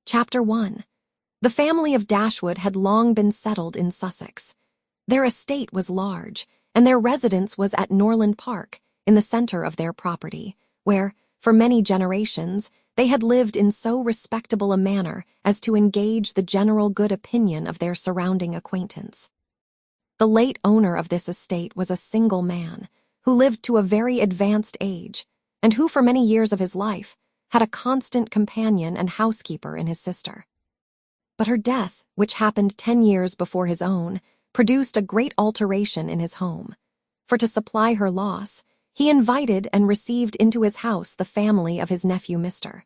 Chapter 1. The family of Dashwood had long been settled in Sussex. Their estate was large, and their residence was at Norland Park, in the center of their property, where, for many generations, they had lived in so respectable a manner as to engage the general good opinion of their surrounding acquaintance. The late owner of this estate was a single man, who lived to a very advanced age, and who for many years of his life had a constant companion and housekeeper in his sister. But her death, which happened 10 years before his own, produced a great alteration in his home, for to supply her loss, he invited and received into his house the family of his nephew Mr.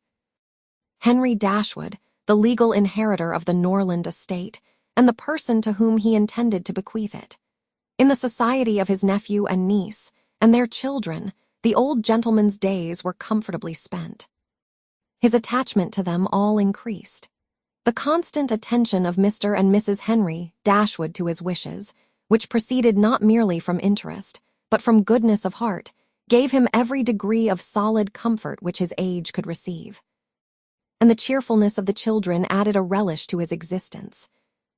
Henry Dashwood, the legal inheritor of the Norland estate, and the person to whom he intended to bequeath it. In the society of his nephew and niece, and their children, the old gentleman's days were comfortably spent. His attachment to them all increased. The constant attention of Mr. and Mrs. Henry Dashwood to his wishes, which proceeded not merely from interest, but from goodness of heart, gave him every degree of solid comfort which his age could receive. And the cheerfulness of the children added a relish to his existence.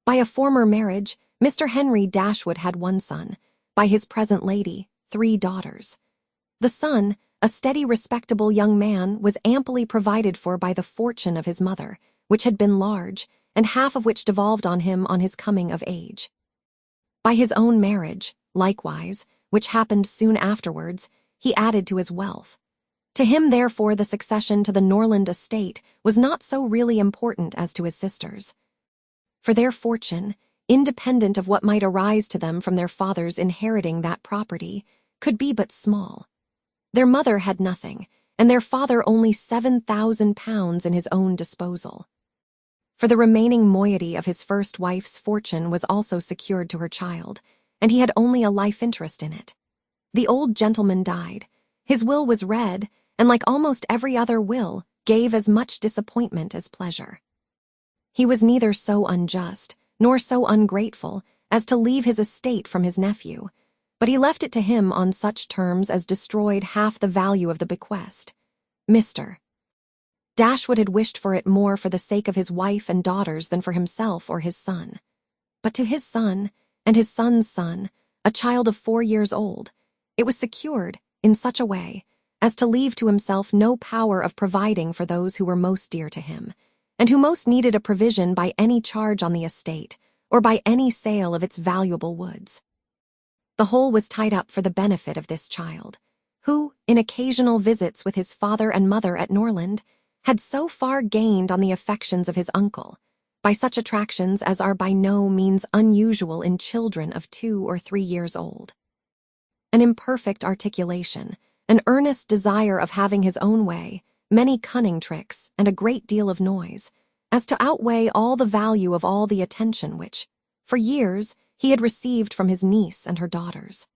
By a former marriage, Mr. Henry Dashwood had one son, by his present lady, 3 daughters. The son, a steady, respectable young man, was amply provided for by the fortune of his mother, which had been large, and half of which devolved on him on his coming of age. By his own marriage, likewise, which happened soon afterwards, he added to his wealth. To him, therefore, the succession to the Norland estate was not so really important as to his sisters. For their fortune, independent of what might arise to them from their fathers inheriting that property, could be but small. Their mother had nothing, and their father only £7,000 in his own disposal. For the remaining moiety of his first wife's fortune was also secured to her child, and he had only a life interest in it. The old gentleman died. His will was read, and like almost every other will, gave as much disappointment as pleasure. He was neither so unjust, nor so ungrateful, as to leave his estate from his nephew, but he left it to him on such terms as destroyed half the value of the bequest. Mr. Dashwood had wished for it more for the sake of his wife and daughters than for himself or his son. But to his son, and his son's son, a child of 4 years old, it was secured, in such a way, as to leave to himself no power of providing for those who were most dear to him, and who most needed a provision by any charge on the estate, or by any sale of its valuable woods. The whole was tied up for the benefit of this child, who, in occasional visits with his father and mother at Norland, had so far gained on the affections of his uncle, by such attractions as are by no means unusual in children of 2 or 3 years old. An imperfect articulation, an earnest desire of having his own way, many cunning tricks, and a great deal of noise, as to outweigh all the value of all the attention which, for years, he had received from his niece and her daughters.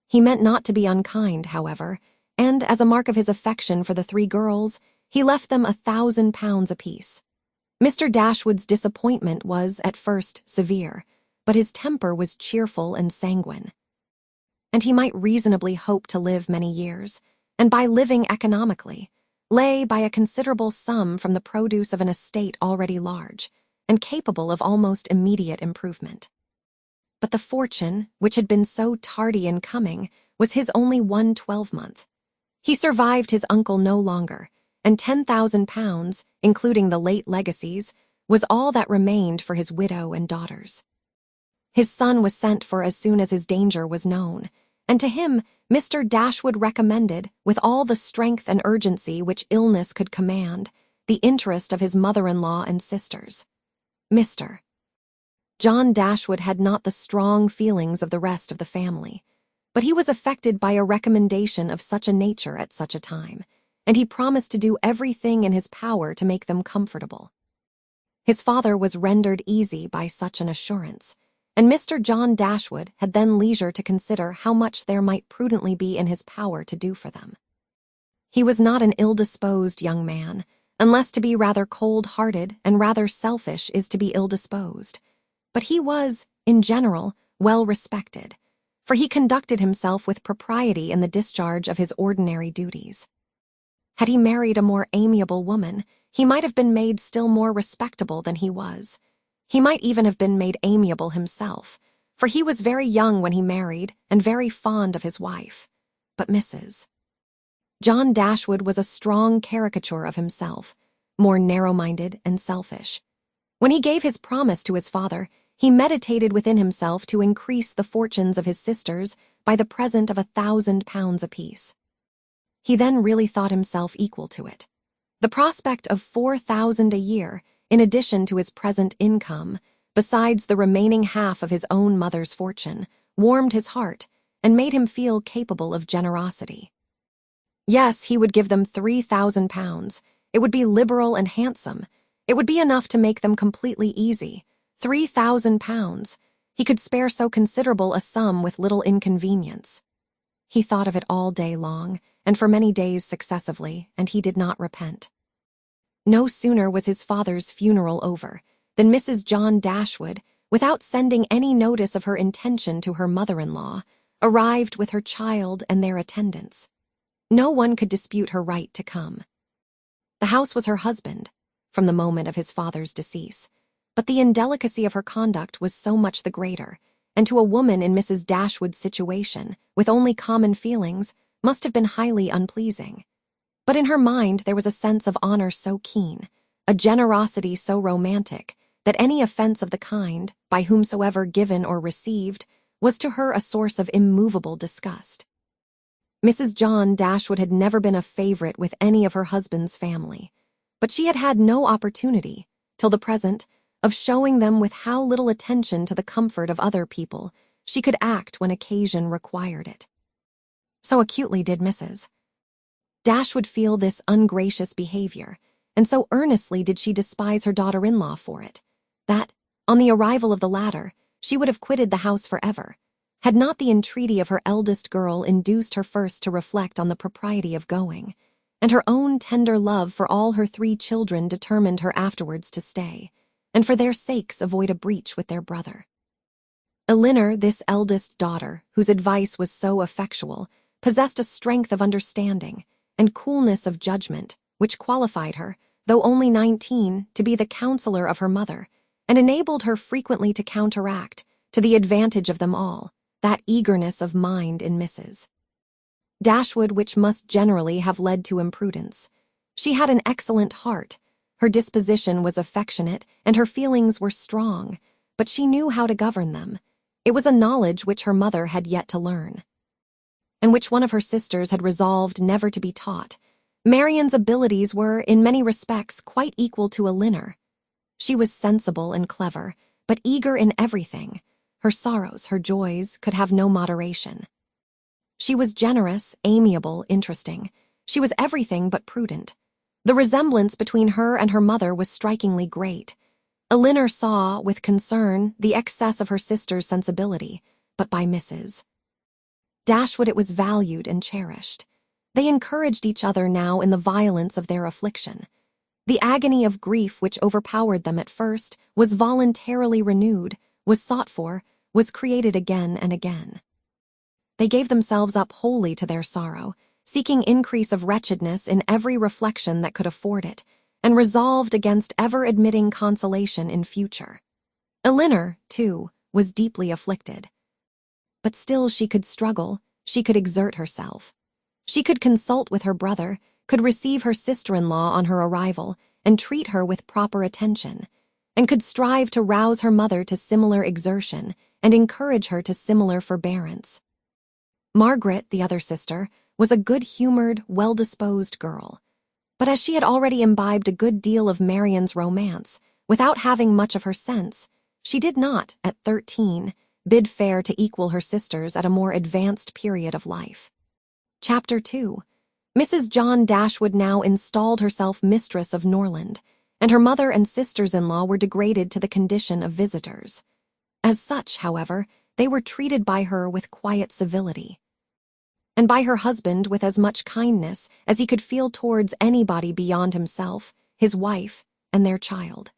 He meant not to be unkind, however, and, as a mark of his affection for the 3 girls, he left them £1,000 apiece. Mr. Dashwood's disappointment was, at first, severe, but his temper was cheerful and sanguine. And he might reasonably hope to live many years, and by living economically, lay by a considerable sum from the produce of an estate already large, and capable of almost immediate improvement. But the fortune, which had been so tardy in coming, was his only one 12-month. He survived his uncle no longer, and £10,000, including the late legacies, was all that remained for his widow and daughters. His son was sent for as soon as his danger was known, and to him Mr. Dashwood recommended, with all the strength and urgency which illness could command, the interest of his mother-in-law and sisters. Mr. John Dashwood had not the strong feelings of the rest of the family, but he was affected by a recommendation of such a nature at such a time, and he promised to do everything in his power to make them comfortable. His father was rendered easy by such an assurance, and Mr. John Dashwood had then leisure to consider how much there might prudently be in his power to do for them. He was not an ill-disposed young man, unless to be rather cold-hearted and rather selfish is to be ill-disposed, but he was, in general, well respected, for he conducted himself with propriety in the discharge of his ordinary duties. Had he married a more amiable woman, he might have been made still more respectable than he was. He might even have been made amiable himself, for he was very young when he married and very fond of his wife. But Mrs. John Dashwood was a strong caricature of himself, more narrow-minded and selfish. When he gave his promise to his father, he meditated within himself to increase the fortunes of his sisters by the present of £1,000 apiece. He then really thought himself equal to it. The prospect of £4,000 a year, in addition to his present income, besides the remaining half of his own mother's fortune, warmed his heart and made him feel capable of generosity. Yes, he would give them £3,000. It would be liberal and handsome. It would be enough to make them completely easy. £3,000. He could spare so considerable a sum with little inconvenience. He thought of it all day long, and for many days successively, and he did not repent. No sooner was his father's funeral over than Mrs. John Dashwood, without sending any notice of her intention to her mother-in-law, arrived with her child and their attendants. No one could dispute her right to come. The house was her husband, from the moment of his father's decease, but the indelicacy of her conduct was so much the greater, and to a woman in Mrs. Dashwood's situation, with only common feelings, must have been highly unpleasing. But in her mind there was a sense of honor so keen, a generosity so romantic, that any offense of the kind, by whomsoever given or received, was to her a source of immovable disgust. Mrs. John Dashwood had never been a favorite with any of her husband's family, but she had had no opportunity, till the present, of showing them with how little attention to the comfort of other people she could act when occasion required it. So acutely did Mrs. Dashwood feel this ungracious behavior, and so earnestly did she despise her daughter-in-law for it, that, on the arrival of the latter, she would have quitted the house forever, had not the entreaty of her eldest girl induced her first to reflect on the propriety of going, and her own tender love for all her 3 children determined her afterwards to stay, and for their sakes avoid a breach with their brother. Elinor, this eldest daughter, whose advice was so effectual, possessed a strength of understanding and coolness of judgment which qualified her, though only 19, to be the counselor of her mother, and enabled her frequently to counteract, to the advantage of them all, that eagerness of mind in Mrs. Dashwood which must generally have led to imprudence. She had an excellent heart. Her disposition was affectionate, and her feelings were strong, but she knew how to govern them. It was a knowledge which her mother had yet to learn, and which one of her sisters had resolved never to be taught. Marian's abilities were, in many respects, quite equal to Elinor. She was sensible and clever, but eager in everything. Her sorrows, her joys, could have no moderation. She was generous, amiable, interesting. She was everything but prudent. The resemblance between her and her mother was strikingly great. Elinor saw, with concern, the excess of her sister's sensibility, but by Mrs. Dashwood it was valued and cherished. They encouraged each other now in the violence of their affliction. The agony of grief which overpowered them at first was voluntarily renewed, was sought for, was created again and again. They gave themselves up wholly to their sorrow, seeking increase of wretchedness in every reflection that could afford it, and resolved against ever admitting consolation in future. Elinor, too, was deeply afflicted. But still she could struggle, she could exert herself. She could consult with her brother, could receive her sister-in-law on her arrival, and treat her with proper attention, and could strive to rouse her mother to similar exertion, and encourage her to similar forbearance. Margaret, the other sister, was a good-humored, well-disposed girl, but as she had already imbibed a good deal of Marian's romance, without having much of her sense, she did not, at 13, bid fair to equal her sisters at a more advanced period of life. Chapter 2. Mrs. John Dashwood now installed herself mistress of Norland, and her mother and sisters-in-law were degraded to the condition of visitors. As such, however, they were treated by her with quiet civility, and by her husband with as much kindness as he could feel towards anybody beyond himself, his wife, and their child.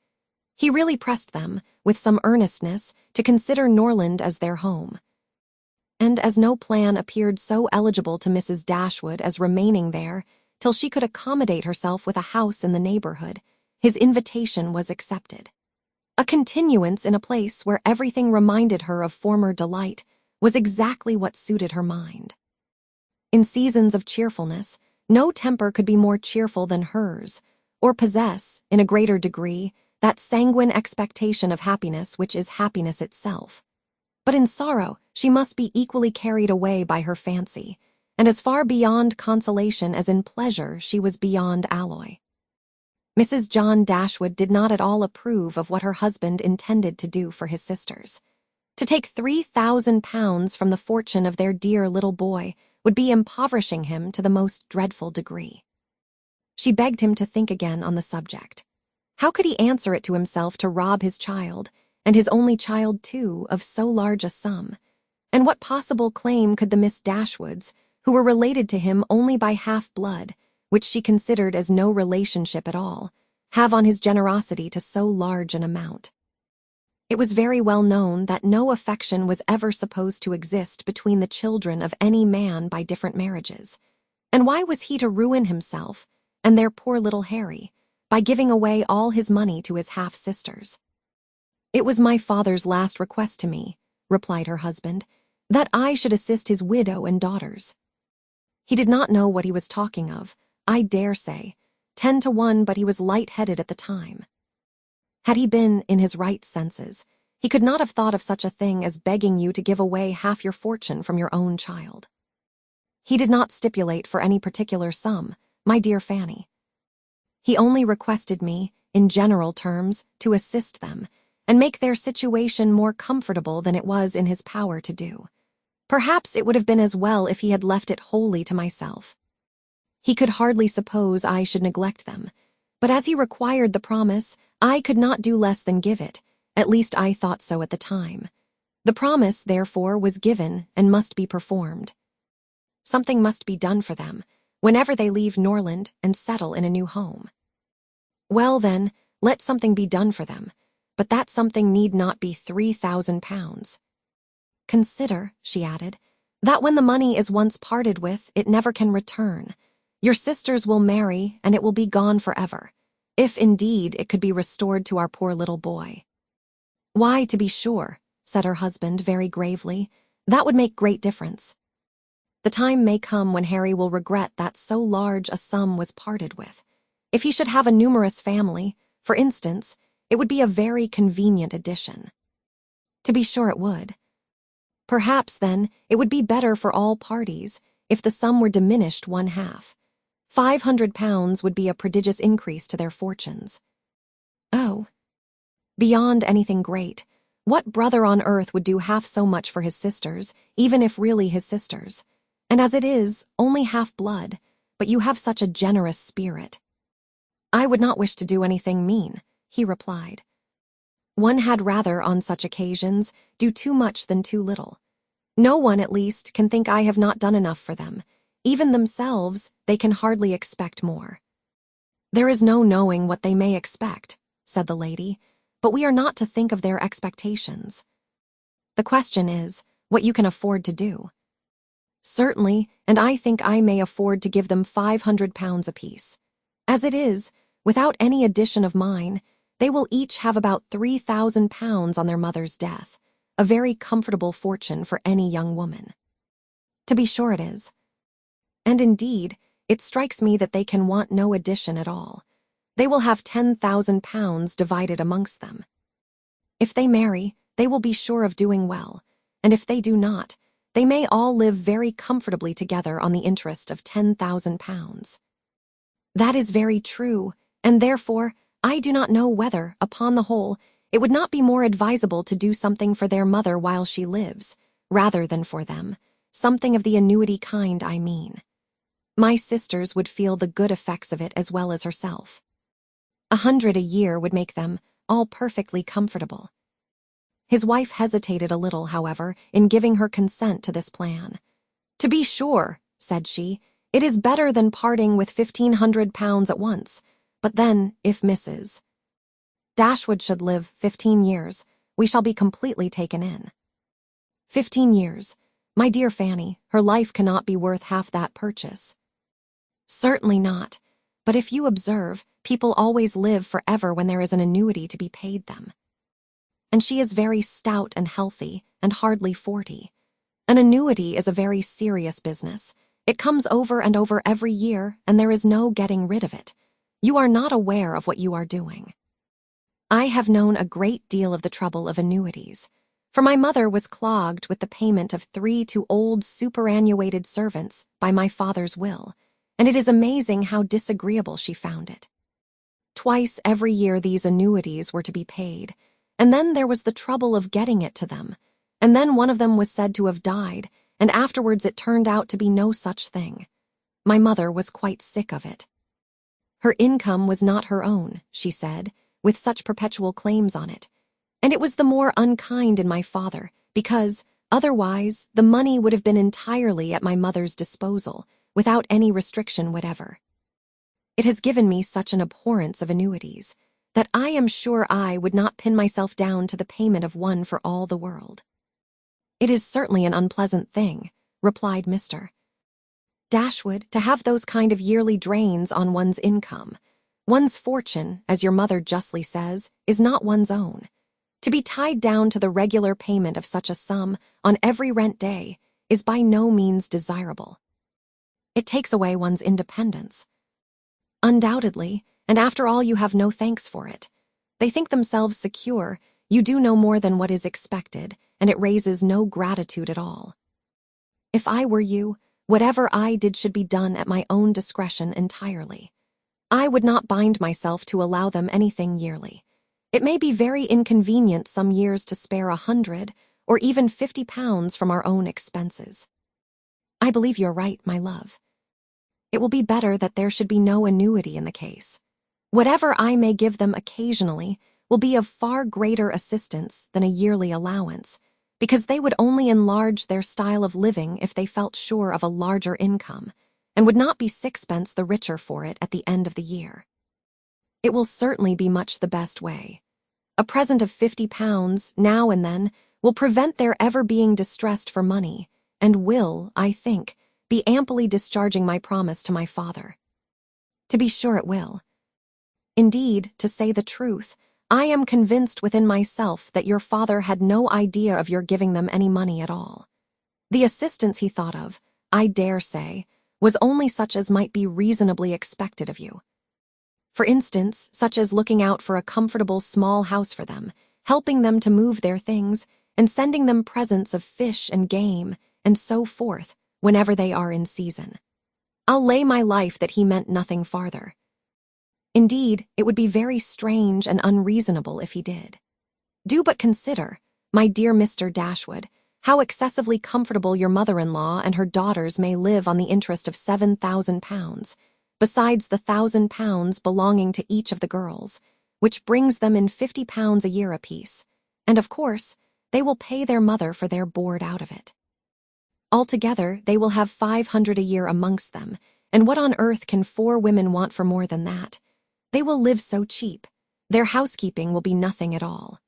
He really pressed them, with some earnestness, to consider Norland as their home. And as no plan appeared so eligible to Mrs. Dashwood as remaining there till she could accommodate herself with a house in the neighborhood, His invitation was accepted. A continuance in a place where everything reminded her of former delight was exactly what suited her mind. In seasons of cheerfulness, no temper could be more cheerful than hers, or possess, in a greater degree, that sanguine expectation of happiness which is happiness itself. But in sorrow, she must be equally carried away by her fancy, and as far beyond consolation as in pleasure she was beyond alloy. Mrs. John Dashwood did not at all approve of what her husband intended to do for his sisters. To take £3,000 from the fortune of their dear little boy would be impoverishing him to the most dreadful degree. She begged him to think again on the subject. How could he answer it to himself to rob his child, and his only child too, of so large a sum? And what possible claim could the Miss Dashwoods, who were related to him only by half-blood, which she considered as no relationship at all, have on his generosity to so large an amount? It was very well known that no affection was ever supposed to exist between the children of any man by different marriages. And why was he to ruin himself, and their poor little Harry, by giving away all his money to his half-sisters? "It was my father's last request to me," replied her husband, "that I should assist his widow and daughters. He did not know what he was talking of, I dare say, 10 to 1, but he was light-headed at the time. Had he been in his right senses, he could not have thought of such a thing as begging you to give away half your fortune from your own child. He did not stipulate for any particular sum, my dear Fanny. He only requested me, in general terms, to assist them, and make their situation more comfortable than it was in his power to do. Perhaps it would have been as well if he had left it wholly to myself. He could hardly suppose I should neglect them, but as he required the promise, I could not do less than give it, at least I thought so at the time. The promise, therefore, was given and must be performed. Something must be done for them, whenever they leave Norland and settle in a new home. Well, then, let something be done for them, but that something need not be £3,000. Consider," she added, "that when the money is once parted with, it never can return. Your sisters will marry, and it will be gone forever, if indeed it could be restored to our poor little boy." "Why, to be sure," said her husband very gravely, "that would make great difference. The time may come when Harry will regret that so large a sum was parted with. If he should have a numerous family, for instance, it would be a very convenient addition." "To be sure it would. Perhaps, then, it would be better for all parties if the sum were diminished one half. £500 would be a prodigious increase to their fortunes." "Oh, beyond anything great. What brother on earth would do half so much for his sisters, even if really his sisters? And as it is, only half-blood, but you have such a generous spirit." "I would not wish to do anything mean," he replied. "One had rather, on such occasions, do too much than too little. No one, at least, can think I have not done enough for them. Even themselves, they can hardly expect more." "There is no knowing what they may expect," said the lady, "but we are not to think of their expectations. The question is, what you can afford to do." "Certainly, and I think I may afford to give them £500 apiece. As it is, without any addition of mine, they will each have about £3,000 on their mother's death, a very comfortable fortune for any young woman." "To be sure it is. And indeed, it strikes me that they can want no addition at all. They will have £10,000 divided amongst them. If they marry, they will be sure of doing well, and if they do not, they may all live very comfortably together on the interest of £10,000. "That is very true, and therefore I do not know whether, upon the whole, it would not be more advisable to do something for their mother while she lives, rather than for them, something of the annuity kind, I mean. My sisters would feel the good effects of it as well as herself. 100 a year would make them all perfectly comfortable." His wife hesitated a little, however, in giving her consent to this plan. "To be sure," said she, "it is better than parting with £1,500 at once, but then, if Mrs. Dashwood should live 15 years, we shall be completely taken in." 15 years. My dear Fanny, her life cannot be worth half that purchase." "Certainly not, but if you observe, People always live forever when there is an annuity to be paid them. And she is very stout and healthy and hardly 40. An annuity is a very serious business. It comes over and over every year, and there is no getting rid of it. You are not aware of what you are doing. I have known a great deal of the trouble of annuities, for my mother was clogged with the payment of 3 to old superannuated servants by my father's will, and it is amazing how disagreeable she found it. Twice every year these annuities were to be paid, and then there was the trouble of getting it to them, and then one of them was said to have died, and afterwards it turned out to be no such thing. My mother was quite sick of it. Her income was not her own, she said, with such perpetual claims on it, and it was the more unkind in my father, because, otherwise, the money would have been entirely at my mother's disposal, without any restriction whatever. It has given me such an abhorrence of annuities, that I am sure I would not pin myself down to the payment of one for all the world. It is certainly an unpleasant thing, replied Mr. Dashwood, to have those kind of yearly drains on one's income. One's fortune, as your mother justly says, is not one's own. To be tied down to the regular payment of such a sum on every rent day is by no means desirable. It takes away one's independence. Undoubtedly, and after all you have no thanks for it. They think themselves secure, you do no more than what is expected, and it raises no gratitude at all. If I were you, whatever I did should be done at my own discretion entirely. I would not bind myself to allow them anything yearly. It may be very inconvenient some years to spare 100 or even £50 from our own expenses. I believe you're right, my love. It will be better that there should be no annuity in the case. Whatever I may give them occasionally will be of far greater assistance than a yearly allowance, because they would only enlarge their style of living if they felt sure of a larger income, and would not be sixpence the richer for it at the end of the year. It will certainly be much the best way. A present of £50 now and then will prevent their ever being distressed for money, and will, I think, be amply discharging my promise to my father. To be sure it will. Indeed, to say the truth, I am convinced within myself that your father had no idea of your giving them any money at all. The assistance he thought of, I dare say, was only such as might be reasonably expected of you. For instance, such as looking out for a comfortable small house for them, helping them to move their things, and sending them presents of fish and game, and so forth, whenever they are in season. I'll lay my life that he meant nothing farther. Indeed, it would be very strange and unreasonable if he did. Do but consider, my dear Mr. Dashwood, how excessively comfortable your mother-in-law and her daughters may live on the interest of £7,000, besides the £1,000 belonging to each of the girls, which brings them in £50 a year apiece, and of course, they will pay their mother for their board out of it. Altogether, they will have 500 a year amongst them, and what on earth can 4 women want for more than that? They will live so cheap. Their housekeeping will be nothing at all.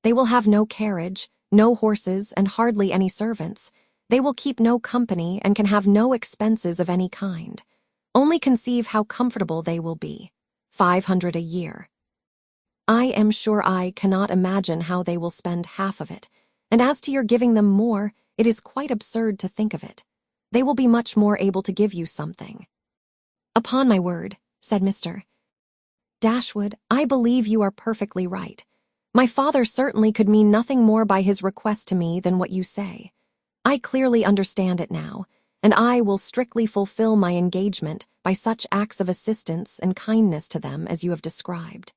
They will have no carriage, no horses, and hardly any servants. They will keep no company and can have no expenses of any kind. Only conceive how comfortable they will be. 500 a year. I am sure I cannot imagine how they will spend half of it, and as to your giving them more, it is quite absurd to think of it. They will be much more able to give you something. Upon my word, said Mr. Dashwood, I believe you are perfectly right. My father certainly could mean nothing more by his request to me than what you say. I clearly understand it now, and I will strictly fulfill my engagement by such acts of assistance and kindness to them as you have described.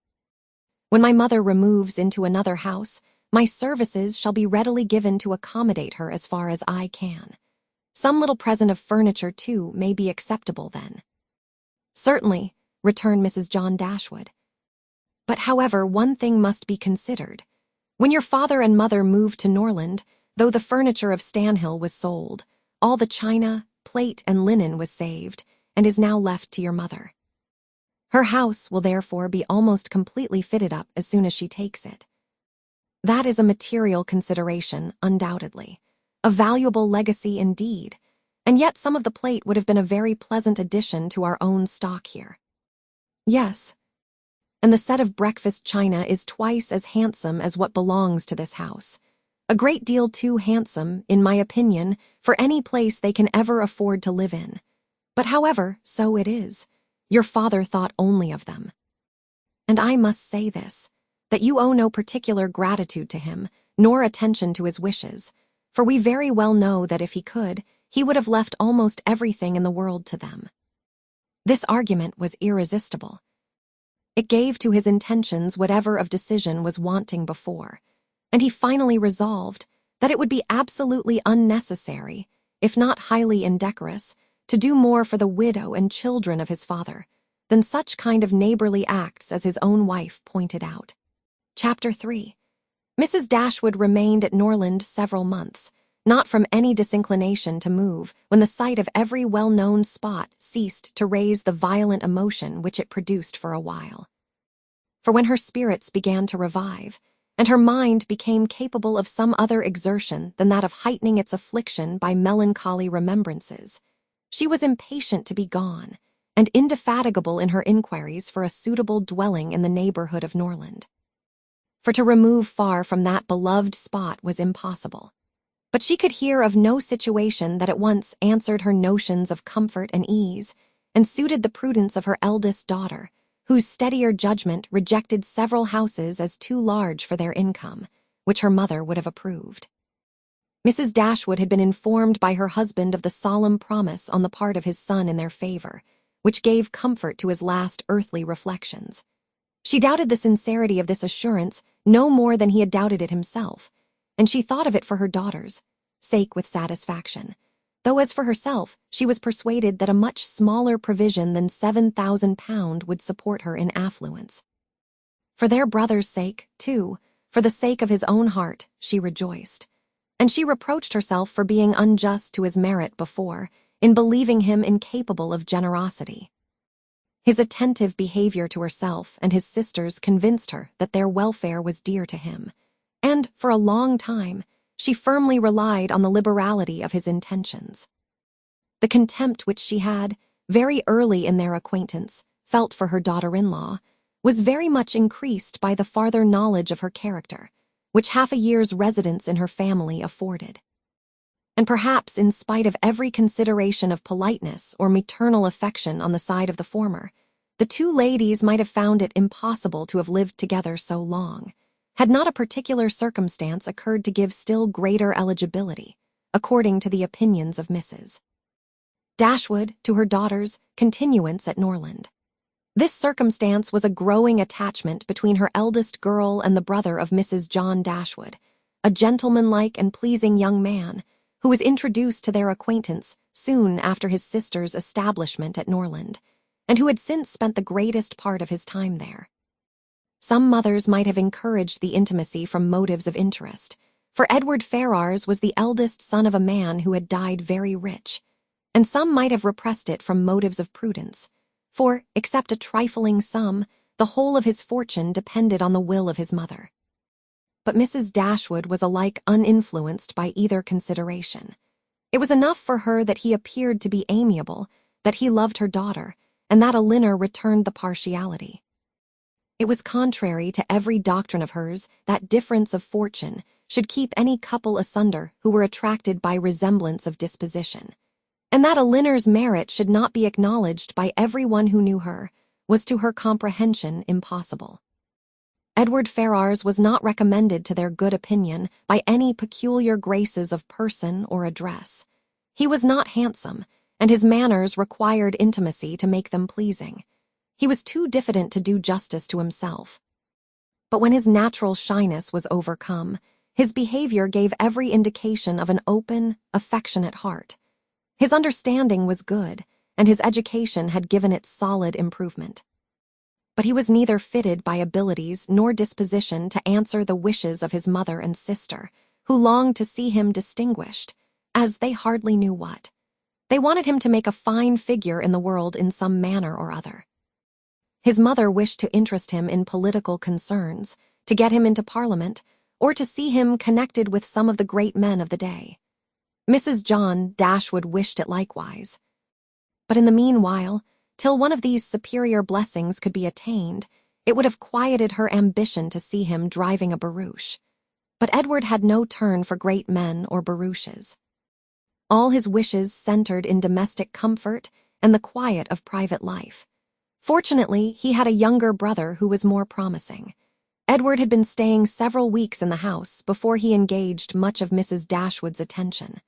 When my mother removes into another house, my services shall be readily given to accommodate her as far as I can. Some little present of furniture, too, may be acceptable then. Certainly, returned Mrs. John Dashwood. But however, one thing must be considered. When your father and mother moved to Norland, though the furniture of Stanhill was sold, all the china, plate, and linen was saved, and is now left to your mother. Her house will therefore be almost completely fitted up as soon as she takes it. That is a material consideration, undoubtedly. A valuable legacy indeed, and yet some of the plate would have been a very pleasant addition to our own stock here. Yes, and the set of breakfast china is twice as handsome as what belongs to this house. A great deal too handsome, in my opinion, for any place they can ever afford to live in. But however, so it is. Your father thought only of them. And I must say this, that you owe no particular gratitude to him, nor attention to his wishes, for we very well know that if he could, he would have left almost everything in the world to them. This argument was irresistible. It gave to his intentions whatever of decision was wanting before, and he finally resolved that it would be absolutely unnecessary, if not highly indecorous, to do more for the widow and children of his father than such kind of neighborly acts as his own wife pointed out. Chapter 3. Mrs. Dashwood remained at Norland several months, not from any disinclination to move, when the sight of every well-known spot ceased to raise the violent emotion which it produced for a while. For when her spirits began to revive, and her mind became capable of some other exertion than that of heightening its affliction by melancholy remembrances, she was impatient to be gone, and indefatigable in her inquiries for a suitable dwelling in the neighborhood of Norland. For to remove far from that beloved spot was impossible. But she could hear of no situation that at once answered her notions of comfort and ease, and suited the prudence of her eldest daughter, whose steadier judgment rejected several houses as too large for their income, which her mother would have approved. Mrs. Dashwood had been informed by her husband of the solemn promise on the part of his son in their favor, which gave comfort to his last earthly reflections. She doubted the sincerity of this assurance no more than he had doubted it himself, and she thought of it for her daughter's sake with satisfaction, though as for herself she was persuaded that a much smaller provision than £7,000 would support her in affluence. For their brother's sake, too, for the sake of his own heart, she rejoiced, and she reproached herself for being unjust to his merit before, in believing him incapable of generosity. His attentive behavior to herself and his sisters convinced her that their welfare was dear to him, and, for a long time, she firmly relied on the liberality of his intentions. The contempt which she had, very early in their acquaintance, felt for her daughter-in-law was very much increased by the farther knowledge of her character, which half a year's residence in her family afforded. And perhaps in spite of every consideration of politeness or maternal affection on the side of the former, the two ladies might have found it impossible to have lived together so long, had not a particular circumstance occurred to give still greater eligibility, according to the opinions of Mrs. Dashwood to her daughter's continuance at Norland. This circumstance was a growing attachment between her eldest girl and the brother of Mrs. John Dashwood, a gentlemanlike and pleasing young man, who was introduced to their acquaintance soon after his sister's establishment at Norland, and who had since spent the greatest part of his time there. Some mothers might have encouraged the intimacy from motives of interest, for Edward Ferrars was the eldest son of a man who had died very rich, and some might have repressed it from motives of prudence, for, except a trifling sum, the whole of his fortune depended on the will of his mother. But Mrs. Dashwood was alike uninfluenced by either consideration. It was enough for her that he appeared to be amiable, that he loved her daughter, and that Elinor returned the partiality. It was contrary to every doctrine of hers that difference of fortune should keep any couple asunder who were attracted by resemblance of disposition, and that Elinor's merit should not be acknowledged by every one who knew her was to her comprehension impossible. Edward Ferrars was not recommended to their good opinion by any peculiar graces of person or address. He was not handsome, and his manners required intimacy to make them pleasing. He was too diffident to do justice to himself. But when his natural shyness was overcome, his behavior gave every indication of an open, affectionate heart. His understanding was good, and his education had given it solid improvement. But he was neither fitted by abilities nor disposition to answer the wishes of his mother and sister, who longed to see him distinguished, as they hardly knew what. They wanted him to make a fine figure in the world in some manner or other. His mother wished to interest him in political concerns, to get him into Parliament, or to see him connected with some of the great men of the day. Mrs. John Dashwood wished it likewise. But in the meanwhile, Till one of these superior blessings could be attained, it would have quieted her ambition to see him driving a barouche. But Edward had no turn for great men or barouches. All his wishes centered in domestic comfort and the quiet of private life. Fortunately, he had a younger brother who was more promising. Edward had been staying several weeks in the house before he engaged much of Mrs. Dashwood's attention.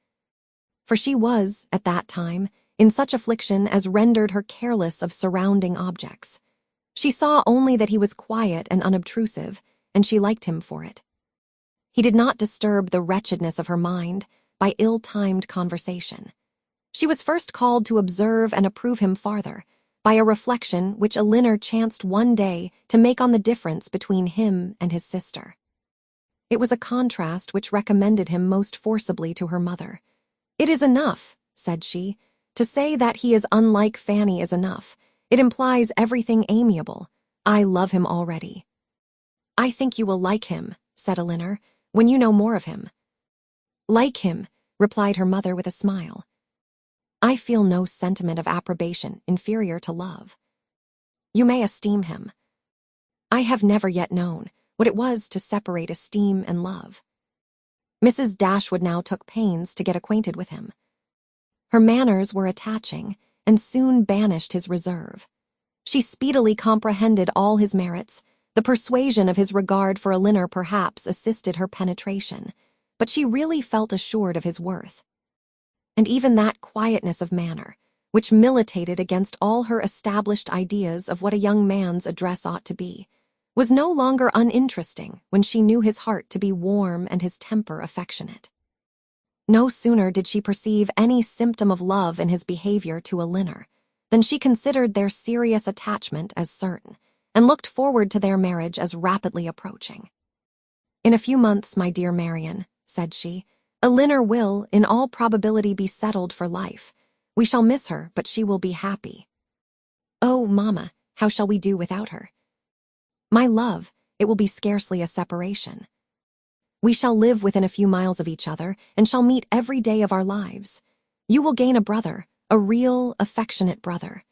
For she was, at that time, in such affliction as rendered her careless of surrounding objects. She saw only that he was quiet and unobtrusive, and she liked him for it. He did not disturb the wretchedness of her mind by ill-timed conversation. She was first called to observe and approve him farther, by a reflection which Elinor chanced one day to make on the difference between him and his sister. It was a contrast which recommended him most forcibly to her mother. "It is enough," said she, "to say that he is unlike Fanny is enough. It implies everything amiable. I love him already." "I think you will like him," said Elinor, "when you know more of him." "Like him," replied her mother with a smile. "I feel no sentiment of approbation inferior to love. You may esteem him. I have never yet known what it was to separate esteem and love." Mrs. Dashwood now took pains to get acquainted with him. Her manners were attaching, and soon banished his reserve. She speedily comprehended all his merits. The persuasion of his regard for Elinor perhaps assisted her penetration, but she really felt assured of his worth. And even that quietness of manner, which militated against all her established ideas of what a young man's address ought to be, was no longer uninteresting when she knew his heart to be warm and his temper affectionate. No sooner did she perceive any symptom of love in his behavior to Elinor than she considered their serious attachment as certain, and looked forward to their marriage as rapidly approaching. "In a few months, my dear Marian," said she, "Elinor will, in all probability, be settled for life. We shall miss her, but she will be happy." "Oh, mamma, how shall we do without her?" "My love, it will be scarcely a separation. We shall live within a few miles of each other, and shall meet every day of our lives. You will gain a brother, a real, affectionate brother.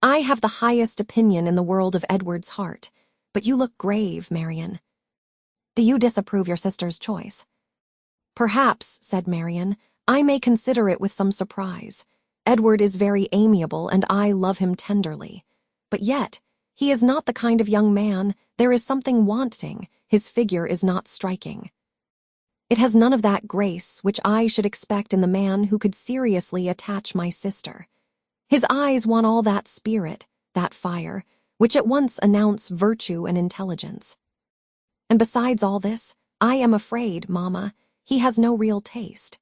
I have the highest opinion in the world of Edward's heart, but you look grave, Marian. Do you disapprove your sister's choice?" "Perhaps," said Marian, "I may consider it with some surprise. Edward is very amiable, and I love him tenderly. But yet, he is not the kind of young man. There is something wanting. His figure is not striking. It has none of that grace which I should expect in the man who could seriously attach my sister. His eyes want all that spirit, that fire, which at once announce virtue and intelligence. And besides all this, I am afraid, mamma, he has no real taste.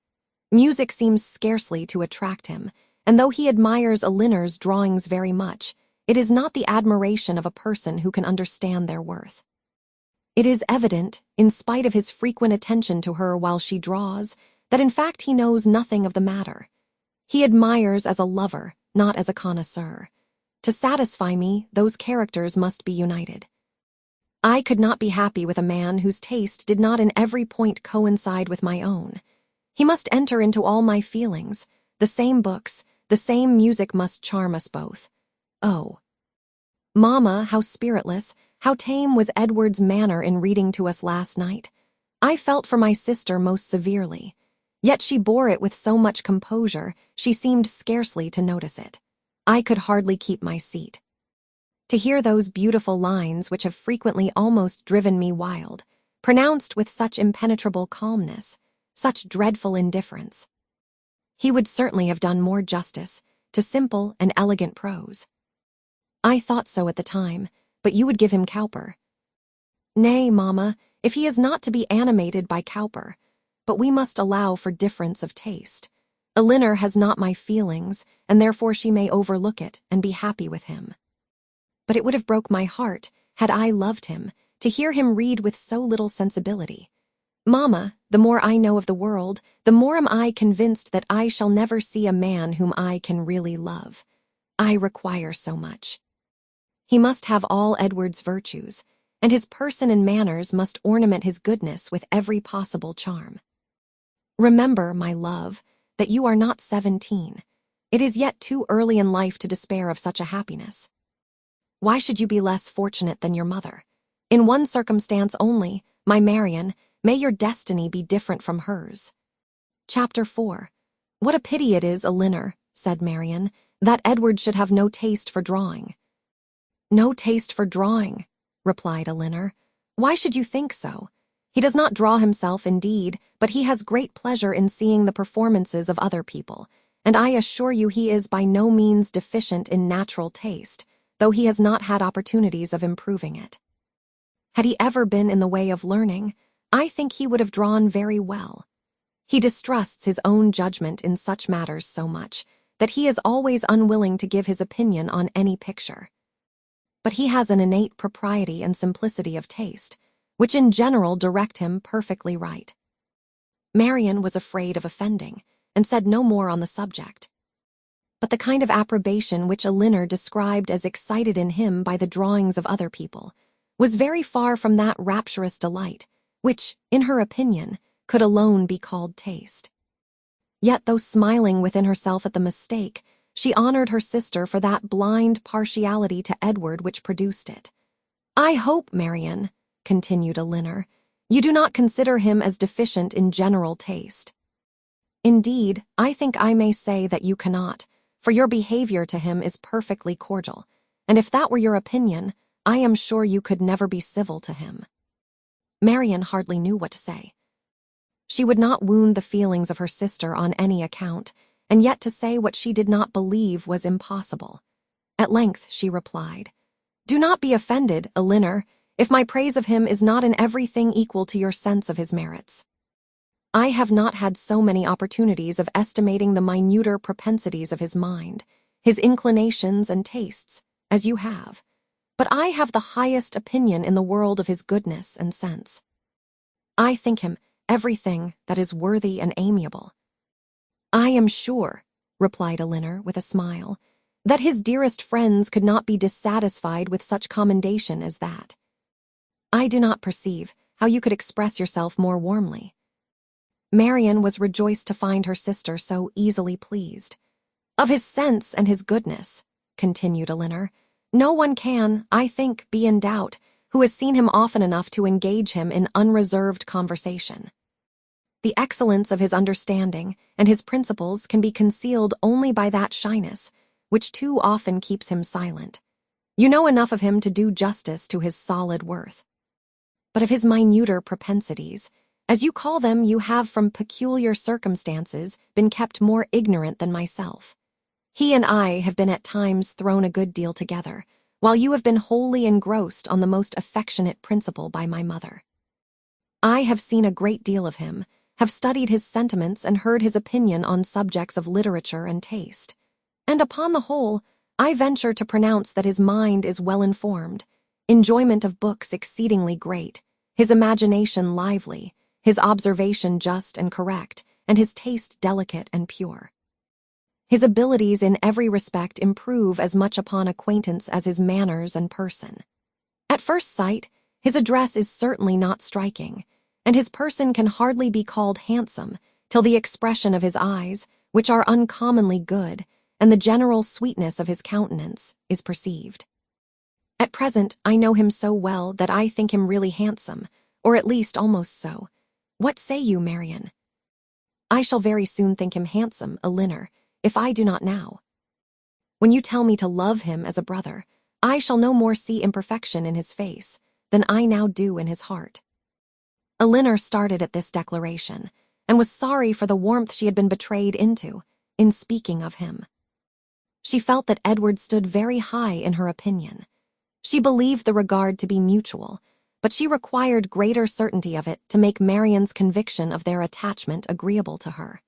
Music seems scarcely to attract him, and though he admires Elinor's drawings very much, it is not the admiration of a person who can understand their worth. It is evident, in spite of his frequent attention to her while she draws, that in fact he knows nothing of the matter. He admires as a lover, not as a connoisseur. To satisfy me, those characters must be united. I could not be happy with a man whose taste did not in every point coincide with my own. He must enter into all my feelings. The same books, the same music must charm us both. Oh, mamma, how spiritless, how tame was Edward's manner in reading to us last night. I felt for my sister most severely, yet she bore it with so much composure she seemed scarcely to notice it. I could hardly keep my seat. To hear those beautiful lines which have frequently almost driven me wild, pronounced with such impenetrable calmness, such dreadful indifference. He would certainly have done more justice to simple and elegant prose. I thought so at the time, but you would give him Cowper. Nay, mamma, if he is not to be animated by Cowper, but we must allow for difference of taste. Elinor has not my feelings, and therefore she may overlook it and be happy with him. But it would have broke my heart, had I loved him, to hear him read with so little sensibility. Mamma, the more I know of the world, the more am I convinced that I shall never see a man whom I can really love. I require so much. He must have all Edward's virtues, and his person and manners must ornament his goodness with every possible charm. Remember, my love, that you are not 17. It is yet too early in life to despair of such a happiness. Why should you be less fortunate than your mother? In one circumstance only, my Marian, may your destiny be different from hers. Chapter 4. What a pity it is, Elinor, said Marian, that Edward should have no taste for drawing. No taste for drawing, replied Elinor. Why should you think so? He does not draw himself, indeed, but he has great pleasure in seeing the performances of other people, and I assure you he is by no means deficient in natural taste, though he has not had opportunities of improving it. Had he ever been in the way of learning, I think he would have drawn very well. He distrusts his own judgment in such matters so much that he is always unwilling to give his opinion on any picture. But he has an innate propriety and simplicity of taste, which in general direct him perfectly right. Marian was afraid of offending, and said no more on the subject. But the kind of approbation which Elinor described as excited in him by the drawings of other people was very far from that rapturous delight, which, in her opinion, could alone be called taste. Yet, though smiling within herself at the mistake, she honored her sister for that blind partiality to Edward which produced it. I hope, Marian, continued Elinor, you do not consider him as deficient in general taste. Indeed, I think I may say that you cannot, for your behavior to him is perfectly cordial, and if that were your opinion, I am sure you could never be civil to him. Marian hardly knew what to say. She would not wound the feelings of her sister on any account, and yet to say what she did not believe was impossible. At length she replied, Do not be offended, Elinor, if my praise of him is not in everything equal to your sense of his merits. I have not had so many opportunities of estimating the minuter propensities of his mind, his inclinations and tastes, as you have, but I have the highest opinion in the world of his goodness and sense. I think him everything that is worthy and amiable. I am sure, replied Elinor with a smile, that his dearest friends could not be dissatisfied with such commendation as that. I do not perceive how you could express yourself more warmly. Marian was rejoiced to find her sister so easily pleased. Of his sense and his goodness, continued Elinor, no one can, I think, be in doubt, who has seen him often enough to engage him in unreserved conversation. The excellence of his understanding and his principles can be concealed only by that shyness, which too often keeps him silent. You know enough of him to do justice to his solid worth. But of his minuter propensities, as you call them, you have from peculiar circumstances been kept more ignorant than myself. He and I have been at times thrown a good deal together, while you have been wholly engrossed on the most affectionate principle by my mother. I have seen a great deal of him, have studied his sentiments and heard his opinion on subjects of literature and taste, and upon the whole, I venture to pronounce that his mind is well informed, enjoyment of books exceedingly great, his imagination lively, his observation just and correct, and his taste delicate and pure. His abilities in every respect improve as much upon acquaintance as his manners and person. At first sight, his address is certainly not striking, and his person can hardly be called handsome till the expression of his eyes, which are uncommonly good, and the general sweetness of his countenance is perceived. At present, I know him so well that I think him really handsome, or at least almost so. What say you, Marian? I shall very soon think him handsome, Elinor, if I do not now. When you tell me to love him as a brother, I shall no more see imperfection in his face than I now do in his heart. Elinor started at this declaration, and was sorry for the warmth she had been betrayed into, in speaking of him. She felt that Edward stood very high in her opinion. She believed the regard to be mutual, but she required greater certainty of it to make Marian's conviction of their attachment agreeable to her.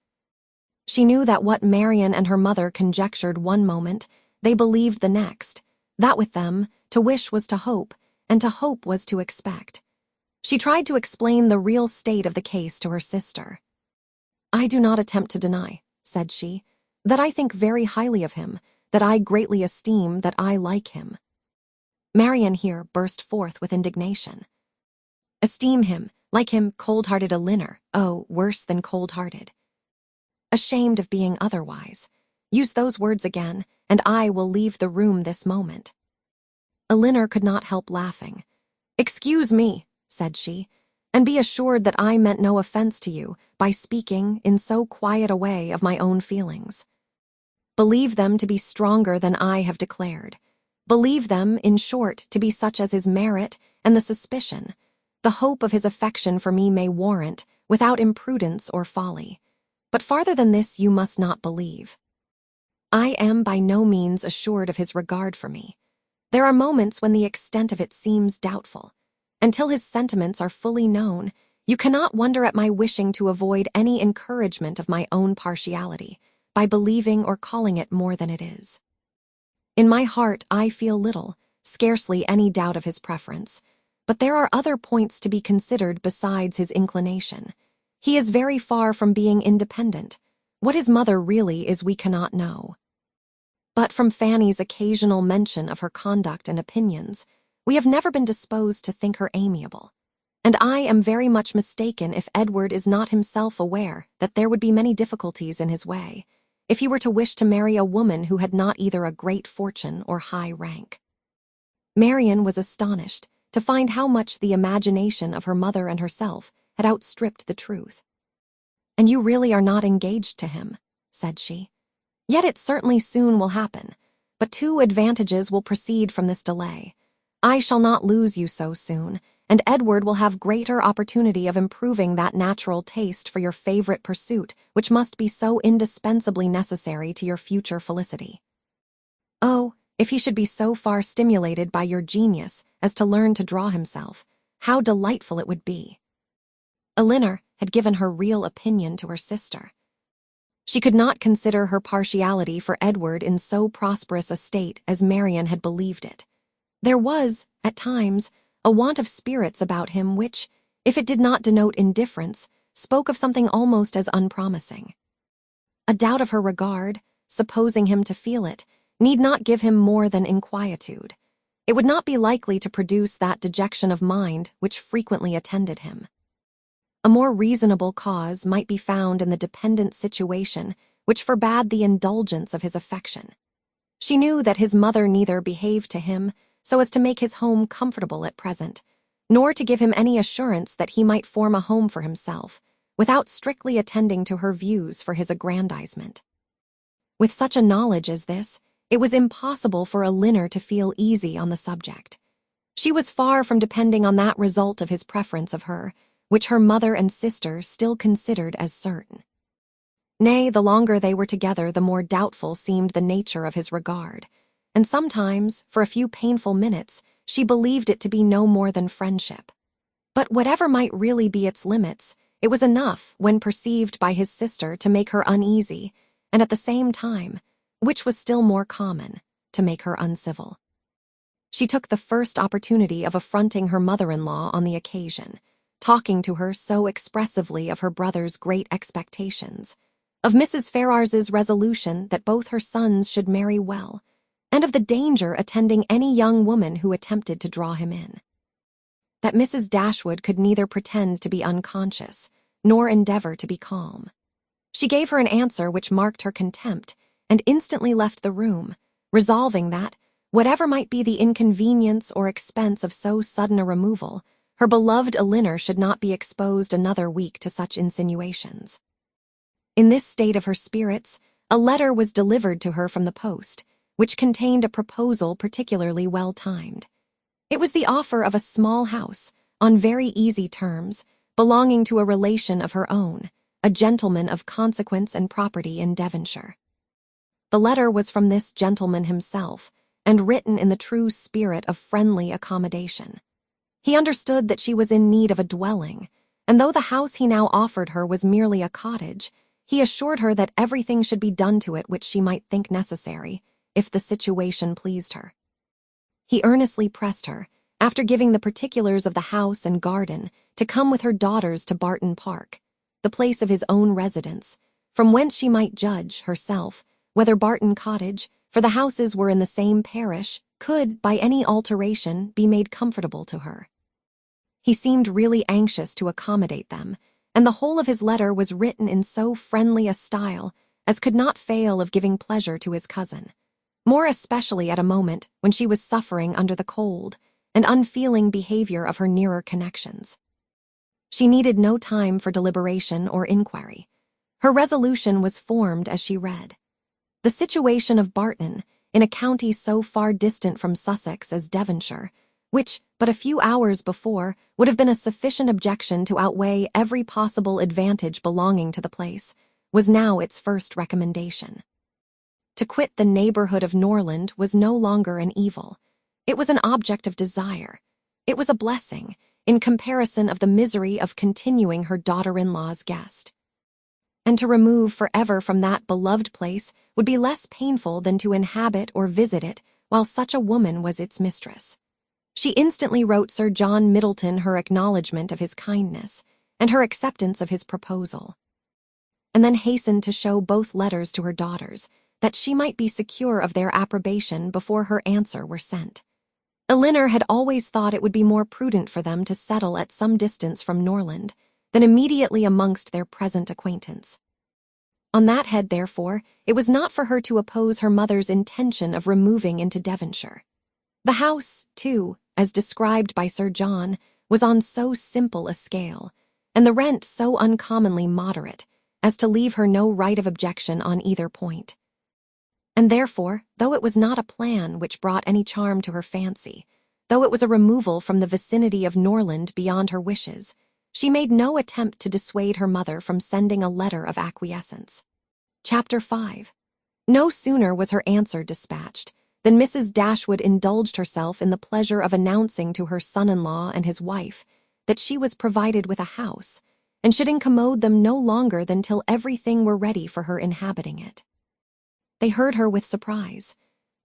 She knew that what Marian and her mother conjectured one moment, they believed the next, that with them, to wish was to hope, and to hope was to expect. She tried to explain the real state of the case to her sister. I do not attempt to deny, said she, that I think very highly of him, that I greatly esteem, that I like him. Marian here burst forth with indignation. Esteem him, like him, cold-hearted Elinor, oh, worse than cold-hearted. Ashamed of being otherwise. Use those words again, and I will leave the room this moment." Elinor could not help laughing. "Excuse me," said she, "and be assured that I meant no offense to you by speaking in so quiet a way of my own feelings. Believe them to be stronger than I have declared. Believe them, in short, to be such as his merit and the suspicion, the hope of his affection for me may warrant, without imprudence or folly. But farther than this you must not believe. I am by no means assured of his regard for me. There are moments when the extent of it seems doubtful. Until his sentiments are fully known, you cannot wonder at my wishing to avoid any encouragement of my own partiality, by believing or calling it more than it is. In my heart I feel little, scarcely any doubt of his preference, but there are other points to be considered besides his inclination. He is very far from being independent. What his mother really is we cannot know. But from Fanny's occasional mention of her conduct and opinions, we have never been disposed to think her amiable. And I am very much mistaken if Edward is not himself aware that there would be many difficulties in his way, if he were to wish to marry a woman who had not either a great fortune or high rank." Marian was astonished to find how much the imagination of her mother and herself had outstripped the truth. "And you really are not engaged to him," said she. "Yet it certainly soon will happen, but two advantages will proceed from this delay. I shall not lose you so soon, and Edward will have greater opportunity of improving that natural taste for your favorite pursuit which must be so indispensably necessary to your future felicity. Oh, if he should be so far stimulated by your genius as to learn to draw himself, how delightful it would be." Elinor had given her real opinion to her sister. She could not consider her partiality for Edward in so prosperous a state as Marian had believed it. There was, at times, a want of spirits about him which, if it did not denote indifference, spoke of something almost as unpromising. A doubt of her regard, supposing him to feel it, need not give him more than inquietude. It would not be likely to produce that dejection of mind which frequently attended him. A more reasonable cause might be found in the dependent situation which forbade the indulgence of his affection. She knew that his mother neither behaved to him so as to make his home comfortable at present, nor to give him any assurance that he might form a home for himself, without strictly attending to her views for his aggrandizement. With such a knowledge as this, it was impossible for Elinor to feel easy on the subject. She was far from depending on that result of his preference of her, which her mother and sister still considered as certain. Nay, the longer they were together, the more doubtful seemed the nature of his regard, and sometimes, for a few painful minutes, she believed it to be no more than friendship. But whatever might really be its limits, it was enough, when perceived by his sister, to make her uneasy, and at the same time, which was still more common, to make her uncivil. She took the first opportunity of affronting her mother-in-law on the occasion, talking to her so expressively of her brother's great expectations, of Mrs. Ferrars's resolution that both her sons should marry well, and of the danger attending any young woman who attempted to draw him in. That Mrs. Dashwood could neither pretend to be unconscious, nor endeavor to be calm. She gave her an answer which marked her contempt, and instantly left the room, resolving that, whatever might be the inconvenience or expense of so sudden a removal, her beloved Elinor should not be exposed another week to such insinuations. In this state of her spirits, a letter was delivered to her from the post, which contained a proposal particularly well timed. It was the offer of a small house, on very easy terms, belonging to a relation of her own, a gentleman of consequence and property in Devonshire. The letter was from this gentleman himself, and written in the true spirit of friendly accommodation. He understood that she was in need of a dwelling, and though the house he now offered her was merely a cottage, he assured her that everything should be done to it which she might think necessary, if the situation pleased her. He earnestly pressed her, after giving the particulars of the house and garden, to come with her daughters to Barton Park, the place of his own residence, from whence she might judge, herself, whether Barton Cottage, for the houses were in the same parish, could, by any alteration, be made comfortable to her. He seemed really anxious to accommodate them, and the whole of his letter was written in so friendly a style as could not fail of giving pleasure to his cousin, more especially at a moment when she was suffering under the cold and unfeeling behavior of her nearer connections. She needed no time for deliberation or inquiry. Her resolution was formed as she read. The situation of Barton, in a county so far distant from Sussex as Devonshire, which, but a few hours before, would have been a sufficient objection to outweigh every possible advantage belonging to the place, was now its first recommendation. To quit the neighborhood of Norland was no longer an evil. It was an object of desire. It was a blessing, in comparison of the misery of continuing her daughter-in-law's guest. And to remove forever from that beloved place would be less painful than to inhabit or visit it while such a woman was its mistress. She instantly wrote Sir John Middleton her acknowledgment of his kindness and her acceptance of his proposal, and then hastened to show both letters to her daughters, that she might be secure of their approbation before her answer were sent. Elinor had always thought it would be more prudent for them to settle at some distance from Norland than immediately amongst their present acquaintance. On that head, therefore, it was not for her to oppose her mother's intention of removing into Devonshire. The house, too, as described by Sir John, was on so simple a scale, and the rent so uncommonly moderate, as to leave her no right of objection on either point. And therefore, though it was not a plan which brought any charm to her fancy, though it was a removal from the vicinity of Norland beyond her wishes, she made no attempt to dissuade her mother from sending a letter of acquiescence. Chapter 5. No sooner was her answer dispatched than Mrs. Dashwood indulged herself in the pleasure of announcing to her son-in-law and his wife that she was provided with a house, and should incommode them no longer than till everything were ready for her inhabiting it. They heard her with surprise.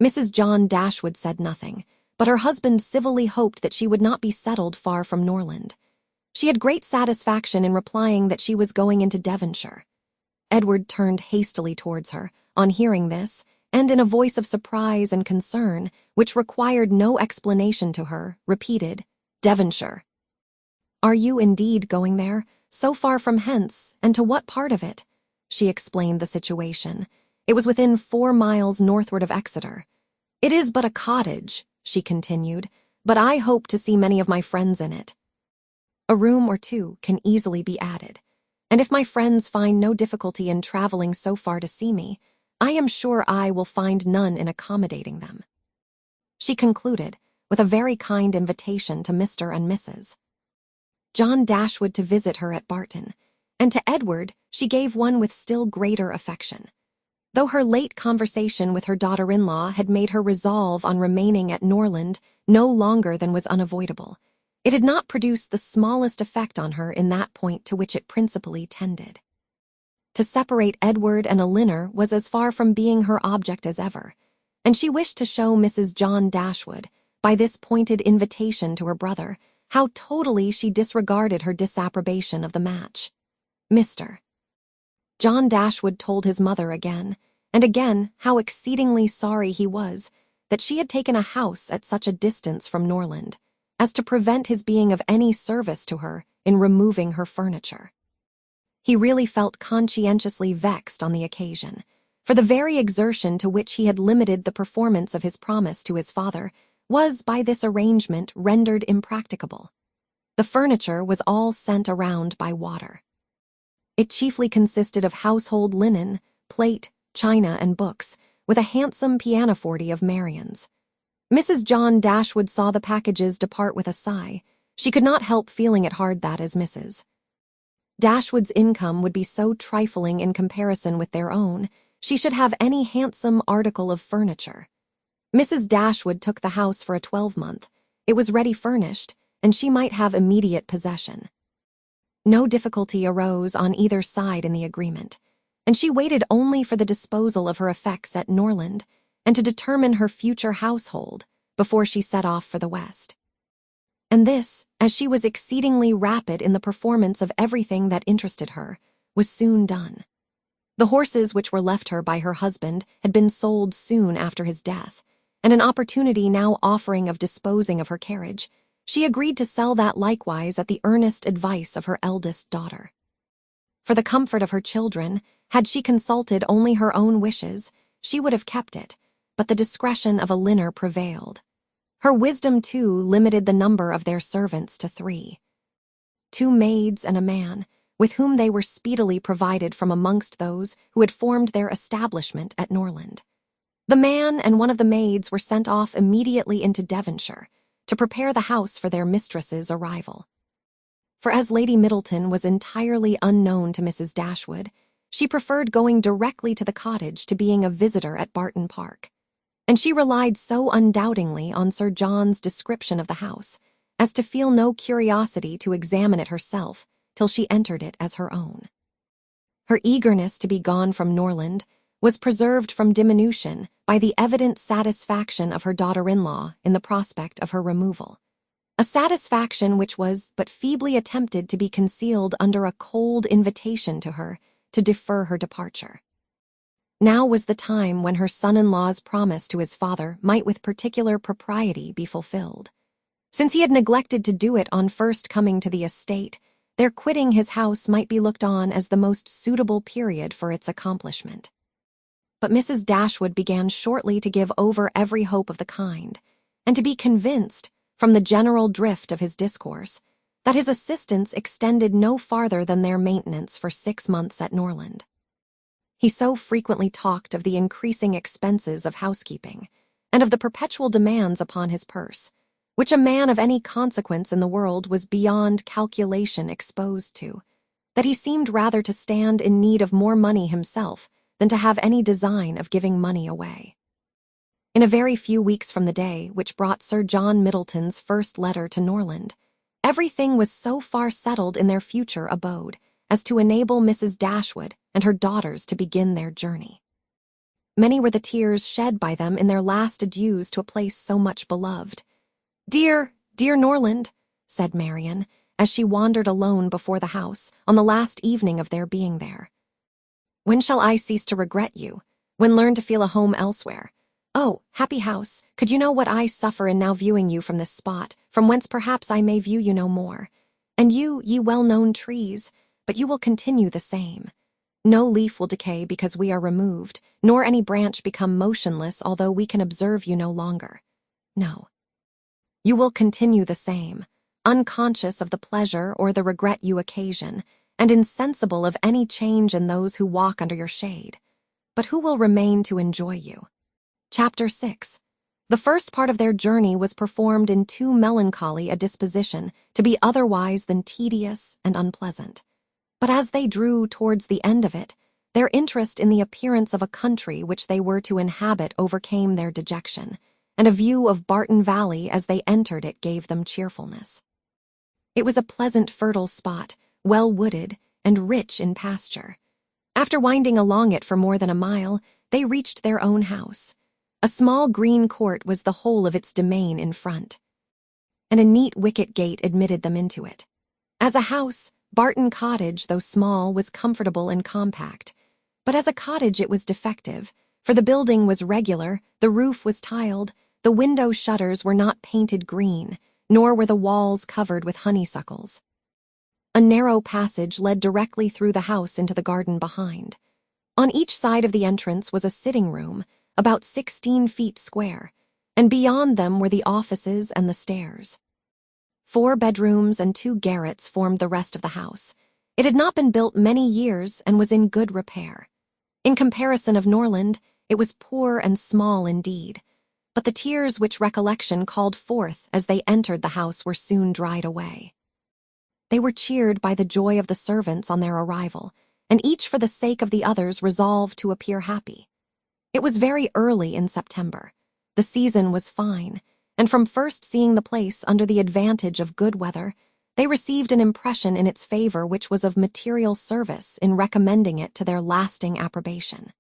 Mrs. John Dashwood said nothing, but her husband civilly hoped that she would not be settled far from Norland. She had great satisfaction in replying that she was going into Devonshire. Edward turned hastily towards her, on hearing this, and in a voice of surprise and concern, which required no explanation to her, repeated, "Devonshire. Are you indeed going there, so far from hence, and to what part of it?" She explained the situation. It was within 4 miles northward of Exeter. "It is but a cottage," she continued, "but I hope to see many of my friends in it. A room or two can easily be added, and if my friends find no difficulty in traveling so far to see me, I am sure I will find none in accommodating them." She concluded with a very kind invitation to Mr. and Mrs. John Dashwood to visit her at Barton, and to Edward she gave one with still greater affection. Though her late conversation with her daughter-in-law had made her resolve on remaining at Norland no longer than was unavoidable, it had not produced the smallest effect on her in that point to which it principally tended. To separate Edward and Elinor was as far from being her object as ever, and she wished to show Mrs. John Dashwood, by this pointed invitation to her brother, how totally she disregarded her disapprobation of the match. Mr. John Dashwood told his mother again and again how exceedingly sorry he was that she had taken a house at such a distance from Norland, as to prevent his being of any service to her in removing her furniture. He really felt conscientiously vexed on the occasion, for the very exertion to which he had limited the performance of his promise to his father was by this arrangement rendered impracticable. The furniture was all sent around by water. It chiefly consisted of household linen, plate, china, and books, with a handsome pianoforte of Marian's. Mrs. John Dashwood saw the packages depart with a sigh. She could not help feeling it hard that, as Mrs. Dashwood's income would be so trifling in comparison with their own, she should have any handsome article of furniture. Mrs. Dashwood took the house for a 12-month. It was ready furnished, and she might have immediate possession. No difficulty arose on either side in the agreement, and she waited only for the disposal of her effects at Norland and to determine her future household before she set off for the West. And this, as she was exceedingly rapid in the performance of everything that interested her, was soon done. The horses which were left her by her husband had been sold soon after his death, and an opportunity now offering of disposing of her carriage, she agreed to sell that likewise at the earnest advice of her eldest daughter. For the comfort of her children, had she consulted only her own wishes, she would have kept it, but the discretion of a Linner prevailed. Her wisdom, too, limited the number of their servants to 3. 2 maids and a man, with whom they were speedily provided from amongst those who had formed their establishment at Norland. The man and one of the maids were sent off immediately into Devonshire to prepare the house for their mistress's arrival. For as Lady Middleton was entirely unknown to Mrs. Dashwood, she preferred going directly to the cottage to being a visitor at Barton Park, and she relied so undoubtingly on Sir John's description of the house as to feel no curiosity to examine it herself till she entered it as her own. Her eagerness to be gone from Norland was preserved from diminution by the evident satisfaction of her daughter-in-law in the prospect of her removal, a satisfaction which was but feebly attempted to be concealed under a cold invitation to her to defer her departure. Now was the time when her son-in-law's promise to his father might with particular propriety be fulfilled. Since he had neglected to do it on first coming to the estate, their quitting his house might be looked on as the most suitable period for its accomplishment. But Mrs. Dashwood began shortly to give over every hope of the kind, and to be convinced, from the general drift of his discourse, that his assistance extended no farther than their maintenance for 6 months at Norland. He so frequently talked of the increasing expenses of housekeeping, and of the perpetual demands upon his purse, which a man of any consequence in the world was beyond calculation exposed to, that he seemed rather to stand in need of more money himself than to have any design of giving money away. In a very few weeks from the day which brought Sir John Middleton's first letter to Norland, everything was so far settled in their future abode as to enable Mrs. Dashwood and her daughters to begin their journey. Many were the tears shed by them in their last adieus to a place so much beloved. "Dear, dear Norland," said Marian, as she wandered alone before the house on the last evening of their being there. "When shall I cease to regret you? When learn to feel a home elsewhere? Oh, happy house, could you know what I suffer in now viewing you from this spot, from whence perhaps I may view you no more. And you, ye well-known trees, but you will continue the same. No leaf will decay because we are removed, nor any branch become motionless although we can observe you no longer. No. You will continue the same, unconscious of the pleasure or the regret you occasion, and insensible of any change in those who walk under your shade. But who will remain to enjoy you?" Chapter 6. The first part of their journey was performed in too melancholy a disposition to be otherwise than tedious and unpleasant. But as they drew towards the end of it, their interest in the appearance of a country which they were to inhabit overcame their dejection, and a view of Barton Valley as they entered it gave them cheerfulness. It was a pleasant fertile spot, well wooded, and rich in pasture. After winding along it for more than a mile, they reached their own house. A small green court was the whole of its domain in front, and a neat wicket gate admitted them into it. As a house, Barton Cottage, though small, was comfortable and compact, but as a cottage it was defective, for the building was regular, the roof was tiled, the window shutters were not painted green, nor were the walls covered with honeysuckles. A narrow passage led directly through the house into the garden behind. On each side of the entrance was a sitting room, about 16 feet square, and beyond them were the offices and the stairs. 4 bedrooms and 2 garrets formed the rest of the house. It had not been built many years and was in good repair. In comparison of Norland, it was poor and small indeed, but the tears which recollection called forth as they entered the house were soon dried away. They were cheered by the joy of the servants on their arrival, and each for the sake of the others resolved to appear happy. It was very early in September. The season was fine, and from first seeing the place under the advantage of good weather, they received an impression in its favor which was of material service in recommending it to their lasting approbation.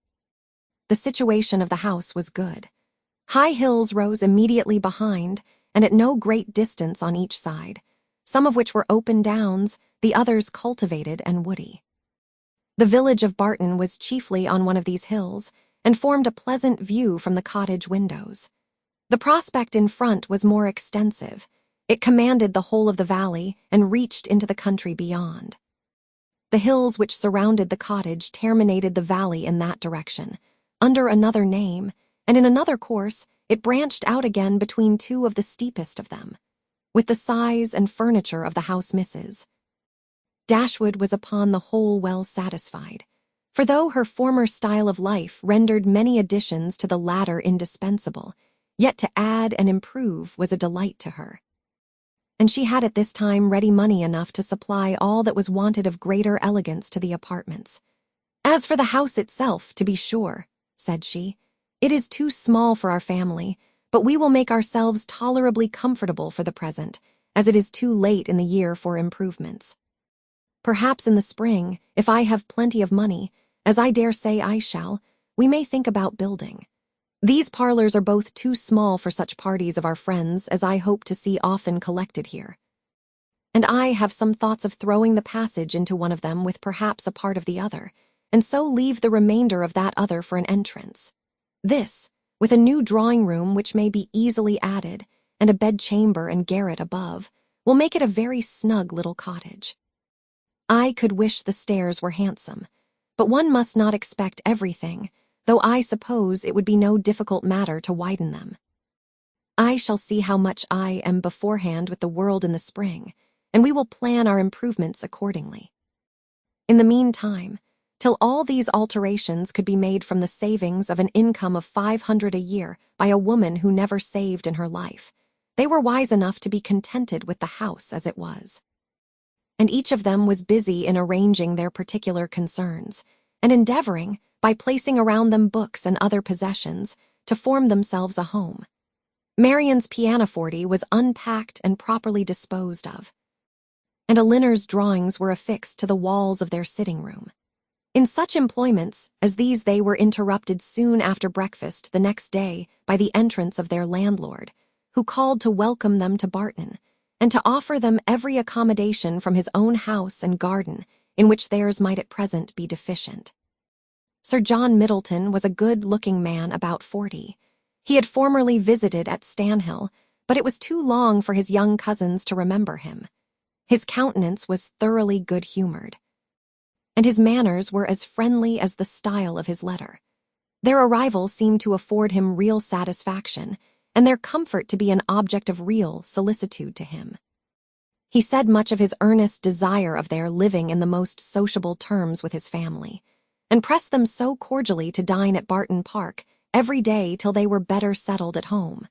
The situation of the house was good. High hills rose immediately behind, and at no great distance on each side, some of which were open downs, the others cultivated and woody. The village of Barton was chiefly on one of these hills, and formed a pleasant view from the cottage windows. The prospect in front was more extensive. It commanded the whole of the valley and reached into the country beyond. The hills which surrounded the cottage terminated the valley in that direction, under another name, and in another course it branched out again between two of the steepest of them, with the size and furniture of the house misses. Dashwood was upon the whole well satisfied, for though her former style of life rendered many additions to the latter indispensable, yet to add and improve was a delight to her. And she had at this time ready money enough to supply all that was wanted of greater elegance to the apartments. "As for the house itself, to be sure," said she, "it is too small for our family, but we will make ourselves tolerably comfortable for the present, as it is too late in the year for improvements. Perhaps in the spring, if I have plenty of money, as I dare say I shall, we may think about building. These parlors are both too small for such parties of our friends as I hope to see often collected here. And I have some thoughts of throwing the passage into one of them with perhaps a part of the other, and so leave the remainder of that other for an entrance. This, with a new drawing-room which may be easily added, and a bedchamber and garret above, will make it a very snug little cottage. I could wish the stairs were handsome, but one must not expect everything, though I suppose it would be no difficult matter to widen them. I shall see how much I am beforehand with the world in the spring, and we will plan our improvements accordingly. In the meantime, till all these alterations could be made from the savings of an income of 500 a year by a woman who never saved in her life, they were wise enough to be contented with the house as it was. And each of them was busy in arranging their particular concerns, and endeavoring, by placing around them books and other possessions, to form themselves a home. Marian's pianoforte was unpacked and properly disposed of, and Elinor's drawings were affixed to the walls of their sitting-room. In such employments as these they were interrupted soon after breakfast the next day by the entrance of their landlord, who called to welcome them to Barton, and to offer them every accommodation from his own house and garden in which theirs might at present be deficient. Sir John Middleton was a good-looking man about 40. He had formerly visited at Stanhill, but it was too long for his young cousins to remember him. His countenance was thoroughly good-humored, and his manners were as friendly as the style of his letter. Their arrival seemed to afford him real satisfaction, and their comfort to be an object of real solicitude to him. He said much of his earnest desire of their living in the most sociable terms with his family, and pressed them so cordially to dine at Barton Park every day till they were better settled at home,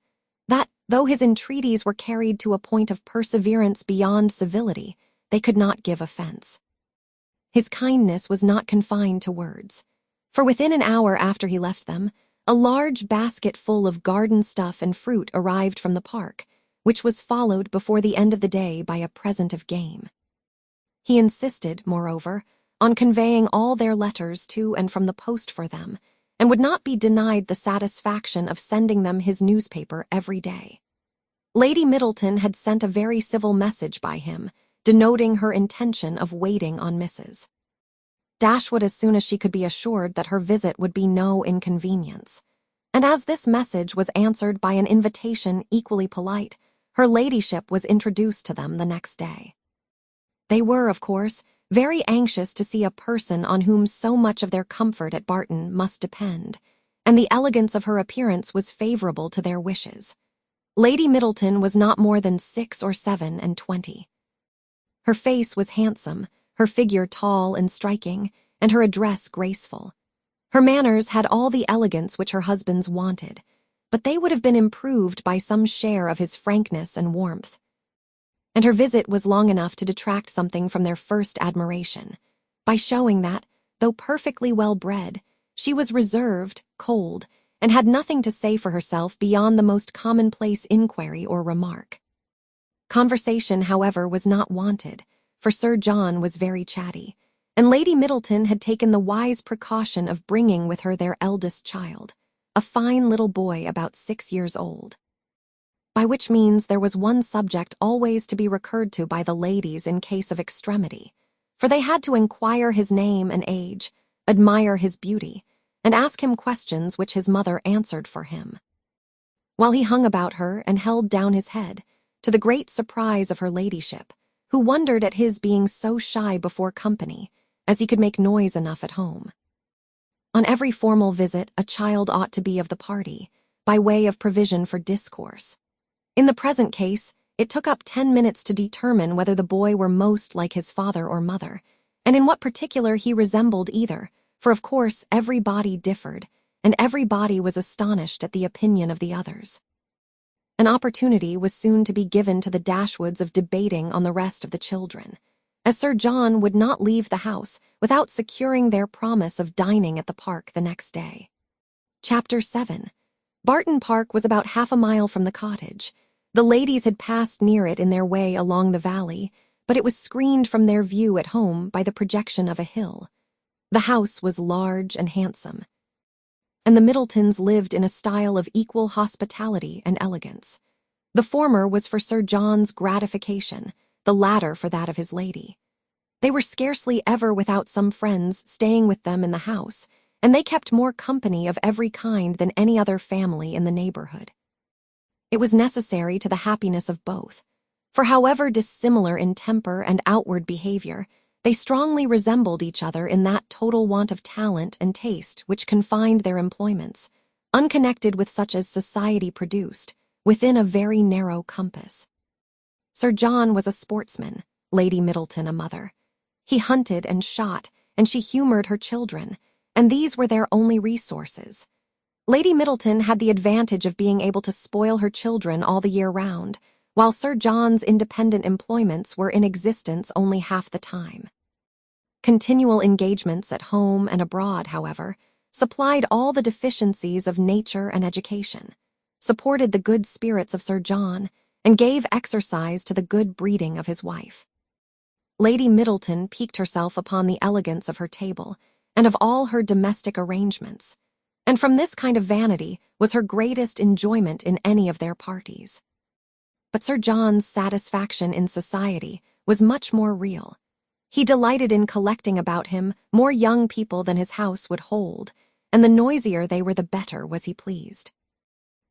that, though his entreaties were carried to a point of perseverance beyond civility, they could not give offense. His kindness was not confined to words, for within an hour after he left them, a large basket full of garden stuff and fruit arrived from the park, which was followed before the end of the day by a present of game. He insisted, moreover, on conveying all their letters to and from the post for them, and would not be denied the satisfaction of sending them his newspaper every day. Lady Middleton had sent a very civil message by him, denoting her intention of waiting on Mrs. Dashwood as soon as she could be assured that her visit would be no inconvenience, and as this message was answered by an invitation equally polite, her ladyship was introduced to them the next day. They were, of course, very anxious to see a person on whom so much of their comfort at Barton must depend, and the elegance of her appearance was favorable to their wishes. Lady Middleton was not more than 6 or 7 and 20. Her face was handsome, her figure tall and striking, and her address graceful. Her manners had all the elegance which her husband's wanted, but they would have been improved by some share of his frankness and warmth. And her visit was long enough to detract something from their first admiration, by showing that, though perfectly well-bred, she was reserved, cold, and had nothing to say for herself beyond the most commonplace inquiry or remark. Conversation, however, was not wanted, for Sir John was very chatty, and Lady Middleton had taken the wise precaution of bringing with her their eldest child, a fine little boy about 6 years old. By which means there was one subject always to be recurred to by the ladies in case of extremity, for they had to inquire his name and age, admire his beauty, and ask him questions which his mother answered for him, while he hung about her and held down his head, to the great surprise of her ladyship, who wondered at his being so shy before company, as he could make noise enough at home. On every formal visit, a child ought to be of the party, by way of provision for discourse. In the present case, it took up 10 minutes to determine whether the boy were most like his father or mother, and in what particular he resembled either, for of course every body differed, and every body was astonished at the opinion of the others. An opportunity was soon to be given to the Dashwoods of debating on the rest of the children, as Sir John would not leave the house without securing their promise of dining at the park the next day. Chapter 7. Barton Park was about half a mile from the cottage. The ladies had passed near it in their way along the valley, but it was screened from their view at home by the projection of a hill. The house was large and handsome, and the Middletons lived in a style of equal hospitality and elegance. The former was for Sir John's gratification, the latter for that of his lady. They were scarcely ever without some friends staying with them in the house, and they kept more company of every kind than any other family in the neighborhood. It was necessary to the happiness of both, for however dissimilar in temper and outward behavior, they strongly resembled each other in that total want of talent and taste which confined their employments, unconnected with such as society produced, within a very narrow compass. Sir John was a sportsman, Lady Middleton a mother. He hunted and shot, and she humored her children, and these were their only resources. Lady Middleton had the advantage of being able to spoil her children all the year round, while Sir John's independent employments were in existence only half the time. Continual engagements at home and abroad, however, supplied all the deficiencies of nature and education, supported the good spirits of Sir John, and gave exercise to the good breeding of his wife. Lady Middleton piqued herself upon the elegance of her table and of all her domestic arrangements, and from this kind of vanity was her greatest enjoyment in any of their parties. But Sir John's satisfaction in society was much more real. He delighted in collecting about him more young people than his house would hold, and the noisier they were the better was he pleased.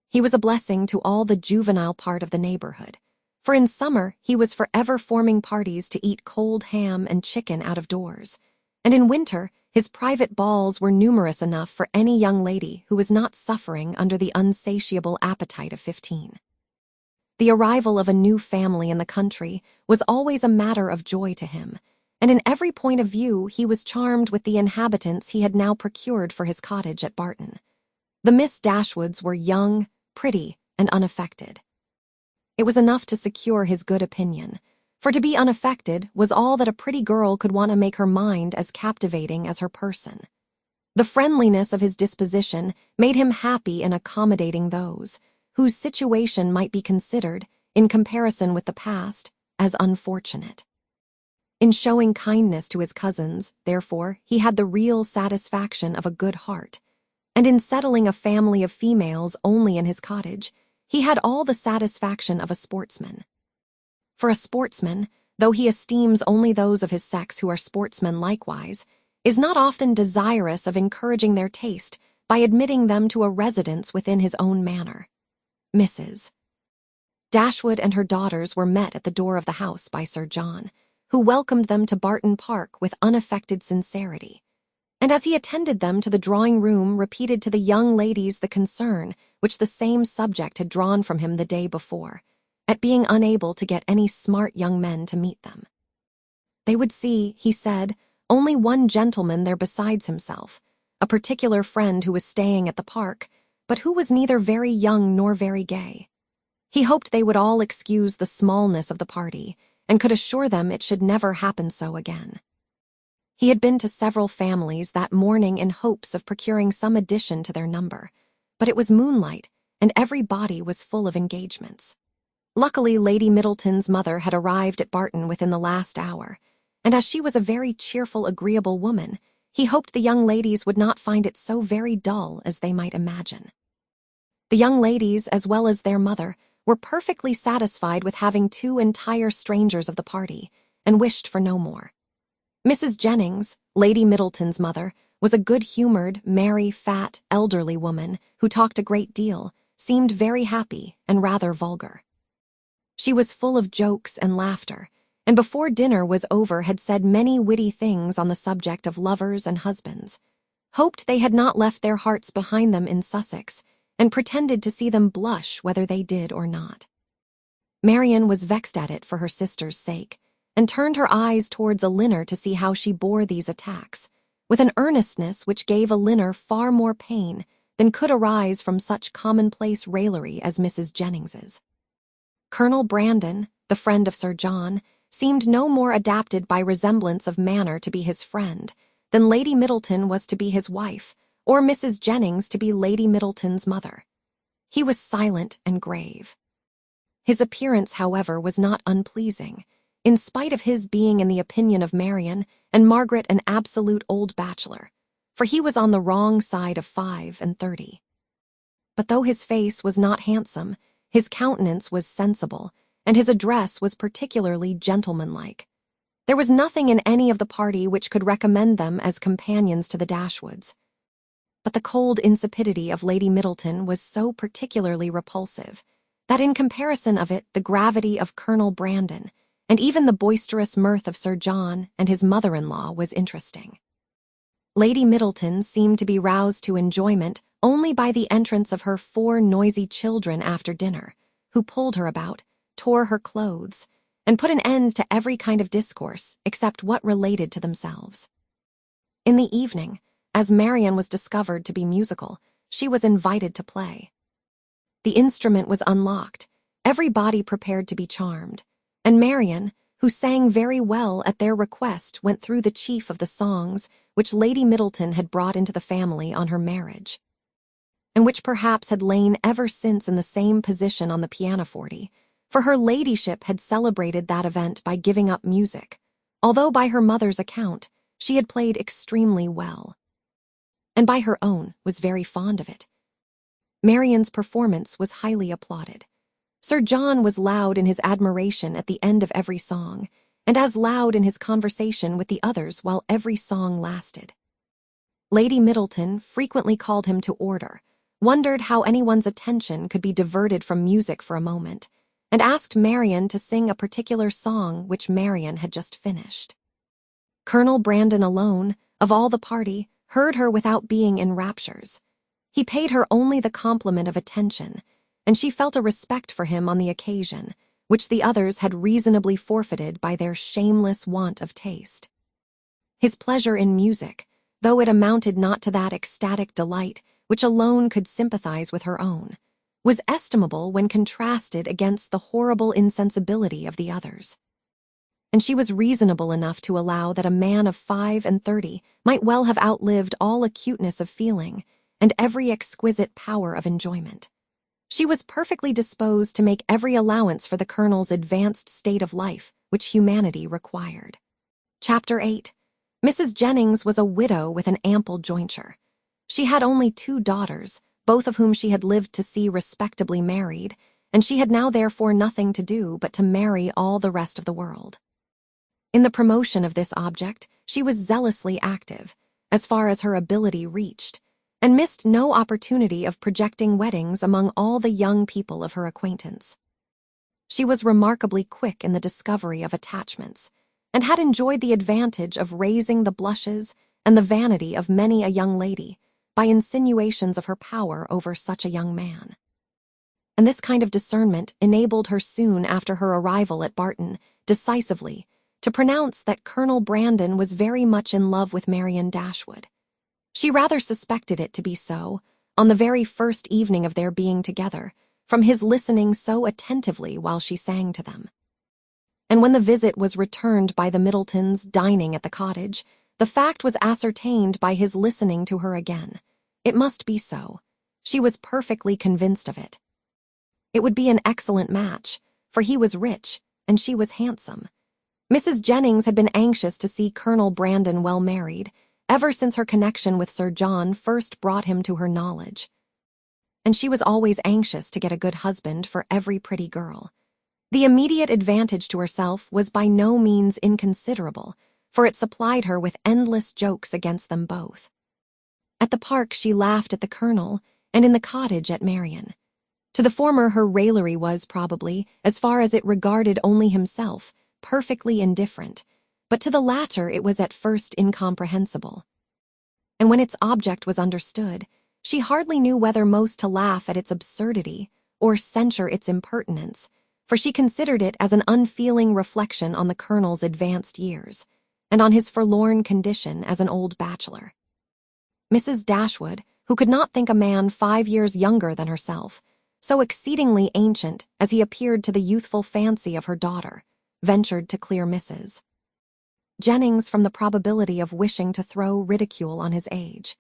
He was a blessing to all the juvenile part of the neighborhood, for in summer he was forever forming parties to eat cold ham and chicken out of doors, and in winter his private balls were numerous enough for any young lady who was not suffering under the unsatiable appetite of 15. The arrival of a new family in the country was always a matter of joy to him, and in every point of view he was charmed with the inhabitants he had now procured for his cottage at Barton. The Miss Dashwoods were young, pretty, and unaffected. It was enough to secure his good opinion, for to be unaffected was all that a pretty girl could want to make her mind as captivating as her person. The friendliness of his disposition made him happy in accommodating those whose situation might be considered, in comparison with the past, as unfortunate. In showing kindness to his cousins, therefore, he had the real satisfaction of a good heart, and in settling a family of females only in his cottage, he had all the satisfaction of a sportsman. For a sportsman, though he esteems only those of his sex who are sportsmen likewise, is not often desirous of encouraging their taste by admitting them to a residence within his own manor. Mrs. Dashwood and her daughters were met at the door of the house by Sir John, who welcomed them to Barton Park with unaffected sincerity, and as he attended them to the drawing-room repeated to the young ladies the concern which the same subject had drawn from him the day before, at being unable to get any smart young men to meet them. They would see, he said, only one gentleman there besides himself, a particular friend who was staying at the park, but who was neither very young nor very gay. He hoped they would all excuse the smallness of the party, and could assure them it should never happen so again. He had been to several families that morning in hopes of procuring some addition to their number, but it was moonlight, and every body was full of engagements. Luckily, Lady Middleton's mother had arrived at Barton within the last hour, and as she was a very cheerful, agreeable woman, he hoped the young ladies would not find it so very dull as they might imagine. The young ladies, as well as their mother, were perfectly satisfied with having two entire strangers of the party, and wished for no more. Mrs. Jennings, Lady Middleton's mother, was a good-humored, merry, fat, elderly woman who talked a great deal, seemed very happy, and rather vulgar. She was full of jokes and laughter, and before dinner was over had said many witty things on the subject of lovers and husbands, hoped they had not left their hearts behind them in Sussex, and pretended to see them blush whether they did or not. Marian was vexed at it for her sister's sake, and turned her eyes towards Elinor to see how she bore these attacks, with an earnestness which gave Elinor far more pain than could arise from such commonplace raillery as Mrs. Jennings's. Colonel Brandon, the friend of Sir John, seemed no more adapted by resemblance of manner to be his friend than Lady Middleton was to be his wife, or Mrs. Jennings to be Lady Middleton's mother. He was silent and grave. His appearance, however, was not unpleasing, in spite of his being in the opinion of Marian and Margaret an absolute old bachelor, for he was on the wrong side of 35. But though his face was not handsome, his countenance was sensible, and his address was particularly gentlemanlike. There was nothing in any of the party which could recommend them as companions to the Dashwoods. But the cold insipidity of Lady Middleton was so particularly repulsive that in comparison of it the gravity of Colonel Brandon, and even the boisterous mirth of Sir John and his mother-in-law was interesting. Lady Middleton seemed to be roused to enjoyment only by the entrance of her 4 noisy children after dinner, who pulled her about, tore her clothes, and put an end to every kind of discourse except what related to themselves. In the evening, as Marian was discovered to be musical, she was invited to play. The instrument was unlocked, every body prepared to be charmed, and Marian, who sang very well at their request, went through the chief of the songs which Lady Middleton had brought into the family on her marriage, and which perhaps had lain ever since in the same position on the pianoforte, for her ladyship had celebrated that event by giving up music, although by her mother's account she had played extremely well, and by her own was very fond of it. Marian's performance was highly applauded. Sir John was loud in his admiration at the end of every song, and as loud in his conversation with the others while every song lasted. Lady Middleton frequently called him to order, wondered how anyone's attention could be diverted from music for a moment, and asked Marian to sing a particular song which Marian had just finished. Colonel Brandon alone, of all the party, heard her without being in raptures. He paid her only the compliment of attention, and she felt a respect for him on the occasion, which the others had reasonably forfeited by their shameless want of taste. His pleasure in music, though it amounted not to that ecstatic delight which alone could sympathize with her own, was estimable when contrasted against the horrible insensibility of the others. And she was reasonable enough to allow that a man of 35 might well have outlived all acuteness of feeling and every exquisite power of enjoyment. She was perfectly disposed to make every allowance for the Colonel's advanced state of life which humanity required. Chapter 8. Mrs. Jennings was a widow with an ample jointure. She had only 2 daughters, both of whom she had lived to see respectably married, and she had now therefore nothing to do but to marry all the rest of the world. In the promotion of this object, she was zealously active, as far as her ability reached, and missed no opportunity of projecting weddings among all the young people of her acquaintance. She was remarkably quick in the discovery of attachments, and had enjoyed the advantage of raising the blushes and the vanity of many a young lady by insinuations of her power over such a young man. And this kind of discernment enabled her soon after her arrival at Barton decisively to pronounce that Colonel Brandon was very much in love with Marian Dashwood. She rather suspected it to be so, on the very first evening of their being together, from his listening so attentively while she sang to them. And when the visit was returned by the Middletons dining at the cottage, the fact was ascertained by his listening to her again. It must be so. She was perfectly convinced of it. It would be an excellent match, for he was rich, and she was handsome. Mrs. Jennings had been anxious to see Colonel Brandon well married, ever since her connection with Sir John first brought him to her knowledge. And she was always anxious to get a good husband for every pretty girl. The immediate advantage to herself was by no means inconsiderable, for it supplied her with endless jokes against them both. At the park she laughed at the Colonel, and in the cottage at Marian. To the former her raillery was, probably, as far as it regarded only himself, perfectly indifferent, but to the latter it was at first incomprehensible. And when its object was understood, she hardly knew whether most to laugh at its absurdity or censure its impertinence, for she considered it as an unfeeling reflection on the Colonel's advanced years, and on his forlorn condition as an old bachelor. Mrs. Dashwood, who could not think a man 5 years younger than herself, so exceedingly ancient as he appeared to the youthful fancy of her daughter, ventured to clear Mrs. Jennings from the probability of wishing to throw ridicule on his age.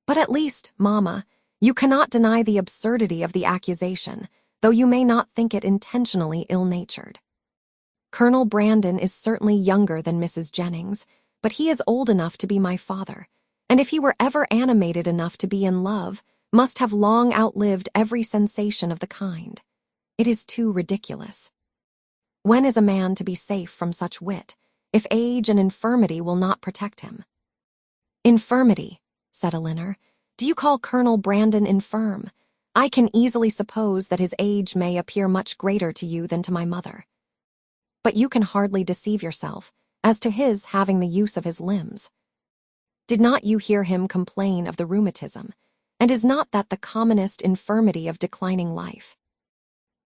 "But at least, Mamma, you cannot deny the absurdity of the accusation, though you may not think it intentionally ill-natured. Colonel Brandon is certainly younger than Mrs. Jennings, but he is old enough to be my father, and if he were ever animated enough to be in love, must have long outlived every sensation of the kind. It is too ridiculous. When is a man to be safe from such wit, if age and infirmity will not protect him?" "Infirmity," said Elinor. "Do you call Colonel Brandon infirm? I can easily suppose that his age may appear much greater to you than to my mother. But you can hardly deceive yourself as to his having the use of his limbs. Did not you hear him complain of the rheumatism, and is not that the commonest infirmity of declining life?"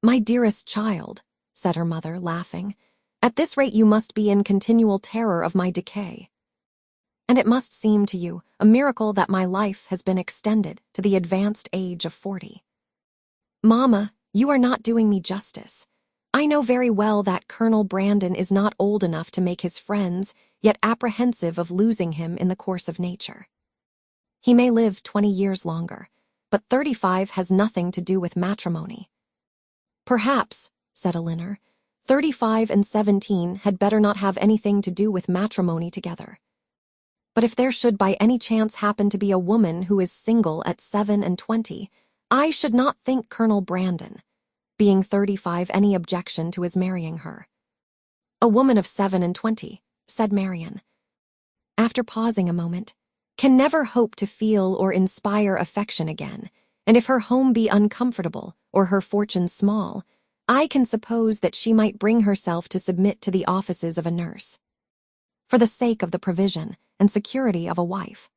"My dearest child," said her mother, laughing, "at this rate you must be in continual terror of my decay. And it must seem to you a miracle that my life has been extended to the advanced age of 40. Mamma, you are not doing me justice. I know very well that Colonel Brandon is not old enough to make his friends yet apprehensive of losing him in the course of nature. He may live 20 years longer, but 35 has nothing to do with matrimony." "Perhaps," said Elinor, 35 and 17 had better not have anything to do with matrimony together. But if there should by any chance happen to be a woman who is single at 27, I should not think Colonel Brandon, being 35, any objection to his marrying her." "A woman of 27, said Marian, after pausing a moment, "can never hope to feel or inspire affection again, and if her home be uncomfortable or her fortune small, I can suppose that she might bring herself to submit to the offices of a nurse, for the sake of the provision and security of a wife.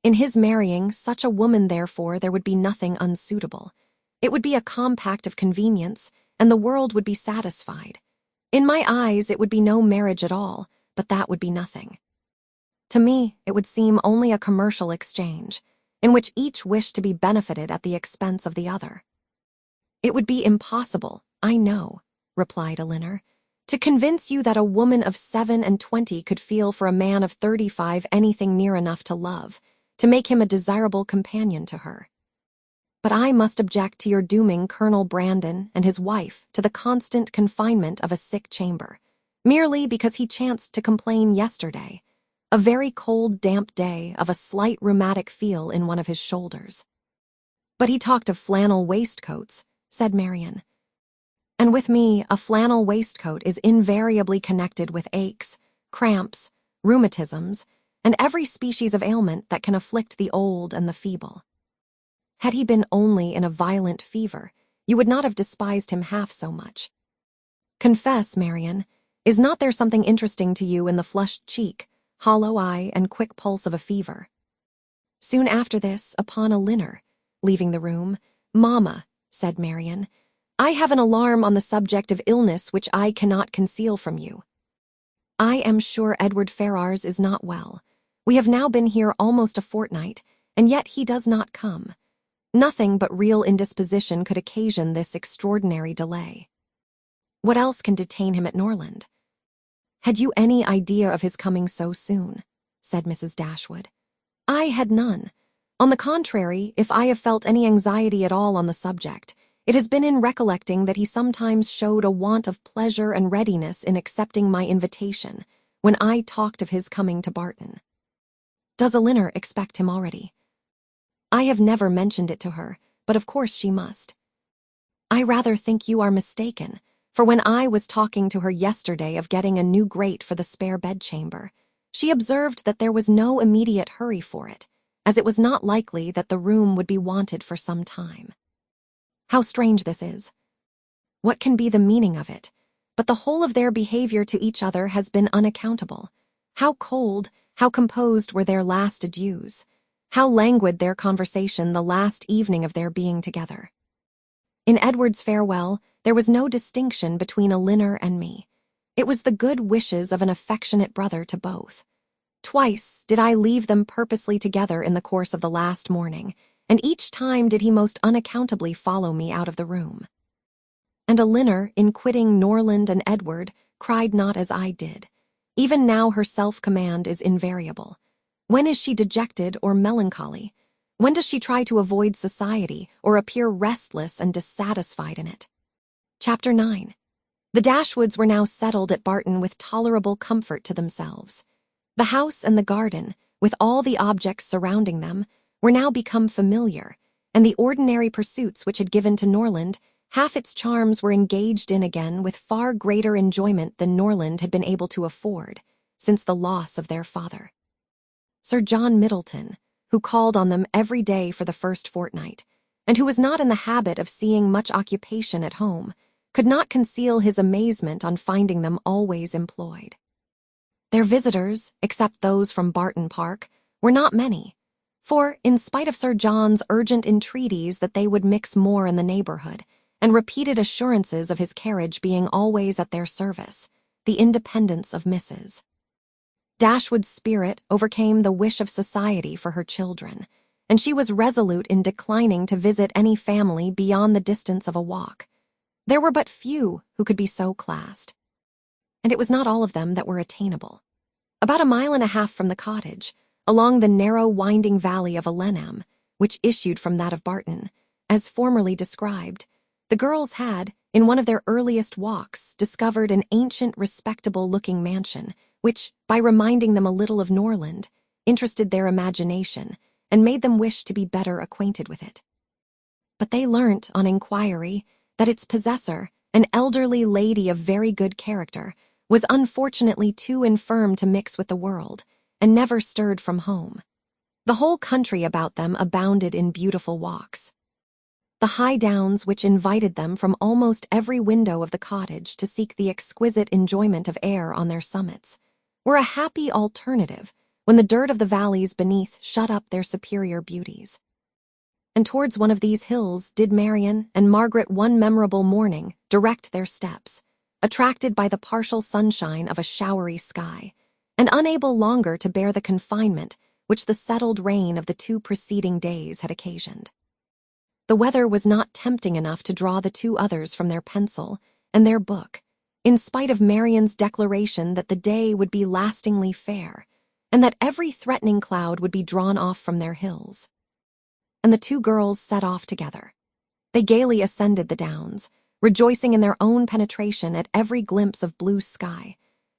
In his marrying such a woman, therefore, there would be nothing unsuitable. It would be a compact of convenience, and the world would be satisfied. In my eyes it would be no marriage at all, but that would be nothing. To me it would seem only a commercial exchange, in which each wished to be benefited at the expense of the other." "It would be impossible, I know," replied Elinor, "to convince you that a woman of 27 could feel for a man of 35 anything near enough to love, to make him a desirable companion to her. But I must object to your dooming Colonel Brandon and his wife to the constant confinement of a sick chamber, merely because he chanced to complain yesterday, a very cold, damp day, of a slight rheumatic feel in one of his shoulders." "But he talked of flannel waistcoats," said Marian. "And with me a flannel waistcoat is invariably connected with aches, cramps, rheumatisms, and every species of ailment that can afflict the old and the feeble. Had he been only in a violent fever, you would not have despised him half so much. Confess, Marian, is not there something interesting to you in the flushed cheek, hollow eye, and quick pulse of a fever?" Soon after this, upon Elinor leaving the room, "Mamma," said Marian, "I have an alarm on the subject of illness which I cannot conceal from you. I am sure Edward Ferrars is not well. We have now been here almost a fortnight, and yet he does not come. Nothing but real indisposition could occasion this extraordinary delay. What else can detain him at Norland? Had you any idea of his coming so soon?" said Mrs. Dashwood. "I had none. On the contrary, if I have felt any anxiety at all on the subject, it has been in recollecting that he sometimes showed a want of pleasure and readiness in accepting my invitation when I talked of his coming to Barton. Does Elinor expect him already?" "I have never mentioned it to her, but of course she must." "I rather think you are mistaken, for when I was talking to her yesterday of getting a new grate for the spare bedchamber, she observed that there was no immediate hurry for it, as it was not likely that the room would be wanted for some time. How strange this is! What can be the meaning of it? but the whole of their behavior to each other has been unaccountable. How cold, how composed were their last adieus. How languid their conversation the last evening of their being together. In Edward's farewell, there was no distinction between Elinor and me. It was the good wishes of an affectionate brother to both. Twice did I leave them purposely together in the course of the last morning, and each time did he most unaccountably follow me out of the room. And Elinor, in quitting Norland and Edward, cried not as I did. Even now her self-command is invariable. When is she dejected or melancholy? When does she try to avoid society or appear restless and dissatisfied in it? Chapter 9. The Dashwoods were now settled at Barton with tolerable comfort to themselves. The house and the garden, with all the objects surrounding them, were now become familiar, and the ordinary pursuits which had given to Norland half its charms were engaged in again with far greater enjoyment than Norland had been able to afford since the loss of their father. Sir John Middleton, who called on them every day for the first fortnight, and who was not in the habit of seeing much occupation at home, could not conceal his amazement on finding them always employed. Their visitors, except those from Barton Park, were not many, for, in spite of Sir John's urgent entreaties that they would mix more in the neighborhood, and repeated assurances of his carriage being always at their service, the independence of Mrs. Dashwood's spirit overcame the wish of society for her children, and she was resolute in declining to visit any family beyond the distance of a walk. There were but few who could be so classed, and it was not all of them that were attainable. About 1.5 miles from the cottage, along the narrow winding valley of Alenham, which issued from that of Barton, as formerly described, the girls had, in one of their earliest walks, discovered an ancient, respectable-looking mansion, which, by reminding them a little of Norland, interested their imagination and made them wish to be better acquainted with it. But they learnt, on inquiry, that its possessor, an elderly lady of very good character, was unfortunately too infirm to mix with the world, and never stirred from home. The whole country about them abounded in beautiful walks. The high downs which invited them from almost every window of the cottage to seek the exquisite enjoyment of air on their summits were a happy alternative when the dirt of the valleys beneath shut up their superior beauties. And towards one of these hills did Marian and Margaret one memorable morning direct their steps, attracted by the partial sunshine of a showery sky, and unable longer to bear the confinement which the settled rain of the 2 preceding days had occasioned. The weather was not tempting enough to draw the 2 others from their pencil and their book, in spite of Marian's declaration that the day would be lastingly fair, and that every threatening cloud would be drawn off from their hills. And the 2 girls set off together. They gaily ascended the downs, rejoicing in their own penetration at every glimpse of blue sky,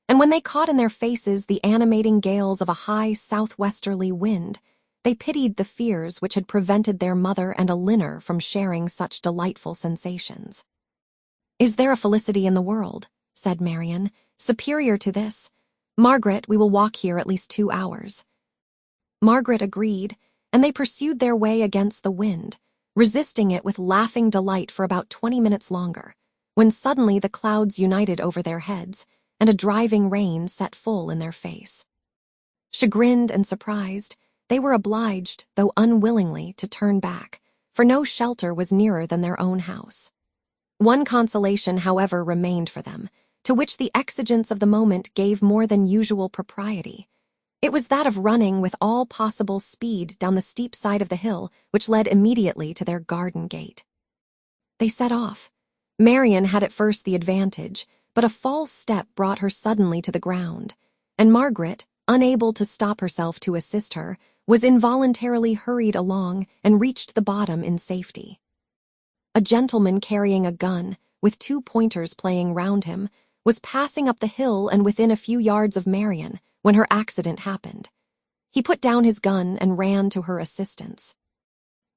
and when they caught in their faces the animating gales of a high southwesterly wind, they pitied the fears which had prevented their mother and Elinor from sharing such delightful sensations. "Is there a felicity in the world," said Marian, "superior to this? Margaret, we will walk here at least 2 hours." Margaret agreed, and they pursued their way against the wind, resisting it with laughing delight for about 20 minutes longer, when suddenly the clouds united over their heads, and a driving rain set full in their face. Chagrined and surprised, they were obliged, though unwillingly, to turn back, for no shelter was nearer than their own house. One consolation, however, remained for them, to which the exigence of the moment gave more than usual propriety. It was that of running with all possible speed down the steep side of the hill which led immediately to their garden gate. They set off. Marian had at first the advantage, but a false step brought her suddenly to the ground, and Margaret, unable to stop herself to assist her, was involuntarily hurried along and reached the bottom in safety. A gentleman carrying a gun, with 2 pointers playing round him, was passing up the hill and within a few yards of Marian when her accident happened. He put down his gun and ran to her assistance.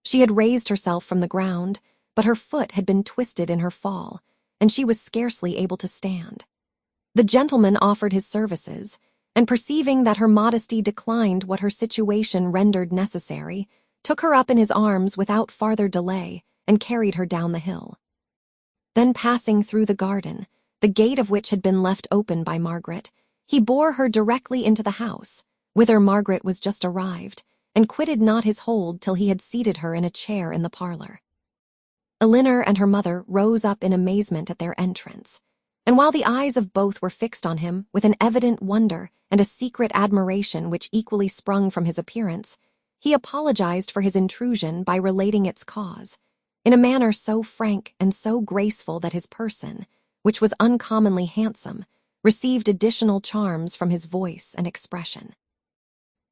She had raised herself from the ground, but her foot had been twisted in her fall, and she was scarcely able to stand. The gentleman offered his services, and perceiving that her modesty declined what her situation rendered necessary, took her up in his arms without farther delay and carried her down the hill. Then passing through the garden, the gate of which had been left open by Margaret, he bore her directly into the house, whither Margaret was just arrived, and quitted not his hold till he had seated her in a chair in the parlour. Elinor and her mother rose up in amazement at their entrance, and while the eyes of both were fixed on him with an evident wonder and a secret admiration which equally sprung from his appearance, he apologized for his intrusion by relating its cause, in a manner so frank and so graceful that his person, which was uncommonly handsome, received additional charms from his voice and expression.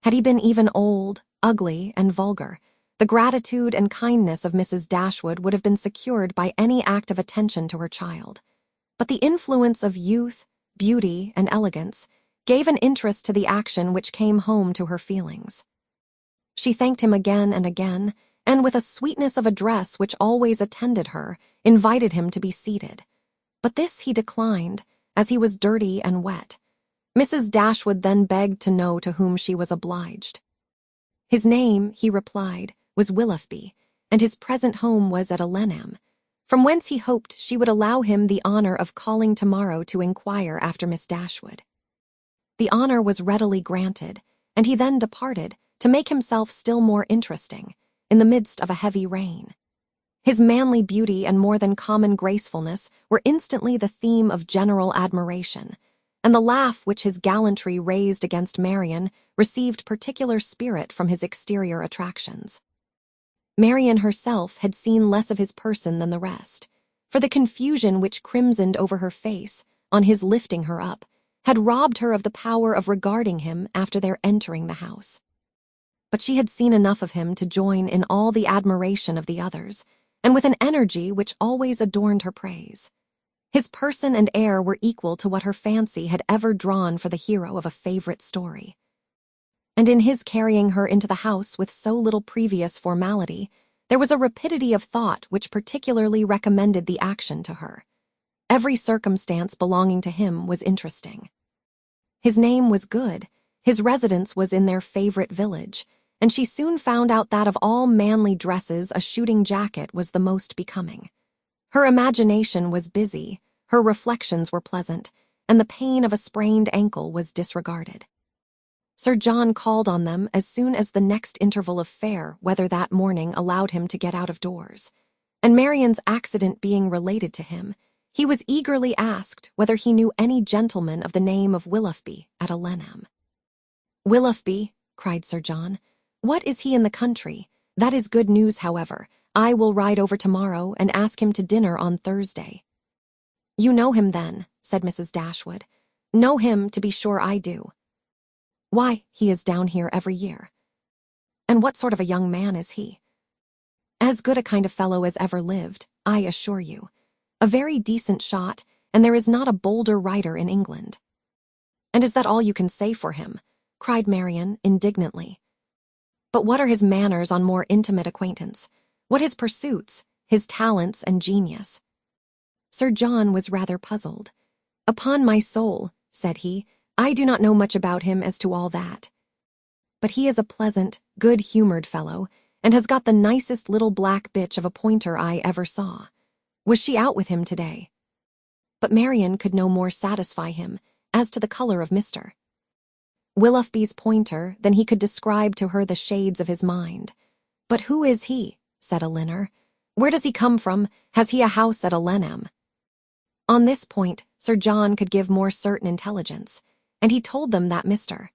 Had he been even old, ugly, and vulgar, the gratitude and kindness of Mrs. Dashwood would have been secured by any act of attention to her child. But the influence of youth, beauty, and elegance gave an interest to the action which came home to her feelings. She thanked him again and again, and with a sweetness of address which always attended her, invited him to be seated. But this he declined, as he was dirty and wet. Mrs. Dashwood then begged to know to whom she was obliged. His name, he replied, was Willoughby, and his present home was at Alenham, from whence he hoped she would allow him the honour of calling tomorrow to inquire after Miss Dashwood. The honour was readily granted, and he then departed, to make himself still more interesting, in the midst of a heavy rain. His manly beauty and more than common gracefulness were instantly the theme of general admiration, and the laugh which his gallantry raised against Marian received particular spirit from his exterior attractions. Marian herself had seen less of his person than the rest, for the confusion which crimsoned over her face, on his lifting her up, had robbed her of the power of regarding him after their entering the house. But she had seen enough of him to join in all the admiration of the others, and with an energy which always adorned her praise. His person and air were equal to what her fancy had ever drawn for the hero of a favourite story. And in his carrying her into the house with so little previous formality, there was a rapidity of thought which particularly recommended the action to her. Every circumstance belonging to him was interesting. His name was good, his residence was in their favourite village, and she soon found out that of all manly dresses a shooting jacket was the most becoming. Her imagination was busy, her reflections were pleasant, and the pain of a sprained ankle was disregarded. Sir John called on them as soon as the next interval of fair weather that morning allowed him to get out of doors, and Marian's accident being related to him, he was eagerly asked whether he knew any gentleman of the name of Willoughby at Alenham. "Willoughby," cried Sir John, "what is he in the country? That is good news, however. I will ride over tomorrow and ask him to dinner on Thursday." "You know him, then," said Mrs. Dashwood. "Know him, to be sure I do." "Why, he is down here every year." "And what sort of a young man is he?" "As good a kind of fellow as ever lived, I assure you. A very decent shot, and there is not a bolder rider in England." "And is that all you can say for him?" cried Marian indignantly. "But what are his manners on more intimate acquaintance? What his pursuits, his talents and genius?" Sir John was rather puzzled. "Upon my soul," said he, "I do not know much about him as to all that. But he is a pleasant, good-humoured fellow, and has got the nicest little black bitch of a pointer I ever saw. Was she out with him today?" But Marian could no more satisfy him as to the colour of Mr. Willoughby's pointer than he could describe to her the shades of his mind. "But who is he?" said Elinor. "Where does he come from? Has he a house at Alenham?" On this point Sir John could give more certain intelligence, and he told them that Mr.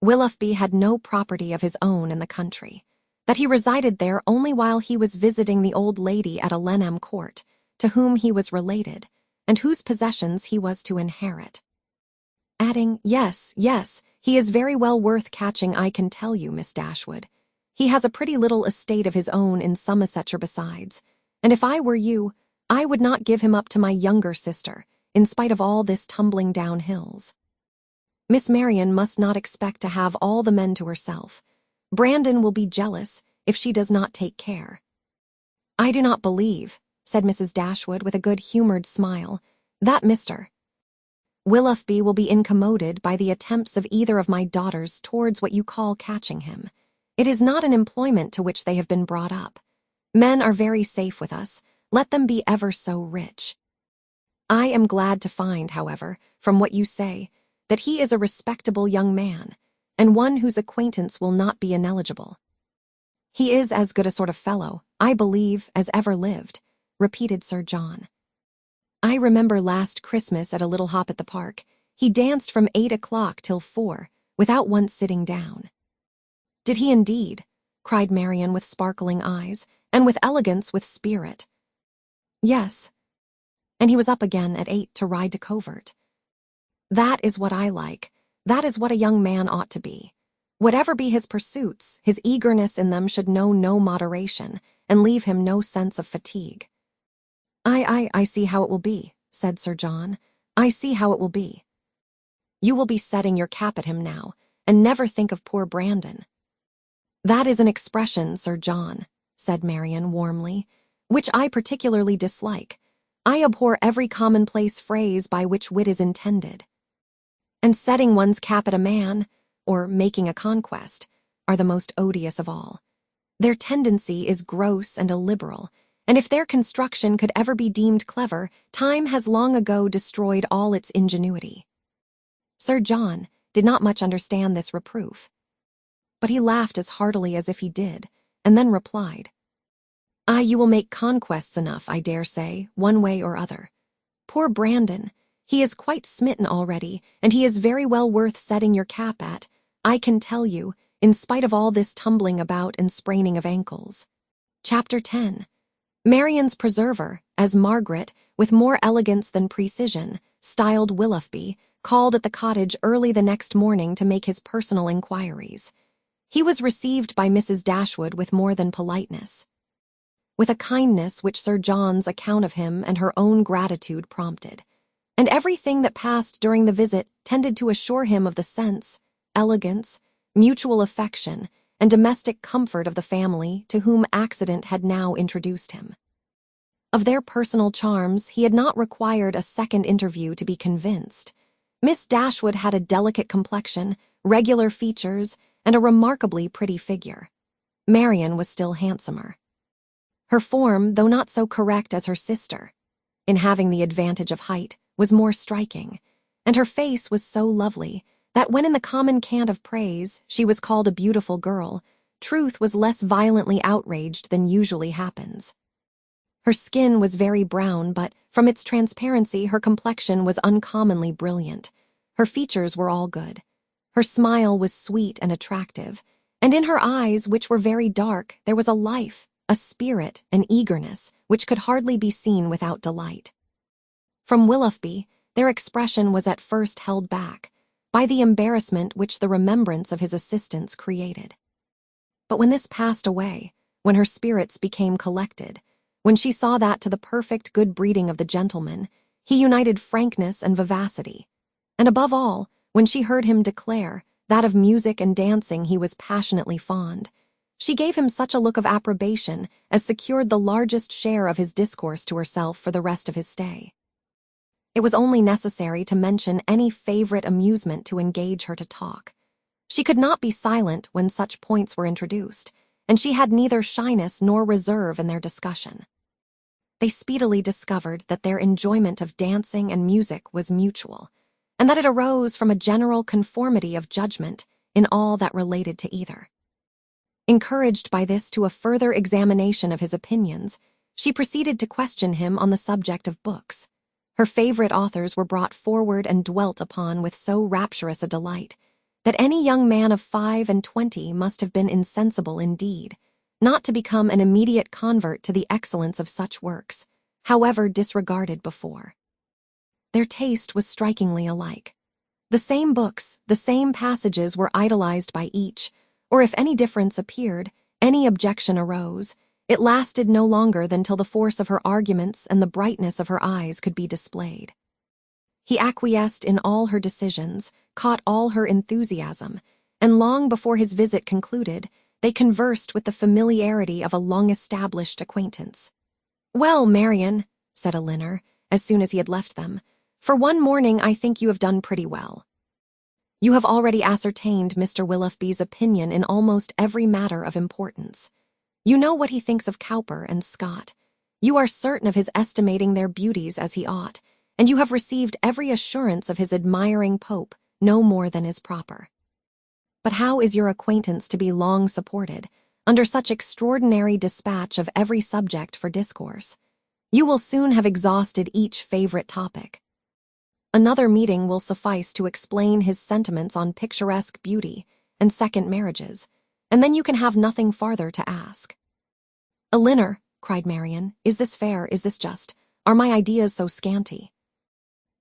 Willoughby had no property of his own in the country, that he resided there only while he was visiting the old lady at Alenham Court, to whom he was related, and whose possessions he was to inherit. Adding, yes, he is very well worth catching, I can tell you, Miss Dashwood. He has a pretty little estate of his own in Somersetshire besides, and if I were you, I would not give him up to my younger sister, in spite of all this tumbling down hills. Miss Marian must not expect to have all the men to herself. Brandon will be jealous if she does not take care." "I do not believe," said Mrs. Dashwood with a good-humoured smile, "that Mr. Willoughby will be incommoded by the attempts of either of my daughters towards what you call catching him. It is not an employment to which they have been brought up. Men are very safe with us, let them be ever so rich." I am glad to find, however, from what you say, that he is a respectable young man, and one whose acquaintance will not be ineligible. He is as good a sort of fellow, I believe, as ever lived, repeated Sir John. I remember last Christmas at a little hop at the park, he danced from 8 o'clock till 4, without once sitting down. Did he indeed? Cried Marian with sparkling eyes, and with elegance with spirit. Yes. And he was up again at 8 to ride to covert. That is what I like. That is what a young man ought to be. Whatever be his pursuits, his eagerness in them should know no moderation, and leave him no sense of fatigue. I see how it will be, said Sir John. I see how it will be. You will be setting your cap at him now, and never think of poor Brandon. That is an expression, Sir John, said Marian warmly, which I particularly dislike. I abhor every commonplace phrase by which wit is intended. And setting one's cap at a man, or making a conquest, are the most odious of all. Their tendency is gross and illiberal, and if their construction could ever be deemed clever, time has long ago destroyed all its ingenuity. Sir John did not much understand this reproof, but he laughed as heartily as if he did, and then replied, You will make conquests enough, I dare say, one way or other. Poor Brandon, he is quite smitten already, and he is very well worth setting your cap at, I can tell you, in spite of all this tumbling about and spraining of ankles. Chapter 10. Marian's preserver, as Margaret, with more elegance than precision, styled Willoughby, called at the cottage early the next morning to make his personal inquiries. He was received by Mrs. Dashwood with more than politeness, with a kindness which Sir John's account of him and her own gratitude prompted, and everything that passed during the visit tended to assure him of the sense, elegance, mutual affection, and domestic comfort of the family to whom accident had now introduced him. Of their personal charms he had not required a second interview to be convinced. Miss Dashwood had a delicate complexion, regular features, and a remarkably pretty figure. Marian was still handsomer. Her form, though not so correct as her sister, in having the advantage of height, was more striking, and her face was so lovely that when in the common cant of praise she was called a beautiful girl, truth was less violently outraged than usually happens. Her skin was very brown, but from its transparency her complexion was uncommonly brilliant. Her features were all good. Her smile was sweet and attractive, and in her eyes, which were very dark, there was a life, a spirit, an eagerness, which could hardly be seen without delight. From Willoughby, their expression was at first held back by the embarrassment which the remembrance of his assistance created. But when this passed away, when her spirits became collected, when she saw that to the perfect good breeding of the gentleman, he united frankness and vivacity, and above all, when she heard him declare that of music and dancing he was passionately fond, she gave him such a look of approbation as secured the largest share of his discourse to herself for the rest of his stay. It was only necessary to mention any favorite amusement to engage her to talk. She could not be silent when such points were introduced, and she had neither shyness nor reserve in their discussion. They speedily discovered that their enjoyment of dancing and music was mutual, and that it arose from a general conformity of judgment in all that related to either. Encouraged by this to a further examination of his opinions, she proceeded to question him on the subject of books. Her favorite authors were brought forward and dwelt upon with so rapturous a delight that any young man of 25 must have been insensible indeed, not to become an immediate convert to the excellence of such works, however disregarded before. Their taste was strikingly alike. The same books, the same passages were idolized by each, or if any difference appeared, any objection arose, it lasted no longer than till the force of her arguments and the brightness of her eyes could be displayed. He acquiesced in all her decisions, caught all her enthusiasm, and long before his visit concluded, they conversed with the familiarity of a long-established acquaintance. "Well, Marian," said Elinor, as soon as he had left them, "for one morning I think you have done pretty well. You have already ascertained Mr. Willoughby's opinion in almost every matter of importance. You know what he thinks of Cowper and Scott. You are certain of his estimating their beauties as he ought, and you have received every assurance of his admiring Pope, no more than is proper. But how is your acquaintance to be long supported, under such extraordinary dispatch of every subject for discourse? You will soon have exhausted each favorite topic. Another meeting will suffice to explain his sentiments on picturesque beauty and second marriages, and then you can have nothing farther to ask. Elinor, cried Marian, is this fair, is this just? Are my ideas so scanty?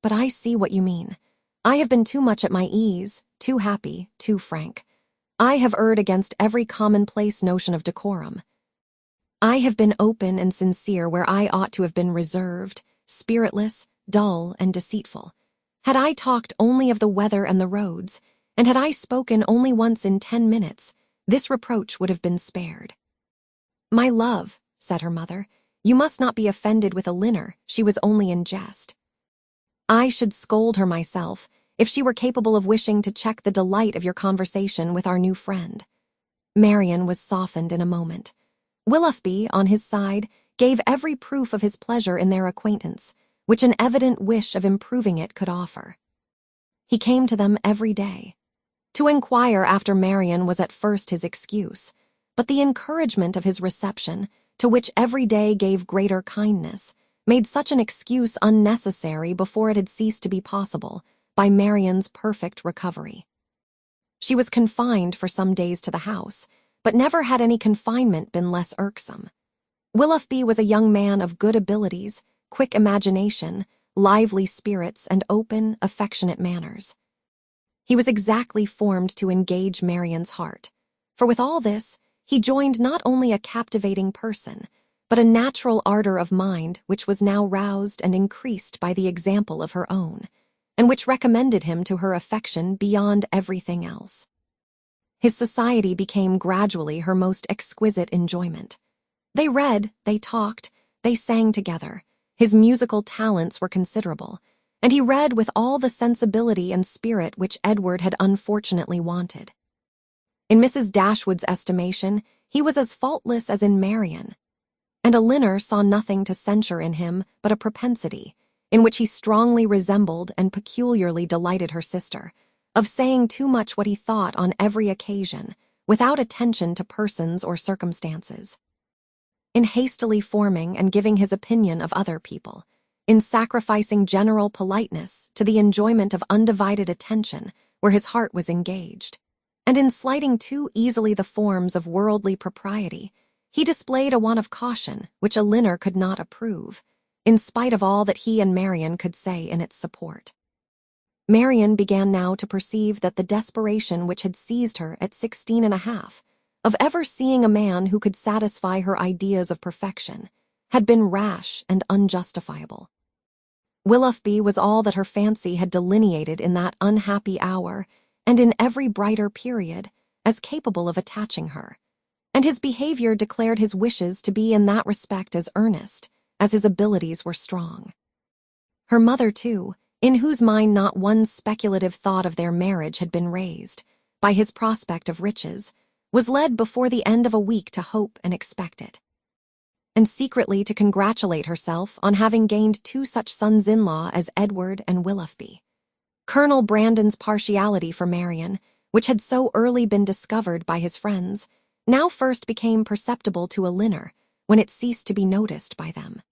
But I see what you mean. I have been too much at my ease, too happy, too frank. I have erred against every commonplace notion of decorum. I have been open and sincere where I ought to have been reserved, spiritless, dull, and deceitful. Had I talked only of the weather and the roads, and had I spoken only once in 10 minutes, this reproach would have been spared. My love, said her mother, you must not be offended with Elinor, she was only in jest. I should scold her myself, if she were capable of wishing to check the delight of your conversation with our new friend. Marian was softened in a moment. Willoughby, on his side, gave every proof of his pleasure in their acquaintance, which an evident wish of improving it could offer. He came to them every day. To inquire after Marian was at first his excuse, but the encouragement of his reception, to which every day gave greater kindness, made such an excuse unnecessary before it had ceased to be possible, by Marian's perfect recovery. She was confined for some days to the house, but never had any confinement been less irksome. Willoughby was a young man of good abilities, quick imagination, lively spirits, and open, affectionate manners. He was exactly formed to engage Marian's heart, for with all this, he joined not only a captivating person, but a natural ardor of mind which was now roused and increased by the example of her own, and which recommended him to her affection beyond everything else. His society became gradually her most exquisite enjoyment. They read, they talked, they sang together. His musical talents were considerable, and he read with all the sensibility and spirit which Edward had unfortunately wanted. In Mrs. Dashwood's estimation, he was as faultless as in Marian, and Elinor saw nothing to censure in him but a propensity, in which he strongly resembled and peculiarly delighted her sister, of saying too much what he thought on every occasion, without attention to persons or circumstances. In hastily forming and giving his opinion of other people, in sacrificing general politeness to the enjoyment of undivided attention where his heart was engaged, and in slighting too easily the forms of worldly propriety, he displayed a want of caution which Elinor could not approve, in spite of all that he and Marian could say in its support. Marian began now to perceive that the desperation which had seized her at 16 and a half, of ever seeing a man who could satisfy her ideas of perfection, had been rash and unjustifiable. Willoughby was all that her fancy had delineated in that unhappy hour, and in every brighter period, as capable of attaching her, and his behavior declared his wishes to be in that respect as earnest as his abilities were strong. Her mother, too, in whose mind not one speculative thought of their marriage had been raised, by his prospect of riches, was led before the end of a week to hope and expect it, and secretly to congratulate herself on having gained 2 such sons-in-law as Edward and Willoughby. Colonel Brandon's partiality for Marian, which had so early been discovered by his friends, now first became perceptible to Elinor when it ceased to be noticed by them.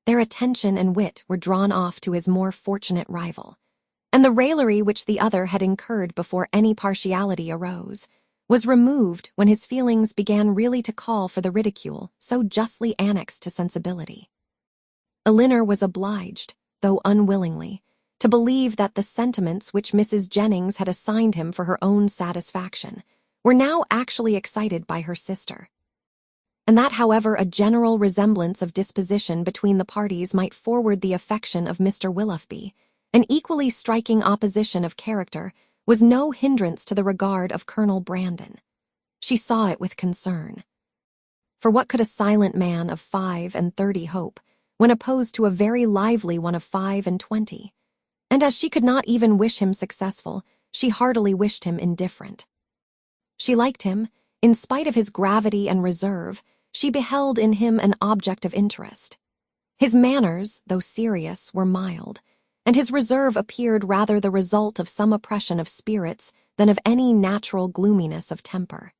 Their attention and wit were drawn off to his more fortunate rival, and the raillery which the other had incurred before any partiality arose was removed when his feelings began really to call for the ridicule so justly annexed to sensibility. Elinor was obliged, though unwillingly, to believe that the sentiments which Mrs. Jennings had assigned him for her own satisfaction were now actually excited by her sister, and that however a general resemblance of disposition between the parties might forward the affection of Mr. Willoughby, an equally striking opposition of character was no hindrance to the regard of Colonel Brandon. She saw it with concern. For what could a silent man of 35 hope, when opposed to a very lively one of 25? And as she could not even wish him successful, she heartily wished him indifferent. She liked him, in spite of his gravity and reserve. She beheld in him an object of interest. His manners, though serious, were mild, and his reserve appeared rather the result of some oppression of spirits than of any natural gloominess of temper.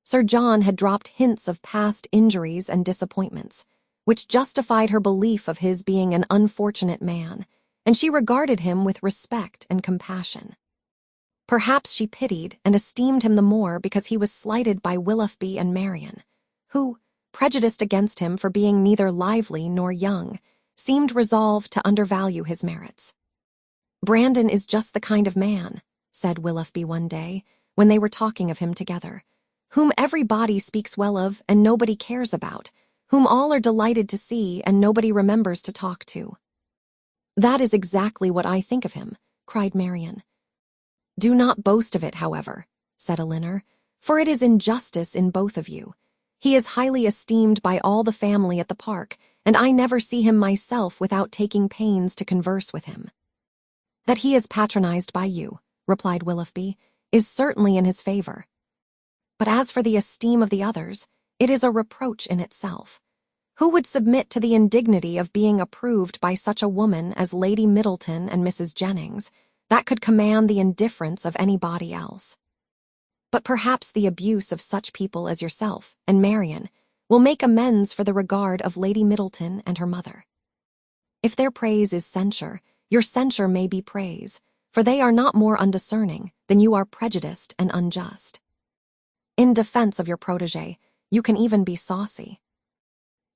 Sir John had dropped hints of past injuries and disappointments, which justified her belief of his being an unfortunate man, and she regarded him with respect and compassion. Perhaps she pitied and esteemed him the more because he was slighted by Willoughby and Marian, who, prejudiced against him for being neither lively nor young, seemed resolved to undervalue his merits. "Brandon is just the kind of man," said Willoughby one day, when they were talking of him together, "whom everybody speaks well of and nobody cares about, whom all are delighted to see and nobody remembers to talk to." "That is exactly what I think of him," cried Marian. "Do not boast of it, however," said Elinor, "for it is injustice in both of you. He is highly esteemed by all the family at the park, and I never see him myself without taking pains to converse with him." "That he is patronized by you," replied Willoughby, "is certainly in his favor. But as for the esteem of the others, it is a reproach in itself. Who would submit to the indignity of being approved by such a woman as Lady Middleton and Mrs. Jennings, that could command the indifference of anybody else? But perhaps the abuse of such people as yourself and Marian will make amends for the regard of Lady Middleton and her mother. If their praise is censure, your censure may be praise, for they are not more undiscerning than you are prejudiced and unjust. In defense of your protégé, you can even be saucy.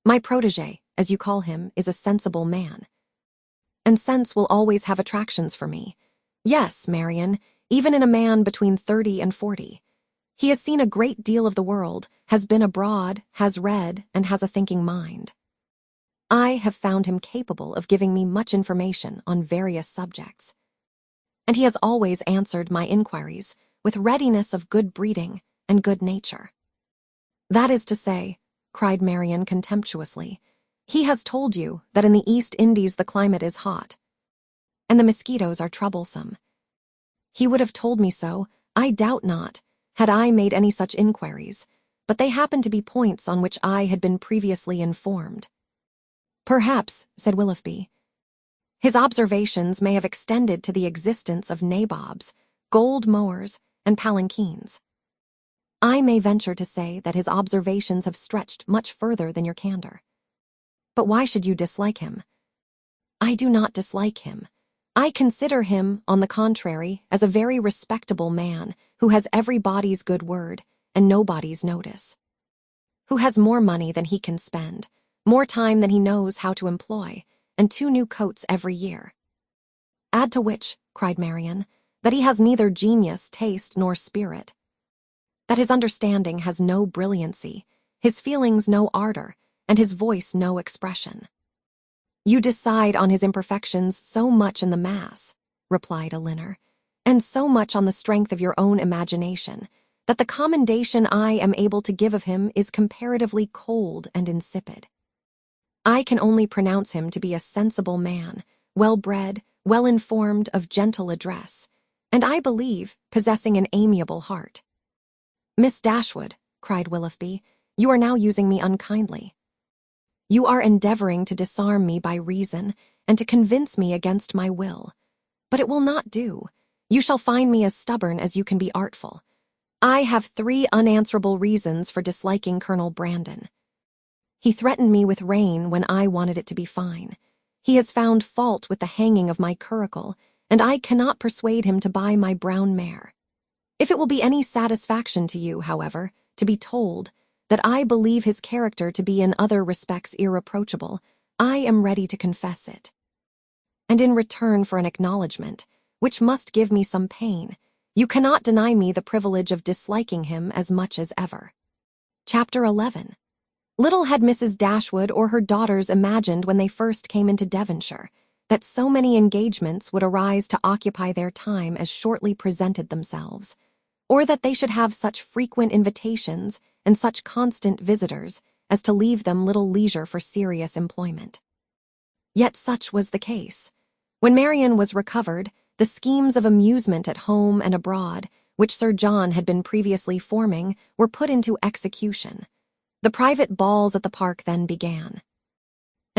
My protégé, as you call him, is a sensible man, and sense will always have attractions for me. Yes, Marian, even in a man between 30 and 40. He has seen a great deal of the world, has been abroad, has read, and has a thinking mind. I have found him capable of giving me much information on various subjects, and he has always answered my inquiries with readiness of good breeding and good nature." "That is to say," cried Marian contemptuously, "he has told you that in the East Indies the climate is hot, and the mosquitoes are troublesome. He would have told me so, I doubt not, had I made any such inquiries, but they happened to be points on which I had been previously informed." "Perhaps," said Willoughby, "his observations may have extended to the existence of nabobs, gold mowers, and palanquins. I may venture to say that his observations have stretched much further than your candor. But why should you dislike him?" "I do not dislike him. I consider him, on the contrary, as a very respectable man who has everybody's good word and nobody's notice, who has more money than he can spend, more time than he knows how to employ, and 2 new coats every year. Add to which," cried Marian, "that he has neither genius, taste, nor spirit, that his understanding has no brilliancy, his feelings no ardor, and his voice no expression." "You decide on his imperfections so much in the mass," replied Elinor, "and so much on the strength of your own imagination, that the commendation I am able to give of him is comparatively cold and insipid. I can only pronounce him to be a sensible man, well-bred, well-informed, of gentle address, and I believe possessing an amiable heart." "Miss Dashwood," cried Willoughby, "you are now using me unkindly. You are endeavoring to disarm me by reason and to convince me against my will. But it will not do. You shall find me as stubborn as you can be artful. I have 3 unanswerable reasons for disliking Colonel Brandon. He threatened me with rain when I wanted it to be fine. He has found fault with the hanging of my curricle, and I cannot persuade him to buy my brown mare. If it will be any satisfaction to you, however, to be told that I believe his character to be in other respects irreproachable, I am ready to confess it. And in return for an acknowledgment, which must give me some pain, you cannot deny me the privilege of disliking him as much as ever." Chapter 11. Little had Mrs. Dashwood or her daughters imagined when they first came into Devonshire that so many engagements would arise to occupy their time as shortly presented themselves, or that they should have such frequent invitations and such constant visitors as to leave them little leisure for serious employment. Yet such was the case. When Marian was recovered, the schemes of amusement at home and abroad, which Sir John had been previously forming, were put into execution. The private balls at the park then began,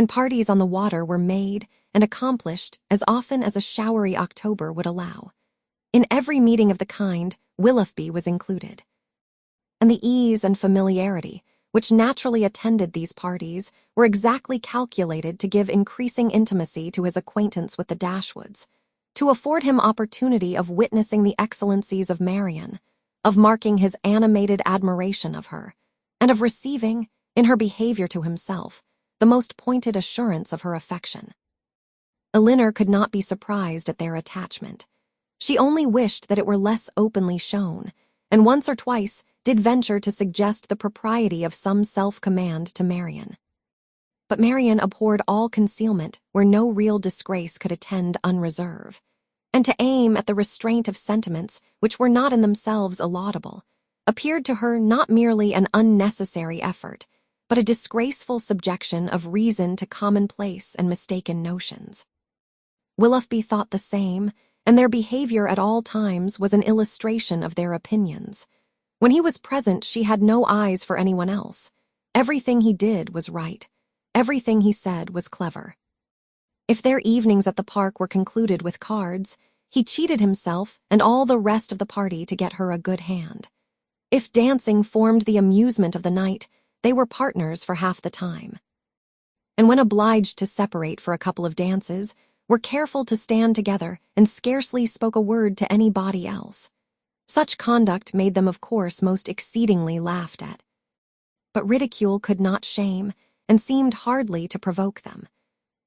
and parties on the water were made and accomplished as often as a showery October would allow. In every meeting of the kind, Willoughby was included. And the ease and familiarity which naturally attended these parties were exactly calculated to give increasing intimacy to his acquaintance with the Dashwoods, to afford him opportunity of witnessing the excellencies of Marian, of marking his animated admiration of her, and of receiving, in her behavior to himself, the most pointed assurance of her affection. Elinor could not be surprised at their attachment. She only wished that it were less openly shown, and once or twice did venture to suggest the propriety of some self-command to Marian. But Marian abhorred all concealment where no real disgrace could attend unreserve, and to aim at the restraint of sentiments which were not in themselves laudable appeared to her not merely an unnecessary effort, but a disgraceful subjection of reason to commonplace and mistaken notions. Willoughby thought the same, and their behavior at all times was an illustration of their opinions. When he was present, she had no eyes for anyone else. Everything he did was right. Everything he said was clever. If their evenings at the park were concluded with cards, he cheated himself and all the rest of the party to get her a good hand. If dancing formed the amusement of the night, they were partners for half the time. And when obliged to separate for a couple of dances, were careful to stand together and scarcely spoke a word to anybody else. Such conduct made them, of course, most exceedingly laughed at. But ridicule could not shame, and seemed hardly to provoke them.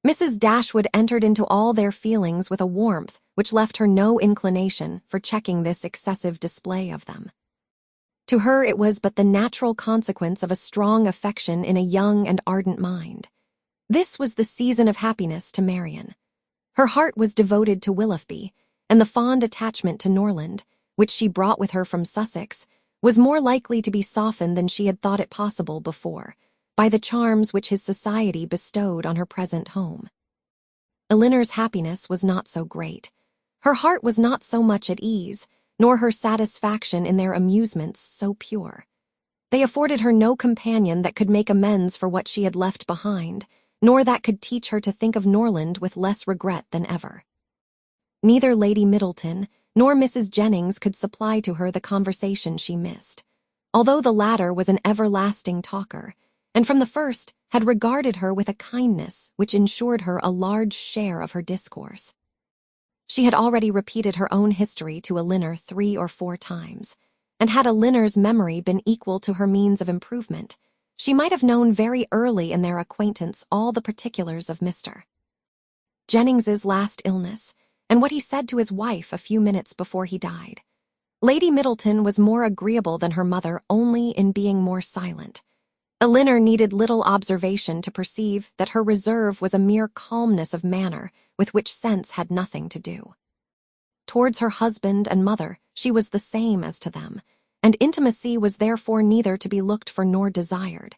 Mrs. Dashwood entered into all their feelings with a warmth which left her no inclination for checking this excessive display of them. To her it was but the natural consequence of a strong affection in a young and ardent mind. This was the season of happiness to Marian. Her heart was devoted to Willoughby, and the fond attachment to Norland, which she brought with her from Sussex, was more likely to be softened than she had thought it possible before, by the charms which his society bestowed on her present home. Elinor's happiness was not so great. Her heart was not so much at ease, nor her satisfaction in their amusements so pure. They afforded her no companion that could make amends for what she had left behind, nor that could teach her to think of Norland with less regret than ever. Neither Lady Middleton nor Mrs. Jennings could supply to her the conversation she missed, although the latter was an everlasting talker, and from the first had regarded her with a kindness which ensured her a large share of her discourse. She had already repeated her own history to Elinor 3 or 4 times, and had Elinor's memory been equal to her means of improvement, she might have known very early in their acquaintance all the particulars of Mr. Jennings's last illness, and what he said to his wife a few minutes before he died. Lady Middleton was more agreeable than her mother only in being more silent. Elinor needed little observation to perceive that her reserve was a mere calmness of manner with which sense had nothing to do. Towards her husband and mother she was the same as to them, and intimacy was therefore neither to be looked for nor desired.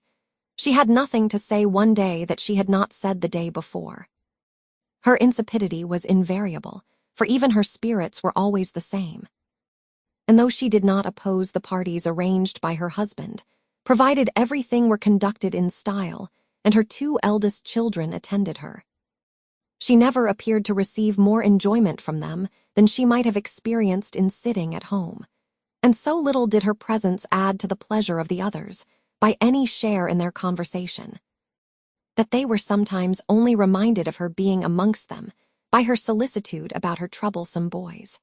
She had nothing to say one day that she had not said the day before. Her insipidity was invariable, for even her spirits were always the same. And though she did not oppose the parties arranged by her husband, provided everything were conducted in style, and her 2 eldest children attended her, she never appeared to receive more enjoyment from them than she might have experienced in sitting at home, and so little did her presence add to the pleasure of the others by any share in their conversation, that they were sometimes only reminded of her being amongst them by her solicitude about her troublesome boys.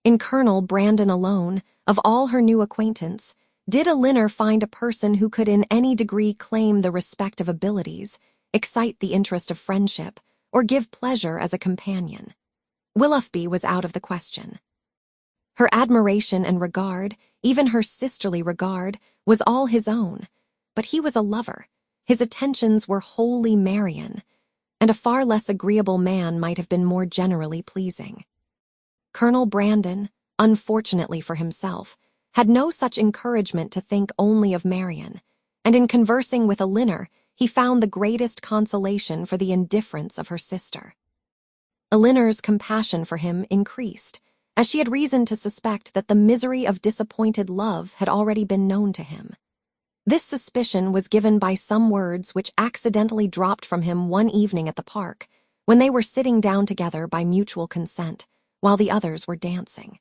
In Colonel Brandon alone, of all her new acquaintance, did Elinor find a person who could in any degree claim the respect of abilities, excite the interest of friendship, or give pleasure as a companion. Willoughby was out of the question. Her admiration and regard, even her sisterly regard, was all his own, but he was a lover. His attentions were wholly Marian, and a far less agreeable man might have been more generally pleasing. Colonel Brandon, unfortunately for himself, had no such encouragement to think only of Marian, and in conversing with Elinor he found the greatest consolation for the indifference of her sister. Elinor's compassion for him increased, as she had reason to suspect that the misery of disappointed love had already been known to him. This suspicion was given by some words which accidentally dropped from him one evening at the park, when they were sitting down together by mutual consent, while the others were dancing.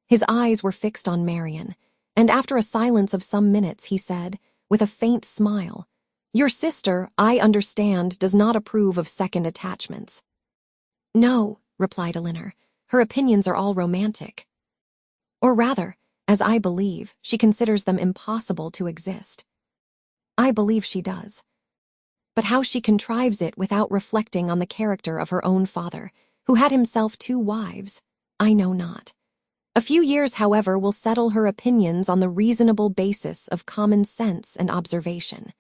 His eyes were fixed on Marian, and after a silence of some minutes he said, with a faint smile, "Your sister, I understand, does not approve of second attachments." "No," replied Elinor, "her opinions are all romantic. Or rather, as I believe, she considers them impossible to exist." "I believe she does. But how she contrives it without reflecting on the character of her own father, who had himself 2 wives, I know not. A few years, however, will settle her opinions on the reasonable basis of common sense and observation.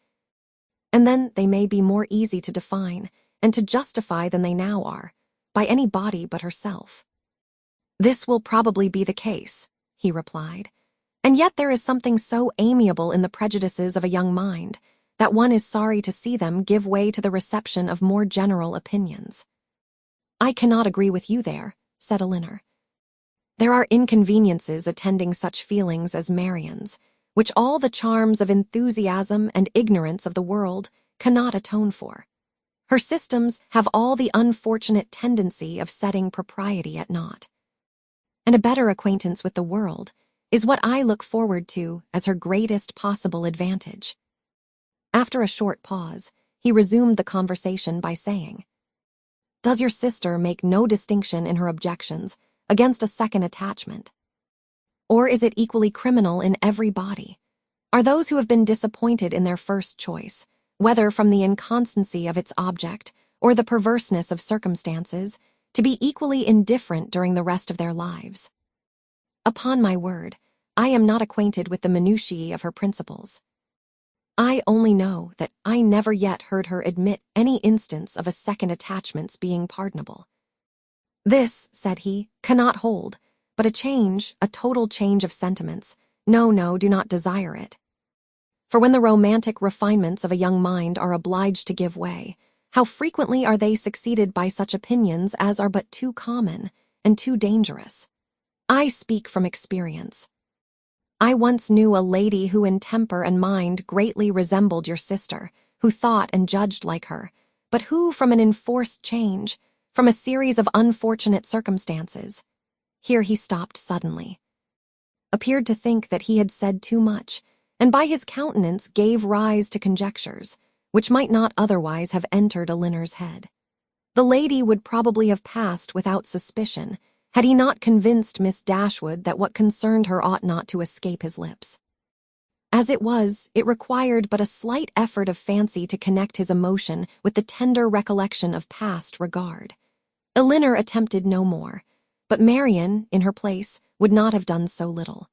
And then they may be more easy to define and to justify than they now are, by any body but herself." "This will probably be the case," he replied. "And yet there is something so amiable in the prejudices of a young mind that one is sorry to see them give way to the reception of more general opinions." "I cannot agree with you there," said Elinor. "There are inconveniences attending such feelings as Marian's, which all the charms of enthusiasm and ignorance of the world cannot atone for. Her systems have all the unfortunate tendency of setting propriety at naught. And a better acquaintance with the world is what I look forward to as her greatest possible advantage." After a short pause, he resumed the conversation by saying, "Does your sister make no distinction in her objections against a second attachment? Or is it equally criminal in every body? Are those who have been disappointed in their first choice, whether from the inconstancy of its object or the perverseness of circumstances, to be equally indifferent during the rest of their lives? Upon my word, I am not acquainted with the minutiae of her principles. I only know that I never yet heard her admit any instance of a second attachment's being pardonable. This," said he, "cannot hold, but a total change of sentiments, no, do not desire it. For when the romantic refinements of a young mind are obliged to give way, how frequently are they succeeded by such opinions as are but too common and too dangerous. I speak from experience. I once knew a lady who in temper and mind greatly resembled your sister, who thought and judged like her, but who, from an enforced change, from a series of unfortunate circumstances—" Here he stopped suddenly, appeared to think that he had said too much, and by his countenance gave rise to conjectures, which might not otherwise have entered Elinor's head. The lady would probably have passed without suspicion, had he not convinced Miss Dashwood that what concerned her ought not to escape his lips. As it was, it required but a slight effort of fancy to connect his emotion with the tender recollection of past regard. Elinor attempted no more, but Marian, in her place, would not have done so little.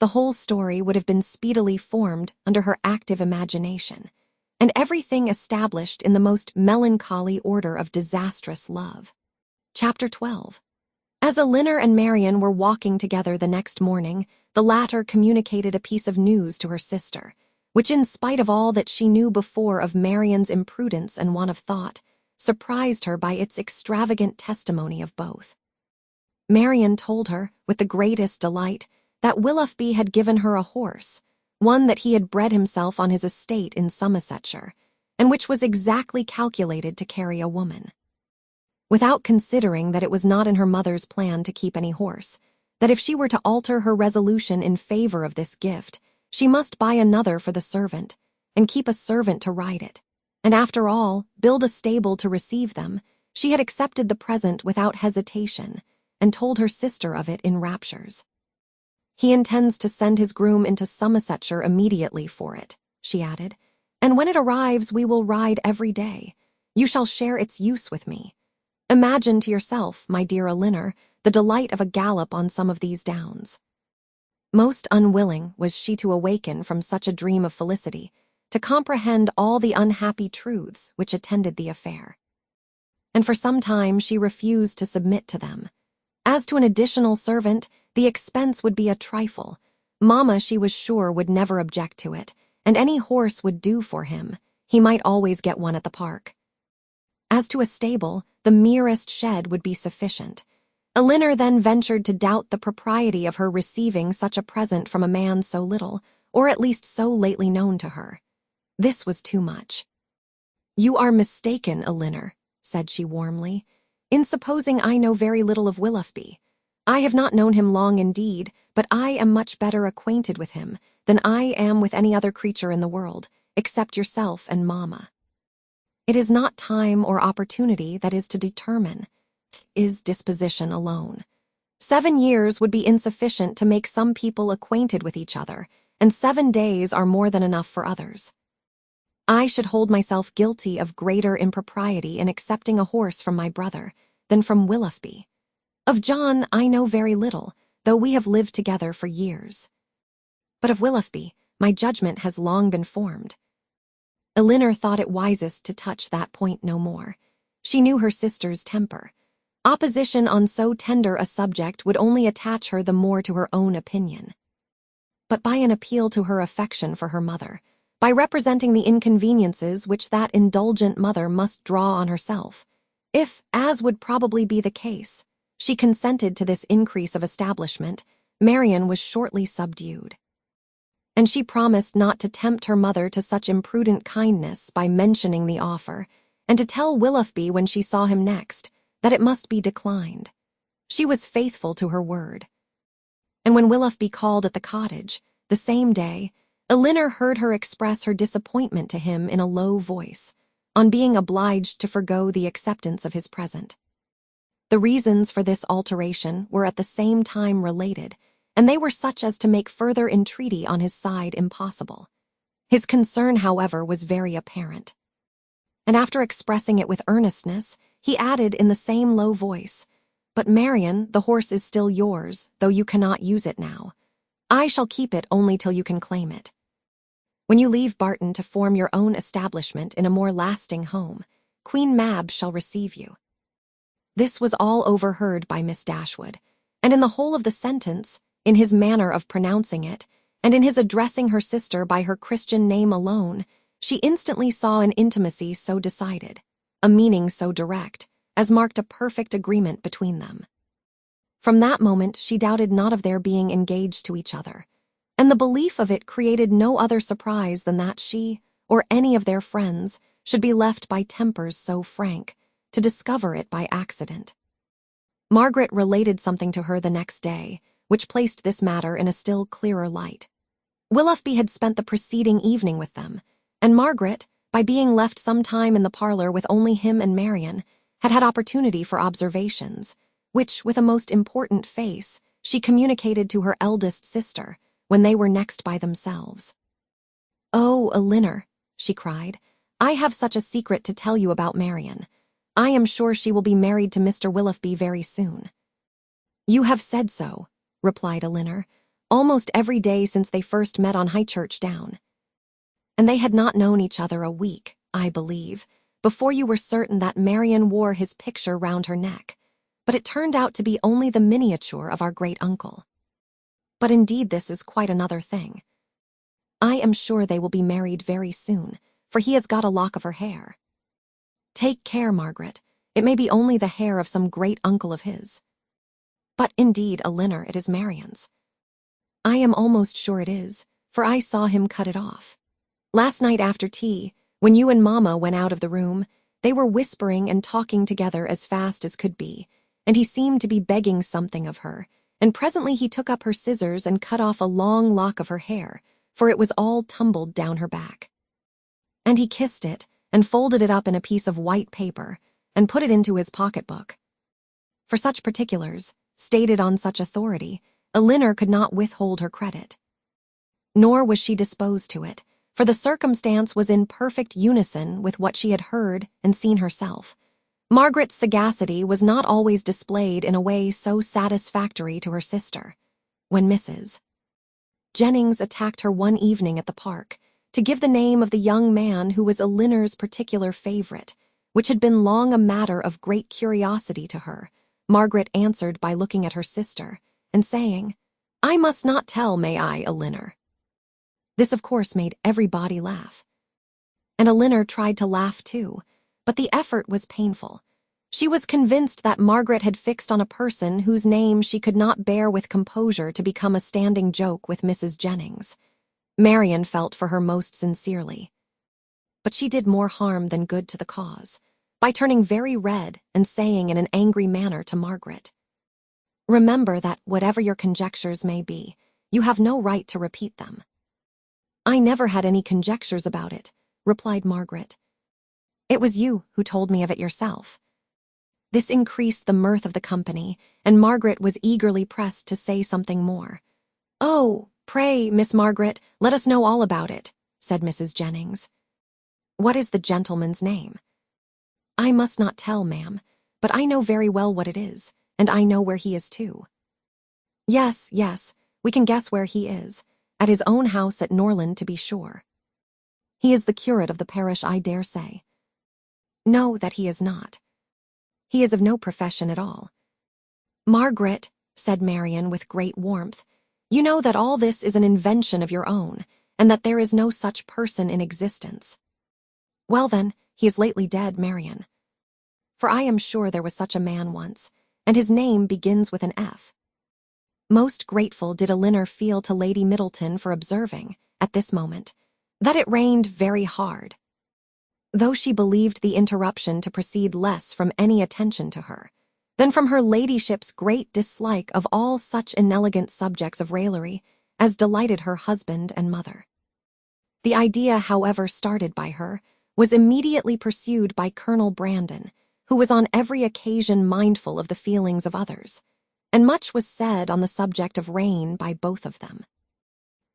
The whole story would have been speedily formed under her active imagination, and everything established in the most melancholy order of disastrous love. Chapter 12. As Elinor and Marian were walking together the next morning, the latter communicated a piece of news to her sister, which, in spite of all that she knew before of Marian's imprudence and want of thought, surprised her by its extravagant testimony of both. Marian told her, with the greatest delight, that Willoughby had given her a horse, one that he had bred himself on his estate in Somersetshire, and which was exactly calculated to carry a woman. Without considering that it was not in her mother's plan to keep any horse, that if she were to alter her resolution in favor of this gift, she must buy another for the servant, and keep a servant to ride it, and after all, build a stable to receive them, she had accepted the present without hesitation, and told her sister of it in raptures. "He intends to send his groom into Somersetshire immediately for it," she added, "and when it arrives we will ride every day. You shall share its use with me. Imagine to yourself, my dear Elinor, the delight of a gallop on some of these downs." Most unwilling was she to awaken from such a dream of felicity, to comprehend all the unhappy truths which attended the affair. And for some time she refused to submit to them. As to an additional servant, the expense would be a trifle. Mamma, she was sure, would never object to it, and any horse would do for him. He might always get one at the park. As to a stable, the merest shed would be sufficient. Elinor then ventured to doubt the propriety of her receiving such a present from a man so little, or at least so lately known to her. This was too much. "You are mistaken, Elinor," said she warmly, "in supposing I know very little of Willoughby. I have not known him long indeed, but I am much better acquainted with him than I am with any other creature in the world, except yourself and Mamma. It is not time or opportunity that is to determine, is disposition alone. 7 years would be insufficient to make some people acquainted with each other, and 7 days are more than enough for others. I should hold myself guilty of greater impropriety in accepting a horse from my brother than from Willoughby. Of John I know very little, though we have lived together for years. But of Willoughby my judgment has long been formed." Elinor thought it wisest to touch that point no more. She knew her sister's temper. Opposition on so tender a subject would only attach her the more to her own opinion. But by an appeal to her affection for her mother, by representing the inconveniences which that indulgent mother must draw on herself, if, as would probably be the case, she consented to this increase of establishment, Marian was shortly subdued. And she promised not to tempt her mother to such imprudent kindness by mentioning the offer, and to tell Willoughby when she saw him next that it must be declined. She was faithful to her word. And when Willoughby called at the cottage, the same day, Elinor heard her express her disappointment to him in a low voice, on being obliged to forgo the acceptance of his present. The reasons for this alteration were at the same time related, and they were such as to make further entreaty on his side impossible. His concern, however, was very apparent. And after expressing it with earnestness, he added in the same low voice, "But Marian, the horse is still yours, though you cannot use it now. I shall keep it only till you can claim it. When you leave Barton to form your own establishment in a more lasting home, Queen Mab shall receive you." This was all overheard by Miss Dashwood, and in the whole of the sentence, in his manner of pronouncing it, and in his addressing her sister by her Christian name alone, she instantly saw an intimacy so decided, a meaning so direct, as marked a perfect agreement between them. From that moment she doubted not of their being engaged to each other, and the belief of it created no other surprise than that she, or any of their friends, should be left by tempers so frank, to discover it by accident. Margaret related something to her the next day, which placed this matter in a still clearer light. Willoughby had spent the preceding evening with them, and Margaret, by being left some time in the parlor with only him and Marian, had had opportunity for observations, which, with a most important face, she communicated to her eldest sister when they were next by themselves. "Oh, Elinor," she cried, "I have such a secret to tell you about Marian. I am sure she will be married to Mr. Willoughby very soon." "You have said so," replied Elinor, "almost every day since they first met on Highchurch Down. And they had not known each other a week, I believe, before you were certain that Marian wore his picture round her neck, but it turned out to be only the miniature of our great uncle. But indeed this is quite another thing. I am sure they will be married very soon, for he has got a lock of her hair. Take care, Margaret, it may be only the hair of some great uncle of his. But indeed, Elinor, it is Marian's. I am almost sure it is, for I saw him cut it off. Last night after tea, when you and Mamma went out of the room, they were whispering and talking together as fast as could be, and he seemed to be begging something of her, and presently he took up her scissors and cut off a long lock of her hair, for it was all tumbled down her back. And he kissed it, and folded it up in a piece of white paper, and put it into his pocketbook. For such particulars, stated on such authority, Elinor could not withhold her credit. Nor was she disposed to it, for the circumstance was in perfect unison with what she had heard and seen herself. Margaret's sagacity was not always displayed in a way so satisfactory to her sister. When Mrs. Jennings attacked her one evening at the park, to give the name of the young man who was Elinor's particular favorite, which had been long a matter of great curiosity to her, Margaret answered by looking at her sister, and saying, "I must not tell, may I, Elinor?" This, of course, made everybody laugh. And Elinor tried to laugh too, but the effort was painful. She was convinced that Margaret had fixed on a person whose name she could not bear with composure to become a standing joke with Mrs. Jennings. Marian felt for her most sincerely. But she did more harm than good to the cause, by turning very red and saying in an angry manner to Margaret, "Remember that whatever your conjectures may be, you have no right to repeat them." "I never had any conjectures about it," replied Margaret. "It was you who told me of it yourself." This increased the mirth of the company, and Margaret was eagerly pressed to say something more. "Oh, pray, Miss Margaret, let us know all about it," said Mrs. Jennings. "What is the gentleman's name?" "I must not tell, ma'am, but I know very well what it is, and I know where he is too." Yes, we can guess where he is, at his own house at Norland to be sure." "He is the curate of the parish, I dare say." "No, that he is not. He is of no profession at all." "Margaret," said Marian with great warmth, "you know that all this is an invention of your own, and that there is no such person in existence." "Well then, he is lately dead, Marian. For I am sure there was such a man once, and his name begins with an F." Most grateful did Elinor feel to Lady Middleton for observing, at this moment, that it rained very hard, though she believed the interruption to proceed less from any attention to her than from her ladyship's great dislike of all such inelegant subjects of raillery as delighted her husband and mother. The idea, however, started by her, was immediately pursued by Colonel Brandon, who was on every occasion mindful of the feelings of others, and much was said on the subject of rain by both of them.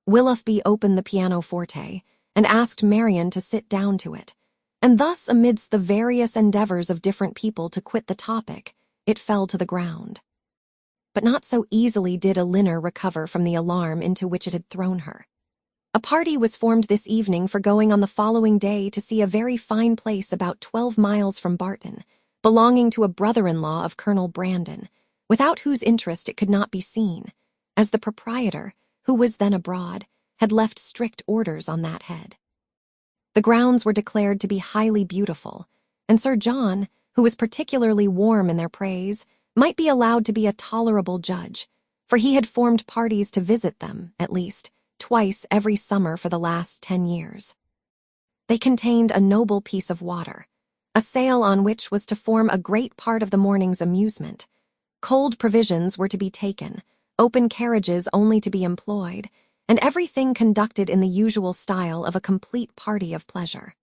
Willoughby opened the pianoforte and asked Marian to sit down to it, and thus amidst the various endeavors of different people to quit the topic, it fell to the ground. But not so easily did Elinor recover from the alarm into which it had thrown her. A party was formed this evening for going on the following day to see a very fine place about 12 miles from Barton, belonging to a brother-in-law of Colonel Brandon, without whose interest it could not be seen, as the proprietor, who was then abroad, had left strict orders on that head. The grounds were declared to be highly beautiful, and Sir John, who was particularly warm in their praise, might be allowed to be a tolerable judge, for he had formed parties to visit them, at least, twice every summer for the last 10 years. They contained a noble piece of water, a sail on which was to form a great part of the morning's amusement. Cold provisions were to be taken, open carriages only to be employed, and everything conducted in the usual style of a complete party of pleasure.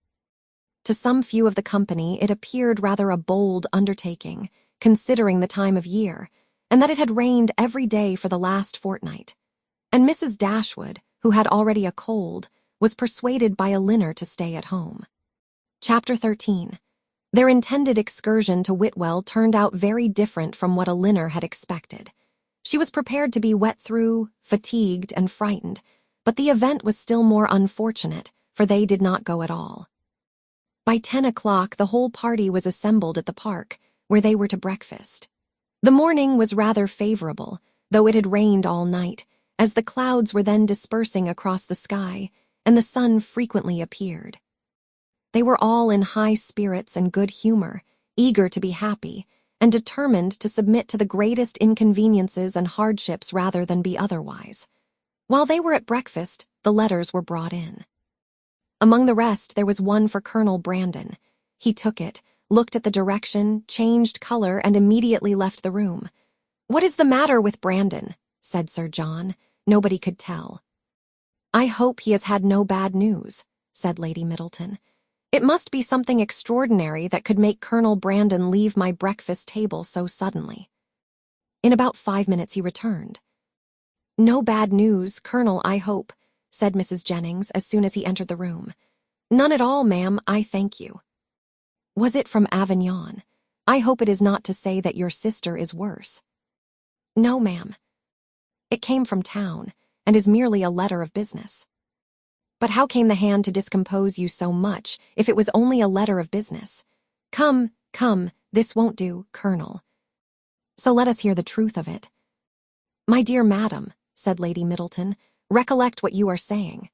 To some few of the company it appeared rather a bold undertaking, considering the time of year, and that it had rained every day for the last fortnight. And Mrs. Dashwood, who had already a cold, was persuaded by Elinor to stay at home. Chapter 13. Their intended excursion to Whitwell turned out very different from what Elinor had expected. She was prepared to be wet through, fatigued, and frightened, but the event was still more unfortunate, for they did not go at all. By 10 o'clock the whole party was assembled at the park, where they were to breakfast. The morning was rather favorable, though it had rained all night, as the clouds were then dispersing across the sky, and the sun frequently appeared. They were all in high spirits and good humor, eager to be happy, and determined to submit to the greatest inconveniences and hardships rather than be otherwise. While they were at breakfast, the letters were brought in. Among the rest there was one for Colonel Brandon. He took it, looked at the direction, changed color, and immediately left the room. "What is the matter with Brandon?" said Sir John. Nobody could tell. "I hope he has had no bad news," said Lady Middleton. "It must be something extraordinary that could make Colonel Brandon leave my breakfast table so suddenly." In about 5 minutes he returned. "No bad news, Colonel, I hope," said Mrs. Jennings as soon as he entered the room. "None at all, ma'am, I thank you." "Was it from Avignon? I hope it is not to say that your sister is worse." "No, ma'am. It came from town, and is merely a letter of business." "But how came the hand to discompose you so much, if it was only a letter of business? Come, this won't do, Colonel. So let us hear the truth of it." "My dear madam," said Lady Middleton, "recollect what you are saying."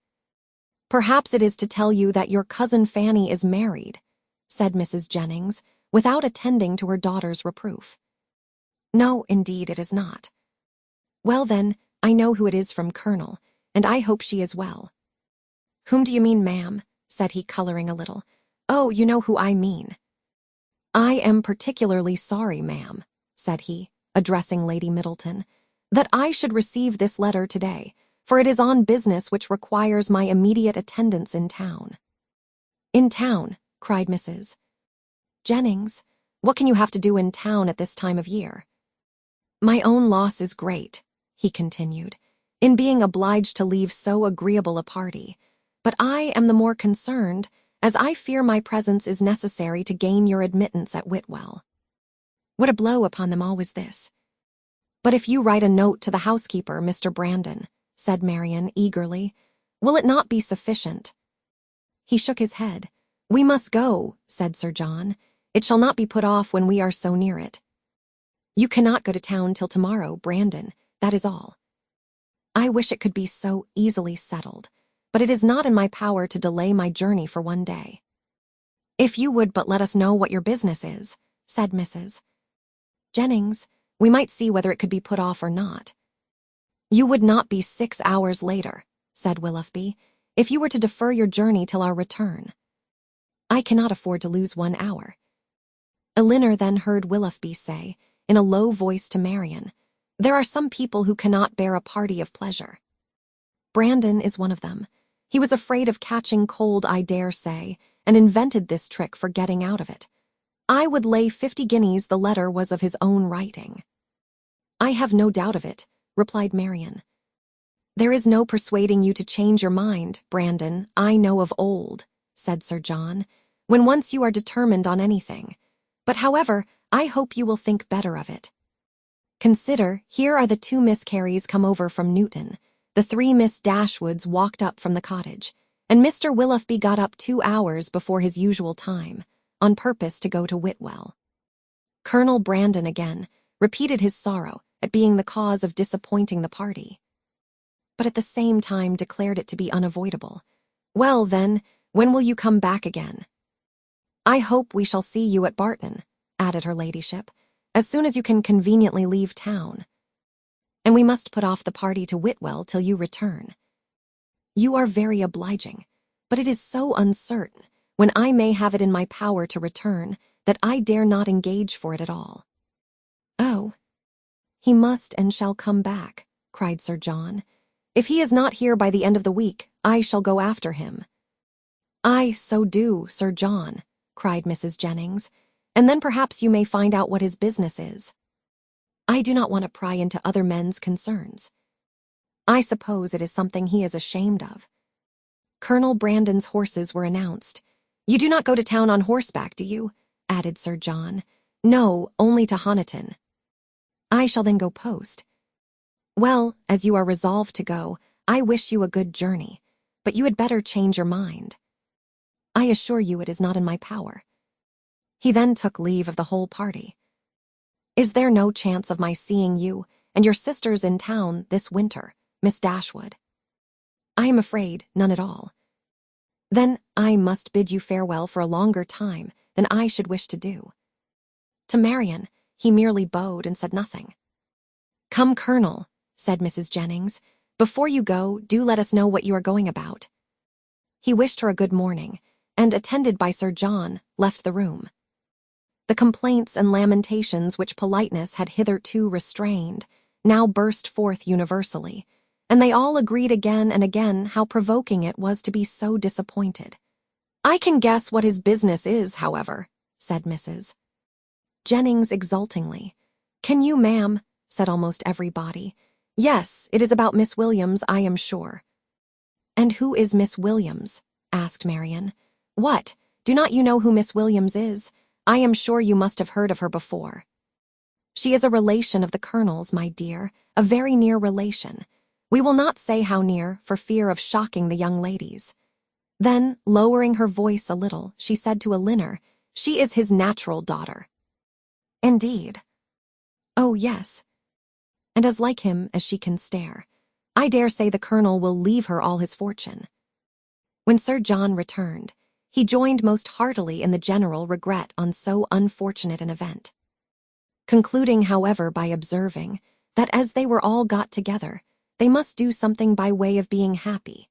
"Perhaps it is to tell you that your cousin Fanny is married," said Mrs. Jennings, without attending to her daughter's reproof. "No, indeed, it is not." "Well, then, I know who it is from, Colonel, and I hope she is well." "Whom do you mean, ma'am?" said he, coloring a little. "Oh, you know who I mean." "I am particularly sorry, ma'am," said he, addressing Lady Middleton, "that I should receive this letter today, for it is on business which requires my immediate attendance in town." "In town?" cried Mrs. Jennings. "What can you have to do in town at this time of year?" "My own loss is great," he continued, "in being obliged to leave so agreeable a party, but I am the more concerned, as I fear my presence is necessary to gain your admittance at Whitwell." What a blow upon them all was this! "But if you write a note to the housekeeper, Mr. Brandon," said Marian eagerly, "will it not be sufficient?" He shook his head. "We must go," said Sir John. "It shall not be put off when we are so near it." "You cannot go to town till tomorrow, Brandon, that is all." "I wish it could be so easily settled, but it is not in my power to delay my journey for one day." "If you would but let us know what your business is," said Mrs. Jennings, "we might see whether it could be put off or not." "You would not be 6 hours later," said Willoughby, "if you were to defer your journey till our return." "I cannot afford to lose 1 hour." Elinor then heard Willoughby say, in a low voice to Marian, "There are some people who cannot bear a party of pleasure. Brandon is one of them. He was afraid of catching cold, I dare say, and invented this trick for getting out of it. I would lay 50 guineas the letter was of his own writing." "I have no doubt of it," replied Marian. "There is no persuading you to change your mind, Brandon, I know of old," said Sir John, "when once you are determined on anything. But however, I hope you will think better of it. Consider, here are the 2 Miss Careys come over from Newton, the 3 Miss Dashwoods walked up from the cottage, and Mr. Willoughby got up 2 hours before his usual time, on purpose to go to Whitwell." Colonel Brandon again repeated his sorrow at being the cause of disappointing the party, but at the same time declared it to be unavoidable. "Well, then, when will you come back again?" "I hope we shall see you at Barton," added her ladyship, "as soon as you can conveniently leave town. And we must put off the party to Whitwell till you return." "You are very obliging, but it is so uncertain when I may have it in my power to return that I dare not engage for it at all." "Oh, he must and shall come back," cried Sir John. "If he is not here by the end of the week, I shall go after him." "Aye, so do, Sir John," cried Mrs. Jennings, "and then perhaps you may find out what his business is." "I do not want to pry into other men's concerns." "I suppose it is something he is ashamed of." Colonel Brandon's horses were announced. "You do not go to town on horseback, do you?" added Sir John. "No, only to Honiton." "I shall then go post." "Well, as you are resolved to go, I wish you a good journey, but you had better change your mind." "I assure you it is not in my power." He then took leave of the whole party. "Is there no chance of my seeing you and your sisters in town this winter, Miss Dashwood?" "I am afraid none at all." "Then I must bid you farewell for a longer time than I should wish to do." To Marian, he merely bowed and said nothing. "Come, Colonel," said Mrs. Jennings, "before you go, do let us know what you are going about." He wished her a good morning, and, attended by Sir John, left the room. The complaints and lamentations which politeness had hitherto restrained now burst forth universally, and they all agreed again and again how provoking it was to be so disappointed. "I can guess what his business is, however," said Mrs. Jennings exultingly. "Can you, ma'am?" said almost everybody. "Yes, it is about Miss Williams, I am sure." "And who is Miss Williams?" asked Marian. "What, do not you know who Miss Williams is? I am sure you must have heard of her before." "She is a relation of the Colonel's, my dear, a very near relation. We will not say how near, for fear of shocking the young ladies." Then, lowering her voice a little, she said to Elinor, "She is his natural daughter." "Indeed?" "Oh, yes. And as like him as she can stare. I dare say the Colonel will leave her all his fortune." When Sir John returned, he joined most heartily in the general regret on so unfortunate an event, concluding, however, by observing that as they were all got together, they must do something by way of being happy,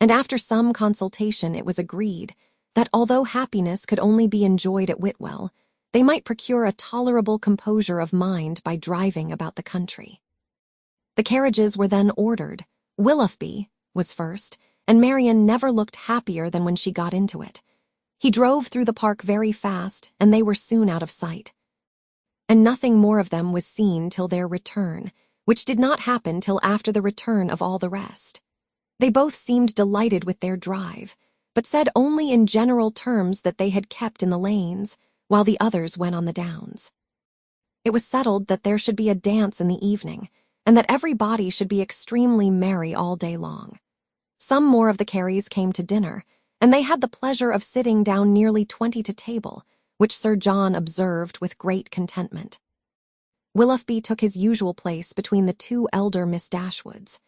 and after some consultation it was agreed that although happiness could only be enjoyed at Whitwell, they might procure a tolerable composure of mind by driving about the country. The carriages were then ordered. Willoughby was first, and Marian never looked happier than when she got into it. He drove through the park very fast, and they were soon out of sight. And nothing more of them was seen till their return, which did not happen till after the return of all the rest. They both seemed delighted with their drive, but said only in general terms that they had kept in the lanes, while the others went on the downs. It was settled that there should be a dance in the evening, and that everybody should be extremely merry all day long. Some more of the Careys came to dinner, and they had the pleasure of sitting down nearly 20 to table, which Sir John observed with great contentment. Willoughby took his usual place between the two elder Miss Dashwoods.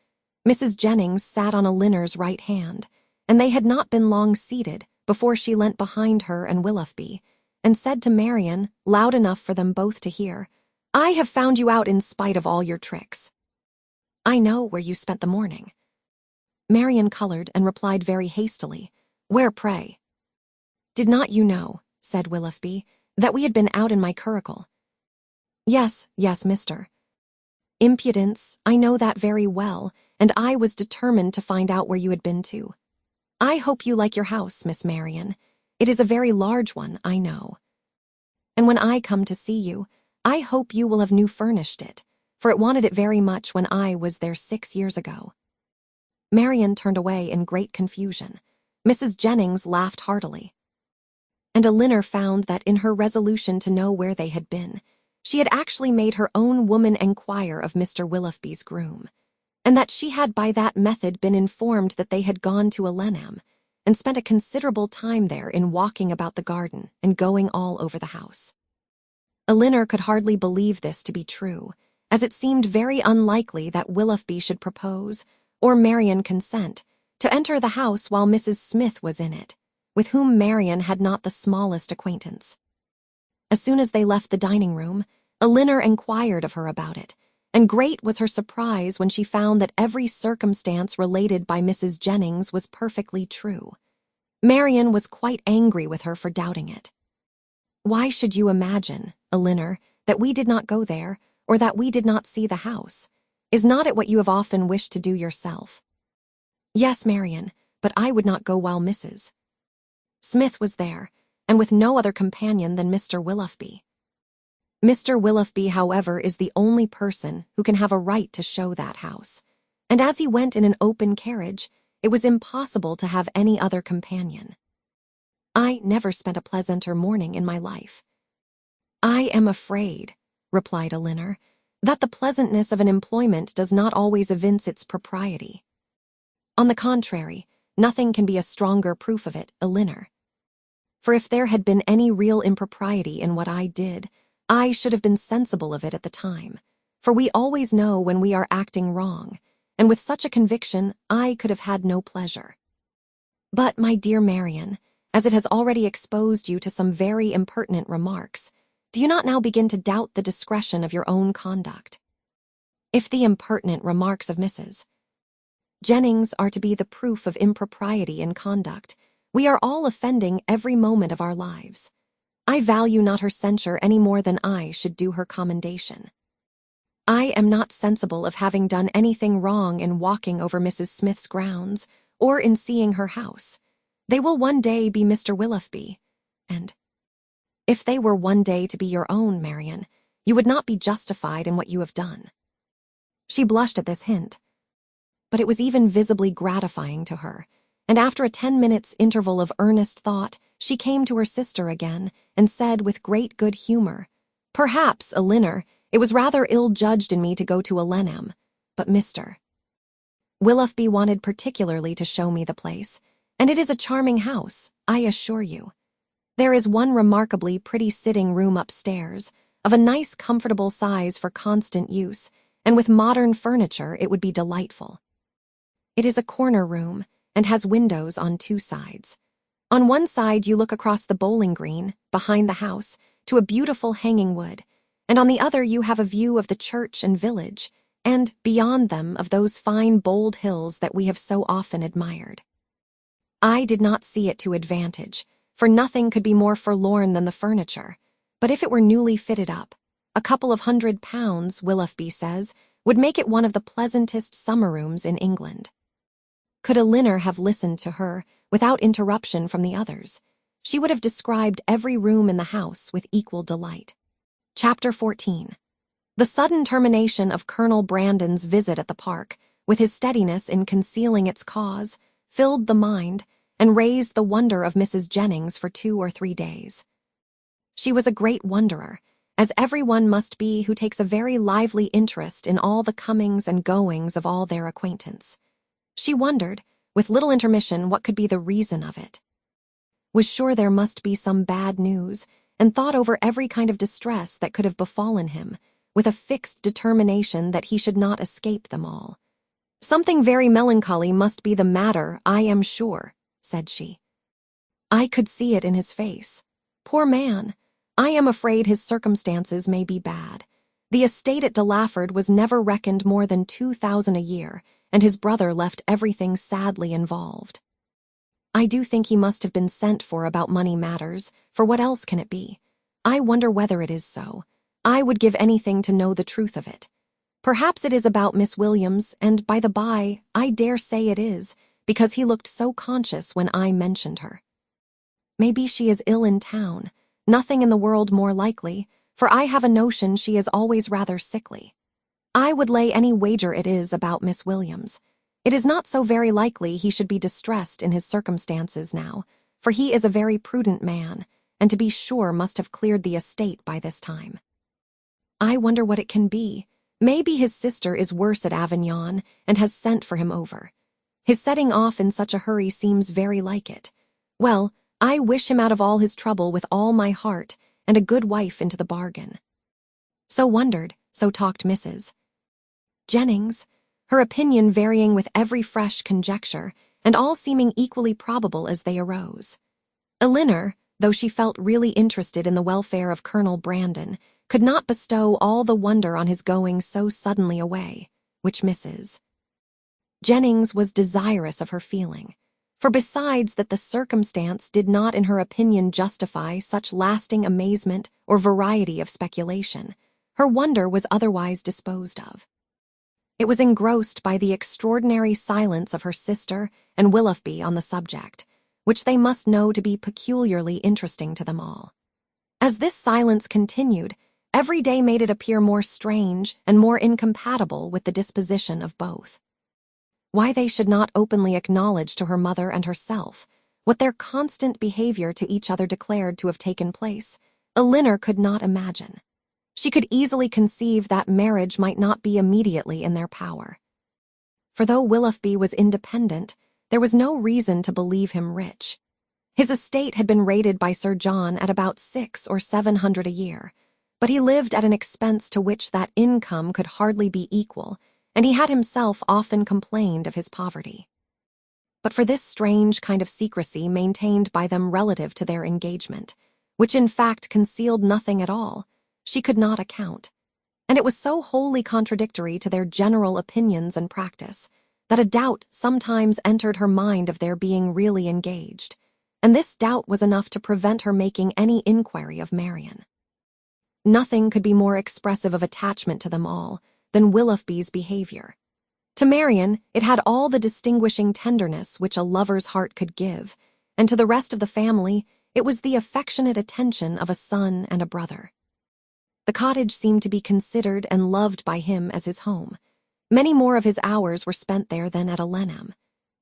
Mrs. Jennings sat on Elinor's right hand, and they had not been long seated before she leant behind her and Willoughby, and said to Marian, loud enough for them both to hear, "I have found you out in spite of all your tricks. I know where you spent the morning." Marian colored and replied very hastily, "Where, pray?" "Did not you know," said Willoughby, "that we had been out in my curricle?" Yes, mister." "Impudence, I know that very well, and I was determined to find out where you had been to. I hope you like your house, Miss Marian. It is a very large one, I know. And when I come to see you, I hope you will have new furnished it, for it wanted it very much when I was there 6 years ago." Marian turned away in great confusion. Mrs. Jennings laughed heartily. And Elinor found that in her resolution to know where they had been, she had actually made her own woman enquire of Mr. Willoughby's groom, and that she had by that method been informed that they had gone to Alenham, and spent a considerable time there in walking about the garden and going all over the house. Elinor could hardly believe this to be true, as it seemed very unlikely that Willoughby should propose, or Marian consent, to enter the house while Mrs. Smith was in it, with whom Marian had not the smallest acquaintance. As soon as they left the dining-room, Elinor enquired of her about it, and great was her surprise when she found that every circumstance related by Mrs. Jennings was perfectly true. Marian was quite angry with her for doubting it. "Why should you imagine, Elinor, that we did not go there, or that we did not see the house? Is not it what you have often wished to do yourself?" "Yes, Marian, but I would not go while Mrs. Smith was there, and with no other companion than Mr. Willoughby. Mr. Willoughby, however, is the only person who can have a right to show that house, and as he went in an open carriage, it was impossible to have any other companion. I never spent a pleasanter morning in my life." "I am afraid," replied Elinor, "that the pleasantness of an employment does not always evince its propriety." "On the contrary, nothing can be a stronger proof of it, Elinor. For if there had been any real impropriety in what I did, I should have been sensible of it at the time, for we always know when we are acting wrong, and with such a conviction I could have had no pleasure. But, my dear Marian, as it has already exposed you to some very impertinent remarks, do you not now begin to doubt the discretion of your own conduct? If the impertinent remarks of Mrs. Jennings are to be the proof of impropriety in conduct, we are all offending every moment of our lives. I value not her censure any more than I should do her commendation. I am not sensible of having done anything wrong in walking over Mrs. Smith's grounds, or in seeing her house. They will one day be Mr. Willoughby, and if they were one day to be your own, Marian, you would not be justified in what you have done." She blushed at this hint, but it was even visibly gratifying to her, and after a 10 minutes' interval of earnest thought, she came to her sister again, and said with great good humor, "Perhaps, Elinor, it was rather ill-judged in me to go to Alenham, but Mr. Willoughby wanted particularly to show me the place, and it is a charming house, I assure you. There is one remarkably pretty sitting-room upstairs, of a nice comfortable size for constant use, and with modern furniture it would be delightful. It is a corner room, and has windows on 2 sides. On one side you look across the bowling green, behind the house, to a beautiful hanging wood, and on the other you have a view of the church and village, and, beyond them, of those fine bold hills that we have so often admired. I did not see it to advantage, for nothing could be more forlorn than the furniture. But if it were newly fitted up, a couple of £100, Willoughby says, would make it one of the pleasantest summer rooms in England. Could Elinor have listened to her, without interruption from the others, she would have described every room in the house with equal delight. Chapter 14. The sudden termination of Colonel Brandon's visit at the park, with his steadiness in concealing its cause, filled the mind and raised the wonder of Mrs. Jennings for 2 or 3 days. She was a great wonderer, as everyone must be who takes a very lively interest in all the comings and goings of all their acquaintance. She wondered, with little intermission, what could be the reason of it. Was sure there must be some bad news, and thought over every kind of distress that could have befallen him, with a fixed determination that he should not escape them all. "Something very melancholy must be the matter, I am sure," said she. "I could see it in his face. Poor man! I am afraid his circumstances may be bad. The estate at Delaford was never reckoned more than 2,000 a year, and his brother left everything sadly involved. I do think he must have been sent for about money matters, for what else can it be? I wonder whether it is so. I would give anything to know the truth of it. Perhaps it is about Miss Williams, and by the by, I dare say it is, because he looked so conscious when I mentioned her. Maybe she is ill in town, nothing in the world more likely, for I have a notion she is always rather sickly. I would lay any wager it is about Miss Williams. It is not so very likely he should be distressed in his circumstances now, for he is a very prudent man, and to be sure must have cleared the estate by this time. I wonder what it can be. Maybe his sister is worse at Avignon, and has sent for him over. His setting off in such a hurry seems very like it. Well, I wish him out of all his trouble with all my heart, and a good wife into the bargain." So wondered, so talked Mrs. Jennings, her opinion varying with every fresh conjecture, and all seeming equally probable as they arose. Elinor, though she felt really interested in the welfare of Colonel Brandon, could not bestow all the wonder on his going so suddenly away, which Mrs. Jennings was desirous of her feeling, for besides that the circumstance did not in her opinion justify such lasting amazement or variety of speculation, her wonder was otherwise disposed of. It was engrossed by the extraordinary silence of her sister and Willoughby on the subject, which they must know to be peculiarly interesting to them all. As this silence continued, every day made it appear more strange and more incompatible with the disposition of both. Why they should not openly acknowledge to her mother and herself what their constant behavior to each other declared to have taken place, Elinor could not imagine. She could easily conceive that marriage might not be immediately in their power. For though Willoughby was independent, there was no reason to believe him rich. His estate had been rated by Sir John at about 600 or 700 a year, but he lived at an expense to which that income could hardly be equal, and he had himself often complained of his poverty. But for this strange kind of secrecy maintained by them relative to their engagement, which in fact concealed nothing at all, she could not account, and it was so wholly contradictory to their general opinions and practice that a doubt sometimes entered her mind of their being really engaged, and this doubt was enough to prevent her making any inquiry of Marian. Nothing could be more expressive of attachment to them all than Willoughby's behavior. To Marian, it had all the distinguishing tenderness which a lover's heart could give, and to the rest of the family, it was the affectionate attention of a son and a brother. The cottage seemed to be considered and loved by him as his home. Many more of his hours were spent there than at Alenham,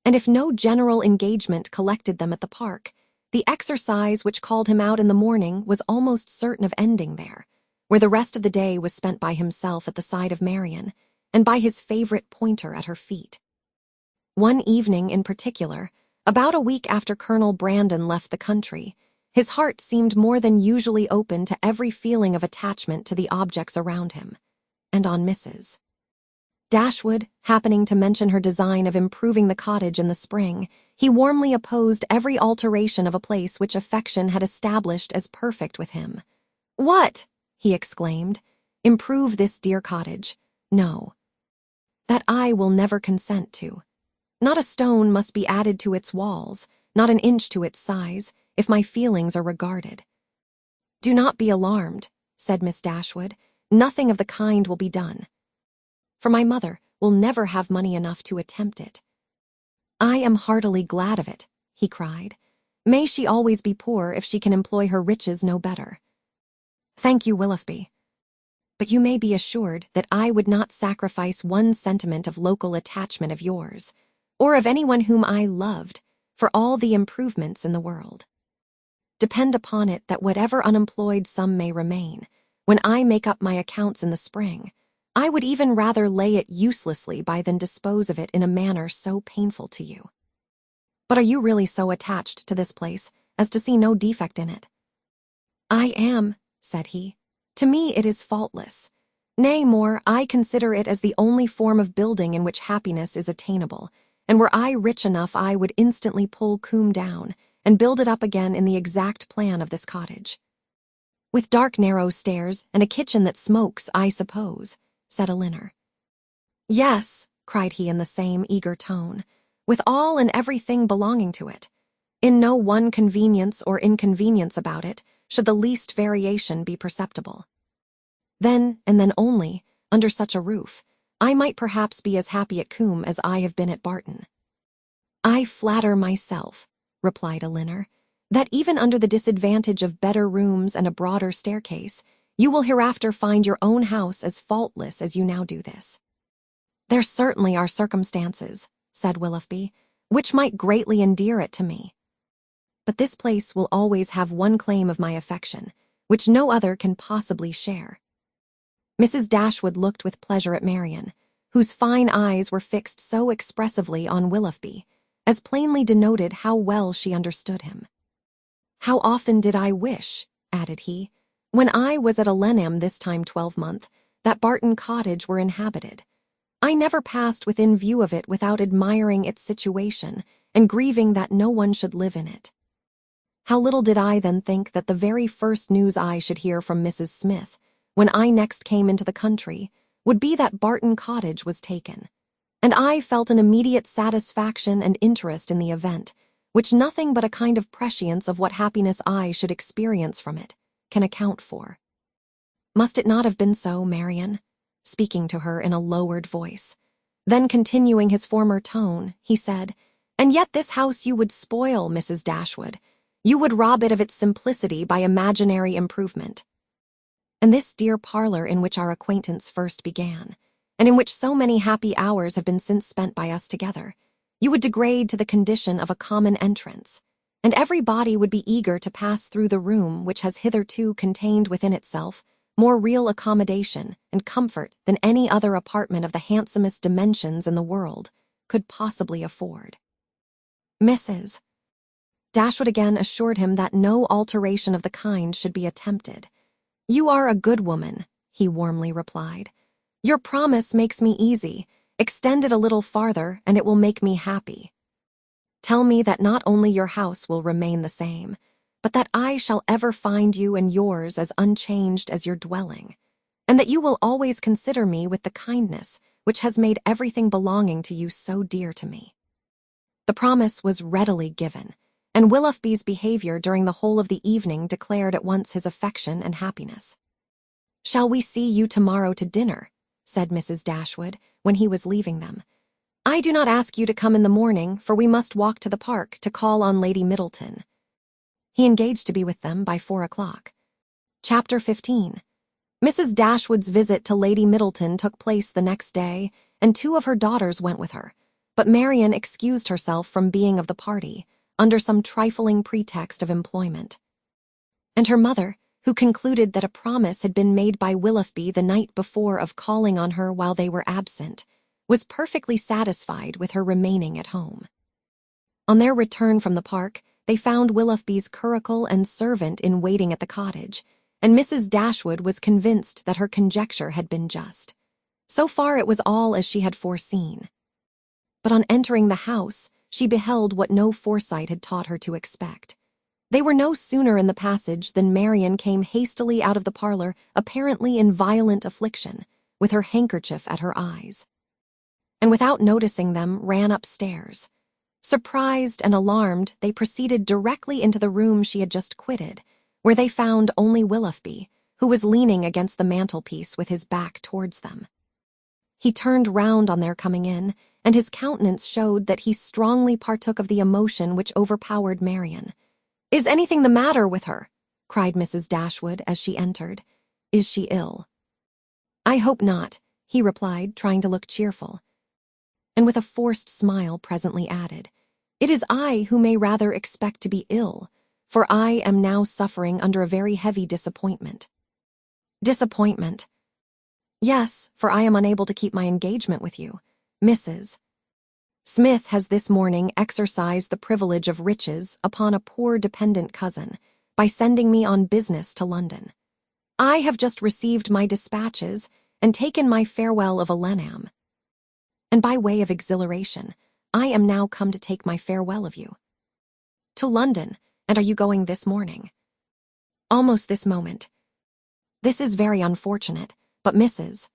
and if no general engagement collected them at the park, the exercise which called him out in the morning was almost certain of ending there, where the rest of the day was spent by himself at the side of Marian, and by his favorite pointer at her feet. One evening in particular, about a week after Colonel Brandon left the country, his heart seemed more than usually open to every feeling of attachment to the objects around him, and on Mrs. Dashwood, happening to mention her design of improving the cottage in the spring, he warmly opposed every alteration of a place which affection had established as perfect with him. "What?" he exclaimed. "Improve this dear cottage? No. That I will never consent to. Not a stone must be added to its walls, not an inch to its size, if my feelings are regarded. "Do not be alarmed," said Miss Dashwood. "Nothing of the kind will be done. For my mother will never have money enough to attempt it." "I am heartily glad of it," he cried. "May she always be poor if she can employ her riches no better." "Thank you, Willoughby. But you may be assured that I would not sacrifice one sentiment of local attachment of yours, or of anyone whom I loved, for all the improvements in the world. Depend upon it that whatever unemployed sum may remain, when I make up my accounts in the spring, I would even rather lay it uselessly by than dispose of it in a manner so painful to you. But are you really so attached to this place as to see no defect in it?" "I am," said he. "To me it is faultless. Nay, more, I consider it as the only form of building in which happiness is attainable, and were I rich enough I would instantly pull Combe down and build it up again in the exact plan of this cottage." "With dark narrow stairs and a kitchen that smokes, I suppose," said Elinor. "Yes," cried he in the same eager tone, "with all and everything belonging to it. In no one convenience or inconvenience about it should the least variation be perceptible. Then, and then only, under such a roof, I might perhaps be as happy at Combe as I have been at Barton." "I flatter myself," replied Elinor, "that even under the disadvantage of better rooms and a broader staircase, you will hereafter find your own house as faultless as you now do this." "There certainly are circumstances," said Willoughby, "which might greatly endear it to me. But this place will always have one claim of my affection, which no other can possibly share." Mrs. Dashwood looked with pleasure at Marian, whose fine eyes were fixed so expressively on Willoughby, as plainly denoted how well she understood him. "How often did I wish," added he, "when I was at Alenham this time 12-month, that Barton Cottage were inhabited. I never passed within view of it without admiring its situation and grieving that no one should live in it. How little did I then think that the very first news I should hear from Mrs. Smith, when I next came into the country, would be that Barton Cottage was taken, and I felt an immediate satisfaction and interest in the event, which nothing but a kind of prescience of what happiness I should experience from it can account for. Must it not have been so, Marian?" speaking to her in a lowered voice. Then continuing his former tone, he said, "And yet this house you would spoil, Mrs. Dashwood. You would rob it of its simplicity by imaginary improvement. And this dear parlor in which our acquaintance first began, and in which so many happy hours have been since spent by us together, you would degrade to the condition of a common entrance, and every body would be eager to pass through the room which has hitherto contained within itself more real accommodation and comfort than any other apartment of the handsomest dimensions in the world could possibly afford." Mrs. Dashwood again assured him that no alteration of the kind should be attempted. "You are a good woman," he warmly replied. "Your promise makes me easy. Extend it a little farther, and it will make me happy. Tell me that not only your house will remain the same, but that I shall ever find you and yours as unchanged as your dwelling, and that you will always consider me with the kindness which has made everything belonging to you so dear to me." The promise was readily given, and Willoughby's behavior during the whole of the evening declared at once his affection and happiness. "Shall we see you tomorrow to dinner?" said Mrs. Dashwood, when he was leaving them. "I do not ask you to come in the morning, for we must walk to the park to call on Lady Middleton." He engaged to be with them by 4 o'clock. Chapter 15. Mrs. Dashwood's visit to Lady Middleton took place the next day, and 2 of her daughters went with her, but Marian excused herself from being of the party, under some trifling pretext of employment. And her mother, who concluded that a promise had been made by Willoughby the night before of calling on her while they were absent, was perfectly satisfied with her remaining at home. On their return from the park, they found Willoughby's curricle and servant in waiting at the cottage, and Mrs. Dashwood was convinced that her conjecture had been just. So far it was all as she had foreseen. But on entering the house, she beheld what no foresight had taught her to expect. They were no sooner in the passage than Marian came hastily out of the parlor, apparently in violent affliction, with her handkerchief at her eyes, and without noticing them ran upstairs. Surprised and alarmed, they proceeded directly into the room she had just quitted, where they found only Willoughby, who was leaning against the mantelpiece with his back towards them. He turned round on their coming in, and his countenance showed that he strongly partook of the emotion which overpowered Marian. "Is anything the matter with her?" cried Mrs. Dashwood as she entered. "Is she ill?" "I hope not," he replied, trying to look cheerful, and with a forced smile presently added, "It is I who may rather expect to be ill, for I am now suffering under a very heavy disappointment." "Disappointment?" "Yes, for I am unable to keep my engagement with you. Mrs. Smith has this morning exercised the privilege of riches upon a poor dependent cousin by sending me on business to London. I have just received my dispatches and taken my farewell of Alenham, and by way of exhilaration, I am now come to take my farewell of you." "To London, and are you going this morning?" "Almost this moment. This is very unfortunate, but Mrs.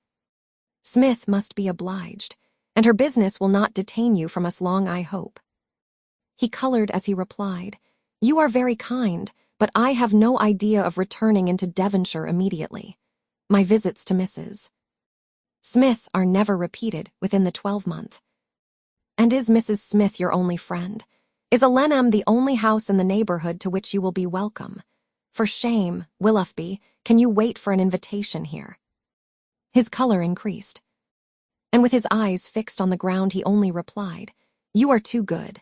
Smith must be obliged, and her business will not detain you from us long, I hope." He colored as he replied, "You are very kind, but I have no idea of returning into Devonshire immediately. My visits to Mrs. Smith are never repeated within the 12-month. And is Mrs. Smith your only friend? Is Alenham the only house in the neighborhood to which you will be welcome? For shame, Willoughby, can you wait for an invitation here?" His color increased, and with his eyes fixed on the ground he only replied, "You are too good."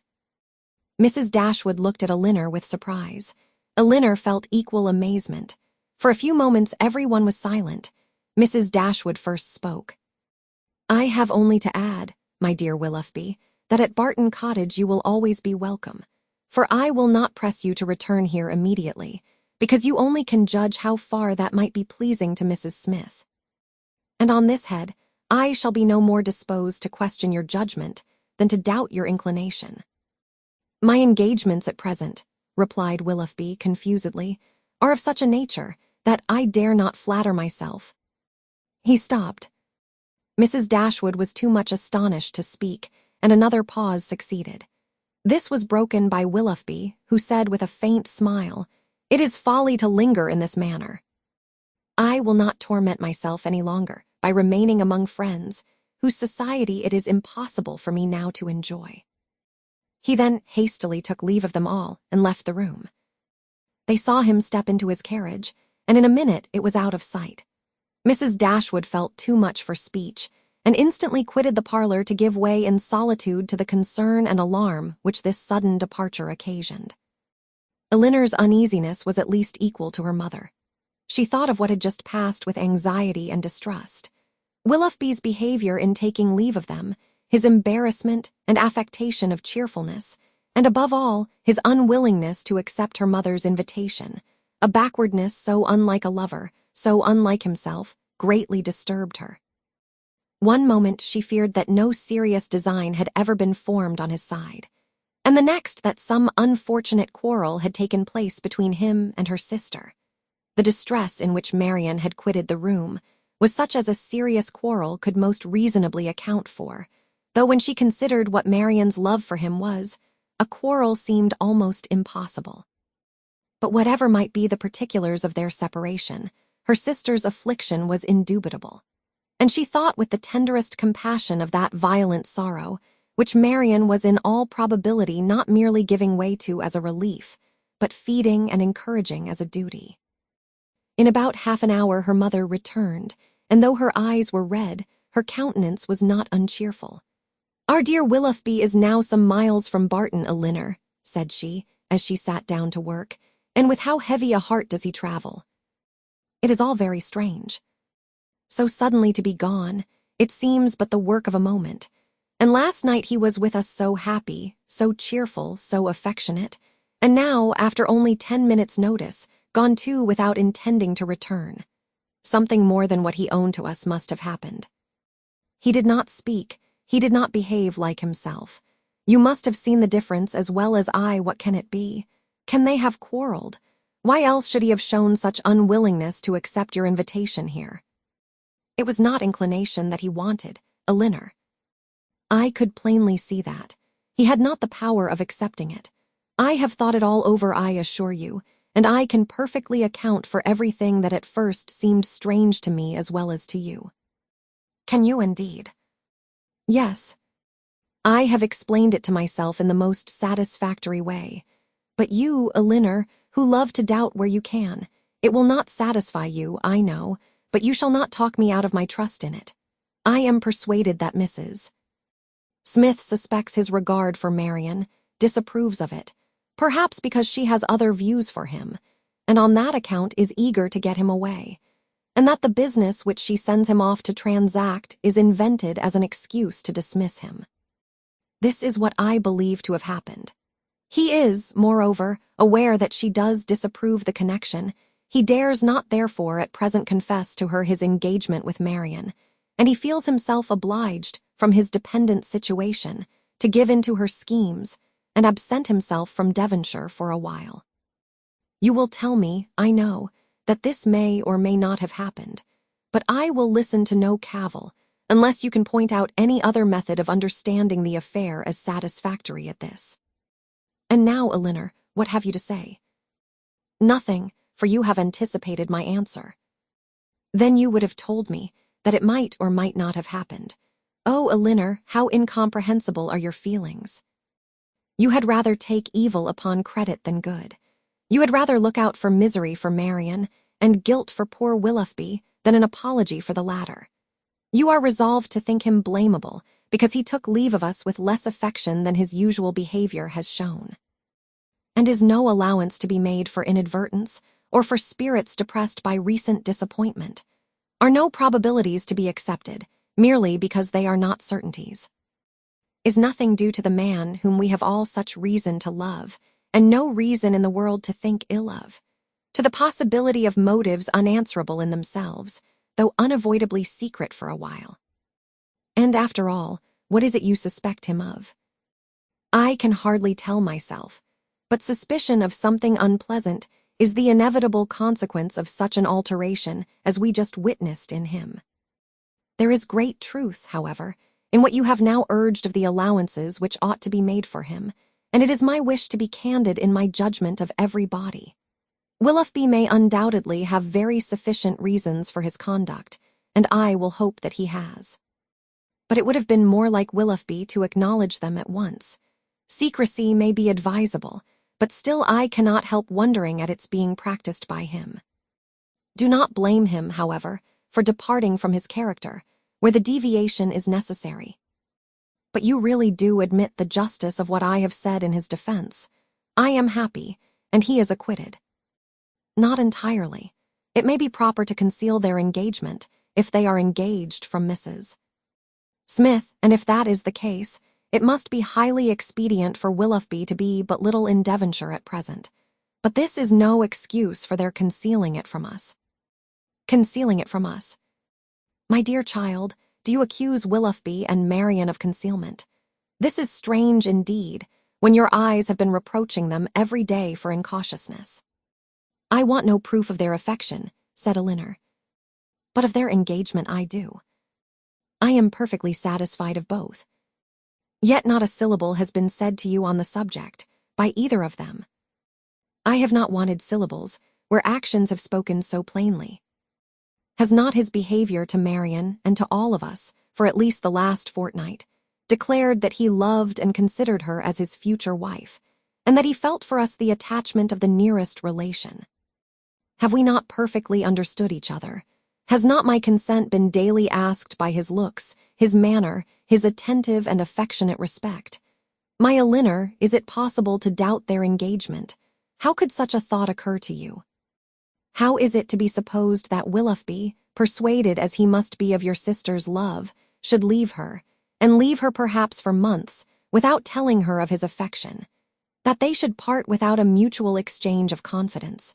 Mrs. Dashwood looked at Elinor with surprise. Elinor felt equal amazement. For a few moments everyone was silent. Mrs. Dashwood first spoke. "I have only to add, my dear Willoughby, that at Barton Cottage you will always be welcome, for I will not press you to return here immediately, because you only can judge how far that might be pleasing to Mrs. Smith. And on this head, I shall be no more disposed to question your judgment than to doubt your inclination." "My engagements at present," replied Willoughby confusedly, "are of such a nature that I dare not flatter myself—" He stopped. Mrs. Dashwood was too much astonished to speak, and another pause succeeded. This was broken by Willoughby, who said with a faint smile, "It is folly to linger in this manner. I will not torment myself any longer by remaining among friends whose society it is impossible for me now to enjoy." He then hastily took leave of them all and left the room. They saw him step into his carriage, and in a minute it was out of sight. Mrs. Dashwood felt too much for speech, and instantly quitted the parlor to give way in solitude to the concern and alarm which this sudden departure occasioned. Elinor's uneasiness was at least equal to her mother. She thought of what had just passed with anxiety and distrust. Willoughby's behavior in taking leave of them, his embarrassment and affectation of cheerfulness, and above all, his unwillingness to accept her mother's invitation, a backwardness so unlike a lover, so unlike himself, greatly disturbed her. One moment she feared that no serious design had ever been formed on his side, and the next that some unfortunate quarrel had taken place between him and her sister. The distress in which Marian had quitted the room was such as a serious quarrel could most reasonably account for, though when she considered what Marian's love for him was, a quarrel seemed almost impossible. But whatever might be the particulars of their separation, her sister's affliction was indubitable, and she thought with the tenderest compassion of that violent sorrow, which Marian was in all probability not merely giving way to as a relief, but feeding and encouraging as a duty. In about half an hour her mother returned, and though her eyes were red, her countenance was not uncheerful. "Our dear Willoughby is now some miles from Barton, Elinor," said she, as she sat down to work, "and with how heavy a heart does he travel? It is all very strange. So suddenly to be gone, it seems but the work of a moment. And last night he was with us so happy, so cheerful, so affectionate, and now, after only 10 minutes' notice, gone too without intending to return. Something more than what he owned to us must have happened. He did not speak, he did not behave like himself. You must have seen the difference as well as I. What can it be? Can they have quarreled? Why else should he have shown such unwillingness to accept your invitation here? It was not inclination that he wanted, Elinor. I could plainly see that. He had not the power of accepting it. I have thought it all over, I assure you, and I can perfectly account for everything that at first seemed strange to me as well as to you. Can you indeed? Yes. I have explained it to myself in the most satisfactory way. But you, Elinor, who love to doubt where you can, it will not satisfy you, I know, but you shall not talk me out of my trust in it. I am persuaded that Mrs. Smith suspects his regard for Marian, disapproves of it, perhaps because she has other views for him, and on that account is eager to get him away, and that the business which she sends him off to transact is invented as an excuse to dismiss him. This is what I believe to have happened. He is, moreover, aware that she does disapprove the connection. He dares not therefore at present confess to her his engagement with Marian, and he feels himself obliged, from his dependent situation, to give in to her schemes, and absent himself from Devonshire for a while. You will tell me, I know, that this may or may not have happened, but I will listen to no cavil, unless you can point out any other method of understanding the affair as satisfactory at this. And now, Elinor, what have you to say? Nothing, for you have anticipated my answer. Then you would have told me that it might or might not have happened. Oh, Elinor, how incomprehensible are your feelings. You had rather take evil upon credit than good. You had rather look out for misery for Marian and guilt for poor Willoughby than an apology for the latter. You are resolved to think him blamable because he took leave of us with less affection than his usual behavior has shown. And is no allowance to be made for inadvertence or for spirits depressed by recent disappointment? Are no probabilities to be accepted merely because they are not certainties? Is nothing due to the man whom we have all such reason to love, and no reason in the world to think ill of, to the possibility of motives unanswerable in themselves, though unavoidably secret for a while? And after all, what is it you suspect him of? I can hardly tell myself, but suspicion of something unpleasant is the inevitable consequence of such an alteration as we just witnessed in him. There is great truth, however, in what you have now urged of the allowances which ought to be made for him, and it is my wish to be candid in my judgment of every body. Willoughby may undoubtedly have very sufficient reasons for his conduct, and I will hope that he has. But it would have been more like Willoughby to acknowledge them at once. Secrecy may be advisable, but still I cannot help wondering at its being practiced by him. Do not blame him, however, for departing from his character, where the deviation is necessary. But you really do admit the justice of what I have said in his defense. I am happy, and he is acquitted. Not entirely. It may be proper to conceal their engagement, if they are engaged from Mrs. Smith, and if that is the case, it must be highly expedient for Willoughby to be but little in Devonshire at present. But this is no excuse for their concealing it from us. Concealing it from us. My dear child, do you accuse Willoughby and Marian of concealment? This is strange indeed, when your eyes have been reproaching them every day for incautiousness. I want no proof of their affection, said Elinor. But of their engagement I do. I am perfectly satisfied of both. Yet not a syllable has been said to you on the subject, by either of them. I have not wanted syllables, where actions have spoken so plainly. Has not his behavior to Marian and to all of us, for at least the last fortnight, declared that he loved and considered her as his future wife, and that he felt for us the attachment of the nearest relation? Have we not perfectly understood each other? Has not my consent been daily asked by his looks, his manner, his attentive and affectionate respect? My Elinor, is it possible to doubt their engagement? How could such a thought occur to you? How is it to be supposed that Willoughby, persuaded as he must be of your sister's love, should leave her, and leave her perhaps for months, without telling her of his affection, that they should part without a mutual exchange of confidence?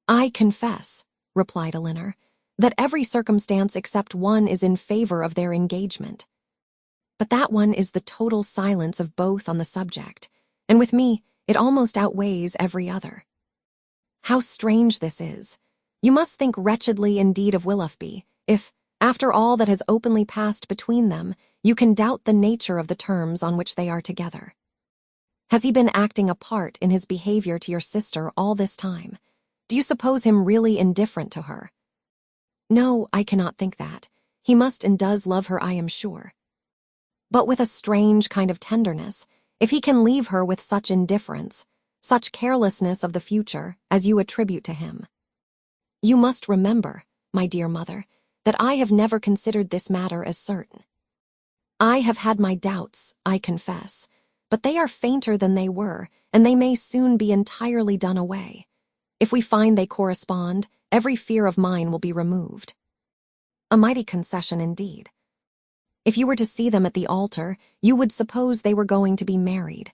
I confess, replied Elinor, that every circumstance except one is in favor of their engagement. But that one is the total silence of both on the subject, and with me it almost outweighs every other. How strange this is! You must think wretchedly indeed of Willoughby, if, After all that has openly passed between them, you can doubt the nature of the terms on which they are together. Has he been acting a part in his behavior to your sister all this time? Do you suppose him really indifferent to her? No, I cannot think that. He must and does love her, I am sure. But with a strange kind of tenderness, if he can leave her with such indifference, such carelessness of the future as you attribute to him. You must remember, my dear mother, that I have never considered this matter as certain. I have had my doubts, I confess, but they are fainter than they were, and they may soon be entirely done away. If we find they correspond, every fear of mine will be removed. A mighty concession indeed. If you were to see them at the altar, you would suppose they were going to be married.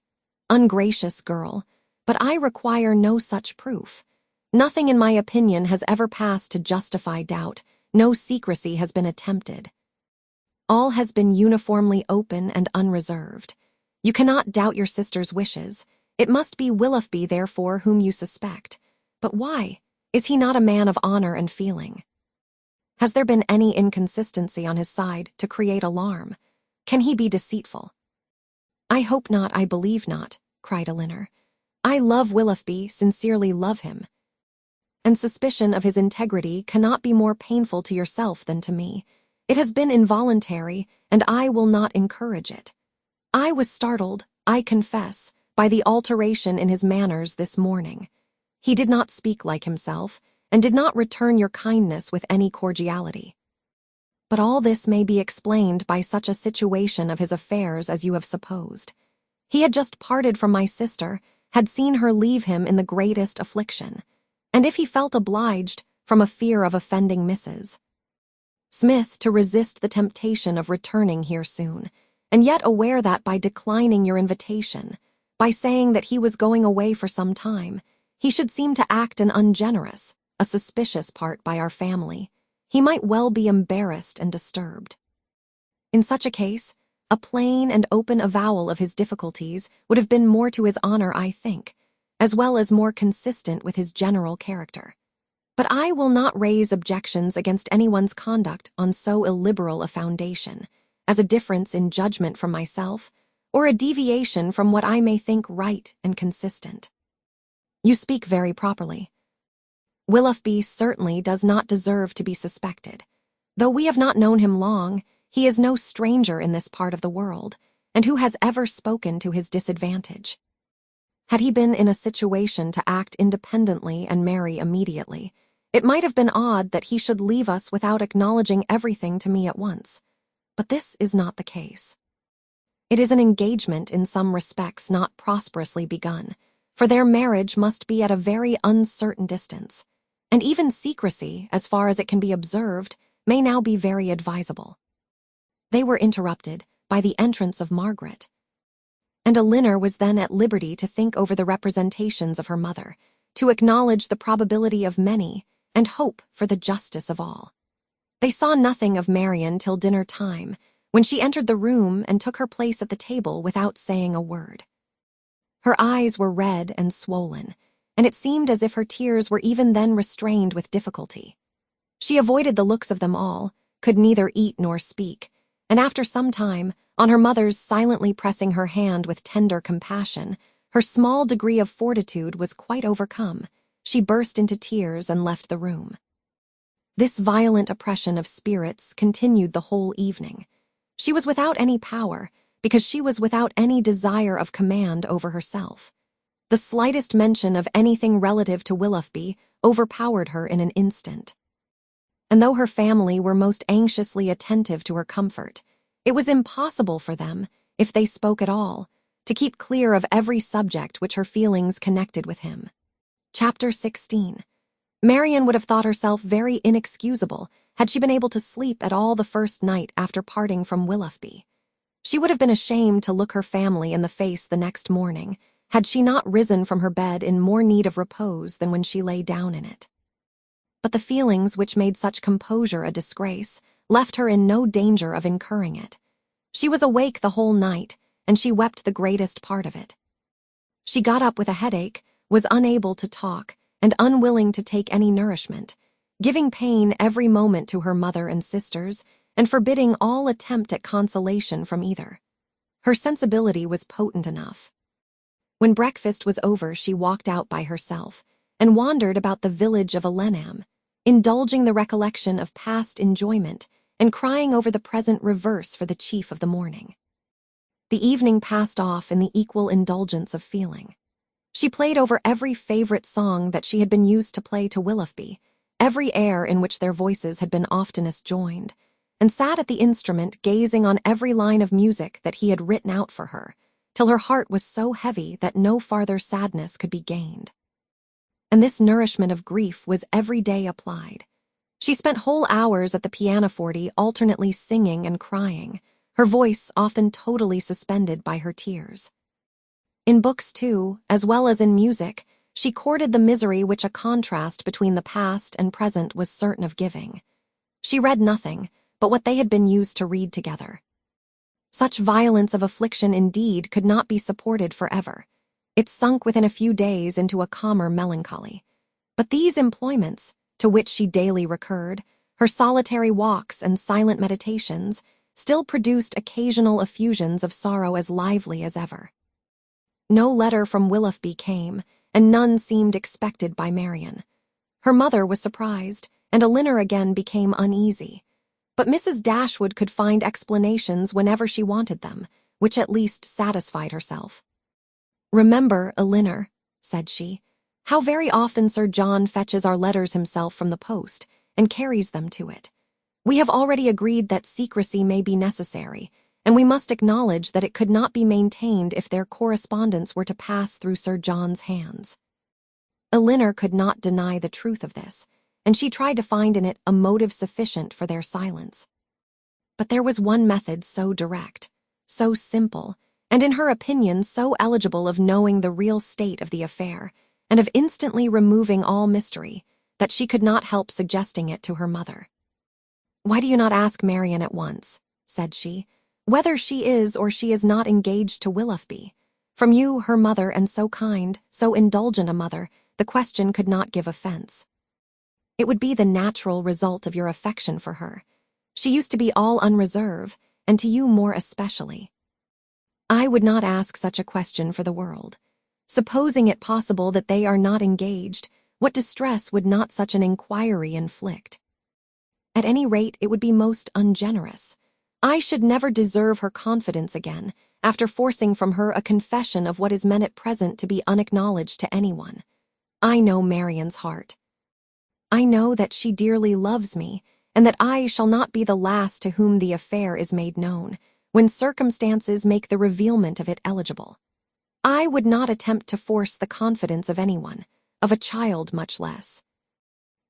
Ungracious girl, but I require no such proof. Nothing in my opinion has ever passed to justify doubt. No secrecy has been attempted. All has been uniformly open and unreserved. You cannot doubt your sister's wishes. It must be Willoughby, therefore, whom you suspect. But why? Is he not a man of honor and feeling? Has there been any inconsistency on his side to create alarm? Can he be deceitful? I hope not, I believe not, cried Elinor. I love Willoughby, sincerely love him. And suspicion of his integrity cannot be more painful to yourself than to me. It has been involuntary, and I will not encourage it. I was startled, I confess, by the alteration in his manners this morning. He did not speak like himself, and did not return your kindness with any cordiality. But all this may be explained by such a situation of his affairs as you have supposed. He had just parted from my sister, had seen her leave him in the greatest affliction, and if he felt obliged, from a fear of offending Mrs. Smith, to resist the temptation of returning here soon, and yet aware that by declining your invitation, by saying that he was going away for some time, he should seem to act an ungenerous, a suspicious part by our family, he might well be embarrassed and disturbed. In such a case, a plain and open avowal of his difficulties would have been more to his honor, I think, as well as more consistent with his general character. But I will not raise objections against anyone's conduct on so illiberal a foundation, as a difference in judgment from myself, or a deviation from what I may think right and consistent. You speak very properly. Willoughby certainly does not deserve to be suspected. Though we have not known him long, he is no stranger in this part of the world, and who has ever spoken to his disadvantage? Had he been in a situation to act independently and marry immediately, it might have been odd that he should leave us without acknowledging everything to me at once. But this is not the case. It is an engagement in some respects not prosperously begun, for their marriage must be at a very uncertain distance, and even secrecy, as far as it can be observed, may now be very advisable. They were interrupted by the entrance of Margaret, and Elinor was then at liberty to think over the representations of her mother, to acknowledge the probability of many, and hope for the justice of all. They saw nothing of Marian till dinner time, when she entered the room and took her place at the table without saying a word. Her eyes were red and swollen, and it seemed as if her tears were even then restrained with difficulty. She avoided the looks of them all, could neither eat nor speak, and after some time, on her mother's silently pressing her hand with tender compassion, her small degree of fortitude was quite overcome. She burst into tears and left the room. This violent oppression of spirits continued the whole evening. She was without any power, because she was without any desire of command over herself. The slightest mention of anything relative to Willoughby overpowered her in an instant. And though her family were most anxiously attentive to her comfort, it was impossible for them, if they spoke at all, to keep clear of every subject which her feelings connected with him. Chapter 16. Marian would have thought herself very inexcusable had she been able to sleep at all the first night after parting from Willoughby. She would have been ashamed to look her family in the face the next morning, had she not risen from her bed in more need of repose than when she lay down in it. But the feelings which made such composure a disgrace left her in no danger of incurring it. She was awake the whole night, and she wept the greatest part of it. She got up with a headache, was unable to talk, and unwilling to take any nourishment, giving pain every moment to her mother and sisters, and forbidding all attempt at consolation from either. Her sensibility was potent enough. When breakfast was over, she walked out by herself and wandered about the village of Alenham, indulging the recollection of past enjoyment and crying over the present reverse for the chief of the morning. The evening passed off in the equal indulgence of feeling. She played over every favorite song that she had been used to play to Willoughby, every air in which their voices had been oftenest joined, and sat at the instrument gazing on every line of music that he had written out for her, till her heart was so heavy that no farther sadness could be gained. And this nourishment of grief was every day applied. She spent whole hours at the pianoforte alternately singing and crying, her voice often totally suspended by her tears. In books, too, as well as in music, she courted the misery which a contrast between the past and present was certain of giving. She read nothing but what they had been used to read together. Such violence of affliction indeed could not be supported forever. It sunk within a few days into a calmer melancholy. But these employments, to which she daily recurred, her solitary walks and silent meditations, still produced occasional effusions of sorrow as lively as ever. No letter from Willoughby came, and none seemed expected by Marian. Her mother was surprised, and Elinor again became uneasy. But Mrs. Dashwood could find explanations whenever she wanted them, which at least satisfied herself. "Remember, Elinor," said she, "how very often Sir John fetches our letters himself from the post, and carries them to it. We have already agreed that secrecy may be necessary, and we must acknowledge that it could not be maintained if their correspondence were to pass through Sir John's hands." Elinor could not deny the truth of this, and she tried to find in it a motive sufficient for their silence. But there was one method so direct, so simple, and in her opinion so eligible of knowing the real state of the affair, and of instantly removing all mystery, that she could not help suggesting it to her mother. "Why do you not ask Marian at once," said she, "whether she is or she is not engaged to Willoughby? From you, her mother, and so kind, so indulgent a mother, the question could not give offense. It would be the natural result of your affection for her. She used to be all unreserve, and to you more especially. I would not ask such a question for the world. Supposing it possible that they are not engaged, what distress would not such an inquiry inflict? At any rate, it would be most ungenerous. I should never deserve her confidence again, after forcing from her a confession of what is meant at present to be unacknowledged to anyone. I know Marian's heart. I know that she dearly loves me, and that I shall not be the last to whom the affair is made known, when circumstances make the revealment of it eligible. I would not attempt to force the confidence of anyone, of a child much less,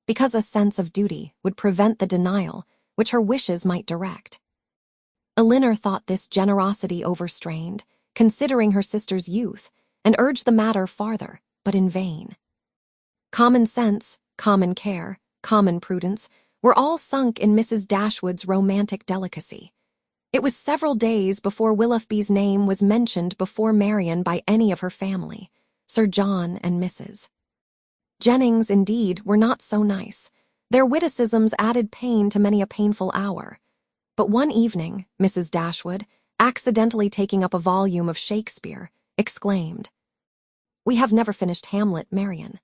because a sense of duty would prevent the denial which her wishes might direct." Elinor thought this generosity overstrained, considering her sister's youth, and urged the matter farther, but in vain. Common sense, common care, common prudence, were all sunk in Mrs. Dashwood's romantic delicacy. It was several days before Willoughby's name was mentioned before Marian by any of her family, Sir John and Mrs. Jennings, indeed, were not so nice. Their witticisms added pain to many a painful hour. But one evening, Mrs. Dashwood, accidentally taking up a volume of Shakespeare, exclaimed, "We have never finished Hamlet, Marian.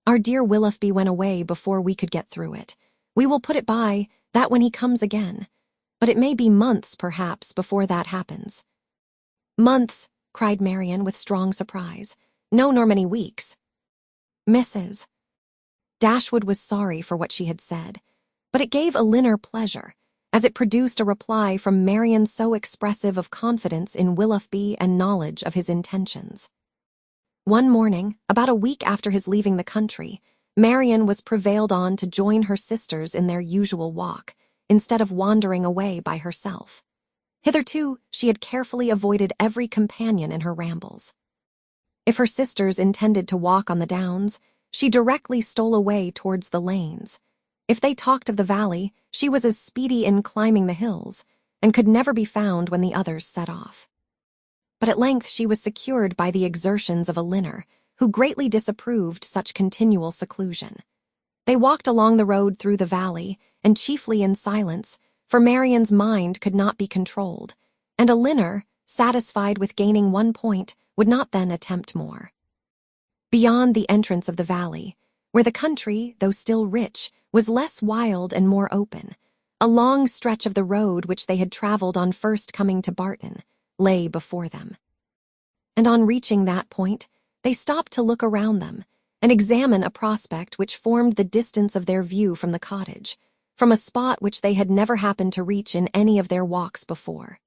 Our dear Willoughby went away before we could get through it. We will put it by that when he comes again. But it may be months, perhaps, before that happens." "Months," cried Marian with strong surprise. "No, nor many weeks." Mrs. Dashwood was sorry for what she had said, but it gave Elinor pleasure, as it produced a reply from Marian so expressive of confidence in Willoughby and knowledge of his intentions. One morning, about a week after his leaving the country, Marian was prevailed on to join her sisters in their usual walk, instead of wandering away by herself. Hitherto, she had carefully avoided every companion in her rambles. If her sisters intended to walk on the downs, she directly stole away towards the lanes. If they talked of the valley, she was as speedy in climbing the hills, and could never be found when the others set off. But at length she was secured by the exertions of Elinor, who greatly disapproved such continual seclusion. They walked along the road through the valley, and chiefly in silence, for Marian's mind could not be controlled, and a Linner, satisfied with gaining 1 point, would not then attempt more. Beyond the entrance of the valley, where the country, though still rich, was less wild and more open, a long stretch of the road which they had traveled on first coming to Barton lay before them. And on reaching that point, they stopped to look around them and examine a prospect which formed the distance of their view from the cottage, from a spot which they had never happened to reach in any of their walks before.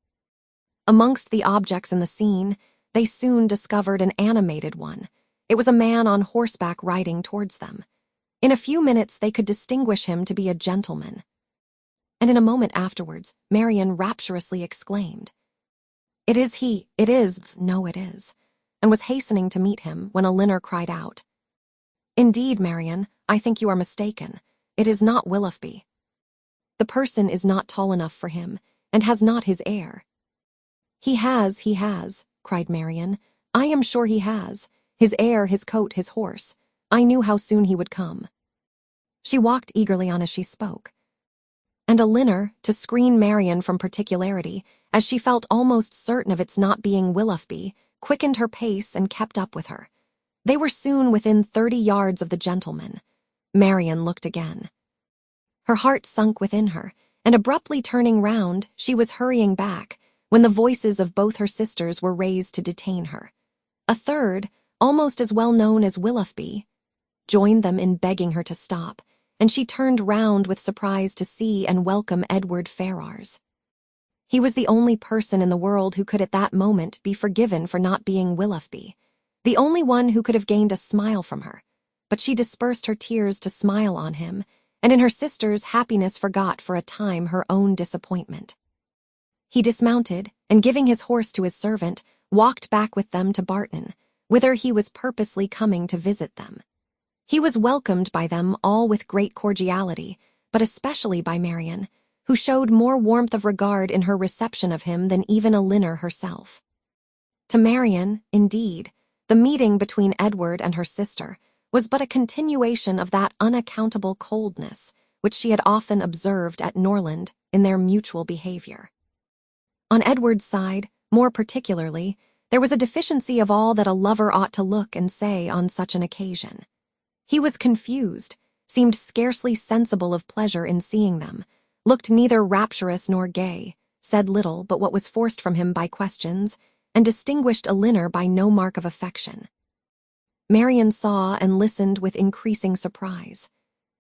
Amongst the objects in the scene, they soon discovered an animated one. It was a man on horseback riding towards them. In a few minutes they could distinguish him to be a gentleman. And in a moment afterwards, Marian rapturously exclaimed, "It is he, it is, no it is," and was hastening to meet him when a Linner cried out, "Indeed, Marian, I think you are mistaken. It is not Willoughby. The person is not tall enough for him, and has not his air." He has, cried Marian. "I am sure he has. His air, his coat, his horse. I knew how soon he would come." She walked eagerly on as she spoke. And a Linner, to screen Marian from particularity, as she felt almost certain of its not being Willoughby, quickened her pace and kept up with her. They were soon within 30 yards of the gentleman. Marian looked again. Her heart sunk within her, and abruptly turning round, she was hurrying back, when the voices of both her sisters were raised to detain her. A third, almost as well known as Willoughby, joined them in begging her to stop, and she turned round with surprise to see and welcome Edward Ferrars. He was the only person in the world who could at that moment be forgiven for not being Willoughby, the only one who could have gained a smile from her, but she dispersed her tears to smile on him, and in her sister's happiness forgot for a time her own disappointment. He dismounted, and giving his horse to his servant, walked back with them to Barton, whither he was purposely coming to visit them. He was welcomed by them all with great cordiality, but especially by Marian, who showed more warmth of regard in her reception of him than even a Linner herself. To Marian, indeed, the meeting between Edward and her sister was but a continuation of that unaccountable coldness which she had often observed at Norland in their mutual behavior. On Edward's side, more particularly, there was a deficiency of all that a lover ought to look and say on such an occasion. He was confused, seemed scarcely sensible of pleasure in seeing them, looked neither rapturous nor gay, said little but what was forced from him by questions, and distinguished a Linner by no mark of affection. Marian saw and listened with increasing surprise.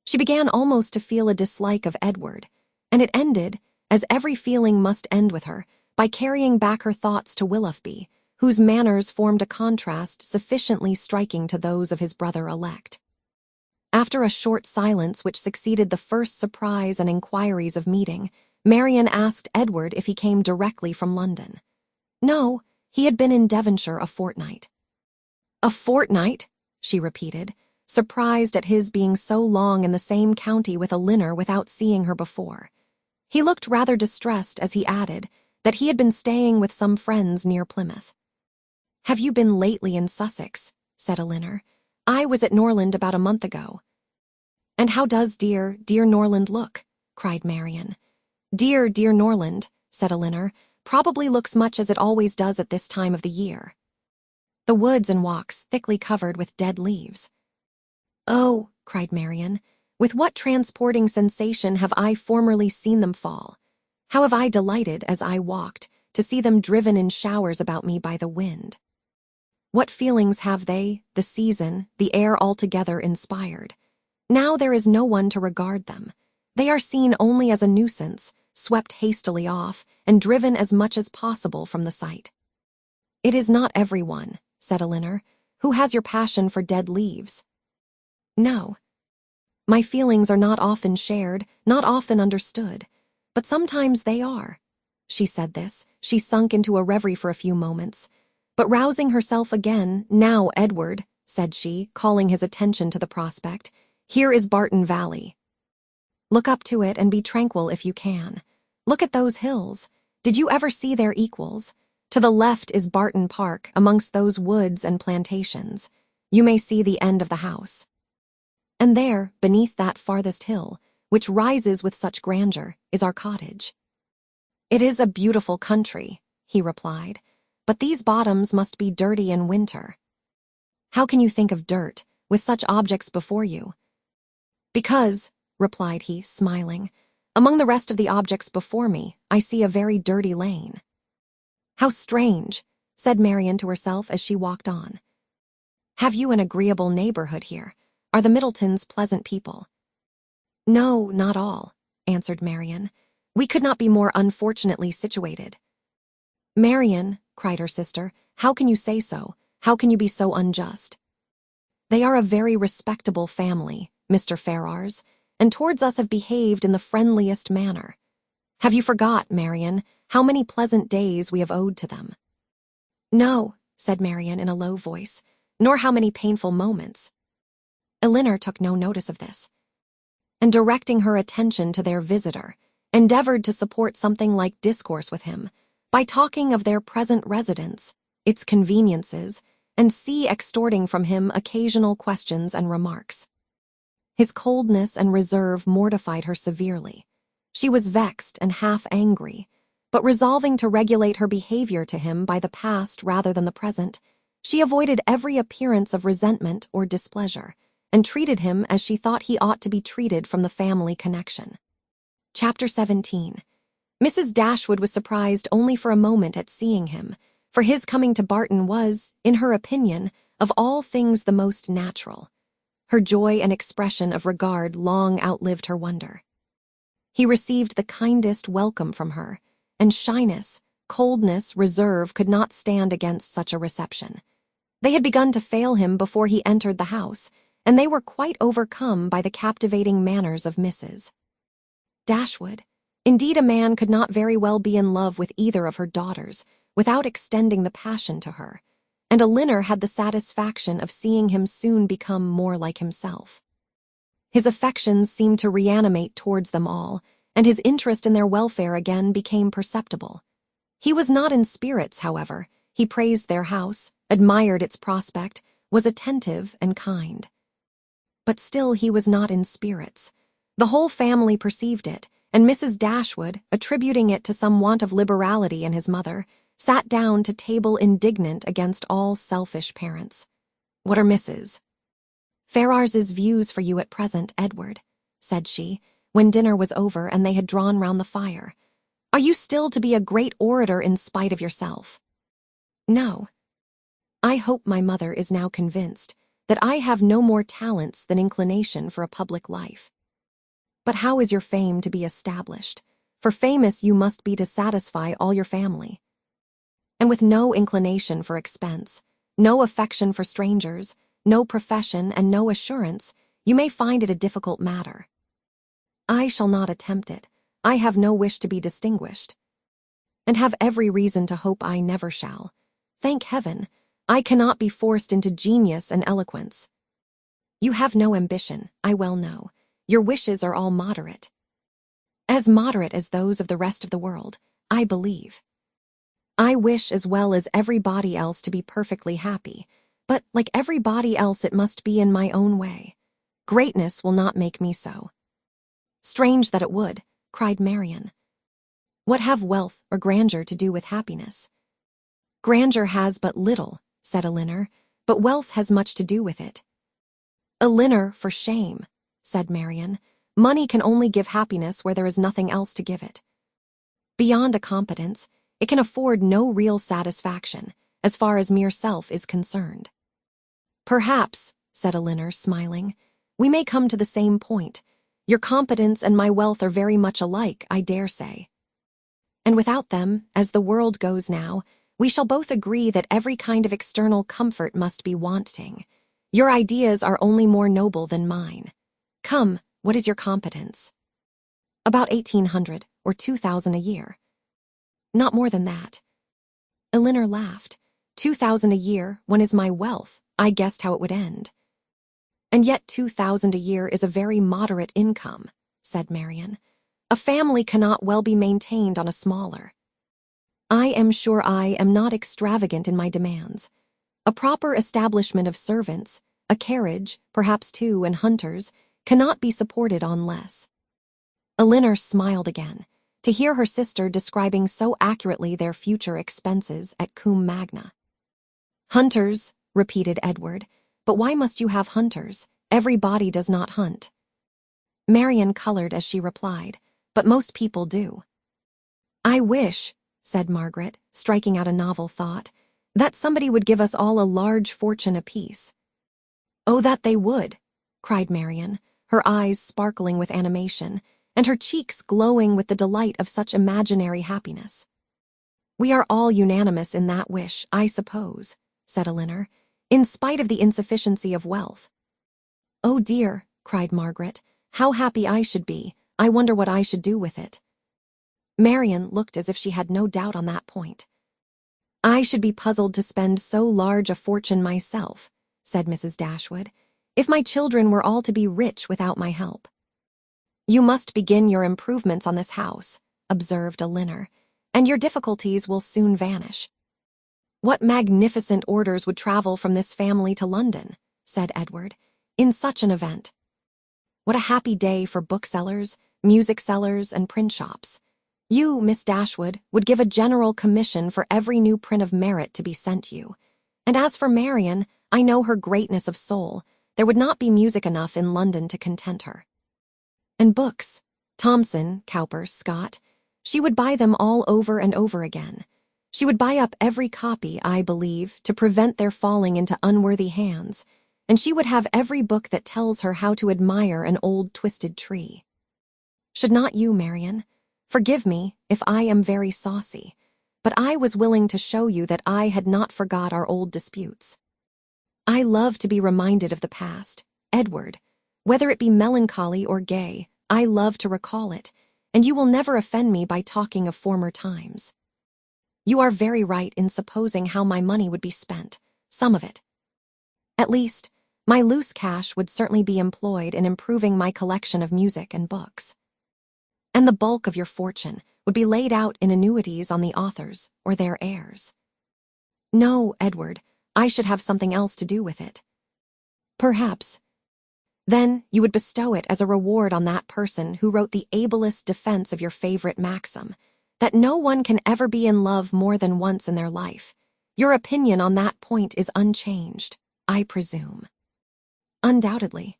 She began almost to feel a dislike of Edward, and it ended, as every feeling must end with her, by carrying back her thoughts to Willoughby, whose manners formed a contrast sufficiently striking to those of his brother-elect. After a short silence which succeeded the first surprise and inquiries of meeting, Marian asked Edward if he came directly from London. No, he had been in Devonshire a fortnight. "A fortnight?" she repeated, surprised at his being so long in the same county with a Linner without seeing her before. He looked rather distressed as he added that he had been staying with some friends near Plymouth. "Have you been lately in Sussex?" said a Linner. "I was at Norland about a month ago." "And how does dear Norland look?" cried Marian. Dear Norland," said a Linner, "probably looks much as it always does at this time of the year. The woods and walks thickly covered with dead leaves." "Oh," cried Marian, "with what transporting sensation have I formerly seen them fall! How have I delighted, as I walked, to see them driven in showers about me by the wind! What feelings have they, the season, the air altogether inspired! Now there is no one to regard them. They are seen only as a nuisance, swept hastily off, and driven as much as possible from the sight." "It is not every one," said a Linner, "who has your passion for dead leaves." "No. My feelings are not often shared, not often understood, but sometimes they are." She said this, she sunk into a reverie for a few moments, but rousing herself again, "Now, Edward," said she, calling his attention to the prospect, "here is Barton Valley. Look up to it and be tranquil if you can. Look at those hills. Did you ever see their equals? To the left is Barton Park, amongst those woods and plantations. You may see the end of the house." And there, beneath that farthest hill, which rises with such grandeur, is our cottage." "It is a beautiful country," he replied, "but these bottoms must be dirty in winter." "How can you think of dirt, with such objects before you?" "Because," replied he, smiling, "among the rest of the objects before me, I see a very dirty lane." "How strange," said Marian to herself as she walked on. "Have you an agreeable neighborhood here? Are the Middletons pleasant people?" "No, not all," answered Marian. "We could not be more unfortunately situated." "Marian," cried her sister, "how can you say so? How can you be so unjust? They are a very respectable family, Mr. Ferrars, and towards us have behaved in the friendliest manner. Have you forgot, Marian, how many pleasant days we have owed to them?" "No," said Marian in a low voice, "nor how many painful moments." Elinor took no notice of this, and directing her attention to their visitor, endeavored to support something like discourse with him by talking of their present residence, its conveniences, and extorting from him occasional questions and remarks. His coldness and reserve mortified her severely. She was vexed and half angry, but resolving to regulate her behavior to him by the past rather than the present, she avoided every appearance of resentment or displeasure, and treated him as she thought he ought to be treated from the family connection. Chapter 17. Mrs. Dashwood was surprised only for a moment at seeing him, for his coming to Barton was, in her opinion, of all things the most natural. Her joy and expression of regard long outlived her wonder. He received the kindest welcome from her, and shyness, coldness, reserve could not stand against such a reception. They had begun to fail him before he entered the house, and they were quite overcome by the captivating manners of Mrs. Dashwood. Indeed, a man could not very well be in love with either of her daughters without extending the passion to her, and Elinor had the satisfaction of seeing him soon become more like himself. His affections seemed to reanimate towards them all, and his interest in their welfare again became perceptible. He was not in spirits, however. He praised their house, admired its prospect, was attentive and kind. But still he was not in spirits. The whole family perceived it, and Mrs. Dashwood, attributing it to some want of liberality in his mother, sat down to table indignant against all selfish parents. "What are Mrs. Ferrars's views for you at present, Edward?" said she, when dinner was over and they had drawn round the fire. "Are you still to be a great orator in spite of yourself?" "No. I hope my mother is now convinced that I have no more talents than inclination for a public life. But how is your fame to be established? For famous you must be to satisfy all your family. And with no inclination for expense, no affection for strangers, no profession, and no assurance, you may find it a difficult matter. I shall not attempt it. I have no wish to be distinguished, and have every reason to hope I never shall. Thank heaven, I cannot be forced into genius and eloquence. You have no ambition, I well know. Your wishes are all moderate. As moderate as those of the rest of the world, I believe. I wish as well as everybody else to be perfectly happy, but like everybody else it must be in my own way. Greatness will not make me so." "Strange that it would," cried Marian. "What have wealth or grandeur to do with happiness?" "Grandeur has but little," said Elinor, "but wealth has much to do with it." "Elinor, for shame," said Marian. "Money can only give happiness where there is nothing else to give it. Beyond a competence, it can afford no real satisfaction, as far as mere self is concerned." "Perhaps," said Elinor, smiling, "we may come to the same point. Your competence and my wealth are very much alike, I dare say. And without them, as the world goes now, we shall both agree that every kind of external comfort must be wanting. Your ideas are only more noble than mine. Come, what is your competence?" "About 1,800 or 2,000 a year." "Not more than that." Elinor laughed. 2,000 a year, when is my wealth? I guessed how it would end. "And yet 2,000 a year is a very moderate income," said Marian. "A family cannot well be maintained on a smaller. I am sure I am not extravagant in my demands. A proper establishment of servants, A carriage, perhaps two, and hunters cannot be supported on less. Elinor smiled again, to hear her sister describing so accurately their future expenses at Cum Magna. Hunters, repeated Edward, but why must you have hunters? Every body does not hunt. Marian colored as she replied, but most people do. I wish, said Margaret, striking out a novel thought, that somebody would give us all a large fortune apiece. Oh, that they would, cried Marian, her eyes sparkling with animation, and her cheeks glowing with the delight of such imaginary happiness. We are all unanimous in that wish, I suppose, said Elinor, in spite of the insufficiency of wealth. Oh dear, cried Margaret, how happy I should be. I wonder what I should do with it. Marian looked as if she had no doubt on that point. I should be puzzled to spend so large a fortune myself, said Mrs. Dashwood, if my children were all to be rich without my help. You must begin your improvements on this house, observed Elinor, and your difficulties will soon vanish. What magnificent orders would travel from this family to London, said Edward, in such an event. What a happy day for booksellers, music sellers, and print shops. You, Miss Dashwood, would give a general commission for every new print of merit to be sent you. And as for Marian, I know her greatness of soul. There would not be music enough in London to content her. And books, Thomson, Cowper, Scott, she would buy them all over and over again. She would buy up every copy, I believe, to prevent their falling into unworthy hands, and she would have every book that tells her how to admire an old twisted tree. Should not you, Marian? Forgive me if I am very saucy, but I was willing to show you that I had not forgot our old disputes. I love to be reminded of the past, Edward. Whether it be melancholy or gay, I love to recall it, and you will never offend me by talking of former times. You are very right in supposing how my money would be spent, some of it. At least, my loose cash would certainly be employed in improving my collection of music and books. And the bulk of your fortune would be laid out in annuities on the authors or their heirs. No, Edward, I should have something else to do with it. Perhaps. Then you would bestow it as a reward on that person who wrote the ablest defense of your favorite maxim, that no one can ever be in love more than once in their life. Your opinion on that point is unchanged, I presume. Undoubtedly.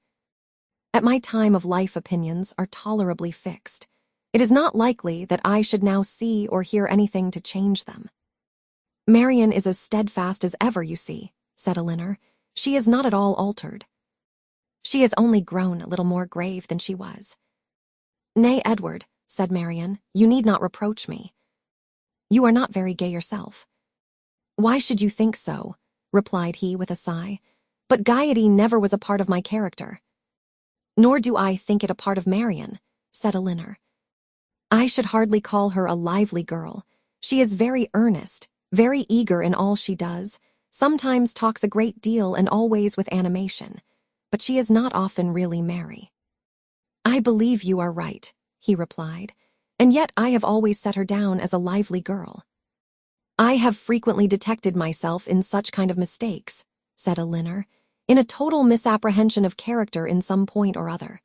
At my time of life, opinions are tolerably fixed. It is not likely that I should now see or hear anything to change them. Marian is as steadfast as ever, you see, said Elinor. She is not at all altered. She has only grown a little more grave than she was. Nay, Edward, said Marian, you need not reproach me. You are not very gay yourself. Why should you think so? Replied he with a sigh. But gaiety never was a part of my character. Nor do I think it a part of Marian, said Elinor. I should hardly call her a lively girl. She is very earnest, very eager in all she does, sometimes talks a great deal and always with animation, but she is not often really merry. I believe you are right, he replied, and yet I have always set her down as a lively girl. I have frequently detected myself in such kind of mistakes, said Elinor, in a total misapprehension of character in some point or other.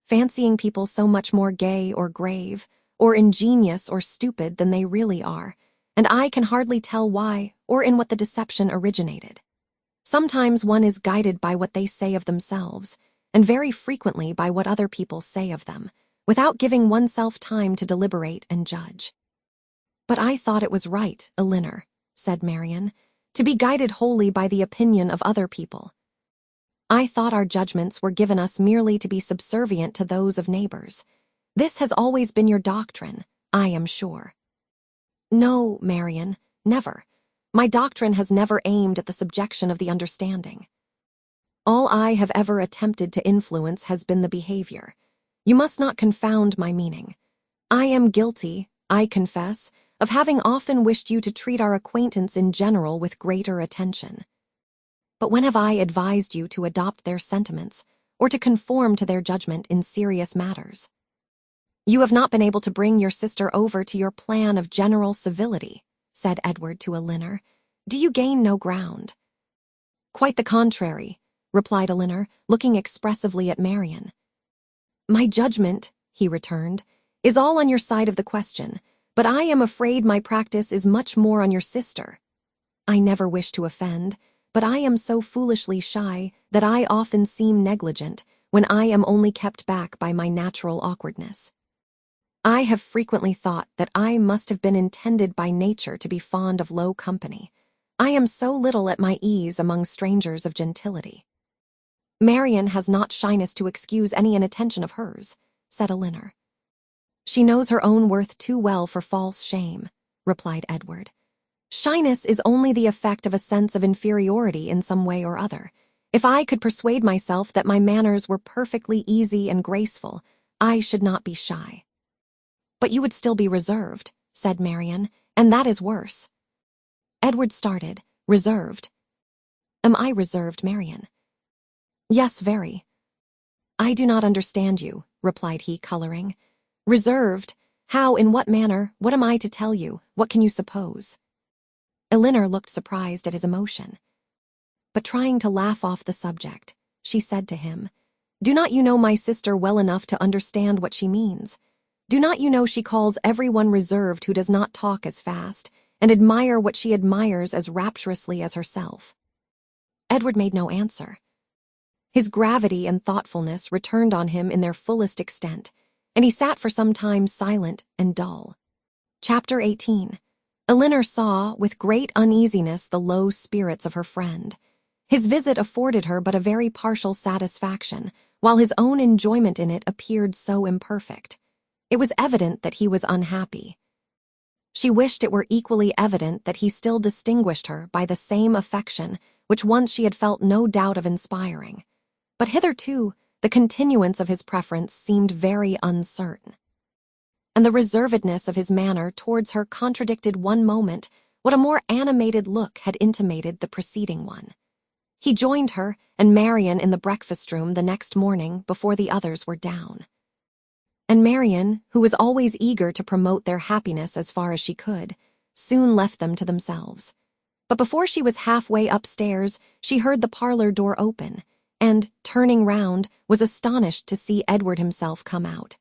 Fancying people so much more gay or grave, or ingenious or stupid than they really are, and I can hardly tell why or in what the deception originated. Sometimes one is guided by what they say of themselves, and very frequently by what other people say of them, without giving oneself time to deliberate and judge. But I thought it was right, Elinor, said Marian, to be guided wholly by the opinion of other people. I thought our judgments were given us merely to be subservient to those of neighbors. This has always been your doctrine, I am sure. No, Marian, never. My doctrine has never aimed at the subjection of the understanding. All I have ever attempted to influence has been the behavior. You must not confound my meaning. I am guilty, I confess, of having often wished you to treat our acquaintance in general with greater attention. But when have I advised you to adopt their sentiments, or to conform to their judgment in serious matters? You have not been able to bring your sister over to your plan of general civility, said Edward to Elinor. Do you gain no ground? Quite the contrary. replied Elinor, looking expressively at Marian. My judgment, he returned, is all on your side of the question, but I am afraid my practice is much more on your sister. I never wish to offend, but I am so foolishly shy that I often seem negligent when I am only kept back by my natural awkwardness. I have frequently thought that I must have been intended by nature to be fond of low company. I am so little at my ease among strangers of gentility. Marian has not shyness to excuse any inattention of hers, said Elinor. She knows her own worth too well for false shame, replied Edward. Shyness is only the effect of a sense of inferiority in some way or other. If I could persuade myself that my manners were perfectly easy and graceful, I should not be shy. But you would still be reserved, said Marian, and that is worse. Edward started, reserved. Am I reserved, Marian? Yes, very. I do not understand you, replied he, coloring. Reserved? How, in what manner, what am I to tell you, what can you suppose? Elinor looked surprised at his emotion. But trying to laugh off the subject, she said to him, Do not you know my sister well enough to understand what she means? Do not you know she calls everyone reserved who does not talk as fast, and admire what she admires as rapturously as herself? Edward made no answer. His gravity and thoughtfulness returned on him in their fullest extent, and he sat for some time silent and dull. Chapter 18. Elinor saw, with great uneasiness, the low spirits of her friend. His visit afforded her but a very partial satisfaction, while his own enjoyment in it appeared so imperfect. It was evident that he was unhappy. She wished it were equally evident that he still distinguished her by the same affection which once she had felt no doubt of inspiring. But hitherto, the continuance of his preference seemed very uncertain. And the reservedness of his manner towards her contradicted one moment what a more animated look had intimated the preceding one. He joined her and Marian in the breakfast-room the next morning before the others were down. And Marian, who was always eager to promote their happiness as far as she could, soon left them to themselves. But before she was halfway upstairs, she heard the parlor door open, and, turning round, was astonished to see Edward himself come out.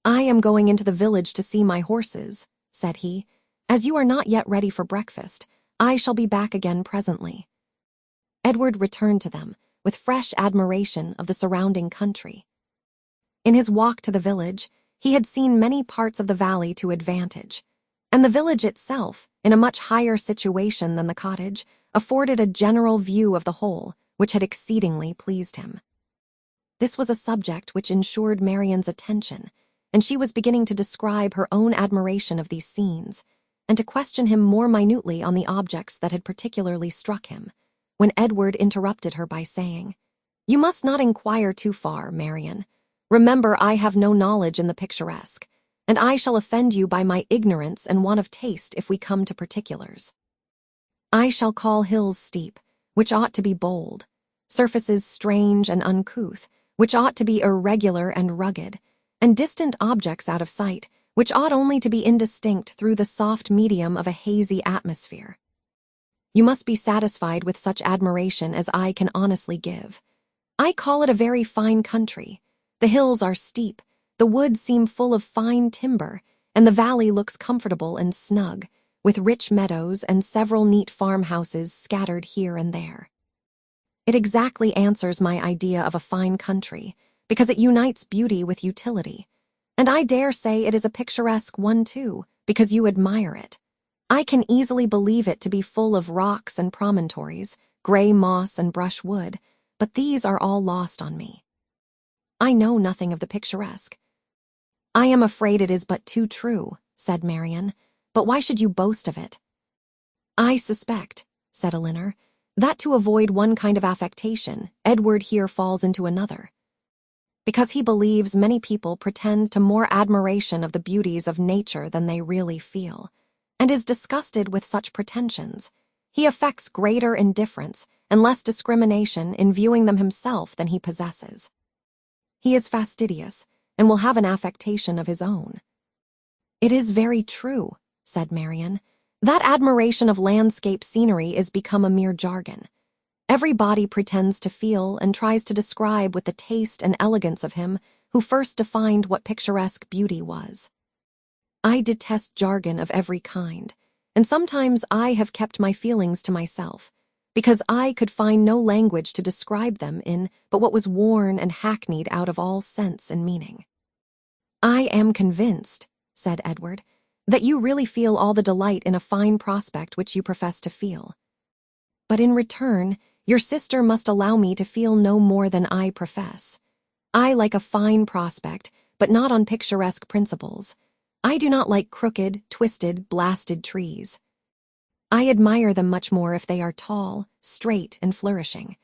I am going into the village to see my horses, said he. As you are not yet ready for breakfast, I shall be back again presently. Edward returned to them, with fresh admiration of the surrounding country. In his walk to the village, he had seen many parts of the valley to advantage, and the village itself, in a much higher situation than the cottage, afforded a general view of the whole, which had exceedingly pleased him. This was a subject which ensured Marian's attention, and she was beginning to describe her own admiration of these scenes, and to question him more minutely on the objects that had particularly struck him, when Edward interrupted her by saying, You must not inquire too far, Marian. Remember, I have no knowledge in the picturesque, and I shall offend you by my ignorance and want of taste if we come to particulars. I shall call hills steep, which ought to be bold, surfaces strange and uncouth, which ought to be irregular and rugged, and distant objects out of sight, which ought only to be indistinct through the soft medium of a hazy atmosphere. You must be satisfied with such admiration as I can honestly give. I call it a very fine country. The hills are steep, the woods seem full of fine timber, and the valley looks comfortable and snug, with rich meadows and several neat farmhouses scattered here and there. It exactly answers my idea of a fine country, because it unites beauty with utility, and I dare say it is a picturesque one too, because you admire it. I can easily believe it to be full of rocks and promontories, gray moss and brush wood, but these are all lost on me. I know nothing of the picturesque. I am afraid it is but too true, said Marian, but why should you boast of it? I suspect, said Elinor, that to avoid one kind of affectation, Edward here falls into another. Because he believes many people pretend to more admiration of the beauties of nature than they really feel, and is disgusted with such pretensions, he affects greater indifference and less discrimination in viewing them himself than he possesses. He is fastidious, and will have an affectation of his own. It is very true, said Marian. That admiration of landscape scenery is become a mere jargon. Every body pretends to feel and tries to describe with the taste and elegance of him who first defined what picturesque beauty was. I detest jargon of every kind, and sometimes I have kept my feelings to myself, because I could find no language to describe them in but what was worn and hackneyed out of all sense and meaning. "I am convinced," said Edward, "that you really feel all the delight in a fine prospect which you profess to feel. But in return, your sister must allow me to feel no more than I profess. I like a fine prospect, but not on picturesque principles. I do not like crooked, twisted, blasted trees. I admire them much more if they are tall, straight, and flourishing.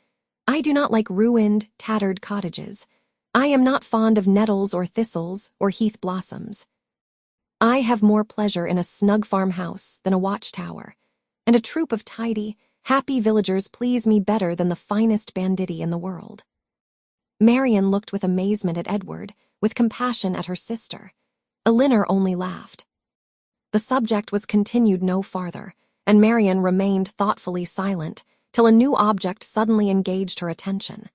I do not like ruined, tattered cottages. I am not fond of nettles or thistles or heath blossoms. I have more pleasure in a snug farmhouse than a watchtower, and a troop of tidy, happy villagers please me better than the finest banditti in the world." Marian looked with amazement at Edward, with compassion at her sister. Elinor only laughed. The subject was continued no farther, and Marian remained thoughtfully silent till a new object suddenly engaged her attention.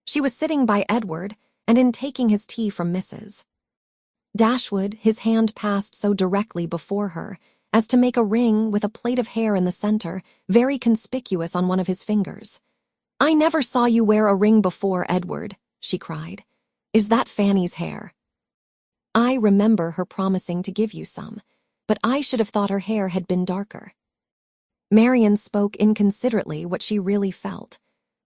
She was sitting by Edward, and in taking his tea from Mrs. Dashwood, his hand passed so directly before her as to make a ring with a plait of hair in the center very conspicuous on one of his fingers. "I never saw you wear a ring before, Edward," she cried. "Is that Fanny's hair?" "I remember her promising to give you some, but I should have thought her hair had been darker." Marian spoke inconsiderately what she really felt,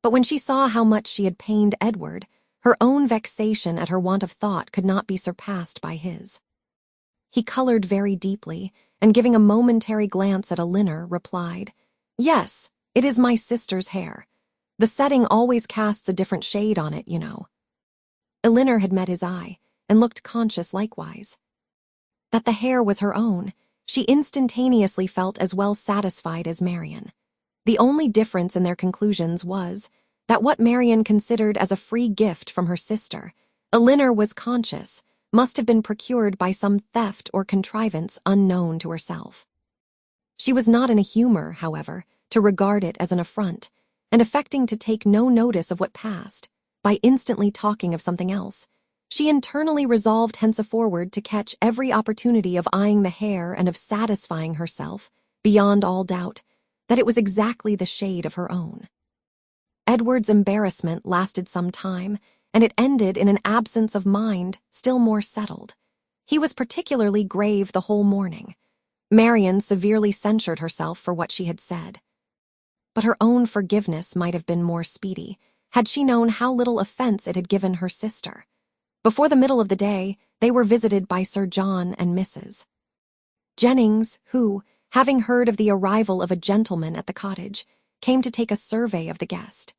but when she saw how much she had pained Edward, her own vexation at her want of thought could not be surpassed by his. He colored very deeply, and giving a momentary glance at Elinor, replied, "Yes, it is my sister's hair. The setting always casts a different shade on it, you know." Elinor had met his eye, and looked conscious likewise. That the hair was her own, she instantaneously felt as well satisfied as Marian. The only difference in their conclusions was that what Marian considered as a free gift from her sister, Elinor was conscious must have been procured by some theft or contrivance unknown to herself. She was not in a humor, however, to regard it as an affront, and affecting to take no notice of what passed, by instantly talking of something else, she internally resolved henceforward to catch every opportunity of eyeing the hair and of satisfying herself, beyond all doubt, that it was exactly the shade of her own. Edward's embarrassment lasted some time, and it ended in an absence of mind still more settled. He was particularly grave the whole morning. Marian severely censured herself for what she had said. But her own forgiveness might have been more speedy, had she known how little offense it had given her sister. Before the middle of the day, they were visited by Sir John and Mrs. Jennings, who, having heard of the arrival of a gentleman at the cottage, came to take a survey of the guest.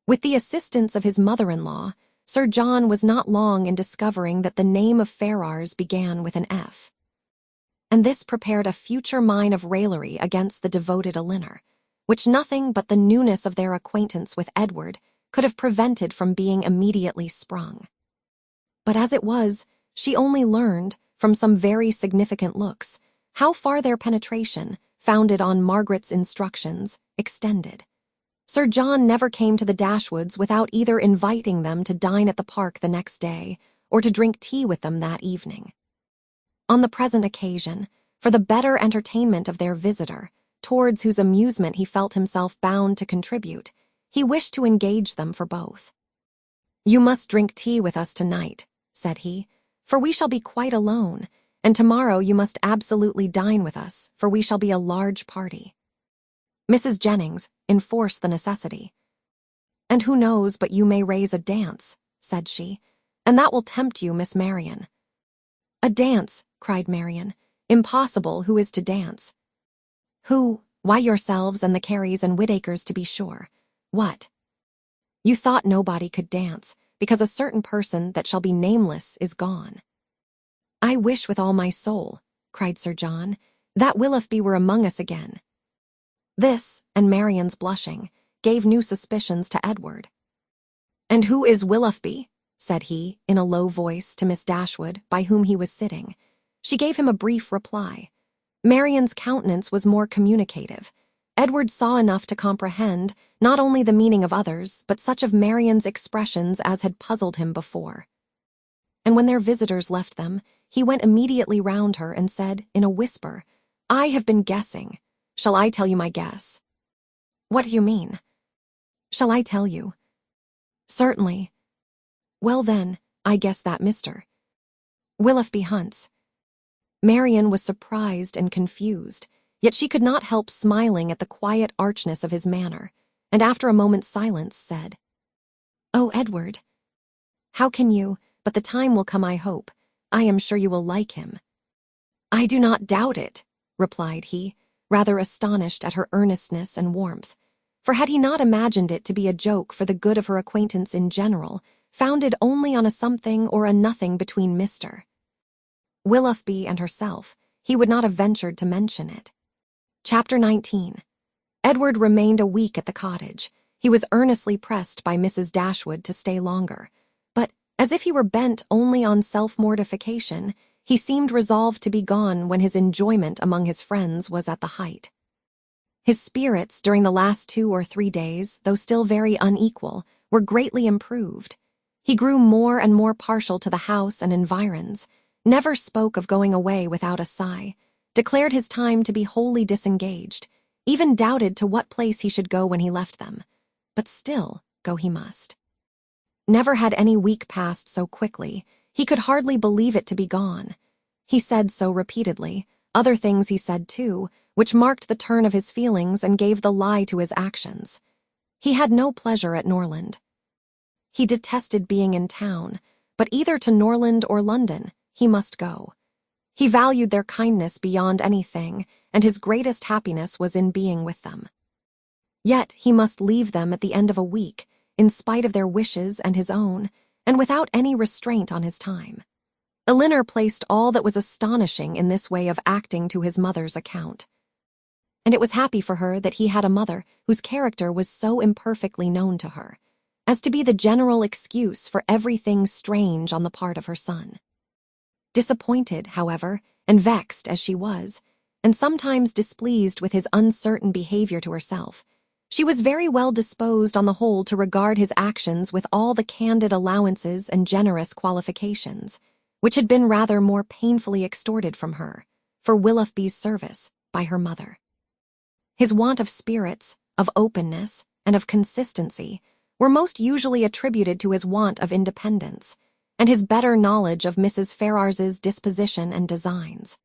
With the assistance of his mother-in-law, Sir John was not long in discovering that the name of Ferrars began with an F. And this prepared a future mine of raillery against the devoted Elinor, which nothing but the newness of their acquaintance with Edward could have prevented from being immediately sprung. But as it was, she only learned, from some very significant looks, how far their penetration, founded on Margaret's instructions, extended. Sir John never came to the Dashwoods without either inviting them to dine at the park the next day or to drink tea with them that evening. On the present occasion, for the better entertainment of their visitor, towards whose amusement he felt himself bound to contribute, he wished to engage them for both. "You must drink tea with us tonight," said he, "for we shall be quite alone, and tomorrow you must absolutely dine with us, for we shall be a large party." Mrs. Jennings enforced the necessity. "And who knows but you may raise a dance," said she, "and that will tempt you, Miss Marian." "A dance," cried Marian. "Impossible, who is to dance?" "Who? Why, yourselves and the Careys and Whittakers, to be sure. What? You thought nobody could dance, because a certain person that shall be nameless is gone." "I wish with all my soul," cried Sir John, "that Willoughby were among us again." This, and Marian's blushing, gave new suspicions to Edward. "And who is Willoughby?" said he, in a low voice, to Miss Dashwood, by whom he was sitting. She gave him a brief reply. Marian's countenance was more communicative. Edward saw enough to comprehend not only the meaning of others, but such of Marian's expressions as had puzzled him before. And when their visitors left them, he went immediately round her and said, in a whisper, "I have been guessing. Shall I tell you my guess?" "What do you mean?" "Shall I tell you?" "Certainly." "Well then, I guess that Mr. Willoughby Hunts." Marian was surprised and confused, yet she could not help smiling at the quiet archness of his manner, and after a moment's silence said, "Oh, Edward, how can you, but the time will come, I hope. I am sure you will like him." "I do not doubt it," replied he, rather astonished at her earnestness and warmth, for had he not imagined it to be a joke for the good of her acquaintance in general, founded only on a something or a nothing between Mr. Willoughby and herself, he would not have ventured to mention it. Chapter 19. Edward remained a week at the cottage. He was earnestly pressed by Mrs. Dashwood to stay longer, but, as if he were bent only on self-mortification, he seemed resolved to be gone when his enjoyment among his friends was at the height. His spirits during the last 2 or 3 days, though still very unequal, were greatly improved. He grew more and more partial to the house and environs, never spoke of going away without a sigh, declared his time to be wholly disengaged, even doubted to what place he should go when he left them. But still, go he must. Never had any week passed so quickly. He could hardly believe it to be gone. He said so repeatedly. Other things he said, too, which marked the turn of his feelings and gave the lie to his actions. He had no pleasure at Norland. He detested being in town, but either to Norland or London, he must go. He valued their kindness beyond anything, and his greatest happiness was in being with them. Yet he must leave them at the end of a week, in spite of their wishes and his own, and without any restraint on his time. Elinor placed all that was astonishing in this way of acting to his mother's account. And it was happy for her that he had a mother whose character was so imperfectly known to her, as to be the general excuse for everything strange on the part of her son. Disappointed, however, and vexed as she was, and sometimes displeased with his uncertain behavior to herself, she was very well disposed on the whole to regard his actions with all the candid allowances and generous qualifications, which had been rather more painfully extorted from her, for Willoughby's service, by her mother. His want of spirits, of openness, and of consistency were most usually attributed to his want of independence, and his better knowledge of Mrs. Ferrars's disposition and designs.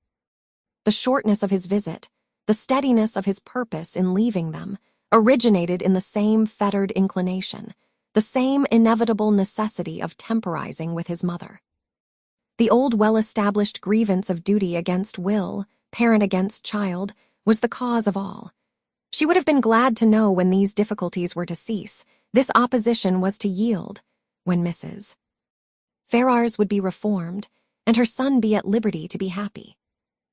The shortness of his visit, the steadiness of his purpose in leaving them, originated in the same fettered inclination, the same inevitable necessity of temporizing with his mother. The old well-established grievance of duty against will, parent against child, was the cause of all. She would have been glad to know when these difficulties were to cease, this opposition was to yield, when Mrs. Ferrars would be reformed, and her son be at liberty to be happy.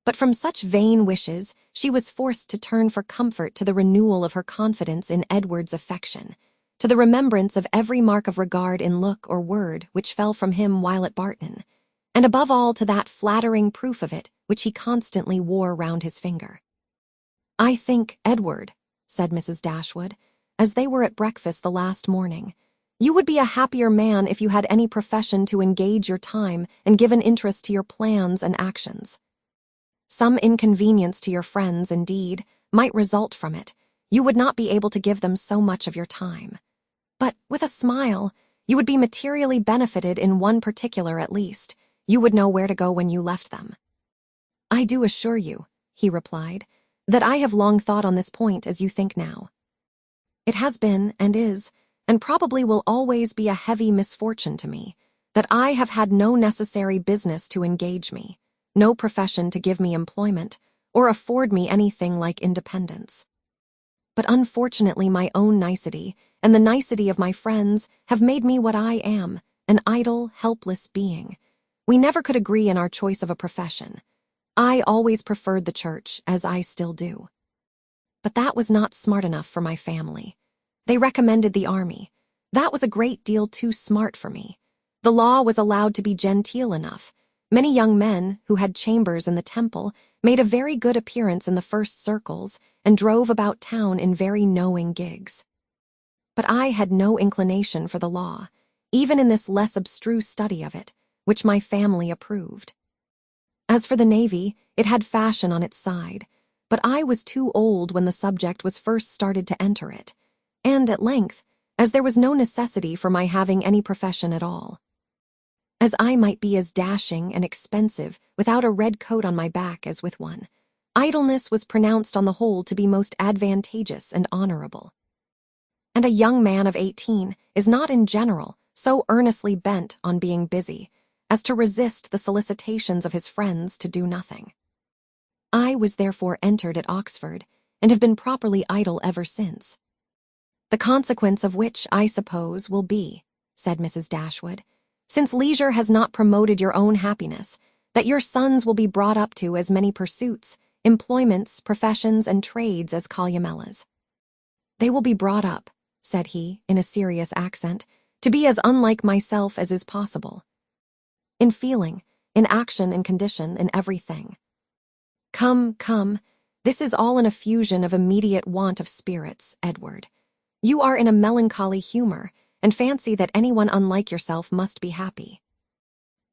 But from such vain wishes she was forced to turn for comfort to the renewal of her confidence in Edward's affection, to the remembrance of every mark of regard in look or word which fell from him while at Barton, and above all to that flattering proof of it which he constantly wore round his finger. "I think, Edward," said Mrs. Dashwood, as they were at breakfast the last morning, "you would be a happier man if you had any profession to engage your time and give an interest to your plans and actions. Some inconvenience to your friends, indeed, might result from it. You would not be able to give them so much of your time. But, with a smile, you would be materially benefited in one particular at least. You would know where to go when you left them." "I do assure you," he replied, "that I have long thought on this point as you think now. It has been, and is, and probably will always be a heavy misfortune to me, that I have had no necessary business to engage me, no profession to give me employment, or afford me anything like independence. But unfortunately my own nicety, and the nicety of my friends, have made me what I am, an idle, helpless being. We never could agree in our choice of a profession. I always preferred the church, as I still do. But that was not smart enough for my family. They recommended the army. That was a great deal too smart for me. The law was allowed to be genteel enough. Many young men who had chambers in the temple made a very good appearance in the first circles and drove about town in very knowing gigs. But I had no inclination for the law, even in this less abstruse study of it, which my family approved. As for the navy, it had fashion on its side, but I was too old when the subject was first started to enter it, and at length, as there was no necessity for my having any profession at all. As I might be as dashing and expensive without a red coat on my back as with one, idleness was pronounced on the whole to be most advantageous and honorable. And a young man of 18 is not in general so earnestly bent on being busy as to resist the solicitations of his friends to do nothing. I was therefore entered at Oxford, and have been properly idle ever since. The consequence of which, I suppose, will be, said Mrs. Dashwood, since leisure has not promoted your own happiness, that your sons will be brought up to as many pursuits, employments, professions, and trades as Columella's. They will be brought up, said he, in a serious accent, to be as unlike myself as is possible. In feeling, in action, in condition, in everything. Come, this is all an effusion of immediate want of spirits, Edward. You are in a melancholy humor, and fancy that anyone unlike yourself must be happy.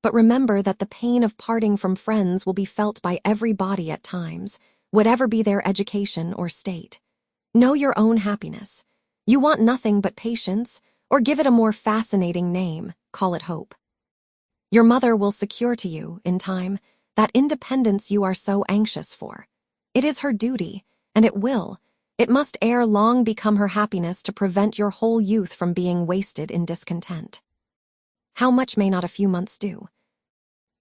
But remember that the pain of parting from friends will be felt by everybody at times, whatever be their education or state. Know your own happiness. You want nothing but patience, or give it a more fascinating name, call it hope. Your mother will secure to you, in time, that independence you are so anxious for. It is her duty, and it must ere long become her happiness to prevent your whole youth from being wasted in discontent. How much may not a few months do?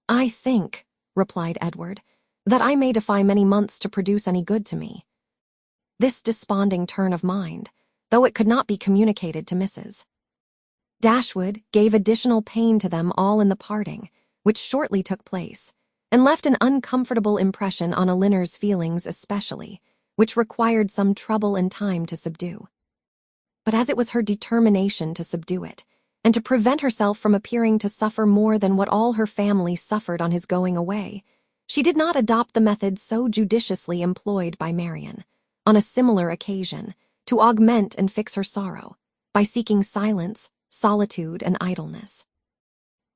I think, replied Edward, that I may defy many months to produce any good to me. This desponding turn of mind, though it could not be communicated to Mrs. Dashwood, gave additional pain to them all in the parting, which shortly took place, and left an uncomfortable impression on Elinor's feelings especially, which required some trouble and time to subdue. But as it was her determination to subdue it, and to prevent herself from appearing to suffer more than what all her family suffered on his going away, she did not adopt the method so judiciously employed by Marian, on a similar occasion, to augment and fix her sorrow, by seeking silence, solitude, and idleness.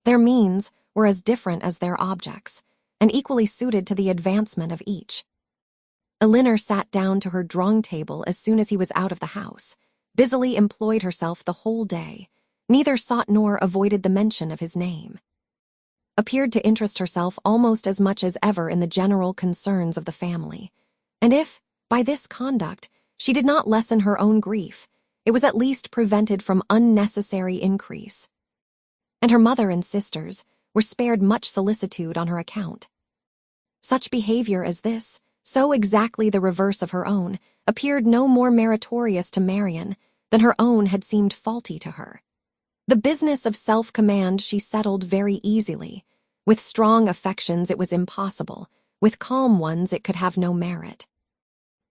Their means were as different as their objects, and equally suited to the advancement of each. Elinor sat down to her drawing-table as soon as he was out of the house, busily employed herself the whole day, neither sought nor avoided the mention of his name. Appeared to interest herself almost as much as ever in the general concerns of the family, and if, by this conduct, she did not lessen her own grief, it was at least prevented from unnecessary increase. And her mother and sisters were spared much solicitude on her account. Such behavior as this, so exactly the reverse of her own, appeared no more meritorious to Marian than her own had seemed faulty to her. The business of self-command she settled very easily. With strong affections it was impossible, with calm ones it could have no merit.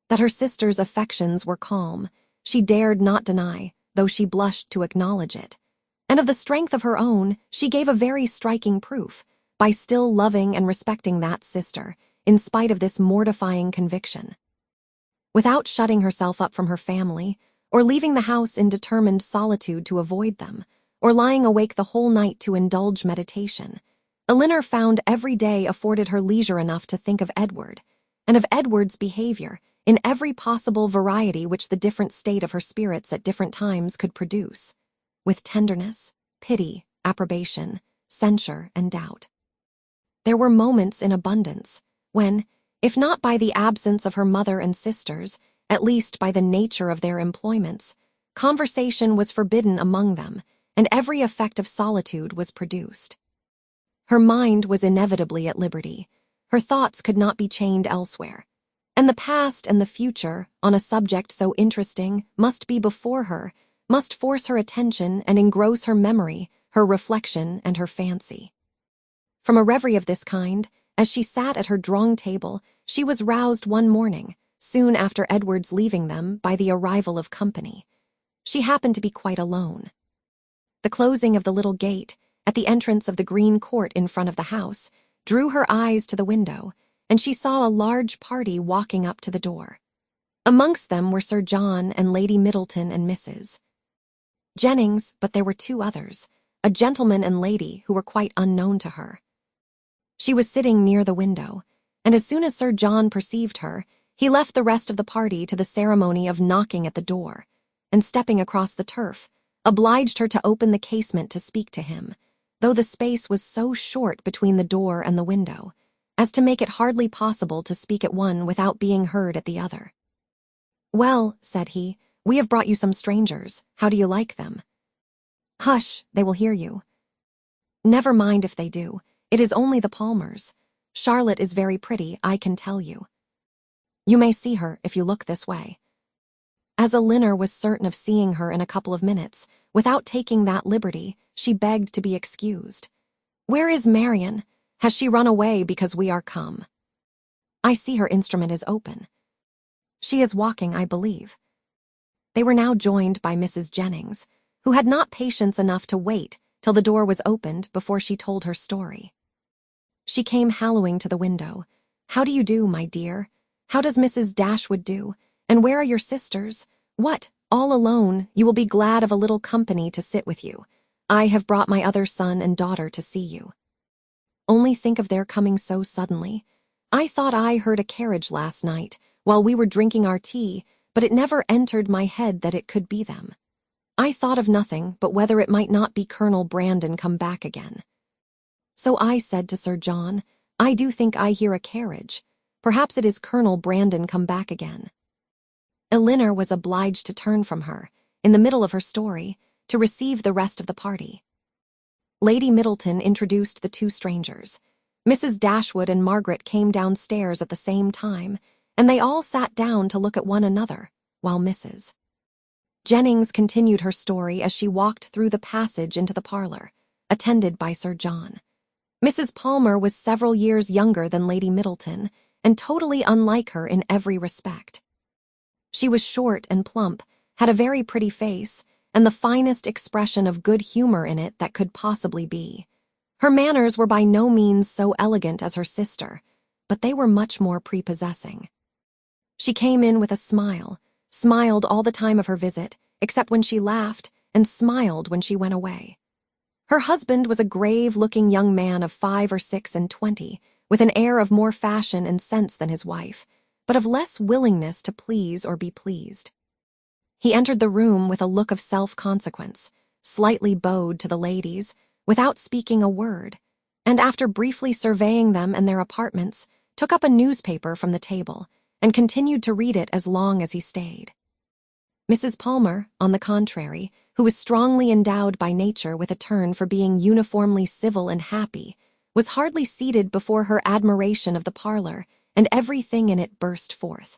That her sister's affections were calm, she dared not deny, though she blushed to acknowledge it. And of the strength of her own, she gave a very striking proof, by still loving and respecting that sister, in spite of this mortifying conviction. Without shutting herself up from her family, or leaving the house in determined solitude to avoid them, or lying awake the whole night to indulge meditation, Elinor found every day afforded her leisure enough to think of Edward, and of Edward's behavior, in every possible variety which the different state of her spirits at different times could produce, with tenderness, pity, approbation, censure, and doubt. There were moments in abundance, when, if not by the absence of her mother and sisters, at least by the nature of their employments, conversation was forbidden among them, and every effect of solitude was produced. Her mind was inevitably at liberty, her thoughts could not be chained elsewhere, and the past and the future, on a subject so interesting, must be before her, must force her attention and engross her memory, her reflection, and her fancy. From a reverie of this kind, as she sat at her drawing-table, she was roused one morning, soon after Edward's leaving them, by the arrival of company. She happened to be quite alone. The closing of the little gate, at the entrance of the green court in front of the house, drew her eyes to the window, and she saw a large party walking up to the door. Amongst them were Sir John and Lady Middleton and Mrs. Jennings, but there were two others, a gentleman and lady who were quite unknown to her. She was sitting near the window, and as soon as Sir John perceived her, he left the rest of the party to the ceremony of knocking at the door, and stepping across the turf, obliged her to open the casement to speak to him, though the space was so short between the door and the window, as to make it hardly possible to speak at one without being heard at the other. "Well," said he, "we have brought you some strangers. How do you like them?" "Hush, they will hear you." "Never mind if they do. It is only the Palmers. Charlotte is very pretty, I can tell you. You may see her if you look this way." As Elinor was certain of seeing her in a couple of minutes, without taking that liberty, she begged to be excused. "Where is Marian? Has she run away because we are come?" "I see her instrument is open. She is walking, I believe." They were now joined by Mrs. Jennings, who had not patience enough to wait till the door was opened before she told her story. She came hallooing to the window. "How do you do, my dear? How does Mrs. Dashwood do? And where are your sisters? What, all alone? You will be glad of a little company to sit with you. I have brought my other son and daughter to see you. Only think of their coming so suddenly. I thought I heard a carriage last night while we were drinking our tea, but it never entered my head that it could be them. I thought of nothing but whether it might not be Colonel Brandon come back again. So I said to Sir John, I do think I hear a carriage. Perhaps it is Colonel Brandon come back again." Elinor was obliged to turn from her, in the middle of her story, to receive the rest of the party. Lady Middleton introduced the two strangers. Mrs. Dashwood and Margaret came downstairs at the same time, and they all sat down to look at one another, while Mrs. Jennings continued her story as she walked through the passage into the parlor, attended by Sir John. Mrs. Palmer was several years younger than Lady Middleton, and totally unlike her in every respect. She was short and plump, had a very pretty face, and the finest expression of good humor in it that could possibly be. Her manners were by no means so elegant as her sister, but they were much more prepossessing. She came in with a smile, smiled all the time of her visit, except when she laughed, and smiled when she went away. Her husband was a grave-looking young man of 5 or 26, with an air of more fashion and sense than his wife, but of less willingness to please or be pleased. He entered the room with a look of self-consequence, slightly bowed to the ladies, without speaking a word, and after briefly surveying them and their apartments, took up a newspaper from the table, and continued to read it as long as he stayed. Mrs. Palmer, on the contrary, who was strongly endowed by nature with a turn for being uniformly civil and happy, was hardly seated before her admiration of the parlor, and everything in it burst forth.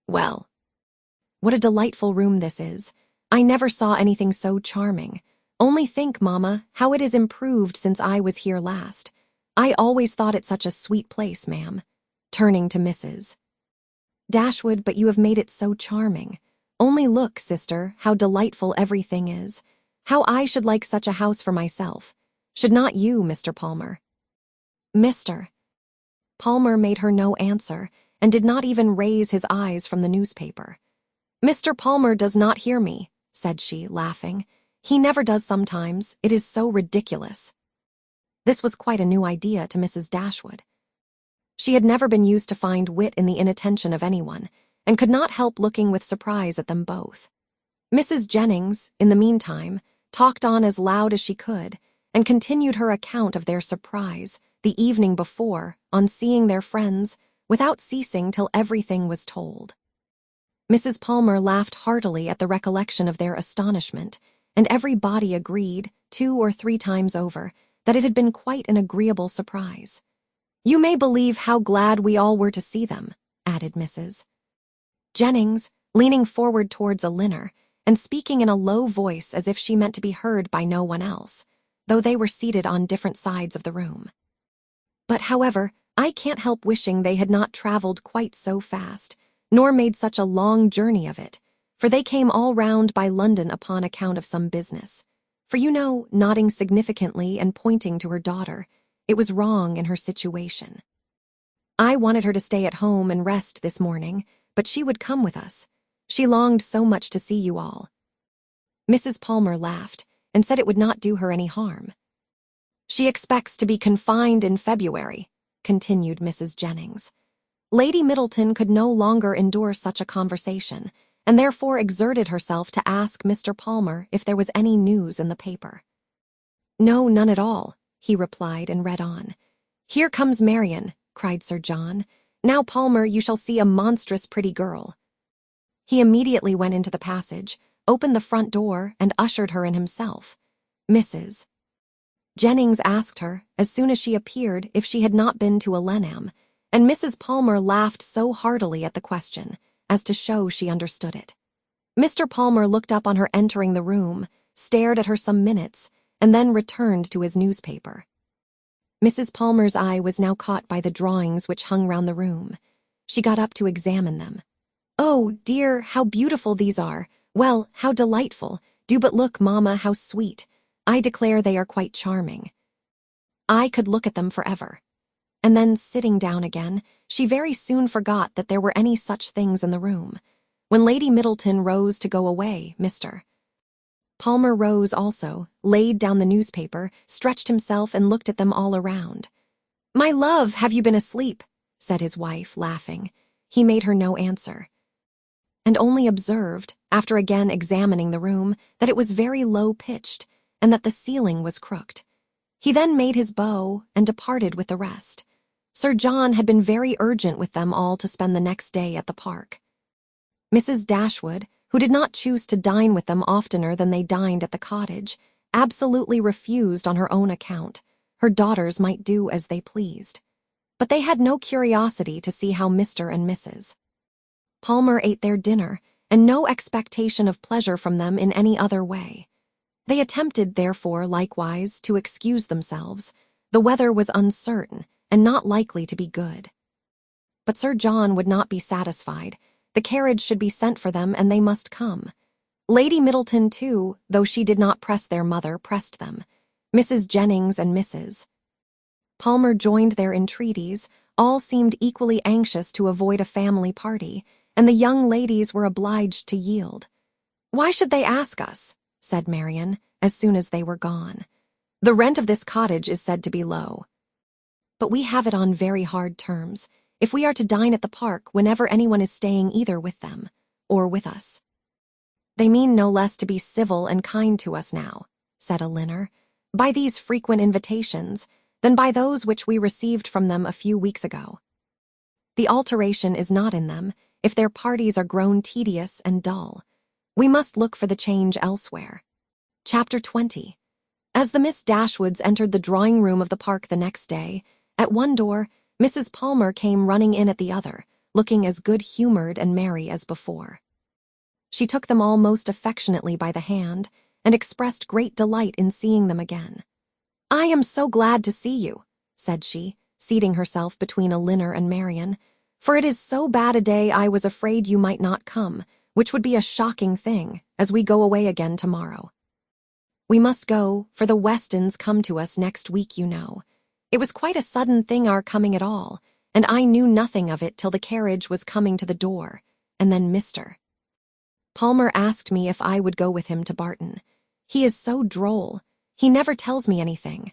"Well, what a delightful room this is. I never saw anything so charming. Only think, Mamma, how it is improved since I was here last. I always thought it such a sweet place, ma'am," turning to Mrs. Dashwood, "but you have made it so charming. Only look, sister, how delightful everything is. How I should like such a house for myself. Should not you, Mr. Palmer?" Mr. Palmer made her no answer, and did not even raise his eyes from the newspaper. "Mr. Palmer does not hear me," said she, laughing. "He never does sometimes. It is so ridiculous." This was quite a new idea to Mrs. Dashwood. She had never been used to find wit in the inattention of anyone, and could not help looking with surprise at them both. Mrs. Jennings, in the meantime, talked on as loud as she could, and continued her account of their surprise, the evening before, on seeing their friends, without ceasing till everything was told. Mrs. Palmer laughed heartily at the recollection of their astonishment, and every body agreed, 2 or 3 times over, that it had been quite an agreeable surprise. "You may believe how glad we all were to see them," added Mrs. Jennings, leaning forward towards Elinor, and speaking in a low voice as if she meant to be heard by no one else, though they were seated on different sides of the room. "But, however, I can't help wishing they had not traveled quite so fast, nor made such a long journey of it, for they came all round by London upon account of some business. For you know," nodding significantly and pointing to her daughter, It was wrong in her situation. I wanted her to stay at home and rest this morning, but she would come with us. She longed so much to see you all. Mrs. Palmer laughed and said it would not do her any harm. She expects to be confined in February, continued Mrs. Jennings. Lady Middleton could no longer endure such a conversation, and therefore exerted herself to ask Mr. Palmer if there was any news in the paper. No, none at all, he replied and read on. Here comes Marian, cried Sir John. Now, Palmer, you shall see a monstrous pretty girl. He immediately went into the passage, opened the front door, and ushered her in himself. Mrs. Jennings asked her, as soon as she appeared, if she had not been to a Lenham, and Mrs. Palmer laughed so heartily at the question as to show she understood it. Mr. Palmer looked up on her entering the room, stared at her some minutes, and then returned to his newspaper. Mrs. Palmer's eye was now caught by the drawings which hung round the room. She got up to examine them. Oh, dear, how beautiful these are! Well, how delightful! Do but look, Mamma, how sweet! I declare they are quite charming. I could look at them forever. And then, sitting down again, she very soon forgot that there were any such things in the room. When Lady Middleton rose to go away, Mr. Palmer rose also, laid down the newspaper, stretched himself, and looked at them all around. My love, have you been asleep? Said his wife, laughing. He made her no answer, and only observed, after again examining the room, that it was very low-pitched, and that the ceiling was crooked. He then made his bow and departed with the rest. Sir John had been very urgent with them all to spend the next day at the park. Mrs. Dashwood, who did not choose to dine with them oftener than they dined at the cottage, absolutely refused on her own account. Her daughters might do as they pleased. But they had no curiosity to see how Mr. and Mrs. Palmer ate their dinner, and no expectation of pleasure from them in any other way. They attempted, therefore, likewise, to excuse themselves. The weather was uncertain, and not likely to be good. But Sir John would not be satisfied. The carriage should be sent for them, and they must come. Lady Middleton, too, though she did not press their mother, pressed them. Mrs. Jennings and Mrs. Palmer joined their entreaties. All seemed equally anxious to avoid a family party, and the young ladies were obliged to yield. Why should they ask us? Said Marian, as soon as they were gone. The rent of this cottage is said to be low. But we have it on very hard terms, if we are to dine at the park whenever anyone is staying either with them or with us. They mean no less to be civil and kind to us now, said Elinor, by these frequent invitations than by those which we received from them a few weeks ago. The alteration is not in them, if their parties are grown tedious and dull. We must look for the change elsewhere. Chapter 20. As the Miss Dashwoods entered the drawing-room of the park the next day, at one door, Mrs. Palmer came running in at the other, looking as good-humored and merry as before. She took them all most affectionately by the hand, and expressed great delight in seeing them again. I am so glad to see you, said she, seating herself between Elinor and Marian, for it is so bad a day I was afraid you might not come, which would be a shocking thing, as we go away again tomorrow. We must go, for the Westons come to us next week, you know. It was quite a sudden thing our coming at all, and I knew nothing of it till the carriage was coming to the door, and then Mr. Palmer asked me if I would go with him to Barton. He is so droll. He never tells me anything.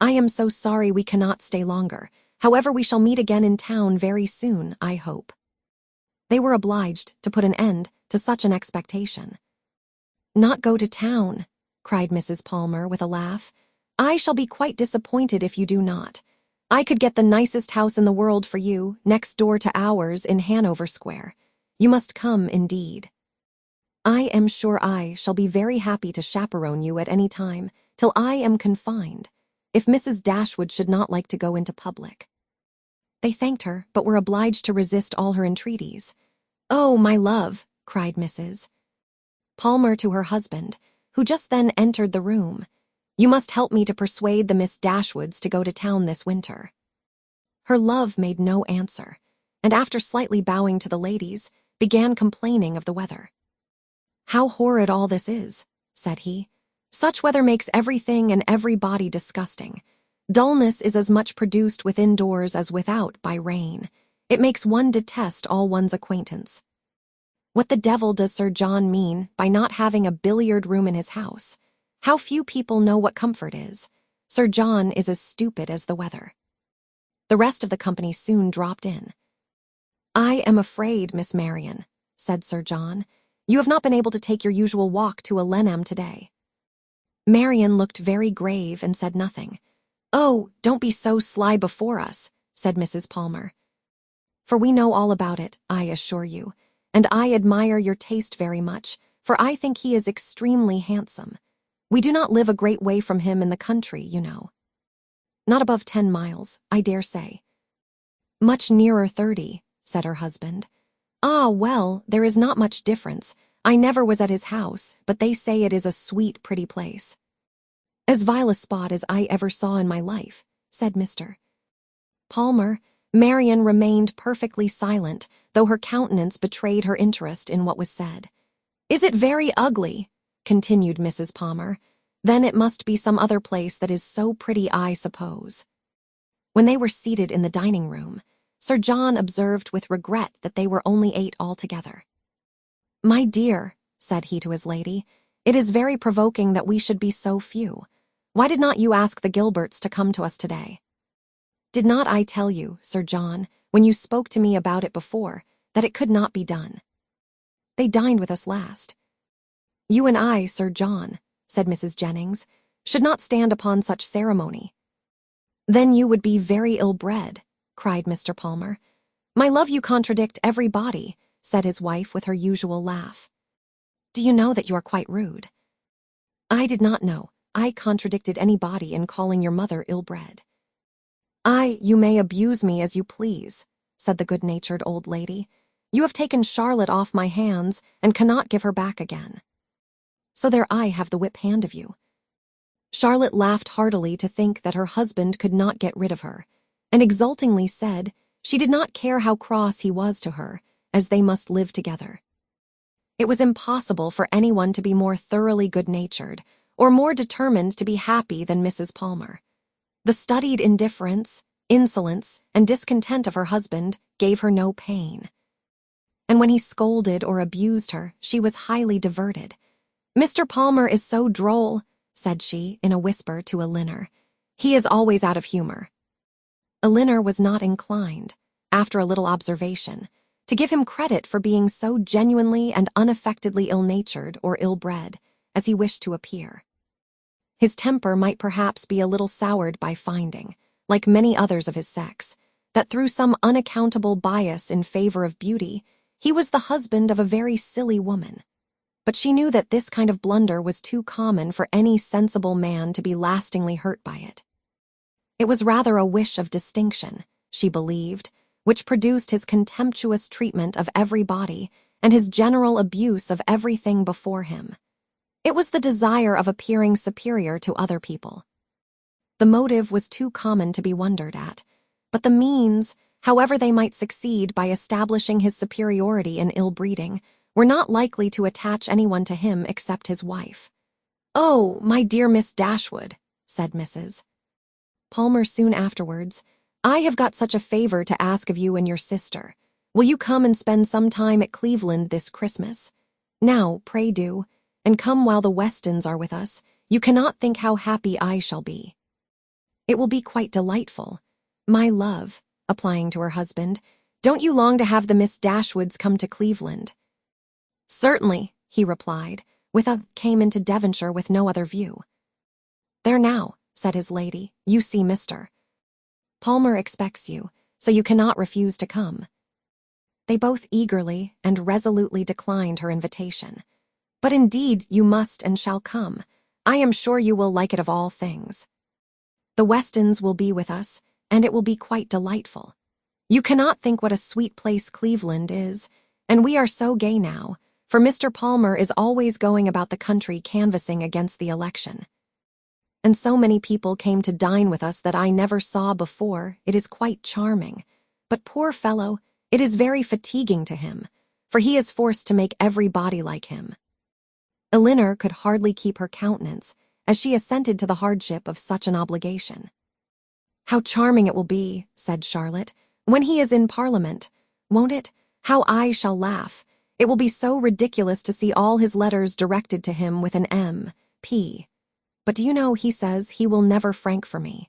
I am so sorry we cannot stay longer. However, we shall meet again in town very soon, I hope. They were obliged to put an end to such an expectation. Not go to town, cried Mrs. Palmer with a laugh. I shall be quite disappointed if you do not. I could get the nicest house in the world for you, next door to ours in Hanover Square. You must come, indeed. I am sure I shall be very happy to chaperone you at any time, till I am confined, if Mrs. Dashwood should not like to go into public. They thanked her, but were obliged to resist all her entreaties. Oh, my love, cried Mrs. Palmer to her husband, who just then entered the room. You must help me to persuade the Miss Dashwoods to go to town this winter. Her love made no answer, and after slightly bowing to the ladies, began complaining of the weather. How horrid all this is, said he. Such weather makes everything and everybody disgusting. Dullness is as much produced within doors as without by rain. It makes one detest all one's acquaintance. What the devil does Sir John mean by not having a billiard room in his house? How few people know what comfort is. Sir John is as stupid as the weather. The rest of the company soon dropped in. "I am afraid, Miss Marian," said Sir John, "you have not been able to take your usual walk to Alenham today." Marian looked very grave and said nothing. "Oh, don't be so sly before us," said Mrs. Palmer. "For we know all about it, I assure you, and I admire your taste very much, for I think he is extremely handsome. We do not live a great way from him in the country, you know. Not above 10 miles, I dare say." "Much nearer 30, said her husband. "Ah, well, there is not much difference. I never was at his house, but they say it is a sweet, pretty place." "As vile a spot as I ever saw in my life," said Mr. Palmer. Marian remained perfectly silent, though her countenance betrayed her interest in what was said. "Is it very ugly?" continued Mrs. Palmer. "Then it must be some other place that is so pretty, I suppose." When they were seated in the dining-room, Sir John observed with regret that they were only 8 altogether. "My dear," said he to his lady, "it is very provoking that we should be so few. Why did not you ask the Gilberts to come to us today?" "Did not I tell you, Sir John, when you spoke to me about it before, that it could not be done? They dined with us last." "You and I, Sir John," said Mrs. Jennings, "should not stand upon such ceremony." "Then you would be very ill-bred," cried Mr. Palmer. "My love, you contradict everybody," said his wife with her usual laugh. "Do you know that you are quite rude?" "I did not know I contradicted anybody in calling your mother ill-bred." "You may abuse me as you please," said the good-natured old lady. "You have taken Charlotte off my hands and cannot give her back again. So there I have the whip hand of you." Charlotte laughed heartily to think that her husband could not get rid of her, and exultingly said she did not care how cross he was to her, as they must live together. It was impossible for anyone to be more thoroughly good-natured or more determined to be happy than Mrs. Palmer. The studied indifference, insolence, and discontent of her husband gave her no pain. And when he scolded or abused her, she was highly diverted. "Mr. Palmer is so droll," said she in a whisper to Elinor. "He is always out of humor." Elinor was not inclined, after a little observation, to give him credit for being so genuinely and unaffectedly ill-natured or ill-bred as he wished to appear. His temper might perhaps be a little soured by finding, like many others of his sex, that through some unaccountable bias in favor of beauty, he was the husband of a very silly woman. But she knew that this kind of blunder was too common for any sensible man to be lastingly hurt by it. It was rather a wish of distinction, she believed, which produced his contemptuous treatment of everybody and his general abuse of everything before him. It was the desire of appearing superior to other people. The motive was too common to be wondered at, but the means, however they might succeed by establishing his superiority in ill-breeding, were not likely to attach anyone to him except his wife. "Oh, my dear Miss Dashwood," said Mrs. Palmer soon afterwards, "I have got such a favor to ask of you and your sister. Will you come and spend some time at Cleveland this Christmas? Now, pray do, and come while the Westons are with us. You cannot think how happy I shall be. It will be quite delightful. My love," applying to her husband, "don't you long to have the Miss Dashwoods come to Cleveland?" "Certainly," he replied, came into Devonshire with no other view. "There now," said his lady, "you see Mr. Palmer expects you, so you cannot refuse to come." They both eagerly and resolutely declined her invitation. "But indeed you must and shall come. I am sure you will like it of all things. The Westons will be with us, and it will be quite delightful. You cannot think what a sweet place Cleveland is, and we are so gay now, for Mr. Palmer is always going about the country canvassing against the election. And so many people came to dine with us that I never saw before. It is quite charming. But poor fellow, it is very fatiguing to him, for he is forced to make everybody like him." Elinor could hardly keep her countenance as she assented to the hardship of such an obligation. How charming it will be, said Charlotte, when he is in Parliament. Won't it? How I shall laugh. It will be so ridiculous to see all his letters directed to him with an M. P. But do you know he says he will never frank for me.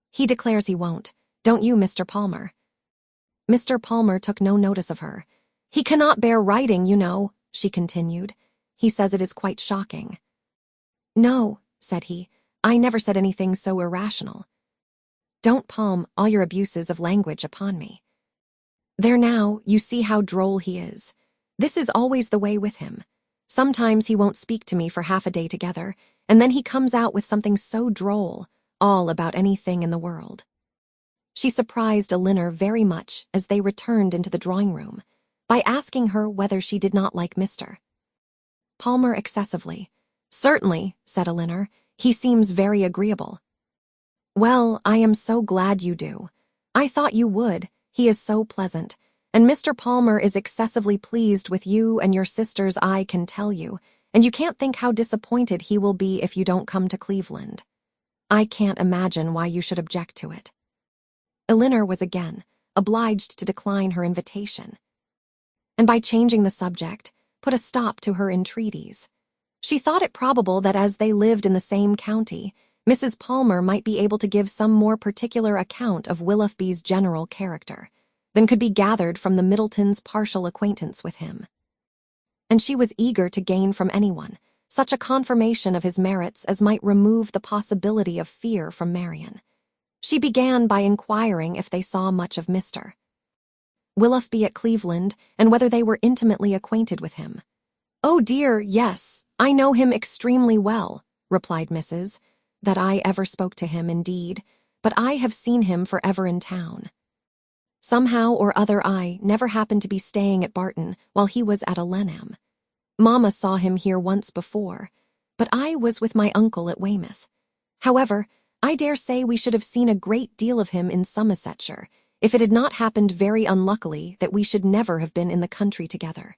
He declares he won't. Don't you, Mr. Palmer? Mr. Palmer took no notice of her. He cannot bear writing, you know, she continued. He says it is quite shocking. No, said he, I never said anything so irrational. Don't palm all your abuses of language upon me. There now, you see how droll he is. This is always the way with him. Sometimes he won't speak to me for half a day together, and then he comes out with something so droll, all about anything in the world. She surprised Elinor very much as they returned into the drawing-room by asking her whether she did not like Mr. Palmer excessively. Certainly, said Elinor, he seems very agreeable. Well, I am so glad you do. I thought you would. He is so pleasant, and Mr. Palmer is excessively pleased with you and your sisters, I can tell you, and you can't think how disappointed he will be if you don't come to Cleveland. I can't imagine why you should object to it. Elinor was again obliged to decline her invitation, and by changing the subject, put a stop to her entreaties. She thought it probable that as they lived in the same county, Mrs. Palmer might be able to give some more particular account of Willoughby's general character than could be gathered from the Middletons' partial acquaintance with him. And she was eager to gain from anyone such a confirmation of his merits as might remove the possibility of fear from Marian. She began by inquiring if they saw much of Mr. Willoughby at Cleveland, and whether they were intimately acquainted with him. Oh dear, yes, I know him extremely well, replied Mrs. That I ever spoke to him, indeed, but I have seen him forever in town. Somehow or other I never happened to be staying at Barton while he was at Alenham. Mamma saw him here once before, but I was with my uncle at Weymouth. However, I dare say we should have seen a great deal of him in Somersetshire, if it had not happened very unluckily that we should never have been in the country together.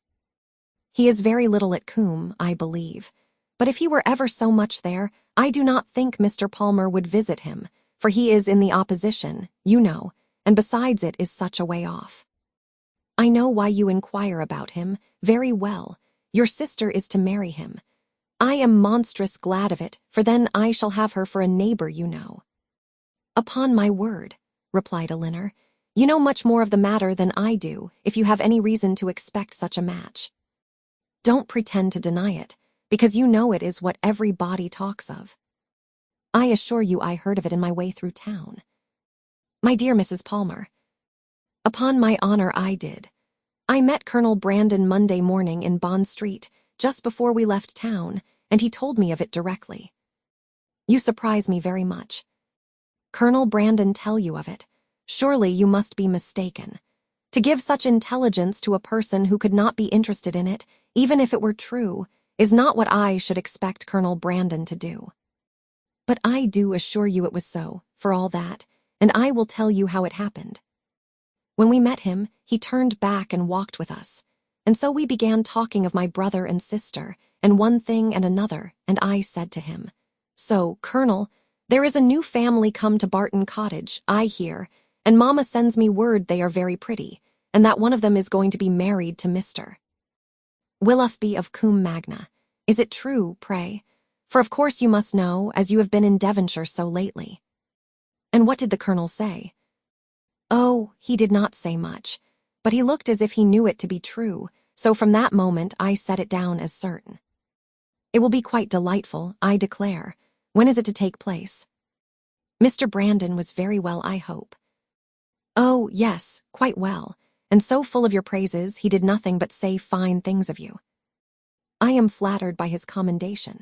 He is very little at Coombe, I believe, but if he were ever so much there, I do not think Mr. Palmer would visit him, for he is in the opposition, you know, and besides it is such a way off. I know why you inquire about him, very well. Your sister is to marry him. I am monstrous glad of it, for then I shall have her for a neighbor, you know. Upon my word, replied Elinor, you know much more of the matter than I do, if you have any reason to expect such a match. Don't pretend to deny it, because you know it is what every body talks of. I assure you I heard of it in my way through town. My dear Mrs. Palmer, upon my honor I did. I met Colonel Brandon Monday morning in Bond Street, just before we left town, and he told me of it directly. You surprise me very much. Colonel Brandon tell you of it? Surely you must be mistaken. To give such intelligence to a person who could not be interested in it, even if it were true, is not what I should expect Colonel Brandon to do. But I do assure you it was so, for all that, and I will tell you how it happened. When we met him, he turned back and walked with us, and so we began talking of my brother and sister, and one thing and another, and I said to him, So, Colonel, there is a new family come to Barton Cottage, I hear, and Mamma sends me word they are very pretty, and that one of them is going to be married to Mr. Willoughby of Combe Magna. Is it true, pray? For of course you must know, as you have been in Devonshire so lately. And what did the Colonel say? Oh, he did not say much, but he looked as if he knew it to be true, so from that moment I set it down as certain. It will be quite delightful, I declare. When is it to take place? Mr. Brandon was very well, I hope. Oh, yes, quite well, and so full of your praises he did nothing but say fine things of you. I am flattered by his commendation.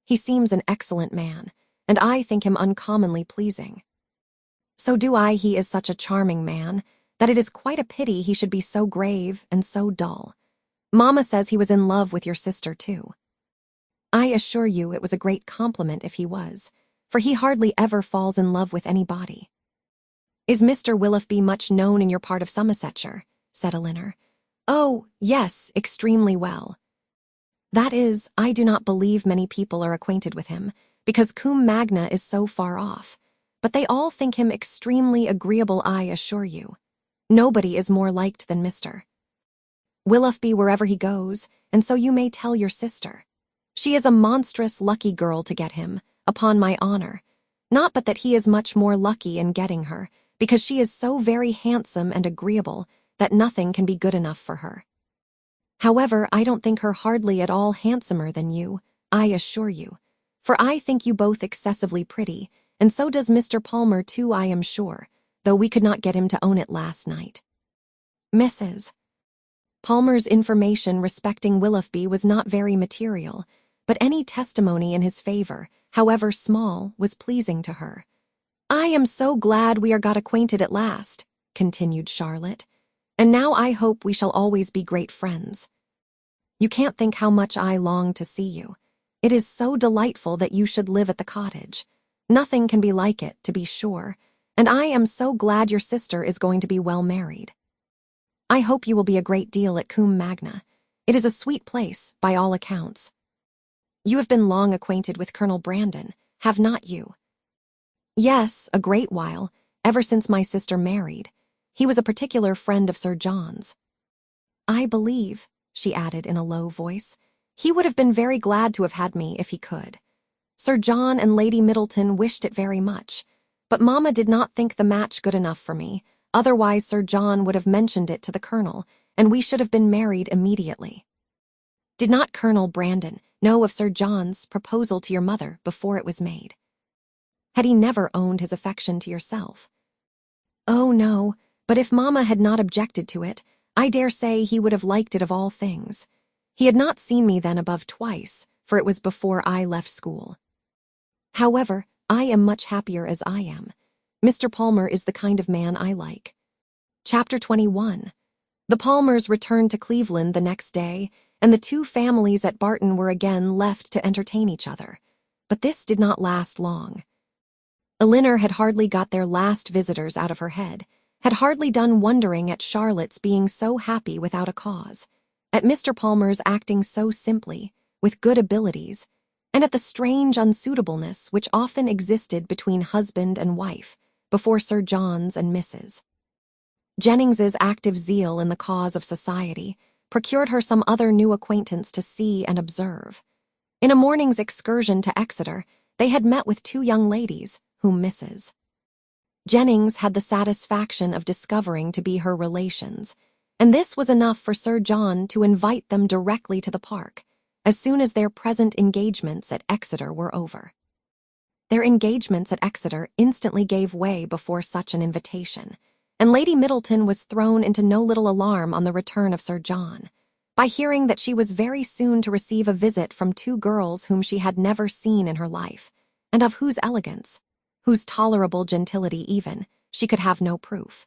He seems an excellent man, and I think him uncommonly pleasing. So do I. He is such a charming man, that it is quite a pity he should be so grave and so dull. Mamma says he was in love with your sister, too. I assure you it was a great compliment if he was, for he hardly ever falls in love with anybody. Is Mr. Willoughby much known in your part of Somersetshire? Said Elinor. Oh, yes, extremely well. That is, I do not believe many people are acquainted with him, because Combe Magna is so far off. but they all think him extremely agreeable, I assure you. Nobody is more liked than Mr. Willoughby wherever he goes, and so you may tell your sister. She is a monstrous lucky girl to get him, upon my honor. Not but that he is much more lucky in getting her, because she is so very handsome and agreeable that nothing can be good enough for her. However, I don't think her hardly at all handsomer than you, I assure you, for I think you both excessively pretty, and so does Mr. Palmer too, I am sure, though we could not get him to own it last night. Mrs. Palmer's information respecting Willoughby was not very material, but any testimony in his favor, however small, was pleasing to her. I am so glad we are got acquainted at last, continued Charlotte, and now I hope we shall always be great friends. You can't think how much I long to see you. It is so delightful that you should live at the cottage. Nothing can be like it, to be sure, and I am so glad your sister is going to be well married. I hope you will be a great deal at Combe Magna. It is a sweet place, by all accounts. You have been long acquainted with Colonel Brandon, have not you? Yes, a great while, ever since my sister married. He was a particular friend of Sir John's. I believe, she added in a low voice, he would have been very glad to have had me if he could. Sir John and Lady Middleton wished it very much, but Mamma did not think the match good enough for me, otherwise Sir John would have mentioned it to the Colonel, and we should have been married immediately. Did not Colonel Brandon know of Sir John's proposal to your mother before it was made? Had he never owned his affection to yourself? Oh, no, but if Mamma had not objected to it, I dare say he would have liked it of all things. He had not seen me then above twice, for it was before I left school. However, I am much happier as I am. Mr. Palmer is the kind of man I like. Chapter 21. The Palmers returned to Cleveland the next day, and the two families at Barton were again left to entertain each other. But this did not last long. Elinor had hardly got their last visitors out of her head, had hardly done wondering at Charlotte's being so happy without a cause, at Mr. Palmer's acting so simply, with good abilities, and at the strange unsuitableness which often existed between husband and wife, before Sir John's and Mrs. Jennings's active zeal in the cause of society procured her some other new acquaintance to see and observe. In a morning's excursion to Exeter, they had met with two young ladies, whom Mrs. Jennings had the satisfaction of discovering to be her relations, and this was enough for Sir John to invite them directly to the park, as soon as their present engagements at Exeter were over. Their engagements at Exeter instantly gave way before such an invitation, and Lady Middleton was thrown into no little alarm on the return of Sir John, by hearing that she was very soon to receive a visit from two girls whom she had never seen in her life, and of whose elegance, whose tolerable gentility even, she could have no proof.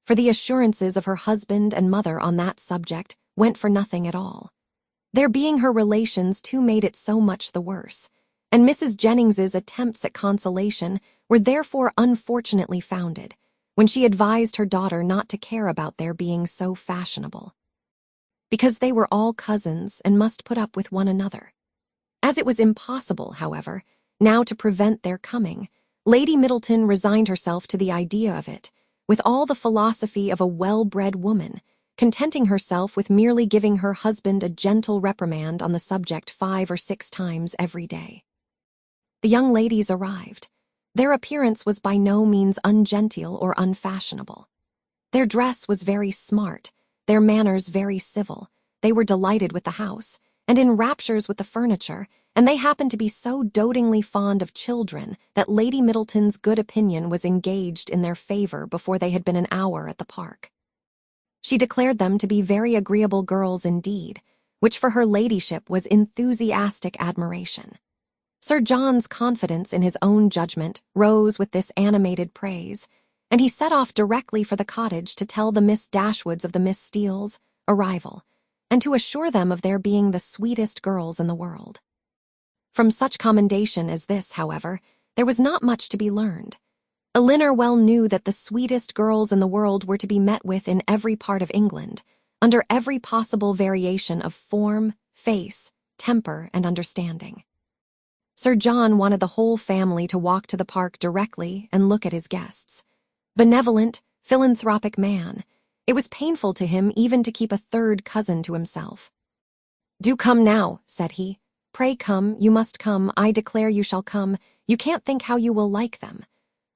For the assurances of her husband and mother on that subject went for nothing at all. Their being her relations too made it so much the worse, and Mrs. Jennings's attempts at consolation were therefore unfortunately founded, when she advised her daughter not to care about their being so fashionable, because they were all cousins and must put up with one another. As it was impossible, however, now to prevent their coming, Lady Middleton resigned herself to the idea of it, with all the philosophy of a well-bred woman, contenting herself with merely giving her husband a gentle reprimand on the subject 5 or 6 times every day. The young ladies arrived. Their appearance was by no means ungenteel or unfashionable. Their dress was very smart, their manners very civil, they were delighted with the house, and in raptures with the furniture, and they happened to be so dotingly fond of children that Lady Middleton's good opinion was engaged in their favor before they had been an hour at the park. She declared them to be very agreeable girls indeed, which for her ladyship was enthusiastic admiration. Sir John's confidence in his own judgment rose with this animated praise, and he set off directly for the cottage to tell the Miss Dashwoods of the Miss Steeles' arrival, and to assure them of their being the sweetest girls in the world. From such commendation as this, however, there was not much to be learned. Elinor well knew that the sweetest girls in the world were to be met with in every part of England, under every possible variation of form, face, temper, and understanding. Sir John wanted the whole family to walk to the park directly and look at his guests. Benevolent, philanthropic man, it was painful to him even to keep a third cousin to himself. "Do come now," said he. "Pray come, you must come, I declare you shall come. You can't think how you will like them.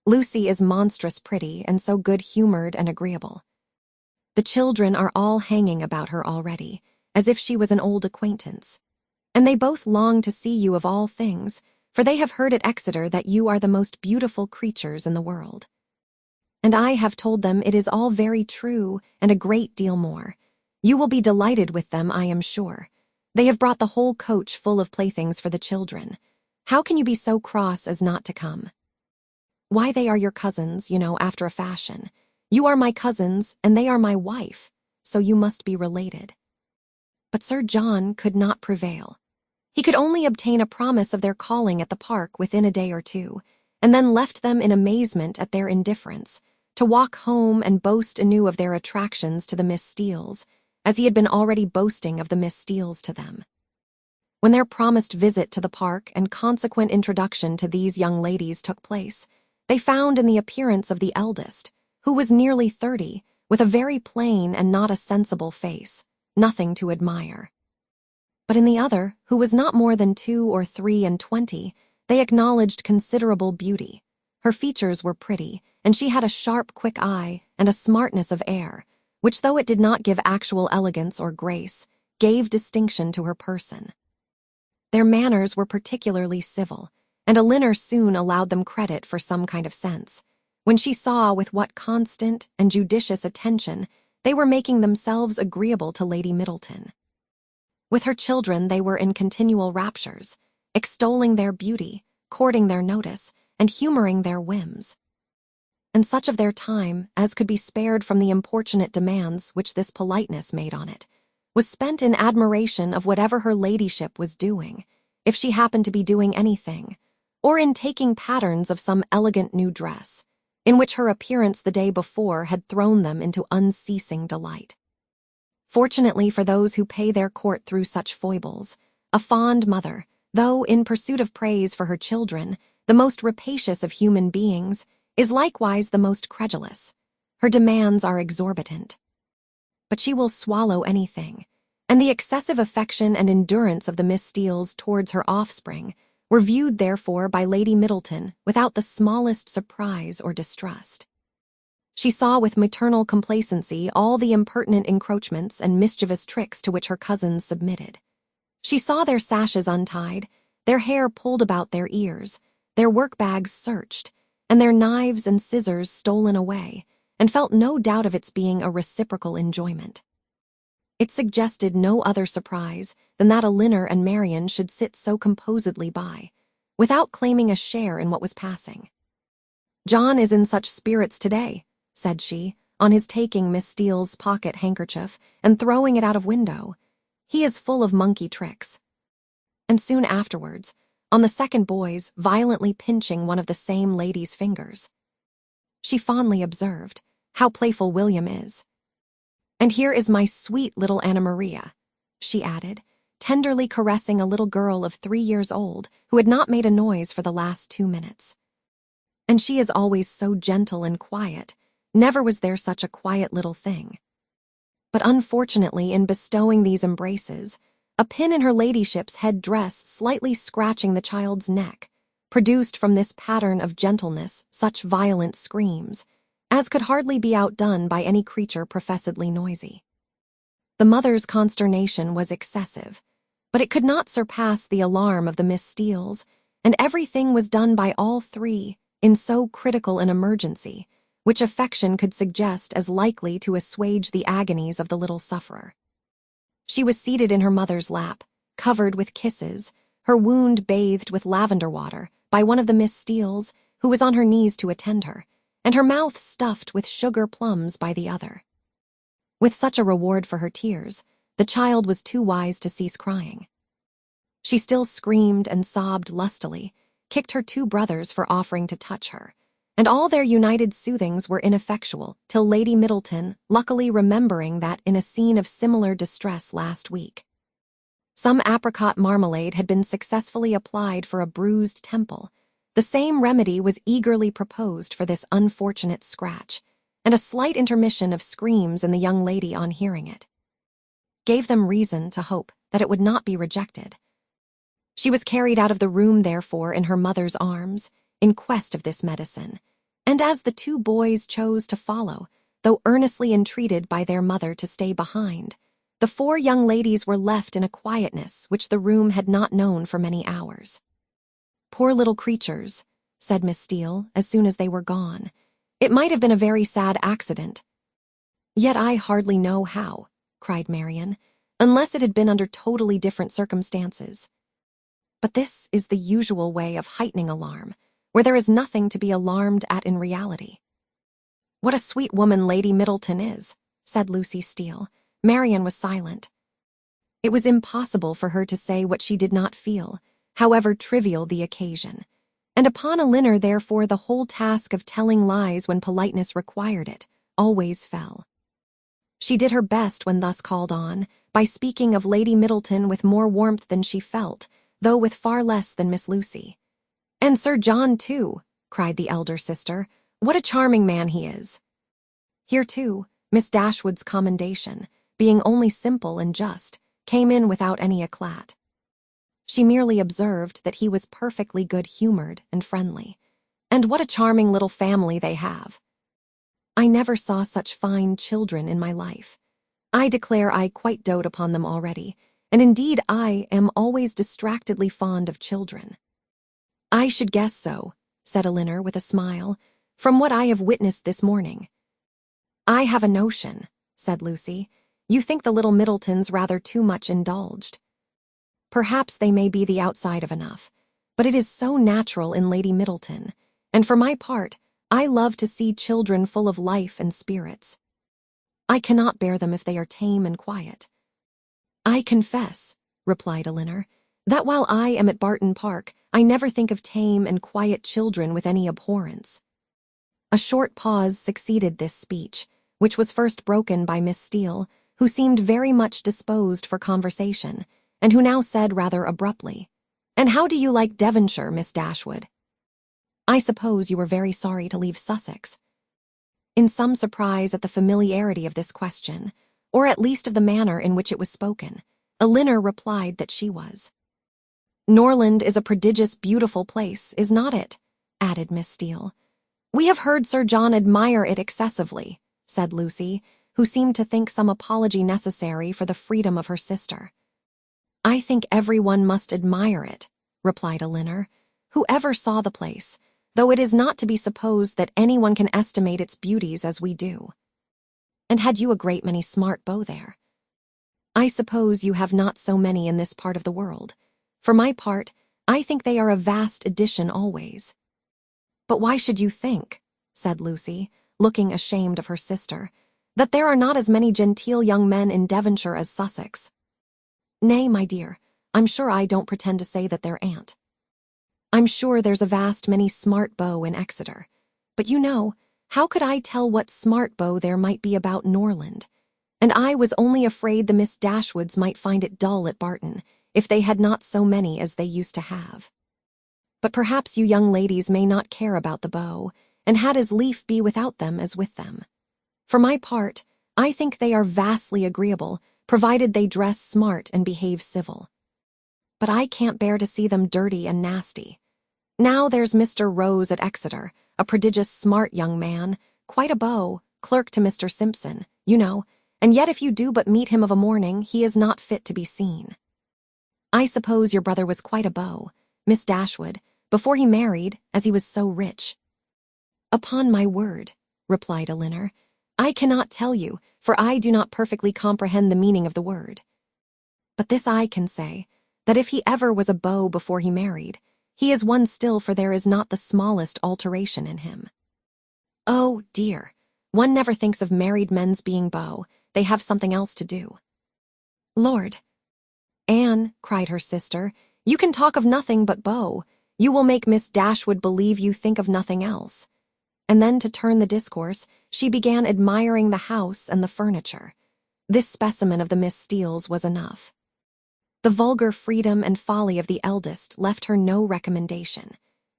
Lucy is monstrous pretty and so good-humored and agreeable. The children are all hanging about her already, as if she was an old acquaintance. And they both long to see you of all things, for they have heard at Exeter that you are the most beautiful creatures in the world. And I have told them it is all very true and a great deal more. You will be delighted with them, I am sure. They have brought the whole coach full of playthings for the children. How can you be so cross as not to come? Why, they are your cousins, you know, after a fashion. You are my cousins, and they are my wife, so you must be related." But Sir John could not prevail. He could only obtain a promise of their calling at the park within a day or two, and then left them in amazement at their indifference, to walk home and boast anew of their attractions to the Miss Steeles, as he had been already boasting of the Miss Steeles to them. When their promised visit to the park and consequent introduction to these young ladies took place, they found in the appearance of the eldest, who was nearly 30, with a very plain and not a sensible face, nothing to admire. But in the other, who was not more than 2 or 3 and 20, they acknowledged considerable beauty. Her features were pretty, and she had a sharp, quick eye and a smartness of air, which, though it did not give actual elegance or grace, gave distinction to her person. Their manners were particularly civil, and Elinor soon allowed them credit for some kind of sense, when she saw with what constant and judicious attention they were making themselves agreeable to Lady Middleton. With her children they were in continual raptures, extolling their beauty, courting their notice, and humoring their whims. And such of their time as could be spared from the importunate demands which this politeness made on it, was spent in admiration of whatever her ladyship was doing, if she happened to be doing anything, or in taking patterns of some elegant new dress, in which her appearance the day before had thrown them into unceasing delight. Fortunately for those who pay their court through such foibles, a fond mother, though in pursuit of praise for her children, the most rapacious of human beings, is likewise the most credulous. Her demands are exorbitant. But she will swallow anything, and the excessive affection and endurance of the Miss Steeles towards her offspring were viewed therefore by Lady Middleton without the smallest surprise or distrust. She saw with maternal complacency all the impertinent encroachments and mischievous tricks to which her cousins submitted. She saw their sashes untied, their hair pulled about their ears, their work-bags searched, and their knives and scissors stolen away, and felt no doubt of its being a reciprocal enjoyment. It suggested no other surprise than that Elinor and Marian should sit so composedly by, without claiming a share in what was passing. "John is in such spirits today," said she, on his taking Miss Steele's pocket-handkerchief and throwing it out of window. "He is full of monkey tricks." And soon afterwards, on the second boy's violently pinching one of the same lady's fingers, she fondly observed, "How playful William is. And here is my sweet little Anna Maria," she added, tenderly caressing a little girl of 3 years old who had not made a noise for the last 2 minutes. "And she is always so gentle and quiet. Never was there such a quiet little thing." But unfortunately, in bestowing these embraces, a pin in her ladyship's head dress slightly scratching the child's neck, produced from this pattern of gentleness such violent screams, as could hardly be outdone by any creature professedly noisy. The mother's consternation was excessive, but it could not surpass the alarm of the Miss Steeles, and everything was done by all three in so critical an emergency, which affection could suggest as likely to assuage the agonies of the little sufferer. She was seated in her mother's lap, covered with kisses, her wound bathed with lavender water by one of the Miss Steeles, who was on her knees to attend her, and her mouth stuffed with sugar plums by the other. With such a reward for her tears, the child was too wise to cease crying. She still screamed and sobbed lustily, kicked her 2 brothers for offering to touch her, and all their united soothings were ineffectual till Lady Middleton, luckily remembering that in a scene of similar distress last week, Some apricot marmalade had been successfully applied for a bruised temple. The same remedy was eagerly proposed for this unfortunate scratch, and a slight intermission of screams in the young lady on hearing it gave them reason to hope that it would not be rejected. She was carried out of the room, therefore, in her mother's arms, in quest of this medicine, and as the two boys chose to follow, though earnestly entreated by their mother to stay behind, the four young ladies were left in a quietness which the room had not known for many hours. "Poor little creatures," said Miss Steele, as soon as they were gone. "It might have been a very sad accident." "Yet I hardly know how," cried Marian, "unless it had been under totally different circumstances. But this is the usual way of heightening alarm, where there is nothing to be alarmed at in reality." "What a sweet woman Lady Middleton is," said Lucy Steele. Marian was silent. It was impossible for her to say what she did not feel, however trivial the occasion, and upon Elinor, therefore, the whole task of telling lies when politeness required it always fell. She did her best when thus called on, by speaking of Lady Middleton with more warmth than she felt, though with far less than Miss Lucy. "And Sir John, too," cried the elder sister. "What a charming man he is." Here, too, Miss Dashwood's commendation, being only simple and just, came in without any eclat. She merely observed that he was perfectly good-humored and friendly. "And what a charming little family they have. I never saw such fine children in my life. I declare I quite dote upon them already, and indeed I am always distractedly fond of children." "I should guess so," said Elinor with a smile, "from what I have witnessed this morning." "I have a notion," said Lucy. "You think the little Middletons rather too much indulged. Perhaps they may be the outside of enough, but it is so natural in Lady Middleton, and for my part, I love to see children full of life and spirits. I cannot bear them if they are tame and quiet." "I confess," replied Elinor, "that while I am at Barton Park, I never think of tame and quiet children with any abhorrence." A short pause succeeded this speech, which was first broken by Miss Steele, who seemed very much disposed for conversation, and who now said rather abruptly, "And how do you like Devonshire, Miss Dashwood? I suppose you were very sorry to leave Sussex." In some surprise at the familiarity of this question, or at least of the manner in which it was spoken, Elinor replied that she was. "Norland is a prodigious beautiful place, is not it?" added Miss Steele. "We have heard Sir John admire it excessively," said Lucy, who seemed to think some apology necessary for the freedom of her sister. "I think everyone must admire it," replied Elinor. "Who ever saw the place, though it is not to be supposed that anyone can estimate its beauties as we do. And had you a great many smart beaux there?" "I suppose you have not so many in this part of the world. For my part, I think they are a vast addition always." "But why should you think," said Lucy, looking ashamed of her sister, "that there are not as many genteel young men in Devonshire as Sussex?" "Nay, my dear, I'm sure I don't pretend to say that there ain't. I'm sure there's a vast many smart beaux in Exeter. But you know, how could I tell what smart beaux there might be about Norland? And I was only afraid the Miss Dashwoods might find it dull at Barton, if they had not so many as they used to have. But perhaps you young ladies may not care about the beaux, and had as lief be without them as with them. For my part, I think they are vastly agreeable, provided they dress smart and behave civil. But I can't bear to see them dirty and nasty. Now there's Mr. Rose at Exeter, a prodigious smart young man, quite a beau, clerk to Mr. Simpson, you know, and yet if you do but meet him of a morning, he is not fit to be seen. I suppose your brother was quite a beau, Miss Dashwood, before he married, as he was so rich." "Upon my word," replied Elinor, "I cannot tell you, for I do not perfectly comprehend the meaning of the word. But this I can say, that if he ever was a beau before he married, he is one still, for there is not the smallest alteration in him." "Oh, dear, one never thinks of married men's being beaux, they have something else to do." "Lord!" "Anne," cried her sister, "you can talk of nothing but beaux. You will make Miss Dashwood believe you think of nothing else." And then, to turn the discourse, she began admiring the house and the furniture. This specimen of the Miss Steeles was enough. The vulgar freedom and folly of the eldest left her no recommendation,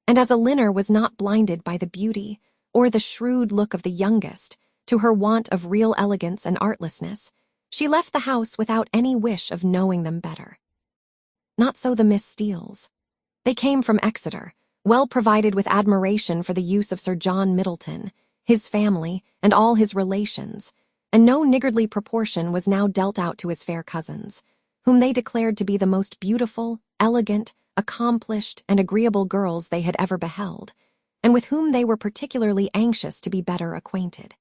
and as Elinor was not blinded by the beauty or the shrewd look of the youngest to her want of real elegance and artlessness, she left the house without any wish of knowing them better. Not so the Miss Steeles. They came from Exeter, well provided with admiration for the use of Sir John Middleton, his family, and all his relations, and no niggardly proportion was now dealt out to his fair cousins, whom they declared to be the most beautiful, elegant, accomplished, and agreeable girls they had ever beheld, and with whom they were particularly anxious to be better acquainted.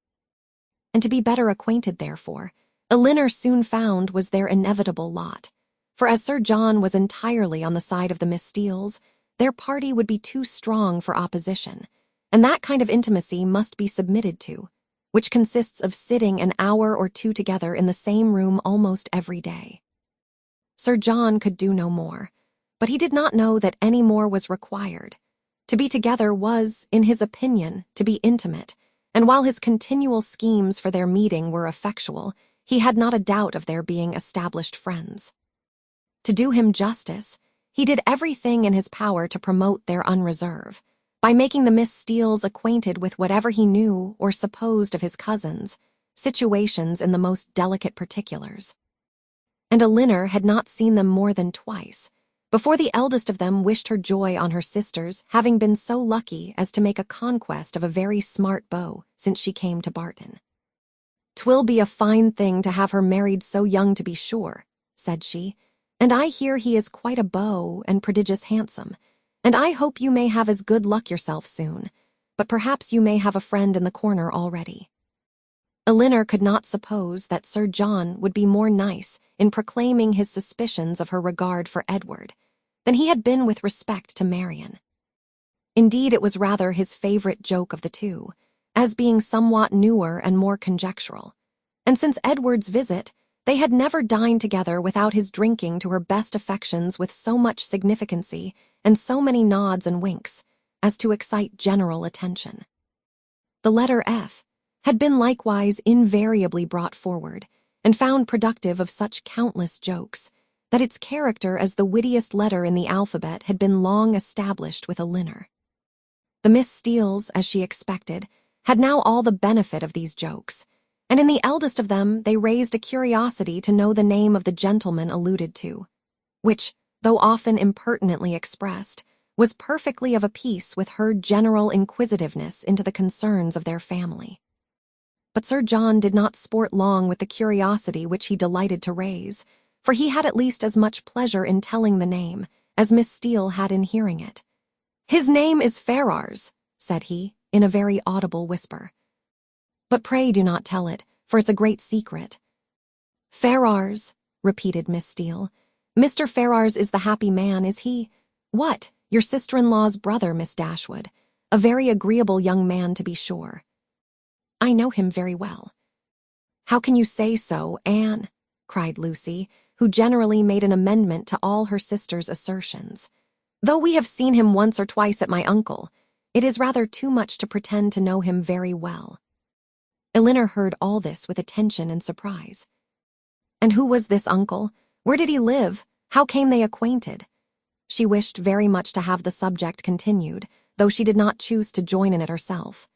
And to be better acquainted, therefore, Elinor soon found was their inevitable lot, for as Sir John was entirely on the side of the Miss Steeles, their party would be too strong for opposition, and that kind of intimacy must be submitted to, which consists of sitting an hour or two together in the same room almost every day. Sir John could do no more, but he did not know that any more was required. To be together was, in his opinion, to be intimate, and while his continual schemes for their meeting were effectual, he had not a doubt of their being established friends. To do him justice, he did everything in his power to promote their unreserve, by making the Miss Steeles acquainted with whatever he knew or supposed of his cousins, situations in the most delicate particulars. And Elinor had not seen them more than twice, before the eldest of them wished her joy on her sisters, having been so lucky as to make a conquest of a very smart beau since she came to Barton. "'Twill be a fine thing to have her married so young, to be sure," said she, "and I hear he is quite a beau and prodigious handsome, and I hope you may have as good luck yourself soon, but perhaps you may have a friend in the corner already." Elinor could not suppose that Sir John would be more nice in proclaiming his suspicions of her regard for Edward than he had been with respect to Marian. Indeed, it was rather his favorite joke of the two, as being somewhat newer and more conjectural, and since Edward's visit, they had never dined together without his drinking to her best affections with so much significancy and so many nods and winks as to excite general attention. The letter F had been likewise invariably brought forward, and found productive of such countless jokes, that its character as the wittiest letter in the alphabet had been long established with Elinor. The Miss Steeles, as she expected, had now all the benefit of these jokes, and in the eldest of them they raised a curiosity to know the name of the gentleman alluded to, which, though often impertinently expressed, was perfectly of a piece with her general inquisitiveness into the concerns of their family. But Sir John did not sport long with the curiosity which he delighted to raise, for he had at least as much pleasure in telling the name as Miss Steele had in hearing it. "His name is Ferrars," said he, in a very audible whisper. "But pray do not tell it, for it's a great secret." "Ferrars," repeated Miss Steele. "Mr. Ferrars is the happy man, is he? What, your sister-in-law's brother, Miss Dashwood? A very agreeable young man, to be sure." "I know him very well." "How can you say so, Anne?" cried Lucy, who generally made an amendment to all her sister's assertions. "Though we have seen him once or twice at my uncle, it is rather too much to pretend to know him very well." Elinor heard all this with attention and surprise. And who was this uncle? Where did he live? How came they acquainted? She wished very much to have the subject continued, though she did not choose to join in it herself.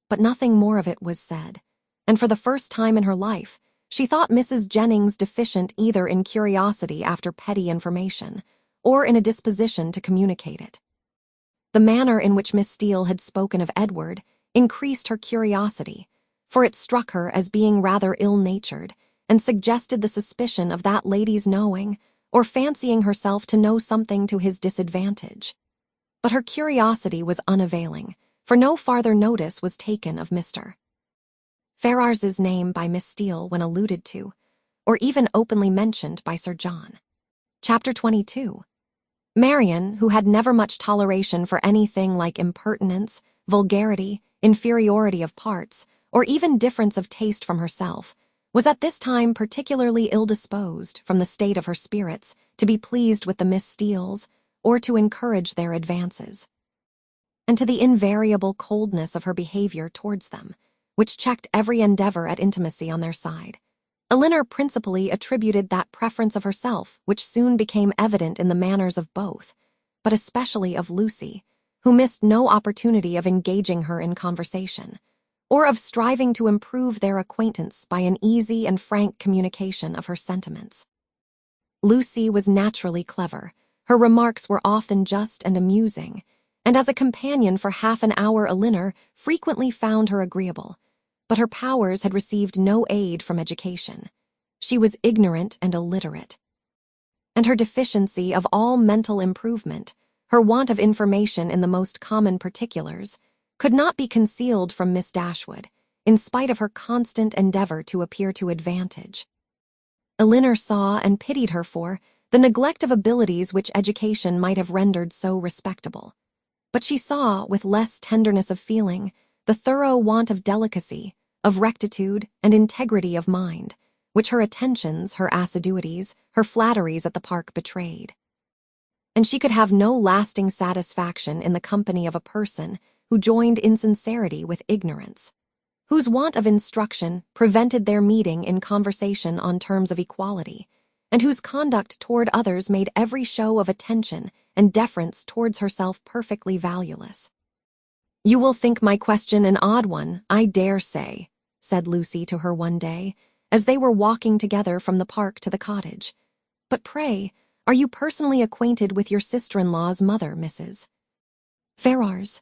But nothing more of it was said, and for the first time in her life, she thought Mrs. Jennings deficient either in curiosity after petty information, or in a disposition to communicate it. The manner in which Miss Steele had spoken of Edward increased her curiosity, for it struck her as being rather ill-natured, and suggested the suspicion of that lady's knowing, or fancying herself to know something to his disadvantage. But her curiosity was unavailing, for no farther notice was taken of Mr. Ferrars's name by Miss Steele when alluded to, or even openly mentioned by Sir John. Chapter 22. Marian, who had never much toleration for anything like impertinence, vulgarity, inferiority of parts, or even difference of taste from herself, was at this time particularly ill-disposed, from the state of her spirits, to be pleased with the Miss Steeles, or to encourage their advances. And to the invariable coldness of her behavior towards them, which checked every endeavor at intimacy on their side, Elinor principally attributed that preference of herself which soon became evident in the manners of both, but especially of Lucy, who missed no opportunity of engaging her in conversation, or of striving to improve their acquaintance by an easy and frank communication of her sentiments. Lucy was naturally clever. Her remarks were often just and amusing, and as a companion for half an hour Elinor frequently found her agreeable, but her powers had received no aid from education. She was ignorant and illiterate, and her deficiency of all mental improvement, her want of information in the most common particulars, could not be concealed from Miss Dashwood, in spite of her constant endeavor to appear to advantage. Elinor saw and pitied her for the neglect of abilities which education might have rendered so respectable, but she saw, with less tenderness of feeling, the thorough want of delicacy, of rectitude and integrity of mind, which her attentions, her assiduities, her flatteries at the park betrayed. And she could have no lasting satisfaction in the company of a person who joined insincerity with ignorance, whose want of instruction prevented their meeting in conversation on terms of equality, and whose conduct toward others made every show of attention and deference towards herself perfectly valueless. "You will think my question an odd one, I dare say," said Lucy to her one day, as they were walking together from the park to the cottage. "But pray, are you personally acquainted with your sister-in-law's mother, Mrs. Ferrars?"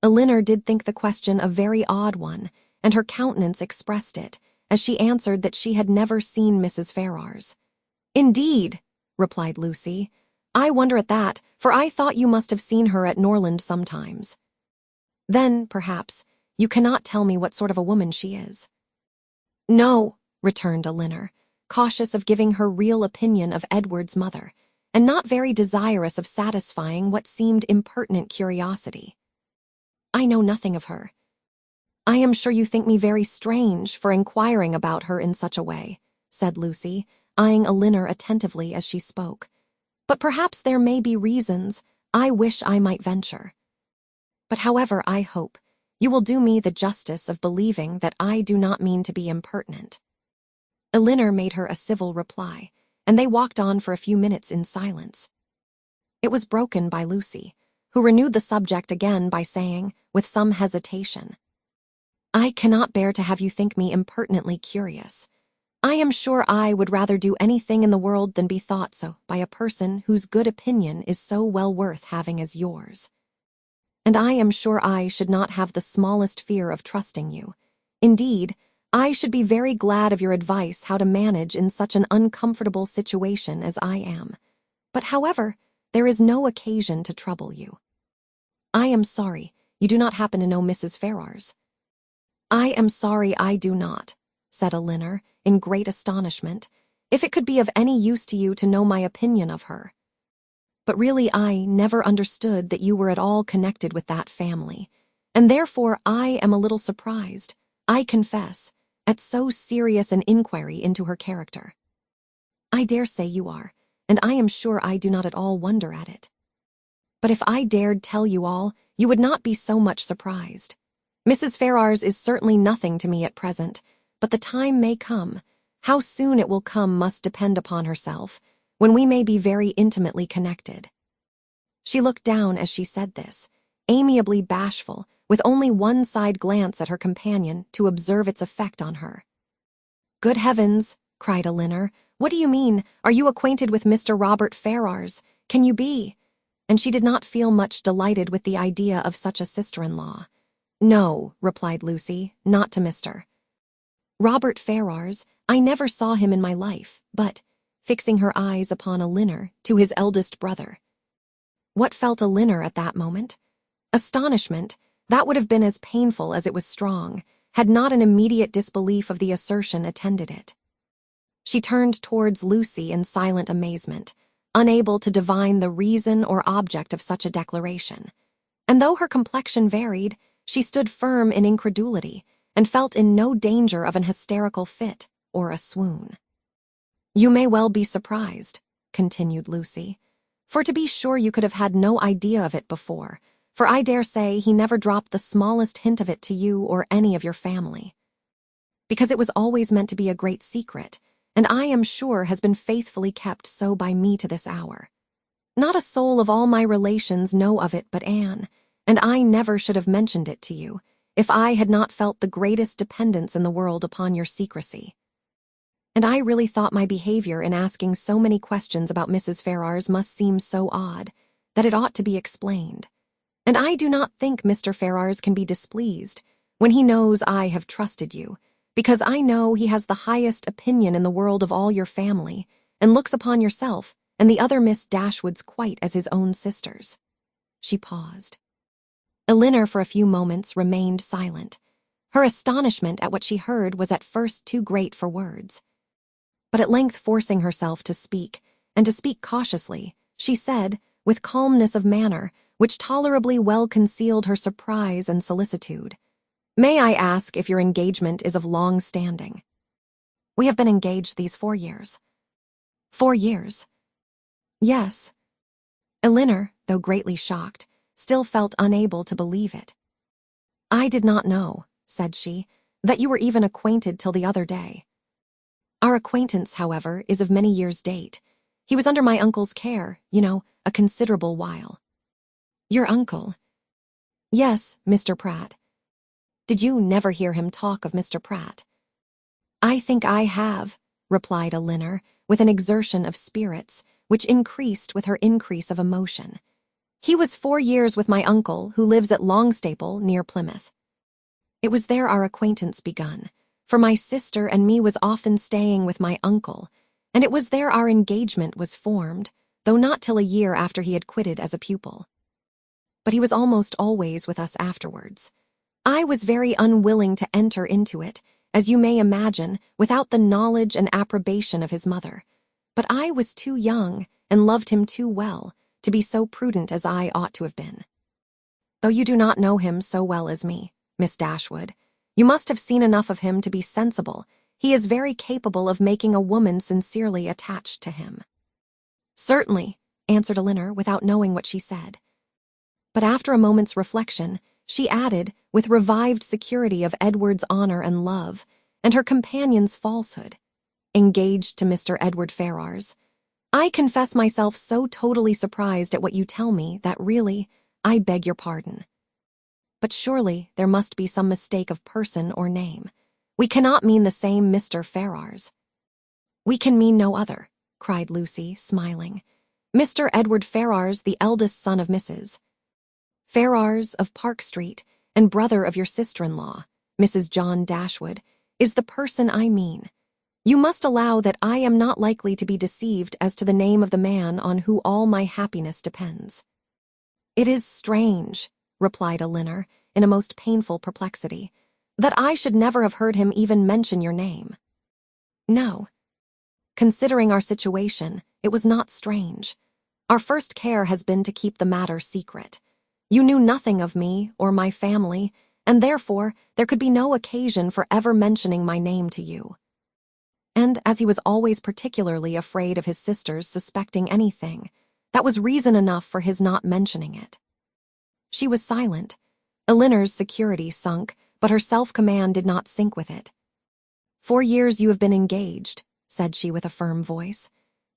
Elinor did think the question a very odd one, and her countenance expressed it, as she answered that she had never seen Mrs. Ferrars. "Indeed," replied Lucy, "I wonder at that, for I thought you must have seen her at Norland sometimes. Then, perhaps, you cannot tell me what sort of a woman she is." "No," returned Elinor, cautious of giving her real opinion of Edward's mother, and not very desirous of satisfying what seemed impertinent curiosity. "I know nothing of her." "I am sure you think me very strange for inquiring about her in such a way," said Lucy, eyeing Elinor attentively as she spoke. "But perhaps there may be reasons I wish I might venture. But however, I hope you will do me the justice of believing that I do not mean to be impertinent." Elinor made her a civil reply, and they walked on for a few minutes in silence. It was broken by Lucy, who renewed the subject again by saying, with some hesitation, "I cannot bear to have you think me impertinently curious. I am sure I would rather do anything in the world than be thought so by a person whose good opinion is so well worth having as yours. And I am sure I should not have the smallest fear of trusting you. Indeed, I should be very glad of your advice how to manage in such an uncomfortable situation as I am. But however, there is no occasion to trouble you. I am sorry you do not happen to know Mrs. Ferrars." "I am sorry I do not," said Elinor, in great astonishment, "if it could be of any use to you to know my opinion of her. But really I never understood that you were at all connected with that family, and therefore I am a little surprised, I confess, at so serious an inquiry into her character." "I dare say you are, and I am sure I do not at all wonder at it. But if I dared tell you all, you would not be so much surprised. Mrs. Ferrars is certainly nothing to me at present, but the time may come, how soon it will come must depend upon herself, when we may be very intimately connected." She looked down as she said this, amiably bashful, with only one side glance at her companion to observe its effect on her. "Good heavens," cried Elinor, "what do you mean? Are you acquainted with Mr. Robert Ferrars? Can you be?" And she did not feel much delighted with the idea of such a sister-in-law. "No," replied Lucy, "not to Mr. Robert Ferrars. I never saw him in my life, but," fixing her eyes upon Elinor, "to his eldest brother." What felt Elinor at that moment? Astonishment, that would have been as painful as it was strong, had not an immediate disbelief of the assertion attended it. She turned towards Lucy in silent amazement, unable to divine the reason or object of such a declaration. And though her complexion varied, she stood firm in incredulity, and felt in no danger of an hysterical fit or a swoon. "You may well be surprised," continued Lucy, "for to be sure you could have had no idea of it before, for I dare say he never dropped the smallest hint of it to you or any of your family." because it was always meant to be a great secret, and I am sure has been faithfully kept so by me to this hour. Not a soul of all my relations know of it but Anne, and I never should have mentioned it to you, if I had not felt the greatest dependence in the world upon your secrecy. And I really thought my behavior in asking so many questions about Mrs. Ferrars must seem so odd, that it ought to be explained. And I do not think Mr. Ferrars can be displeased when he knows I have trusted you, because I know he has the highest opinion in the world of all your family, and looks upon yourself and the other Miss Dashwoods quite as his own sisters. She paused. Elinor for a few moments remained silent. Her astonishment at what she heard was at first too great for words. But at length forcing herself to speak, and to speak cautiously, she said, with calmness of manner, which tolerably well concealed her surprise and solicitude, "May I ask if your engagement is of long standing?" "We have been engaged these 4 years." 4 years? Yes. Elinor, though greatly shocked, still felt unable to believe it. "I did not know," said she, "that you were even acquainted till the other day." "Our acquaintance, however, is of many years' date. He was under my uncle's care, you know, a considerable while." "Your uncle?" "Yes, Mr. Pratt." "Did you never hear him talk of Mr. Pratt?" "I think I have," replied Elinor, with an exertion of spirits, which increased with her increase of emotion. "He was 4 years with my uncle, who lives at Longstaple, near Plymouth. It was there our acquaintance begun, for my sister and me was often staying with my uncle, and it was there our engagement was formed, though not till a year after he had quitted as a pupil. But he was almost always with us afterwards. I was very unwilling to enter into it, as you may imagine, without the knowledge and approbation of his mother. But I was too young, and loved him too well, to be so prudent as I ought to have been. Though you do not know him so well as me, Miss Dashwood, you must have seen enough of him to be sensible he is very capable of making a woman sincerely attached to him." "Certainly," answered Elinor, without knowing what she said. But after a moment's reflection, she added, with revived security of Edward's honor and love, and her companion's falsehood, "Engaged to Mr. Edward Ferrars. I confess myself so totally surprised at what you tell me that really, I beg your pardon. But surely there must be some mistake of person or name. We cannot mean the same Mr. Ferrars." "We can mean no other," cried Lucy, smiling. "Mr. Edward Ferrars, the eldest son of Mrs. Ferrars of Park Street, and brother of your sister-in-law, Mrs. John Dashwood, is the person I mean. You must allow that I am not likely to be deceived as to the name of the man on whom all my happiness depends." "It is strange," replied Elinor, in a most painful perplexity, "that I should never have heard him even mention your name." "No. Considering our situation, it was not strange. Our first care has been to keep the matter secret. You knew nothing of me or my family, and therefore there could be no occasion for ever mentioning my name to you. And as he was always particularly afraid of his sisters suspecting anything, that was reason enough for his not mentioning it." She was silent. Elinor's security sunk, but her self-command did not sink with it. "4 years you have been engaged," said she with a firm voice.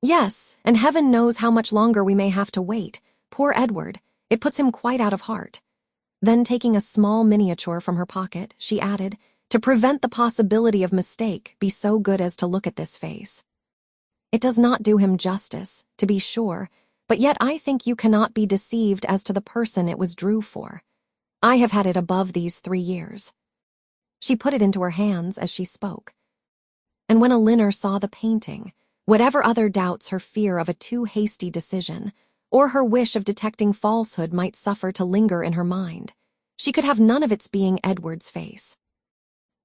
"Yes, and heaven knows how much longer we may have to wait. Poor Edward, it puts him quite out of heart." Then taking a small miniature from her pocket, she added, "To prevent the possibility of mistake, be so good as to look at this face. It does not do him justice, to be sure, but yet I think you cannot be deceived as to the person it was drew for. I have had it above these 3 years. She put it into her hands as she spoke. And when Elinor saw the painting, whatever other doubts her fear of a too hasty decision, or her wish of detecting falsehood might suffer to linger in her mind, she could have none of its being Edward's face.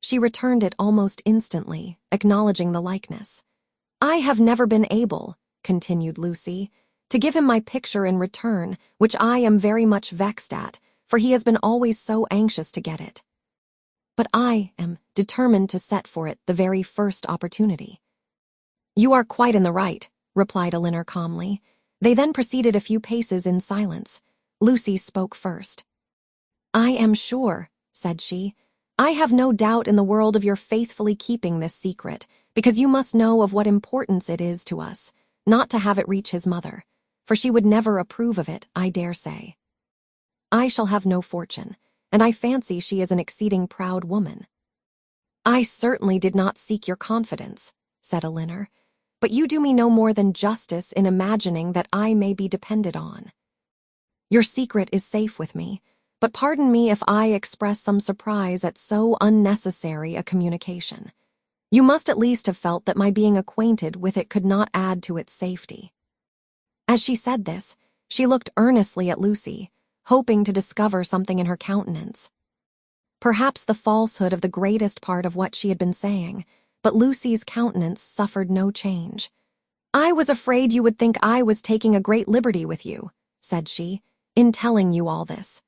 She returned it almost instantly, acknowledging the likeness. "I have never been able," continued Lucy, "to give him my picture in return, which I am very much vexed at, for he has been always so anxious to get it. But I am determined to set for it the very first opportunity." "You are quite in the right," replied Elinor calmly. They then proceeded a few paces in silence. Lucy spoke first. "I am sure," said she, I have no doubt in the world of your faithfully keeping this secret, because you must know of what importance it is to us, not to have it reach his mother, for she would never approve of it, I dare say. I shall have no fortune, and I fancy she is an exceeding proud woman. I certainly did not seek your confidence, said Elinor, but you do me no more than justice in imagining that I may be depended on. Your secret is safe with me, but pardon me if I express some surprise at so unnecessary a communication. You must at least have felt that my being acquainted with it could not add to its safety. As she said this, she looked earnestly at Lucy, hoping to discover something in her countenance. Perhaps the falsehood of the greatest part of what she had been saying, but Lucy's countenance suffered no change. I was afraid you would think I was taking a great liberty with you, said she, in telling you all this.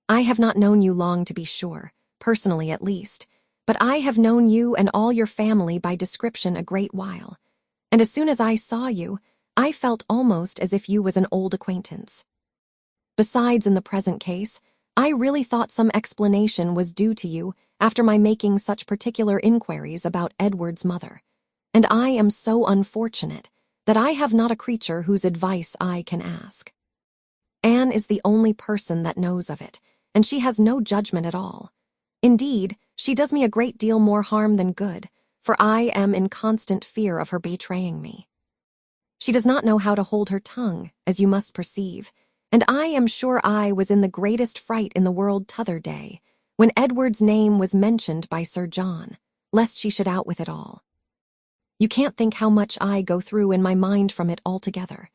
I have not known you long, to be sure, personally at least, but I have known you and all your family by description a great while, and as soon as I saw you, I felt almost as if you was an old acquaintance. Besides, in the present case, I really thought some explanation was due to you after my making such particular inquiries about Edward's mother, and I am so unfortunate that I have not a creature whose advice I can ask. Anne is the only person that knows of it, and she has no judgment at all. Indeed, she does me a great deal more harm than good, for I am in constant fear of her betraying me. She does not know how to hold her tongue, as you must perceive, and I am sure I was in the greatest fright in the world t'other day, when Edward's name was mentioned by Sir John, lest she should out with it all. You can't think how much I go through in my mind from it altogether.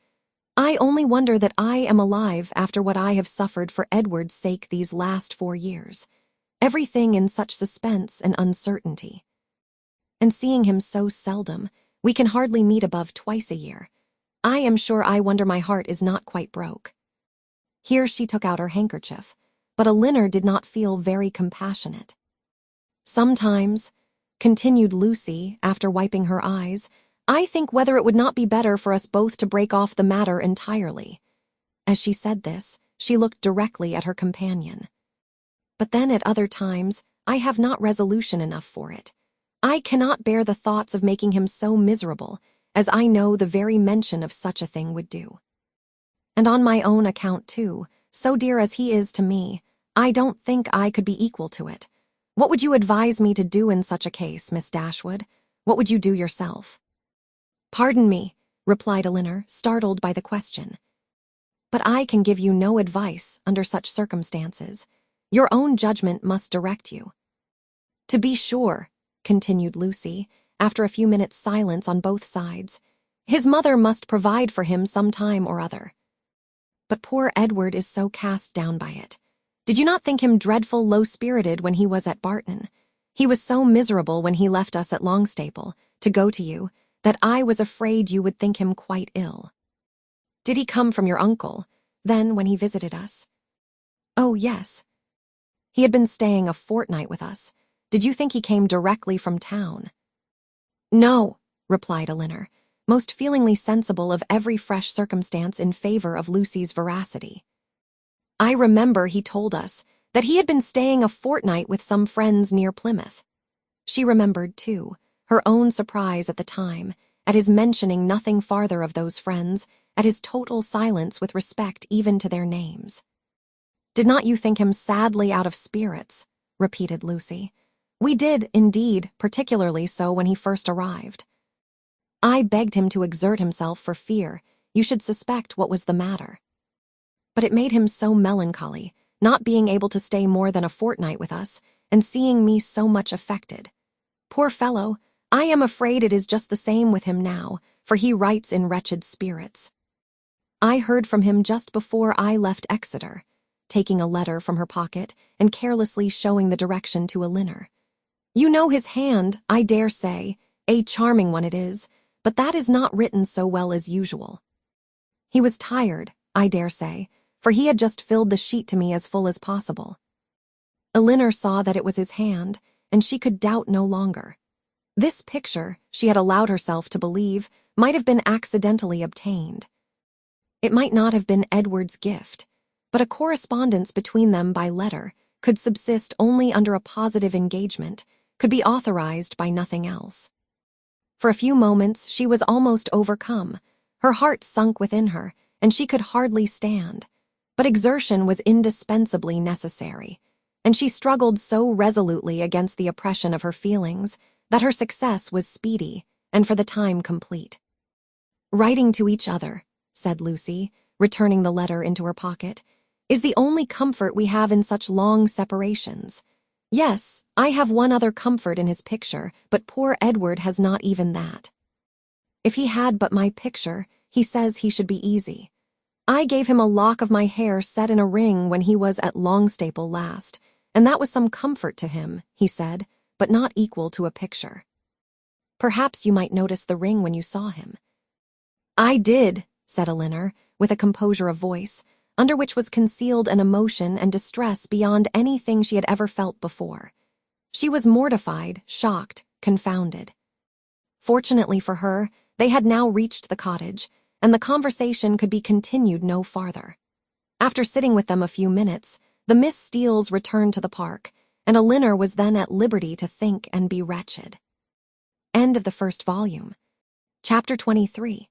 I only wonder that I am alive after what I have suffered for Edward's sake these last 4 years, everything in such suspense and uncertainty. And seeing him so seldom, we can hardly meet above twice a year. I am sure I wonder my heart is not quite broke. Here she took out her handkerchief, but Elinor did not feel very compassionate. Sometimes, continued Lucy, after wiping her eyes, I think whether it would not be better for us both to break off the matter entirely. As she said this, she looked directly at her companion. But then at other times, I have not resolution enough for it. I cannot bear the thoughts of making him so miserable, as I know the very mention of such a thing would do. And on my own account, too, so dear as he is to me, I don't think I could be equal to it. What would you advise me to do in such a case, Miss Dashwood? What would you do yourself? Pardon me, replied Elinor, startled by the question. But I can give you no advice under such circumstances. Your own judgment must direct you. To be sure, continued Lucy, after a few minutes' silence on both sides, his mother must provide for him some time or other. But poor Edward is so cast down by it. Did you not think him dreadful low-spirited when he was at Barton? He was so miserable when he left us at Longstaple, to go to you, that I was afraid you would think him quite ill. Did he come from your uncle, then, when he visited us? Oh, yes. He had been staying a fortnight with us. Did you think he came directly from town? No, replied Elinor, most feelingly sensible of every fresh circumstance in favor of Lucy's veracity. I remember he told us that he had been staying a fortnight with some friends near Plymouth. She remembered, too, her own surprise at the time, at his mentioning nothing farther of those friends, at his total silence with respect even to their names. Did not you think him sadly out of spirits? Repeated Lucy. We did, indeed, particularly so when he first arrived. I begged him to exert himself for fear you should suspect what was the matter. But it made him so melancholy, not being able to stay more than a fortnight with us, and seeing me so much affected. Poor fellow, I am afraid it is just the same with him now, for he writes in wretched spirits. I heard from him just before I left Exeter, taking a letter from her pocket and carelessly showing the direction to Elinor. You know his hand, I dare say, a charming one it is, but that is not written so well as usual. He was tired, I dare say, for he had just filled the sheet to me as full as possible. Elinor saw that it was his hand, and she could doubt no longer. This picture, she had allowed herself to believe, might have been accidentally obtained. It might not have been Edward's gift, but a correspondence between them by letter could subsist only under a positive engagement, could be authorized by nothing else. For a few moments, she was almost overcome. Her heart sunk within her, and she could hardly stand. But exertion was indispensably necessary, and she struggled so resolutely against the oppression of her feelings that her success was speedy and for the time complete. "Writing to each other," said Lucy, returning the letter into her pocket, "is the only comfort we have in such long separations. Yes, I have one other comfort in his picture, but poor Edward has not even that. If he had but my picture, he says he should be easy. I gave him a lock of my hair set in a ring when he was at Longstaple last, and that was some comfort to him, he said, but not equal to a picture. Perhaps you might notice the ring when you saw him." "I did," said Elinor, with a composure of voice, under which was concealed an emotion and distress beyond anything she had ever felt before. She was mortified, shocked, confounded. Fortunately for her, they had now reached the cottage, and the conversation could be continued no farther. After sitting with them a few minutes, the Miss Steeles returned to the park, and Elinor was then at liberty to think and be wretched. End of the first volume. Chapter 23.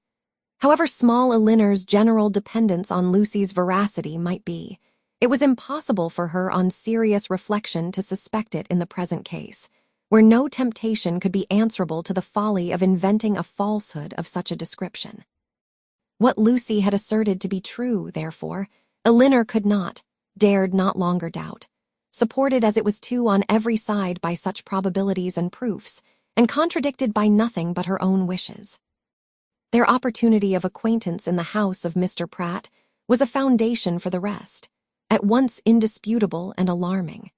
However small Elinor's general dependence on Lucy's veracity might be, it was impossible for her on serious reflection to suspect it in the present case, where no temptation could be answerable to the folly of inventing a falsehood of such a description. What Lucy had asserted to be true, therefore, Elinor could not, dared not longer doubt, supported as it was too on every side by such probabilities and proofs, and contradicted by nothing but her own wishes. Their opportunity of acquaintance in the house of Mr. Pratt was a foundation for the rest, at once indisputable and alarming.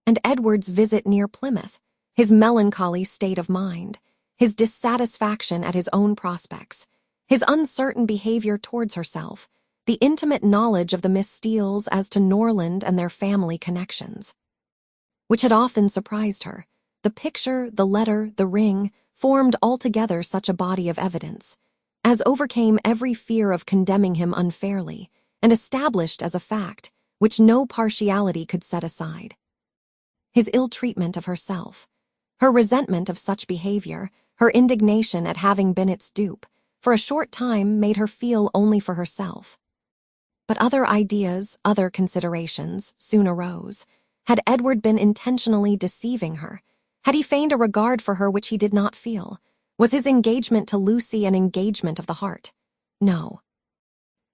And Edward's visit near Plymouth, his melancholy state of mind, his dissatisfaction at his own prospects, his uncertain behavior towards herself, the intimate knowledge of the Miss Steeles as to Norland and their family connections, which had often surprised her, the picture, the letter, the ring, formed altogether such a body of evidence, as overcame every fear of condemning him unfairly, and established as a fact which no partiality could set aside. His ill-treatment of herself, her resentment of such behavior, her indignation at having been its dupe, for a short time made her feel only for herself. But other ideas, other considerations, soon arose. Had Edward been intentionally deceiving her? Had he feigned a regard for her which he did not feel? Was his engagement to Lucy an engagement of the heart? No.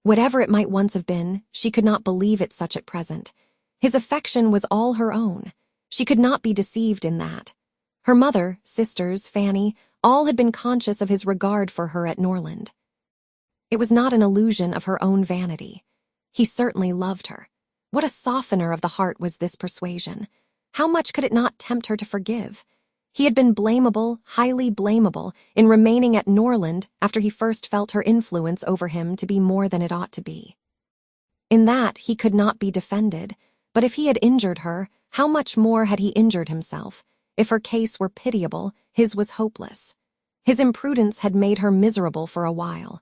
Whatever it might once have been, she could not believe it such at present. His affection was all her own. She could not be deceived in that. Her mother, sisters, Fanny, all had been conscious of his regard for her at Norland. It was not an illusion of her own vanity. He certainly loved her. What a softener of the heart was this persuasion! How much could it not tempt her to forgive? He had been blamable, highly blamable, in remaining at Norland after he first felt her influence over him to be more than it ought to be. In that he could not be defended, but if he had injured her, how much more had he injured himself? If her case were pitiable, his was hopeless. His imprudence had made her miserable for a while,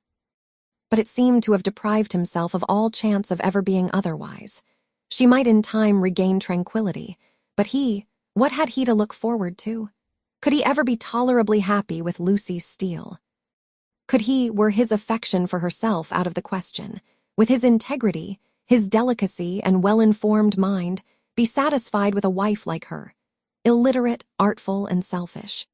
but it seemed to have deprived himself of all chance of ever being otherwise. She might in time regain tranquillity, but what had he to look forward to? Could he ever be tolerably happy with Lucy Steele? Could he, were his affection for herself out of the question, with his integrity, his delicacy and well-informed mind, be satisfied with a wife like her, illiterate, artful, and selfish?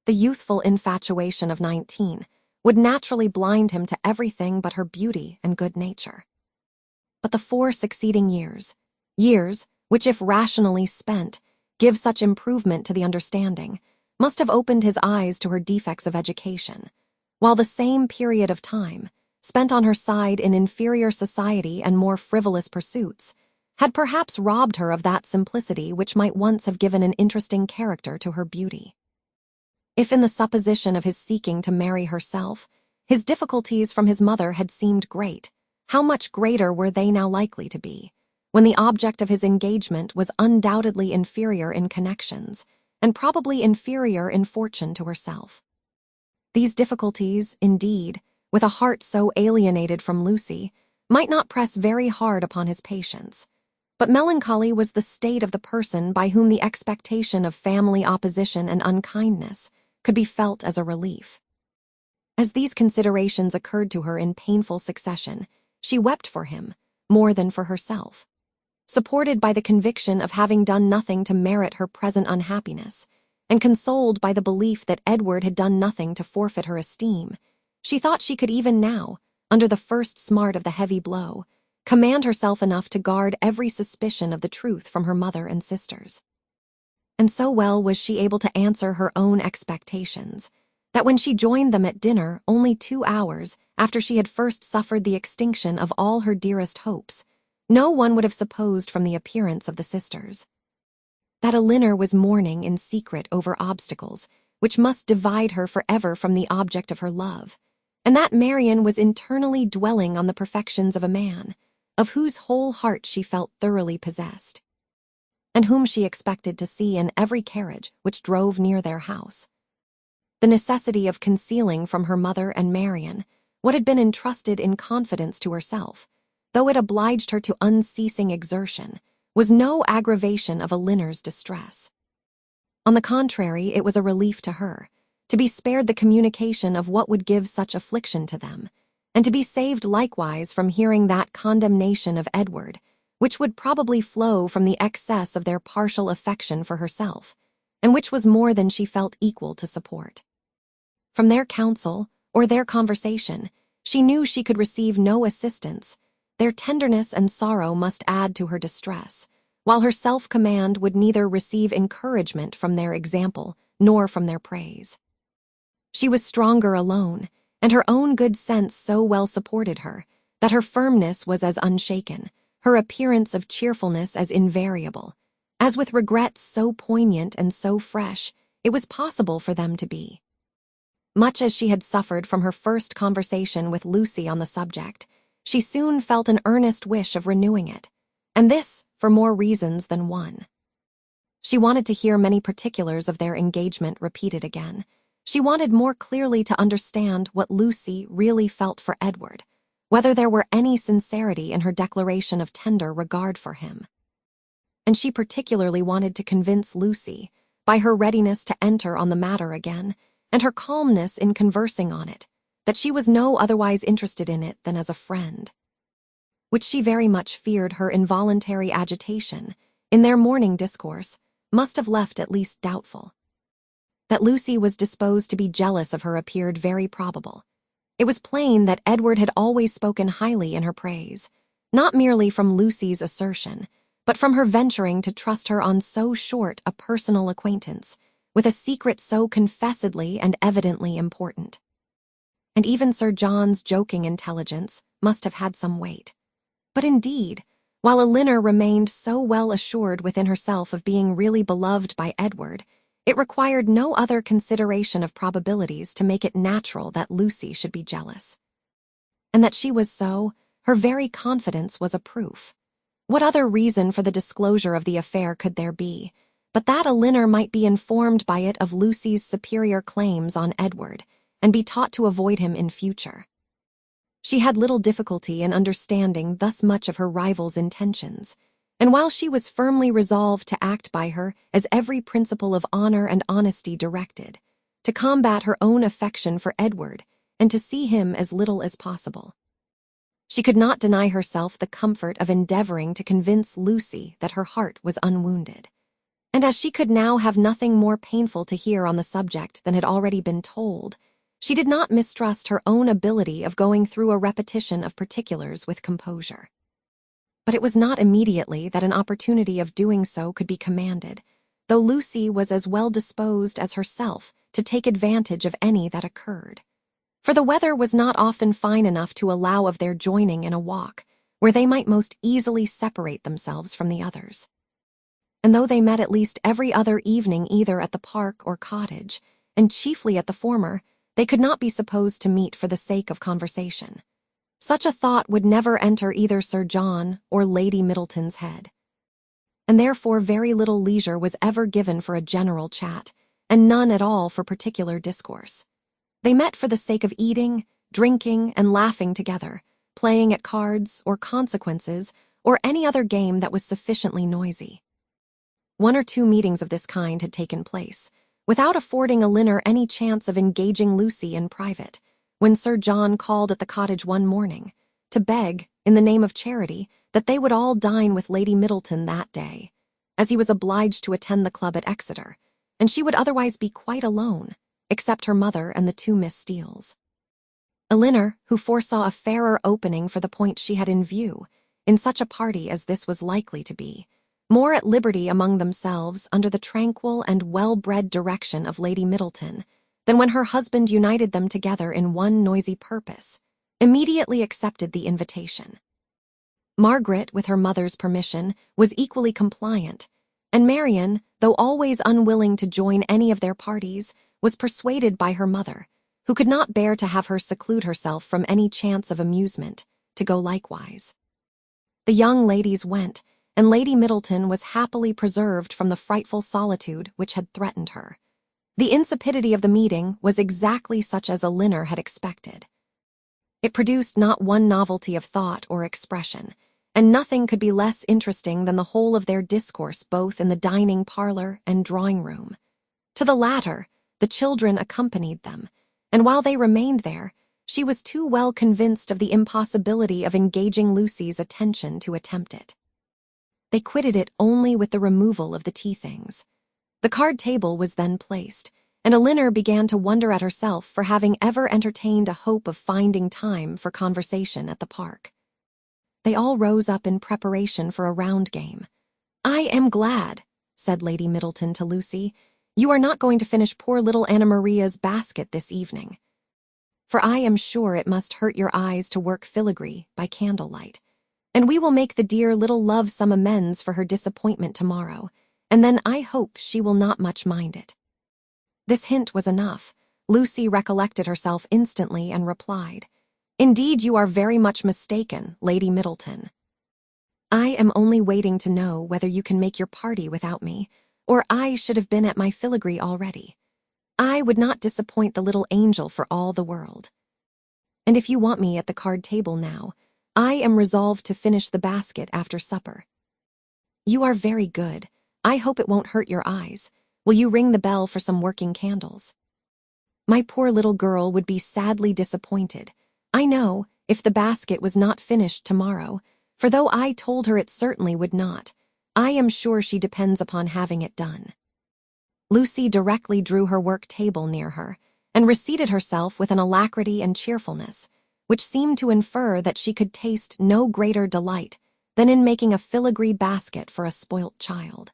The youthful infatuation of 19 would naturally blind him to everything but her beauty and good nature. But the 4 succeeding years which, if rationally spent, give such improvement to the understanding, must have opened his eyes to her defects of education, while the same period of time, spent on her side in inferior society and more frivolous pursuits, had perhaps robbed her of that simplicity which might once have given an interesting character to her beauty. If in the supposition of his seeking to marry herself, his difficulties from his mother had seemed great, how much greater were they now likely to be, when the object of his engagement was undoubtedly inferior in connections, and probably inferior in fortune to herself. These difficulties, indeed, with a heart so alienated from Lucy, might not press very hard upon his patience, but melancholy was the state of the person by whom the expectation of family opposition and unkindness could be felt as a relief. As these considerations occurred to her in painful succession, she wept for him more than for herself. Supported by the conviction of having done nothing to merit her present unhappiness, and consoled by the belief that Edward had done nothing to forfeit her esteem, she thought she could even now, under the first smart of the heavy blow, command herself enough to guard every suspicion of the truth from her mother and sisters. And so well was she able to answer her own expectations, that when she joined them at dinner only 2 hours after she had first suffered the extinction of all her dearest hopes, no one would have supposed from the appearance of the sisters that Elinor was mourning in secret over obstacles which must divide her forever from the object of her love, and that Marian was internally dwelling on the perfections of a man, of whose whole heart she felt thoroughly possessed, and whom she expected to see in every carriage which drove near their house. The necessity of concealing from her mother and Marian what had been entrusted in confidence to herself, though it obliged her to unceasing exertion, was no aggravation of Elinor's distress. On the contrary, it was a relief to her, to be spared the communication of what would give such affliction to them, and to be saved likewise from hearing that condemnation of Edward, which would probably flow from the excess of their partial affection for herself, and which was more than she felt equal to support. From their counsel, or their conversation, she knew she could receive no assistance. Their tenderness and sorrow must add to her distress, while her self-command would neither receive encouragement from their example nor from their praise. She was stronger alone, and her own good sense so well supported her, that her firmness was as unshaken, her appearance of cheerfulness as invariable, as with regrets so poignant and so fresh it was possible for them to be. Much as she had suffered from her first conversation with Lucy on the subject, she soon felt an earnest wish of renewing it, and this for more reasons than one. She wanted to hear many particulars of their engagement repeated again. She wanted more clearly to understand what Lucy really felt for Edward, whether there were any sincerity in her declaration of tender regard for him. And she particularly wanted to convince Lucy, by her readiness to enter on the matter again, and her calmness in conversing on it, that she was no otherwise interested in it than as a friend, which she very much feared her involuntary agitation, in their morning discourse, must have left at least doubtful. That Lucy was disposed to be jealous of her appeared very probable. It was plain that Edward had always spoken highly in her praise, not merely from Lucy's assertion, but from her venturing to trust her on so short a personal acquaintance, with a secret so confessedly and evidently important. And even Sir John's joking intelligence must have had some weight. But indeed, while Elinor remained so well assured within herself of being really beloved by Edward, it required no other consideration of probabilities to make it natural that Lucy should be jealous. And that she was so, her very confidence was a proof. What other reason for the disclosure of the affair could there be, but that Elinor might be informed by it of Lucy's superior claims on Edward, and be taught to avoid him in future? She had little difficulty in understanding thus much of her rival's intentions, and while she was firmly resolved to act by her as every principle of honor and honesty directed, to combat her own affection for Edward, and to see him as little as possible, she could not deny herself the comfort of endeavoring to convince Lucy that her heart was unwounded. And as she could now have nothing more painful to hear on the subject than had already been told, she did not mistrust her own ability of going through a repetition of particulars with composure. But it was not immediately that an opportunity of doing so could be commanded, though Lucy was as well disposed as herself to take advantage of any that occurred. For the weather was not often fine enough to allow of their joining in a walk, where they might most easily separate themselves from the others. And though they met at least every other evening either at the park or cottage, and chiefly at the former, they could not be supposed to meet for the sake of conversation. Such a thought would never enter either Sir John or Lady Middleton's head. And therefore very little leisure was ever given for a general chat, and none at all for particular discourse. They met for the sake of eating, drinking, and laughing together, playing at cards or consequences, or any other game that was sufficiently noisy. 1 or 2 meetings of this kind had taken place, without affording Elinor any chance of engaging Lucy in private, when Sir John called at the cottage one morning, to beg, in the name of charity, that they would all dine with Lady Middleton that day, as he was obliged to attend the club at Exeter, and she would otherwise be quite alone, except her mother and the 2 Miss Steeles. Elinor, who foresaw a fairer opening for the point she had in view, in such a party as this was likely to be, more at liberty among themselves under the tranquil and well-bred direction of Lady Middleton than when her husband united them together in one noisy purpose, immediately accepted the invitation. Margaret, with her mother's permission, was equally compliant, and Marian, though always unwilling to join any of their parties, was persuaded by her mother, who could not bear to have her seclude herself from any chance of amusement, to go likewise. The young ladies went, and Lady Middleton was happily preserved from the frightful solitude which had threatened her. The insipidity of the meeting was exactly such as Elinor had expected. It produced not one novelty of thought or expression, and nothing could be less interesting than the whole of their discourse both in the dining parlor and drawing-room. To the latter, the children accompanied them, and while they remained there, she was too well convinced of the impossibility of engaging Lucy's attention to attempt it. They quitted it only with the removal of the tea-things. The card-table was then placed, and Elinor began to wonder at herself for having ever entertained a hope of finding time for conversation at the park. They all rose up in preparation for a round game. "I am glad," said Lady Middleton to Lucy, "you are not going to finish poor little Anna Maria's basket this evening. For I am sure it must hurt your eyes to work filigree by candlelight. And we will make the dear little love some amends for her disappointment tomorrow, and then I hope she will not much mind it." This hint was enough. Lucy recollected herself instantly and replied, "Indeed, you are very much mistaken, Lady Middleton. I am only waiting to know whether you can make your party without me, or I should have been at my filigree already. I would not disappoint the little angel for all the world. And if you want me at the card-table now, I am resolved to finish the basket after supper." "You are very good. I hope it won't hurt your eyes. Will you ring the bell for some working candles?" "My poor little girl would be sadly disappointed, I know, if the basket was not finished tomorrow, for though I told her it certainly would not, I am sure she depends upon having it done." Lucy directly drew her work-table near her, and reseated herself with an alacrity and cheerfulness, which seemed to infer that she could taste no greater delight than in making a filigree basket for a spoilt child.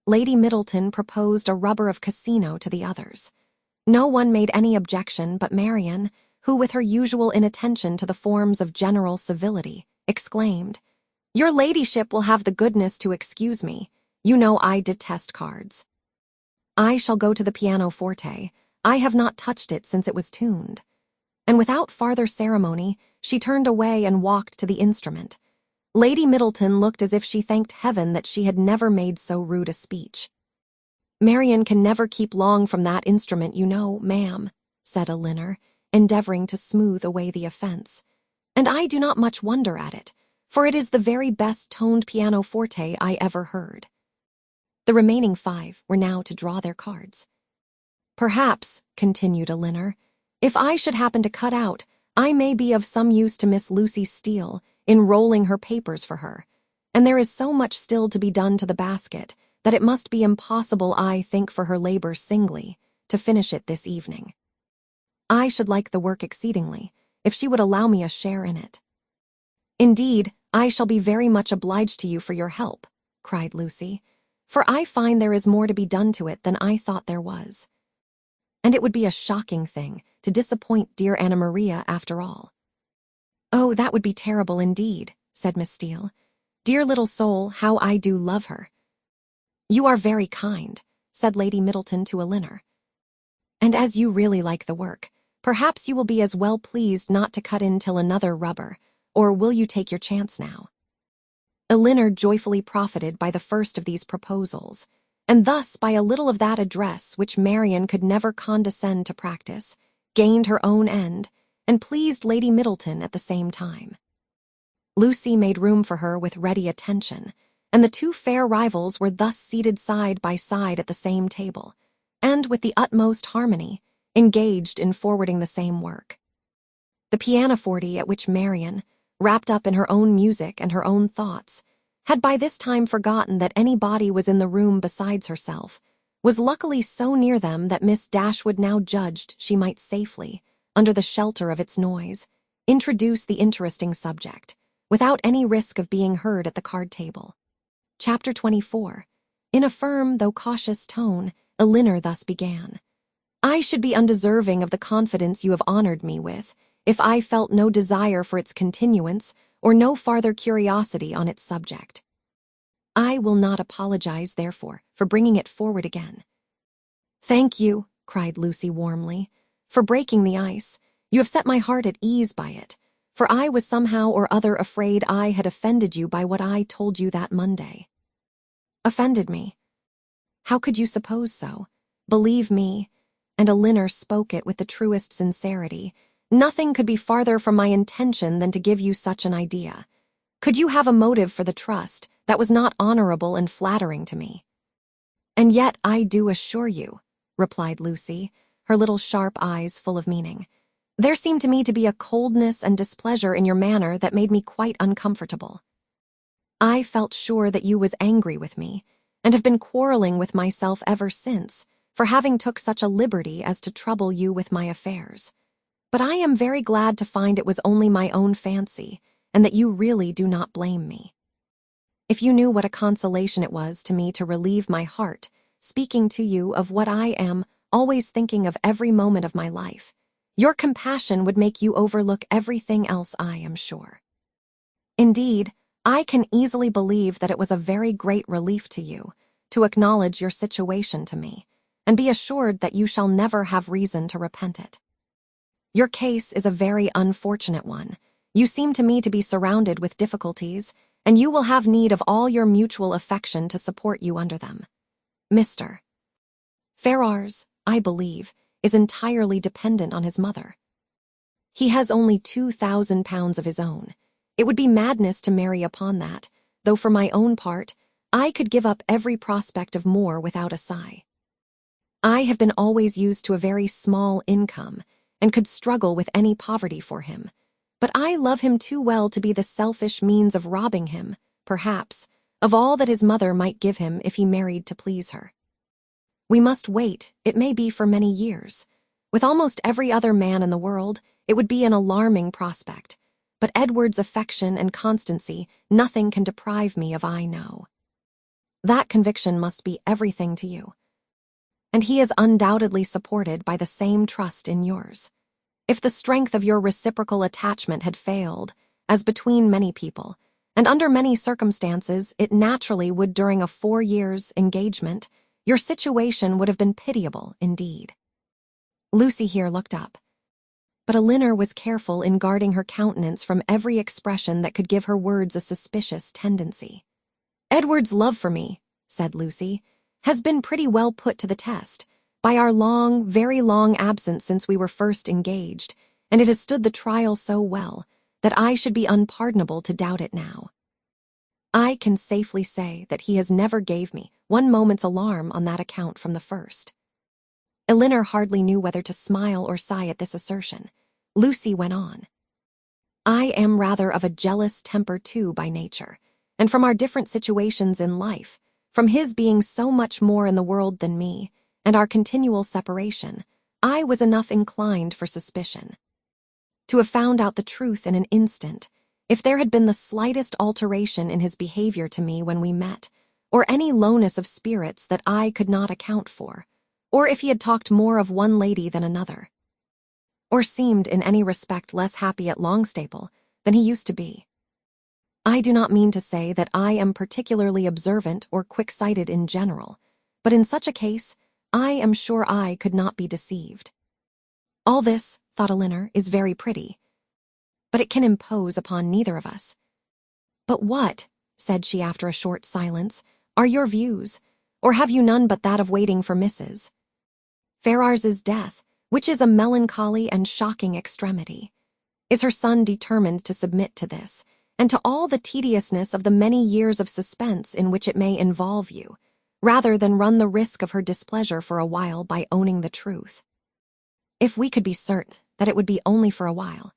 Lady Middleton proposed a rubber of Cassino to the others. No one made any objection but Marian, who, with her usual inattention to the forms of general civility, exclaimed, "Your ladyship will have the goodness to excuse me. You know I detest cards. I shall go to the pianoforte. I have not touched it since it was tuned." And without farther ceremony, she turned away and walked to the instrument. Lady Middleton looked as if she thanked heaven that she had never made so rude a speech. "Marian can never keep long from that instrument, you know, ma'am," said Elinor, endeavoring to smooth away the offense. "And I do not much wonder at it, for it is the very best toned pianoforte I ever heard." The remaining 5 were now to draw their cards. "Perhaps," continued Elinor, "if I should happen to cut out, I may be of some use to Miss Lucy Steele in rolling her papers for her, and there is so much still to be done to the basket that it must be impossible, I think, for her labor singly, to finish it this evening. I should like the work exceedingly, if she would allow me a share in it." "Indeed, I shall be very much obliged to you for your help," cried Lucy, "for I find there is more to be done to it than I thought there was. And it would be a shocking thing to disappoint dear Anna Maria after all." "Oh, that would be terrible indeed," said Miss Steele. "Dear little soul, how I do love her." "You are very kind," said Lady Middleton to Elinor. "And as you really like the work, perhaps you will be as well pleased not to cut in till another rubber, or will you take your chance now?" Elinor joyfully profited by the first of these proposals, and thus by a little of that address which Marian could never condescend to practice, gained her own end, and pleased Lady Middleton at the same time. Lucy made room for her with ready attention, and the two fair rivals were thus seated side by side at the same table, and, with the utmost harmony, engaged in forwarding the same work. The pianoforte at which Marian, wrapped up in her own music and her own thoughts, had by this time forgotten that any body was in the room besides herself, was luckily so near them that Miss Dashwood now judged she might safely, under the shelter of its noise, introduce the interesting subject, without any risk of being heard at the card table. Chapter 24. In a firm, though cautious tone, Elinor thus began. I should be undeserving of the confidence you have honored me with, if I felt no desire for its continuance or no farther curiosity on its subject. I will not apologize, therefore, for bringing it forward again. Thank you, cried Lucy warmly, for breaking the ice. You have set my heart at ease by it, for I was somehow or other afraid I had offended you by what I told you that Monday. Offended me? How could you suppose so? Believe me, and Elinor spoke it with the truest sincerity, nothing could be farther from my intention than to give you such an idea. Could you have a motive for the trust that was not honorable and flattering to me? And yet I do assure you, replied Lucy, her little sharp eyes full of meaning. There seemed to me to be a coldness and displeasure in your manner that made me quite uncomfortable. I felt sure that you was angry with me, and have been quarreling with myself ever since, for having took such a liberty as to trouble you with my affairs. But I am very glad to find it was only my own fancy, and that you really do not blame me. If you knew what a consolation it was to me to relieve my heart, speaking to you of what I am always thinking of every moment of my life, your compassion would make you overlook everything else, I am sure. Indeed, I can easily believe that it was a very great relief to you to acknowledge your situation to me, and be assured that you shall never have reason to repent it. Your case is a very unfortunate one. You seem to me to be surrounded with difficulties, and you will have need of all your mutual affection to support you under them. Mr. Ferrars, I believe, is entirely dependent on his mother. He has only £2,000 of his own. It would be madness to marry upon that, though for my own part, I could give up every prospect of more without a sigh. I have been always used to a very small income, and could struggle with any poverty for him, but I love him too well to be the selfish means of robbing him, perhaps, of all that his mother might give him if he married to please her. We must wait, it may be for many years. With almost every other man in the world, it would be an alarming prospect, but Edward's affection and constancy nothing can deprive me of, I know. That conviction must be everything to you. And he is undoubtedly supported by the same trust in yours. If the strength of your reciprocal attachment had failed, as between many people, and under many circumstances it naturally would during a 4 years' engagement, your situation would have been pitiable indeed. Lucy here looked up, but Elinor was careful in guarding her countenance from every expression that could give her words a suspicious tendency. Edward's love for me, said Lucy, has been pretty well put to the test by our long, very long absence since we were first engaged, and it has stood the trial so well that I should be unpardonable to doubt it now. I can safely say that he has never gave me one moment's alarm on that account from the first. Elinor hardly knew whether to smile or sigh at this assertion. Lucy went on. I am rather of a jealous temper too by nature, and from our different situations in life, from his being so much more in the world than me, and our continual separation, I was enough inclined for suspicion. To have found out the truth in an instant, if there had been the slightest alteration in his behavior to me when we met, or any lowness of spirits that I could not account for, or if he had talked more of one lady than another, or seemed in any respect less happy at Longstaple than he used to be. I do not mean to say that I am particularly observant or quick-sighted in general, but in such a case, I am sure I could not be deceived. All this, thought Elinor, is very pretty, but it can impose upon neither of us. But what, said she after a short silence, are your views, or have you none but that of waiting for Mrs. Ferrars's death, which is a melancholy and shocking extremity? Is her son determined to submit to this, and to all the tediousness of the many years of suspense in which it may involve you, rather than run the risk of her displeasure for a while by owning the truth. If we could be certain that it would be only for a while.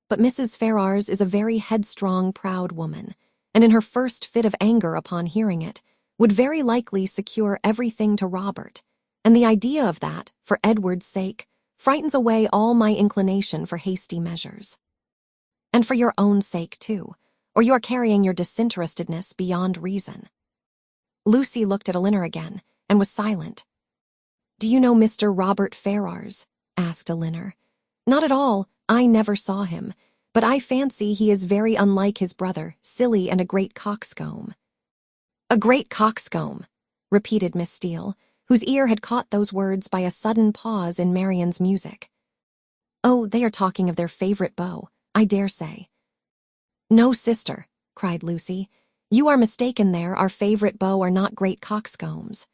But Mrs. Ferrars is a very headstrong, proud woman, and in her first fit of anger upon hearing it, would very likely secure everything to Robert, and the idea of that, for Edward's sake, frightens away all my inclination for hasty measures. And for your own sake, too, or you are carrying your disinterestedness beyond reason. Lucy looked at Elinor again, and was silent. "Do you know Mr. Robert Ferrars?" asked Elinor. "Not at all. I never saw him, but I fancy he is very unlike his brother, silly and a great coxcomb." "A great coxcomb," repeated Miss Steele, whose ear had caught those words by a sudden pause in Marian's music. "Oh, they are talking of their favorite beau, I dare say." "No, sister," cried Lucy. "You are mistaken there. Our favorite beaux are not great coxcombs."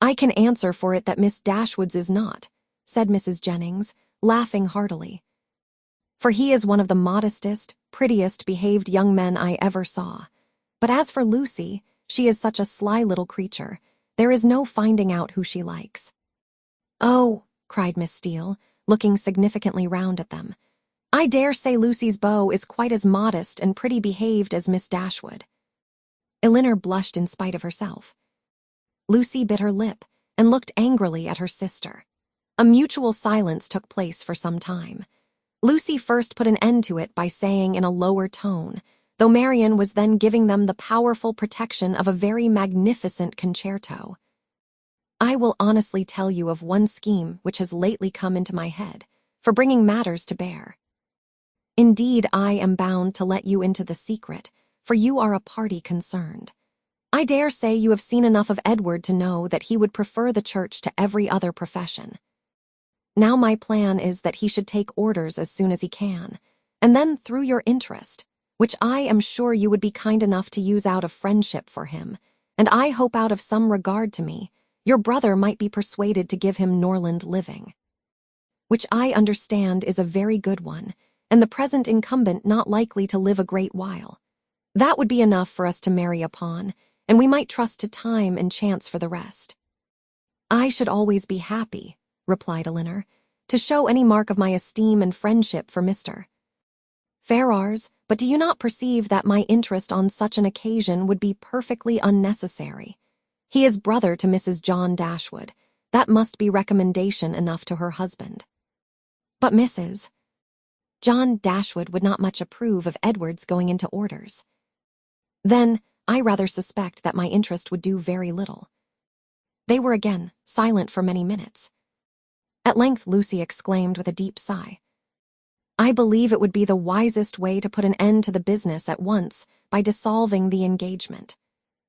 "I can answer for it that Miss Dashwood's is not," said Mrs. Jennings, laughing heartily. "For he is one of the modestest, prettiest behaved young men I ever saw. But as for Lucy, she is such a sly little creature, there is no finding out who she likes." "Oh," cried Miss Steele, looking significantly round at them, "I dare say Lucy's beau is quite as modest and pretty behaved as Miss Dashwood." Elinor blushed in spite of herself. Lucy bit her lip and looked angrily at her sister. A mutual silence took place for some time. Lucy first put an end to it by saying in a lower tone, though Marian was then giving them the powerful protection of a very magnificent concerto, "I will honestly tell you of one scheme which has lately come into my head, for bringing matters to bear. Indeed, I am bound to let you into the secret, for you are a party concerned. I dare say you have seen enough of Edward to know that he would prefer the church to every other profession. Now my plan is that he should take orders as soon as he can, and then through your interest, which I am sure you would be kind enough to use out of friendship for him, and I hope out of some regard to me, your brother might be persuaded to give him Norland living. Which I understand is a very good one, and the present incumbent not likely to live a great while. That would be enough for us to marry upon, and we might trust to time and chance for the rest." "I should always be happy," replied Elinor, "to show any mark of my esteem and friendship for Mr. Ferrars, but do you not perceive that my interest on such an occasion would be perfectly unnecessary? He is brother to Mrs. John Dashwood. That must be recommendation enough to her husband." "But Mrs. John Dashwood would not much approve of Edward's going into orders." "Then I rather suspect that my interest would do very little." They were again silent for many minutes. At length Lucy exclaimed with a deep sigh, "I believe it would be the wisest way to put an end to the business at once by dissolving the engagement.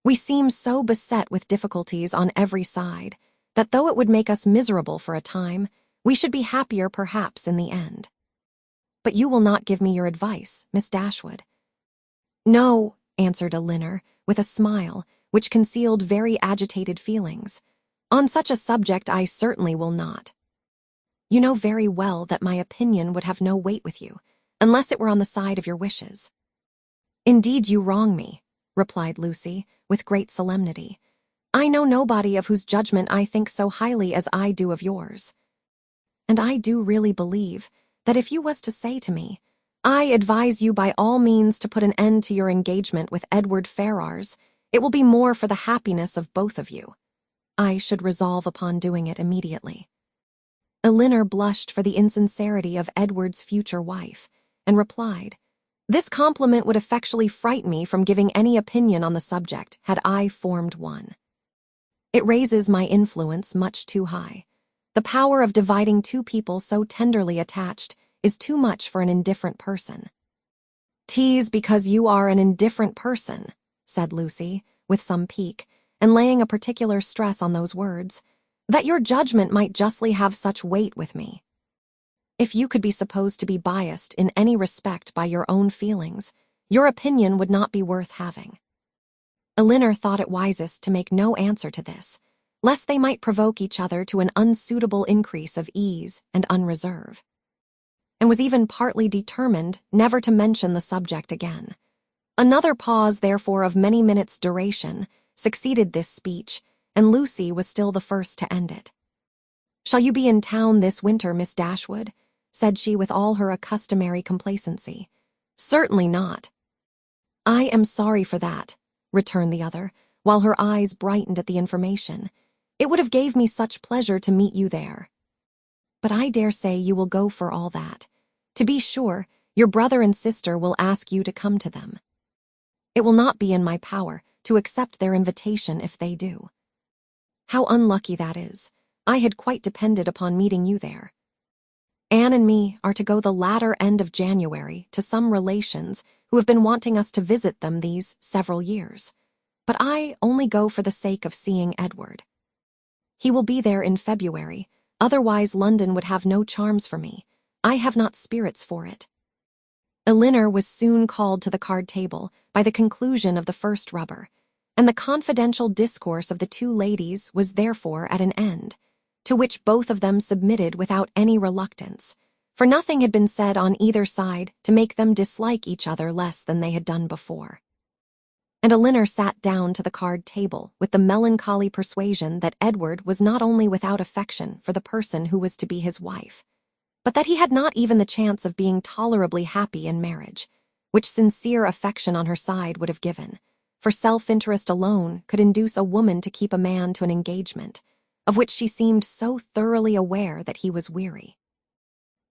We seem so beset with difficulties on every side that though it would make us miserable for a time, we should be happier perhaps in the end. But you will not give me your advice, Miss Dashwood." "No," answered Elinor, with a smile which concealed very agitated feelings. "On such a subject I certainly will not. You know very well that my opinion would have no weight with you, unless it were on the side of your wishes." "Indeed you wrong me," replied Lucy, with great solemnity. "I know nobody of whose judgment I think so highly as I do of yours. And I do really believe that if you was to say to me, 'I advise you by all means to put an end to your engagement with Edward Ferrars, it will be more for the happiness of both of you,' I should resolve upon doing it immediately." Elinor blushed for the insincerity of Edward's future wife, and replied, "This compliment would effectually fright me from giving any opinion on the subject, had I formed one. It raises my influence much too high. The power of dividing two people so tenderly attached is too much for an indifferent person." "'Tis because you are an indifferent person," said Lucy, with some pique, and laying a particular stress on those words, "that your judgment might justly have such weight with me. If you could be supposed to be biased in any respect by your own feelings, your opinion would not be worth having." Elinor thought it wisest to make no answer to this, lest they might provoke each other to an unsuitable increase of ease and unreserve. and was even partly determined never to mention the subject again. Another pause, therefore, of many minutes' duration, succeeded this speech, and Lucy was still the first to end it. "Shall you be in town this winter, Miss Dashwood?" said she with all her customary complacency. "Certainly not." "I am sorry for that," returned the other, while her eyes brightened at the information. "It would have gave me such pleasure to meet you there. But I dare say you will go for all that. To be sure, your brother and sister will ask you to come to them. It will not be in my power to accept their invitation if they do." "How unlucky that is. I had quite depended upon meeting you there. Anne and me are to go the latter end of January to some relations who have been wanting us to visit them these several years. But I only go for the sake of seeing Edward. He will be there in February, otherwise London would have no charms for me. I have not spirits for it." Elinor was soon called to the card table by the conclusion of the first rubber, and the confidential discourse of the two ladies was therefore at an end, to which both of them submitted without any reluctance, for nothing had been said on either side to make them dislike each other less than they had done before. And Elinor sat down to the card table with the melancholy persuasion that Edward was not only without affection for the person who was to be his wife, but that he had not even the chance of being tolerably happy in marriage, which sincere affection on her side would have given, for self-interest alone could induce a woman to keep a man to an engagement, of which she seemed so thoroughly aware that he was weary.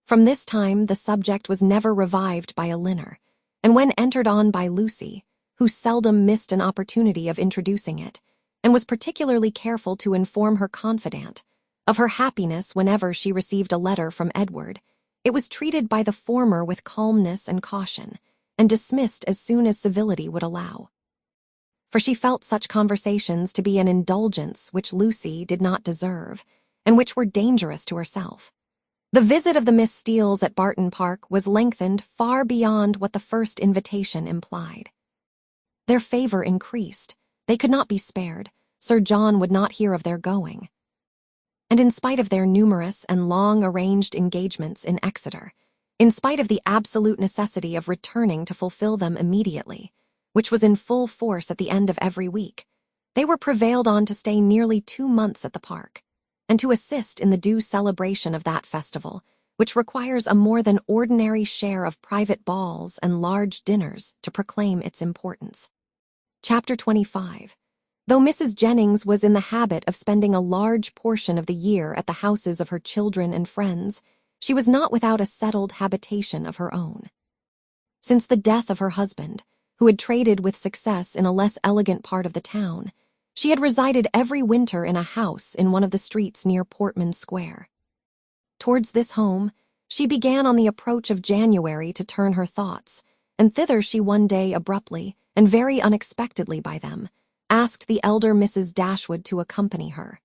From this time the subject was never revived by Elinor, and when entered on by Lucy, who seldom missed an opportunity of introducing it, and was particularly careful to inform her confidante of her happiness whenever she received a letter from Edward, it was treated by the former with calmness and caution, and dismissed as soon as civility would allow. For she felt such conversations to be an indulgence which Lucy did not deserve, and which were dangerous to herself. The visit of the Miss Steeles at Barton Park was lengthened far beyond what the first invitation implied. Their favor increased. They could not be spared. Sir John would not hear of their going. And in spite of their numerous and long-arranged engagements in Exeter, in spite of the absolute necessity of returning to fulfill them immediately, which was in full force at the end of every week, they were prevailed on to stay nearly 2 months at the park, and to assist in the due celebration of that festival, which requires a more than ordinary share of private balls and large dinners to proclaim its importance. Chapter 25. Though Mrs. Jennings was in the habit of spending a large portion of the year at the houses of her children and friends, she was not without a settled habitation of her own. Since the death of her husband, who had traded with success in a less elegant part of the town, she had resided every winter in a house in one of the streets near Portman Square. Towards this home, she began on the approach of January to turn her thoughts, and thither she one day abruptly, and very unexpectedly by them, asked the elder Mrs. Dashwood to accompany her.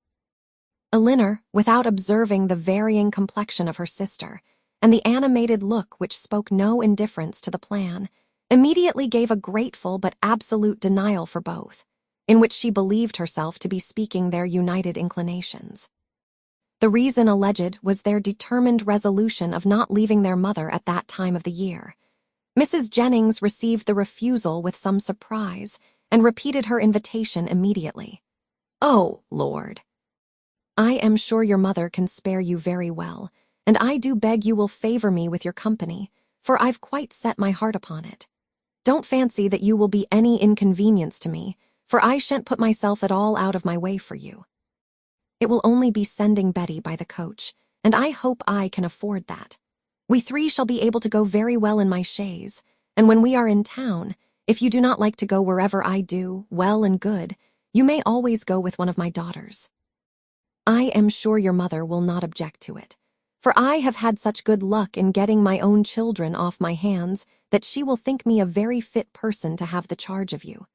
Elinor, without observing the varying complexion of her sister, and the animated look which spoke no indifference to the plan, immediately gave a grateful but absolute denial for both, in which she believed herself to be speaking their united inclinations. The reason alleged was their determined resolution of not leaving their mother at that time of the year. Mrs. Jennings received the refusal with some surprise, and repeated her invitation immediately. "Oh, Lord! I am sure your mother can spare you very well, and I do beg you will favor me with your company, for I've quite set my heart upon it. Don't fancy that you will be any inconvenience to me, for I shan't put myself at all out of my way for you. It will only be sending Betty by the coach, and I hope I can afford that. We 3 shall be able to go very well in my chaise, and when we are in town, if you do not like to go wherever I do, well and good, you may always go with one of my daughters. I am sure your mother will not object to it, for I have had such good luck in getting my own children off my hands that she will think me a very fit person to have the charge of you.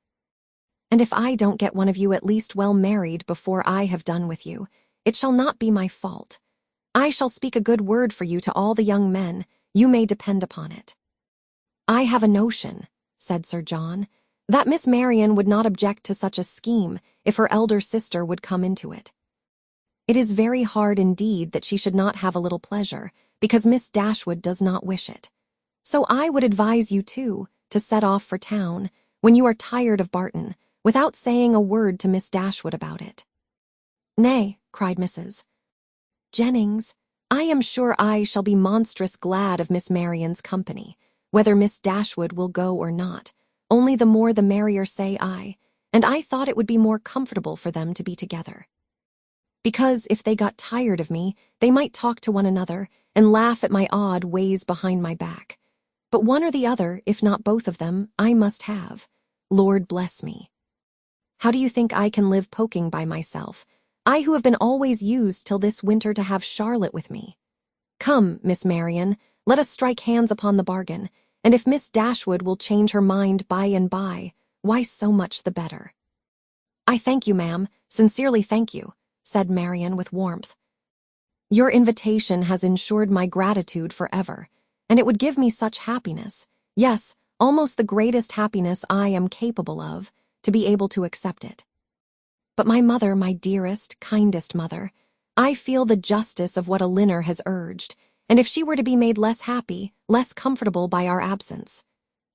And if I don't get one of you at least well married before I have done with you, it shall not be my fault. I shall speak a good word for you to all the young men, you may depend upon it." "I have a notion," said Sir John, "that Miss Marian would not object to such a scheme if her elder sister would come into it. It is very hard indeed that she should not have a little pleasure, because Miss Dashwood does not wish it. So I would advise you, too, to set off for town, when you are tired of Barton, without saying a word to Miss Dashwood about it." "Nay," cried Mrs. Jennings, "I am sure I shall be monstrous glad of Miss Marian's company, whether Miss Dashwood will go or not, only the more the merrier, say I, and I thought it would be more comfortable for them to be together. Because if they got tired of me, they might talk to one another and laugh at my odd ways behind my back. But one or the other, if not both of them, I must have. Lord bless me. How do you think I can live poking by myself, I who have been always used till this winter to have Charlotte with me? Come, Miss Marian, let us strike hands upon the bargain, and if Miss Dashwood will change her mind by and by, why so much the better." "I thank you, ma'am, sincerely thank you," said Marian with warmth. "Your invitation has ensured my gratitude forever, and it would give me such happiness, yes, almost the greatest happiness I am capable of, to be able to accept it. But my mother, my dearest, kindest mother, I feel the justice of what Elinor has urged, and if she were to be made less happy, less comfortable by our absence,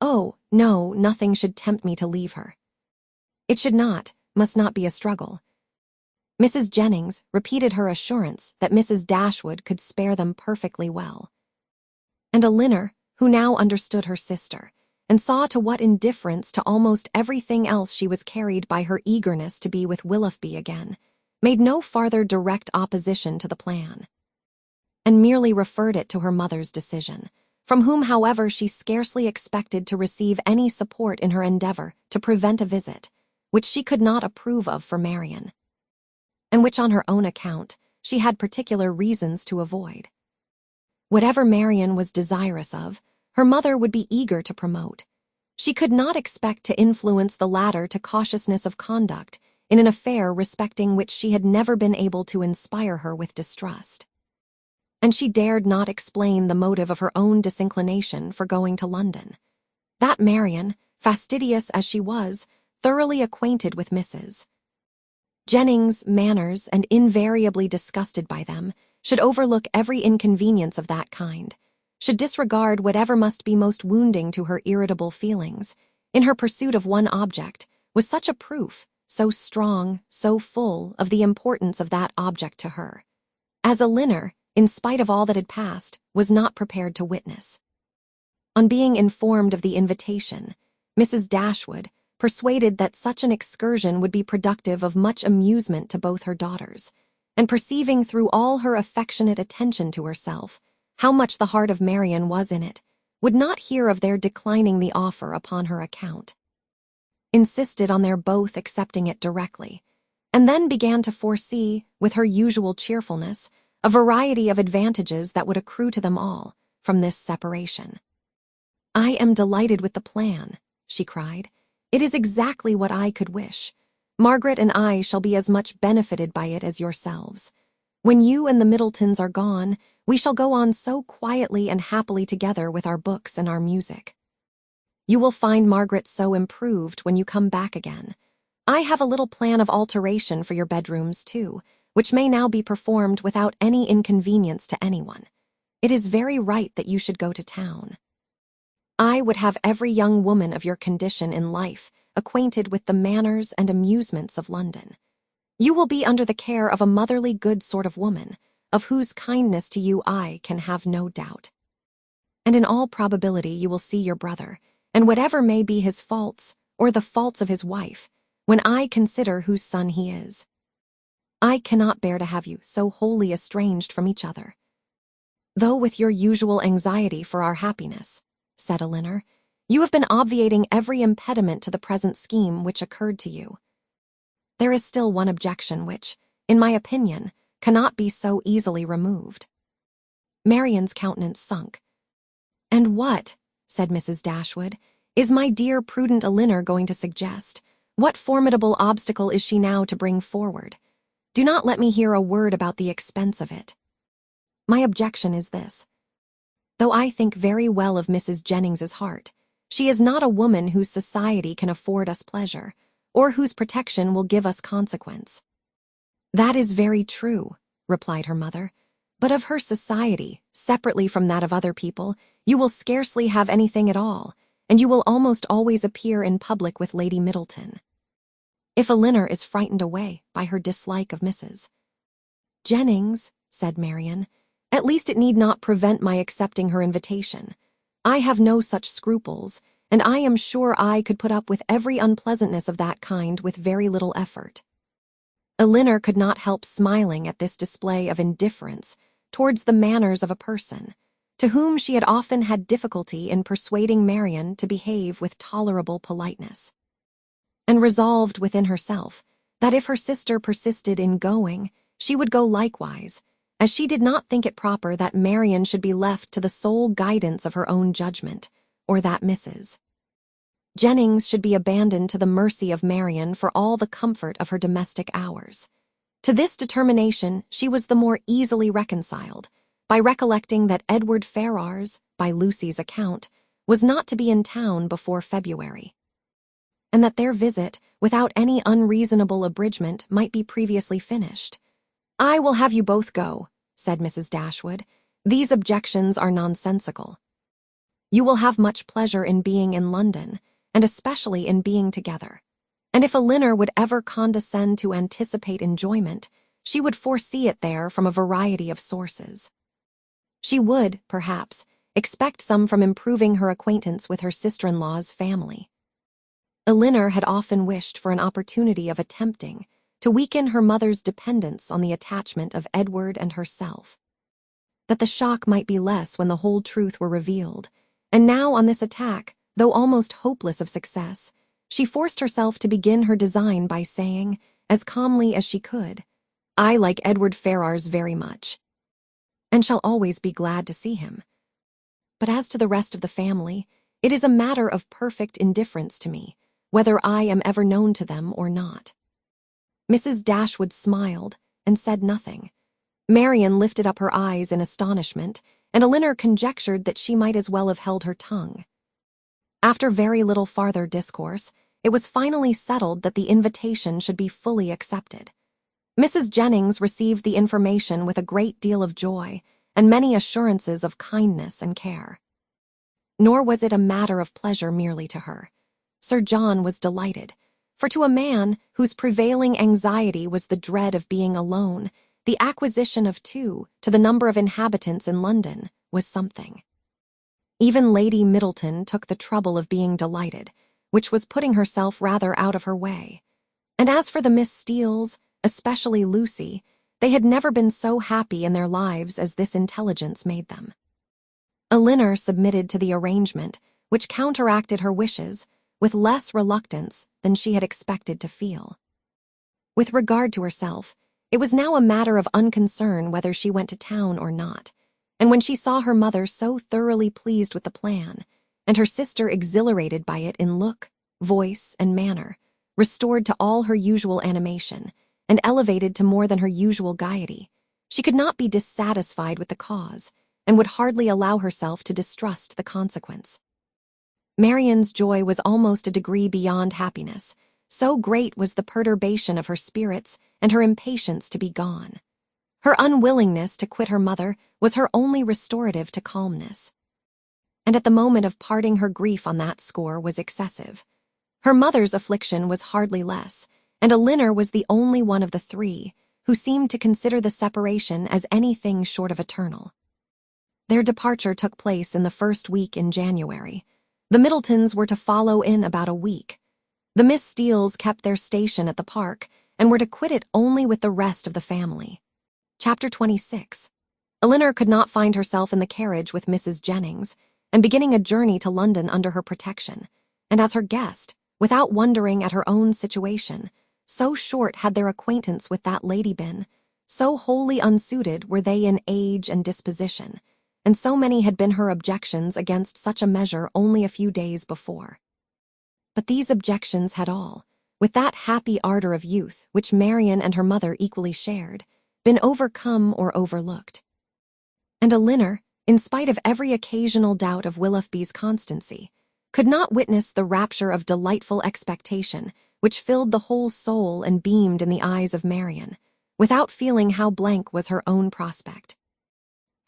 oh, no, nothing should tempt me to leave her. It should not, must not be a struggle." Mrs. Jennings repeated her assurance that Mrs. Dashwood could spare them perfectly well. And Elinor, who now understood her sister, and saw to what indifference to almost everything else she was carried by her eagerness to be with Willoughby again, made no farther direct opposition to the plan, and merely referred it to her mother's decision, from whom, however, she scarcely expected to receive any support in her endeavour to prevent a visit, which she could not approve of for Marian, and which on her own account she had particular reasons to avoid. Whatever Marian was desirous of, her mother would be eager to promote. She could not expect to influence the latter to cautiousness of conduct in an affair respecting which she had never been able to inspire her with distrust. And she dared not explain the motive of her own disinclination for going to London. That Marian, fastidious as she was, thoroughly acquainted with Mrs. Jennings' manners and invariably disgusted by them, should overlook every inconvenience of that kind, should disregard whatever must be most wounding to her irritable feelings, in her pursuit of one object, was such a proof, so strong, so full of the importance of that object to her, as Elinor, in spite of all that had passed, was not prepared to witness. On being informed of the invitation, Mrs. Dashwood, persuaded that such an excursion would be productive of much amusement to both her daughters, and perceiving through all her affectionate attention to herself how much the heart of Marian was in it, would not hear of their declining the offer upon her account, insisted on their both accepting it directly, and then began to foresee, with her usual cheerfulness, a variety of advantages that would accrue to them all from this separation. "I am delighted with the plan," she cried. "It is exactly what I could wish. Margaret and I shall be as much benefited by it as yourselves. When you and the Middletons are gone, we shall go on so quietly and happily together with our books and our music. You will find Margaret so improved when you come back again. I have a little plan of alteration for your bedrooms, too, which may now be performed without any inconvenience to anyone. It is very right that you should go to town. I would have every young woman of your condition in life acquainted with the manners and amusements of London. You will be under the care of a motherly good sort of woman, of whose kindness to you I can have no doubt. And in all probability you will see your brother, and whatever may be his faults, or the faults of his wife, when I consider whose son he is. I cannot bear to have you so wholly estranged from each other. Though with your usual anxiety for our happiness," said Elinor, "you have been obviating every impediment to the present scheme which occurred to you. There is still one objection which, in my opinion, cannot be so easily removed." Marian's countenance sunk. "And what," said Mrs. Dashwood, "is my dear prudent Elinor going to suggest? What formidable obstacle is she now to bring forward? Do not let me hear a word about the expense of it. My objection is this. Though I think very well of Mrs. Jennings's heart, she is not a woman whose society can afford us pleasure, or whose protection will give us consequence." "That is very true," replied her mother, But of her society, separately from that of other people, you will scarcely have anything at all, and you will almost always appear in public with Lady Middleton. If Elinor is frightened away by her dislike of Mrs. Jennings, said Marian, at least it need not prevent my accepting her invitation. I have no such scruples, and I am sure I could put up with every unpleasantness of that kind with very little effort. Elinor could not help smiling at this display of indifference towards the manners of a person, to whom she had often had difficulty in persuading Marian to behave with tolerable politeness, and resolved within herself that if her sister persisted in going, she would go likewise, as she did not think it proper that Marian should be left to the sole guidance of her own judgment, or that Mrs. Jennings should be abandoned to the mercy of Marian for all the comfort of her domestic hours. To this determination she was the more easily reconciled by recollecting that Edward Ferrars, by Lucy's account, was not to be in town before February, and that their visit, without any unreasonable abridgment, might be previously finished. "I will have you both go," said Mrs. Dashwood. "These objections are nonsensical. You will have much pleasure in being in London, and especially in being together. And if Elinor would ever condescend to anticipate enjoyment, she would foresee it there from a variety of sources. She would, perhaps, expect some from improving her acquaintance with her sister-in-law's family. Elinor had often wished for an opportunity of attempting to weaken her mother's dependence on the attachment of Edward and herself, that the shock might be less when the whole truth were revealed, and now on this attack, though almost hopeless of success, she forced herself to begin her design by saying, as calmly as she could, "I like Edward Ferrars very much, and shall always be glad to see him. But as to the rest of the family, it is a matter of perfect indifference to me, whether I am ever known to them or not." Mrs. Dashwood smiled and said nothing. Marian lifted up her eyes in astonishment, and Elinor conjectured that she might as well have held her tongue. After very little farther discourse, it was finally settled that the invitation should be fully accepted. Mrs. Jennings received the information with a great deal of joy and many assurances of kindness and care. Nor was it a matter of pleasure merely to her. Sir John was delighted, for to a man whose prevailing anxiety was the dread of being alone, the acquisition of 2 to the number of inhabitants in London was something. Even Lady Middleton took the trouble of being delighted, which was putting herself rather out of her way. And as for the Miss Steeles, especially Lucy, they had never been so happy in their lives as this intelligence made them. Elinor submitted to the arrangement, which counteracted her wishes, with less reluctance than she had expected to feel. With regard to herself, it was now a matter of unconcern whether she went to town or not, and when she saw her mother so thoroughly pleased with the plan, and her sister exhilarated by it in look, voice, and manner, restored to all her usual animation, and elevated to more than her usual gaiety, she could not be dissatisfied with the cause, and would hardly allow herself to distrust the consequence. Marian's joy was almost a degree beyond happiness, so great was the perturbation of her spirits and her impatience to be gone. Her unwillingness to quit her mother was her only restorative to calmness, and at the moment of parting her grief on that score was excessive. Her mother's affliction was hardly less, and Elinor was the only one of the 3 who seemed to consider the separation as anything short of eternal. Their departure took place in the first week in January. The Middletons were to follow in about a week. The Miss Steeles kept their station at the park and were to quit it only with the rest of the family. Chapter 26. Elinor could not find herself in the carriage with Mrs. Jennings, and beginning a journey to London under her protection, and as her guest, without wondering at her own situation, so short had their acquaintance with that lady been, so wholly unsuited were they in age and disposition, and so many had been her objections against such a measure only a few days before. But these objections had all, with that happy ardor of youth which Marian and her mother equally shared, been overcome or overlooked. And Elinor, in spite of every occasional doubt of Willoughby's constancy, could not witness the rapture of delightful expectation which filled the whole soul and beamed in the eyes of Marian, without feeling how blank was her own prospect.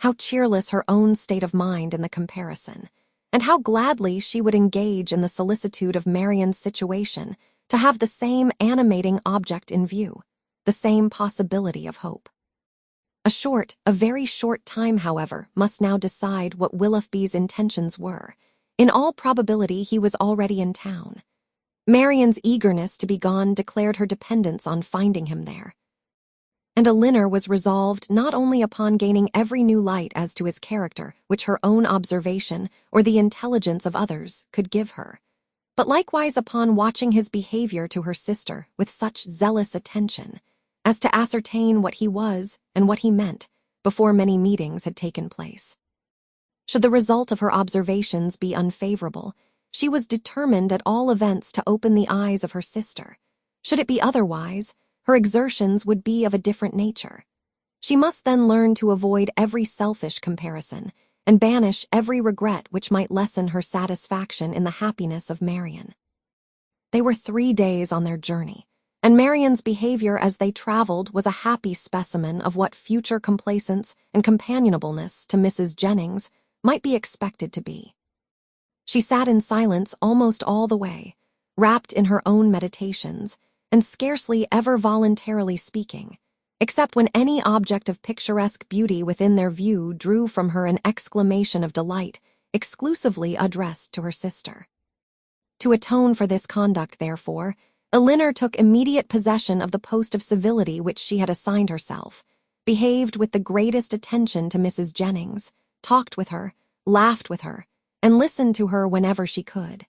How cheerless her own state of mind in the comparison, and how gladly she would engage in the solicitude of Marian's situation to have the same animating object in view, the same possibility of hope. A very short time, however, must now decide what Willoughby's intentions were. In all probability, he was already in town. Marian's eagerness to be gone declared her dependence on finding him there. And Elinor was resolved not only upon gaining every new light as to his character which her own observation or the intelligence of others could give her, but likewise upon watching his behavior to her sister with such zealous attention as to ascertain what he was and what he meant before many meetings had taken place. Should the result of her observations be unfavorable, she was determined at all events to open the eyes of her sister. Should it be otherwise, her exertions would be of a different nature. She must then learn to avoid every selfish comparison and banish every regret which might lessen her satisfaction in the happiness of Marian. They were 3 days on their journey, and Marian's behavior as they traveled was a happy specimen of what future complacence and companionableness to Mrs. Jennings might be expected to be. She sat in silence almost all the way, wrapped in her own meditations, and scarcely ever voluntarily speaking, except when any object of picturesque beauty within their view drew from her an exclamation of delight exclusively addressed to her sister. To atone for this conduct, therefore, Elinor took immediate possession of the post of civility which she had assigned herself, behaved with the greatest attention to Mrs. Jennings, talked with her, laughed with her, and listened to her whenever she could.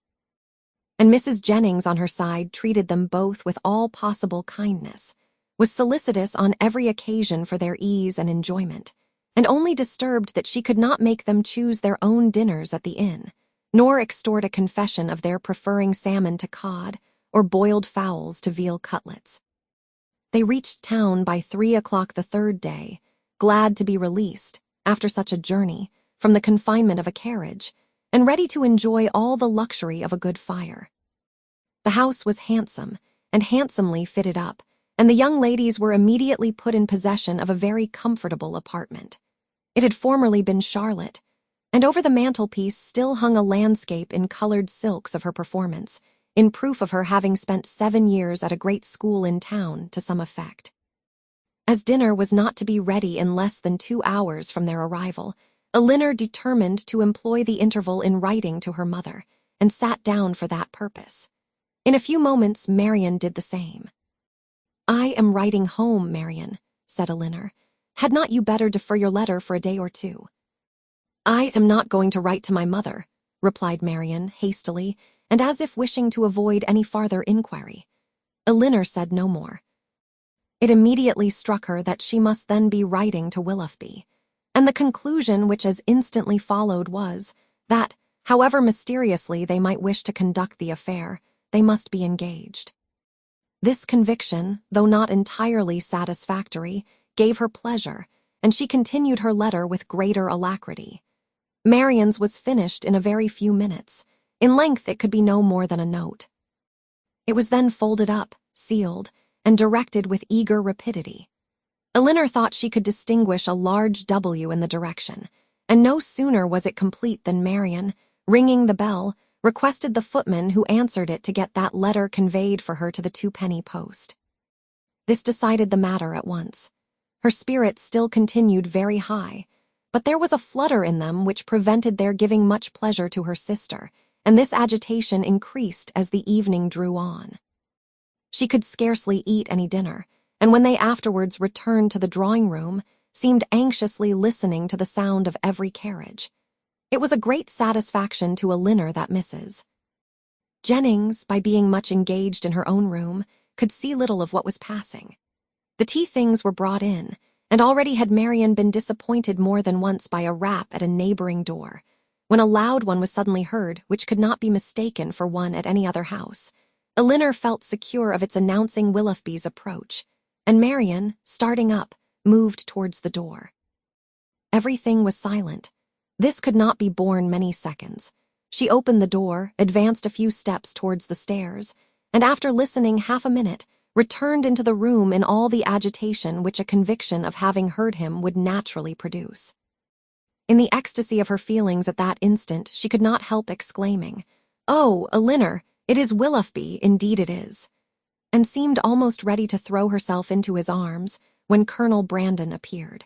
And Mrs. Jennings on her side treated them both with all possible kindness, was solicitous on every occasion for their ease and enjoyment, and only disturbed that she could not make them choose their own dinners at the inn, nor extort a confession of their preferring salmon to cod, or boiled fowls to veal cutlets. They reached town by 3 o'clock the 3rd day, glad to be released, after such a journey, from the confinement of a carriage, and ready to enjoy all the luxury of a good fire. The house was handsome, and handsomely fitted up, and the young ladies were immediately put in possession of a very comfortable apartment. It had formerly been Charlotte, and over the mantelpiece still hung a landscape in colored silks of her performance, in proof of her having spent 7 years at a great school in town to some effect. As dinner was not to be ready in less than 2 hours from their arrival, Elinor determined to employ the interval in writing to her mother, and sat down for that purpose. In a few moments Marian did the same. "I am writing home, Marian," said Elinor. "Had not you better defer your letter for a day or 2? "I am not going to write to my mother," replied Marian, hastily, and as if wishing to avoid any farther inquiry. Elinor said no more. It immediately struck her that she must then be writing to Willoughby, and the conclusion which as instantly followed was that, however mysteriously they might wish to conduct the affair, they must be engaged. This conviction, though not entirely satisfactory, gave her pleasure, and she continued her letter with greater alacrity. Marian's was finished in a very few minutes. In length it could be no more than a note. It was then folded up, sealed, and directed with eager rapidity. Elinor thought she could distinguish a large W in the direction, and no sooner was it complete than Marian, ringing the bell, requested the footman who answered it to get that letter conveyed for her to the 2-penny post. This decided the matter at once. Her spirits still continued very high, but there was a flutter in them which prevented their giving much pleasure to her sister, and this agitation increased as the evening drew on. She could scarcely eat any dinner, and when they afterwards returned to the drawing-room, seemed anxiously listening to the sound of every carriage. It was a great satisfaction to Elinor that Mrs. Jennings, by being much engaged in her own room, could see little of what was passing. The tea-things were brought in, and already had Marian been disappointed more than once by a rap at a neighboring door, when a loud one was suddenly heard which could not be mistaken for one at any other house. Elinor felt secure of its announcing Willoughby's approach, and Marian, starting up, moved towards the door. Everything was silent. This could not be borne many seconds. She opened the door, advanced a few steps towards the stairs, and after listening half a minute, returned into the room in all the agitation which a conviction of having heard him would naturally produce. In the ecstasy of her feelings at that instant, she could not help exclaiming, "Oh, Elinor, it is Willoughby, indeed it is," and seemed almost ready to throw herself into his arms when Colonel Brandon appeared.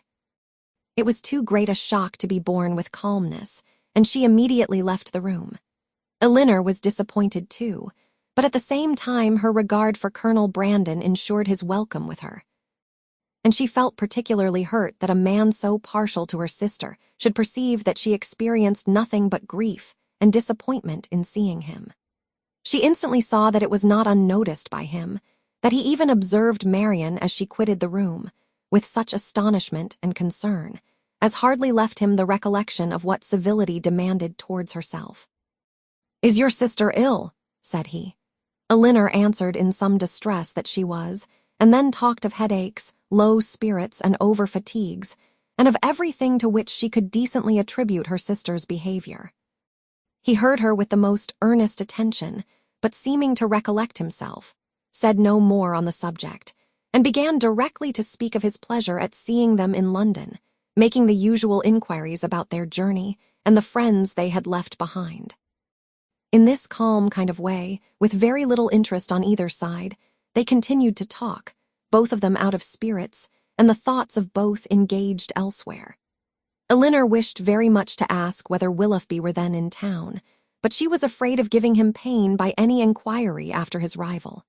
It was too great a shock to be borne with calmness, and she immediately left the room. Elinor was disappointed too, but at the same time her regard for Colonel Brandon ensured his welcome with her. And she felt particularly hurt that a man so partial to her sister should perceive that she experienced nothing but grief and disappointment in seeing him. She instantly saw that it was not unnoticed by him, that he even observed Marian as she quitted the room, with such astonishment and concern, as hardly left him the recollection of what civility demanded towards herself. "Is your sister ill?" said he. Elinor answered in some distress that she was, and then talked of headaches, low spirits, and over-fatigues, and of everything to which she could decently attribute her sister's behavior. He heard her with the most earnest attention, but seeming to recollect himself, said no more on the subject, and began directly to speak of his pleasure at seeing them in London, making the usual inquiries about their journey and the friends they had left behind. In this calm kind of way, with very little interest on either side, they continued to talk, both of them out of spirits, and the thoughts of both engaged elsewhere. Elinor wished very much to ask whether Willoughby were then in town, but she was afraid of giving him pain by any inquiry after his arrival.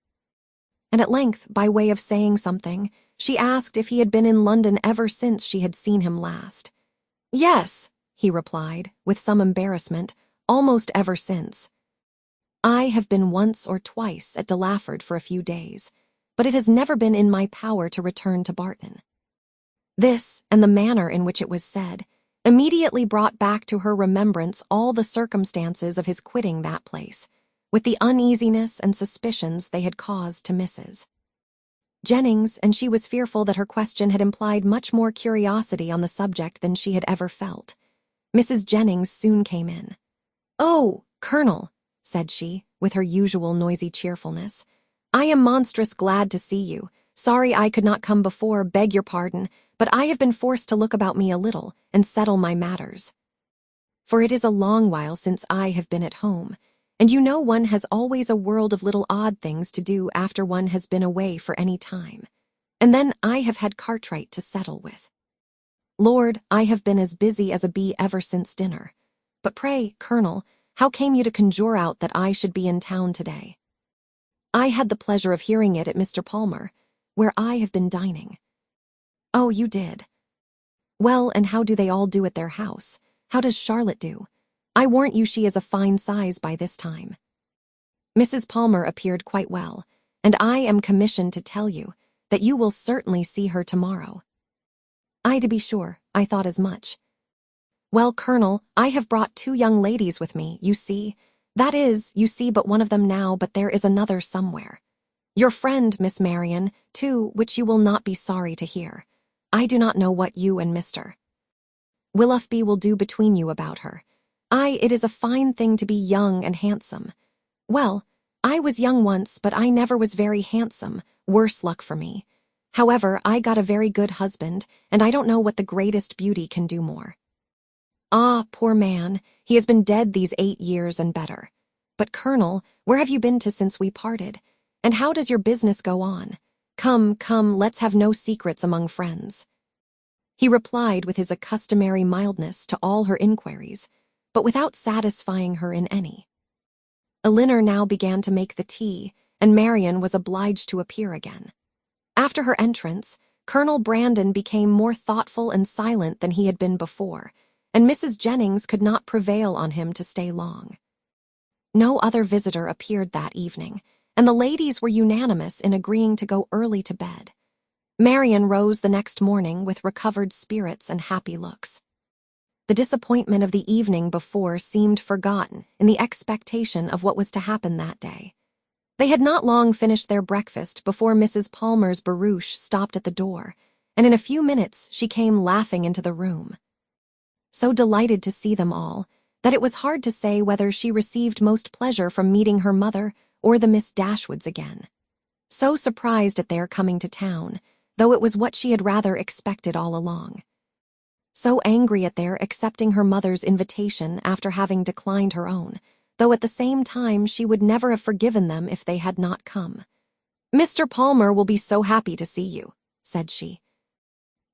And at length, by way of saying something, she asked if he had been in London ever since she had seen him last. "Yes," he replied, with some embarrassment, "almost ever since. I have been once or twice at Delaford for a few days, but it has never been in my power to return to Barton." This, and the manner in which it was said, immediately brought back to her remembrance all the circumstances of his quitting that place, with the uneasiness and suspicions they had caused to Mrs. Jennings, and she was fearful that her question had implied much more curiosity on the subject than she had ever felt. Mrs. Jennings soon came in. "Oh, Colonel," said she, with her usual noisy cheerfulness, "I am monstrous glad to see you. Sorry I could not come before, beg your pardon, but I have been forced to look about me a little and settle my matters. For it is a long while since I have been at home, and you know one has always a world of little odd things to do after one has been away for any time. And then I have had Cartwright to settle with. Lord, I have been as busy as a bee ever since dinner. But pray, Colonel, how came you to conjure out that I should be in town today?" "I had the pleasure of hearing it at Mr. Palmer, where I have been dining." "Oh, you did? Well, and how do they all do at their house? How does Charlotte do? I warrant you she is a fine size by this time." "Mrs. Palmer appeared quite well, and I am commissioned to tell you that you will certainly see her tomorrow." "Ay, to be sure, I thought as much. Well, Colonel, I have brought 2 young ladies with me, you see. That is, you see but one of them now, but there is another somewhere. Your friend, Miss Marian, too, which you will not be sorry to hear. I do not know what you and Mr. Willoughby will do between you about her. Ay, it is a fine thing to be young and handsome. Well, I was young once, but I never was very handsome, worse luck for me. However, I got a very good husband, and I don't know what the greatest beauty can do more. Ah, poor man, he has been dead these 8 years and better. But, Colonel, where have you been to since we parted? And how does your business go on? Come, come, let's have no secrets among friends." He replied with his customary mildness to all her inquiries, but without satisfying her in any. Elinor now began to make the tea, and Marian was obliged to appear again. After her entrance, Colonel Brandon became more thoughtful and silent than he had been before, and Mrs. Jennings could not prevail on him to stay long. No other visitor appeared that evening, and the ladies were unanimous in agreeing to go early to bed. Marian rose the next morning with recovered spirits and happy looks. The disappointment of the evening before seemed forgotten in the expectation of what was to happen that day. They had not long finished their breakfast before Mrs. Palmer's barouche stopped at the door, and in a few minutes she came laughing into the room. So delighted to see them all, that it was hard to say whether she received most pleasure from meeting her mother or the Miss Dashwoods again. So surprised at their coming to town, though it was what she had rather expected all along. so angry at their accepting her mother's invitation after having declined her own, though at the same time she would never have forgiven them if they had not come. "Mr. Palmer will be so happy to see you," said she.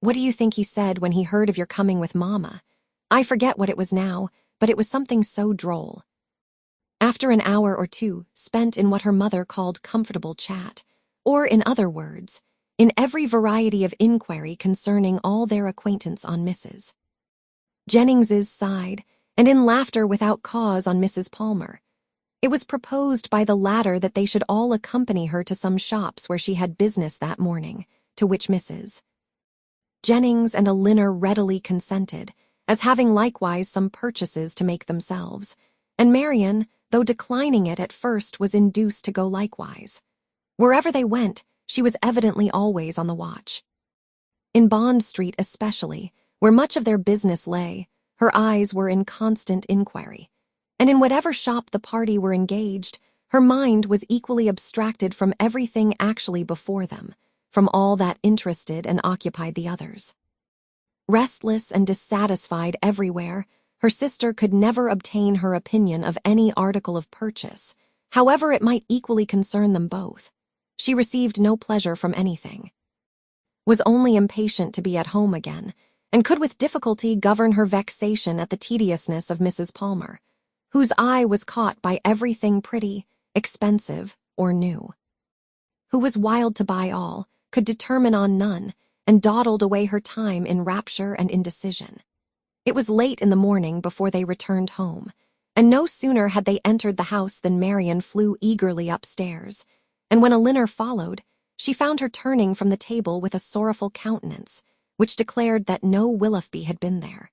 "What do you think he said when he heard of your coming with Mama? I forget what it was now, but it was something so droll." After an hour or two spent in what her mother called comfortable chat, or in other words, in every variety of inquiry concerning all their acquaintance on Mrs. Jennings's side, and in laughter without cause on Mrs. Palmer, it was proposed by the latter that they should all accompany her to some shops where she had business that morning, to which Mrs. Jennings and Elinor readily consented, as having likewise some purchases to make themselves, and Marian, though declining it at first, was induced to go likewise. Wherever they went, she was evidently always on the watch. In Bond Street especially, where much of their business lay, her eyes were in constant inquiry, and in whatever shop the party were engaged, her mind was equally abstracted from everything actually before them, from all that interested and occupied the others. Restless and dissatisfied everywhere, her sister could never obtain her opinion of any article of purchase, however it might equally concern them both. She received no pleasure from anything, was only impatient to be at home again, and could with difficulty govern her vexation at the tediousness of Mrs. Palmer, whose eye was caught by everything pretty, expensive, or new, who was wild to buy all, could determine on none, and dawdled away her time in rapture and indecision. It was late in the morning before they returned home, and no sooner had they entered the house than Marian flew eagerly upstairs, and when Elinor followed, she found her turning from the table with a sorrowful countenance, which declared that no Willoughby had been there.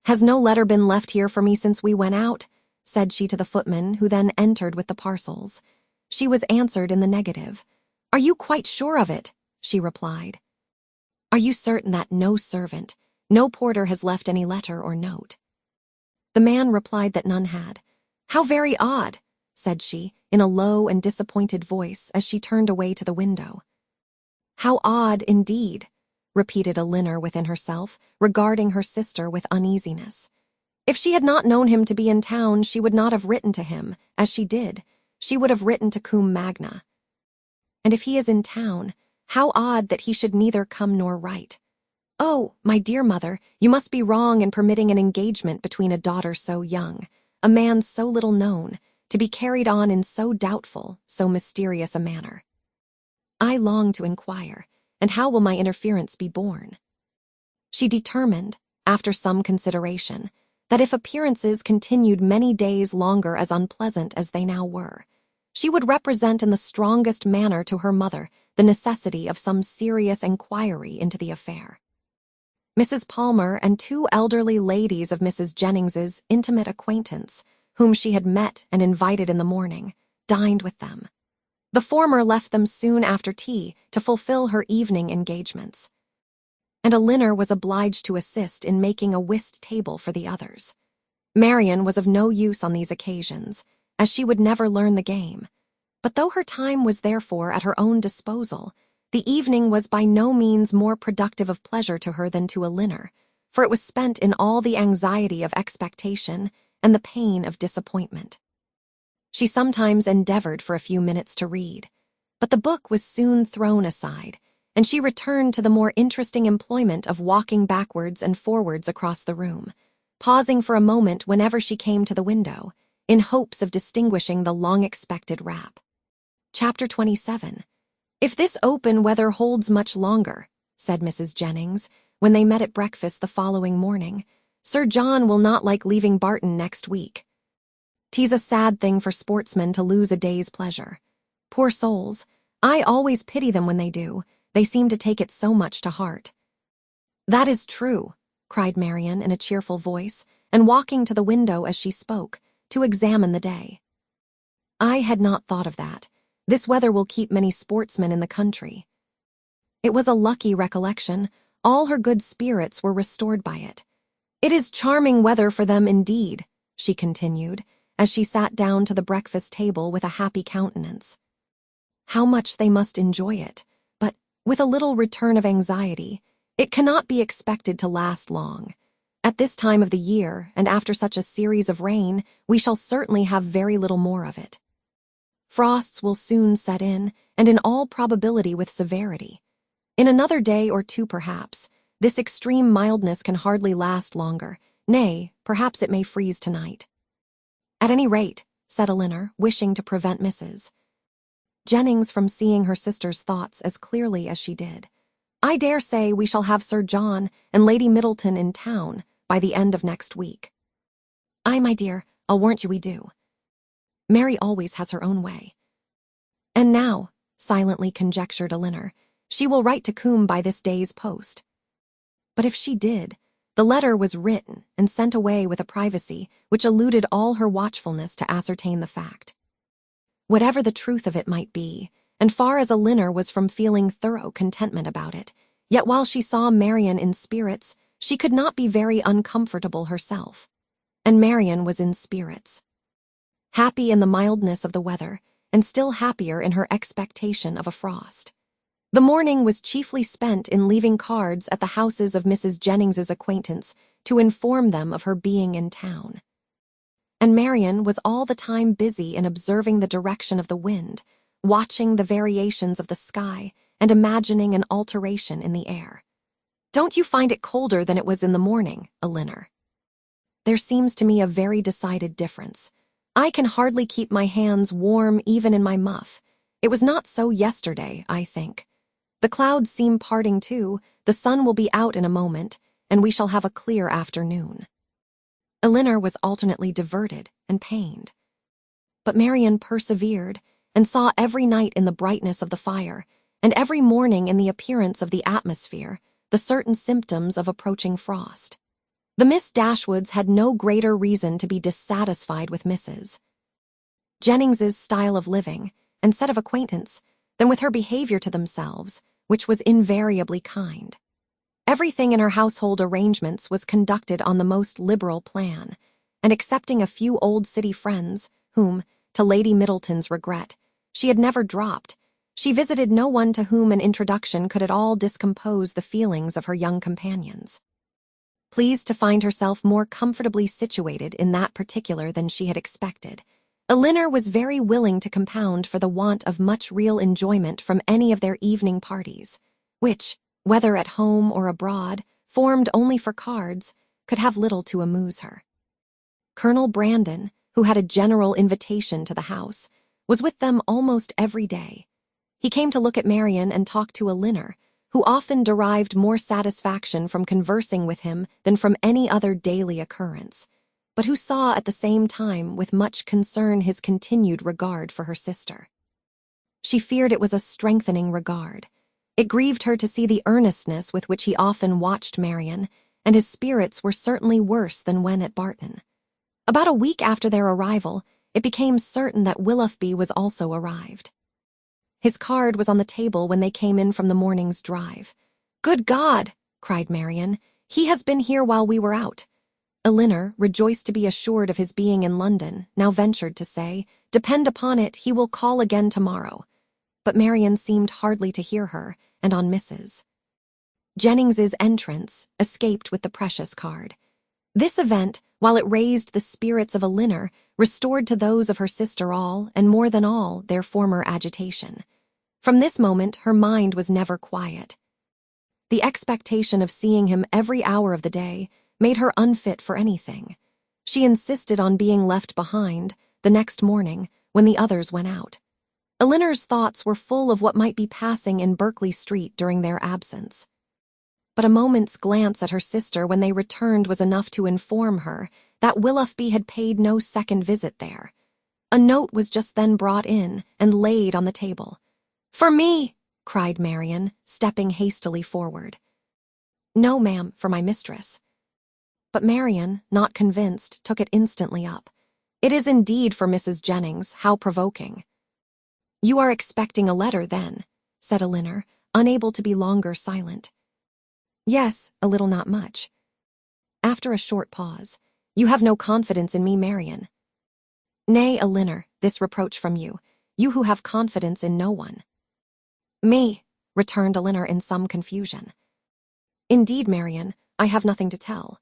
"Has no letter been left here for me since we went out?" said she to the footman, who then entered with the parcels. She was answered in the negative. "Are you quite sure of it?" she replied. "Are you certain that no servant, no porter has left any letter or note?" The man replied that none had. "How very odd," said she, in a low and disappointed voice as she turned away to the window. "How odd, indeed," repeated Elinor within herself, regarding her sister with uneasiness. If she had not known him to be in town, she would not have written to him, as she did. She would have written to Combe Magna. And if he is in town, how odd that he should neither come nor write. "Oh, my dear mother, you must be wrong in permitting an engagement between a daughter so young, a man so little known, to be carried on in so doubtful, so mysterious a manner. I long to inquire, and how will my interference be borne?" She determined, after some consideration, that if appearances continued many days longer as unpleasant as they now were, she would represent in the strongest manner to her mother the necessity of some serious inquiry into the affair. Mrs. Palmer and two elderly ladies of Mrs. Jennings's intimate acquaintance, whom she had met and invited in the morning, dined with them. The former left them soon after tea to fulfill her evening engagements, and Elinor was obliged to assist in making a whist table for the others. Marian was of no use on these occasions, as she would never learn the game, but though her time was therefore at her own disposal, the evening was by no means more productive of pleasure to her than to Elinor, for it was spent in all the anxiety of expectation and the pain of disappointment. She sometimes endeavored for a few minutes to read, but the book was soon thrown aside, and she returned to the more interesting employment of walking backwards and forwards across the room, pausing for a moment whenever she came to the window, in hopes of distinguishing the long-expected rap. Chapter 27. "If this open weather holds much longer," said Mrs. Jennings, when they met at breakfast the following morning, "Sir John will not like leaving Barton next week. 'Tis a sad thing for sportsmen to lose a day's pleasure. Poor souls, I always pity them when they do. They seem to take it so much to heart." "That is true," cried Marian in a cheerful voice, and walking to the window as she spoke, to examine the day. "I had not thought of that. This weather will keep many sportsmen in the country." It was a lucky recollection. All her good spirits were restored by it. "It is charming weather for them indeed," she continued, as she sat down to the breakfast table with a happy countenance. "How much they must enjoy it," but, with a little return of anxiety, It cannot be expected to last long. At this time of the year, and after such a series of rain, we shall certainly have very little more of it. Frosts will soon set in, and in all probability with severity. In another day or two perhaps, this extreme mildness can hardly last longer. Nay, perhaps it may freeze tonight. At any rate, said Elinor, wishing to prevent Mrs. Jennings from seeing her sister's thoughts as clearly as she did, I dare say we shall have Sir John and Lady Middleton in town by the end of next week. Aye, my dear, I'll warrant you we do. Mary always has her own way. And now, silently conjectured Elinor, she will write to Combe by this day's post. But if she did, the letter was written and sent away with a privacy which eluded all her watchfulness to ascertain the fact. Whatever the truth of it might be, and far as Elinor was from feeling thorough contentment about it, yet while she saw Marian in spirits, she could not be very uncomfortable herself. And Marian was in spirits. Happy in the mildness of the weather, and still happier in her expectation of a frost. The morning was chiefly spent in leaving cards at the houses of Mrs. Jennings's acquaintance to inform them of her being in town. And Marian was all the time busy in observing the direction of the wind, watching the variations of the sky, and imagining an alteration in the air. Don't you find it colder than it was in the morning, Elinor? There seems to me a very decided difference. I can hardly keep my hands warm even in my muff. It was not so yesterday, I think. The clouds seem parting too, the sun will be out in a moment, and we shall have a clear afternoon. Elinor was alternately diverted and pained. But Marian persevered, and saw every night in the brightness of the fire, and every morning in the appearance of the atmosphere, the certain symptoms of approaching frost. The Miss Dashwoods had no greater reason to be dissatisfied with Mrs. Jennings's style of living, and set of acquaintance, than with her behavior to themselves, which was invariably kind. Everything in her household arrangements was conducted on the most liberal plan, and excepting a few old city friends, whom, to Lady Middleton's regret, she had never dropped, she visited no one to whom an introduction could at all discompose the feelings of her young companions. Pleased to find herself more comfortably situated in that particular than she had expected, Elinor was very willing to compound for the want of much real enjoyment from any of their evening parties, which, whether at home or abroad, formed only for cards, could have little to amuse her. Colonel Brandon, who had a general invitation to the house, was with them almost every day. He came to look at Marian and talk to Elinor, who often derived more satisfaction from conversing with him than from any other daily occurrence, but who saw at the same time with much concern his continued regard for her sister. She feared it was a strengthening regard. It grieved her to see the earnestness with which he often watched Marian, and his spirits were certainly worse than when at Barton. About a week after their arrival, it became certain that Willoughby was also arrived. His card was on the table when they came in from the morning's drive. "Good God!" cried Marian. "He has been here while we were out." Elinor, rejoiced to be assured of his being in London, now ventured to say, "Depend upon it, he will call again tomorrow." But Marian seemed hardly to hear her, and on Mrs. Jennings's entrance, escaped with the precious card. This event, while it raised the spirits of Elinor, restored to those of her sister all, and more than all, their former agitation. From this moment her mind was never quiet. The expectation of seeing him every hour of the day made her unfit for anything. She insisted on being left behind, the next morning, when the others went out. Elinor's thoughts were full of what might be passing in Berkeley Street during their absence. But a moment's glance at her sister when they returned was enough to inform her that Willoughby had paid no second visit there. A note was just then brought in and laid on the table. "For me!" cried Marian, stepping hastily forward. "No, ma'am, for my mistress." But Marian, not convinced, took it instantly up. "It is indeed for Mrs. Jennings. How provoking." "You are expecting a letter, then?" said Elinor, unable to be longer silent. "Yes, a little, not much." After a short pause, "You have no confidence in me, Marian." "Nay, Elinor, this reproach from you, you who have confidence in no one." "Me," returned Elinor in some confusion. "Indeed, Marian, I have nothing to tell."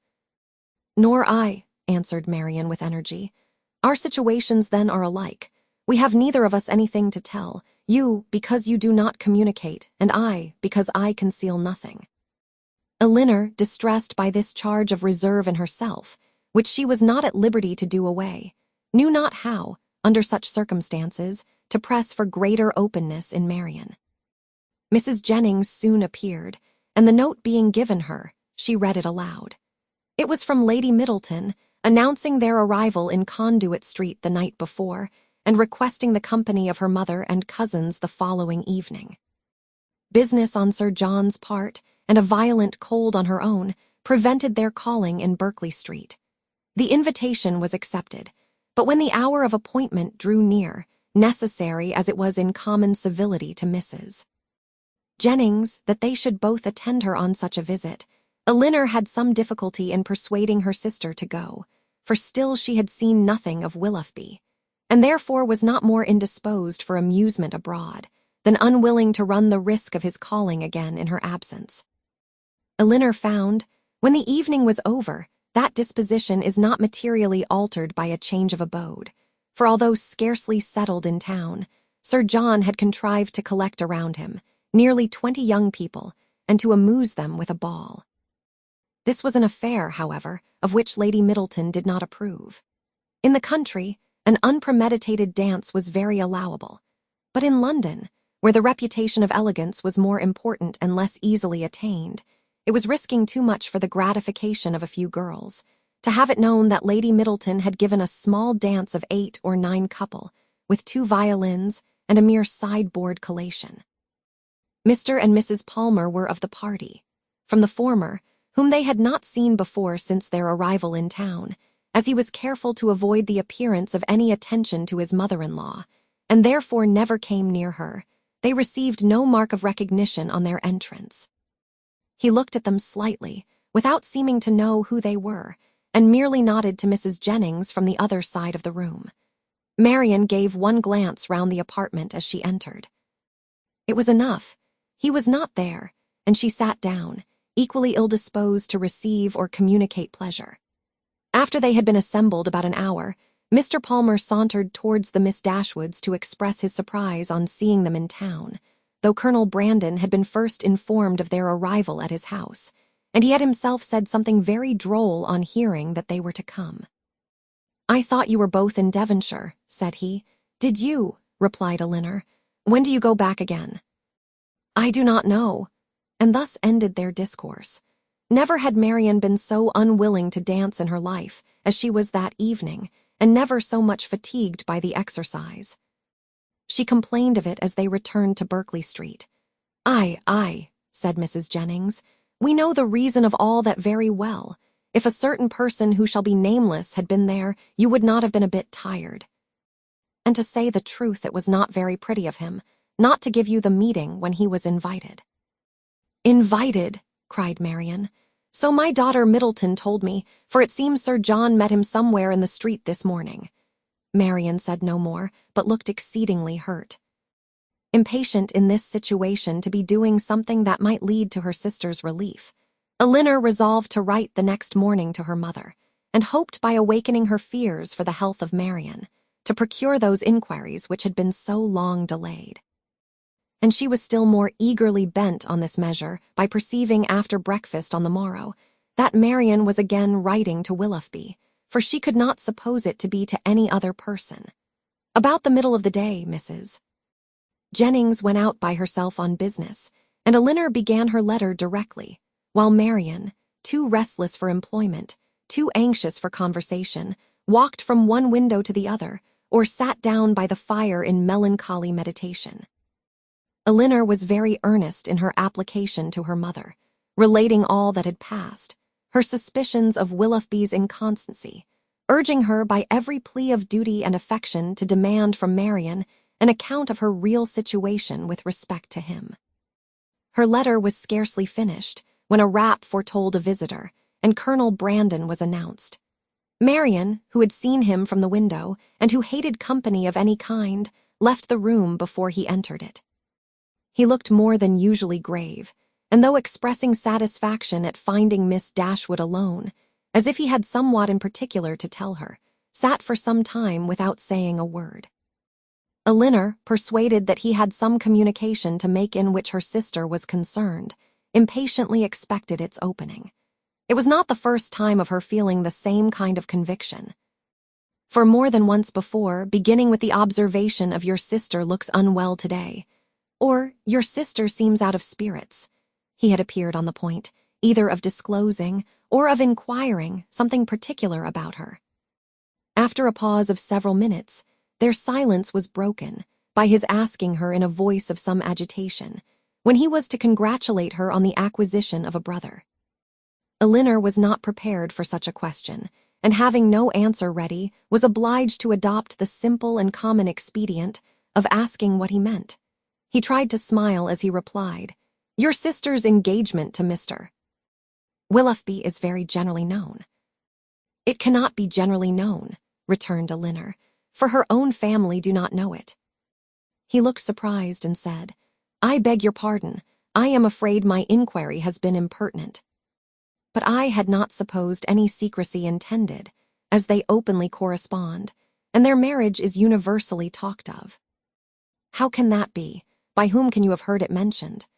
"Nor I," answered Marian with energy. "Our situations then are alike. We have neither of us anything to tell, you because you do not communicate, and I because I conceal nothing." Elinor, distressed by this charge of reserve in herself, which she was not at liberty to do away, knew not how, under such circumstances, to press for greater openness in Marian. Mrs. Jennings soon appeared, and the note being given her, she read it aloud. It was from Lady Middleton, announcing their arrival in Conduit Street the night before, and requesting the company of her mother and cousins the following evening. Business on Sir John's part, and a violent cold on her own, prevented their calling in Berkeley Street. The invitation was accepted, but when the hour of appointment drew near, necessary as it was in common civility to Mrs. Jennings that they should both attend her on such a visit, Elinor had some difficulty in persuading her sister to go, for still she had seen nothing of Willoughby, and therefore was not more indisposed for amusement abroad than unwilling to run the risk of his calling again in her absence. Elinor found, when the evening was over, that disposition is not materially altered by a change of abode, for although scarcely settled in town, Sir John had contrived to collect around him nearly 20 young people, and to amuse them with a ball. This was an affair, however, of which Lady Middleton did not approve. In the country, an unpremeditated dance was very allowable, but in London, where the reputation of elegance was more important and less easily attained, it was risking too much for the gratification of a few girls, to have it known that Lady Middleton had given a small dance of 8 or 9 couple, with 2 violins and a mere sideboard collation. Mr. and Mrs. Palmer were of the party. From the former, whom they had not seen before since their arrival in town, as he was careful to avoid the appearance of any attention to his mother-in-law, and therefore never came near her, they received no mark of recognition on their entrance. He looked at them slightly, without seeming to know who they were, and merely nodded to Mrs. Jennings from the other side of the room. Marian gave one glance round the apartment as she entered. It was enough. He was not there, and she sat down, equally ill-disposed to receive or communicate pleasure. After they had been assembled about an hour, Mr. Palmer sauntered towards the Miss Dashwoods to express his surprise on seeing them in town, though Colonel Brandon had been first informed of their arrival at his house, and he had himself said something very droll on hearing that they were to come. "I thought you were both in Devonshire," said he. "Did you?" replied Elinor. "When do you go back again?" "I do not know." And thus ended their discourse. Never had Marian been so unwilling to dance in her life as she was that evening, and never so much fatigued by the exercise. She complained of it as they returned to Berkeley Street. Aye, said Mrs. Jennings, "we know the reason of all that very well. If a certain person who shall be nameless had been there, you would not have been a bit tired. And to say the truth, it was not very pretty of him, not to give you the meeting when he was invited." "Invited?" cried Marian. "So my daughter Middleton told me, for it seems Sir John met him somewhere in the street this morning." Marian said no more, but looked exceedingly hurt. Impatient in this situation to be doing something that might lead to her sister's relief, Elinor resolved to write the next morning to her mother, and hoped by awakening her fears for the health of Marian, to procure those inquiries which had been so long delayed. And she was still more eagerly bent on this measure by perceiving after breakfast on the morrow that Marian was again writing to Willoughby, for she could not suppose it to be to any other person. About the middle of the day, Mrs. Jennings went out by herself on business, and Elinor began her letter directly, while Marian, too restless for employment, too anxious for conversation, walked from one window to the other, or sat down by the fire in melancholy meditation. Elinor was very earnest in her application to her mother, relating all that had passed, her suspicions of Willoughby's inconstancy, urging her by every plea of duty and affection to demand from Marian an account of her real situation with respect to him. Her letter was scarcely finished when a rap foretold a visitor, and Colonel Brandon was announced. Marian, who had seen him from the window, and who hated company of any kind, left the room before he entered it. He looked more than usually grave, and though expressing satisfaction at finding Miss Dashwood alone, as if he had somewhat in particular to tell her, sat for some time without saying a word. Elinor, persuaded that he had some communication to make in which her sister was concerned, impatiently expected its opening. It was not the first time of her feeling the same kind of conviction. For more than once before, beginning with the observation of "your sister looks unwell today," or "your sister seems out of spirits," he had appeared on the point, either of disclosing or of inquiring something particular about her. After a pause of several minutes, their silence was broken by his asking her in a voice of some agitation, when he was to congratulate her on the acquisition of a brother. Elinor was not prepared for such a question, and having no answer ready, was obliged to adopt the simple and common expedient of asking what he meant. He tried to smile as he replied, "Your sister's engagement to Mr. Willoughby is very generally known." "It cannot be generally known," returned Elinor, "for her own family do not know it." He looked surprised and said, "I beg your pardon, I am afraid my inquiry has been impertinent. But I had not supposed any secrecy intended, as they openly correspond, and their marriage is universally talked of." "How can that be? By whom can you have heard it mentioned?"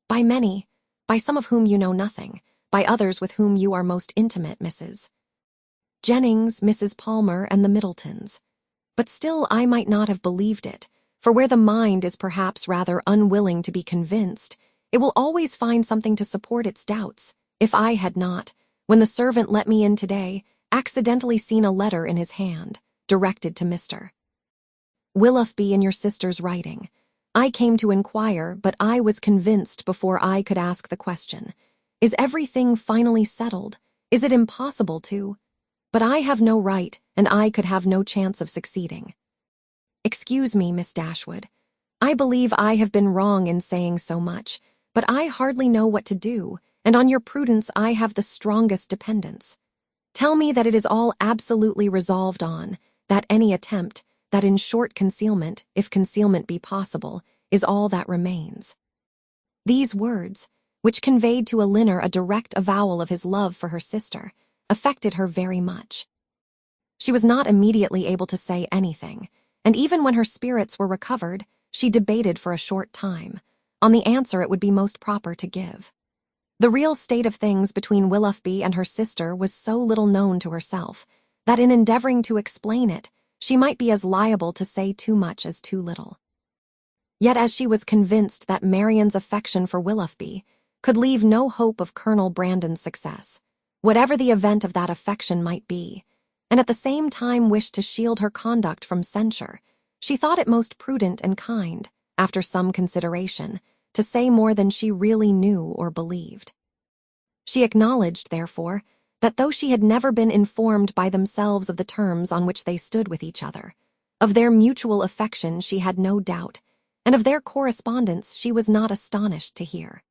"By many, by some of whom you know nothing, by others with whom you are most intimate, Mrs. Jennings, Mrs. Palmer, and the Middletons. But still I might not have believed it, for where the mind is perhaps rather unwilling to be convinced, it will always find something to support its doubts. If I had not, when the servant let me in today, accidentally seen a letter in his hand, directed to Mr. Willoughby in your sister's writing, I came to inquire, but I was convinced before I could ask the question, is everything finally settled? Is it impossible to? But I have no right, and I could have no chance of succeeding. Excuse me, Miss Dashwood. I believe I have been wrong in saying so much, but I hardly know what to do, and on your prudence I have the strongest dependence. Tell me that it is all absolutely resolved on, that any attempt, that in short concealment, if concealment be possible, is all that remains." These words, which conveyed to Elinor a direct avowal of his love for her sister, affected her very much. She was not immediately able to say anything, and even when her spirits were recovered, she debated for a short time on the answer it would be most proper to give. The real state of things between Willoughby and her sister was so little known to herself that in endeavoring to explain it, she might be as liable to say too much as too little. Yet as she was convinced that Marian's affection for Willoughby could leave no hope of Colonel Brandon's success, whatever the event of that affection might be, and at the same time wished to shield her conduct from censure, she thought it most prudent and kind, after some consideration, to say more than she really knew or believed. She acknowledged, therefore, that though she had never been informed by themselves of the terms on which they stood with each other, of their mutual affection she had no doubt, and of their correspondence she was not astonished to hear.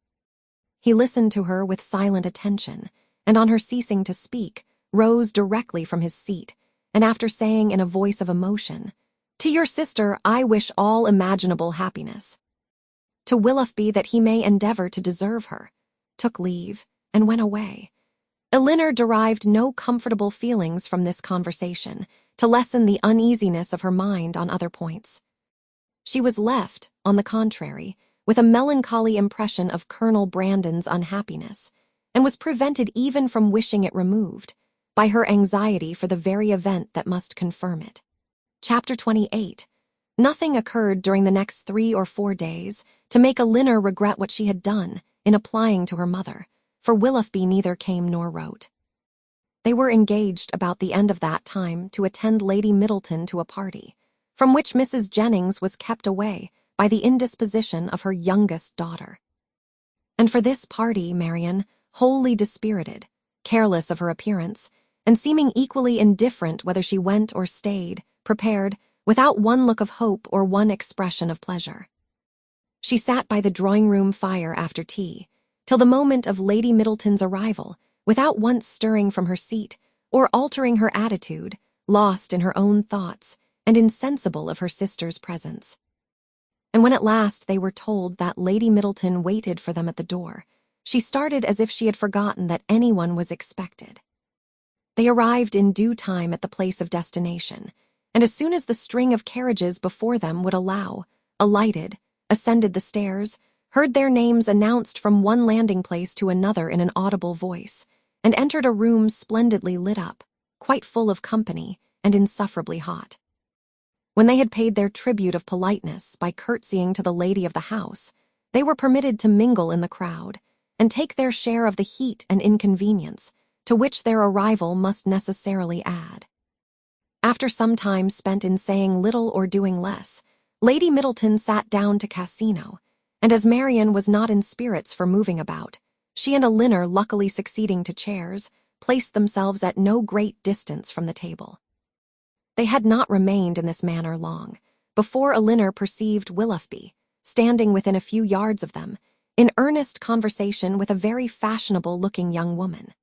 He listened to her with silent attention, and on her ceasing to speak, rose directly from his seat, and after saying in a voice of emotion, "To your sister I wish all imaginable happiness. To Willoughby that he may endeavor to deserve her," took leave, and went away. Elinor derived no comfortable feelings from this conversation to lessen the uneasiness of her mind on other points. She was left, on the contrary, with a melancholy impression of Colonel Brandon's unhappiness, and was prevented even from wishing it removed, by her anxiety for the very event that must confirm it. Chapter 28. Nothing occurred during the next 3 or 4 days to make Elinor regret what she had done in applying to her mother, for Willoughby neither came nor wrote. They were engaged about the end of that time to attend Lady Middleton to a party, from which Mrs. Jennings was kept away by the indisposition of her youngest daughter. And for this party Marian, wholly dispirited, careless of her appearance, and seeming equally indifferent whether she went or stayed, prepared, without one look of hope or one expression of pleasure. She sat by the drawing-room fire after tea, till the moment of Lady Middleton's arrival, without once stirring from her seat, or altering her attitude, lost in her own thoughts, and insensible of her sister's presence. and when at last they were told that Lady Middleton waited for them at the door, she started as if she had forgotten that anyone was expected. They arrived in due time at the place of destination, and as soon as the string of carriages before them would allow, alighted, ascended the stairs, heard their names announced from one landing place to another in an audible voice, and entered a room splendidly lit up, quite full of company, and insufferably hot. When they had paid their tribute of politeness by curtsying to the lady of the house, they were permitted to mingle in the crowd, and take their share of the heat and inconvenience, to which their arrival must necessarily add. After some time spent in saying little or doing less, Lady Middleton sat down to Cassino, and as Marian was not in spirits for moving about, she and Elinor, luckily succeeding to chairs, placed themselves at no great distance from the table. They had not remained in this manner long, before Elinor perceived Willoughby, standing within a few yards of them, in earnest conversation with a very fashionable-looking young woman.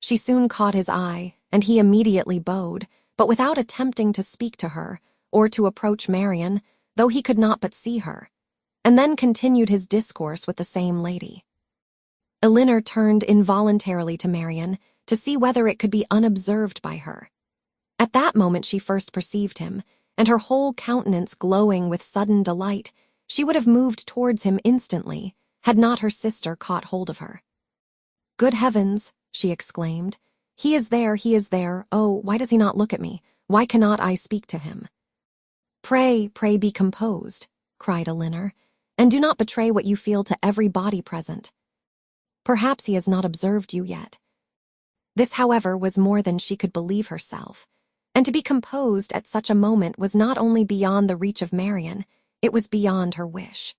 She soon caught his eye, and he immediately bowed, but without attempting to speak to her, or to approach Marian, though he could not but see her, and then continued his discourse with the same lady. Elinor turned involuntarily to Marian to see whether it could be unobserved by her. At that moment she first perceived him, and her whole countenance glowing with sudden delight, she would have moved towards him instantly, had not her sister caught hold of her. "Good heavens!" she exclaimed. He is there. Oh, why does he not look at me? Why cannot I speak to him?" Pray be composed," cried Elinor, "and do not betray what you feel to every body present. Perhaps he has not observed you yet." This, however, was more than she could believe herself, and to be composed at such a moment was not only beyond the reach of Marian, it was beyond her wish.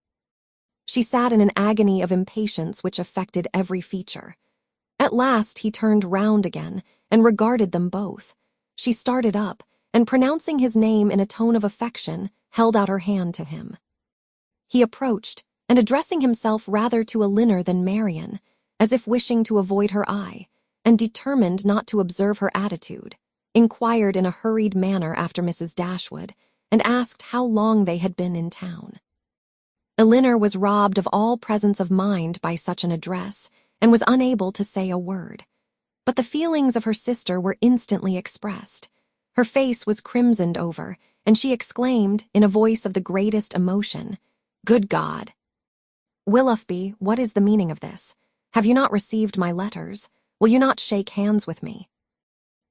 She sat in an agony of impatience which affected every feature. At last he turned round again and regarded them both. She started up, and pronouncing his name in a tone of affection, held out her hand to him. He approached, and addressing himself rather to Elinor than Marian, as if wishing to avoid her eye, and determined not to observe her attitude, inquired in a hurried manner after Mrs. Dashwood, and asked how long they had been in town. Elinor was robbed of all presence of mind by such an address, and was unable to say a word. But the feelings of her sister were instantly expressed. Her face was crimsoned over, and she exclaimed, in a voice of the greatest emotion, "Good God! Willoughby, what is the meaning of this? Have you not received my letters? Will you not shake hands with me?"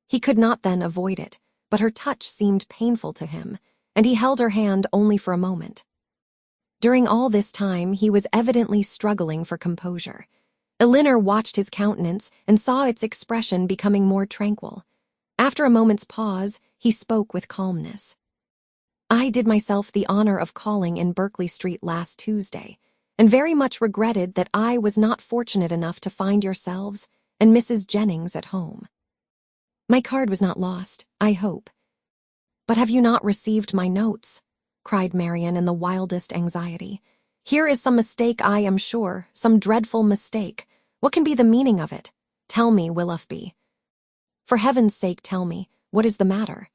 He could not then avoid it, but her touch seemed painful to him, and he held her hand only for a moment. During all this time he was evidently struggling for composure. Elinor watched his countenance and saw its expression becoming more tranquil. After a moment's pause, he spoke with calmness. "I did myself the honor of calling in Berkeley Street last Tuesday, and very much regretted that I was not fortunate enough to find yourselves and Mrs. Jennings at home. My card was not lost, I hope. But have you not received my notes?" cried Marian in the wildest anxiety. "Here is some mistake, I am sure, some dreadful mistake. What can be the meaning of it? Tell me, Willoughby. For heaven's sake, tell me, what is the matter?"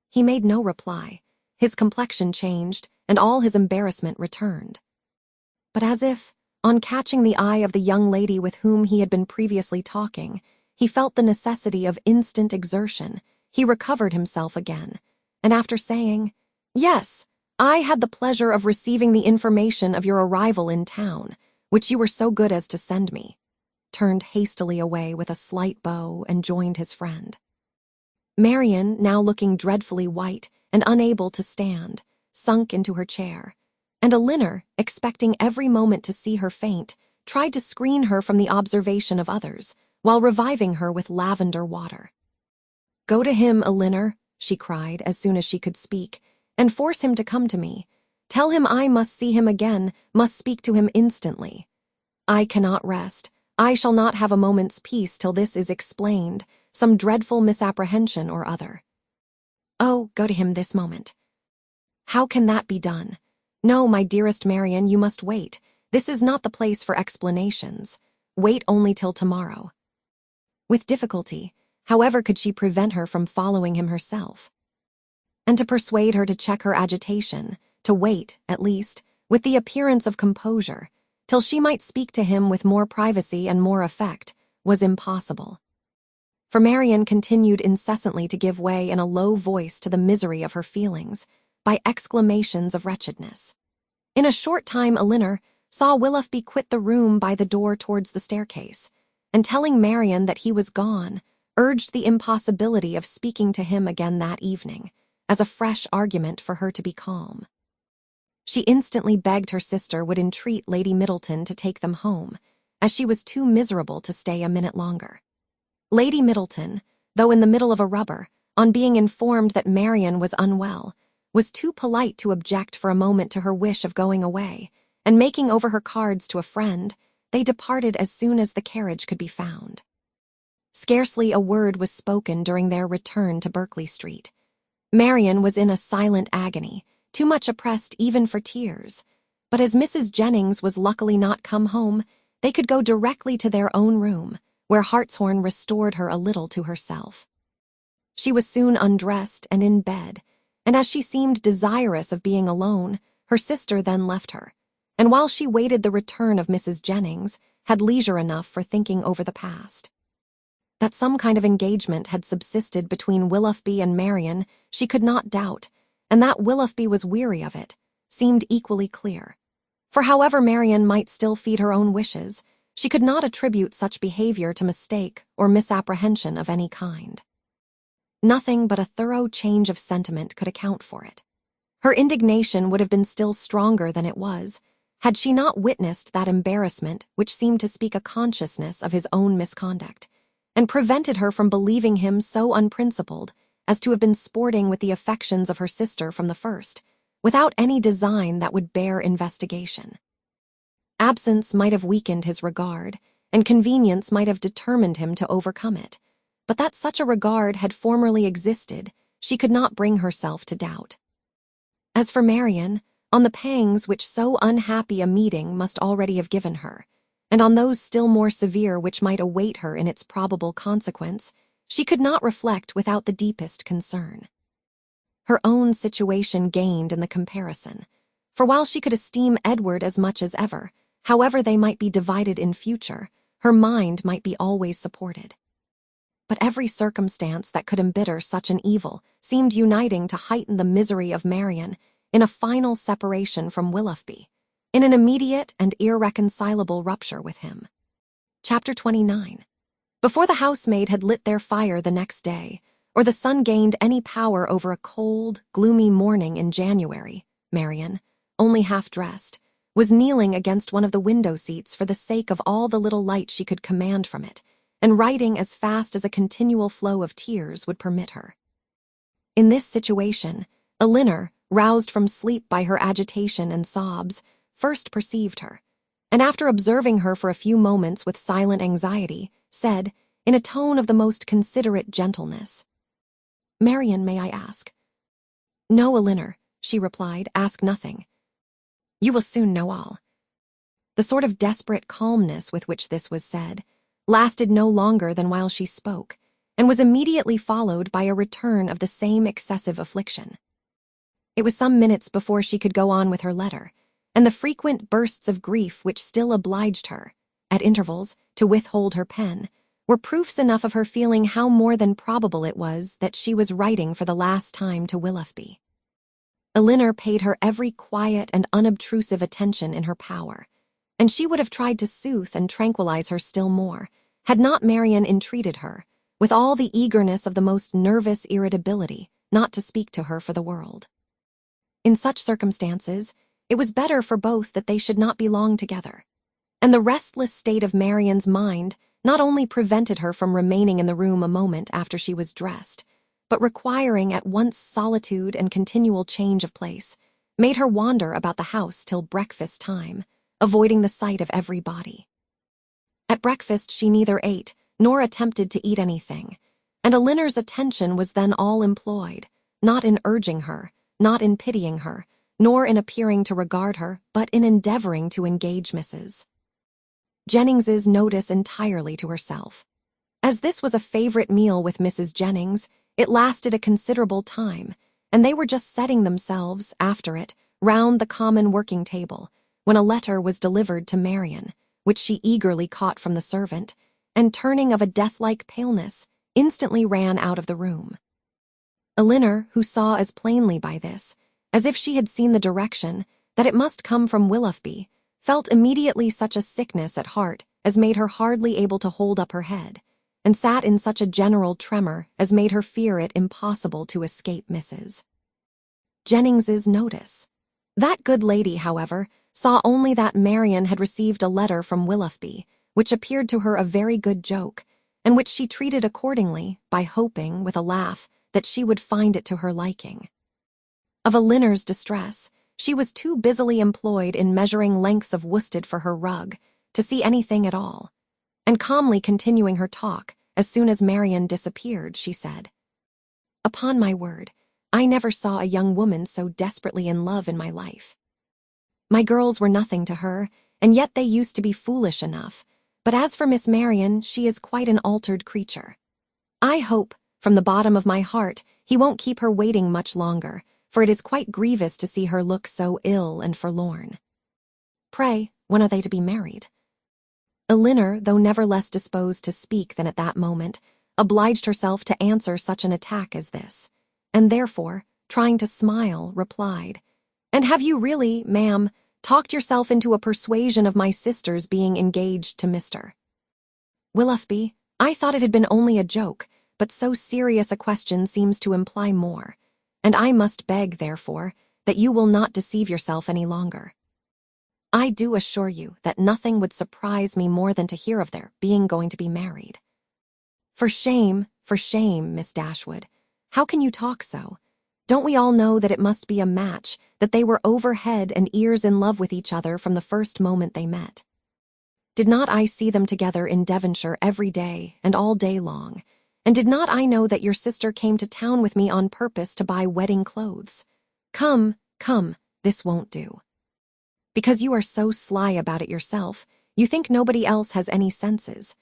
He made no reply. His complexion changed, and all his embarrassment returned. But as if, on catching the eye of the young lady with whom he had been previously talking, he felt the necessity of instant exertion, he recovered himself again, and after saying, "Yes, I had the pleasure of receiving the information of your arrival in town, which you were so good as to send me," turned hastily away with a slight bow and joined his friend. Marian, now looking dreadfully white and unable to stand, sunk into her chair, and Elinor, expecting every moment to see her faint, tried to screen her from the observation of others, while reviving her with lavender water. "Go to him, Elinor," she cried as soon as she could speak, "and force him to come to me. Tell him I must see him again, must speak to him instantly. I cannot rest. I shall not have a moment's peace till this is explained, some dreadful misapprehension or other. Oh, go to him this moment." "How can that be done? No, my dearest Marian, you must wait. This is not the place for explanations. Wait only till tomorrow." With difficulty, however, could she prevent her from following him herself. And to persuade her to check her agitation, to wait, at least, with the appearance of composure, till she might speak to him with more privacy and more effect, was impossible. For Marian continued incessantly to give way in a low voice to the misery of her feelings, by exclamations of wretchedness. In a short time Elinor saw Willoughby quit the room by the door towards the staircase, and telling Marian that he was gone, urged the impossibility of speaking to him again that evening, as a fresh argument for her to be calm. She instantly begged her sister would entreat Lady Middleton to take them home, as she was too miserable to stay a minute longer. Lady Middleton, though in the middle of a rubber, on being informed that Marian was unwell, was too polite to object for a moment to her wish of going away, and making over her cards to a friend, they departed as soon as the carriage could be found. Scarcely a word was spoken during their return to Berkeley Street. Marian was in a silent agony, too much oppressed even for tears, but as Mrs. Jennings was luckily not come home, they could go directly to their own room, where Hartshorn restored her a little to herself. She was soon undressed and in bed, and as she seemed desirous of being alone, her sister then left her, and while she waited the return of Mrs. Jennings, had leisure enough for thinking over the past. That some kind of engagement had subsisted between Willoughby and Marian she could not doubt, and that Willoughby was weary of it seemed equally clear. For however Marian might still feed her own wishes, she could not attribute such behavior to mistake or misapprehension of any kind. Nothing but a thorough change of sentiment could account for it. Her indignation would have been still stronger than it was, had she not witnessed that embarrassment which seemed to speak a consciousness of his own misconduct, and prevented her from believing him so unprincipled as to have been sporting with the affections of her sister from the first, without any design that would bear investigation. Absence might have weakened his regard, and convenience might have determined him to overcome it, but that such a regard had formerly existed, she could not bring herself to doubt. As for Marian, on the pangs which so unhappy a meeting must already have given her, and on those still more severe which might await her in its probable consequence, she could not reflect without the deepest concern. Her own situation gained in the comparison, for while she could esteem Edward as much as ever, however they might be divided in future, her mind might be always supported. But every circumstance that could embitter such an evil seemed uniting to heighten the misery of Marian in a final separation from Willoughby, in an immediate and irreconcilable rupture with him. Chapter 29. Before the housemaid had lit their fire the next day, or the sun gained any power over a cold, gloomy morning in January, Marian, only half-dressed, was kneeling against one of the window seats for the sake of all the little light she could command from it, and writing as fast as a continual flow of tears would permit her. In this situation, Elinor, roused from sleep by her agitation and sobs, first perceived her, and after observing her for a few moments with silent anxiety, said, in a tone of the most considerate gentleness, "Marian, may I ask?" "No, Elinor," she replied, "ask nothing. You will soon know all." The sort of desperate calmness with which this was said lasted no longer than while she spoke, and was immediately followed by a return of the same excessive affliction. It was some minutes before she could go on with her letter, and the frequent bursts of grief which still obliged her, at intervals, to withhold her pen, were proofs enough of her feeling how more than probable it was that she was writing for the last time to Willoughby. Elinor paid her every quiet and unobtrusive attention in her power, and she would have tried to soothe and tranquilize her still more, had not Marian entreated her, with all the eagerness of the most nervous irritability, not to speak to her for the world. In such circumstances, it was better for both that they should not be long together, and the restless state of Marian's mind not only prevented her from remaining in the room a moment after she was dressed, but requiring at once solitude and continual change of place, made her wander about the house till breakfast time, avoiding the sight of every body. At breakfast she neither ate nor attempted to eat anything, and Elinor's attention was then all employed, not in urging her, not in pitying her, nor in appearing to regard her, but in endeavoring to engage Mrs. Jennings's notice entirely to herself. As this was a favorite meal with Mrs. Jennings, it lasted a considerable time, and they were just setting themselves, after it, round the common working table, when a letter was delivered to Marian, which she eagerly caught from the servant, and turning of a death-like paleness, instantly ran out of the room. Elinor, who saw as plainly by this, as if she had seen the direction, that it must come from Willoughby, felt immediately such a sickness at heart as made her hardly able to hold up her head, and sat in such a general tremor as made her fear it impossible to escape Mrs. Jennings's notice. That good lady, however, saw only that Marian had received a letter from Willoughby, which appeared to her a very good joke, and which she treated accordingly, by hoping, with a laugh, that she would find it to her liking. Of Elinor's distress, she was too busily employed in measuring lengths of worsted for her rug to see anything at all, and calmly continuing her talk, as soon as Marian disappeared, she said, "Upon my word, I never saw a young woman so desperately in love in my life. My girls were nothing to her, and yet they used to be foolish enough, but as for Miss Marian, she is quite an altered creature. I hope, from the bottom of my heart, he won't keep her waiting much longer, for it is quite grievous to see her look so ill and forlorn. Pray, when are they to be married?" Elinor, though never less disposed to speak than at that moment, obliged herself to answer such an attack as this, and therefore, trying to smile, replied, "And have you really, ma'am, talked yourself into a persuasion of my sister's being engaged to Mr. Willoughby? I thought it had been only a joke, but so serious a question seems to imply more, and I must beg, therefore, that you will not deceive yourself any longer. I do assure you that nothing would surprise me more than to hear of their being going to be married." For shame, Miss Dashwood. How can you talk so? Don't we all know that it must be a match, that they were over head and ears in love with each other from the first moment they met? Did not I see them together in Devonshire every day and all day long? And did not I know that your sister came to town with me on purpose to buy wedding clothes? Come, this won't do. Because you are so sly about it yourself, you think nobody else has any senses.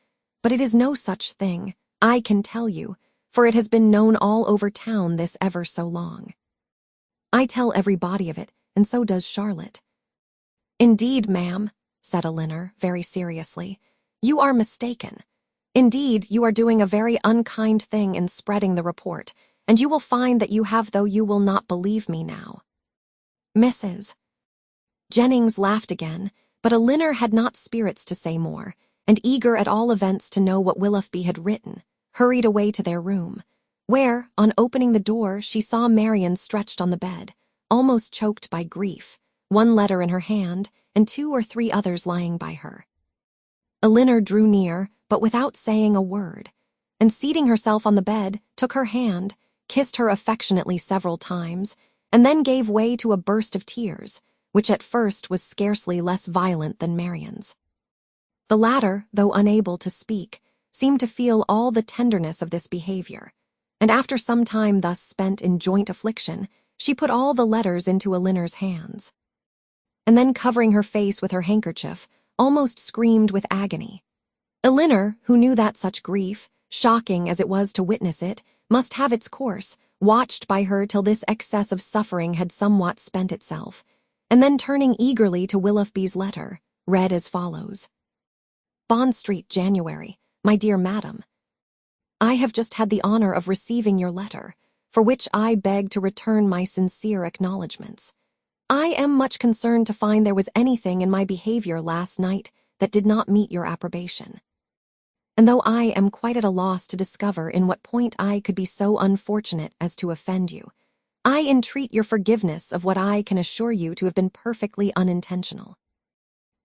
But it is no such thing, I can tell you, for it has been known all over town this ever so long. I tell everybody of it, and so does Charlotte. Indeed, ma'am, said Elinor, very seriously, you are mistaken. Indeed, you are doing a very unkind thing in spreading the report, and you will find that you have, though you will not believe me now. Mrs. Jennings laughed again, but Elinor had not spirits to say more, and eager at all events to know what Willoughby had written, hurried away to their room, where, on opening the door, she saw Marian stretched on the bed, almost choked by grief, one letter in her hand, and 2 or 3 others lying by her. Elinor drew near, but without saying a word, and seating herself on the bed, took her hand, kissed her affectionately several times, and then gave way to a burst of tears, which at first was scarcely less violent than Marian's. The latter, though unable to speak, seemed to feel all the tenderness of this behavior, and after some time thus spent in joint affliction, she put all the letters into Elinor's hands, and then covering her face with her handkerchief, almost screamed with agony. Elinor, who knew that such grief, shocking as it was to witness it, must have its course, watched by her till this excess of suffering had somewhat spent itself, and then turning eagerly to Willoughby's letter, read as follows. Bond Street, January. My dear Madam, I have just had the honor of receiving your letter, for which I beg to return my sincere acknowledgments. I am much concerned to find there was anything in my behavior last night that did not meet your approbation. And though I am quite at a loss to discover in what point I could be so unfortunate as to offend you, I entreat your forgiveness of what I can assure you to have been perfectly unintentional.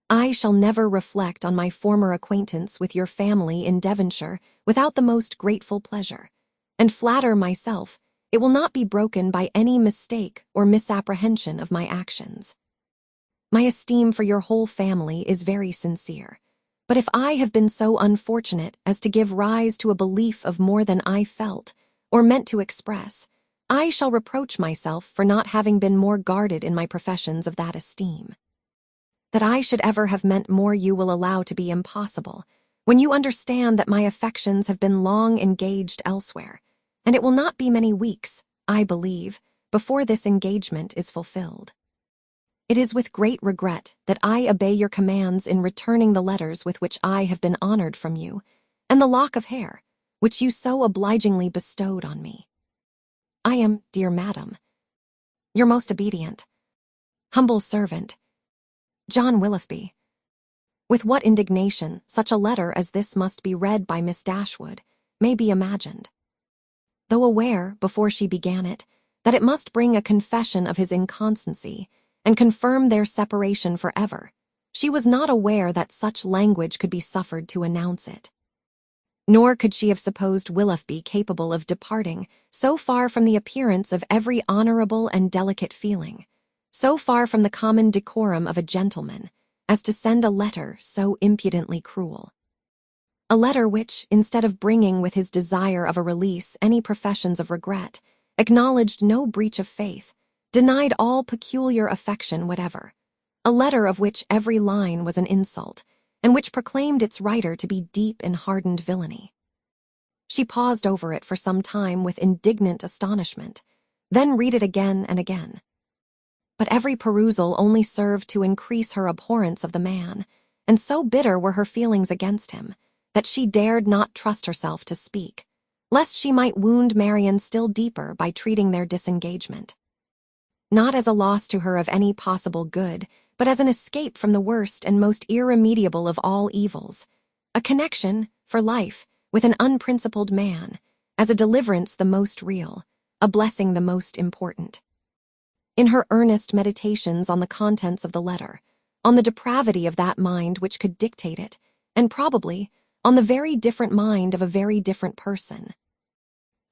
I shall never reflect on my former acquaintance with your family in Devonshire without the most grateful pleasure, and flatter myself it will not be broken by any mistake or misapprehension of my actions. My esteem for your whole family is very sincere, but if I have been so unfortunate as to give rise to a belief of more than I felt or meant to express, I shall reproach myself for not having been more guarded in my professions of that esteem. That I should ever have meant more you will allow to be impossible, when you understand that my affections have been long engaged elsewhere, and it will not be many weeks, I believe, before this engagement is fulfilled. It is with great regret that I obey your commands in returning the letters with which I have been honored from you, and the lock of hair, which you so obligingly bestowed on me. I am, dear madam, your most obedient, humble servant, John Willoughby. With what indignation such a letter as this must be read by Miss Dashwood may be imagined. Though aware, before she began it, that it must bring a confession of his inconstancy and confirm their separation forever, she was not aware that such language could be suffered to announce it. Nor could she have supposed Willoughby capable of departing so far from the appearance of every honorable and delicate feeling, so far from the common decorum of a gentleman, as to send a letter so impudently cruel. A letter which, instead of bringing with his desire of a release any professions of regret, acknowledged no breach of faith, denied all peculiar affection whatever. A letter of which every line was an insult, and which proclaimed its writer to be deep in hardened villainy. She paused over it for some time with indignant astonishment, then read it again and again. But every perusal only served to increase her abhorrence of the man, and so bitter were her feelings against him, that she dared not trust herself to speak, lest she might wound Marian still deeper by treating their disengagement. Not as a loss to her of any possible good, but as an escape from the worst and most irremediable of all evils, a connection, for life, with an unprincipled man, as a deliverance the most real, a blessing the most important. In her earnest meditations on the contents of the letter, on the depravity of that mind which could dictate it, and probably on the very different mind of a very different person,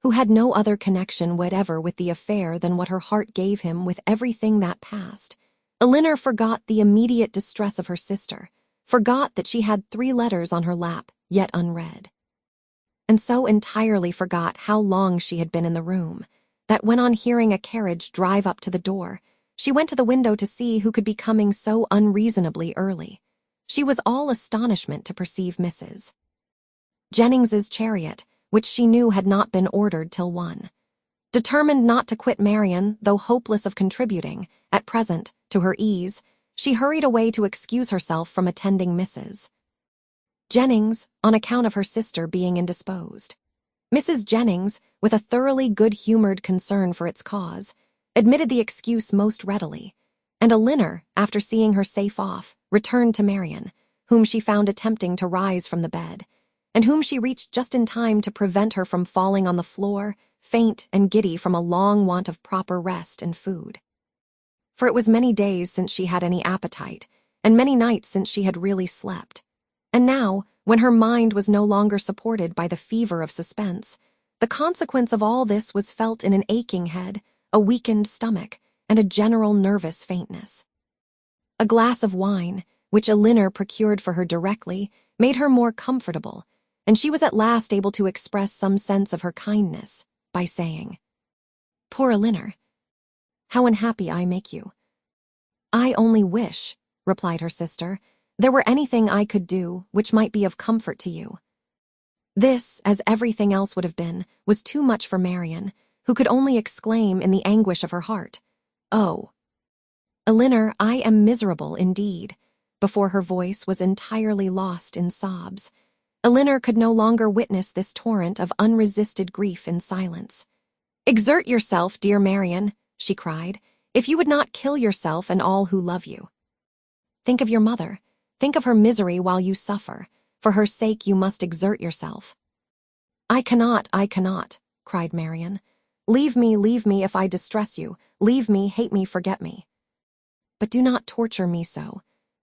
who had no other connection whatever with the affair than what her heart gave him with everything that passed, Elinor forgot the immediate distress of her sister, forgot that she had 3 letters on her lap, yet unread, and so entirely forgot how long she had been in the room, that when on hearing a carriage drive up to the door, she went to the window to see who could be coming so unreasonably early. She was all astonishment to perceive Mrs. Jennings's chariot, which she knew had not been ordered till 1. Determined not to quit Marian, though hopeless of contributing, at present, to her ease, she hurried away to excuse herself from attending Mrs. Jennings, on account of her sister being indisposed. Mrs. Jennings, with a thoroughly good-humored concern for its cause, admitted the excuse most readily, and Elinor, after seeing her safe off, returned to Marian, whom she found attempting to rise from the bed, and whom she reached just in time to prevent her from falling on the floor, faint and giddy from a long want of proper rest and food. For it was many days since she had any appetite, and many nights since she had really slept. And now, when her mind was no longer supported by the fever of suspense, the consequence of all this was felt in an aching head, a weakened stomach, and a general nervous faintness. A glass of wine, which Elinor procured for her directly, made her more comfortable, and she was at last able to express some sense of her kindness by saying, "Poor Elinor, how unhappy I make you." "I only wish," replied her sister, "there were anything I could do which might be of comfort to you." This, as everything else would have been, was too much for Marian, who could only exclaim in the anguish of her heart, "Oh, Elinor, I am miserable indeed," before her voice was entirely lost in sobs. Elinor could no longer witness this torrent of unresisted grief in silence. "Exert yourself, dear Marian," she cried, "if you would not kill yourself and all who love you. Think of your mother. Think of her misery while you suffer. For her sake you must exert yourself." I cannot," cried Marian. Leave me if I distress you. Leave me, hate me, forget me. But do not torture me so.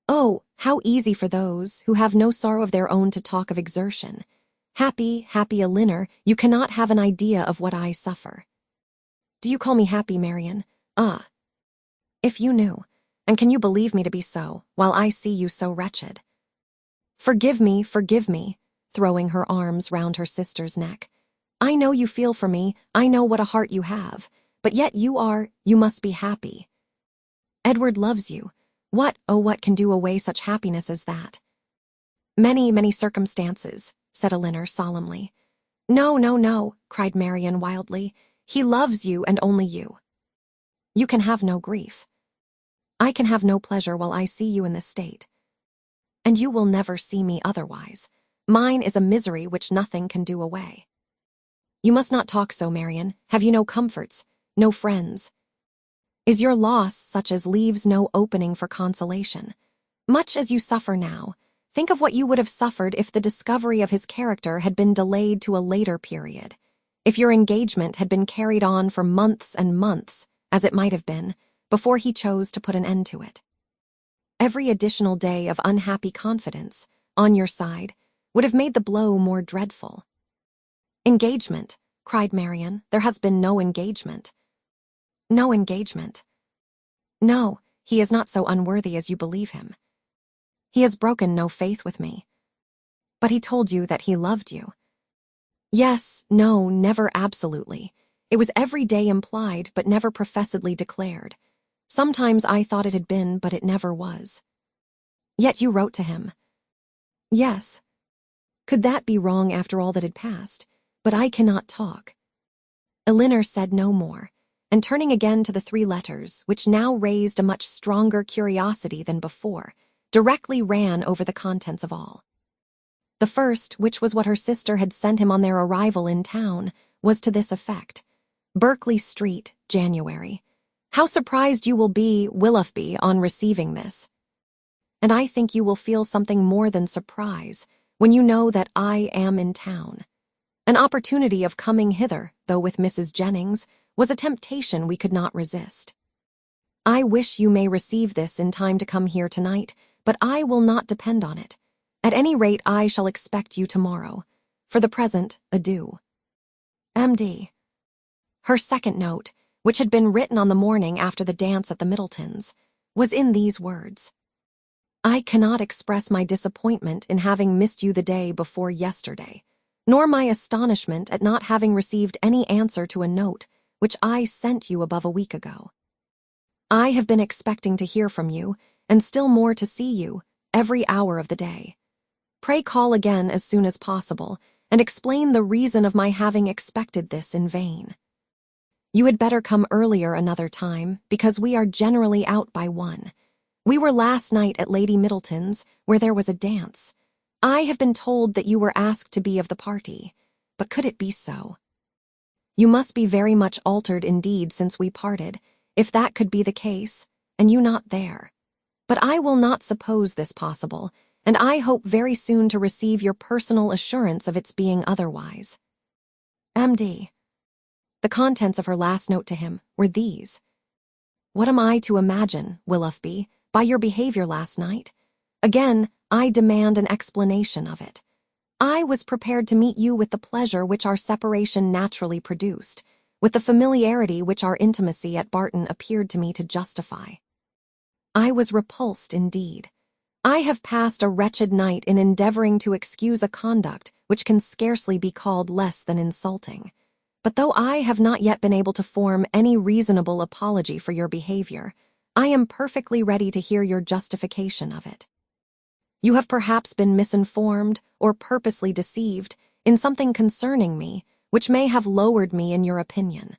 Oh, how easy for those who have no sorrow of their own to talk of exertion. Happy, happy Elinor, you cannot have an idea of what I suffer." "Do you call me happy, Marian? Ah, if you knew. And can you believe me to be so, while I see you so wretched? Forgive me, throwing her arms round her sister's neck. I know you feel for me, I know what a heart you have, but yet you must be happy. Edward loves you. What can do away such happiness as that?" "Many, many circumstances," said Elinor solemnly. No, cried Marian wildly. "He loves you and only you. You can have no grief." I can have no pleasure while I see you in this state. And you will never see me otherwise. Mine is a misery which nothing can do away. You must not talk so, Marian. Have you no comforts, no friends? Is your loss such as leaves no opening for consolation? Much as you suffer now, think of what you would have suffered if the discovery of his character had been delayed to a later period, if your engagement had been carried on for months and months, as it might have been, before he chose to put an end to it. Every additional day of unhappy confidence, on your side, would have made the blow more dreadful. Engagement, cried Marian. There has been no engagement. No engagement. No, he is not so unworthy as you believe him. He has broken no faith with me. But he told you that he loved you. Yes, no, never absolutely. It was every day implied, but never professedly declared. Sometimes I thought it had been, but it never was. Yet you wrote to him. Yes. Could that be wrong after all that had passed? But I cannot talk. Elinor said no more, and turning again to the 3 letters, which now raised a much stronger curiosity than before, directly ran over the contents of all. The first, which was what her sister had sent him on their arrival in town, was to this effect. Berkeley Street, January. How surprised you will be, Willoughby, on receiving this. And I think you will feel something more than surprise when you know that I am in town. An opportunity of coming hither, though with Mrs. Jennings, was a temptation we could not resist. I wish you may receive this in time to come here tonight, but I will not depend on it. At any rate, I shall expect you tomorrow. For the present, adieu. M.D. Her second note, which had been written on the morning after the dance at the Middletons, was in these words. I cannot express my disappointment in having missed you the day before yesterday, nor my astonishment at not having received any answer to a note which I sent you above a week ago. I have been expecting to hear from you, and still more to see you, every hour of the day. Pray call again as soon as possible, and explain the reason of my having expected this in vain. You had better come earlier another time, because we are generally out by 1. We were last night at Lady Middleton's, where there was a dance. I have been told that you were asked to be of the party, but could it be so? You must be very much altered indeed since we parted, if that could be the case, and you not there. But I will not suppose this possible, and I hope very soon to receive your personal assurance of its being otherwise. M.D. The contents of her last note to him were these. What am I to imagine, Willoughby, by your behavior last night? Again, I demand an explanation of it. I was prepared to meet you with the pleasure which our separation naturally produced, with the familiarity which our intimacy at Barton appeared to me to justify. I was repulsed indeed. I have passed a wretched night in endeavoring to excuse a conduct which can scarcely be called less than insulting. But though I have not yet been able to form any reasonable apology for your behavior, I am perfectly ready to hear your justification of it. You have perhaps been misinformed or purposely deceived in something concerning me, which may have lowered me in your opinion.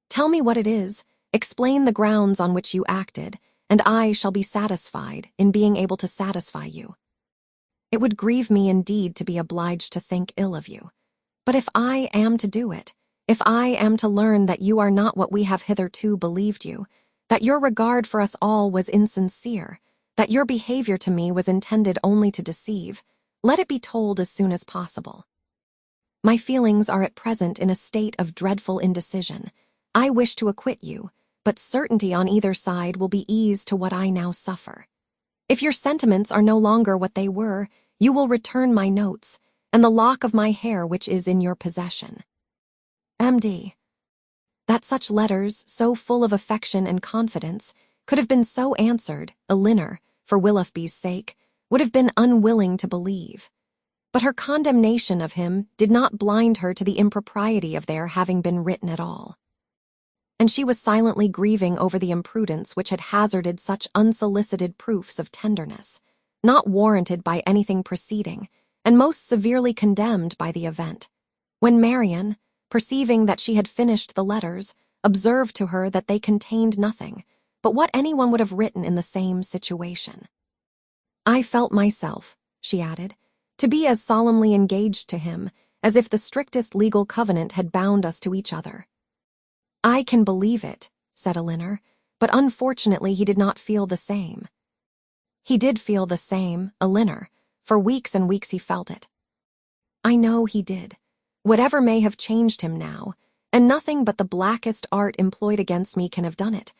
Tell me what it is, explain the grounds on which you acted, and I shall be satisfied in being able to satisfy you. It would grieve me indeed to be obliged to think ill of you. But if I am to do it, if I am to learn that you are not what we have hitherto believed you, that your regard for us all was insincere, that your behavior to me was intended only to deceive, let it be told as soon as possible. My feelings are at present in a state of dreadful indecision. I wish to acquit you, but certainty on either side will be ease to what I now suffer. If your sentiments are no longer what they were, you will return my notes, and the lock of my hair which is in your possession. M.D. That such letters, so full of affection and confidence, could have been so answered, Elinor, for Willoughby's sake, would have been unwilling to believe. But her condemnation of him did not blind her to the impropriety of their having been written at all. And she was silently grieving over the imprudence which had hazarded such unsolicited proofs of tenderness, not warranted by anything preceding, and most severely condemned by the event, when Marian, perceiving that she had finished the letters, observed to her that they contained nothing, but what anyone would have written in the same situation. I felt myself, she added, to be as solemnly engaged to him as if the strictest legal covenant had bound us to each other. I can believe it, said Elinor, but unfortunately he did not feel the same. He did feel the same, Elinor. For weeks and weeks he felt it. I know he did. Whatever may have changed him now, and nothing but the blackest art employed against me can have done it,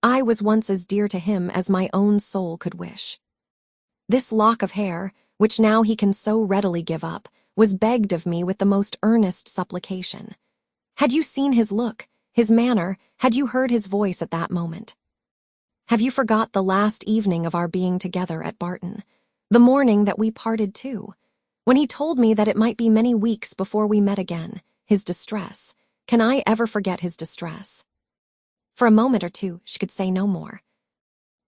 I was once as dear to him as my own soul could wish. This lock of hair, which now he can so readily give up, was begged of me with the most earnest supplication. Had you seen his look, his manner, had you heard his voice at that moment? Have you forgot the last evening of our being together at Barton, the morning that we parted too, when he told me that it might be many weeks before we met again, his distress? Can I ever forget his distress? For a moment or two, she could say no more.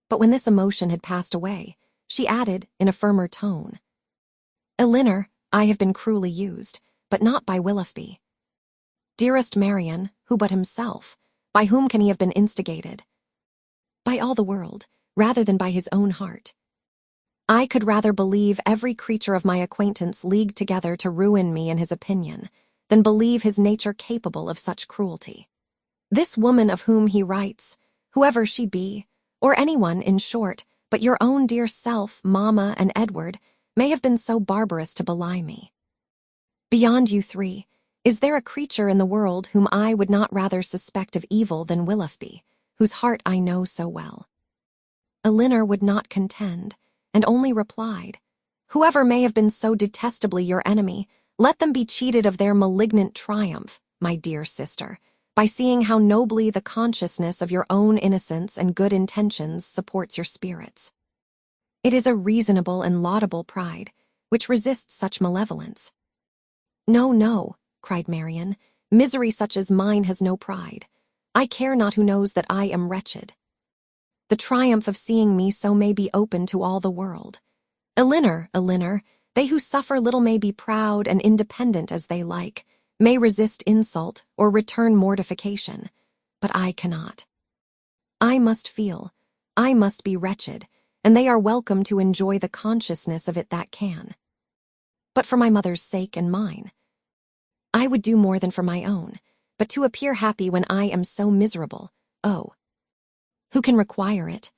But when this emotion had passed away, she added in a firmer tone, Elinor, I have been cruelly used, but not by Willoughby. Dearest Marian, who but himself? By whom can he have been instigated? By all the world, rather than by his own heart. I could rather believe every creature of my acquaintance leagued together to ruin me in his opinion, than believe his nature capable of such cruelty. This woman of whom he writes, whoever she be, or anyone, in short, but your own dear self, Mamma, and Edward, may have been so barbarous to belie me. Beyond you three, is there a creature in the world whom I would not rather suspect of evil than Willoughby, whose heart I know so well? Elinor would not contend, and only replied, Whoever may have been so detestably your enemy, let them be cheated of their malignant triumph, my dear sister, by seeing how nobly the consciousness of your own innocence and good intentions supports your spirits. It is a reasonable and laudable pride, which resists such malevolence. No, no, cried Marian, misery such as mine has no pride. I care not who knows that I am wretched. The triumph of seeing me so may be open to all the world. Elinor, they who suffer little may be proud and independent as they like, may resist insult or return mortification, but I cannot. I must feel, I must be wretched, and they are welcome to enjoy the consciousness of it that can. But for my mother's sake and mine, I would do more than for my own, but to appear happy when I am so miserable, oh, who can require it?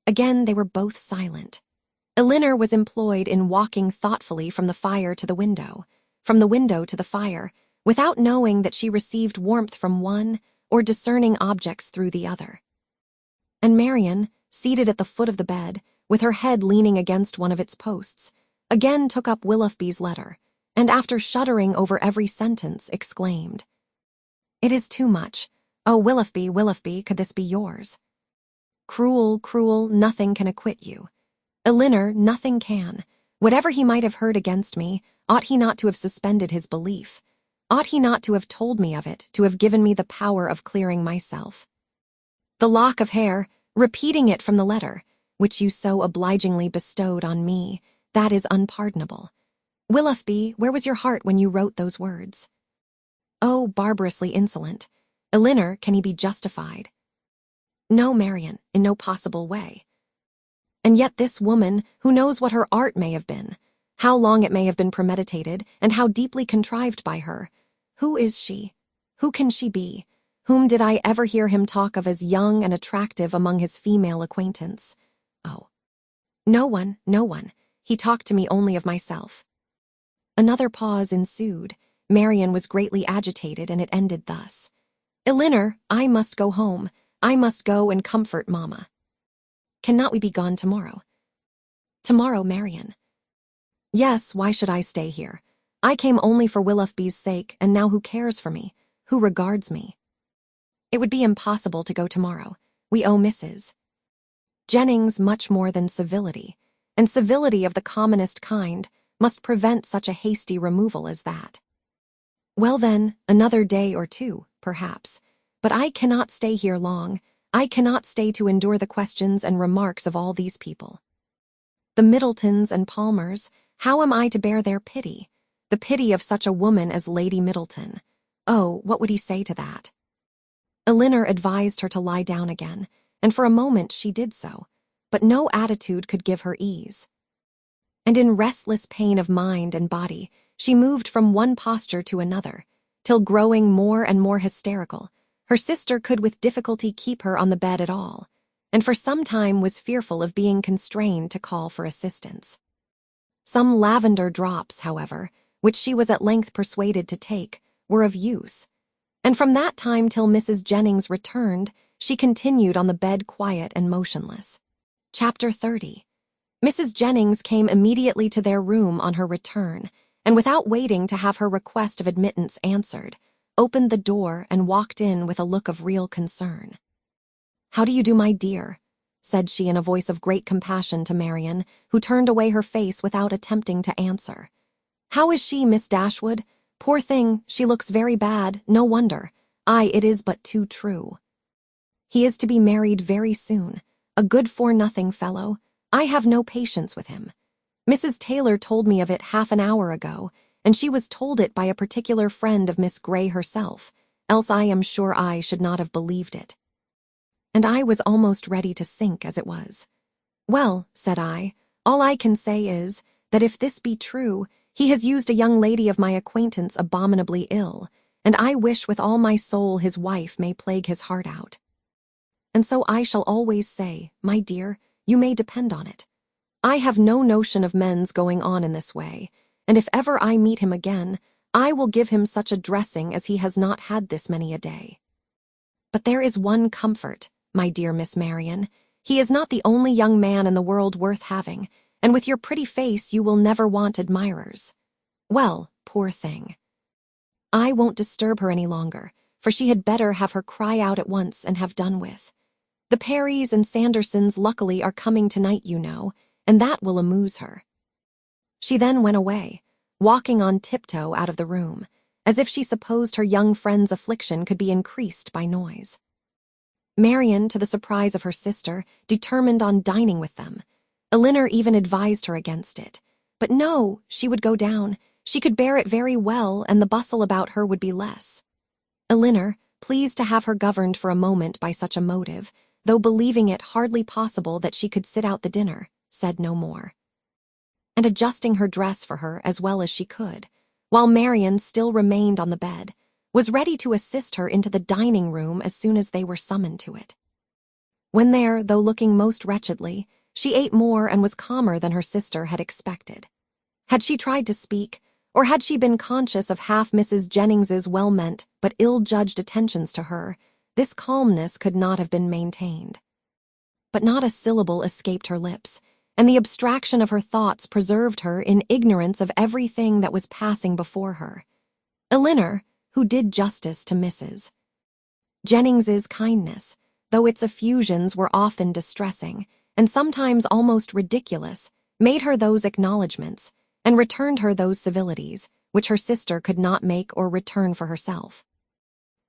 Again they were both silent. Elinor was employed in walking thoughtfully from the fire to the window, from the window to the fire, without knowing that she received warmth from one or discerning objects through the other. And Marian, seated at the foot of the bed, with her head leaning against one of its posts, again took up Willoughby's letter, and after shuddering over every sentence, exclaimed, It is too much. Oh, Willoughby, Willoughby, could this be yours? Cruel, cruel, nothing can acquit you. Elinor, nothing can. Whatever he might have heard against me, ought he not to have suspended his belief? Ought he not to have told me of it, to have given me the power of clearing myself? The lock of hair, repeating it from the letter, which you so obligingly bestowed on me, that is unpardonable. Willoughby, where was your heart when you wrote those words? Oh, barbarously insolent. Elinor, can he be justified? No, Marian, in no possible way. And yet this woman, who knows what her art may have been, how long it may have been premeditated, and how deeply contrived by her, who is she? Who can she be? Whom did I ever hear him talk of as young and attractive among his female acquaintance? Oh, no one, no one. He talked to me only of myself. Another pause ensued. Marian was greatly agitated, and it ended thus. Elinor, I must go home. I must go and comfort Mamma. Cannot we be gone tomorrow? Tomorrow, Marian. Yes, why should I stay here? I came only for Willoughby's sake, and now who cares for me? Who regards me? It would be impossible to go tomorrow. We owe Mrs. Jennings much more than civility, and civility of the commonest kind must prevent such a hasty removal as that. Well then, another day or two, perhaps, but I cannot stay here long. I cannot stay to endure the questions and remarks of all these people. The Middletons and Palmers, how am I to bear their pity? The pity of such a woman as Lady Middleton. Oh, what would he say to that? Elinor advised her to lie down again, and for a moment she did so, but no attitude could give her ease. And in restless pain of mind and body, she moved from one posture to another, till growing more and more hysterical, her sister could with difficulty keep her on the bed at all, and for some time was fearful of being constrained to call for assistance. Some lavender drops, however, which she was at length persuaded to take, were of use, and from that time till Mrs. Jennings returned, she continued on the bed quiet and motionless. Chapter 30. Mrs. Jennings came immediately to their room on her return, and without waiting to have her request of admittance answered, opened the door and walked in with a look of real concern. "How do you do, my dear?" said she in a voice of great compassion to Marian, who turned away her face without attempting to answer. "How is she, Miss Dashwood? Poor thing, she looks very bad, no wonder. Aye, it is but too true. He is to be married very soon, a good-for-nothing fellow. I have no patience with him. Mrs. Taylor told me of it half an hour ago, and she was told it by a particular friend of Miss Grey herself, else I am sure I should not have believed it. And I was almost ready to sink as it was. Well, said I, all I can say is, that if this be true, he has used a young lady of my acquaintance abominably ill, and I wish with all my soul his wife may plague his heart out. And so I shall always say, my dear, you may depend on it. I have no notion of men's going on in this way, and if ever I meet him again, I will give him such a dressing as he has not had this many a day. But there is one comfort, my dear Miss Marian. He is not the only young man in the world worth having, and with your pretty face you will never want admirers. Well, poor thing. I won't disturb her any longer, for she had better have her cry out at once and have done with. The Parrys and Sandersons luckily are coming tonight, you know, and that will amuse her. She then went away, walking on tiptoe out of the room, as if she supposed her young friend's affliction could be increased by noise. Marian, to the surprise of her sister, determined on dining with them. Elinor even advised her against it. But no, she would go down. She could bear it very well, and the bustle about her would be less. Elinor, pleased to have her governed for a moment by such a motive, though believing it hardly possible that she could sit out the dinner, said no more. And adjusting her dress for her as well as she could, while Marian still remained on the bed, was ready to assist her into the dining-room as soon as they were summoned to it. When there, though looking most wretchedly, she ate more and was calmer than her sister had expected. Had she tried to speak, or had she been conscious of half Mrs. Jennings's well-meant but ill-judged attentions to her, this calmness could not have been maintained. But not a syllable escaped her lips, and the abstraction of her thoughts preserved her in ignorance of everything that was passing before her. Elinor, who did justice to Mrs. Jennings's kindness, though its effusions were often distressing, and sometimes almost ridiculous, made her those acknowledgments, and returned her those civilities, which her sister could not make or return for herself.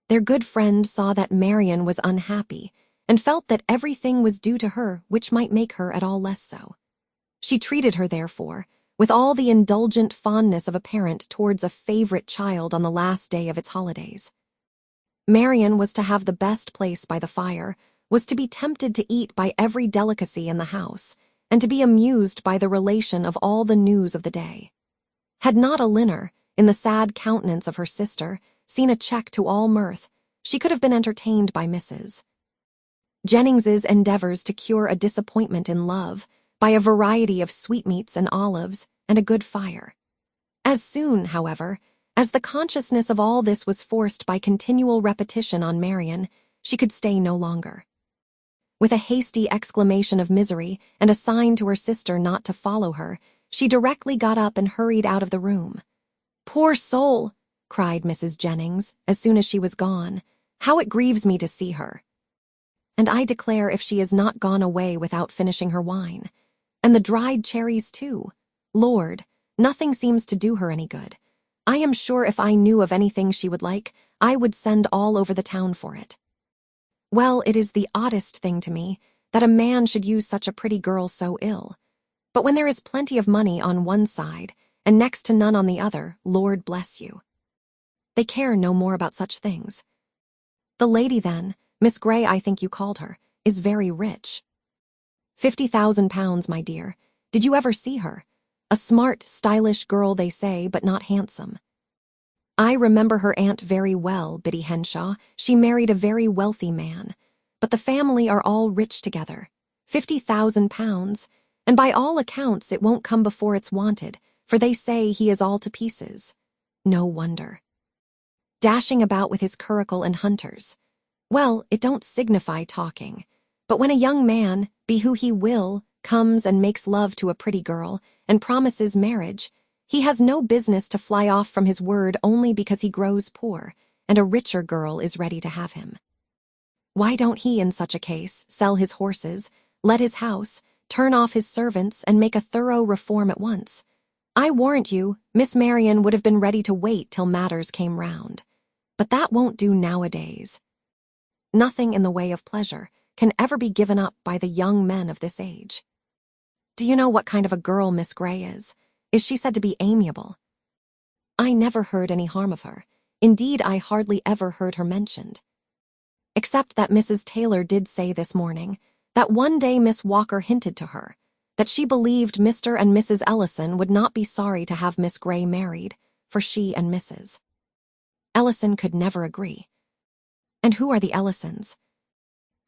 Their good friend saw that Marian was unhappy, and felt that everything was due to her which might make her at all less so. She treated her, therefore, with all the indulgent fondness of a parent towards a favorite child on the last day of its holidays. Marian was to have the best place by the fire, was to be tempted to eat by every delicacy in the house, and to be amused by the relation of all the news of the day. Had not Elinor, in the sad countenance of her sister, seen a check to all mirth, she could have been entertained by Mrs. Jennings's endeavors to cure a disappointment in love by a variety of sweetmeats and olives and a good fire. As soon, however, as the consciousness of all this was forced by continual repetition on Marian, she could stay no longer. With a hasty exclamation of misery and a sign to her sister not to follow her, she directly got up and hurried out of the room. "Poor soul!" cried Mrs. Jennings, as soon as she was gone. "How it grieves me to see her! And I declare if she is not gone away without finishing her wine. And the dried cherries, too. Lord, nothing seems to do her any good. I am sure if I knew of anything she would like, I would send all over the town for it. Well, it is the oddest thing to me that a man should use such a pretty girl so ill. But when there is plenty of money on one side and next to none on the other, Lord bless you. They care no more about such things. The lady then, Miss Grey I think you called her, is very rich. £50,000, my dear. Did you ever see her? A smart, stylish girl, they say, but not handsome. I remember her aunt very well, Biddy Henshaw. She married a very wealthy man. But the family are all rich together. £50,000, and by all accounts it won't come before it's wanted, for they say he is all to pieces. No wonder. Dashing about with his curricle and hunters. Well, it don't signify talking. But when a young man, be who he will, comes and makes love to a pretty girl and promises marriage, he has no business to fly off from his word only because he grows poor and a richer girl is ready to have him. Why don't he, in such a case, sell his horses, let his house, turn off his servants, and make a thorough reform at once? I warrant you, Miss Marian would have been ready to wait till matters came round. But that won't do nowadays. Nothing in the way of pleasure can ever be given up by the young men of this age. Do you know what kind of a girl Miss Grey is? Is she said to be amiable? I never heard any harm of her. Indeed, I hardly ever heard her mentioned. Except that Mrs. Taylor did say this morning that one day Miss Walker hinted to her that she believed Mr. and Mrs. Ellison would not be sorry to have Miss Grey married, for she and Mrs. Ellison could never agree. And who are the Ellisons?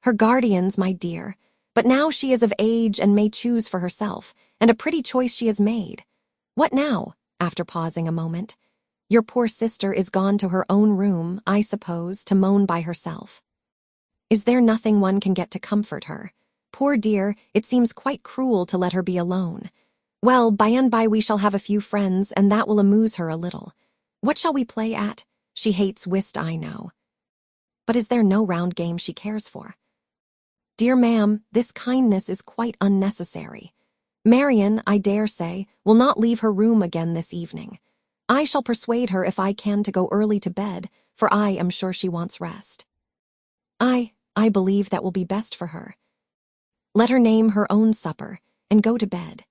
Her guardians, my dear, but now she is of age and may choose for herself, and a pretty choice she has made. What now? After pausing a moment. Your poor sister is gone to her own room, I suppose, to moan by herself. Is there nothing one can get to comfort her? Poor dear, it seems quite cruel to let her be alone. Well, by and by we shall have a few friends, and that will amuse her a little. What shall we play at? She hates whist, I know. But is there no round game she cares for? Dear ma'am, this kindness is quite unnecessary. Marian, I dare say, will not leave her room again this evening. I shall persuade her if I can to go early to bed, for I am sure she wants rest. I believe that will be best for her. Let her name her own supper, and go to bed.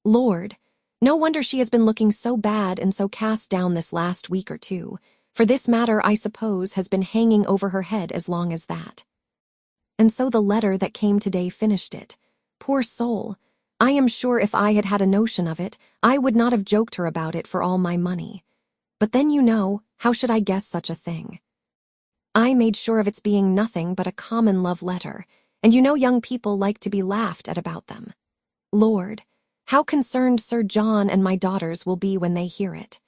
Lord, no wonder she has been looking so bad and so cast down this last week or two, for this matter, I suppose, has been hanging over her head as long as that. And so the letter that came today finished it. Poor soul! I am sure if I had had a notion of it, I would not have joked her about it for all my money. But then, you know, how should I guess such a thing? I made sure of its being nothing but a common love letter, and you know young people like to be laughed at about them. Lord, how concerned Sir John and my daughters will be when they hear it.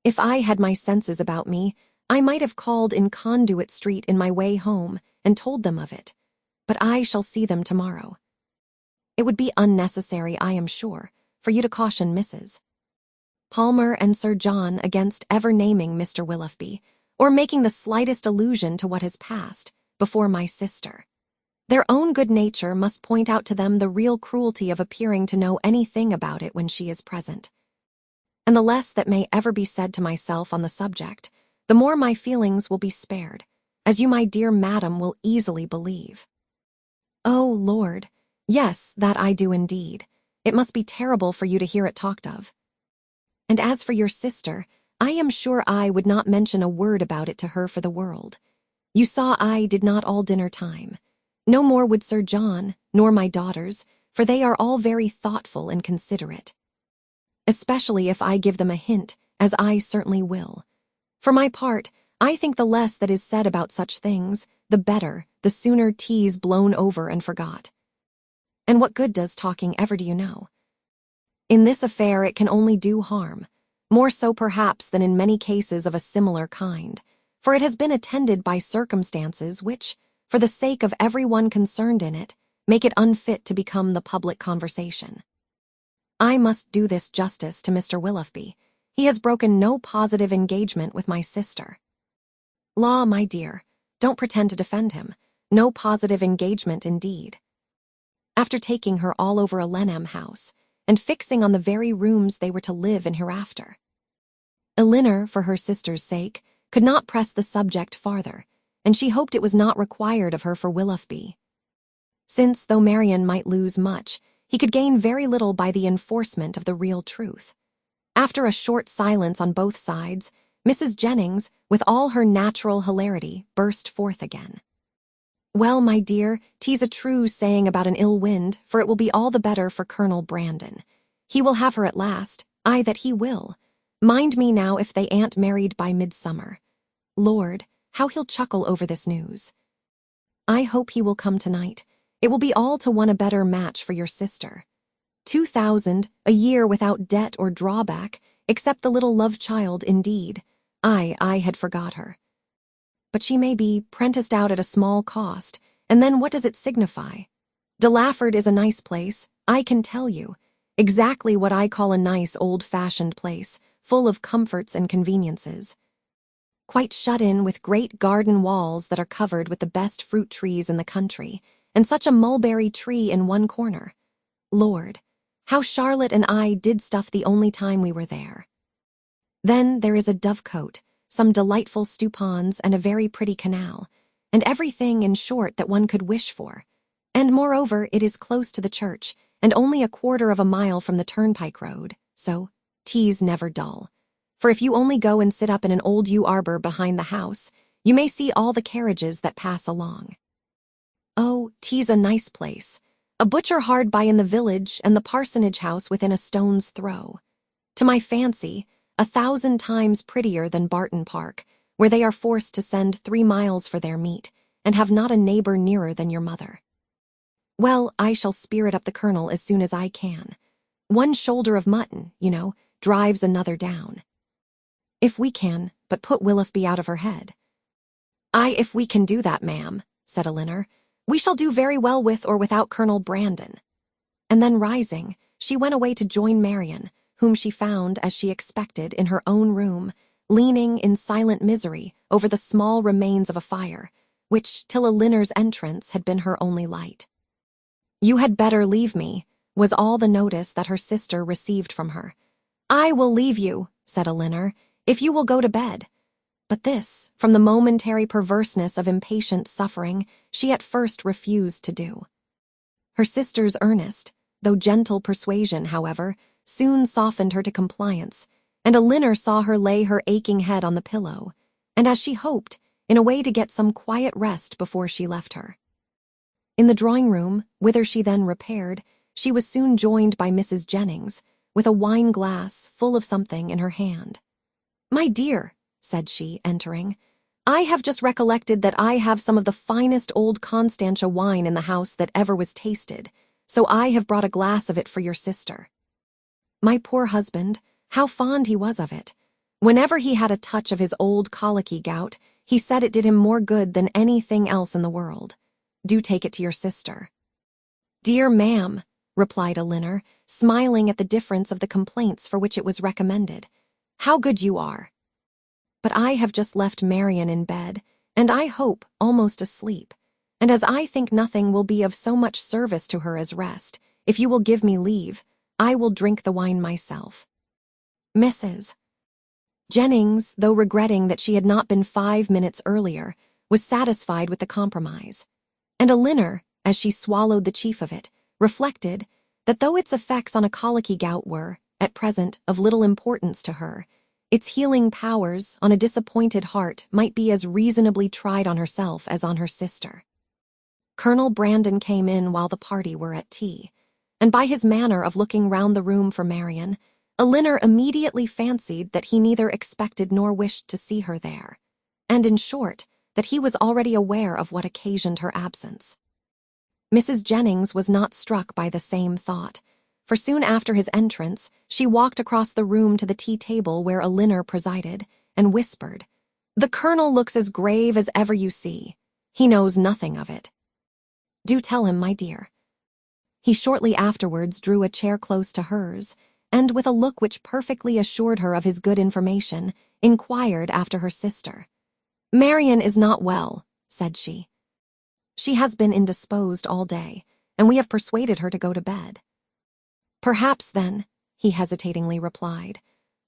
If I had my senses about me, I might have called in Conduit Street in my way home and told them of it, but I shall see them tomorrow. It would be unnecessary, I am sure, for you to caution Mrs. Palmer and Sir John against ever naming Mr. Willoughby, or making the slightest allusion to what has passed, before my sister. Their own good nature must point out to them the real cruelty of appearing to know anything about it when she is present. And the less that may ever be said to myself on the subject, the more my feelings will be spared, as you, my dear madam, will easily believe. Oh, Lord, yes, that I do indeed. It must be terrible for you to hear it talked of. And as for your sister, I am sure I would not mention a word about it to her for the world. You saw I did not all dinner time. No more would Sir John, nor my daughters, for they are all very thoughtful and considerate. Especially if I give them a hint, as I certainly will. For my part, I think the less that is said about such things, the better, the sooner tea's blown over and forgot. And what good does talking ever do you know? In this affair it can only do harm, more so perhaps than in many cases of a similar kind, for it has been attended by circumstances which, for the sake of everyone concerned in it, make it unfit to become the public conversation. I must do this justice to Mr. Willoughby. He has broken no positive engagement with my sister. Law, my dear, don't pretend to defend him. No positive engagement indeed. After taking her all over a Lenham house, and fixing on the very rooms they were to live in hereafter. Elinor, for her sister's sake, could not press the subject farther, and she hoped it was not required of her for Willoughby. Since, though Marian might lose much, he could gain very little by the enforcement of the real truth. After a short silence on both sides, Mrs. Jennings, with all her natural hilarity, burst forth again. Well, my dear, 'tis a true saying about an ill wind, for it will be all the better for Colonel Brandon. He will have her at last, aye, that he will. Mind me now if they ain't married by midsummer. Lord, how he'll chuckle over this news. I hope he will come tonight. It will be all to one a better match for your sister. 2,000 a year without debt or drawback, except the little love child, indeed. I had forgot her. But she may be prenticed out at a small cost, and then what does it signify? De Lafford is a nice place, I can tell you. Exactly what I call a nice old-fashioned place, full of comforts and conveniences. Quite shut in with great garden walls that are covered with the best fruit trees in the country, and such a mulberry tree in one corner. Lord, how Charlotte and I did stuff the only time we were there. Then there is a dovecote, some delightful stewpans, and a very pretty canal, and everything, in short, that one could wish for. And moreover, it is close to the church, and only a quarter of a mile from the turnpike road, so 'tis never dull. For if you only go and sit up in an old yew arbor behind the house, you may see all the carriages that pass along. Oh, 'tis a nice place. A butcher hard by in the village, and the parsonage house within a stone's throw. To my fancy, 1,000 times prettier than Barton Park, where they are forced to send 3 miles for their meat, and have not a neighbor nearer than your mother. Well, I shall spirit up the Colonel as soon as I can. One shoulder of mutton, you know, drives another down. If we can, but put Willoughby out of her head. Aye, if we can do that, ma'am, said Elinor, we shall do very well with or without Colonel Brandon. And then rising, she went away to join Marian, whom she found, as she expected, in her own room, leaning in silent misery over the small remains of a fire, which, till Elinor's entrance, had been her only light. You had better leave me, was all the notice that her sister received from her. I will leave you, said Elinor, if you will go to bed. But this, from the momentary perverseness of impatient suffering, she at first refused to do. Her sister's earnest, though gentle persuasion, however, soon softened her to compliance, and Elinor saw her lay her aching head on the pillow, and as she hoped, in a way to get some quiet rest before she left her. In the drawing-room, whither she then repaired, she was soon joined by Mrs. Jennings, with a wine-glass full of something in her hand. My dear, said she, entering, I have just recollected that I have some of the finest old Constantia wine in the house that ever was tasted, so I have brought a glass of it for your sister. My poor husband, how fond he was of it. Whenever he had a touch of his old colicky gout, he said it did him more good than anything else in the world. Do take it to your sister. Dear ma'am, replied Elinor, smiling at the difference of the complaints for which it was recommended. How good you are. But I have just left Marian in bed, and I hope almost asleep, and as I think nothing will be of so much service to her as rest, if you will give me leave, I will drink the wine myself. Mrs. Jennings, though regretting that she had not been 5 minutes earlier, was satisfied with the compromise, and Elinor, as she swallowed the chief of it, reflected that though its effects on a colicky gout were, at present, of little importance to her, its healing powers on a disappointed heart might be as reasonably tried on herself as on her sister. Colonel Brandon came in while the party were at tea, and by his manner of looking round the room for Marian, Elinor immediately fancied that he neither expected nor wished to see her there, and in short, that he was already aware of what occasioned her absence. Mrs. Jennings was not struck by the same thought, for soon after his entrance, she walked across the room to the tea-table where Elinor presided, and whispered, The Colonel looks as grave as ever you see. He knows nothing of it. Do tell him, my dear. He shortly afterwards drew a chair close to hers, and with a look which perfectly assured her of his good information, inquired after her sister. Marian is not well, said she. She has been indisposed all day, and we have persuaded her to go to bed. Perhaps, then, he hesitatingly replied,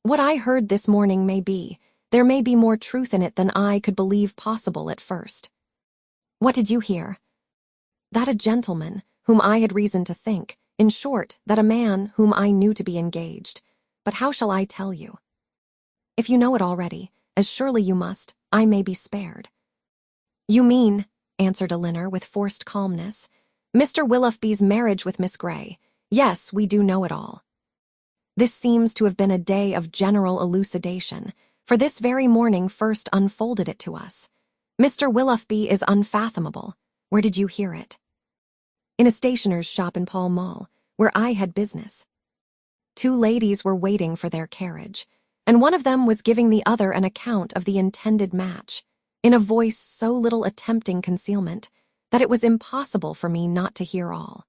what I heard this morning may be, there may be more truth in it than I could believe possible at first. What did you hear? That a gentleman, whom I had reason to think, in short, that a man whom I knew to be engaged, but how shall I tell you? If you know it already, as surely you must, I may be spared. You mean, answered Elinor with forced calmness. "Mr. Willoughby's marriage with Miss Grey. Yes, we do know it all." This seems to have been a day of general elucidation, for this very morning first unfolded it to us. "Mr. Willoughby is unfathomable. Where did you hear it?" "In a stationer's shop in Pall Mall, where I had business. Two ladies were waiting for their carriage, and one of them was giving the other an account of the intended match, in a voice so little attempting concealment that it was impossible for me not to hear all.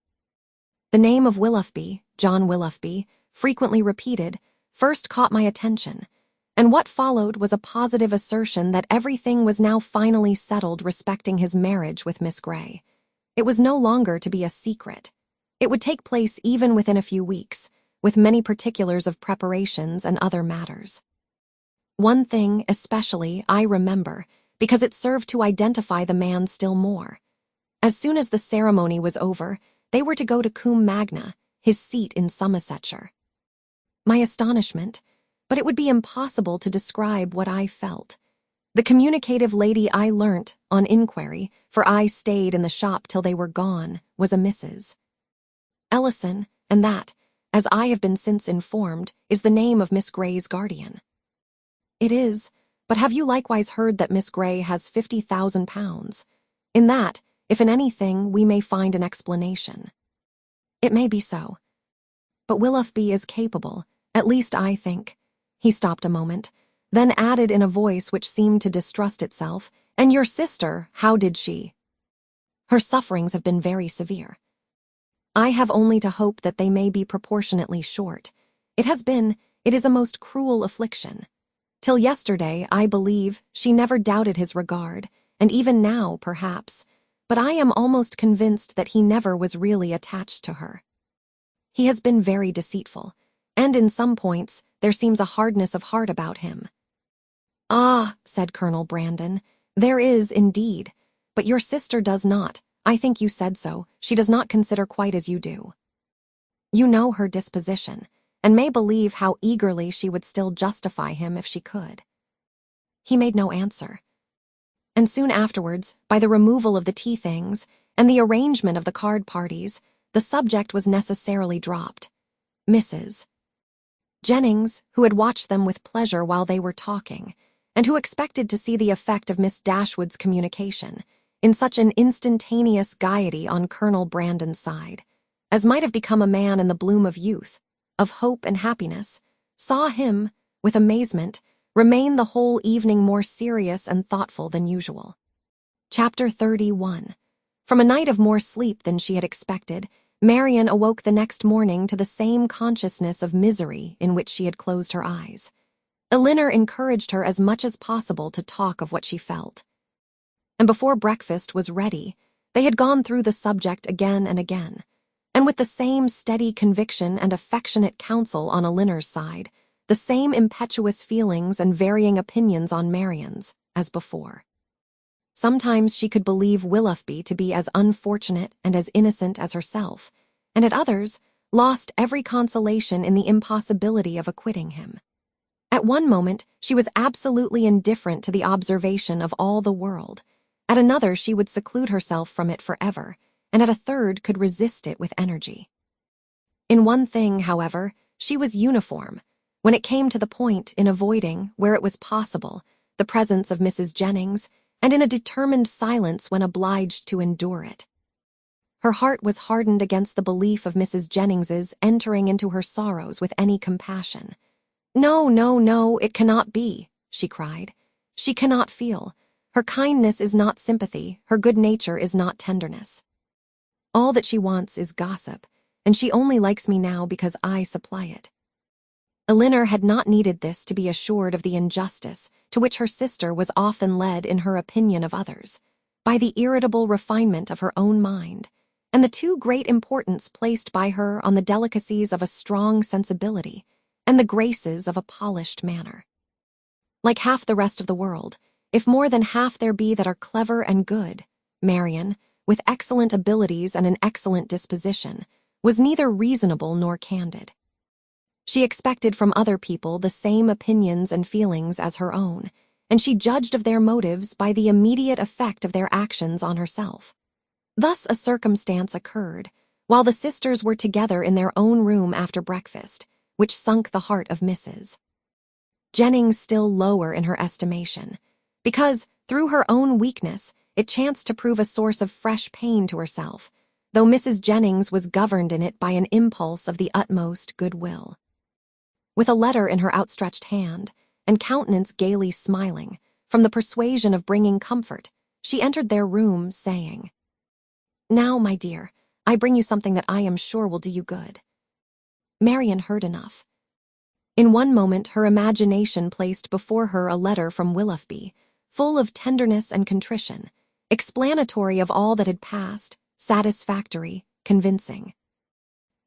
The name of Willoughby, John Willoughby, frequently repeated, first caught my attention, and what followed was a positive assertion that everything was now finally settled respecting his marriage with Miss Grey. It was no longer to be a secret. It would take place even within a few weeks, with many particulars of preparations and other matters. One thing, especially, I remember, because it served to identify the man still more. As soon as the ceremony was over, they were to go to Combe Magna, his seat in Somersetshire. My astonishment, but it would be impossible to describe what I felt. The communicative lady, I learnt, on inquiry, for I stayed in the shop till they were gone, was a Mrs. Ellison, and that, as I have been since informed, is the name of Miss Grey's guardian. It is, but have you likewise heard that Miss Grey has £50,000? In that, if in anything, we may find an explanation. It may be so. But Willoughby is capable, at least I think. He stopped a moment, then added in a voice which seemed to distrust itself, "And your sister, how did she?" "Her sufferings have been very severe. I have only to hope that they may be proportionately short. It is a most cruel affliction. Till yesterday, I believe, she never doubted his regard, and even now, perhaps, but I am almost convinced that he never was really attached to her. He has been very deceitful, and in some points there seems a hardness of heart about him." "Ah," said Colonel Brandon, "there is, indeed, but your sister does not. I think you said so. She does not consider quite as you do. You know her disposition, and may believe how eagerly she would still justify him if she could." He made no answer. And soon afterwards, by the removal of the tea things and the arrangement of the card parties, the subject was necessarily dropped. Mrs. Jennings, who had watched them with pleasure while they were talking, and who expected to see the effect of Miss Dashwood's communication, in such an instantaneous gaiety on Colonel Brandon's side, as might have become a man in the bloom of youth, of hope and happiness, saw him, with amazement, remain the whole evening more serious and thoughtful than usual. Chapter 31. From a night of more sleep than she had expected, Marian awoke the next morning to the same consciousness of misery in which she had closed her eyes. Elinor encouraged her as much as possible to talk of what she felt. And before breakfast was ready, they had gone through the subject again and again, and with the same steady conviction and affectionate counsel on Elinor's side, the same impetuous feelings and varying opinions on Marian's, as before. Sometimes she could believe Willoughby to be as unfortunate and as innocent as herself, and at others lost every consolation in the impossibility of acquitting him. At one moment she was absolutely indifferent to the observation of all the world, at another she would seclude herself from it forever, and at a third could resist it with energy. In one thing, however, she was uniform, when it came to the point, in avoiding, where it was possible, the presence of Mrs. Jennings, and in a determined silence when obliged to endure it. Her heart was hardened against the belief of Mrs. Jennings's entering into her sorrows with any compassion. "No, no, no, it cannot be," she cried. "She cannot feel. Her kindness is not sympathy, her good nature is not tenderness. All that she wants is gossip, and she only likes me now because I supply it." Elinor had not needed this to be assured of the injustice to which her sister was often led in her opinion of others, by the irritable refinement of her own mind, and the too great importance placed by her on the delicacies of a strong sensibility and the graces of a polished manner. Like half the rest of the world, if more than half there be that are clever and good, Marian, with excellent abilities and an excellent disposition, was neither reasonable nor candid. She expected from other people the same opinions and feelings as her own, and she judged of their motives by the immediate effect of their actions on herself. Thus a circumstance occurred, while the sisters were together in their own room after breakfast, which sunk the heart of Mrs. Jennings still lower in her estimation, because, through her own weakness, it chanced to prove a source of fresh pain to herself, though Mrs. Jennings was governed in it by an impulse of the utmost goodwill. With a letter in her outstretched hand, and countenance gaily smiling, from the persuasion of bringing comfort, she entered their room, saying, "Now, my dear, I bring you something that I am sure will do you good." Marian heard enough. In one moment her imagination placed before her a letter from Willoughby, full of tenderness and contrition, explanatory of all that had passed, satisfactory, convincing.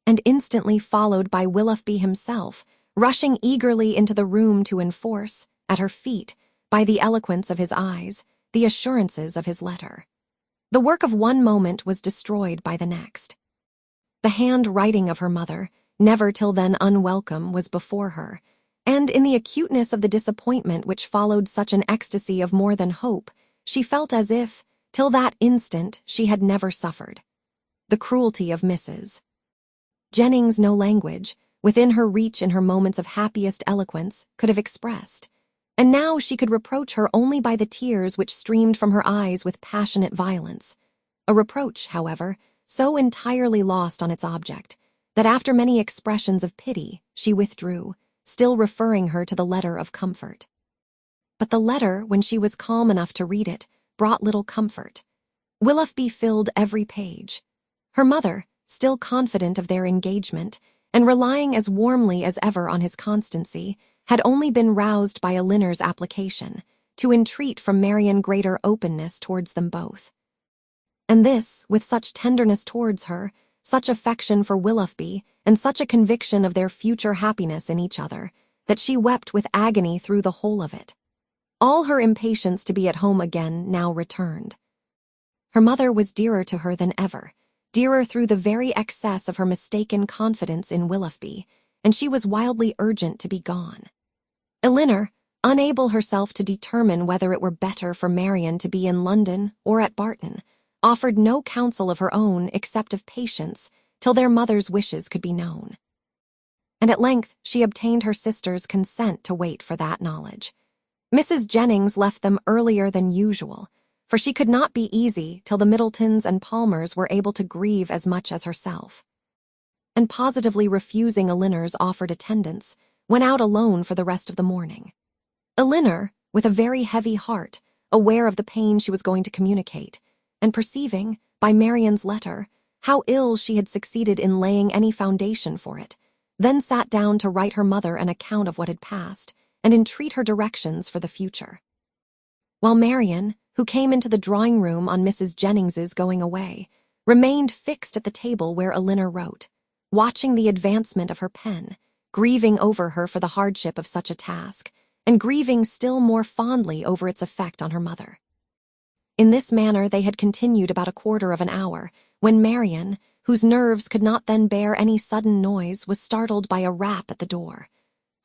And instantly followed by Willoughby himself, rushing eagerly into the room to enforce, at her feet, by the eloquence of his eyes, the assurances of his letter. The work of one moment was destroyed by the next. The handwriting of her mother, never till then unwelcome, was before her, and in the acuteness of the disappointment which followed such an ecstasy of more than hope, she felt as if, till that instant, she had never suffered. The cruelty of Mrs. Jennings no language, within her reach in her moments of happiest eloquence, could have expressed, and now she could reproach her only by the tears which streamed from her eyes with passionate violence. A reproach, however, so entirely lost on its object, that after many expressions of pity, she withdrew, still referring her to the letter of comfort. But the letter, when she was calm enough to read it, brought little comfort. Willoughby filled every page. Her mother, still confident of their engagement, and relying as warmly as ever on his constancy, had only been roused by Elinor's application, to entreat from Marian greater openness towards them both. And this, with such tenderness towards her, such affection for Willoughby, and such a conviction of their future happiness in each other, that she wept with agony through the whole of it. All her impatience to be at home again now returned. Her mother was dearer to her than ever, dearer through the very excess of her mistaken confidence in Willoughby, and she was wildly urgent to be gone. Elinor, unable herself to determine whether it were better for Marian to be in London or at Barton, offered no counsel of her own except of patience till their mother's wishes could be known. And at length she obtained her sister's consent to wait for that knowledge. Mrs. Jennings left them earlier than usual, for she could not be easy till the Middletons and Palmers were able to grieve as much as herself. And positively refusing Elinor's offered attendance, went out alone for the rest of the morning. Elinor, with a very heavy heart, aware of the pain she was going to communicate, and perceiving, by Marian's letter, how ill she had succeeded in laying any foundation for it, then sat down to write her mother an account of what had passed, and entreat her directions for the future. While Marian, who came into the drawing-room on Mrs. Jennings's going away, remained fixed at the table where Elinor wrote, watching the advancement of her pen, grieving over her for the hardship of such a task, and grieving still more fondly over its effect on her mother. In this manner they had continued about a quarter of an hour, when Marian, whose nerves could not then bear any sudden noise, was startled by a rap at the door.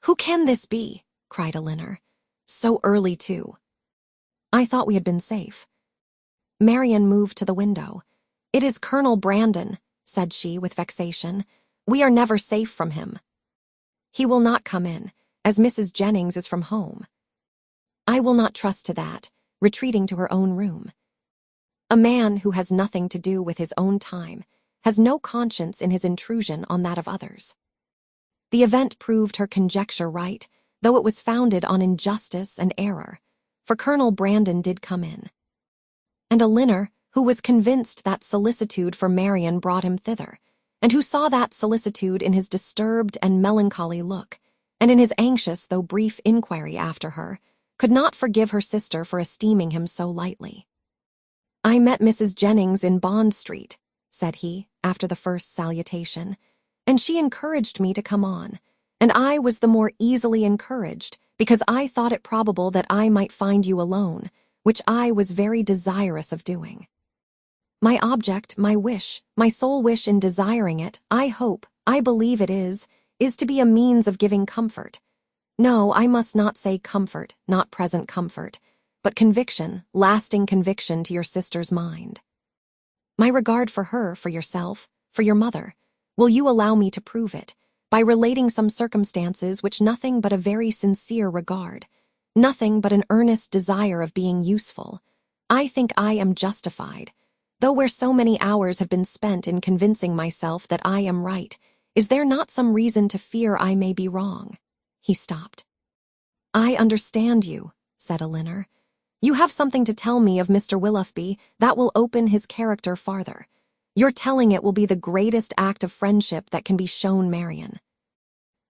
"Who can this be?" cried Elinor. "So early, too." "I thought we had been safe." Marian moved to the window. "It is Colonel Brandon," said she with vexation. "We are never safe from him. He will not come in, as Mrs. Jennings is from home." "I will not trust to that," retreating to her own room. "A man who has nothing to do with his own time has no conscience in his intrusion on that of others." The event proved her conjecture right, though it was founded on injustice and error, for Colonel Brandon did come in. And Elinor, who was convinced that solicitude for Marian brought him thither, and who saw that solicitude in his disturbed and melancholy look, and in his anxious though brief inquiry after her, could not forgive her sister for esteeming him so lightly. "I met Mrs. Jennings in Bond Street," said he, after the first salutation, "and she encouraged me to come on, and I was the more easily encouraged because I thought it probable that I might find you alone, which I was very desirous of doing. My object, my wish, my sole wish in desiring it, I hope, I believe it is to be a means of giving comfort. No, I must not say comfort, not present comfort, but conviction, lasting conviction to your sister's mind. My regard for her, for yourself, for your mother, will you allow me to prove it, by relating some circumstances which nothing but a very sincere regard, nothing but an earnest desire of being useful, I think I am justified, though where so many hours have been spent in convincing myself that I am right, is there not some reason to fear I may be wrong? He stopped. I understand you, said Elinor. You have something to tell me of Mr. Willoughby that will open his character farther. Your telling it will be the greatest act of friendship that can be shown Marian.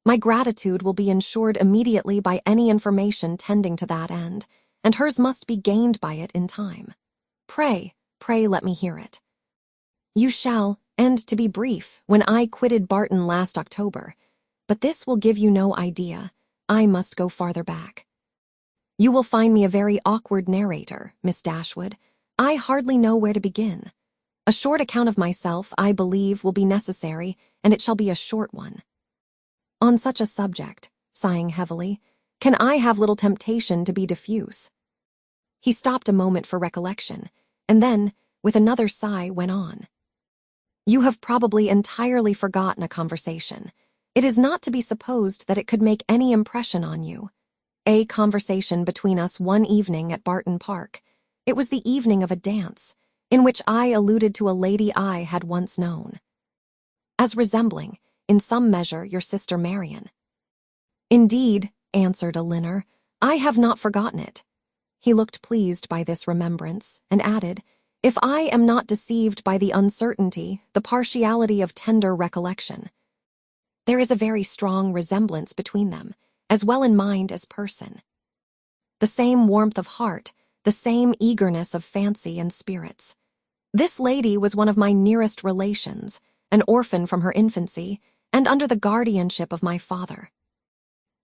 My gratitude will be ensured immediately by any information tending to that end, and hers must be gained by it in time. Pray let me hear it. You shall, and to be brief, when I quitted Barton last October, but this will give you no idea. I must go farther back. You will find me a very awkward narrator, Miss Dashwood. I hardly know where to begin. A short account of myself, I believe, will be necessary, and it shall be a short one. On such a subject, sighing heavily, can I have little temptation to be diffuse? He stopped a moment for recollection, and then, with another sigh, went on. You have probably entirely forgotten a conversation. It is not to be supposed that it could make any impression on you. A conversation between us one evening at Barton Park. It was the evening of a dance, in which I alluded to a lady I had once known, as resembling, in some measure, your sister Marian. Indeed, answered Elinor, I have not forgotten it. He looked pleased by this remembrance, and added, if I am not deceived by the uncertainty, the partiality of tender recollection. There is a very strong resemblance between them, as well in mind as person. The same warmth of heart, the same eagerness of fancy and spirits. This lady was one of my nearest relations, an orphan from her infancy, and under the guardianship of my father.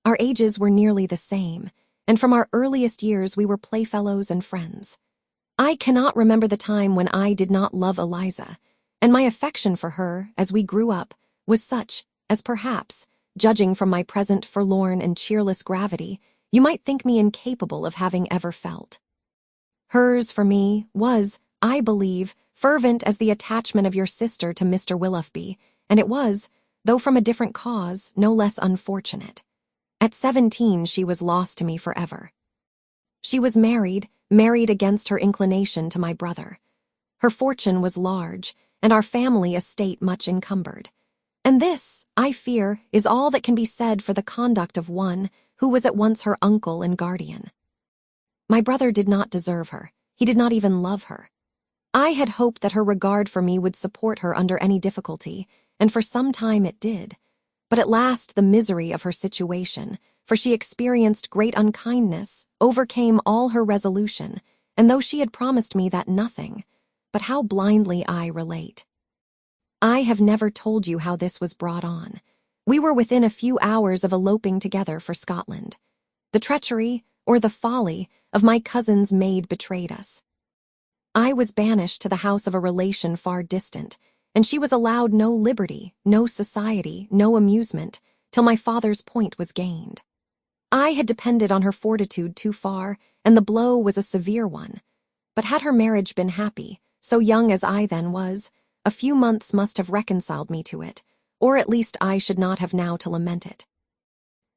Our ages were nearly the same, and from our earliest years we were playfellows and friends. I cannot remember the time when I did not love Eliza, and my affection for her, as we grew up, was such as perhaps, judging from my present forlorn and cheerless gravity, you might think me incapable of having ever felt. Hers, for me, was, I believe, fervent as the attachment of your sister to Mr. Willoughby, and it was, though from a different cause, no less unfortunate. At 17 she was lost to me forever. She was married against her inclination to my brother. Her fortune was large, and our family estate much encumbered. And this, I fear, is all that can be said for the conduct of one who was at once her uncle and guardian. My brother did not deserve her. He did not even love her. I had hoped that her regard for me would support her under any difficulty, and for some time it did. But at last the misery of her situation, for she experienced great unkindness, overcame all her resolution, and though she had promised me that nothing, but how blindly I relate. I have never told you how this was brought on. We were within a few hours of eloping together for Scotland. The treachery, or the folly, of my cousin's maid betrayed us. I was banished to the house of a relation far distant, and she was allowed no liberty, no society, no amusement, till my father's point was gained. I had depended on her fortitude too far, and the blow was a severe one. But had her marriage been happy, so young as I then was, a few months must have reconciled me to it, or at least I should not have now to lament it.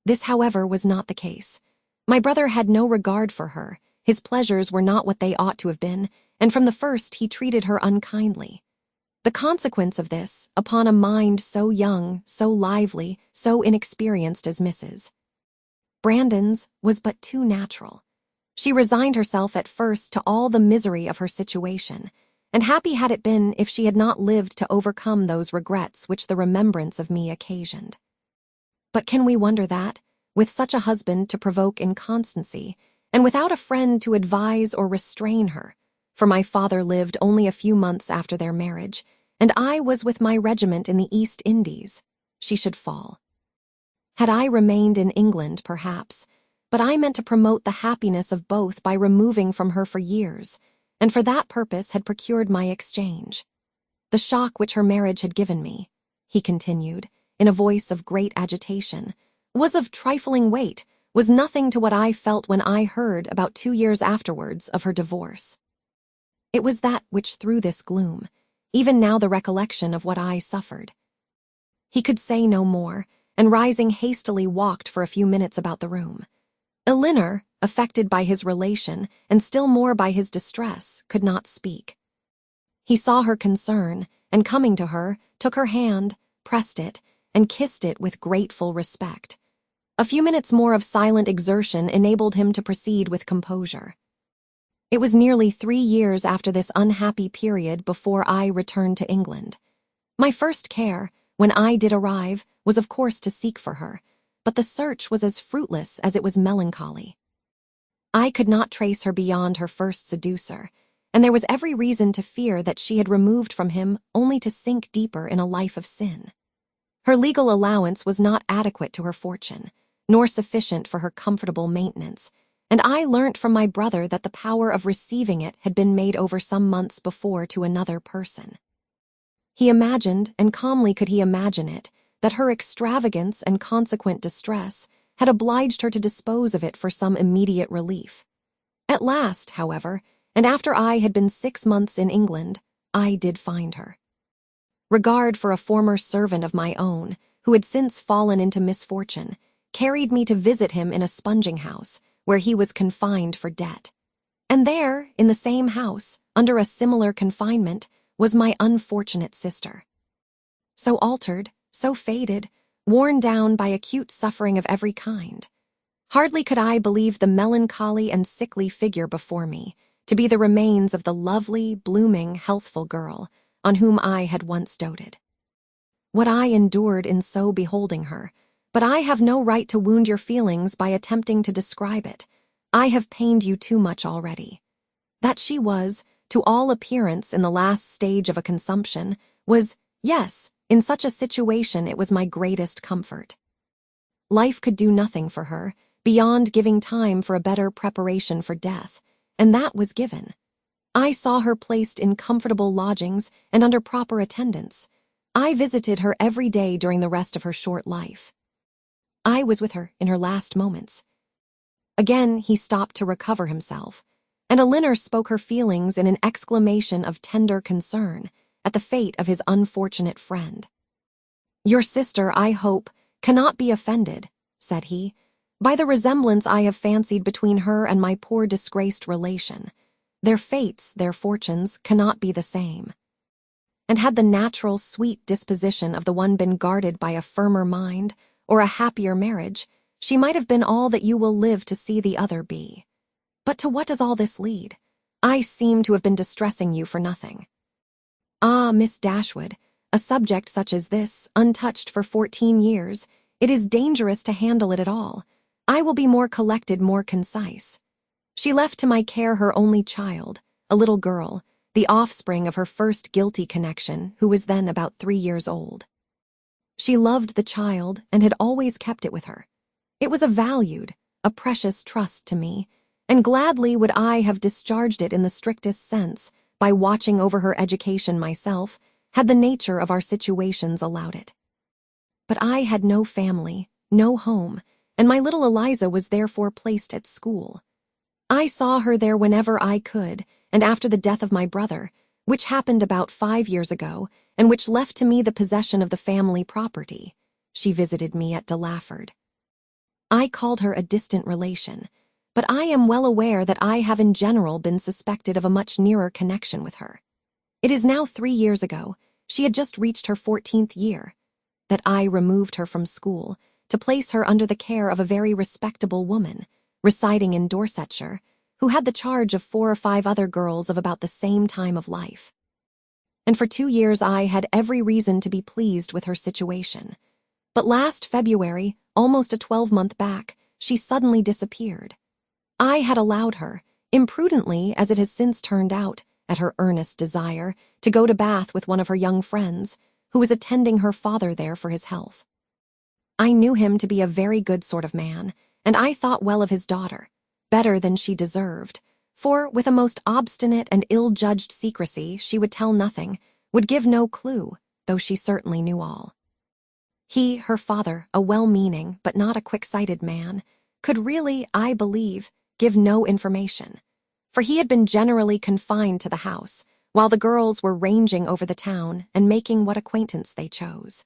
This, however, was not the case. My brother had no regard for her, his pleasures were not what they ought to have been, and from the first he treated her unkindly. The consequence of this, upon a mind so young, so lively, so inexperienced as Mrs. Brandon's, was but too natural. She resigned herself at first to all the misery of her situation, and happy had it been if she had not lived to overcome those regrets which the remembrance of me occasioned. But can we wonder that, with such a husband to provoke inconstancy, and without a friend to advise or restrain her, for my father lived only a few months after their marriage, and I was with my regiment in the East Indies, she should fall? Had I remained in England, perhaps, but I meant to promote the happiness of both by removing from her for years, and for that purpose had procured my exchange. The shock which her marriage had given me, he continued, in a voice of great agitation, was of trifling weight was nothing to what I felt when I heard about 2 years afterwards of her divorce. It was that which threw this gloom, even now the recollection of what I suffered. He could say no more, and rising hastily walked for a few minutes about the room. Elinor, affected by his relation, and still more by his distress, could not speak. He saw her concern, and coming to her, took her hand, pressed it, and kissed it with grateful respect. A few minutes more of silent exertion enabled him to proceed with composure. It was nearly 3 years after this unhappy period before I returned to England. My first care, when I did arrive, was of course to seek for her, but the search was as fruitless as it was melancholy. I could not trace her beyond her first seducer, and there was every reason to fear that she had removed from him only to sink deeper in a life of sin. Her legal allowance was not adequate to her fortune, nor sufficient for her comfortable maintenance, and I learnt from my brother that the power of receiving it had been made over some months before to another person. He imagined, and calmly could he imagine it, that her extravagance and consequent distress had obliged her to dispose of it for some immediate relief. At last, however, and after I had been 6 months in England, I did find her. Regard for a former servant of my own, who had since fallen into misfortune, carried me to visit him in a sponging house, where he was confined for debt. And there, in the same house, under a similar confinement, was my unfortunate sister. So altered, so faded, worn down by acute suffering of every kind. Hardly could I believe the melancholy and sickly figure before me to be the remains of the lovely, blooming, healthful girl on whom I had once doted. What I endured in so beholding her, but I have no right to wound your feelings by attempting to describe it. I have pained you too much already. That she was, to all appearance in the last stage of a consumption, was, yes, in such a situation it was my greatest comfort. Life could do nothing for her, beyond giving time for a better preparation for death, and that was given. I saw her placed in comfortable lodgings and under proper attendance. I visited her every day during the rest of her short life. I was with her in her last moments. Again he stopped to recover himself, and Elinor spoke her feelings in an exclamation of tender concern at the fate of his unfortunate friend. "Your sister, I hope, cannot be offended," said he, "by the resemblance I have fancied between her and my poor disgraced relation. Their fates, their fortunes, cannot be the same. And had the natural, sweet disposition of the one been guarded by a firmer mind, or a happier marriage, she might have been all that you will live to see the other be. But to what does all this lead? I seem to have been distressing you for nothing. Ah, Miss Dashwood, a subject such as this, untouched for 14 years, it is dangerous to handle it at all. I will be more collected, more concise. She left to my care her only child, a little girl, the offspring of her first guilty connection, who was then about 3 years old. She loved the child and had always kept it with her. It was a valued, a precious trust to me, and gladly would I have discharged it in the strictest sense by watching over her education myself, had the nature of our situations allowed it. But I had no family, no home, and my little Eliza was therefore placed at school. I saw her there whenever I could, and after the death of my brother, which happened about 5 years ago, and which left to me the possession of the family property, she visited me at Delaford. I called her a distant relation, but I am well aware that I have in general been suspected of a much nearer connection with her. It is now 3 years ago, she had just reached her 14th year, that I removed her from school to place her under the care of a very respectable woman, residing in Dorsetshire, who had the charge of 4 or 5 other girls of about the same time of life. And for 2 years I had every reason to be pleased with her situation. But last February, almost a 12-month back, she suddenly disappeared. I had allowed her, imprudently as it has since turned out, at her earnest desire, to go to Bath with one of her young friends, who was attending her father there for his health. I knew him to be a very good sort of man, and I thought well of his daughter, better than she deserved, for with a most obstinate and ill-judged secrecy she would tell nothing, would give no clue, though she certainly knew all. He, her father, a well-meaning but not a quick-sighted man, could really, I believe, give no information, for he had been generally confined to the house, while the girls were ranging over the town and making what acquaintance they chose.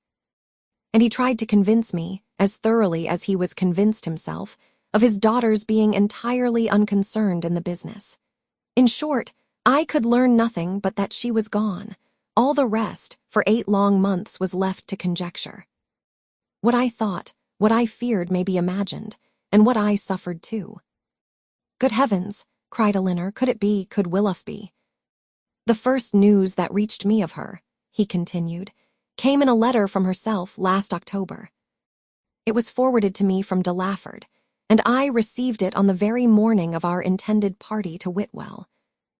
And he tried to convince me, as thoroughly as he was convinced himself, of his daughter's being entirely unconcerned in the business. In short, I could learn nothing but that she was gone. All the rest, for 8 long months, was left to conjecture. What I thought, what I feared may be imagined, and what I suffered too. Good heavens, cried Elinor, could Willoughby? The first news that reached me of her, he continued, came in a letter from herself last October. It was forwarded to me from de Lafford, and I received it on the very morning of our intended party to Whitwell.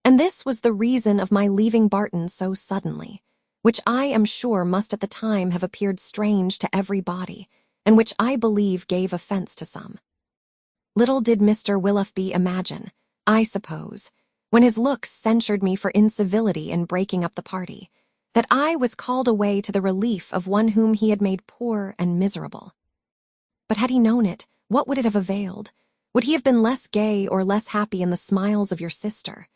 And this was the reason of my leaving Barton so suddenly, which I am sure must at the time have appeared strange to every body, and which I believe gave offence to some. Little did Mr. Willoughby imagine, I suppose, when his looks censured me for incivility in breaking up the party, that I was called away to the relief of one whom he had made poor and miserable. But had he known it, what would it have availed? Would he have been less gay or less happy in the smiles of your sister?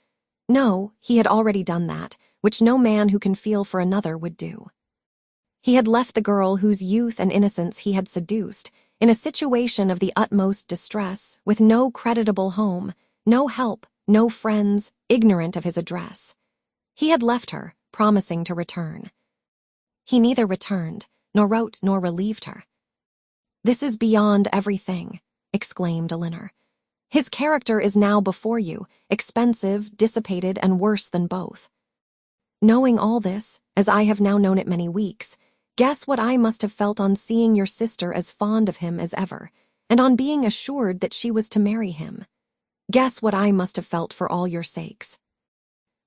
No, he had already done that, which no man who can feel for another would do. He had left the girl whose youth and innocence he had seduced, in a situation of the utmost distress, with no creditable home, no help, no friends, ignorant of his address. He had left her, promising to return. He neither returned, nor wrote, nor relieved her. This is beyond everything, exclaimed Elinor. His character is now before you, expensive, dissipated, and worse than both. Knowing all this, as I have now known it many weeks, guess what I must have felt on seeing your sister as fond of him as ever, and on being assured that she was to marry him. Guess what I must have felt for all your sakes.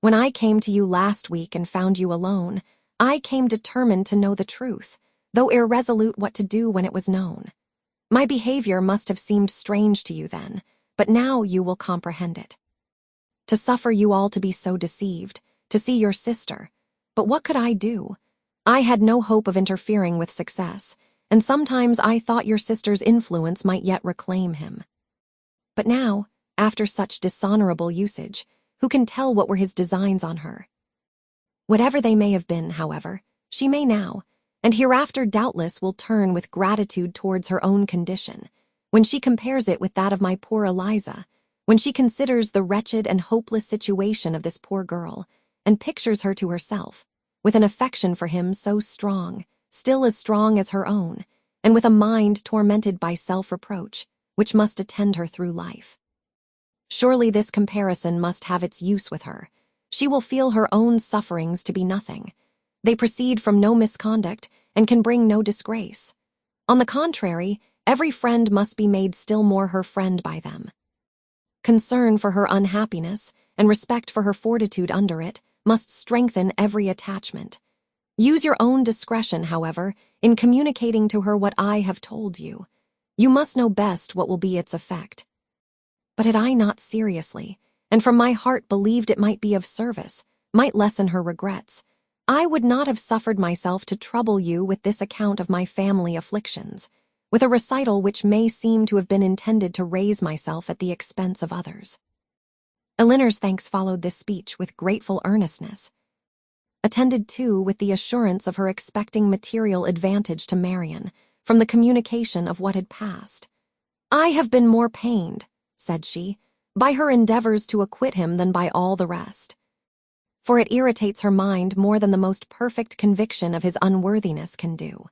When I came to you last week and found you alone, I came determined to know the truth, though irresolute what to do when it was known. My behavior must have seemed strange to you then, but now you will comprehend it. To suffer you all to be so deceived, to see your sister, but what could I do? I had no hope of interfering with success, and sometimes I thought your sister's influence might yet reclaim him. But now, after such dishonorable usage, who can tell what were his designs on her? Whatever they may have been, however, she may now, and hereafter doubtless will turn with gratitude towards her own condition, when she compares it with that of my poor Eliza, when she considers the wretched and hopeless situation of this poor girl, and pictures her to herself, with an affection for him so strong, still as strong as her own, and with a mind tormented by self-reproach, which must attend her through life. Surely this comparison must have its use with her. She will feel her own sufferings to be nothing. They proceed from no misconduct, and can bring no disgrace. On the contrary, every friend must be made still more her friend by them. Concern for her unhappiness, and respect for her fortitude under it, must strengthen every attachment. Use your own discretion, however, in communicating to her what I have told you. You must know best what will be its effect. But had I not seriously, and from my heart believed it might be of service, might lessen her regrets, I would not have suffered myself to trouble you with this account of my family afflictions, with a recital which may seem to have been intended to raise myself at the expense of others. Elinor's thanks followed this speech with grateful earnestness, attended too with the assurance of her expecting material advantage to Marian from the communication of what had passed. I have been more pained, said she, by her endeavors to acquit him than by all the rest. For it irritates her mind more than the most perfect conviction of his unworthiness can do.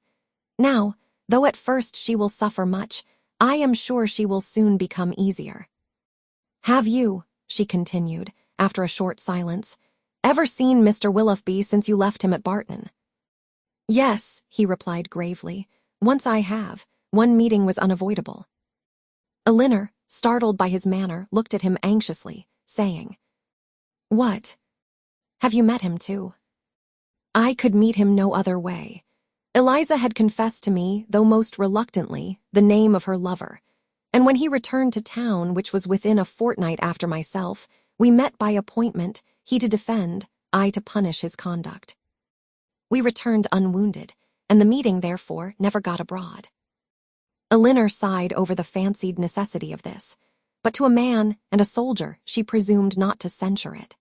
Now, though at first she will suffer much, I am sure she will soon become easier. Have you, she continued, after a short silence, ever seen Mr. Willoughby since you left him at Barton? Yes, he replied gravely. Once I have. One meeting was unavoidable. Elinor, startled by his manner, looked at him anxiously, saying, What? Have you met him too? I could meet him no other way. Eliza had confessed to me, though most reluctantly, the name of her lover, and when he returned to town, which was within a fortnight after myself, we met by appointment, he to defend, I to punish his conduct. We returned unwounded, and the meeting, therefore, never got abroad. Elinor sighed over the fancied necessity of this, but to a man and a soldier she presumed not to censure it.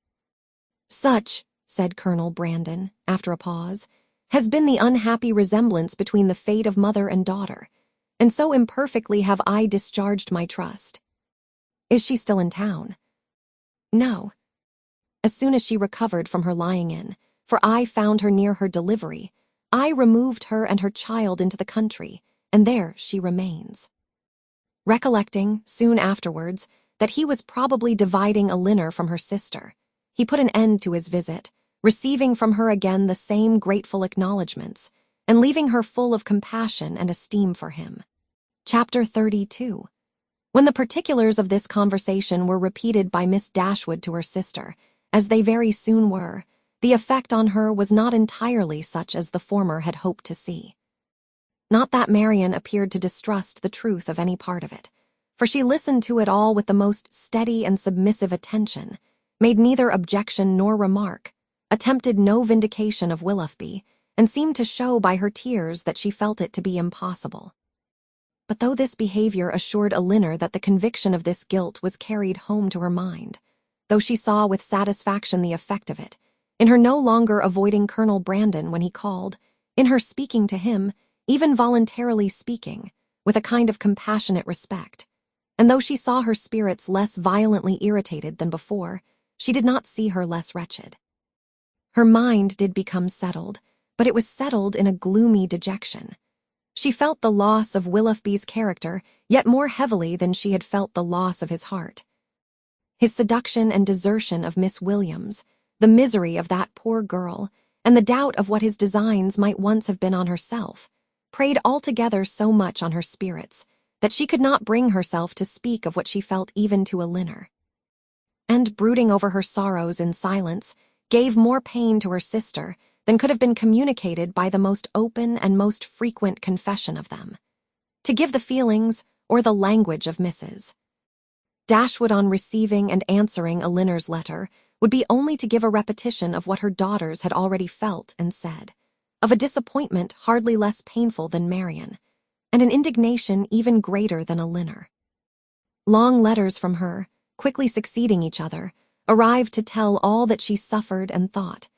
"Such," said Colonel Brandon, after a pause, "has been the unhappy resemblance between the fate of mother and daughter, and so imperfectly have I discharged my trust." "Is she still in town?" "No. As soon as she recovered from her lying-in, for I found her near her delivery, I removed her and her child into the country, and there she remains." Recollecting, soon afterwards, that he was probably dividing Elinor from her sister, he put an end to his visit, receiving from her again the same grateful acknowledgments, and leaving her full of compassion and esteem for him. Chapter 32. When the particulars of this conversation were repeated by Miss Dashwood to her sister, as they very soon were, the effect on her was not entirely such as the former had hoped to see. Not that Marian appeared to distrust the truth of any part of it, for she listened to it all with the most steady and submissive attention, made neither objection nor remark, attempted no vindication of Willoughby, and seemed to show by her tears that she felt it to be impossible. But though this behavior assured Elinor that the conviction of this guilt was carried home to her mind, though she saw with satisfaction the effect of it, in her no longer avoiding Colonel Brandon when he called, in her speaking to him, even voluntarily speaking, with a kind of compassionate respect, and though she saw her spirits less violently irritated than before, she did not see her less wretched. Her mind did become settled, but it was settled in a gloomy dejection. She felt the loss of Willoughby's character yet more heavily than she had felt the loss of his heart. His seduction and desertion of Miss Williams, the misery of that poor girl, and the doubt of what his designs might once have been on herself, preyed altogether so much on her spirits that she could not bring herself to speak of what she felt even to Elinor. And, brooding over her sorrows in silence, gave more pain to her sister than could have been communicated by the most open and most frequent confession of them. To give the feelings or the language of Mrs. Dashwood on receiving and answering Elinor's letter would be only to give a repetition of what her daughters had already felt and said, of a disappointment hardly less painful than Marian, and an indignation even greater than Elinor. Long letters from her, quickly succeeding each other, arrived to tell all that she suffered and thought,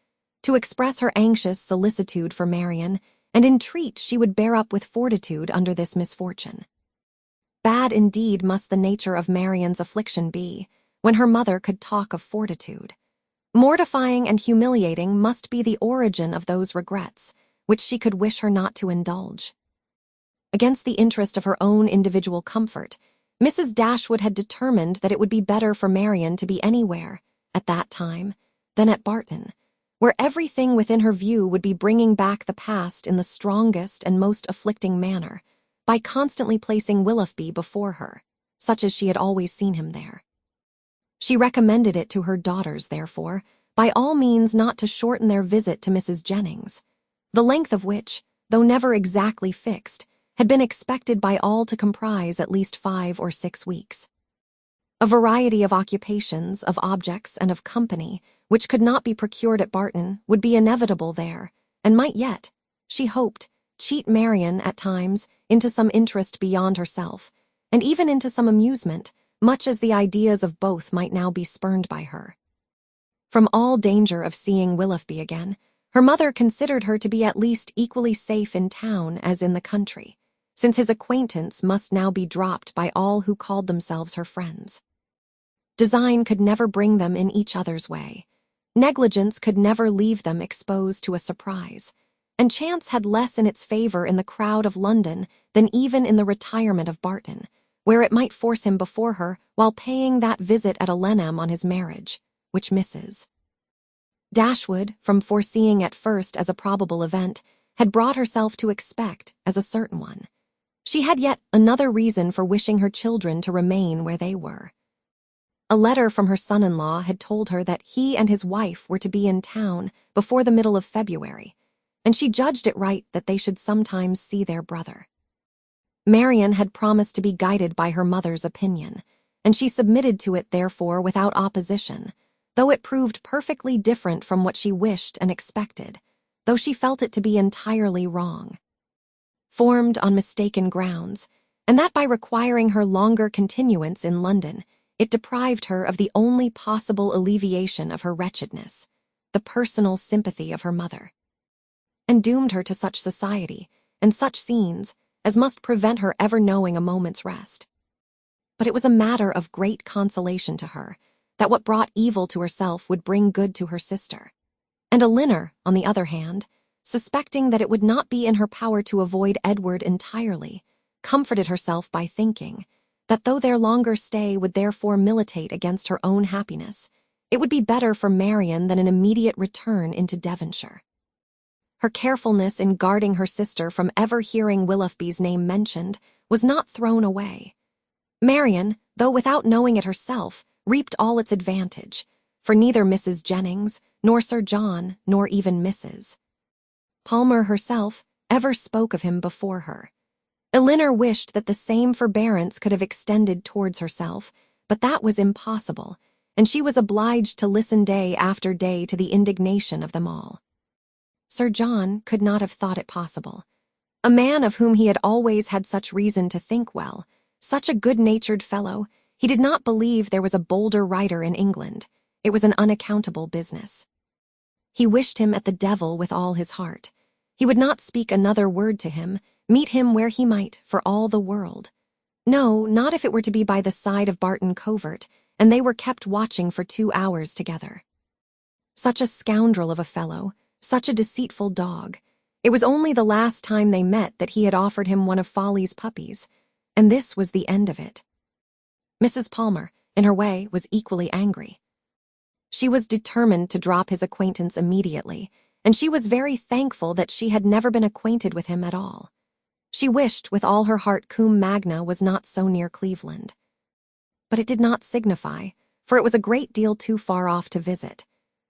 to express her anxious solicitude for Marian, and entreat she would bear up with fortitude under this misfortune. Bad indeed must the nature of Marian's affliction be, when her mother could talk of fortitude. Mortifying and humiliating must be the origin of those regrets which she could wish her not to indulge. Against the interest of her own individual comfort, Mrs. Dashwood had determined that it would be better for Marian to be anywhere, at that time, than at Barton, where everything within her view would be bringing back the past in the strongest and most afflicting manner, by constantly placing Willoughby before her, such as she had always seen him there. She recommended it to her daughters, therefore, by all means not to shorten their visit to Mrs. Jennings, the length of which, though never exactly fixed, had been expected by all to comprise at least 5 or 6 weeks. A variety of occupations, of objects, and of company, which could not be procured at Barton, would be inevitable there, and might yet, she hoped, cheat Marian, at times, into some interest beyond herself, and even into some amusement, much as the ideas of both might now be spurned by her. From all danger of seeing Willoughby again, her mother considered her to be at least equally safe in town as in the country, since his acquaintance must now be dropped by all who called themselves her friends. Design could never bring them in each other's way. Negligence could never leave them exposed to a surprise, and chance had less in its favor in the crowd of London than even in the retirement of Barton, where it might force him before her while paying that visit at Allenham on his marriage, which Mrs. Dashwood, from foreseeing at first as a probable event, had brought herself to expect as a certain one. She had yet another reason for wishing her children to remain where they were. A letter from her son-in-law had told her that he and his wife were to be in town before the middle of February, and she judged it right that they should sometimes see their brother. Marian had promised to be guided by her mother's opinion, and she submitted to it therefore without opposition, though it proved perfectly different from what she wished and expected, though she felt it to be entirely wrong. Formed on mistaken grounds, and that by requiring her longer continuance in London, it deprived her of the only possible alleviation of her wretchedness, the personal sympathy of her mother, and doomed her to such society and such scenes as must prevent her ever knowing a moment's rest. But it was a matter of great consolation to her that what brought evil to herself would bring good to her sister. And Elinor, on the other hand, suspecting that it would not be in her power to avoid Edward entirely, comforted herself by thinking that though their longer stay would therefore militate against her own happiness, it would be better for Marian than an immediate return into Devonshire. Her carefulness in guarding her sister from ever hearing Willoughby's name mentioned was not thrown away. Marian, though without knowing it herself, reaped all its advantage, for neither Mrs. Jennings, nor Sir John, nor even Mrs. Palmer herself ever spoke of him before her. Elinor wished that the same forbearance could have extended towards herself, but that was impossible, and she was obliged to listen day after day to the indignation of them all. Sir John could not have thought it possible. A man of whom he had always had such reason to think well, such a good-natured fellow, he did not believe there was a bolder writer in England. It was an unaccountable business. He wished him at the devil with all his heart. He would not speak another word to him, meet him where he might, for all the world. No, not if it were to be by the side of Barton Covert, and they were kept watching for 2 hours together. Such a scoundrel of a fellow, such a deceitful dog. It was only the last time they met that he had offered him one of Folly's puppies, and this was the end of it. Mrs. Palmer, in her way, was equally angry. She was determined to drop his acquaintance immediately, and she was very thankful that she had never been acquainted with him at all. She wished with all her heart Combe Magna was not so near Cleveland. But it did not signify, for it was a great deal too far off to visit.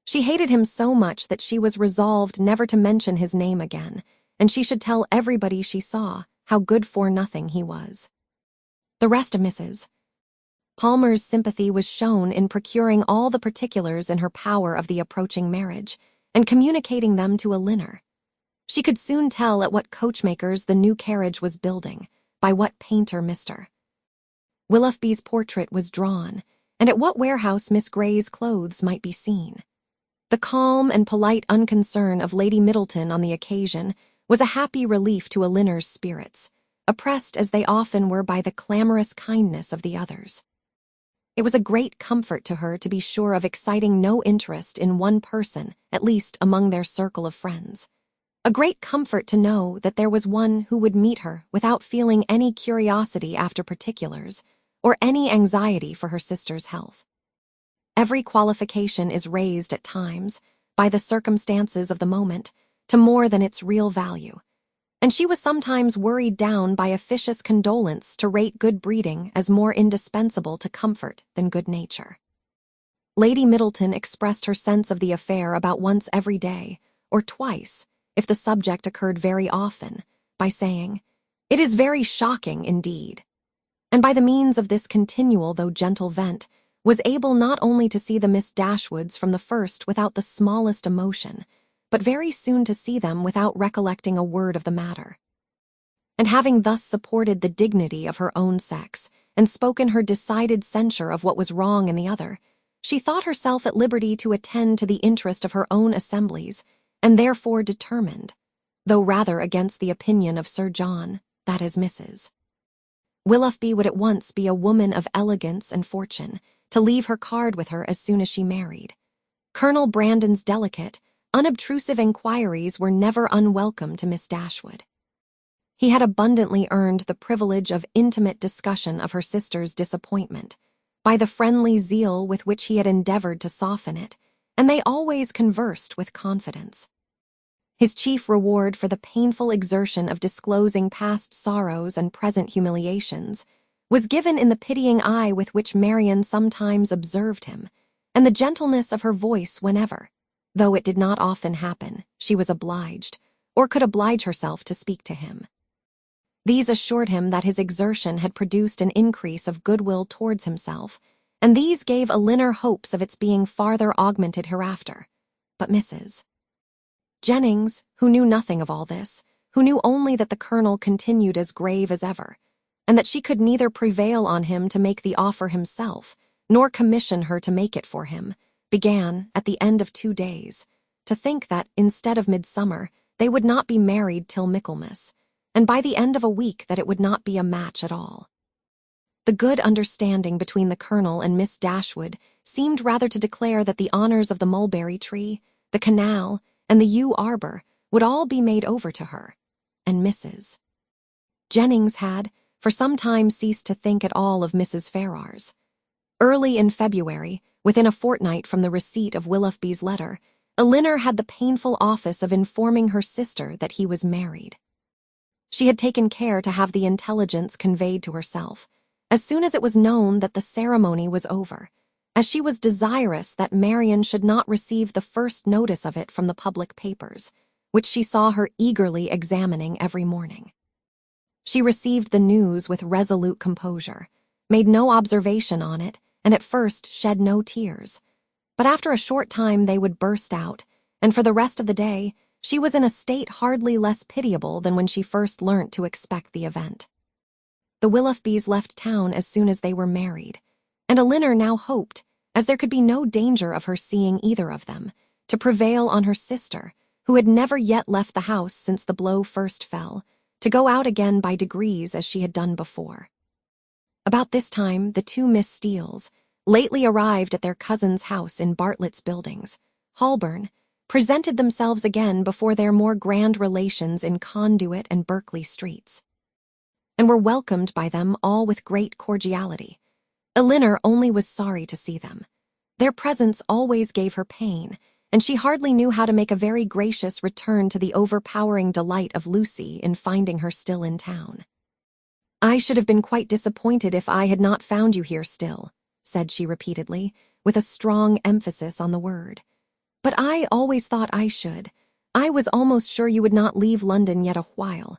She hated him so much that she was resolved never to mention his name again, and she should tell everybody she saw how good-for-nothing he was. The rest of Mrs. Palmer's sympathy was shown in procuring all the particulars in her power of the approaching marriage, and communicating them to Elinor. She could soon tell at what coachmakers the new carriage was building, by what painter Mr. Willoughby's portrait was drawn, and at what warehouse Miss Grey's clothes might be seen. The calm and polite unconcern of Lady Middleton on the occasion was a happy relief to Elinor's spirits, oppressed as they often were by the clamorous kindness of the others. It was a great comfort to her to be sure of exciting no interest in one person, at least among their circle of friends. A great comfort to know that there was one who would meet her without feeling any curiosity after particulars, or any anxiety for her sister's health. Every qualification is raised at times, by the circumstances of the moment, to more than its real value, and she was sometimes worried down by officious condolence to rate good breeding as more indispensable to comfort than good nature. Lady Middleton expressed her sense of the affair about once every day, or twice, if the subject occurred very often, by saying, "It is very shocking indeed," and by the means of this continual though gentle vent, was able not only to see the Miss Dashwoods from the first without the smallest emotion, but very soon to see them without recollecting a word of the matter. And having thus supported the dignity of her own sex, and spoken her decided censure of what was wrong in the other, she thought herself at liberty to attend to the interest of her own assemblies, and therefore determined, though rather against the opinion of Sir John, that as Mrs. Willoughby would at once be a woman of elegance and fortune, to leave her card with her as soon as she married. Colonel Brandon's delicate, unobtrusive inquiries were never unwelcome to Miss Dashwood. He had abundantly earned the privilege of intimate discussion of her sister's disappointment, by the friendly zeal with which he had endeavored to soften it, and they always conversed with confidence. His chief reward for the painful exertion of disclosing past sorrows and present humiliations was given in the pitying eye with which Marian sometimes observed him, and the gentleness of her voice whenever, though it did not often happen, she was obliged, or could oblige herself to speak to him. These assured him that his exertion had produced an increase of goodwill towards himself, and these gave Elinor hopes of its being farther augmented hereafter. But Mrs. Jennings, who knew nothing of all this, who knew only that the colonel continued as grave as ever, and that she could neither prevail on him to make the offer himself, nor commission her to make it for him, began, at the end of 2 days, to think that, instead of midsummer, they would not be married till Michaelmas, and by the end of a week that it would not be a match at all. The good understanding between the Colonel and Miss Dashwood seemed rather to declare that the honors of the mulberry tree, the canal, and the yew arbor would all be made over to her, and Mrs. Jennings had, for some time, ceased to think at all of Mrs. Ferrars. Early in February, within a fortnight from the receipt of Willoughby's letter, Elinor had the painful office of informing her sister that he was married. She had taken care to have the intelligence conveyed to herself as soon as it was known that the ceremony was over, as she was desirous that Marian should not receive the first notice of it from the public papers, which she saw her eagerly examining every morning. She received the news with resolute composure, made no observation on it, and at first shed no tears. But after a short time they would burst out, and for the rest of the day she was in a state hardly less pitiable than when she first learnt to expect the event. The Willoughbys left town as soon as they were married, and Elinor now hoped, as there could be no danger of her seeing either of them, to prevail on her sister, who had never yet left the house since the blow first fell, to go out again by degrees as she had done before. About this time the two Miss Steeles, lately arrived at their cousin's house in Bartlett's Buildings, Holborn, presented themselves again before their more grand relations in Conduit and Berkeley streets, and were welcomed by them all with great cordiality. Elinor only was sorry to see them. Their presence always gave her pain, and she hardly knew how to make a very gracious return to the overpowering delight of Lucy in finding her still in town. "I should have been quite disappointed if I had not found you here still," said she repeatedly, with a strong emphasis on the word. "But I always thought I should. I was almost sure you would not leave London yet a while.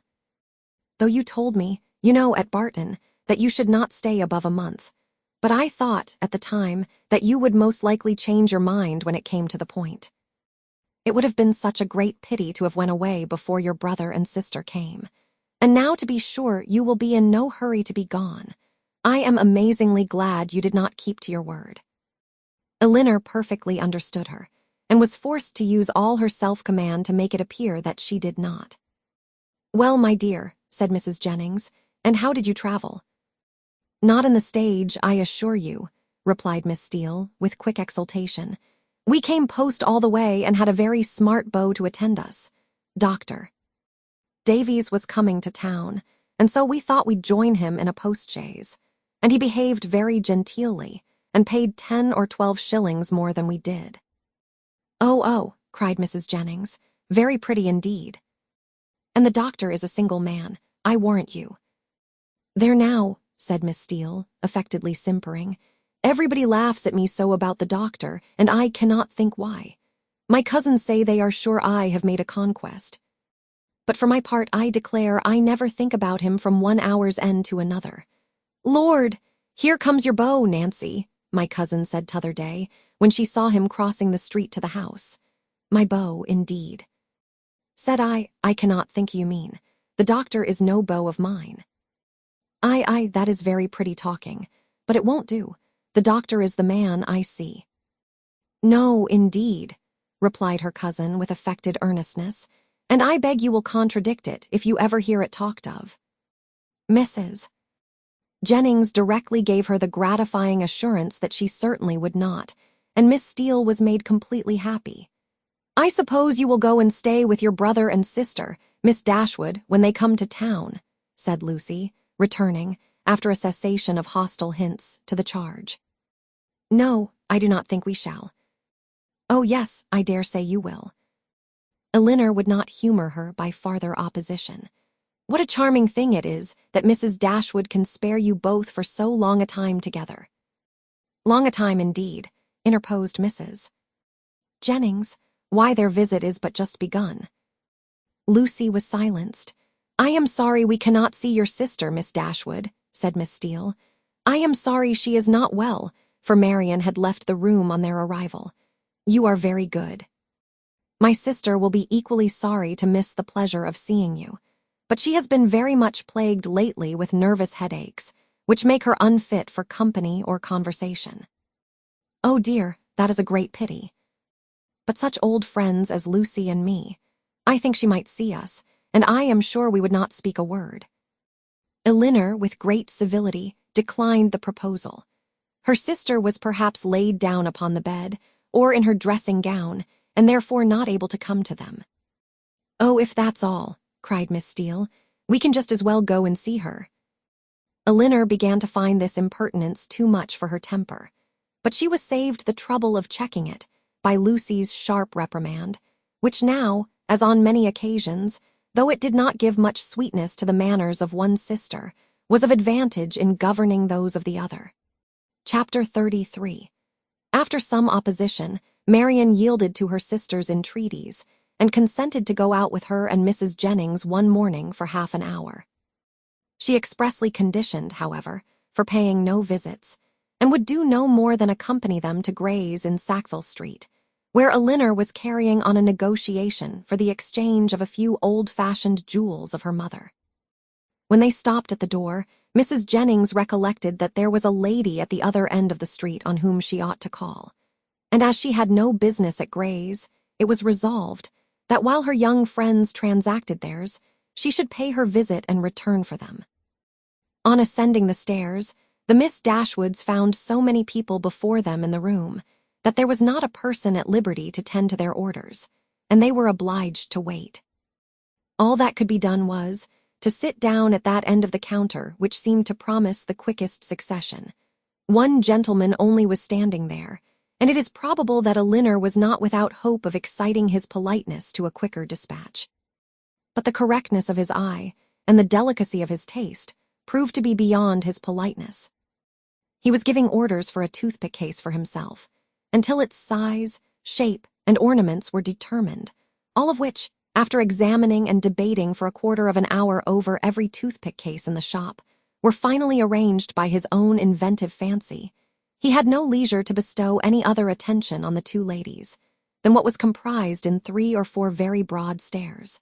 Though you told me, you know, at Barton, that you should not stay above a month. But I thought, at the time, that you would most likely change your mind when it came to the point. It would have been such a great pity to have went away before your brother and sister came. And now, to be sure, you will be in no hurry to be gone. I am amazingly glad you did not keep to your word." Elinor perfectly understood her, and was forced to use all her self-command to make it appear that she did not. "Well, my dear," said Mrs. Jennings, "and how did you travel?" "Not in the stage, I assure you," replied Miss Steele, with quick exultation. "We came post all the way and had a very smart beau to attend us. Dr. Davies was coming to town, and so we thought we'd join him in a post-chaise, and he behaved very genteelly, and paid 10 or 12 shillings more than we did." Oh, cried Mrs. Jennings, "very pretty indeed. And the doctor is a single man, I warrant you." "There now," said Miss Steele, affectedly simpering, "everybody laughs at me so about the doctor, and I cannot think why. My cousins say they are sure I have made a conquest. But for my part, I declare I never think about him from one hour's end to another. Lord, here comes your beau, Nancy," my cousin said t'other day, when she saw him crossing the street to the house. "My beau, indeed." Said I cannot think you mean. The doctor is no beau of mine." Aye, that is very pretty talking, but it won't do. The doctor is the man, I see." "No, indeed," replied her cousin with affected earnestness, "and I beg you will contradict it if you ever hear it talked of." Mrs. Jennings directly gave her the gratifying assurance that she certainly would not, and Miss Steele was made completely happy. "I suppose you will go and stay with your brother and sister, Miss Dashwood, when they come to town," said Lucy, returning, after a cessation of hostile hints, to the charge. "No, I do not think we shall." "Oh, yes, I dare say you will." Elinor would not humour her by farther opposition. "What a charming thing it is that Mrs. Dashwood can spare you both for so long a time together." "Long a time, indeed," interposed Mrs. Jennings. "Why, their visit is but just begun." Lucy was silenced. "I am sorry we cannot see your sister, Miss Dashwood," said Miss Steele. "I am sorry she is not well," for Marian had left the room on their arrival. "You are very good. My sister will be equally sorry to miss the pleasure of seeing you. but she has been very much plagued lately with nervous headaches, which make her unfit for company or conversation. Oh dear, that is a great pity. But such old friends as Lucy and me, I think she might see us, and I am sure we would not speak a word. Elinor, with great civility, declined the proposal. Her sister was perhaps laid down upon the bed, or in her dressing gown, and therefore not able to come to them. "Oh, if that's all," cried Miss Steele, "we can just as well go and see her." Elinor began to find this impertinence too much for her temper, but she was saved the trouble of checking it by Lucy's sharp reprimand, which now, as on many occasions, though it did not give much sweetness to the manners of one sister, was of advantage in governing those of the other. Chapter 33. After some opposition, Marian yielded to her sister's entreaties and consented to go out with her and Mrs. Jennings one morning for half an hour. She expressly conditioned, however, for paying no visits, and would do no more than accompany them to Gray's in Sackville Street, where Elinor was carrying on a negotiation for the exchange of a few old-fashioned jewels of her mother. When they stopped at the door, Mrs. Jennings recollected that there was a lady at the other end of the street on whom she ought to call, and as she had no business at Gray's, it was resolved that while her young friends transacted theirs, she should pay her visit and return for them. On ascending the stairs, the Miss Dashwoods found so many people before them in the room that there was not a person at liberty to tend to their orders, and they were obliged to wait. All that could be done was to sit down at that end of the counter which seemed to promise the quickest succession. One gentleman only was standing there, and it is probable that Elinor was not without hope of exciting his politeness to a quicker dispatch. But the correctness of his eye and the delicacy of his taste proved to be beyond his politeness. He was giving orders for a toothpick case for himself, until its size, shape, and ornaments were determined, all of which, after examining and debating for a quarter of an hour over every toothpick case in the shop, were finally arranged by his own inventive fancy. He had no leisure to bestow any other attention on the two ladies than what was comprised in 3 or 4 very broad stares.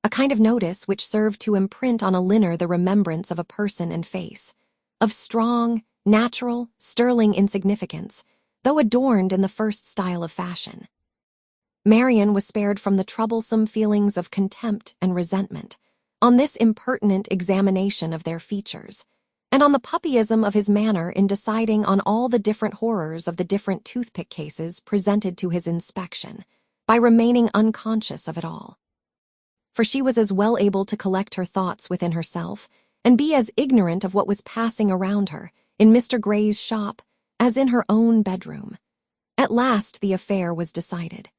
A kind of notice which served to imprint on Elinor the remembrance of a person and face, of strong, natural, sterling insignificance, though adorned in the first style of fashion. Marian was spared from the troublesome feelings of contempt and resentment on this impertinent examination of their features, and on the puppyism of his manner in deciding on all the different horrors of the different toothpick cases presented to his inspection, by remaining unconscious of it all. For she was as well able to collect her thoughts within herself and be as ignorant of what was passing around her in Mr. Gray's shop as in her own bedroom. At last the affair was decided.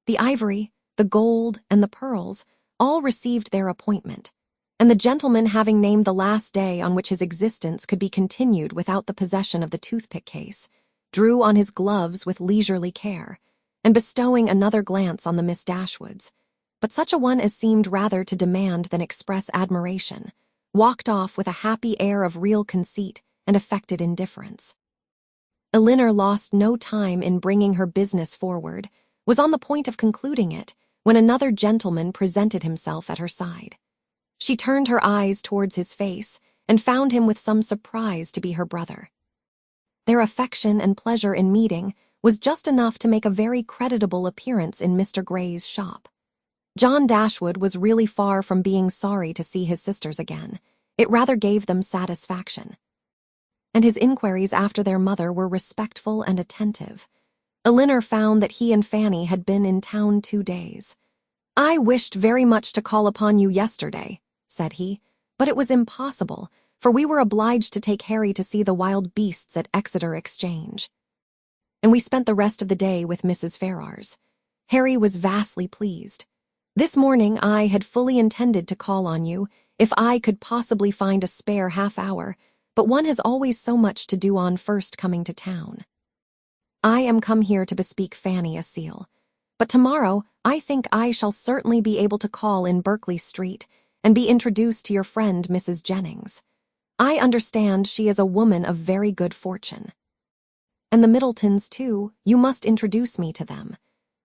The ivory, the gold, and the pearls all received their appointment, and the gentleman, having named the last day on which his existence could be continued without the possession of the toothpick case, drew on his gloves with leisurely care, and bestowing another glance on the Miss Dashwoods, but such a one as seemed rather to demand than express admiration, walked off with a happy air of real conceit and affected indifference. Elinor lost no time in bringing her business forward, was on the point of concluding it, when another gentleman presented himself at her side. She turned her eyes towards his face and found him with some surprise to be her brother. Their affection and pleasure in meeting was just enough to make a very creditable appearance in Mr. Gray's shop. John Dashwood was really far from being sorry to see his sisters again. It rather gave them satisfaction. And his inquiries after their mother were respectful and attentive. Elinor found that he and Fanny had been in town 2 days. "I wished very much to call upon you yesterday," said he, "but it was impossible, for we were obliged to take Harry to see the wild beasts at Exeter Exchange. And we spent the rest of the day with Mrs. Ferrars. Harry was vastly pleased. This morning I had fully intended to call on you, if I could possibly find a spare half-hour, but one has always so much to do on first coming to town. I am come here to bespeak Fanny a seal, but tomorrow I think I shall certainly be able to call in Berkeley Street and be introduced to your friend Mrs. Jennings. I understand she is a woman of very good fortune. And the Middletons, too, you must introduce me to them.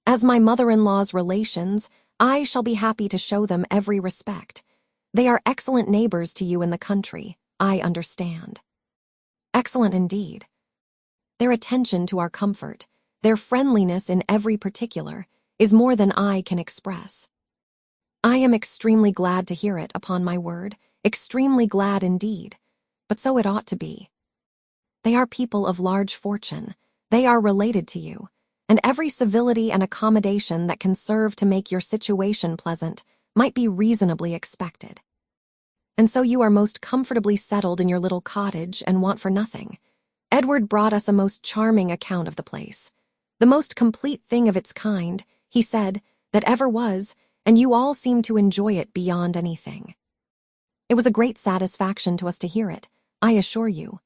As my mother-in-law's relations, I shall be happy to show them every respect. They are excellent neighbors to you in the country, I understand. Excellent indeed. Their attention to our comfort, their friendliness in every particular, is more than I can express. I am extremely glad to hear it, upon my word, extremely glad indeed, but so it ought to be. They are people of large fortune, they are related to you, and every civility and accommodation that can serve to make your situation pleasant might be reasonably expected. And so you are most comfortably settled in your little cottage and want for nothing. Edward brought us a most charming account of the place. The most complete thing of its kind, he said, that ever was, and you all seem to enjoy it beyond anything. It was a great satisfaction to us to hear it, I assure you.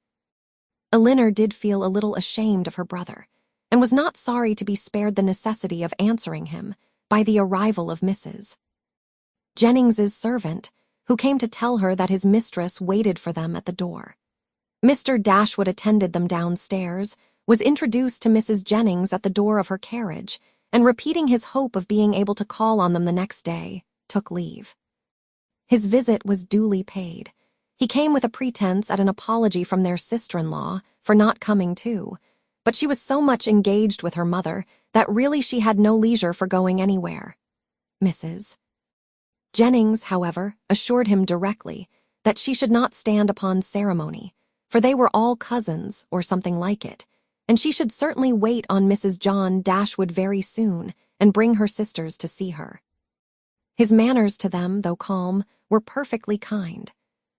Elinor did feel a little ashamed of her brother, and was not sorry to be spared the necessity of answering him by the arrival of Mrs. Jennings's servant, who came to tell her that his mistress waited for them at the door. Mr. Dashwood attended them downstairs, was introduced to Mrs. Jennings at the door of her carriage, and repeating his hope of being able to call on them the next day, took leave. His visit was duly paid. He came with a pretense at an apology from their sister-in-law for not coming too, but she was so much engaged with her mother that really she had no leisure for going anywhere. Mrs. Jennings, however, assured him directly that she should not stand upon ceremony, for they were all cousins or something like it, and she should certainly wait on Mrs. John Dashwood very soon and bring her sisters to see her. His manners to them, though calm, were perfectly kind.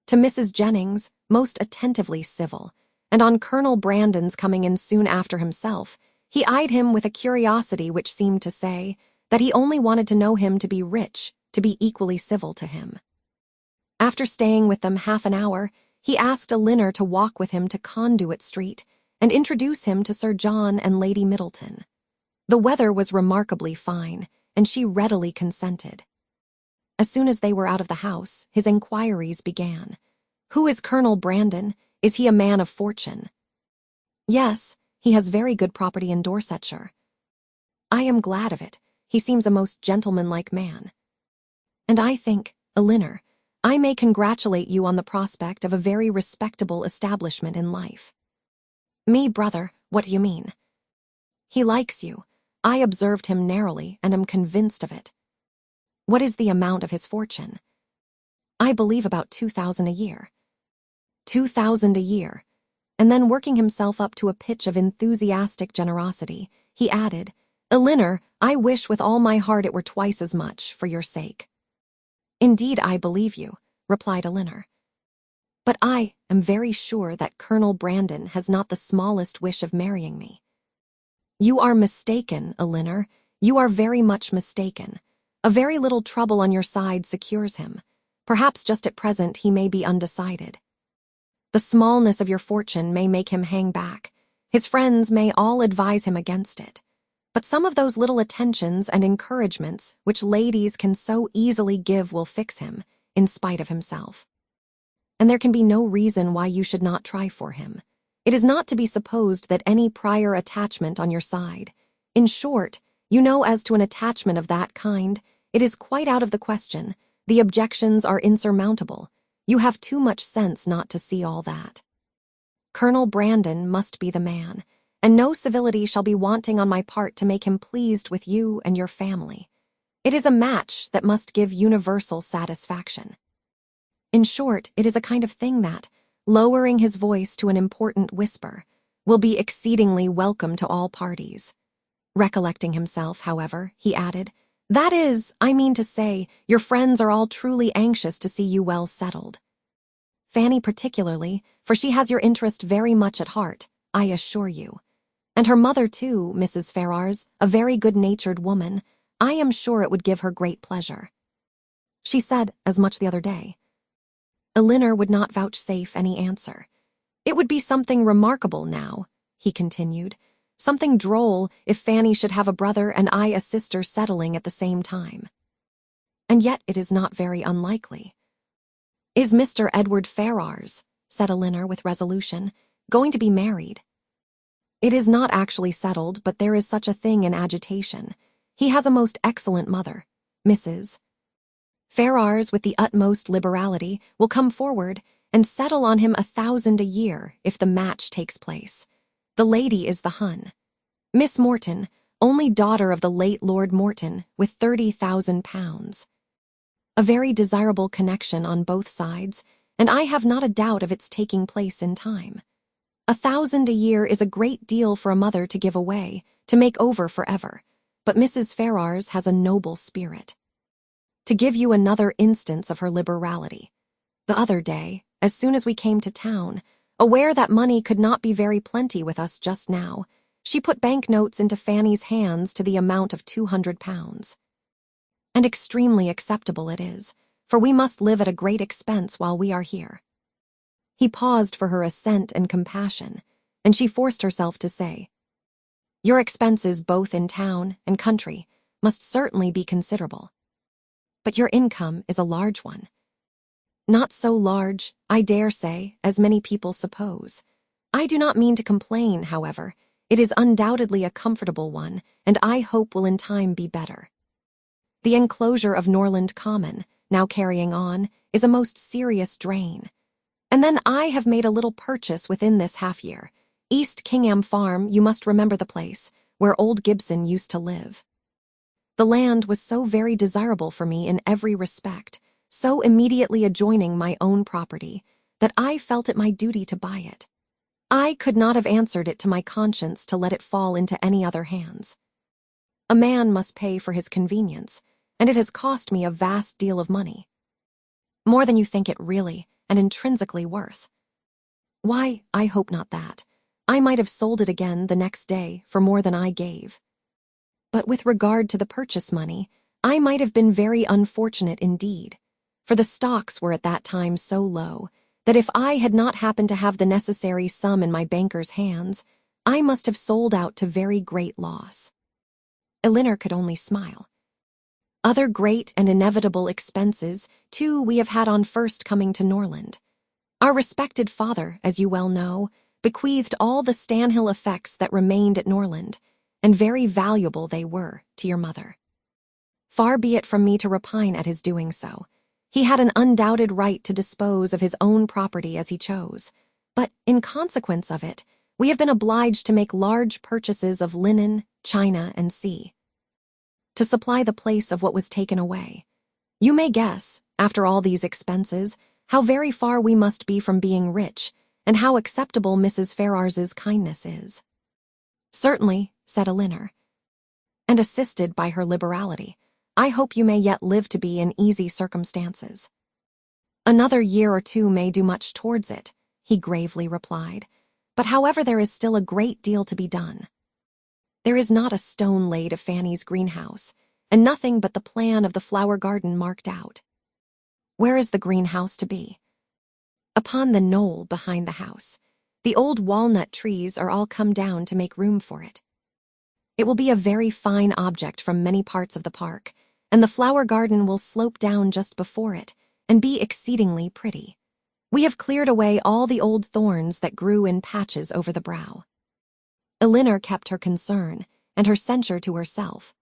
To Mrs. Jennings, most attentively civil, and on Colonel Brandon's coming in soon after himself, he eyed him with a curiosity which seemed to say that he only wanted to know him to be rich, to be equally civil to him. After staying with them half an hour, he asked Elinor to walk with him to Conduit Street and introduce him to Sir John and Lady Middleton. The weather was remarkably fine, and she readily consented. As soon as they were out of the house, his inquiries began. Who is Colonel Brandon? Is he a man of fortune? Yes, he has very good property in Dorsetshire. I am glad of it. He seems a most gentlemanlike man. And I think, Elinor, I may congratulate you on the prospect of a very respectable establishment in life. Me, brother, what do you mean? He likes you. I observed him narrowly and am convinced of it. What is the amount of his fortune? I believe about 2,000 a year. 2,000 a year. And then working himself up to a pitch of enthusiastic generosity, he added, Elinor, I wish with all my heart it were twice as much, for your sake. Indeed, I believe you, replied Elinor. But I am very sure that Colonel Brandon has not the smallest wish of marrying me. You are mistaken, Elinor. You are very much mistaken. A very little trouble on your side secures him. Perhaps just at present he may be undecided. The smallness of your fortune may make him hang back. His friends may all advise him against it. But some of those little attentions and encouragements which ladies can so easily give will fix him, in spite of himself. And there can be no reason why you should not try for him. It is not to be supposed that any prior attachment on your side. In short, you know, as to an attachment of that kind, it is quite out of the question. The objections are insurmountable. You have too much sense not to see all that. Colonel Brandon must be the man, and no civility shall be wanting on my part to make him pleased with you and your family. It is a match that must give universal satisfaction. In short, it is a kind of thing that, lowering his voice to an important whisper, will be exceedingly welcome to all parties. Recollecting himself, however, he added, that is, I mean to say, your friends are all truly anxious to see you well settled. Fanny particularly, for she has your interest very much at heart, I assure you. And her mother, too, Mrs. Ferrars, a very good-natured woman. I am sure it would give her great pleasure. She said as much the other day. Elinor would not vouchsafe any answer. It would be something remarkable now, he continued, something droll if Fanny should have a brother and I a sister settling at the same time. And yet it is not very unlikely. Is Mr. Edward Ferrars, said Elinor with resolution, going to be married? It is not actually settled, but there is such a thing in agitation. He has a most excellent mother. Mrs. Ferrars, with the utmost liberality, will come forward and settle on him 1,000 a year if the match takes place. The lady is the Hun. Miss Morton, only daughter of the late Lord Morton, with 30,000 pounds. A very desirable connection on both sides, and I have not a doubt of its taking place in time. 1,000 a year is a great deal for a mother to give away, to make over forever, but Mrs. Ferrars has a noble spirit. To give you another instance of her liberality, the other day, as soon as we came to town, aware that money could not be very plenty with us just now, she put banknotes into Fanny's hands to the amount of 200 pounds. And extremely acceptable it is, for we must live at a great expense while we are here. He paused for her assent and compassion, and she forced herself to say, "Your expenses both in town and country must certainly be considerable. But your income is a large one." "Not so large, I dare say, as many people suppose. I do not mean to complain, however. It is undoubtedly a comfortable one, and I hope will in time be better. The enclosure of Norland Common, now carrying on, is a most serious drain. And then I have made a little purchase within this half-year. East Kingham Farm, you must remember the place, where old Gibson used to live. The land was so very desirable for me in every respect, so immediately adjoining my own property, that I felt it my duty to buy it. I could not have answered it to my conscience to let it fall into any other hands. A man must pay for his convenience, and it has cost me a vast deal of money. More than you think it really and intrinsically worth. Why, I hope not that. I might have sold it again the next day for more than I gave. But with regard to the purchase money, I might have been very unfortunate indeed, for the stocks were at that time so low that if I had not happened to have the necessary sum in my banker's hands, I must have sold out to very great loss. Elinor could only smile. Other great and inevitable expenses, too, we have had on first coming to Norland. Our respected father, as you well know, bequeathed all the Stanhill effects that remained at Norland, and very valuable they were to your mother. Far be it from me to repine at his doing so. He had an undoubted right to dispose of his own property as he chose, but in consequence of it, we have been obliged to make large purchases of linen, china, and to supply the place of what was taken away. You may guess, after all these expenses, how very far we must be from being rich, and how acceptable Mrs. Ferrars's kindness is." "Certainly," said Elinor, "and assisted by her liberality, I hope you may yet live to be in easy circumstances." "Another year or two may do much towards it," he gravely replied, "but however there is still a great deal to be done. There is not a stone laid of Fanny's greenhouse, and nothing but the plan of the flower garden marked out." "Where is the greenhouse to be?" "Upon the knoll behind the house. The old walnut trees are all come down to make room for it. It will be a very fine object from many parts of the park, and the flower garden will slope down just before it, and be exceedingly pretty. We have cleared away all the old thorns that grew in patches over the brow." Elinor kept her concern and her censure to herself,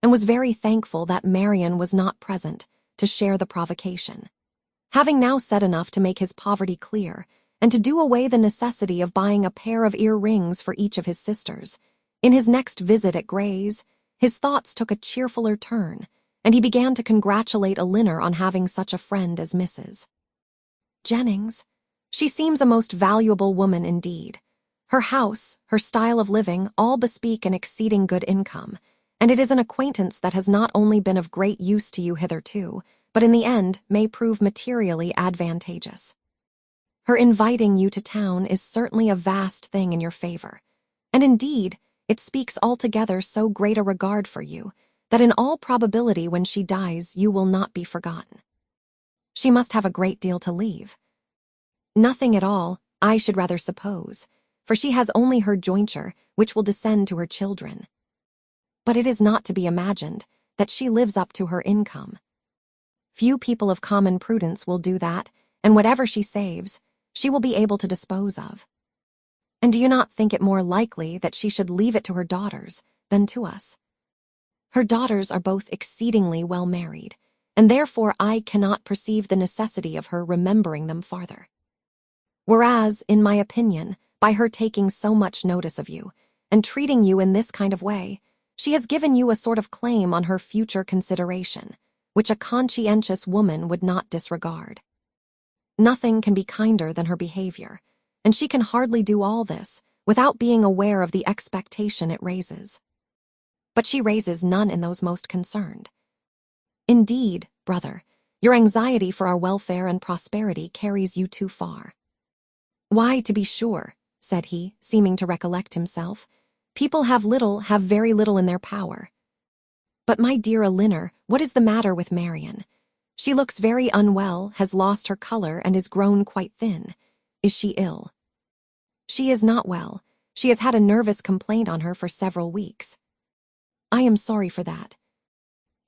and was very thankful that Marian was not present to share the provocation. Having now said enough to make his poverty clear, and to do away the necessity of buying a pair of ear-rings for each of his sisters, in his next visit at Gray's, his thoughts took a cheerfuller turn, and he began to congratulate Elinor on having such a friend as Mrs. Jennings. She seems a most valuable woman indeed. Her house, her style of living, all bespeak an exceeding good income, and it is an acquaintance that has not only been of great use to you hitherto, but in the end may prove materially advantageous. Her inviting you to town is certainly a vast thing in your favor, and indeed, it speaks altogether so great a regard for you, that in all probability when she dies you will not be forgotten. She must have a great deal to leave. Nothing at all, I should rather suppose, for she has only her jointure, which will descend to her children. But it is not to be imagined that she lives up to her income. Few people of common prudence will do that, and whatever she saves, she will be able to dispose of. And do you not think it more likely that she should leave it to her daughters than to us? Her daughters are both exceedingly well married, and therefore I cannot perceive the necessity of her remembering them farther. Whereas, in my opinion, by her taking so much notice of you, and treating you in this kind of way, she has given you a sort of claim on her future consideration, which a conscientious woman would not disregard. Nothing can be kinder than her behavior, and she can hardly do all this without being aware of the expectation it raises. But she raises none in those most concerned. Indeed, brother, your anxiety for our welfare and prosperity carries you too far. Why, to be sure, said he, seeming to recollect himself, people have very little in their power. But my dear Elinor, what is the matter with Marian? She looks very unwell, has lost her color, and is grown quite thin. Is she ill? She is not well. She has had a nervous complaint on her for several weeks. I am sorry for that.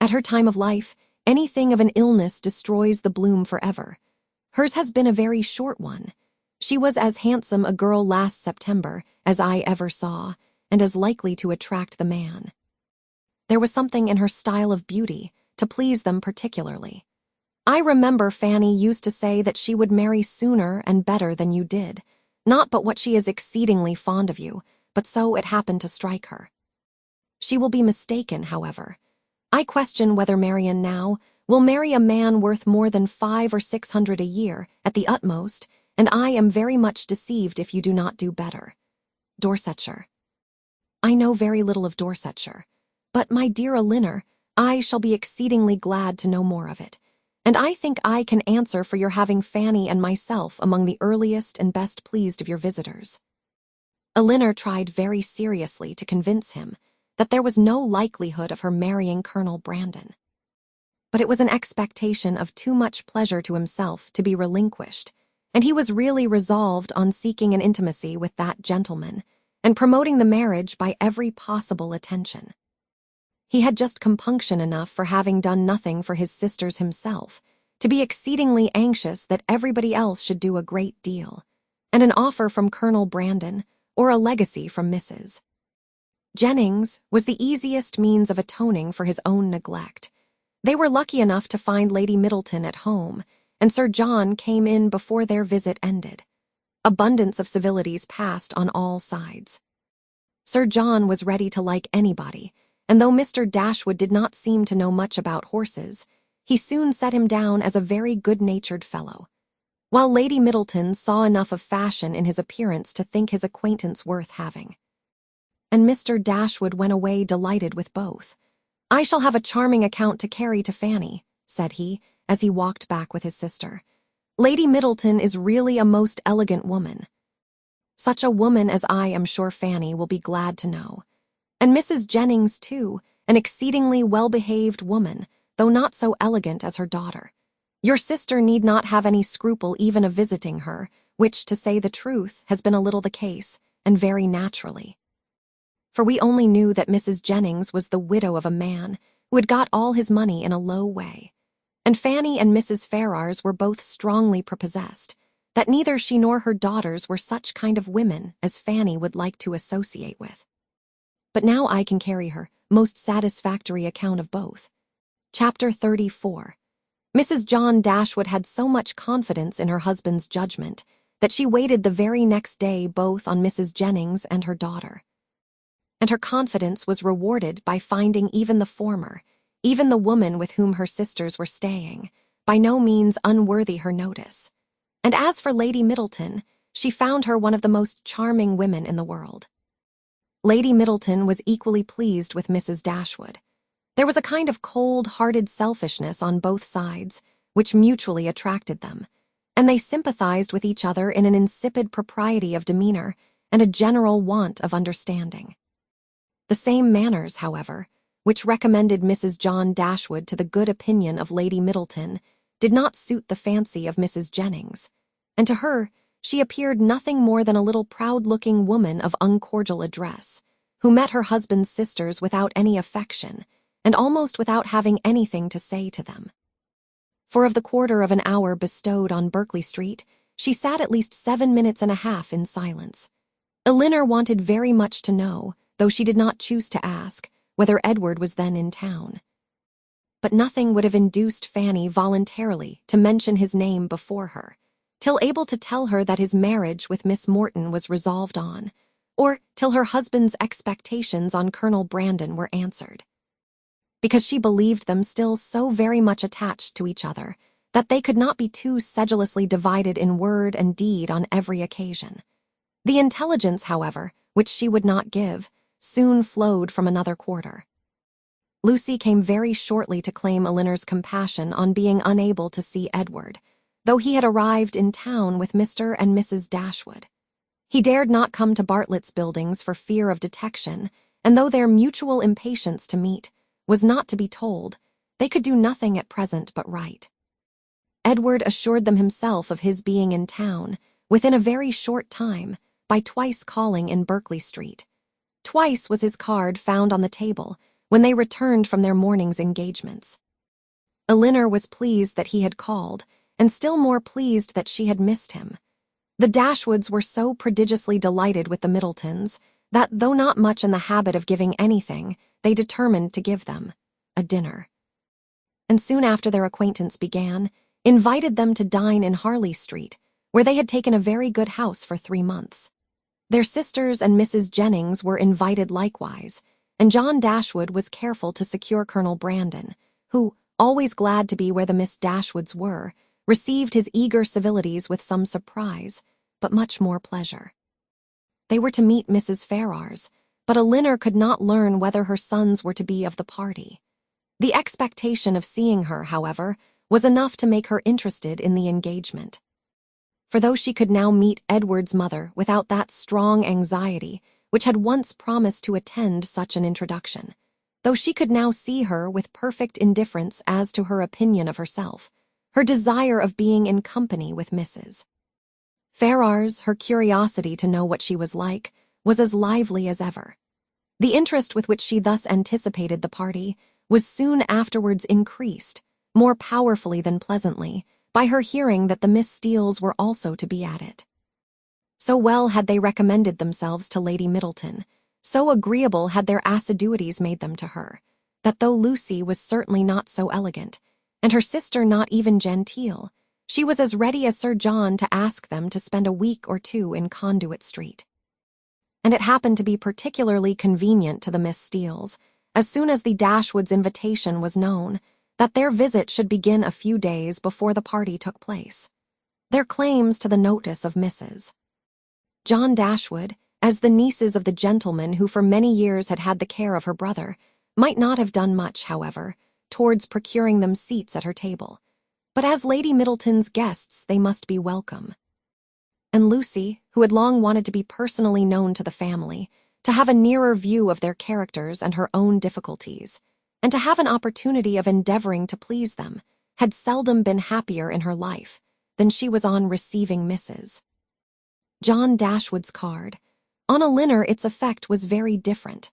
At her time of life, anything of an illness destroys the bloom forever. Hers has been a very short one. She was as handsome a girl last September as I ever saw, and as likely to attract the man. There was something in her style of beauty to please them particularly. I remember Fanny used to say that she would marry sooner and better than you did, not but what she is exceedingly fond of you, but so it happened to strike her. She will be mistaken, however. I question whether Marian now will marry a man worth more than 500 or 600 a year, at the utmost, and I am very much deceived if you do not do better. Dorsetshire. I know very little of Dorsetshire, but, my dear Elinor, I shall be exceedingly glad to know more of it, and I think I can answer for your having Fanny and myself among the earliest and best pleased of your visitors. Elinor tried very seriously to convince him that there was no likelihood of her marrying Colonel Brandon. But it was an expectation of too much pleasure to himself to be relinquished, and he was really resolved on seeking an intimacy with that gentleman, and promoting the marriage by every possible attention. He had just compunction enough for having done nothing for his sisters himself, to be exceedingly anxious that everybody else should do a great deal, and an offer from Colonel Brandon, or a legacy from Mrs. Jennings, was the easiest means of atoning for his own neglect. They were lucky enough to find Lady Middleton at home, and Sir John came in before their visit ended. Abundance of civilities passed on all sides. Sir John was ready to like anybody, and though Mr. Dashwood did not seem to know much about horses, he soon set him down as a very good-natured fellow, while Lady Middleton saw enough of fashion in his appearance to think his acquaintance worth having. And Mr. Dashwood went away delighted with both. I shall have a charming account to carry to Fanny, said he, as he walked back with his sister. Lady Middleton is really a most elegant woman. Such a woman as I am sure Fanny will be glad to know. And Mrs. Jennings, too, an exceedingly well-behaved woman, though not so elegant as her daughter. Your sister need not have any scruple even of visiting her, which, to say the truth, has been a little the case, and very naturally. For we only knew that Mrs. Jennings was the widow of a man who had got all his money in a low way, and Fanny and Mrs. Ferrars were both strongly prepossessed, that neither she nor her daughters were such kind of women as Fanny would like to associate with. But now I can carry her most satisfactory account of both. Chapter 34. Mrs. John Dashwood had so much confidence in her husband's judgment that she waited the very next day both on Mrs. Jennings and her daughter. And her confidence was rewarded by finding even the former, even the woman with whom her sisters were staying, by no means unworthy her notice. And as for Lady Middleton, she found her one of the most charming women in the world. Lady Middleton was equally pleased with Mrs. Dashwood. There was a kind of cold-hearted selfishness on both sides, which mutually attracted them, and they sympathized with each other in an insipid propriety of demeanor and a general want of understanding. The same manners, however, which recommended Mrs. John Dashwood to the good opinion of Lady Middleton, did not suit the fancy of Mrs. Jennings, and to her she appeared nothing more than a little proud-looking woman of uncordial address, who met her husband's sisters without any affection, and almost without having anything to say to them. For of the quarter of an hour bestowed on Berkeley Street, she sat at least 7 minutes and a half in silence. Elinor wanted very much to know, though she did not choose to ask, whether Edward was then in town. But nothing would have induced Fanny voluntarily to mention his name before her, till able to tell her that his marriage with Miss Morton was resolved on, or till her husband's expectations on Colonel Brandon were answered. Because she believed them still so very much attached to each other that they could not be too sedulously divided in word and deed on every occasion. The intelligence, however, which she would not give, soon flowed from another quarter. Lucy came very shortly to claim Elinor's compassion on being unable to see Edward, though he had arrived in town with Mr. and Mrs. Dashwood. He dared not come to Bartlett's Buildings for fear of detection, and though their mutual impatience to meet was not to be told, they could do nothing at present but write. Edward assured them himself of his being in town, within a very short time, by twice calling in Berkeley Street. Twice was his card found on the table when they returned from their morning's engagements. Elinor was pleased that he had called, and still more pleased that she had missed him. The Dashwoods were so prodigiously delighted with the Middletons that, though not much in the habit of giving anything, they determined to give them a dinner. And soon after their acquaintance began, invited them to dine in Harley Street, where they had taken a very good house for 3 months. Their sisters and Mrs. Jennings were invited likewise, and John Dashwood was careful to secure Colonel Brandon, who, always glad to be where the Miss Dashwoods were, received his eager civilities with some surprise, but much more pleasure. They were to meet Mrs. Ferrars, but Elinor could not learn whether her sons were to be of the party. The expectation of seeing her, however, was enough to make her interested in the engagement. For though she could now meet Edward's mother without that strong anxiety which had once promised to attend such an introduction, though she could now see her with perfect indifference as to her opinion of herself, her desire of being in company with Mrs. Ferrars, her curiosity to know what she was like, was as lively as ever. The interest with which she thus anticipated the party was soon afterwards increased, more powerfully than pleasantly, by her hearing that the Miss Steeles were also to be at it. So well had they recommended themselves to Lady Middleton, so agreeable had their assiduities made them to her, that though Lucy was certainly not so elegant, and her sister not even genteel, she was as ready as Sir John to ask them to spend a week or 2 in Conduit Street. And it happened to be particularly convenient to the Miss Steeles, as soon as the Dashwoods' invitation was known, that their visit should begin a few days before the party took place. Their claims to the notice of Mrs. John Dashwood, as the nieces of the gentleman who for many years had had the care of her brother, might not have done much, however, towards procuring them seats at her table, but as Lady Middleton's guests they must be welcome. And Lucy, who had long wanted to be personally known to the family, to have a nearer view of their characters and her own difficulties, and to have an opportunity of endeavoring to please them, had seldom been happier in her life than she was on receiving Mrs. John Dashwood's card. On Elinor its effect was very different.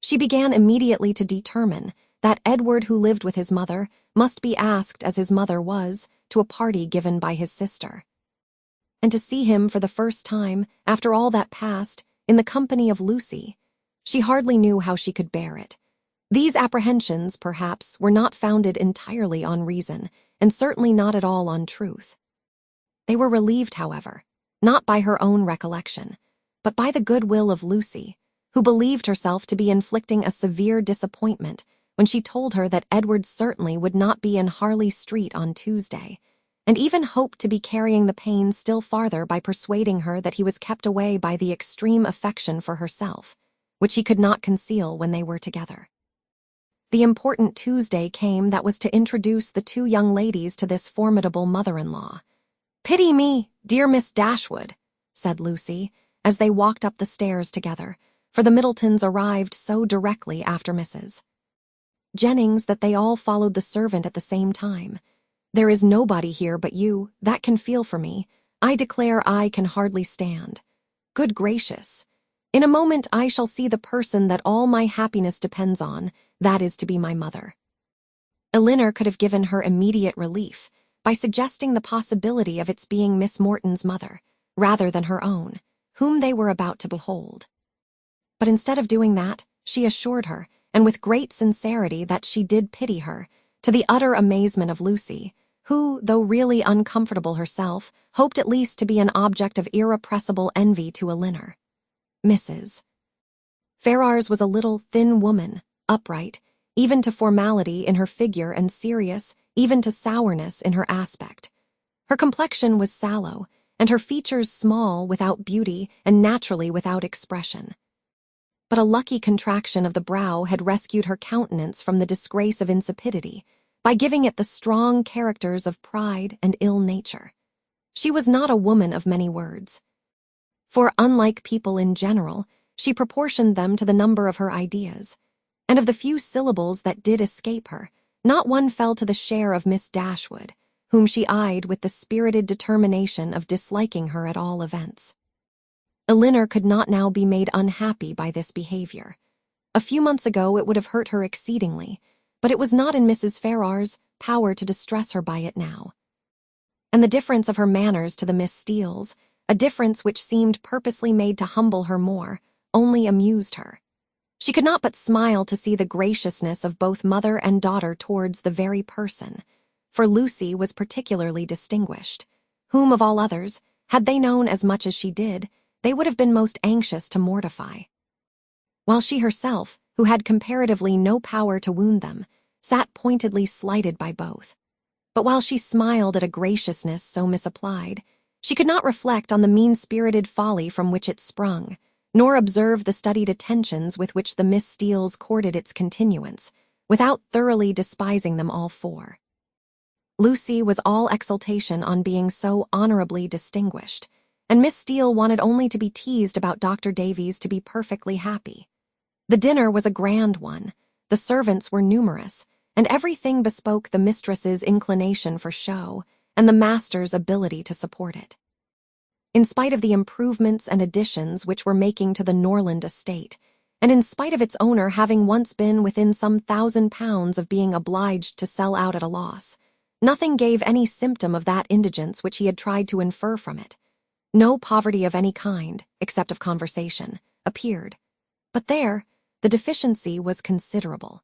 She began immediately to determine that Edward, who lived with his mother, must be asked, as his mother was, to a party given by his sister. And to see him for the first time, after all that passed, in the company of Lucy, she hardly knew how she could bear it. These apprehensions, perhaps, were not founded entirely on reason, and certainly not at all on truth. They were relieved, however, not by her own recollection, but by the good will of Lucy, who believed herself to be inflicting a severe disappointment when she told her that Edward certainly would not be in Harley Street on Tuesday, and even hoped to be carrying the pain still farther by persuading her that he was kept away by the extreme affection for herself, which he could not conceal when they were together. The important Tuesday came that was to introduce the 2 young ladies to this formidable mother-in-law. "Pity me, dear Miss Dashwood," said Lucy, as they walked up the stairs together, for the Middletons arrived so directly after Mrs. Jennings that they all followed the servant at the same time. "There is nobody here but you that can feel for me. I declare I can hardly stand. Good gracious! In a moment I shall see the person that all my happiness depends on, that is to be my mother." Elinor could have given her immediate relief by suggesting the possibility of its being Miss Morton's mother, rather than her own, whom they were about to behold. But instead of doing that, she assured her, and with great sincerity that she did pity her, to the utter amazement of Lucy, who, though really uncomfortable herself, hoped at least to be an object of irrepressible envy to Elinor. Mrs. Ferrars was a little, thin woman, upright, even to formality in her figure and serious, even to sourness in her aspect. Her complexion was sallow, and her features small, without beauty, and naturally without expression. But a lucky contraction of the brow had rescued her countenance from the disgrace of insipidity, by giving it the strong characters of pride and ill nature. She was not a woman of many words. For, unlike people in general, she proportioned them to the number of her ideas, and of the few syllables that did escape her, not one fell to the share of Miss Dashwood, whom she eyed with the spirited determination of disliking her at all events. Elinor could not now be made unhappy by this behavior. A few months ago it would have hurt her exceedingly, but it was not in Mrs. Ferrars' power to distress her by it now. And the difference of her manners to the Miss Steeles, a difference which seemed purposely made to humble her more, only amused her. She could not but smile to see the graciousness of both mother and daughter towards the very person, for Lucy was particularly distinguished, whom of all others, had they known as much as she did, they would have been most anxious to mortify. While she herself, who had comparatively no power to wound them, sat pointedly slighted by both. But while she smiled at a graciousness so misapplied, she could not reflect on the mean-spirited folly from which it sprung, nor observe the studied attentions with which the Miss Steeles courted its continuance, without thoroughly despising them all four. Lucy was all exultation on being so honorably distinguished, and Miss Steele wanted only to be teased about Dr. Davies to be perfectly happy. The dinner was a grand one, the servants were numerous, and everything bespoke the mistress's inclination for show and the master's ability to support it. In spite of the improvements and additions which were making to the Norland estate, and in spite of its owner having once been within some £1,000 of being obliged to sell out at a loss, nothing gave any symptom of that indigence which he had tried to infer from it. No poverty of any kind, except of conversation, appeared. But there, the deficiency was considerable.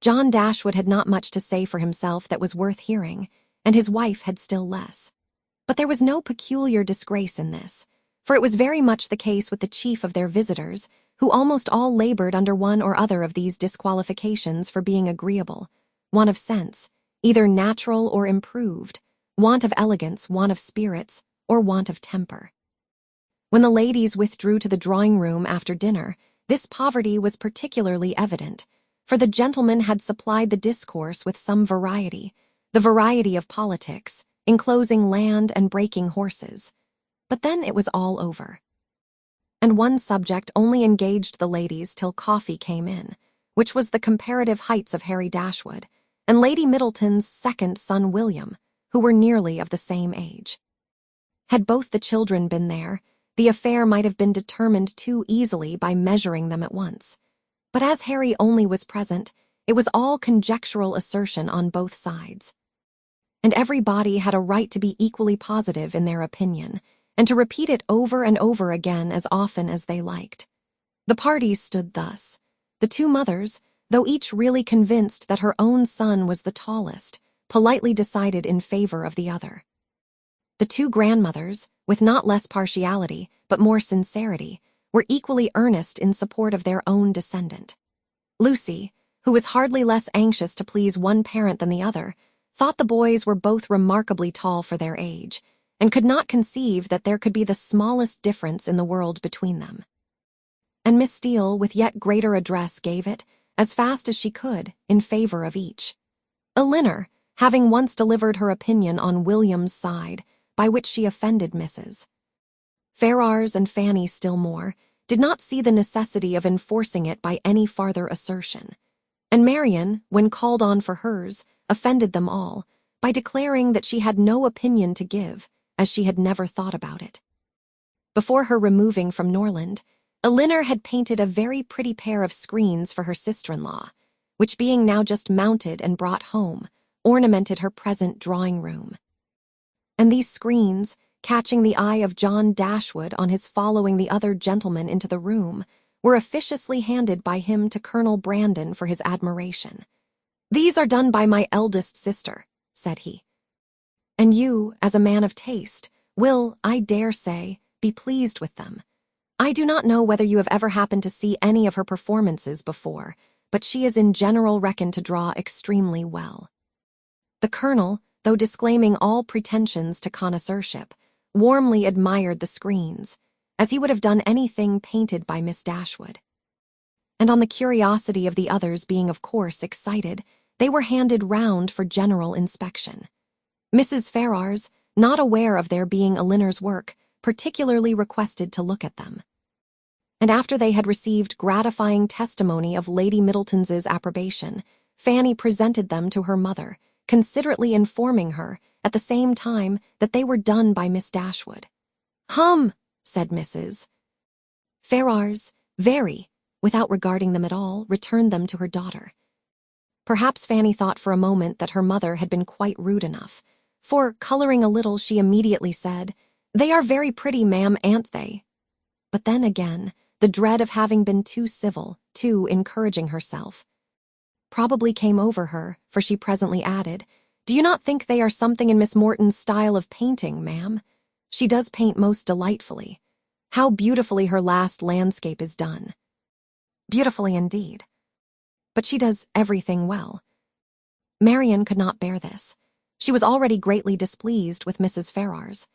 John Dashwood had not much to say for himself that was worth hearing, and his wife had still less. But there was no peculiar disgrace in this, for it was very much the case with the chief of their visitors, who almost all labored under one or other of these disqualifications for being agreeable: want of sense, either natural or improved, want of elegance, want of spirits, or want of temper. When the ladies withdrew to the drawing-room after dinner, this poverty was particularly evident, for the gentlemen had supplied the discourse with some variety, the variety of politics, enclosing land and breaking horses. But then it was all over. And one subject only engaged the ladies till coffee came in, which was the comparative heights of Harry Dashwood, and Lady Middleton's second son William, who were nearly of the same age. Had both the children been there, the affair might have been determined too easily by measuring them at once. But as Harry only was present, it was all conjectural assertion on both sides. And everybody had a right to be equally positive in their opinion, and to repeat it over and over again as often as they liked. The parties stood thus. The two mothers, though each really convinced that her own son was the tallest, politely decided in favor of the other. The two grandmothers, with not less partiality, but more sincerity, were equally earnest in support of their own descendant. Lucy, who was hardly less anxious to please one parent than the other, thought the boys were both remarkably tall for their age, and could not conceive that there could be the smallest difference in the world between them. And Miss Steele, with yet greater address, gave it, as fast as she could, in favor of each. Elinor, having once delivered her opinion on William's side, by which she offended Mrs. Ferrars and Fanny still more, did not see the necessity of enforcing it by any farther assertion, and Marian, when called on for hers, offended them all, by declaring that she had no opinion to give, as she had never thought about it. Before her removing from Norland, Elinor had painted a very pretty pair of screens for her sister-in-law, which being now just mounted and brought home, ornamented her present drawing-room. And these screens, catching the eye of John Dashwood on his following the other gentlemen into the room, were officiously handed by him to Colonel Brandon for his admiration. "These are done by my eldest sister," said he. "And you, as a man of taste, will, I dare say, be pleased with them. I do not know whether you have ever happened to see any of her performances before, but she is in general reckoned to draw extremely well." The colonel, though disclaiming all pretensions to connoisseurship, warmly admired the screens, as he would have done anything painted by Miss Dashwood. And on the curiosity of the others being of course excited, they were handed round for general inspection. Mrs. Ferrars, not aware of their being Elinor's work, particularly requested to look at them. And after they had received gratifying testimony of Lady Middleton's approbation, Fanny presented them to her mother, considerately informing her, at the same time, that they were done by Miss Dashwood. "Hum," said Mrs. Ferrars, very, without regarding them at all, returned them to her daughter. Perhaps Fanny thought for a moment that her mother had been quite rude enough, for, coloring a little, she immediately said, "They are very pretty, ma'am, ain't they?" But then again, the dread of having been too civil, too encouraging herself, probably came over her, for she presently added, "Do you not think they are something in Miss Morton's style of painting, ma'am? She does paint most delightfully. How beautifully her last landscape is done." "Beautifully indeed. But she does everything well." Marian could not bear this. She was already greatly displeased with Mrs. Ferrars.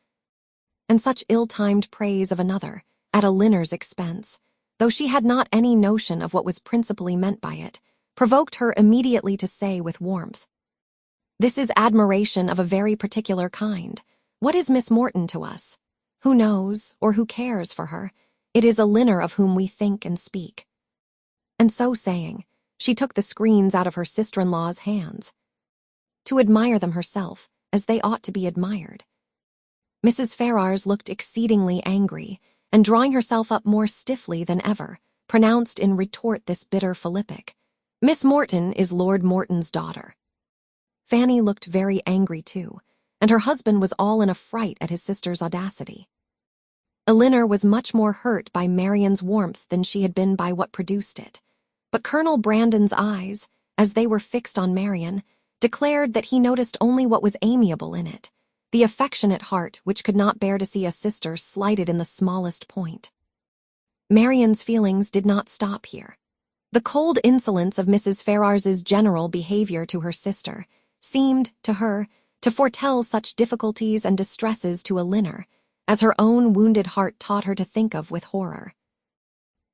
And such ill-timed praise of another, at Elinor's expense, though she had not any notion of what was principally meant by it, provoked her immediately to say with warmth, "This is admiration of a very particular kind. What is Miss Morton to us? Who knows, or who cares for her? It is Elinor of whom we think and speak." And so saying, she took the screens out of her sister-in-law's hands, to admire them herself, as they ought to be admired. Mrs. Ferrars looked exceedingly angry, and drawing herself up more stiffly than ever, pronounced in retort this bitter philippic, "Miss Morton is Lord Morton's daughter." Fanny looked very angry too, and her husband was all in a fright at his sister's audacity. Elinor was much more hurt by Marian's warmth than she had been by what produced it, but Colonel Brandon's eyes, as they were fixed on Marian, declared that he noticed only what was amiable in it, the affectionate heart which could not bear to see a sister slighted in the smallest point. Marian's feelings did not stop here. The cold insolence of Mrs. Ferrars's general behavior to her sister seemed, to her, to foretell such difficulties and distresses to Elinor as her own wounded heart taught her to think of with horror.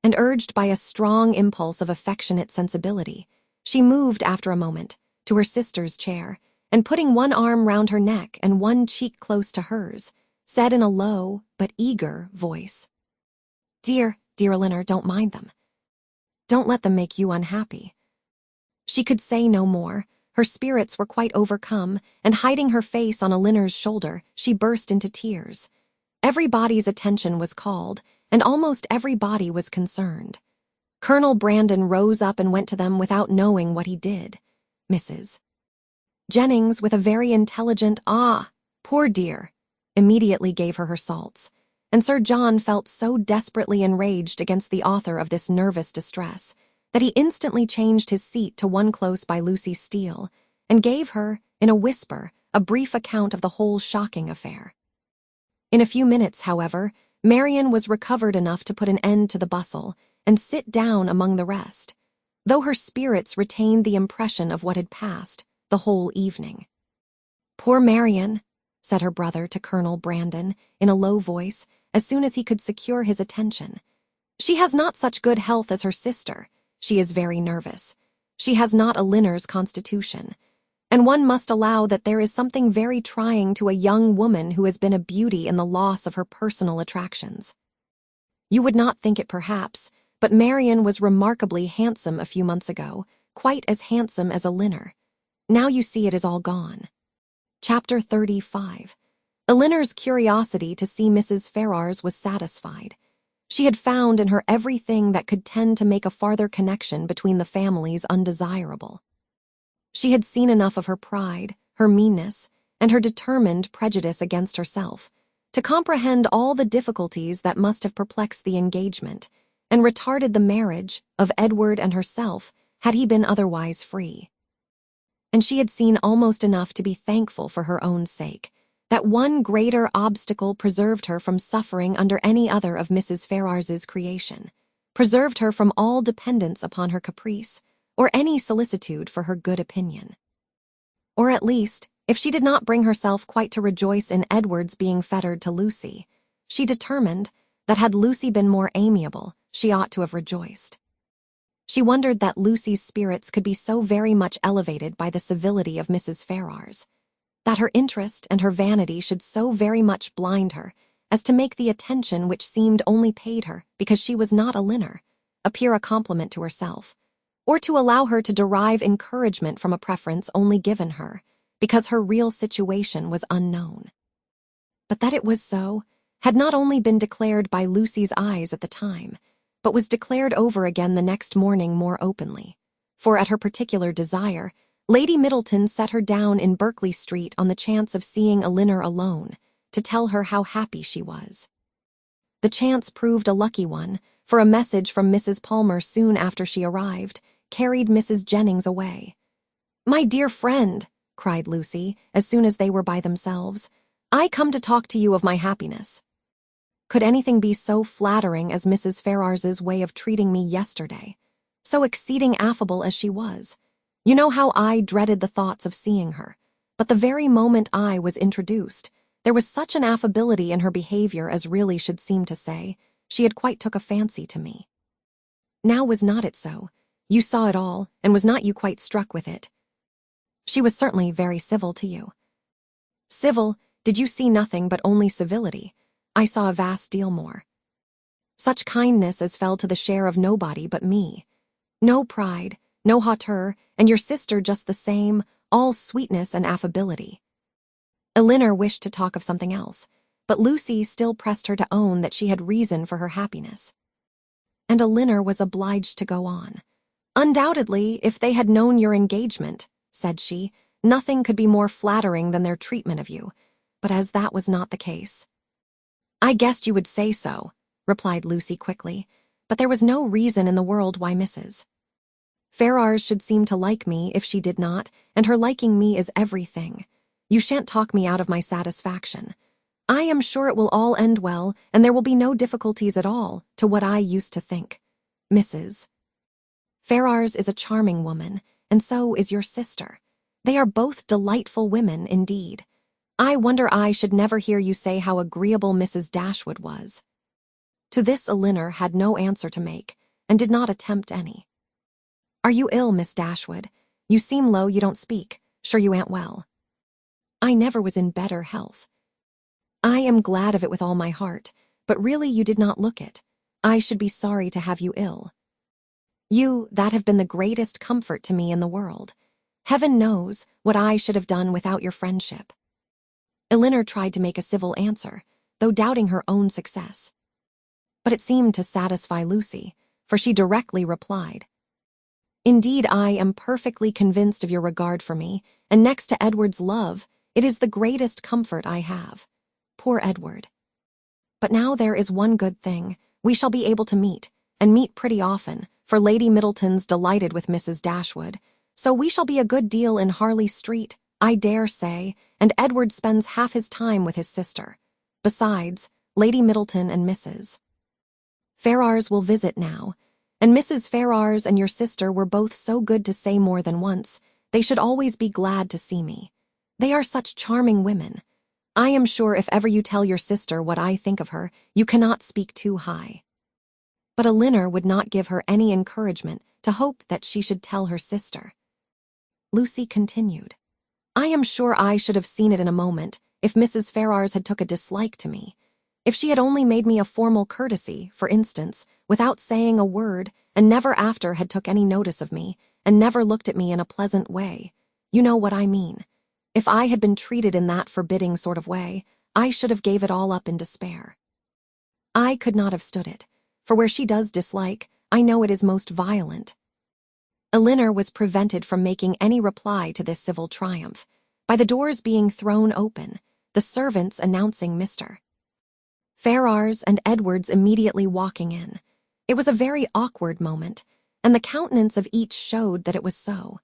And urged by a strong impulse of affectionate sensibility, she moved after a moment to her sister's chair, and putting one arm round her neck and one cheek close to hers, said in a low but eager voice, "Dear, dear Elinor, don't mind them. Don't let them make you unhappy." She could say no more. Her spirits were quite overcome, and hiding her face on Elinor's shoulder, she burst into tears. Everybody's attention was called, and almost everybody was concerned. Colonel Brandon rose up and went to them without knowing what he did. Mrs. Jennings, with a very intelligent "Ah, poor dear," immediately gave her salts, and Sir John felt so desperately enraged against the author of this nervous distress that he instantly changed his seat to one close by Lucy Steele, and gave her, in a whisper, a brief account of the whole shocking affair. In a few minutes, however, Marian was recovered enough to put an end to the bustle and sit down among the rest, though her spirits retained the impression of what had passed the whole evening. "Poor Marian," said her brother to Colonel Brandon, in a low voice, as soon as he could secure his attention. "She has not such good health as her sister. She is very nervous. She has not Elinor's constitution, and one must allow that there is something very trying to a young woman who has been a beauty in the loss of her personal attractions. You would not think it perhaps, but Marian was remarkably handsome a few months ago, quite as handsome as Elinor. Now you see it is all gone." Chapter 35. Elinor's curiosity to see Mrs. Ferrars was satisfied. She had found in her everything that could tend to make a farther connection between the families undesirable. She had seen enough of her pride, her meanness, and her determined prejudice against herself, to comprehend all the difficulties that must have perplexed the engagement, and retarded the marriage of Edward and herself had he been otherwise free. And she had seen almost enough to be thankful for her own sake, that one greater obstacle preserved her from suffering under any other of Mrs. Ferrars's creation, preserved her from all dependence upon her caprice, or any solicitude for her good opinion. Or at least, if she did not bring herself quite to rejoice in Edward's being fettered to Lucy, she determined that had Lucy been more amiable, she ought to have rejoiced. She wondered that Lucy's spirits could be so very much elevated by the civility of Mrs. Ferrars, that her interest and her vanity should so very much blind her as to make the attention which seemed only paid her because she was not a Linner appear a compliment to herself, or to allow her to derive encouragement from a preference only given her because her real situation was unknown. But that it was so had not only been declared by Lucy's eyes at the time, but was declared over again the next morning more openly, for at her particular desire, Lady Middleton set her down in Berkeley Street on the chance of seeing a Linner alone, to tell her how happy she was. The chance proved a lucky one, for a message from Mrs. Palmer soon after she arrived carried Mrs. Jennings away. "My dear friend," cried Lucy, as soon as they were by themselves, "I come to talk to you of my happiness." Could anything be so flattering as Mrs. Ferrars's way of treating me yesterday? So exceeding affable as she was. You know how I dreaded the thoughts of seeing her, but the very moment I was introduced, there was such an affability in her behavior as really should seem to say, she had quite took a fancy to me. Now was not it so? You saw it all, and was not you quite struck with it? She was certainly very civil to you. Civil, did you see nothing but only civility? I saw a vast deal more. Such kindness as fell to the share of nobody but me. No pride, no hauteur, and your sister just the same, all sweetness and affability. Elinor wished to talk of something else, but Lucy still pressed her to own that she had reason for her happiness. And Elinor was obliged to go on. "Undoubtedly, if they had known your engagement," said she, "nothing could be more flattering than their treatment of you, but as that was not the case." "I guessed you would say so," replied Lucy quickly, "but there was no reason in the world why Mrs. Ferrars should seem to like me if she did not, and her liking me is everything. You shan't talk me out of my satisfaction. I am sure it will all end well, and there will be no difficulties at all, to what I used to think. Mrs. Ferrars is a charming woman, and so is your sister. They are both delightful women indeed. I wonder I should never hear you say how agreeable Mrs. Dashwood was." To this Elinor had no answer to make, and did not attempt any. "Are you ill, Miss Dashwood? You seem low, you don't speak. Sure you ain't well." "I never was in better health." "I am glad of it with all my heart, but really you did not look it. I should be sorry to have you ill. You, that have been the greatest comfort to me in the world. Heaven knows what I should have done without your friendship." Elinor tried to make a civil answer, though doubting her own success. But it seemed to satisfy Lucy, for she directly replied, "Indeed, I am perfectly convinced of your regard for me, and next to Edward's love, it is the greatest comfort I have. Poor Edward. But now there is one good thing, we shall be able to meet, and meet pretty often, for Lady Middleton's delighted with Mrs. Dashwood, so we shall be a good deal in Harley Street, I dare say, and Edward spends half his time with his sister. Besides, Lady Middleton and Mrs. Ferrars will visit now, and Mrs. Ferrars and your sister were both so good to say more than once, they should always be glad to see me. They are such charming women. I am sure if ever you tell your sister what I think of her, you cannot speak too high." But Elinor would not give her any encouragement to hope that she should tell her sister. Lucy continued, "I am sure I should have seen it in a moment, if Mrs. Ferrars had took a dislike to me. If she had only made me a formal courtesy, for instance, without saying a word, and never after had took any notice of me, and never looked at me in a pleasant way. You know what I mean. If I had been treated in that forbidding sort of way, I should have gave it all up in despair. I could not have stood it, for where she does dislike, I know it is most violent." Elinor was prevented from making any reply to this civil triumph, by the doors being thrown open, the servants announcing Mr. Ferrars and Edwards immediately walking in. It was a very awkward moment, and the countenance of each showed that it was so.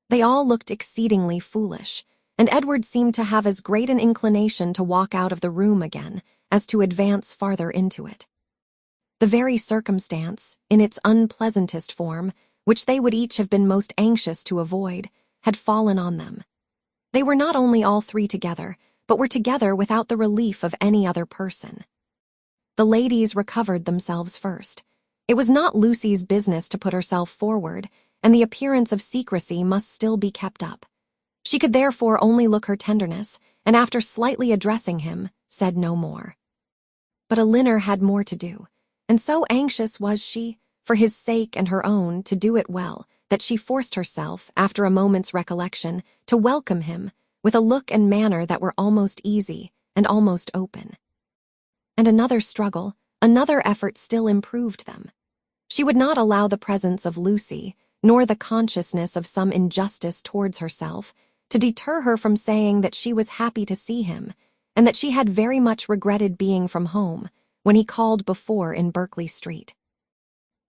They all looked exceedingly foolish, and Edward seemed to have as great an inclination to walk out of the room again as to advance farther into it. The very circumstance, in its unpleasantest form, which they would each have been most anxious to avoid, had fallen on them. They were not only all three together, but were together without the relief of any other person. The ladies recovered themselves first. It was not Lucy's business to put herself forward, and the appearance of secrecy must still be kept up. She could therefore only look her tenderness, and after slightly addressing him, said no more. But Elinor had more to do, and so anxious was she, for his sake and her own, to do it well, that she forced herself, after a moment's recollection, to welcome him, with a look and manner that were almost easy and almost open. And another struggle, another effort still improved them. She would not allow the presence of Lucy, nor the consciousness of some injustice towards herself, to deter her from saying that she was happy to see him, and that she had very much regretted being from home when he called before in Berkeley Street.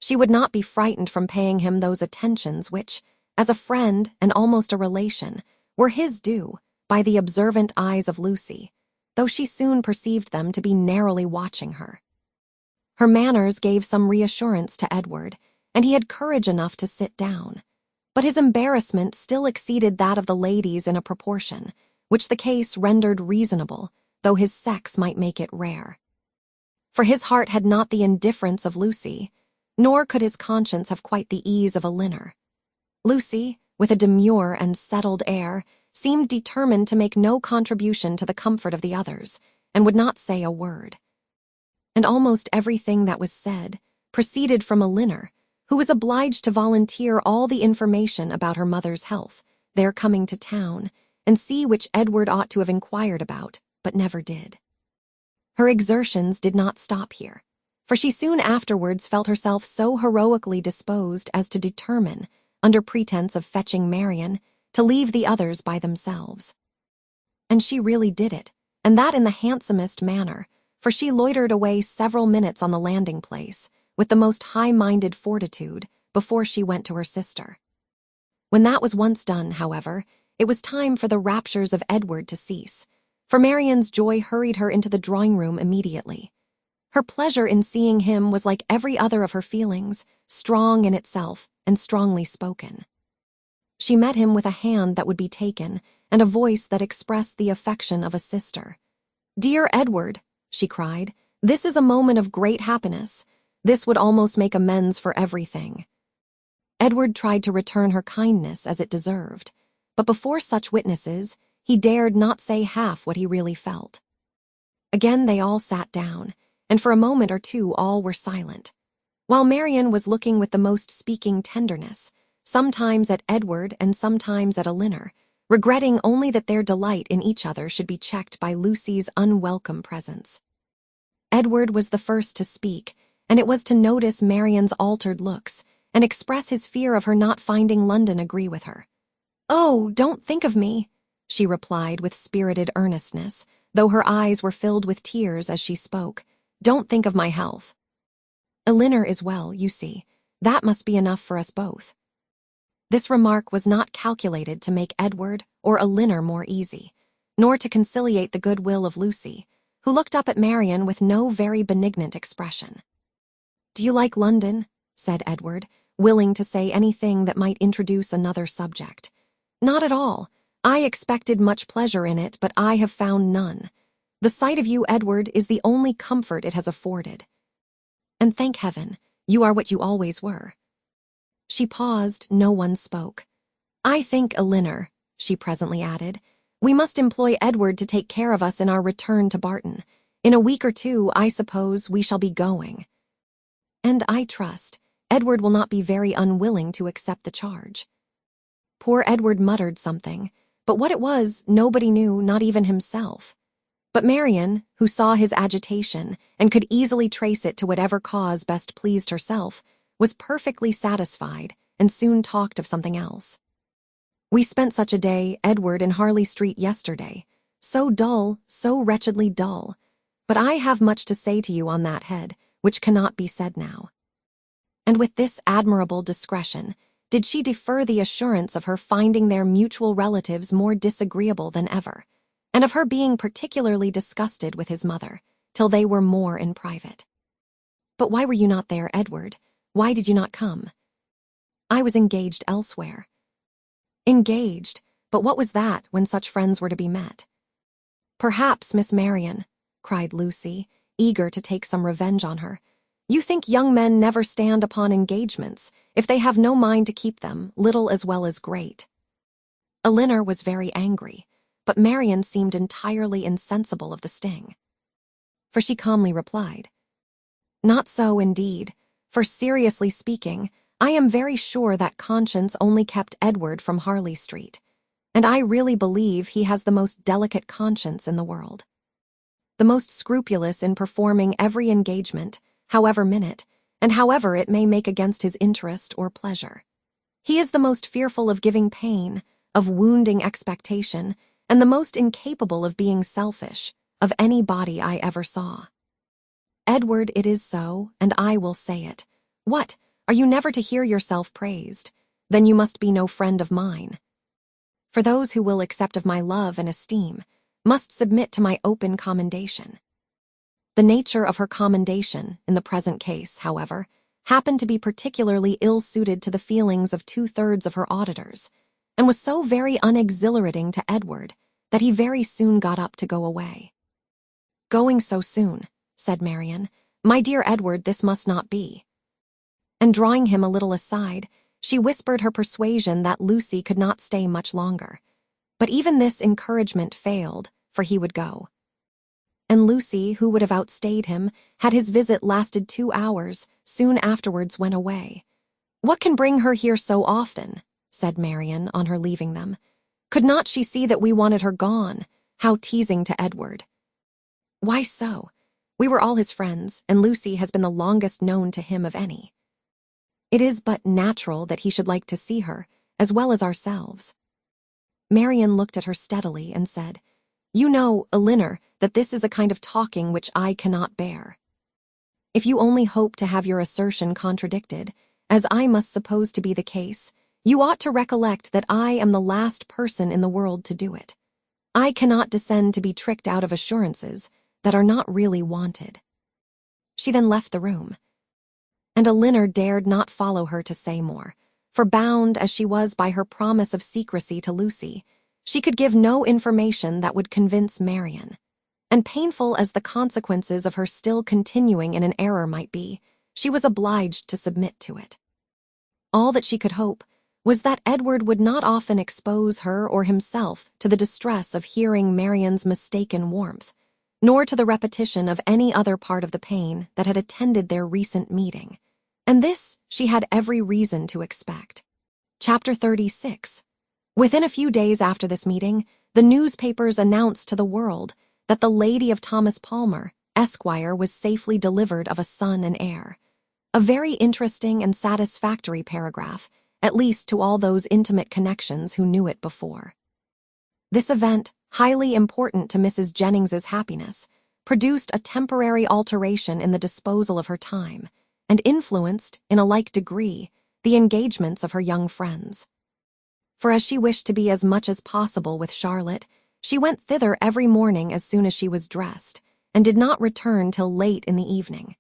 She would not be frightened from paying him those attentions which, as a friend and almost a relation, were his due by the observant eyes of Lucy, though she soon perceived them to be narrowly watching her. Her manners gave some reassurance to Edward, and he had courage enough to sit down. But his embarrassment still exceeded that of the ladies in a proportion, which the case rendered reasonable, though his sex might make it rare. For his heart had not the indifference of Lucy, nor could his conscience have quite the ease of Elinor. Lucy, with a demure and settled air, seemed determined to make no contribution to the comfort of the others, and would not say a word. And almost everything that was said proceeded from Elinor, who was obliged to volunteer all the information about her mother's health, their coming to town, and see which Edward ought to have inquired about, but never did. Her exertions did not stop here, for she soon afterwards felt herself so heroically disposed as to determine, under pretense of fetching Marian, to leave the others by themselves. And she really did it, and that in the handsomest manner, for she loitered away several minutes on the landing-place, with the most high-minded fortitude, before she went to her sister. When that was once done, however, it was time for the raptures of Edward to cease, for Marian's joy hurried her into the drawing-room immediately. Her pleasure in seeing him was like every other of her feelings, strong in itself and strongly spoken. She met him with a hand that would be taken, and a voice that expressed the affection of a sister. "Dear Edward," she cried, "this is a moment of great happiness. This would almost make amends for everything." Edward tried to return her kindness as it deserved, but before such witnesses, he dared not say half what he really felt. Again they all sat down, and for a moment or two all were silent, while Marian was looking with the most speaking tenderness, sometimes at Edward and sometimes at Elinor, regretting only that their delight in each other should be checked by Lucy's unwelcome presence. Edward was the first to speak, and it was to notice Marian's altered looks and express his fear of her not finding London agree with her. "Oh, don't think of me," she replied with spirited earnestness, though her eyes were filled with tears as she spoke. "Don't think of my health. Elinor is well, you see. That must be enough for us both." This remark was not calculated to make Edward or Elinor more easy, nor to conciliate the goodwill of Lucy, who looked up at Marian with no very benignant expression. "Do you like London?" said Edward, willing to say anything that might introduce another subject. "Not at all. I expected much pleasure in it, but I have found none. The sight of you, Edward, is the only comfort it has afforded. And thank heaven, you are what you always were." She paused, no one spoke. "I think, Elinor," she presently added, "we must employ Edward to take care of us in our return to Barton. In a week or two, I suppose, we shall be going. And I trust Edward will not be very unwilling to accept the charge." Poor Edward muttered something, but what it was nobody knew, not even himself. But Marian, who saw his agitation and could easily trace it to whatever cause best pleased herself, was perfectly satisfied and soon talked of something else. "We spent such a day, Edward, in Harley Street yesterday. So dull, so wretchedly dull. But I have much to say to you on that head, which cannot be said now. And with this admirable discretion, did she defer the assurance of her finding their mutual relatives more disagreeable than ever, and of her being particularly disgusted with his mother, till they were more in private. "But why were you not there, Edward? Why did you not come?" "I was engaged elsewhere." "Engaged? But what was that when such friends were to be met?" "Perhaps, Miss Marian," cried Lucy, eager to take some revenge on her, "you think young men never stand upon engagements if they have no mind to keep them, little as well as great." Elinor was very angry, but Marian seemed entirely insensible of the sting. For she calmly replied, "Not so, indeed, for seriously speaking, I am very sure that conscience only kept Edward from Harley Street, and I really believe he has the most delicate conscience in the world. The most scrupulous in performing every engagement, however minute, and however it may make against his interest or pleasure. He is the most fearful of giving pain, of wounding expectation, and the most incapable of being selfish, of any body I ever saw. Edward, it is so, and I will say it. What? Are you never to hear yourself praised? Then you must be no friend of mine. For those who will accept of my love and esteem must submit to my open commendation." The nature of her commendation, in the present case, however, happened to be particularly ill-suited to the feelings of 2/3 of her auditors, and was so very unexhilarating to Edward that he very soon got up to go away. "Going so soon," said Marian, "my dear Edward, this must not be." And drawing him a little aside, she whispered her persuasion that Lucy could not stay much longer. But even this encouragement failed, for he would go. And Lucy, who would have outstayed him, had his visit lasted 2 hours, soon afterwards went away. "What can bring her here so often?" said Marian, on her leaving them. "Could not she see that we wanted her gone? How teasing to Edward." "Why so? We were all his friends, and Lucy has been the longest known to him of any. It is but natural that he should like to see her, as well as ourselves." Marian looked at her steadily and said, "You know, Elinor, that this is a kind of talking which I cannot bear. If you only hope to have your assertion contradicted, as I must suppose to be the case, you ought to recollect that I am the last person in the world to do it. I cannot descend to be tricked out of assurances that are not really wanted." She then left the room, and Elinor dared not follow her to say more, for bound as she was by her promise of secrecy to Lucy, she could give no information that would convince Marian. And painful as the consequences of her still continuing in an error might be, she was obliged to submit to it. All that she could hope was that Edward would not often expose her or himself to the distress of hearing Marian's mistaken warmth, nor to the repetition of any other part of the pain that had attended their recent meeting, and this she had every reason to expect. Chapter 36. Within a few days after this meeting, the newspapers announced to the world that the lady of Thomas Palmer, Esquire, was safely delivered of a son and heir. A very interesting and satisfactory paragraph, at least to all those intimate connections who knew it before. This event, highly important to Mrs. Jennings's happiness, produced a temporary alteration in the disposal of her time, and influenced, in a like degree, the engagements of her young friends. For as she wished to be as much as possible with Charlotte, she went thither every morning as soon as she was dressed, and did not return till late in the evening.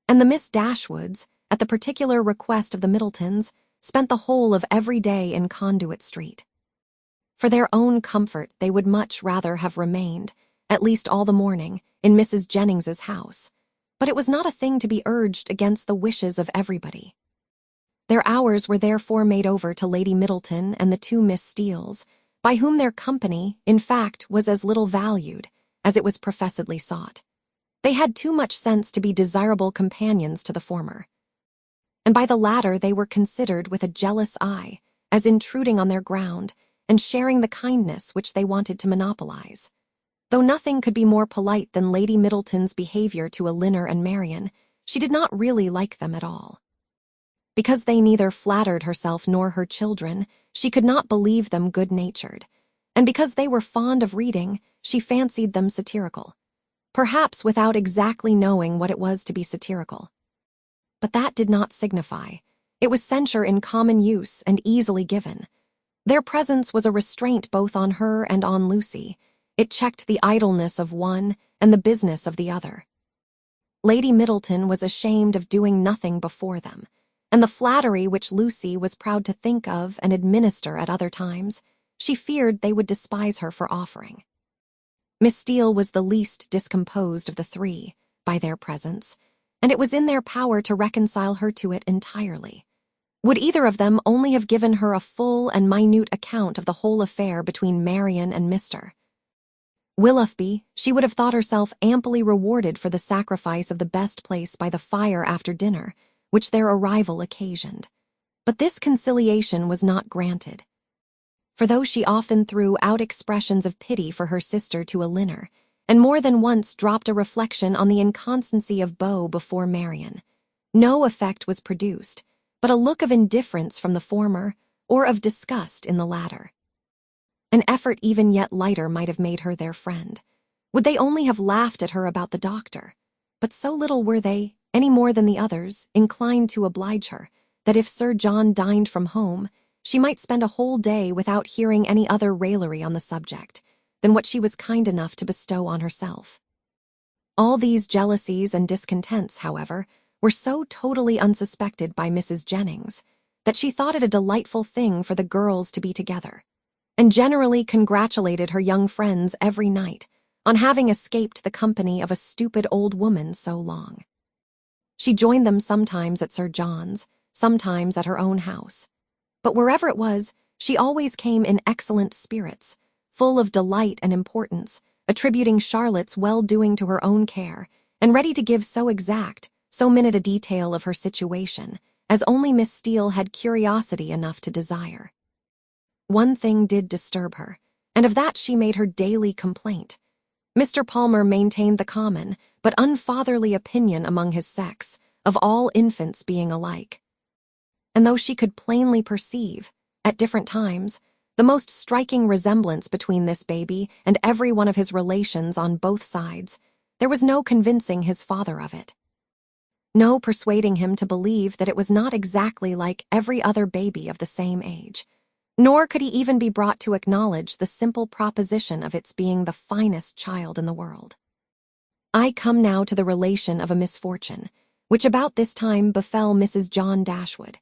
And the Miss Dashwoods, at the particular request of the Middletons, spent the whole of every day in Conduit Street. For their own comfort, they would much rather have remained, at least all the morning, in Mrs. Jennings's house, but it was not a thing to be urged against the wishes of everybody. Their hours were therefore made over to Lady Middleton and the 2 Miss Steeles, by whom their company, in fact, was as little valued as it was professedly sought. They had too much sense to be desirable companions to the former, and by the latter they were considered with a jealous eye, as intruding on their ground and sharing the kindness which they wanted to monopolize. Though nothing could be more polite than Lady Middleton's behavior to Elinor and Marian, she did not really like them at all. Because they neither flattered herself nor her children, she could not believe them good-natured, and because they were fond of reading, she fancied them satirical, perhaps without exactly knowing what it was to be satirical. But that did not signify. It was censure in common use and easily given. Their presence was a restraint both on her and on Lucy. It checked the idleness of one and the business of the other. Lady Middleton was ashamed of doing nothing before them, and the flattery which Lucy was proud to think of and administer at other times, she feared they would despise her for offering. Miss Steele was the least discomposed of the three by their presence, and it was in their power to reconcile her to it entirely. Would either of them only have given her a full and minute account of the whole affair between Marian and Mr. Willoughby, she would have thought herself amply rewarded for the sacrifice of the best place by the fire after dinner, which their arrival occasioned. But this conciliation was not granted. For though she often threw out expressions of pity for her sister to Elinor, and more than once dropped a reflection on the inconstancy of Beau before Marian, no effect was produced, but a look of indifference from the former, or of disgust in the latter. An effort even yet lighter might have made her their friend. Would they only have laughed at her about the doctor? But so little were they, any more than the others, inclined to oblige her, that if Sir John dined from home, she might spend a whole day without hearing any other raillery on the subject than what she was kind enough to bestow on herself. All these jealousies and discontents, however, were so totally unsuspected by Mrs. Jennings that she thought it a delightful thing for the girls to be together, and generally congratulated her young friends every night on having escaped the company of a stupid old woman so long. She joined them sometimes at Sir John's, sometimes at her own house. But wherever it was, she always came in excellent spirits, full of delight and importance, attributing Charlotte's well-doing to her own care, and ready to give so exact, so minute a detail of her situation, as only Miss Steele had curiosity enough to desire. One thing did disturb her, and of that she made her daily complaint. Mr. Palmer maintained the common, but unfatherly opinion among his sex, of all infants being alike. And though she could plainly perceive, at different times, the most striking resemblance between this baby and every one of his relations on both sides, there was no convincing his father of it. No persuading him to believe that it was not exactly like every other baby of the same age, nor could he even be brought to acknowledge the simple proposition of its being the finest child in the world. I come now to the relation of a misfortune, which about this time befell Mrs. John Dashwood.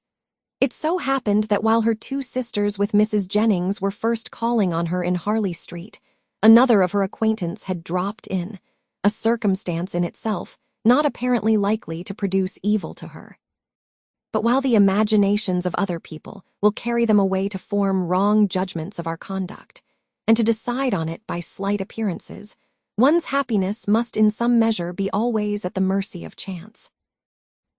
It so happened that while her two sisters with Mrs. Jennings were first calling on her in Harley Street, another of her acquaintance had dropped in, a circumstance in itself not apparently likely to produce evil to her. But while the imaginations of other people will carry them away to form wrong judgments of our conduct, and to decide on it by slight appearances, one's happiness must in some measure be always at the mercy of chance.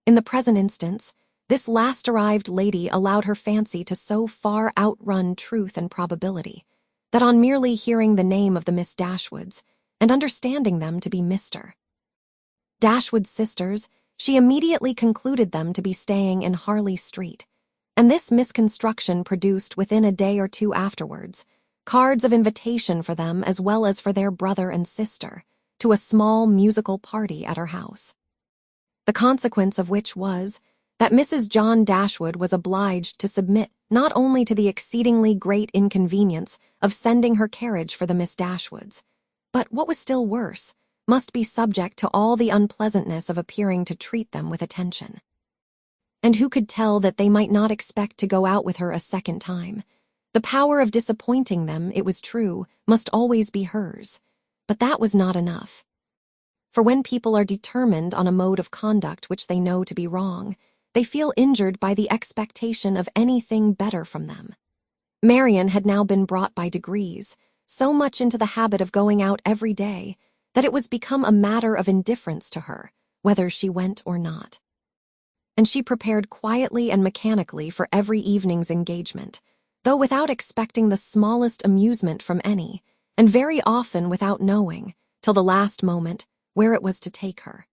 In the present instance, this last-arrived lady allowed her fancy to so far outrun truth and probability, that on merely hearing the name of the Miss Dashwoods, and understanding them to be Mr. Dashwood's sisters, she immediately concluded them to be staying in Harley Street, and this misconstruction produced within a day or two afterwards cards of invitation for them as well as for their brother and sister to a small musical party at her house. The consequence of which was that Mrs. John Dashwood was obliged to submit not only to the exceedingly great inconvenience of sending her carriage for the Miss Dashwoods, but, what was still worse, must be subject to all the unpleasantness of appearing to treat them with attention. And who could tell that they might not expect to go out with her a second time? The power of disappointing them, it was true, must always be hers, but that was not enough. For when people are determined on a mode of conduct which they know to be wrong, they feel injured by the expectation of anything better from them. Marian had now been brought by degrees so much into the habit of going out every day that it was become a matter of indifference to her whether she went or not. And she prepared quietly and mechanically for every evening's engagement, though without expecting the smallest amusement from any, and very often without knowing, till the last moment, where it was to take her.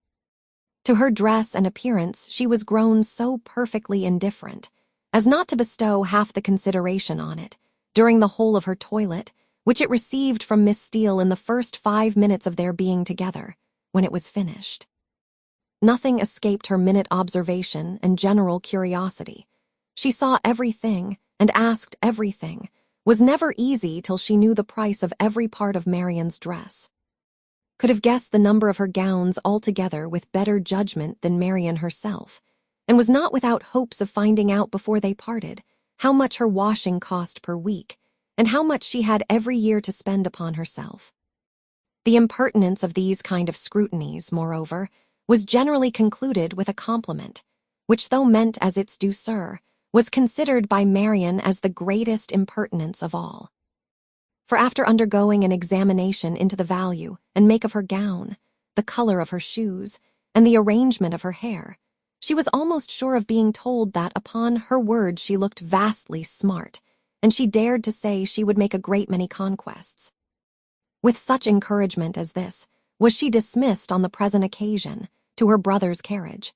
To her dress and appearance she was grown so perfectly indifferent as not to bestow half the consideration on it during the whole of her toilet, which it received from Miss Steele in the first 5 minutes of their being together, when it was finished. Nothing escaped her minute observation and general curiosity. She saw everything and asked everything, was never easy till she knew the price of every part of Marian's dress. Could have guessed the number of her gowns altogether with better judgment than Marian herself, and was not without hopes of finding out before they parted how much her washing cost per week, and how much she had every year to spend upon herself. The impertinence of these kind of scrutinies, moreover, was generally concluded with a compliment, which, though meant as its due sir, was considered by Marian as the greatest impertinence of all. For after undergoing an examination into the value and make of her gown, the color of her shoes, and the arrangement of her hair, she was almost sure of being told that upon her word she looked vastly smart, and she dared to say she would make a great many conquests. With such encouragement as this, was she dismissed on the present occasion to her brother's carriage,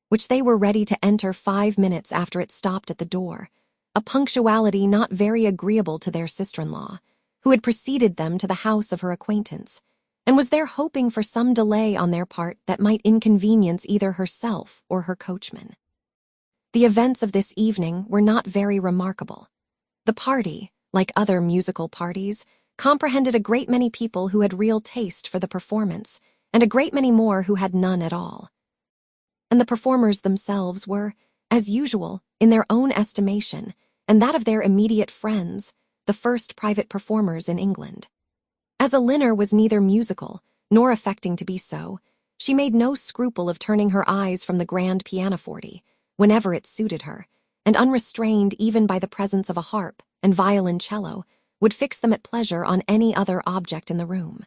which they were ready to enter 5 minutes after it stopped at the door, a punctuality not very agreeable to their sister-in-law, who had preceded them to the house of her acquaintance, and was there hoping for some delay on their part that might inconvenience either herself or her coachman. The events of this evening were not very remarkable. The party, like other musical parties, comprehended a great many people who had real taste for the performance, and a great many more who had none at all. And the performers themselves were, as usual, in their own estimation, and that of their immediate friends, the first private performers in England. As Elinor was neither musical, nor affecting to be so, she made no scruple of turning her eyes from the grand pianoforte, whenever it suited her, and unrestrained even by the presence of a harp and violoncello, would fix them at pleasure on any other object in the room.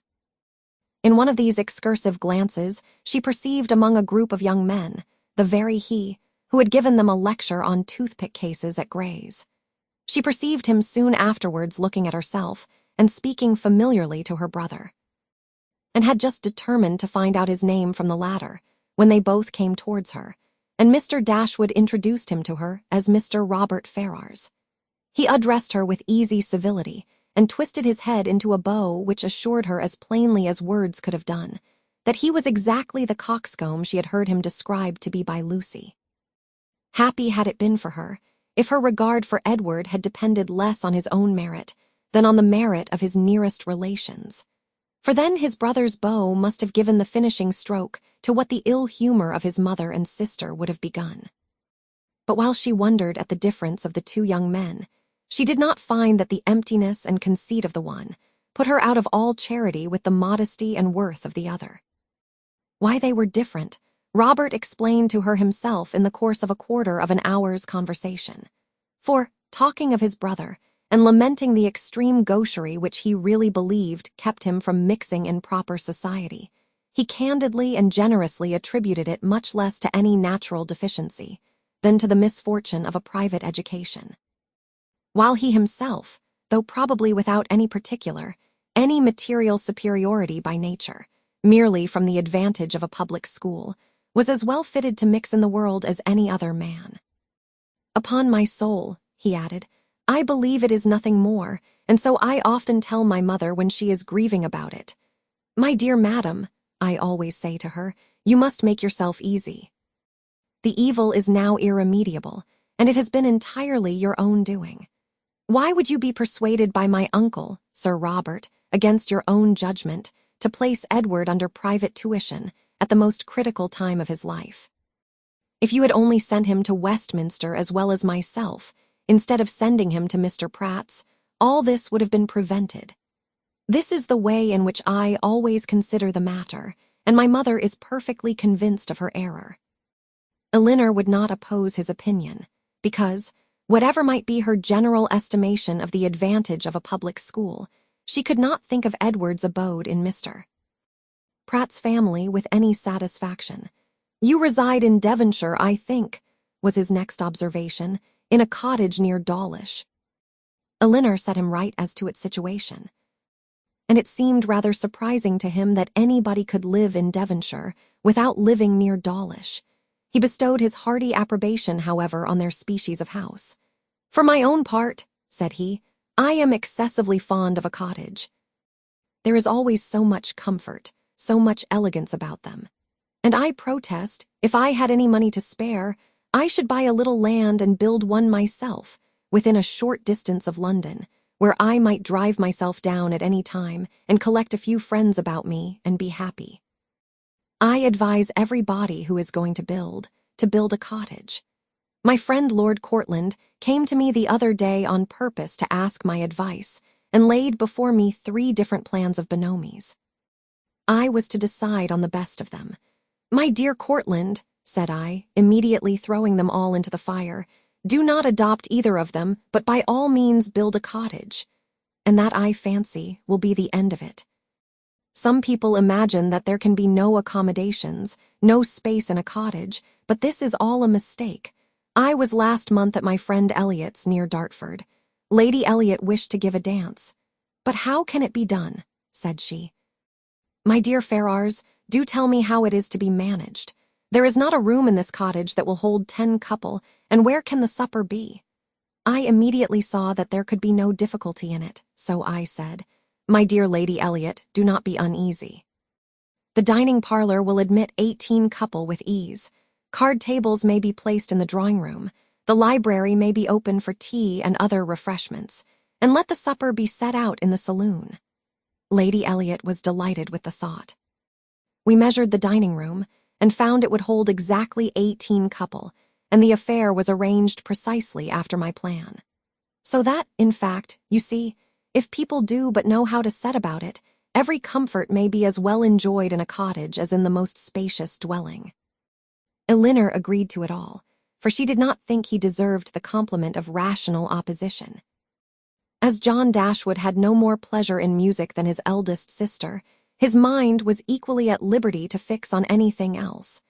In one of these excursive glances, she perceived among a group of young men the very he who had given them a lecture on toothpick cases at Gray's. She perceived him soon afterwards looking at herself and speaking familiarly to her brother, and had just determined to find out his name from the latter, when they both came towards her, and Mr. Dashwood introduced him to her as Mr. Robert Ferrars. He addressed her with easy civility, and twisted his head into a bow which assured her as plainly as words could have done that he was exactly the coxcomb she had heard him described to be by Lucy. Happy had it been for her if her regard for Edward had depended less on his own merit than on the merit of his nearest relations, for then his brother's bow must have given the finishing stroke to what the ill humor of his mother and sister would have begun. But while she wondered at the difference of the two young men, she did not find that the emptiness and conceit of the one put her out of all charity with the modesty and worth of the other. Why they were different, Robert explained to her himself in the course of a quarter of an hour's conversation. For, talking of his brother, and lamenting the extreme gaucherie which he really believed kept him from mixing in proper society, he candidly and generously attributed it much less to any natural deficiency than to the misfortune of a private education. While he himself, though probably without any material superiority by nature, merely from the advantage of a public school, was as well fitted to mix in the world as any other man. Upon my soul, he added, I believe it is nothing more, and so I often tell my mother when she is grieving about it. My dear madam, I always say to her, you must make yourself easy. The evil is now irremediable, and it has been entirely your own doing. Why would you be persuaded by my uncle, Sir Robert, against your own judgment, to place Edward under private tuition at the most critical time of his life? If you had only sent him to Westminster as well as myself, instead of sending him to Mr. Pratt's, all this would have been prevented. This is the way in which I always consider the matter, and my mother is perfectly convinced of her error. Elinor would not oppose his opinion, because, whatever might be her general estimation of the advantage of a public school, she could not think of Edward's abode in Mr. Pratt's family with any satisfaction. You reside in Devonshire, I think, was his next observation, in a cottage near Dawlish. Elinor set him right as to its situation, and it seemed rather surprising to him that anybody could live in Devonshire without living near Dawlish. He bestowed his hearty approbation, however, on their species of house. For my own part, said he, I am excessively fond of a cottage. There is always so much comfort, so much elegance about them. And I protest, if I had any money to spare, I should buy a little land and build one myself, within a short distance of London, where I might drive myself down at any time and collect a few friends about me and be happy. I advise everybody who is going to build a cottage. My friend Lord Courtland came to me the other day on purpose to ask my advice and laid before me 3 different plans of Bonomi's. I was to decide on the best of them. "My dear Courtland," said I, immediately throwing them all into the fire, "do not adopt either of them, but by all means build a cottage. And that, I fancy, will be the end of it. Some people imagine that there can be no accommodations, no space in a cottage, but this is all a mistake. I was last month at my friend Elliot's near Dartford. Lady Elliot wished to give a dance. 'But how can it be done?' said she. 'My dear Ferrars, do tell me how it is to be managed. There is not a room in this cottage that will hold 10 couple, and where can the supper be?' I immediately saw that there could be no difficulty in it, so I said, 'My dear Lady Elliot, do not be uneasy. The dining parlor will admit 18 couple with ease. Card tables may be placed in the drawing room. The library may be open for tea and other refreshments, and let the supper be set out in the saloon.' Lady Elliot was delighted with the thought. We measured the dining room and found it would hold exactly 18 couple, and the affair was arranged precisely after my plan. So that, in fact, you see, if people do but know how to set about it, every comfort may be as well enjoyed in a cottage as in the most spacious dwelling." Elinor agreed to it all, for she did not think he deserved the compliment of rational opposition. As John Dashwood had no more pleasure in music than his eldest sister, his mind was equally at liberty to fix on anything else,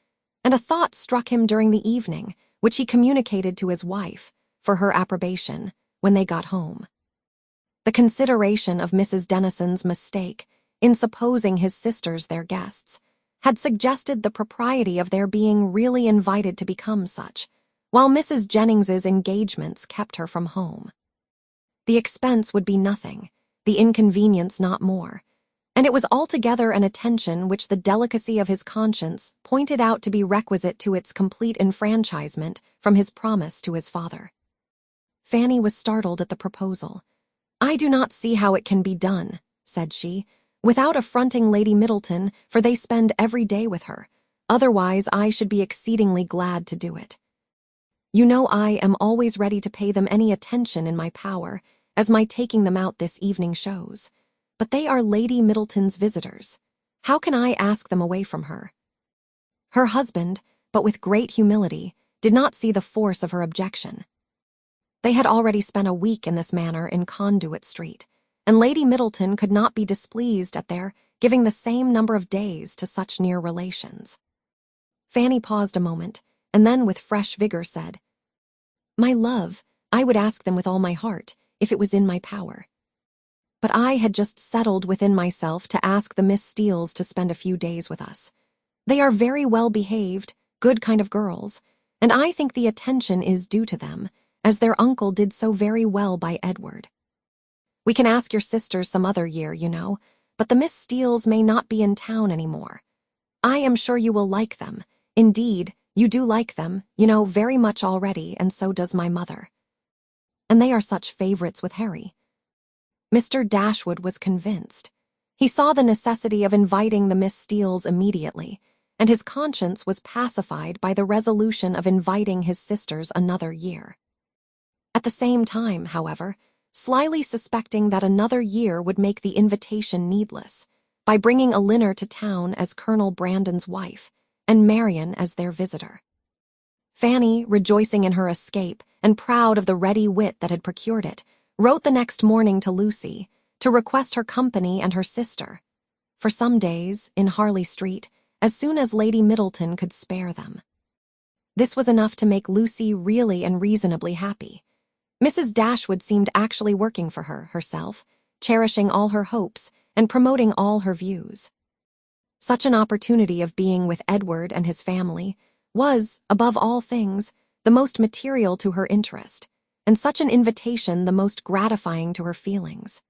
and a thought struck him during the evening, which he communicated to his wife, for her approbation, when they got home. The consideration of Mrs. Dennison's mistake, in supposing his sisters their guests, had suggested the propriety of their being really invited to become such, while Mrs. Jennings's engagements kept her from home. The expense would be nothing, the inconvenience not more, and it was altogether an attention which the delicacy of his conscience pointed out to be requisite to its complete enfranchisement from his promise to his father. Fanny was startled at the proposal. "I do not see how it can be done," said she, "without affronting Lady Middleton, for they spend every day with her. Otherwise I should be exceedingly glad to do it. You know I am always ready to pay them any attention in my power, as my taking them out this evening shows. But they are Lady Middleton's visitors. How can I ask them away from her?" Her husband, but with great humility, did not see the force of her objection. They had already spent a week in this manner in Conduit Street, and Lady Middleton could not be displeased at their giving the same number of days to such near relations. Fanny paused a moment, and then with fresh vigor said, "My love, I would ask them with all my heart, if it was in my power. But I had just settled within myself to ask the Miss Steeles to spend a few days with us. They are very well behaved, good kind of girls, and I think the attention is due to them, as their uncle did so very well by Edward. We can ask your sisters some other year, you know, but the Miss Steeles may not be in town any more. I am sure you will like them. Indeed, you do like them, you know, very much already, and so does my mother. And they are such favorites with Harry." Mr. Dashwood was convinced. He saw the necessity of inviting the Miss Steeles immediately, and his conscience was pacified by the resolution of inviting his sisters another year. At the same time, however, slyly suspecting that another year would make the invitation needless, by bringing Elinor to town as Colonel Brandon's wife, and Marian as their visitor. Fanny, rejoicing in her escape, and proud of the ready wit that had procured it, wrote the next morning to Lucy, to request her company and her sister, for some days, in Harley Street, as soon as Lady Middleton could spare them. This was enough to make Lucy really and reasonably happy. Mrs. Dashwood seemed actually working for her, herself, cherishing all her hopes, and promoting all her views. Such an opportunity of being with Edward and his family was, above all things, the most material to her interest, and such an invitation the most gratifying to her feelings.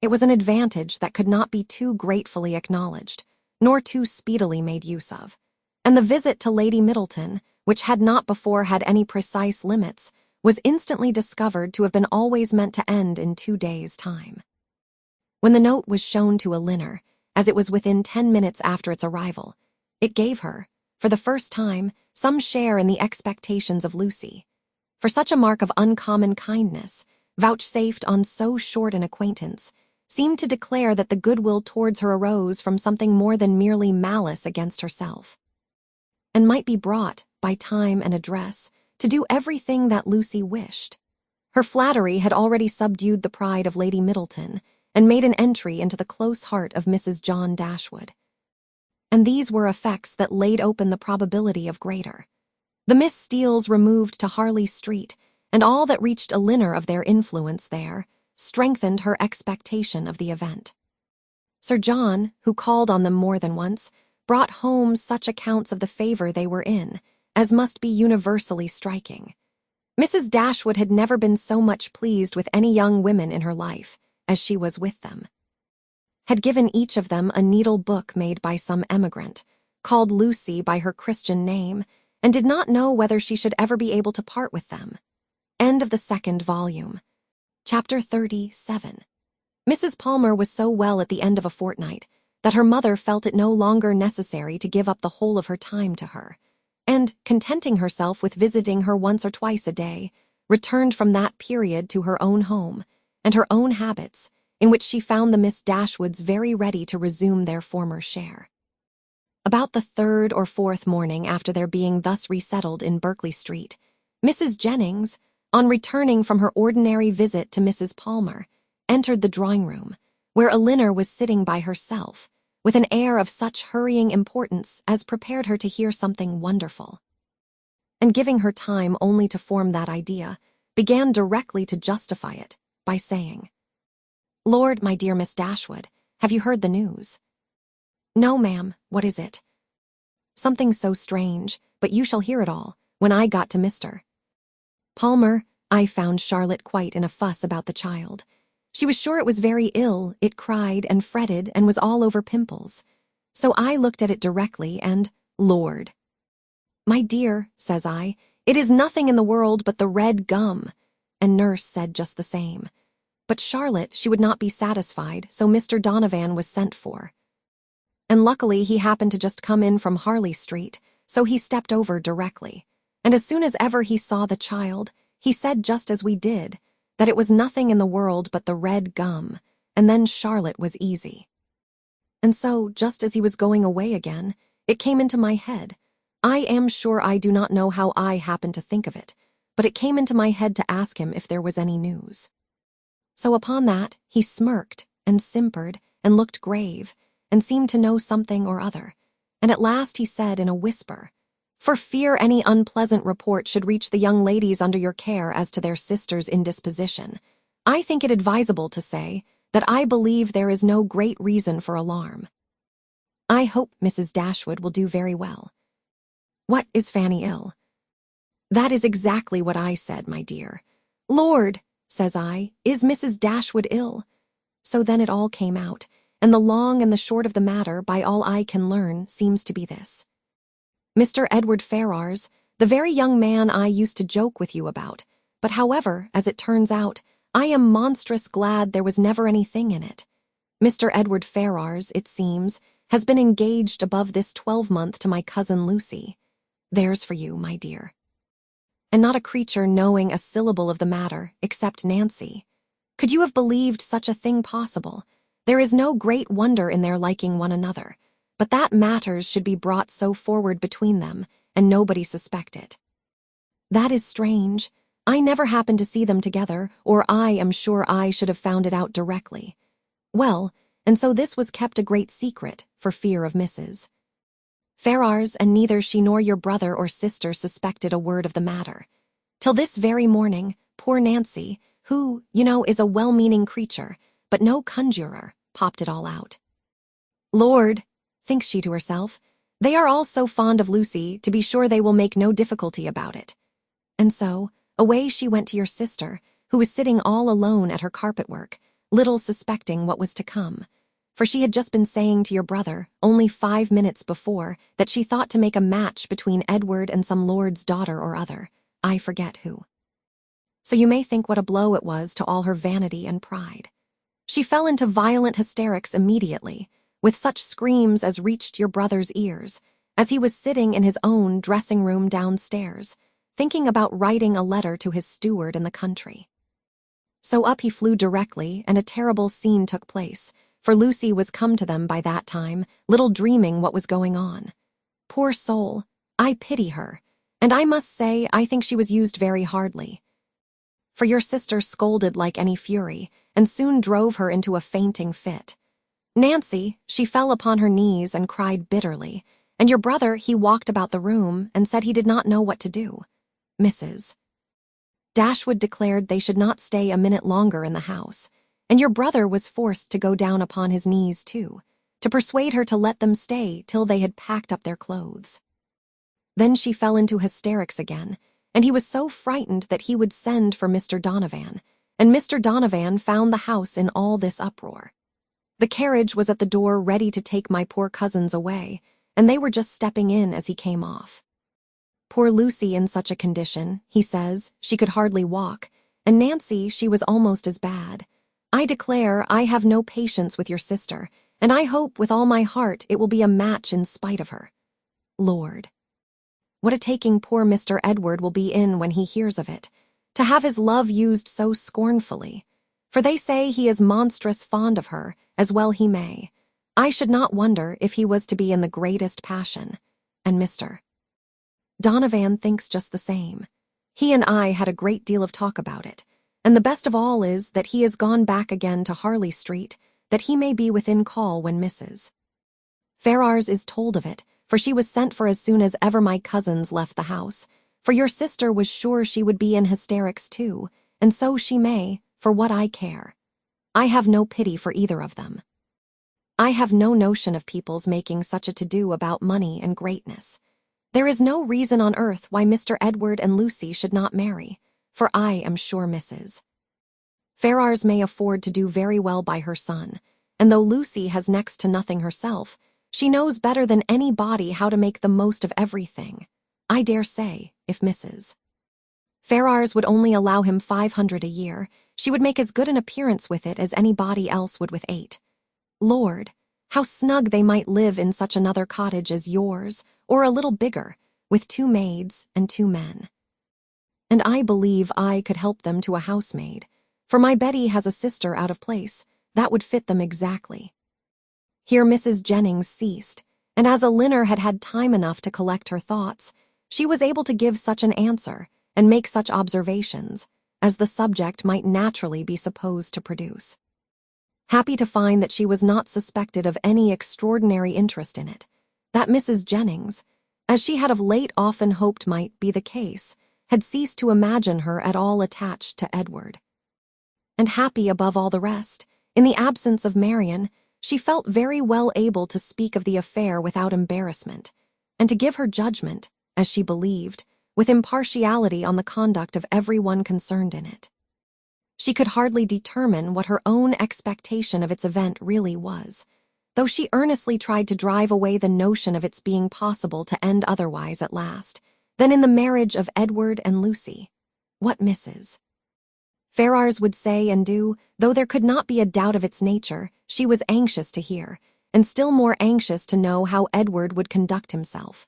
It was an advantage that could not be too gratefully acknowledged, nor too speedily made use of, And the visit to Lady Middleton, which had not before had any precise limits, was instantly discovered to have been always meant to end in 2 days' time. When the note was shown to Elinor, as it was within 10 minutes after its arrival, it gave her, for the first time, some share in the expectations of Lucy. For such a mark of uncommon kindness, vouchsafed on so short an acquaintance, seemed to declare that the goodwill towards her arose from something more than merely malice against herself, and might be brought, by time and address, to do everything that Lucy wished. Her flattery had already subdued the pride of Lady Middleton, and made an entry into the close heart of Mrs. John Dashwood. And these were effects that laid open the probability of greater. The Miss Steeles removed to Harley Street, and all that reached Elinor of their influence there strengthened her expectation of the event. Sir John, who called on them more than once, brought home such accounts of the favor they were in as must be universally striking. Mrs. Dashwood had never been so much pleased with any young women in her life as she was with them. Had given each of them a needle book made by some emigrant, called Lucy by her Christian name, and did not know whether she should ever be able to part with them. End of the 2nd volume. Chapter 37. Mrs. Palmer was so well at the end of a fortnight that her mother felt it no longer necessary to give up the whole of her time to her, and, contenting herself with visiting her once or twice a day, returned from that period to her own home and her own habits, in which she found the Miss Dashwoods very ready to resume their former share. About the 3rd or 4th morning after their being thus resettled in Berkeley Street, Mrs. Jennings, on returning from her ordinary visit to Mrs. Palmer, entered the drawing-room, where Elinor was sitting by herself, with an air of such hurrying importance as prepared her to hear something wonderful. And giving her time only to form that idea, began directly to justify it, by saying, "Lord, my dear Miss Dashwood, have you heard the news?" "No, ma'am, what is it?" "Something so strange, but you shall hear it all, when I got to Mr. Palmer. I found Charlotte quite in a fuss about the child. She was sure it was very ill, it cried and fretted and was all over pimples. So I looked at it directly and, Lord. 'My dear,' says I, 'it is nothing in the world but the red gum.' And nurse said just the same. But Charlotte, she would not be satisfied, so Mr. Donovan was sent for. And luckily he happened to just come in from Harley Street, so he stepped over directly. And as soon as ever he saw the child, he said just as we did, that it was nothing in the world but the red gum, and then Charlotte was easy. And so, just as he was going away again, it came into my head. I am sure I do not know how I happened to think of it, but it came into my head to ask him if there was any news. So upon that, he smirked and simpered and looked grave, and seemed to know something or other, and at last he said in a whisper, 'For fear any unpleasant report should reach the young ladies under your care as to their sister's indisposition, I think it advisable to say that I believe there is no great reason for alarm. I hope Mrs. Dashwood will do very well.' 'What, is Fanny ill?' 'That is exactly what I said, my dear. Lord, says I, is Mrs. Dashwood ill?' So then it all came out, and the long and the short of the matter, by all I can learn, seems to be this. Mr. Edward Ferrars, the very young man I used to joke with you about, but however, as it turns out, I am monstrous glad there was never anything in it. Mr. Edward Ferrars, it seems, has been engaged above this 12-month to my cousin Lucy. There's for you, my dear. And not a creature knowing a syllable of the matter, except Nancy. Could you have believed such a thing possible? There is no great wonder in their liking one another, but that matters should be brought so forward between them, and nobody suspect it. That is strange. I never happened to see them together, or I am sure I should have found it out directly. Well, and so this was kept a great secret, for fear of Mrs. Ferrars, and neither she nor your brother or sister suspected a word of the matter. Till this very morning, poor Nancy, who, you know, is a well-meaning creature, but no conjurer, popped it all out. Lord, thinks she to herself, they are all so fond of Lucy, to be sure they will make no difficulty about it. And so, away she went to your sister, who was sitting all alone at her carpet work, little suspecting what was to come. For she had just been saying to your brother, only 5 minutes before, that she thought to make a match between Edward and some lord's daughter or other. I forget who. So you may think what a blow it was to all her vanity and pride. She fell into violent hysterics immediately, with such screams as reached your brother's ears, as he was sitting in his own dressing room downstairs, thinking about writing a letter to his steward in the country. So up he flew directly, and a terrible scene took place, for Lucy was come to them by that time, little dreaming what was going on. Poor soul, I pity her, and I must say I think she was used very hardly. For your sister scolded like any fury, and soon drove her into a fainting fit. Nancy, she fell upon her knees and cried bitterly, and your brother, he walked about the room and said he did not know what to do. Mrs. Dashwood declared they should not stay a minute longer in the house, and your brother was forced to go down upon his knees too, to persuade her to let them stay till they had packed up their clothes. Then she fell into hysterics again, and he was so frightened that he would send for Mr. Donovan, and Mr. Donovan found the house in all this uproar. The carriage was at the door ready to take my poor cousins away, and they were just stepping in as he came off. Poor Lucy in such a condition, he says, she could hardly walk, and Nancy, she was almost as bad. I declare I have no patience with your sister, and I hope with all my heart it will be a match in spite of her. Lord, what a taking poor Mr. Edward will be in when he hears of it, to have his love used so scornfully. For they say he is monstrous fond of her, as well he may. I should not wonder if he was to be in the greatest passion. And Mr. Donovan thinks just the same. He and I had a great deal of talk about it, and the best of all is that he has gone back again to Harley Street, that he may be within call when Mrs. Ferrars is told of it, for she was sent for as soon as ever my cousins left the house, for your sister was sure she would be in hysterics too, and so she may, for what I care. I have no pity for either of them. I have no notion of people's making such a to-do about money and greatness. There is no reason on earth why Mr. Edward and Lucy should not marry, for I am sure Mrs. Ferrars may afford to do very well by her son, and though Lucy has next to nothing herself, she knows better than anybody how to make the most of everything. I dare say, if Mrs. Ferrars would only allow him 500 a year, she would make as good an appearance with it as anybody else would with 8. Lord, how snug they might live in such another cottage as yours, or a little bigger, with 2 maids and 2 men. And I believe I could help them to a housemaid, for my Betty has a sister out of place, that would fit them exactly. Here Mrs. Jennings ceased, and as Elinor had had time enough to collect her thoughts, she was able to give such an answer and make such observations as the subject might naturally be supposed to produce. Happy to find that she was not suspected of any extraordinary interest in it, that Mrs. Jennings, as she had of late often hoped might be the case, had ceased to imagine her at all attached to Edward. And happy above all the rest, in the absence of Marian, she felt very well able to speak of the affair without embarrassment, and to give her judgment, as she believed, with impartiality on the conduct of everyone concerned in it. She could hardly determine what her own expectation of its event really was, though she earnestly tried to drive away the notion of its being possible to end otherwise at last, than in the marriage of Edward and Lucy. What Mrs. Ferrars would say and do, though there could not be a doubt of its nature, she was anxious to hear, and still more anxious to know how Edward would conduct himself.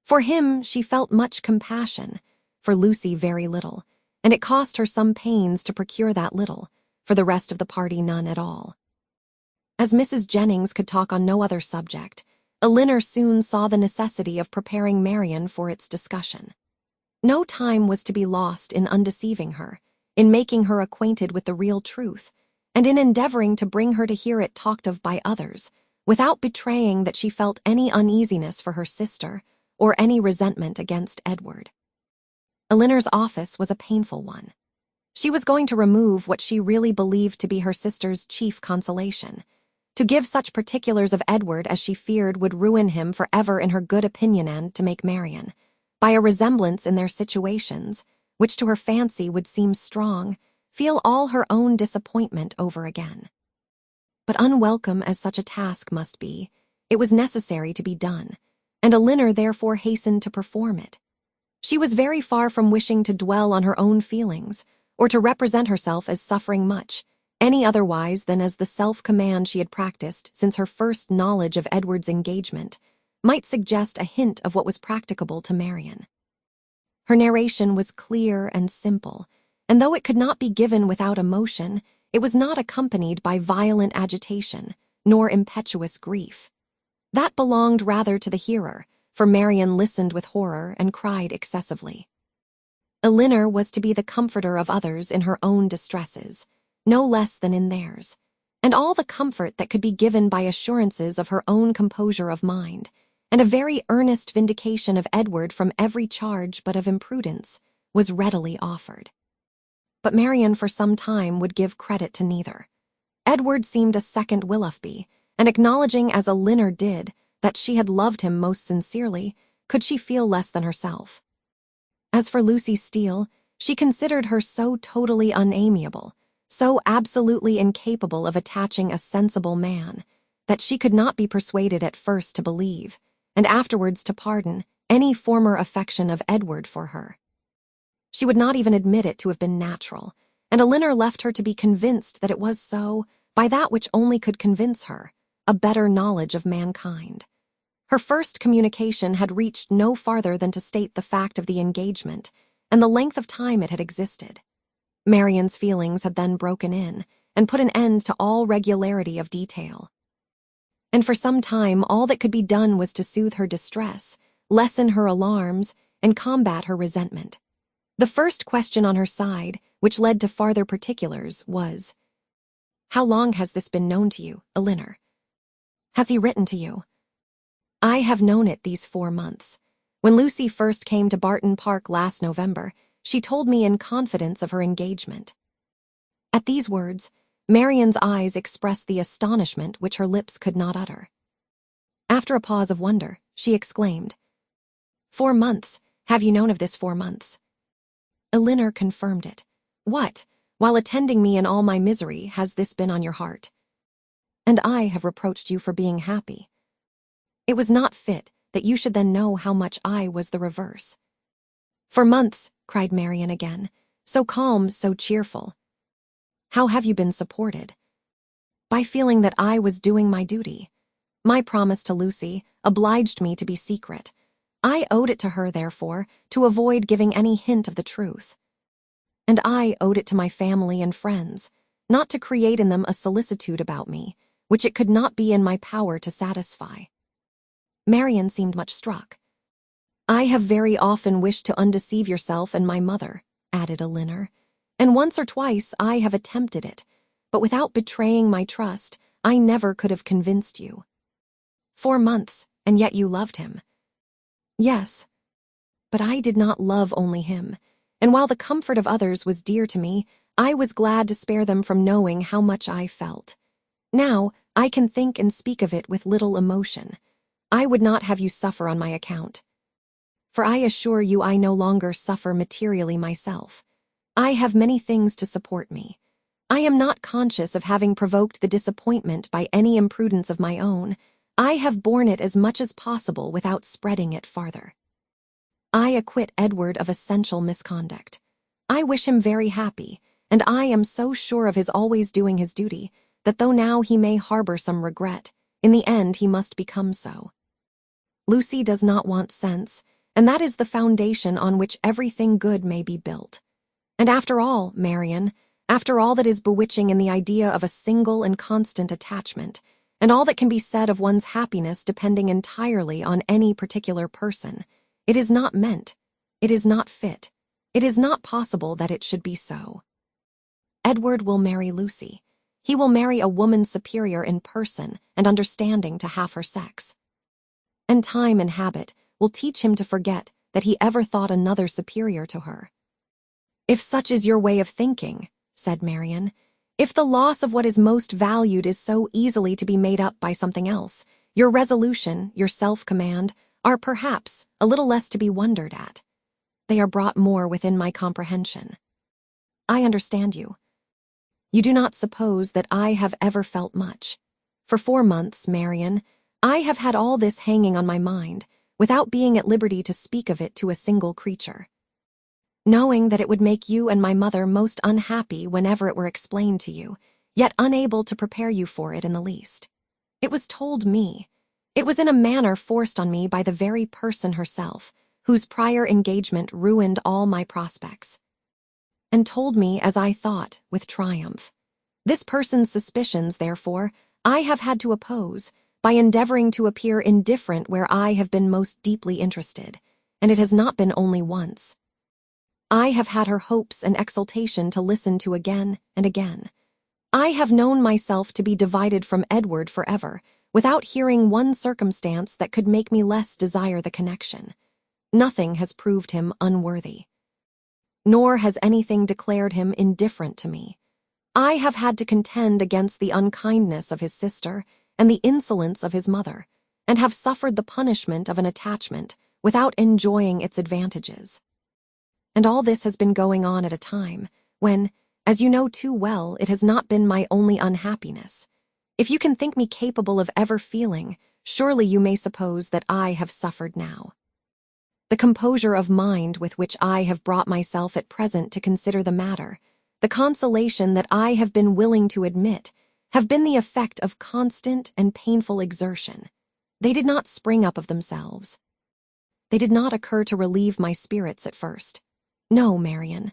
For him she felt much compassion, for Lucy very little, and it cost her some pains to procure that little, for the rest of the party none at all. As Mrs. Jennings could talk on no other subject, Elinor soon saw the necessity of preparing Marian for its discussion. No time was to be lost in undeceiving her, in making her acquainted with the real truth, and in endeavoring to bring her to hear it talked of by others, without betraying that she felt any uneasiness for her sister, or any resentment against Edward. Elinor's office was a painful one. She was going to remove what she really believed to be her sister's chief consolation, to give such particulars of Edward as she feared would ruin him forever in her good opinion, and to make Marian, by a resemblance in their situations, which to her fancy would seem strong, feel all her own disappointment over again. But unwelcome as such a task must be, it was necessary to be done, and Elinor therefore hastened to perform it. She was very far from wishing to dwell on her own feelings, or to represent herself as suffering much, any otherwise than as the self-command she had practiced since her first knowledge of Edward's engagement might suggest a hint of what was practicable to Marian. Her narration was clear and simple, and though it could not be given without emotion, it was not accompanied by violent agitation, nor impetuous grief. That belonged rather to the hearer, for Marian listened with horror and cried excessively. Elinor was to be the comforter of others in her own distresses, no less than in theirs, and all the comfort that could be given by assurances of her own composure of mind, and a very earnest vindication of Edward from every charge but of imprudence, was readily offered. But Marian for some time would give credit to neither. Edward seemed a second Willoughby, and acknowledging as Elinor did that she had loved him most sincerely, could she feel less than herself? As for Lucy Steele, she considered her so totally unamiable, so absolutely incapable of attaching a sensible man, that she could not be persuaded at first to believe, and afterwards to pardon, any former affection of Edward for her. She would not even admit it to have been natural, and Elinor left her to be convinced that it was so by that which only could convince her, a better knowledge of mankind. Her first communication had reached no farther than to state the fact of the engagement and the length of time it had existed. Marian's feelings had then broken in and put an end to all regularity of detail. And for some time all that could be done was to soothe her distress, lessen her alarms, and combat her resentment. The first question on her side, which led to farther particulars, was, "How long has this been known to you, Elinor? Has he written to you?" "I have known it these 4 months. When Lucy first came to Barton Park last November, she told me in confidence of her engagement." At these words, Marian's eyes expressed the astonishment which her lips could not utter. After a pause of wonder, she exclaimed, "4 months? Have you known of this 4 months?" Elinor confirmed it. "What, while attending me in all my misery, has this been on your heart? And I have reproached you for being happy. It was not fit that you should then know how much I was the reverse." "For months," cried Marian again, so calm, so cheerful. "How have you been supported?" "By feeling that I was doing my duty. My promise to Lucy obliged me to be secret. I owed it to her, therefore, to avoid giving any hint of the truth. And I owed it to my family and friends, not to create in them a solicitude about me, which it could not be in my power to satisfy." Marian seemed much struck. "I have very often wished to undeceive yourself and my mother," added Elinor, "and once or twice I have attempted it, but without betraying my trust, I never could have convinced you. 4 months, and yet you loved him." "Yes, but I did not love only him, and while the comfort of others was dear to me, I was glad to spare them from knowing how much I felt. Now I can think and speak of it with little emotion. I would not have you suffer on my account. For I assure you I no longer suffer materially myself. I have many things to support me. I am not conscious of having provoked the disappointment by any imprudence of my own. I have borne it as much as possible without spreading it farther. I acquit Edward of essential misconduct. I wish him very happy, and I am so sure of his always doing his duty, that though now he may harbor some regret, in the end he must become so. Lucy does not want sense, and that is the foundation on which everything good may be built. And after all, Marian, after all that is bewitching in the idea of a single and constant attachment, and all that can be said of one's happiness depending entirely on any particular person, it is not meant, it is not fit, it is not possible that it should be so. Edward will marry Lucy. He will marry a woman superior in person and understanding to half her sex. And time and habit will teach him to forget that he ever thought another superior to her." "If such is your way of thinking," said Marian, "if the loss of what is most valued is so easily to be made up by something else, your resolution, your self-command, are perhaps a little less to be wondered at. They are brought more within my comprehension. I understand you. You do not suppose that I have ever felt much. For 4 months, Marian, I have had all this hanging on my mind, without being at liberty to speak of it to a single creature. Knowing that it would make you and my mother most unhappy whenever it were explained to you, yet unable to prepare you for it in the least. It was told me. It was in a manner forced on me by the very person herself, whose prior engagement ruined all my prospects. And told me, as I thought, with triumph. This person's suspicions, therefore, I have had to oppose, by endeavoring to appear indifferent where I have been most deeply interested, and it has not been only once. I have had her hopes and exultation to listen to again and again. I have known myself to be divided from Edward forever, without hearing one circumstance that could make me less desire the connection. Nothing has proved him unworthy. Nor has anything declared him indifferent to me. I have had to contend against the unkindness of his sister and the insolence of his mother, and have suffered the punishment of an attachment without enjoying its advantages. And all this has been going on at a time when, as you know too well, it has not been my only unhappiness. If you can think me capable of ever feeling, surely you may suppose that I have suffered now. The composure of mind with which I have brought myself at present to consider the matter, the consolation that I have been willing to admit, have been the effect of constant and painful exertion. They did not spring up of themselves. They did not occur to relieve my spirits at first. No, Marian.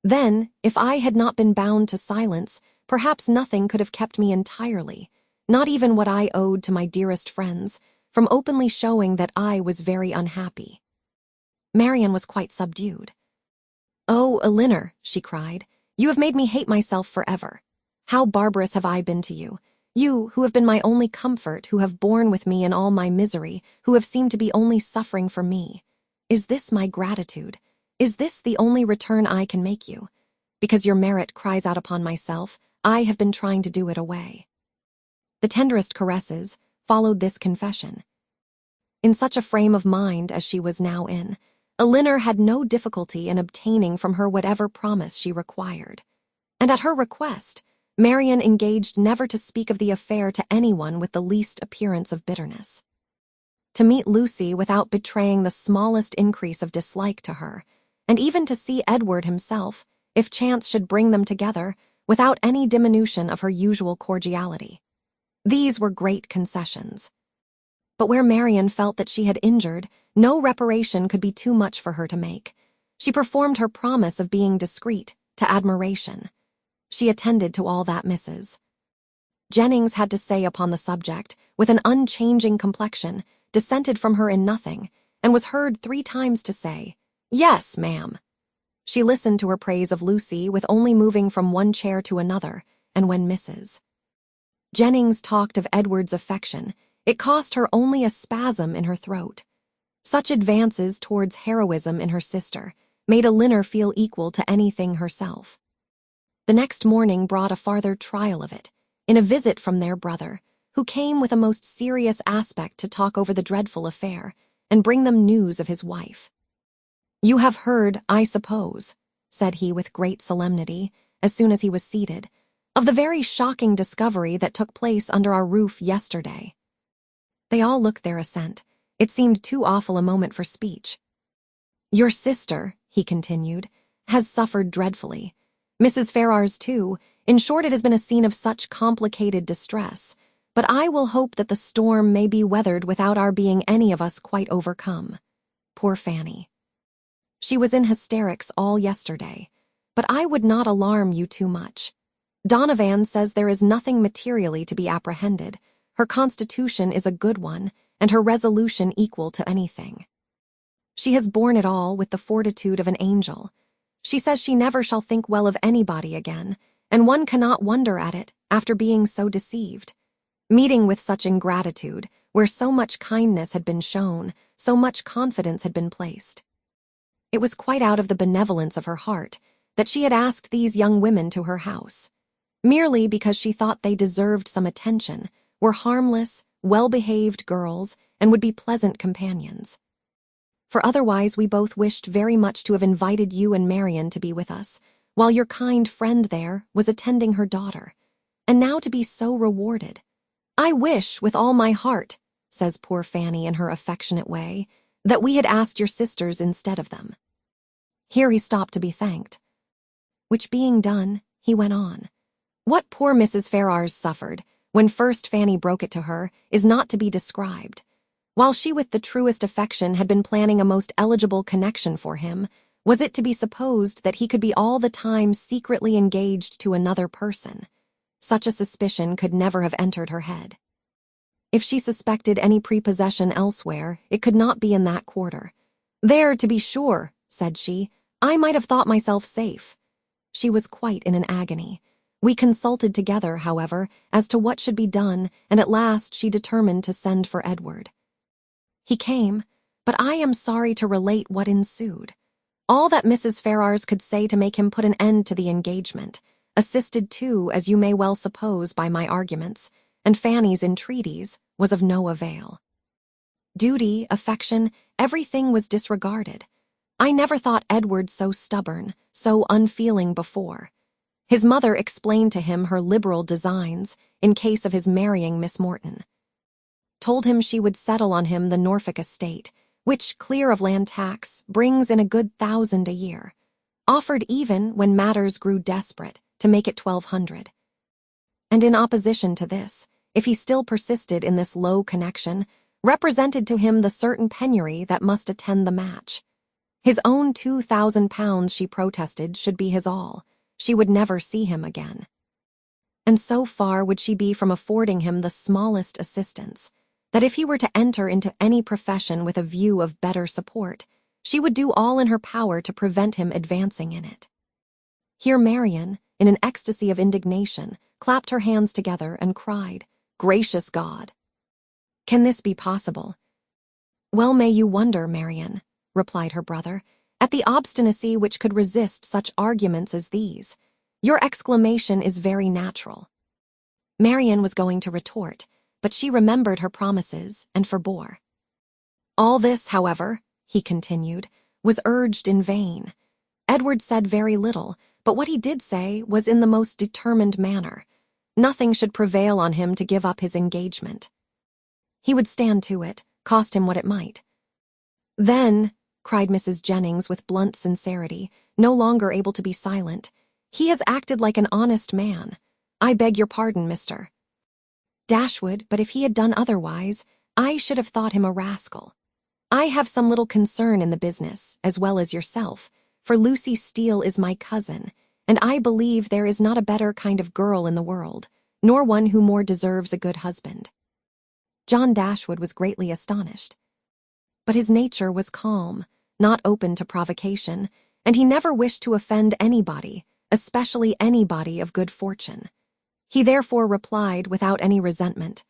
Then, if I had not been bound to silence, perhaps nothing could have kept me entirely, not even what I owed to my dearest friends, from openly showing that I was very unhappy. Marian was quite subdued. "Oh, Elinor," she cried, "you have made me hate myself forever. How barbarous have I been to you, you who have been my only comfort, who have borne with me in all my misery, who have seemed to be only suffering for me. Is this my gratitude? Is this the only return I can make you? Because your merit cries out upon myself, I have been trying to do it away." The tenderest caresses followed this confession. In such a frame of mind as she was now in, Elinor had no difficulty in obtaining from her whatever promise she required. And at her request, Marian engaged never to speak of the affair to anyone with the least appearance of bitterness. To meet Lucy without betraying the smallest increase of dislike to her, and even to see Edward himself, if chance should bring them together, without any diminution of her usual cordiality. These were great concessions. But where Marian felt that she had injured, no reparation could be too much for her to make. She performed her promise of being discreet to admiration. She attended to all that Mrs. Jennings had to say upon the subject, with an unchanging complexion, dissented from her in nothing, and was heard 3 times to say, "Yes, ma'am." She listened to her praise of Lucy with only moving from one chair to another, and when Mrs. Jennings talked of Edward's affection, it cost her only a spasm in her throat. Such advances towards heroism in her sister made Elinor feel equal to anything herself. The next morning brought a farther trial of it, in a visit from their brother, who came with a most serious aspect to talk over the dreadful affair, and bring them news of his wife. "You have heard, I suppose," said he with great solemnity, as soon as he was seated, "of the very shocking discovery that took place under our roof yesterday." They all looked their assent. It seemed too awful a moment for speech. "Your sister," he continued, "has suffered dreadfully. Mrs. Ferrars, too. In short, it has been a scene of such complicated distress, but I will hope that the storm may be weathered without our being any of us quite overcome. Poor Fanny. She was in hysterics all yesterday, but I would not alarm you too much. Donovan says there is nothing materially to be apprehended. Her constitution is a good one, and her resolution equal to anything. She has borne it all with the fortitude of an angel. She says she never shall think well of anybody again, and one cannot wonder at it after being so deceived. Meeting with such ingratitude, where so much kindness had been shown, so much confidence had been placed. It was quite out of the benevolence of her heart that she had asked these young women to her house, merely because she thought they deserved some attention, were harmless, well-behaved girls, and would be pleasant companions. For otherwise we both wished very much to have invited you and Marian to be with us, while your kind friend there was attending her daughter. And now to be so rewarded. I wish, with all my heart, says poor Fanny in her affectionate way, that we had asked your sisters instead of them. Here he stopped to be thanked. Which being done, he went on. What poor Mrs. Ferrars suffered, when first Fanny broke it to her, is not to be described. While she with the truest affection had been planning a most eligible connection for him, was it to be supposed that he could be all the time secretly engaged to another person? Such a suspicion could never have entered her head. If she suspected any prepossession elsewhere, it could not be in that quarter. There, to be sure, said she, I might have thought myself safe. She was quite in an agony. We consulted together, however, as to what should be done, and at last she determined to send for Edward. He came, but I am sorry to relate what ensued. All that Mrs. Ferrars could say to make him put an end to the engagement, assisted too, as you may well suppose, by my arguments, and Fanny's entreaties, was of no avail. Duty, affection, everything was disregarded. I never thought Edward so stubborn, so unfeeling before. His mother explained to him her liberal designs in case of his marrying Miss Morton. Told him she would settle on him the Norfolk estate, which, clear of land tax, brings in a good 1,000 a year. Offered even, when matters grew desperate, to make it 1,200. And in opposition to this, if he still persisted in this low connection, represented to him the certain penury that must attend the match. His own £2,000, she protested, should be his all. She would never see him again. And so far would she be from affording him the smallest assistance, that if he were to enter into any profession with a view of better support, she would do all in her power to prevent him advancing in it. Here Marian, in an ecstasy of indignation, clapped her hands together and cried, Gracious God! Can this be possible? Well may you wonder, Marian, replied her brother, at the obstinacy which could resist such arguments as these. Your exclamation is very natural. Marian was going to retort, but she remembered her promises and forbore. All this, however, he continued, was urged in vain. Edward said very little, but what he did say was in the most determined manner. Nothing should prevail on him to give up his engagement. He would stand to it, cost him what it might. Then, cried Mrs. Jennings with blunt sincerity, no longer able to be silent, he has acted like an honest man. I beg your pardon, Mr. Dashwood, but if he had done otherwise, I should have thought him a rascal. I have some little concern in the business, as well as yourself, for Lucy Steele is my cousin, and I believe there is not a better kind of girl in the world, nor one who more deserves a good husband. John Dashwood was greatly astonished. But his nature was calm, not open to provocation, and he never wished to offend anybody, especially anybody of good fortune. He therefore replied without any resentment,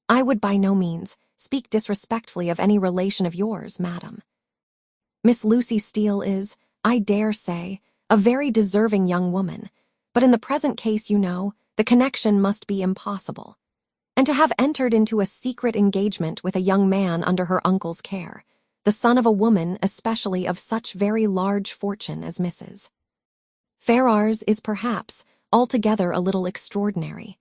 I would by no means speak disrespectfully of any relation of yours, madam. Miss Lucy Steele is, I dare say, a very deserving young woman, but in the present case, you know, the connection must be impossible. And to have entered into a secret engagement with a young man under her uncle's care, the son of a woman especially of such very large fortune as Mrs. Ferrars is perhaps altogether a little extraordinary.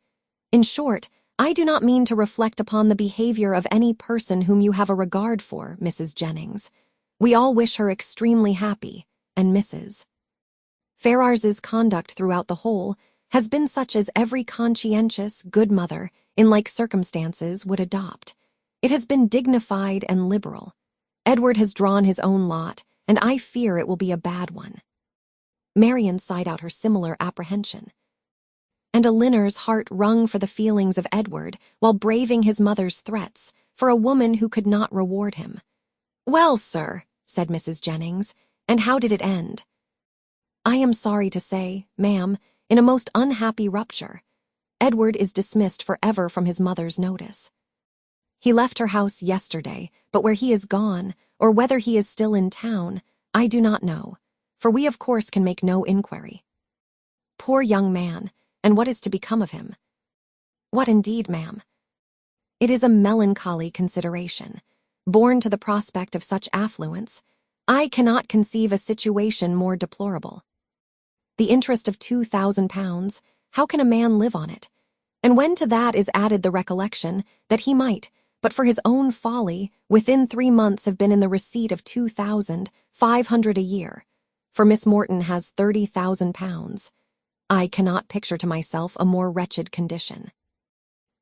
In short, I do not mean to reflect upon the behavior of any person whom you have a regard for, Mrs. Jennings. We all wish her extremely happy, and Mrs. Ferrars's conduct throughout the whole has been such as every conscientious, good mother, in like circumstances, would adopt. It has been dignified and liberal. Edward has drawn his own lot, and I fear it will be a bad one. Marian sighed out her similar apprehension. And Elinor's heart wrung for the feelings of Edward while braving his mother's threats for a woman who could not reward him. Well, sir, said Mrs. Jennings, and how did it end? I am sorry to say, ma'am, in a most unhappy rupture. Edward is dismissed forever from his mother's notice. He left her house yesterday, but where he is gone, or whether he is still in town, I do not know, for we of course can make no inquiry. Poor young man, and what is to become of him? What indeed, ma'am? It is a melancholy consideration. Born to the prospect of such affluence, I cannot conceive a situation more deplorable. The interest of £2,000, how can a man live on it? And when to that is added the recollection that he might, but for his own folly, within 3 months have been in the receipt of £2,500 a year, for Miss Morton has £30,000. I cannot picture to myself a more wretched condition.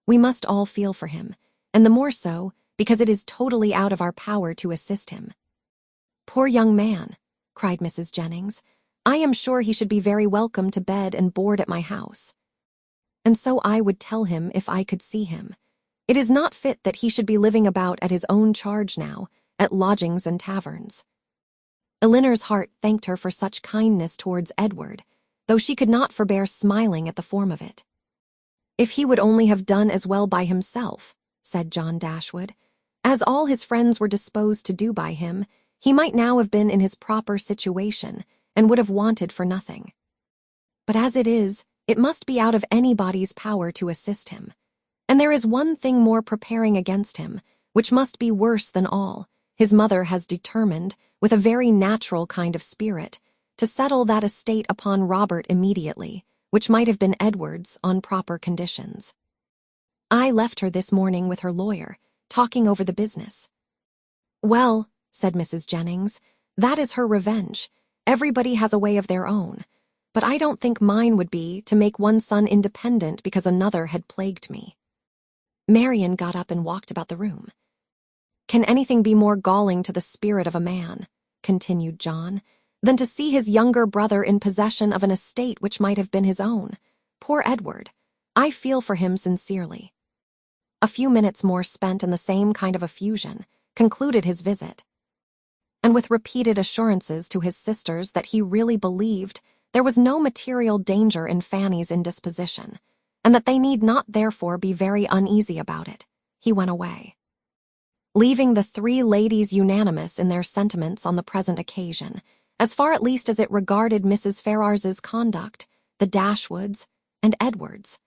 We must all feel for him, and the more so because it is totally out of our power to assist him. Poor young man, cried Mrs. Jennings. I am sure he should be very welcome to bed and board at my house. And so I would tell him if I could see him. It is not fit that he should be living about at his own charge now, at lodgings and taverns. Elinor's heart thanked her for such kindness towards Edward, though she could not forbear smiling at the form of it. If he would only have done as well by himself, said John Dashwood, as all his friends were disposed to do by him, he might now have been in his proper situation, and would have wanted for nothing. But as it is, it must be out of anybody's power to assist him. And there is one thing more preparing against him, which must be worse than all. His mother has determined, with a very natural kind of spirit, to settle that estate upon Robert immediately, which might have been Edward's on proper conditions. I left her this morning with her lawyer, talking over the business. Well, said Mrs. Jennings, that is her revenge. Everybody has a way of their own, but I don't think mine would be to make one son independent because another had plagued me. Marian got up and walked about the room. Can anything be more galling to the spirit of a man, continued John, than to see his younger brother in possession of an estate which might have been his own? Poor Edward! I feel for him sincerely. A few minutes more spent in the same kind of effusion concluded his visit, and with repeated assurances to his sisters that he really believed there was no material danger in Fanny's indisposition, and that they need not therefore be very uneasy about it, he went away, leaving the 3 ladies unanimous in their sentiments on the present occasion, as far at least as it regarded Mrs. Ferrars's conduct, the Dashwoods, and Edward's.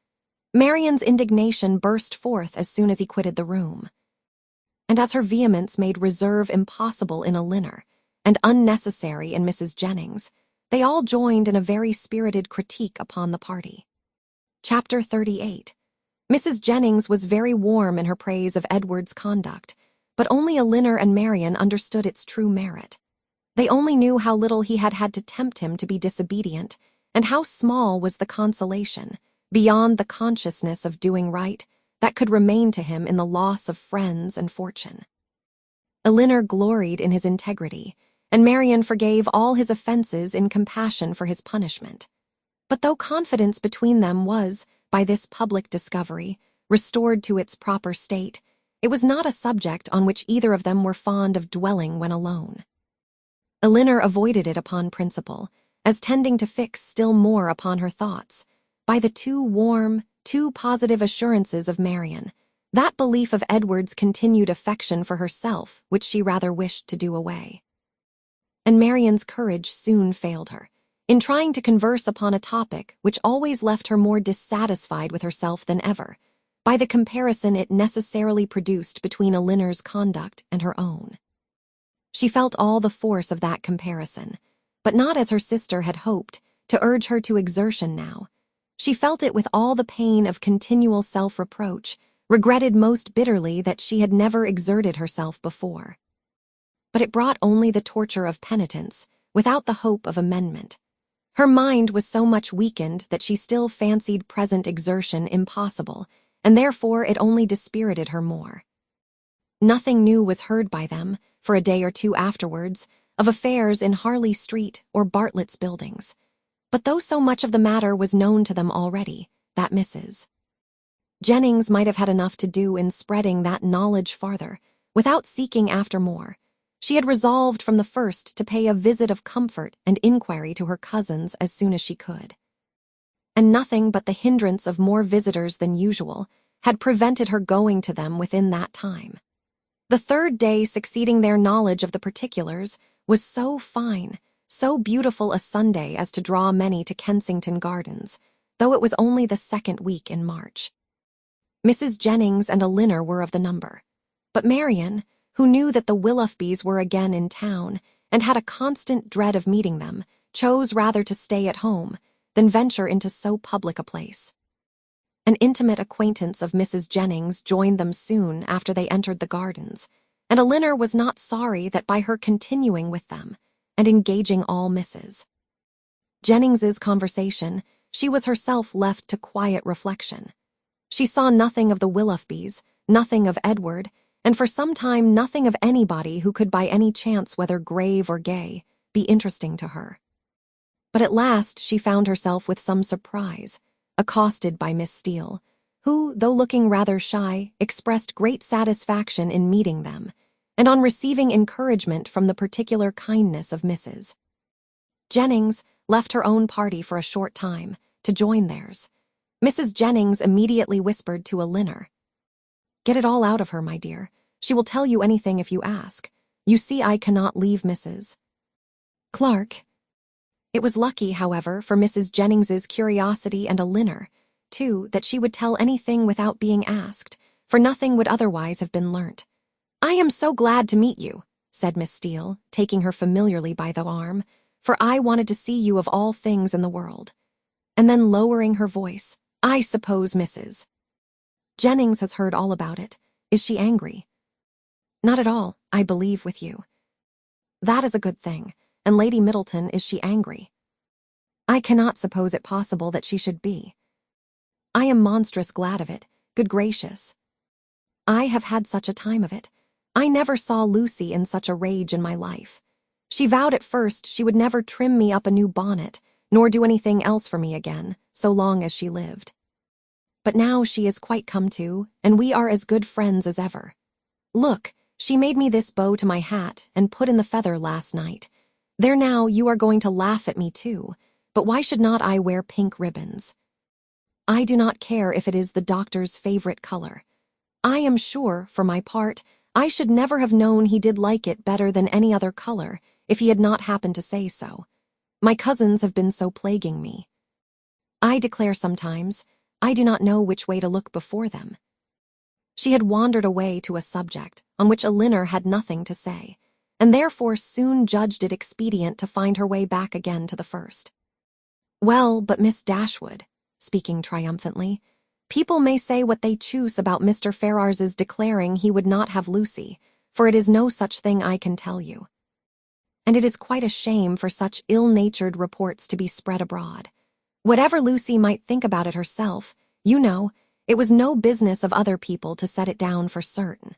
Marian's indignation burst forth as soon as he quitted the room, and as her vehemence made reserve impossible in Elinor, and unnecessary in Mrs. Jennings, they all joined in a very spirited critique upon the party. Chapter 38. Mrs. Jennings was very warm in her praise of Edward's conduct, but only Elinor and Marian understood its true merit. They only knew how little he had had to tempt him to be disobedient, and how small was the consolation, beyond the consciousness of doing right, that could remain to him in the loss of friends and fortune. Elinor gloried in his integrity, and Marian forgave all his offenses in compassion for his punishment. But though confidence between them was, by this public discovery, restored to its proper state, it was not a subject on which either of them were fond of dwelling when alone. Elinor avoided it upon principle, as tending to fix still more upon her thoughts, by the too warm, too positive assurances of Marian, that belief of Edward's continued affection for herself which she rather wished to do away. And Marian's courage soon failed her, in trying to converse upon a topic which always left her more dissatisfied with herself than ever, by the comparison it necessarily produced between Elinor's conduct and her own. She felt all the force of that comparison, but not as her sister had hoped, to urge her to exertion now. She felt it with all the pain of continual self-reproach, regretted most bitterly that she had never exerted herself before. But it brought only the torture of penitence, without the hope of amendment. Her mind was so much weakened that she still fancied present exertion impossible, and therefore it only dispirited her more. Nothing new was heard by them, for a day or two afterwards, of affairs in Harley Street or Bartlett's buildings. But though so much of the matter was known to them already, that Mrs. Jennings might have had enough to do in spreading that knowledge farther, without seeking after more. She had resolved from the first to pay a visit of comfort and inquiry to her cousins as soon as she could. And nothing but the hindrance of more visitors than usual had prevented her going to them within that time. The 3rd day succeeding their knowledge of the particulars was so fine, so beautiful a Sunday as to draw many to Kensington Gardens, though it was only the 2nd week in March. Mrs. Jennings and Elinor were of the number, but Marian, who knew that the Willoughbys were again in town, and had a constant dread of meeting them, chose rather to stay at home than venture into so public a place. An intimate acquaintance of Mrs. Jennings joined them soon after they entered the gardens, and Elinor was not sorry that by her continuing with them and engaging all Mrs. Jennings's conversation, she was herself left to quiet reflection. She saw nothing of the Willoughbys, nothing of Edward, and for some time nothing of anybody who could by any chance, whether grave or gay, be interesting to her. But at last she found herself with some surprise, accosted by Miss Steele, who, though looking rather shy, expressed great satisfaction in meeting them, and on receiving encouragement from the particular kindness of Mrs. Jennings, left her own party for a short time, to join theirs. Mrs. Jennings immediately whispered to Elinor, "Get it all out of her, my dear. She will tell you anything if you ask. You see I cannot leave Mrs. Clark." It was lucky, however, for Mrs. Jennings's curiosity and Elinor, too, that she would tell anything without being asked, for nothing would otherwise have been learnt. "I am so glad to meet you," said Miss Steele, taking her familiarly by the arm, "for I wanted to see you of all things in the world." And then lowering her voice, "I suppose Mrs. Jennings has heard all about it. Is she angry?" "Not at all, I believe, with you." "That is a good thing. And Lady Middleton, is she angry?" "I cannot suppose it possible that she should be." "I am monstrous glad of it. Good gracious. I have had such a time of it. I never saw Lucy in such a rage in my life. She vowed at first she would never trim me up a new bonnet, nor do anything else for me again, so long as she lived. But now she is quite come to, and we are as good friends as ever. Look, she made me this bow to my hat and put in the feather last night. There now, you are going to laugh at me too, but why should not I wear pink ribbons? I do not care if it is the doctor's favorite color. I am sure, for my part, I should never have known he did like it better than any other color if he had not happened to say so. My cousins have been so plaguing me. I declare sometimes, I do not know which way to look before them." She had wandered away to a subject on which Elinor had nothing to say, and therefore soon judged it expedient to find her way back again to the first. "Well, but Miss Dashwood," speaking triumphantly, "people may say what they choose about Mr. Ferrars's declaring he would not have Lucy, for it is no such thing, I can tell you. And it is quite a shame for such ill-natured reports to be spread abroad. Whatever Lucy might think about it herself, you know, it was no business of other people to set it down for certain."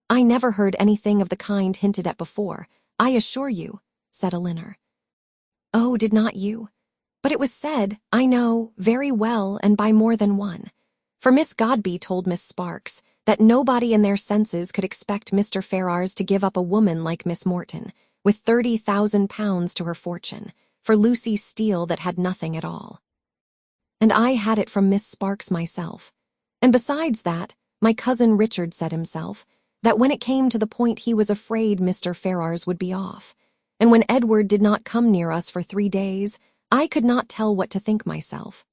"I never heard anything of the kind hinted at before, I assure you," said Elinor. "Oh, did not you? But it was said, I know, very well, and by more than one. For Miss Godby told Miss Sparks that nobody in their senses could expect Mr. Ferrars to give up a woman like Miss Morton, with 30,000 pounds to her fortune, for Lucy Steele that had nothing at all. And I had it from Miss Sparks myself. And besides that, my cousin Richard said himself, that when it came to the point he was afraid Mr. Ferrars would be off, and when Edward did not come near us for 3 days, I could not tell what to think myself.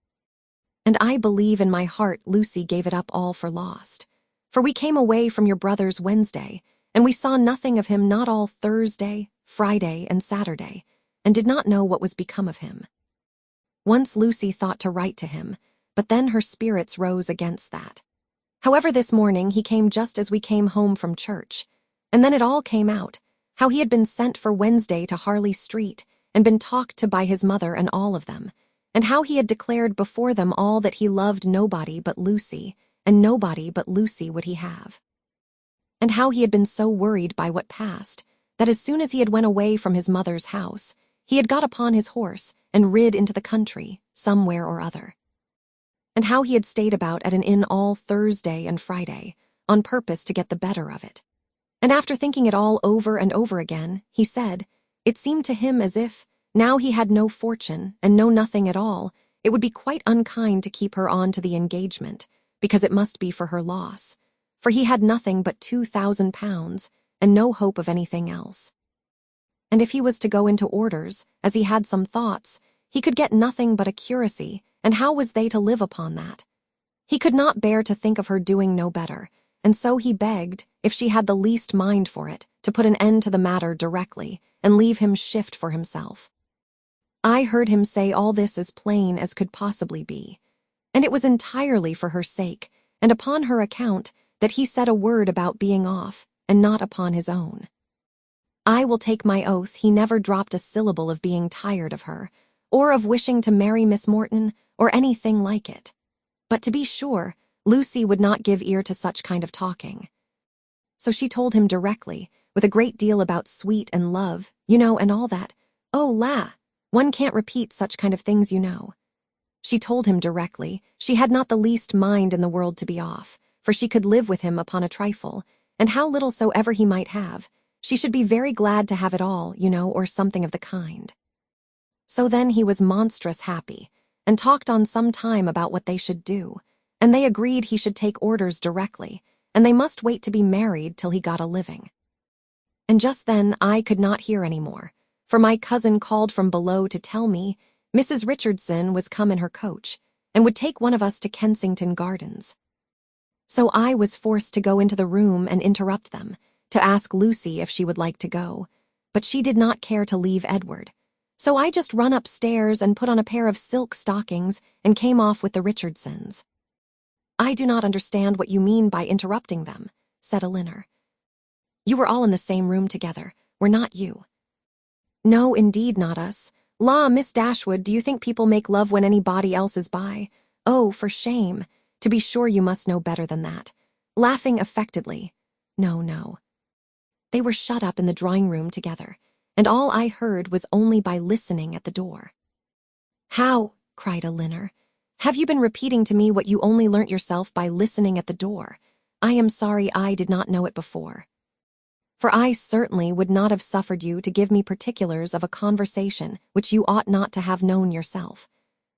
And I believe in my heart Lucy gave it up all for lost. For we came away from your brother's Wednesday, and we saw nothing of him not all Thursday, Friday, and Saturday, and did not know what was become of him. Once Lucy thought to write to him, but then her spirits rose against that. However, this morning he came just as we came home from church, and then it all came out, how he had been sent for Wednesday to Harley Street, and been talked to by his mother and all of them, and how he had declared before them all that he loved nobody but Lucy, and nobody but Lucy would he have. And how he had been so worried by what passed, that as soon as he had went away from his mother's house, he had got upon his horse and rid into the country, somewhere or other. And how he had stayed about at an inn all Thursday and Friday, on purpose to get the better of it. And after thinking it all over and over again, he said, it seemed to him as if, now he had no fortune and no nothing at all, it would be quite unkind to keep her on to the engagement, because it must be for her loss, for he had nothing but 2,000 pounds, and no hope of anything else. And if he was to go into orders, as he had some thoughts, he could get nothing but a curacy, and how was they to live upon that? He could not bear to think of her doing no better, and so he begged, if she had the least mind for it, to put an end to the matter directly, and leave him shift for himself. I heard him say all this as plain as could possibly be, and it was entirely for her sake, and upon her account, that he said a word about being off, and not upon his own. I will take my oath he never dropped a syllable of being tired of her, or of wishing to marry Miss Morton, or anything like it. But to be sure, Lucy would not give ear to such kind of talking. So she told him directly, with a great deal about sweet and love, you know, and all that. Oh, la! One can't repeat such kind of things, you know. She told him directly she had not the least mind in the world to be off, for she could live with him upon a trifle, and how little soever he might have, she should be very glad to have it all, you know, or something of the kind. So then he was monstrous happy, and talked on some time about what they should do, and they agreed he should take orders directly, and they must wait to be married till he got a living. And just then I could not hear any more, for my cousin called from below to tell me Mrs. Richardson was come in her coach, and would take one of us to Kensington Gardens. So I was forced to go into the room and interrupt them, to ask Lucy if she would like to go, but she did not care to leave Edward. So I just run upstairs and put on a pair of silk stockings and came off with the Richardsons. I do not understand what you mean by interrupting them, said Elinor. You were all in the same room together, were not you? No, indeed not us. La, Miss Dashwood, do you think people make love when anybody else is by? Oh, for shame. To be sure you must know better than that. Laughing affectedly. No, no. They were shut up in the drawing-room together, and all I heard was only by listening at the door. How, cried Elinor, have you been repeating to me what you only learnt yourself by listening at the door? I am sorry I did not know it before. For I certainly would not have suffered you to give me particulars of a conversation which you ought not to have known yourself.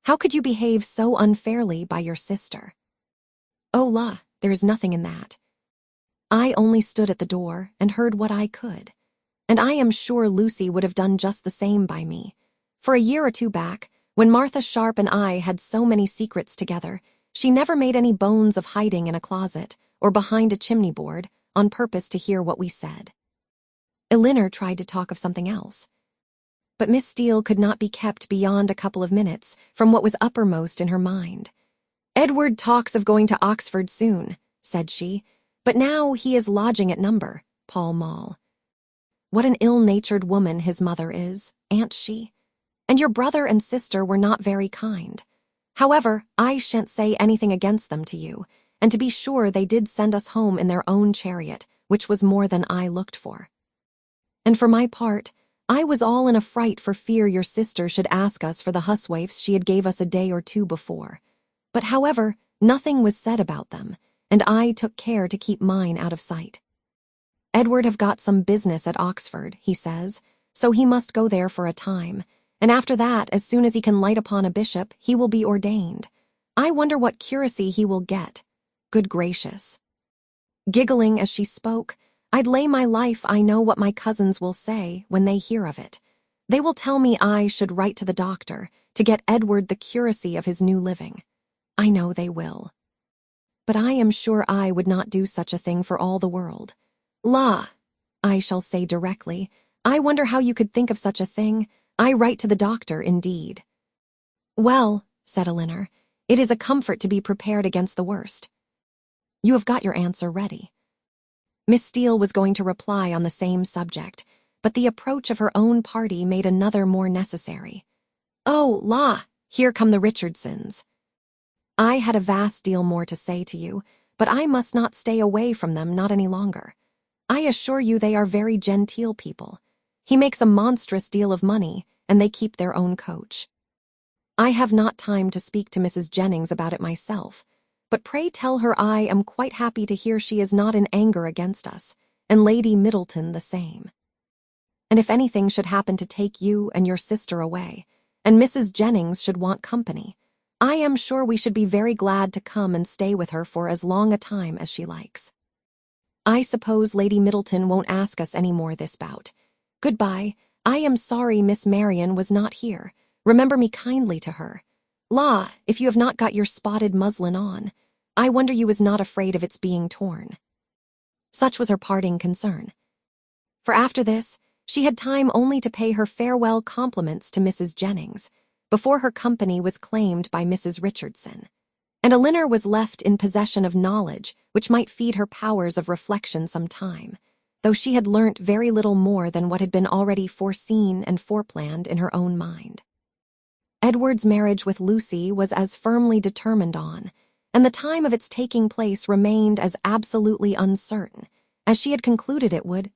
How could you behave so unfairly by your sister? Oh, la, there is nothing in that. I only stood at the door and heard what I could, and I am sure Lucy would have done just the same by me. For a year or two back, when Martha Sharp and I had so many secrets together, she never made any bones of hiding in a closet or behind a chimney-board on purpose to hear what we said. Elinor tried to talk of something else, but Miss Steele could not be kept beyond a couple of minutes from what was uppermost in her mind. Edward talks of going to Oxford soon, said she, but now he is lodging at No. Pall Mall. What an ill-natured woman his mother is, ain't she? And your brother and sister were not very kind. However, I shan't say anything against them to you, and to be sure they did send us home in their own chariot, which was more than I looked for. And for my part, I was all in a fright for fear your sister should ask us for the huswifes she had gave us a day or two before. But however, nothing was said about them, and I took care to keep mine out of sight. Edward have got some business at Oxford, he says, so he must go there for a time, and after that, as soon as he can light upon a bishop, he will be ordained. I wonder what curacy he will get. Good gracious. Giggling as she spoke, I'd lay my life I know what my cousins will say when they hear of it. They will tell me I should write to the doctor to get Edward the curacy of his new living. I know they will. But I am sure I would not do such a thing for all the world. La, I shall say directly, I wonder how you could think of such a thing. I write to the doctor, indeed. Well, said Elinor, it is a comfort to be prepared against the worst. You have got your answer ready. Miss Steele was going to reply on the same subject, but the approach of her own party made another more necessary. Oh, la, here come the Richardsons. I had a vast deal more to say to you, but I must not stay away from them not any longer. I assure you they are very genteel people. He makes a monstrous deal of money, and they keep their own coach. I have not time to speak to Mrs. Jennings about it myself, but pray tell her I am quite happy to hear she is not in anger against us, and Lady Middleton the same. And if anything should happen to take you and your sister away, and Mrs. Jennings should want company, I am sure we should be very glad to come and stay with her for as long a time as she likes. I suppose Lady Middleton won't ask us any more this bout. Goodbye. I am sorry Miss Marian was not here. Remember me kindly to her. La, if you have not got your spotted muslin on, I wonder you was not afraid of its being torn. Such was her parting concern. For after this, She had time only to pay her farewell compliments to Mrs. Jennings, before her company was claimed by Mrs. Richardson, and Elinor was left in possession of knowledge which might feed her powers of reflection some time, though she had learnt very little more than what had been already foreseen and foreplanned in her own mind. Edward's marriage with Lucy was as firmly determined on, and the time of its taking place remained as absolutely uncertain, as she had concluded it would.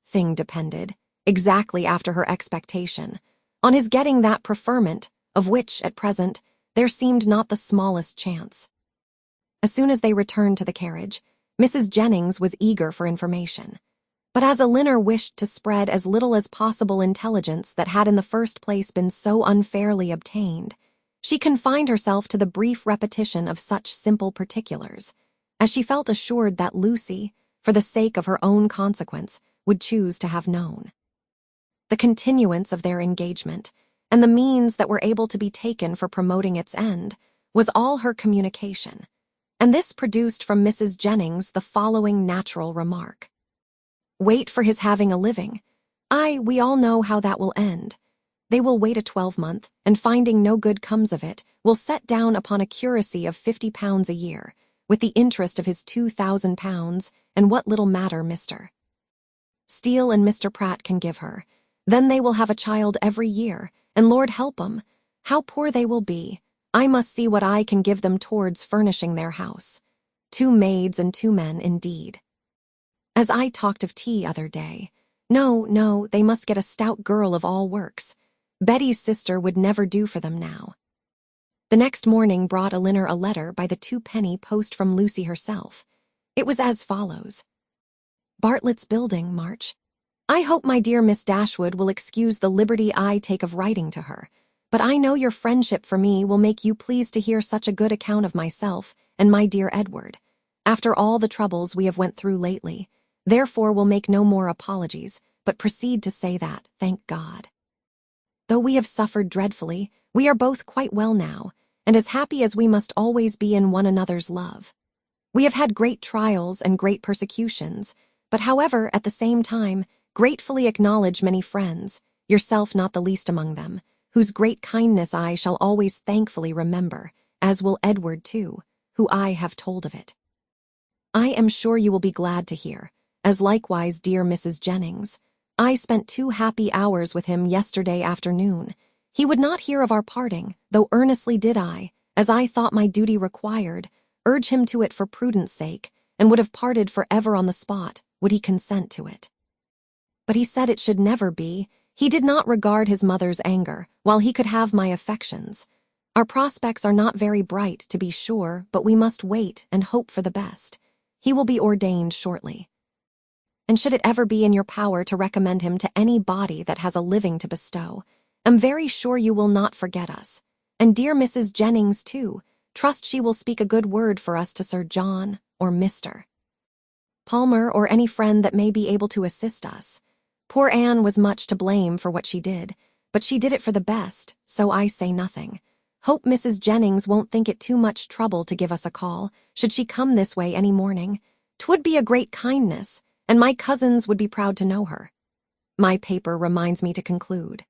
Thing depended, exactly after her expectation, on his getting that preferment, of which, at present, there seemed not the smallest chance. As soon as they returned to the carriage, Mrs. Jennings was eager for information. But as Elinor wished to spread as little as possible intelligence that had in the first place been so unfairly obtained, she confined herself to the brief repetition of such simple particulars, as she felt assured that Lucy, for the sake of her own consequence, would choose to have known. The continuance of their engagement, and the means that were able to be taken for promoting its end, was all her communication, and this produced from Mrs. Jennings the following natural remark. Wait for his having a living. We all know how that will end. They will wait a 12-month, and finding no good comes of it, will set down upon a curacy of £50 a year, with the interest of his £2,000, and what little matter Mr. Steele and Mr. Pratt can give her. Then they will have a child every year, and Lord help 'em, how poor they will be. I must see what I can give them towards furnishing their house. 2 maids and 2 men, indeed. As I talked of tea other day. No, they must get a stout girl of all works. Betty's sister would never do for them now. The next morning brought Elinor a letter by the 2-penny post from Lucy herself. It was as follows. Bartlett's Building, March. I hope my dear Miss Dashwood will excuse the liberty I take of writing to her, but I know your friendship for me will make you pleased to hear such a good account of myself and my dear Edward, after all the troubles we have went through lately. Therefore will make no more apologies, but proceed to say that, thank God. Though we have suffered dreadfully, we are both quite well now, and as happy as we must always be in one another's love. We have had great trials and great persecutions, but however, at the same time, gratefully acknowledge many friends, yourself not the least among them, whose great kindness I shall always thankfully remember, as will Edward too, who I have told of it. I am sure you will be glad to hear, as likewise dear Mrs. Jennings. I spent 2 happy hours with him yesterday afternoon. He would not hear of our parting, though earnestly did I, as I thought my duty required, urge him to it for prudence sake, and would have parted for ever on the spot, would he consent to it. But he said it should never be. He did not regard his mother's anger, while he could have my affections. Our prospects are not very bright, to be sure, but we must wait and hope for the best. He will be ordained shortly. And should it ever be in your power to recommend him to any body that has a living to bestow, am very sure you will not forget us. And dear Mrs. Jennings, too, trust she will speak a good word for us to Sir John or Mr. Palmer or any friend that may be able to assist us. Poor Anne was much to blame for what she did, but she did it for the best, so I say nothing. Hope Mrs. Jennings won't think it too much trouble to give us a call, should she come this way any morning. 'Twould be a great kindness, and my cousins would be proud to know her. My paper reminds me to conclude.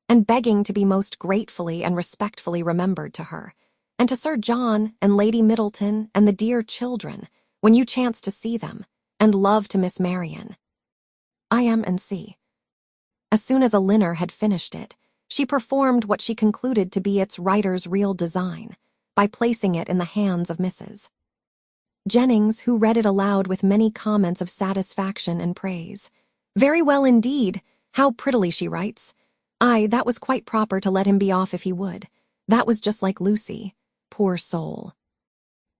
And begging to be most gratefully and respectfully remembered to her, and to Sir John and Lady Middleton and the dear children, when you chance to see them, and love to Miss Marian. I am N.C. As soon as Elinor had finished it, she performed what she concluded to be its writer's real design, by placing it in the hands of Mrs. Jennings, who read it aloud with many comments of satisfaction and praise. Very well indeed, how prettily she writes. That was quite proper to let him be off if he would. That was just like Lucy. Poor soul.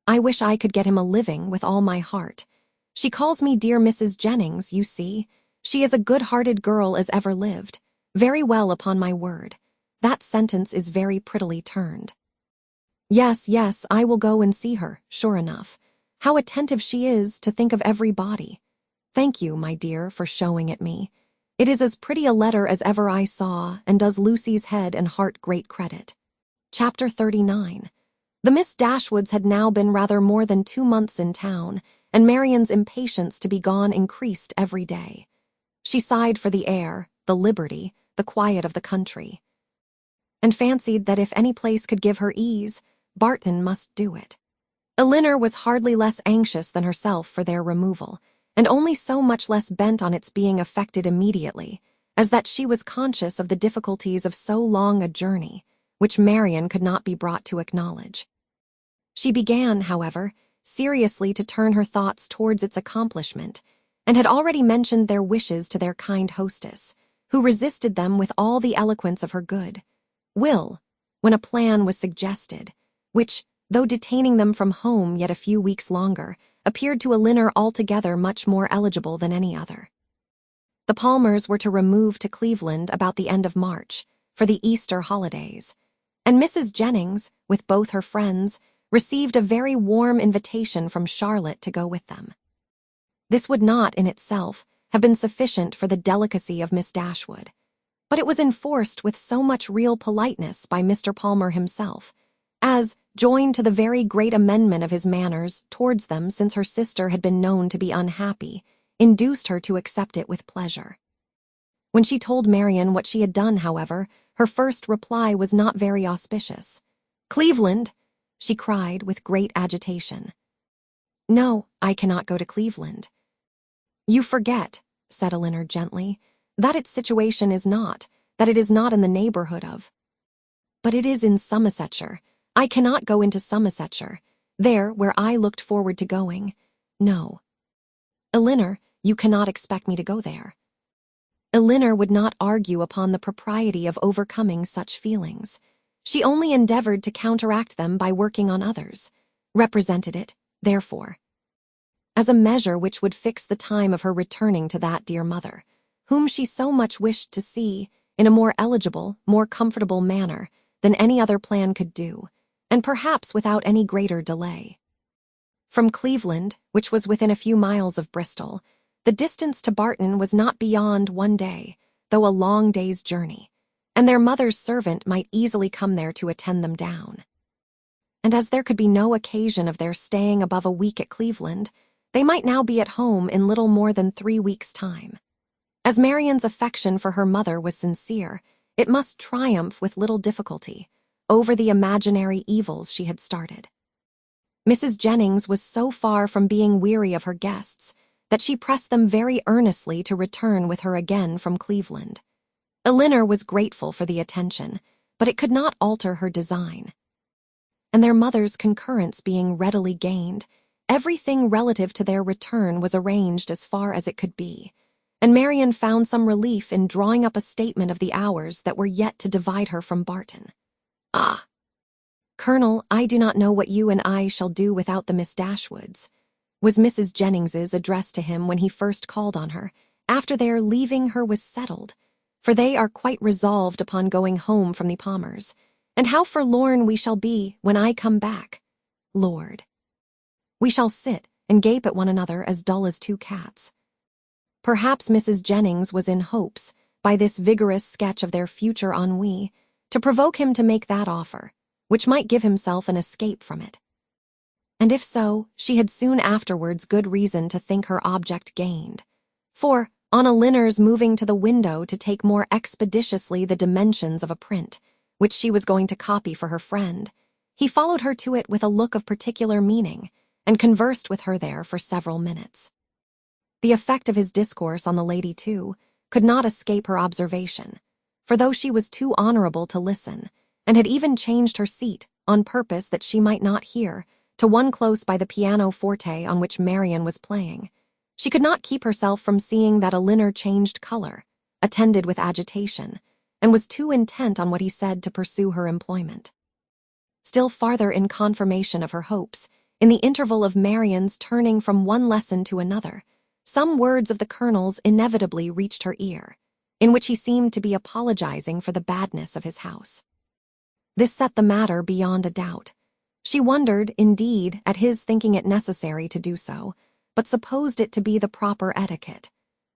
I wish I could get him a living with all my heart. She calls me dear Mrs. Jennings, you see. She is a good-hearted girl as ever lived. Very well, upon my word. That sentence is very prettily turned. Yes, I will go and see her, sure enough. How attentive she is to think of every body. Thank you, my dear, for showing it me. It is as pretty a letter as ever I saw, and does Lucy's head and heart great credit. Chapter 39. The Miss Dashwoods had now been rather more than 2 months in town, and Marian's impatience to be gone increased every day. She sighed for the air, the liberty, the quiet of the country, and fancied that if any place could give her ease, Barton must do it. Elinor was hardly less anxious than herself for their removal, and only so much less bent on its being effected immediately, as that she was conscious of the difficulties of so long a journey, which Marian could not be brought to acknowledge. She began, however, seriously to turn her thoughts towards its accomplishment, and had already mentioned their wishes to their kind hostess, who resisted them with all the eloquence of her good will, when a plan was suggested, which, though detaining them from home yet a few weeks longer, appeared to Elinor altogether much more eligible than any other. The Palmers were to remove to Cleveland about the end of March, for the Easter holidays, and Mrs. Jennings, with both her friends, received a very warm invitation from Charlotte to go with them. This would not, in itself, have been sufficient for the delicacy of Miss Dashwood, but it was enforced with so much real politeness by Mr. Palmer himself, as, joined to the very great amendment of his manners towards them since her sister had been known to be unhappy, induced her to accept it with pleasure. When she told Marian what she had done, however, her first reply was not very auspicious. "Cleveland!" she cried with great agitation. "No, I cannot go to Cleveland." "You forget," said Elinor gently, "that its situation is not, that it is not in the neighborhood of. But it is in Somersetshire. I cannot go into Somersetshire, there where I looked forward to going. No. Elinor, you cannot expect me to go there." Elinor would not argue upon the propriety of overcoming such feelings. She only endeavored to counteract them by working on others, represented it, therefore, as a measure which would fix the time of her returning to that dear mother, whom she so much wished to see in a more eligible, more comfortable manner than any other plan could do, and perhaps without any greater delay. From Cleveland, which was within a few miles of Bristol, the distance to Barton was not beyond 1 day, though a long day's journey, and their mother's servant might easily come there to attend them down. And as there could be no occasion of their staying above a week at Cleveland, they might now be at home in little more than 3 weeks' time. As Marian's affection for her mother was sincere, it must triumph with little difficulty over the imaginary evils she had started. Mrs. Jennings was so far from being weary of her guests that she pressed them very earnestly to return with her again from Cleveland. Elinor was grateful for the attention, but it could not alter her design. And their mother's concurrence being readily gained, everything relative to their return was arranged as far as it could be, and Marian found some relief in drawing up a statement of the hours that were yet to divide her from Barton. "Ah, Colonel, I do not know what you and I shall do without the Miss Dashwoods," was Mrs. Jennings's address to him when he first called on her, after their leaving her was settled, for they are quite resolved upon going home from the Palmers, and how forlorn we shall be when I come back. Lord, we shall sit and gape at one another as dull as 2 cats. Perhaps Mrs. Jennings was in hopes, by this vigorous sketch of their future ennui, to provoke him to make that offer, which might give himself an escape from it. And if so, she had soon afterwards good reason to think her object gained. For, on Elinor's moving to the window to take more expeditiously the dimensions of a print, which she was going to copy for her friend, he followed her to it with a look of particular meaning, and conversed with her there for several minutes. The effect of his discourse on the lady, too, could not escape her observation, for though she was too honorable to listen, and had even changed her seat, on purpose that she might not hear, to one close by the piano-forte on which Marian was playing, she could not keep herself from seeing that Elinor changed color, attended with agitation, and was too intent on what he said to pursue her employment. Still farther in confirmation of her hopes, in the interval of Marian's turning from one lesson to another, some words of the Colonel's inevitably reached her ear, in which he seemed to be apologizing for the badness of his house. This set the matter beyond a doubt. She wondered, indeed, at his thinking it necessary to do so, but supposed it to be the proper etiquette.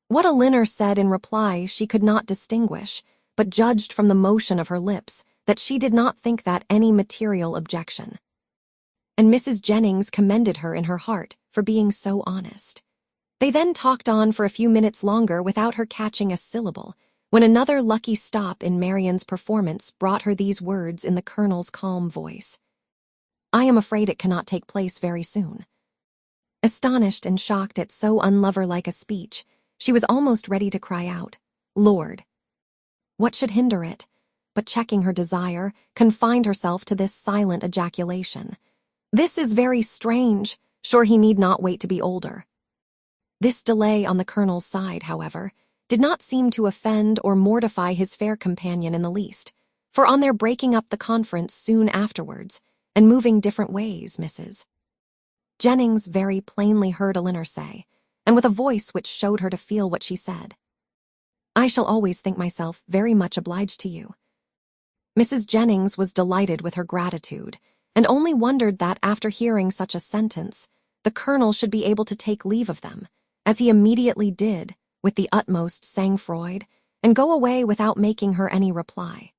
What Elinor said in reply she could not distinguish, but judged from the motion of her lips that she did not think that any material objection. And Mrs. Jennings commended her in her heart for being so honest. They then talked on for a few minutes longer without her catching a syllable, when another lucky stop in Marian's performance brought her these words in the Colonel's calm voice. "I am afraid it cannot take place very soon." Astonished and shocked at so unlover-like a speech, she was almost ready to cry out, "Lord!" What should hinder it? But checking her desire, confined herself to this silent ejaculation. "This is very strange. Sure he need not wait to be older." This delay on the Colonel's side, however, did not seem to offend or mortify his fair companion in the least, for on their breaking up the conference soon afterwards, and moving different ways, Mrs. Jennings very plainly heard Elinor say, and with a voice which showed her to feel what she said, "I shall always think myself very much obliged to you." Mrs. Jennings was delighted with her gratitude, and only wondered that after hearing such a sentence, the Colonel should be able to take leave of them, as he immediately did, with the utmost sang-froid, and go away without making her any reply.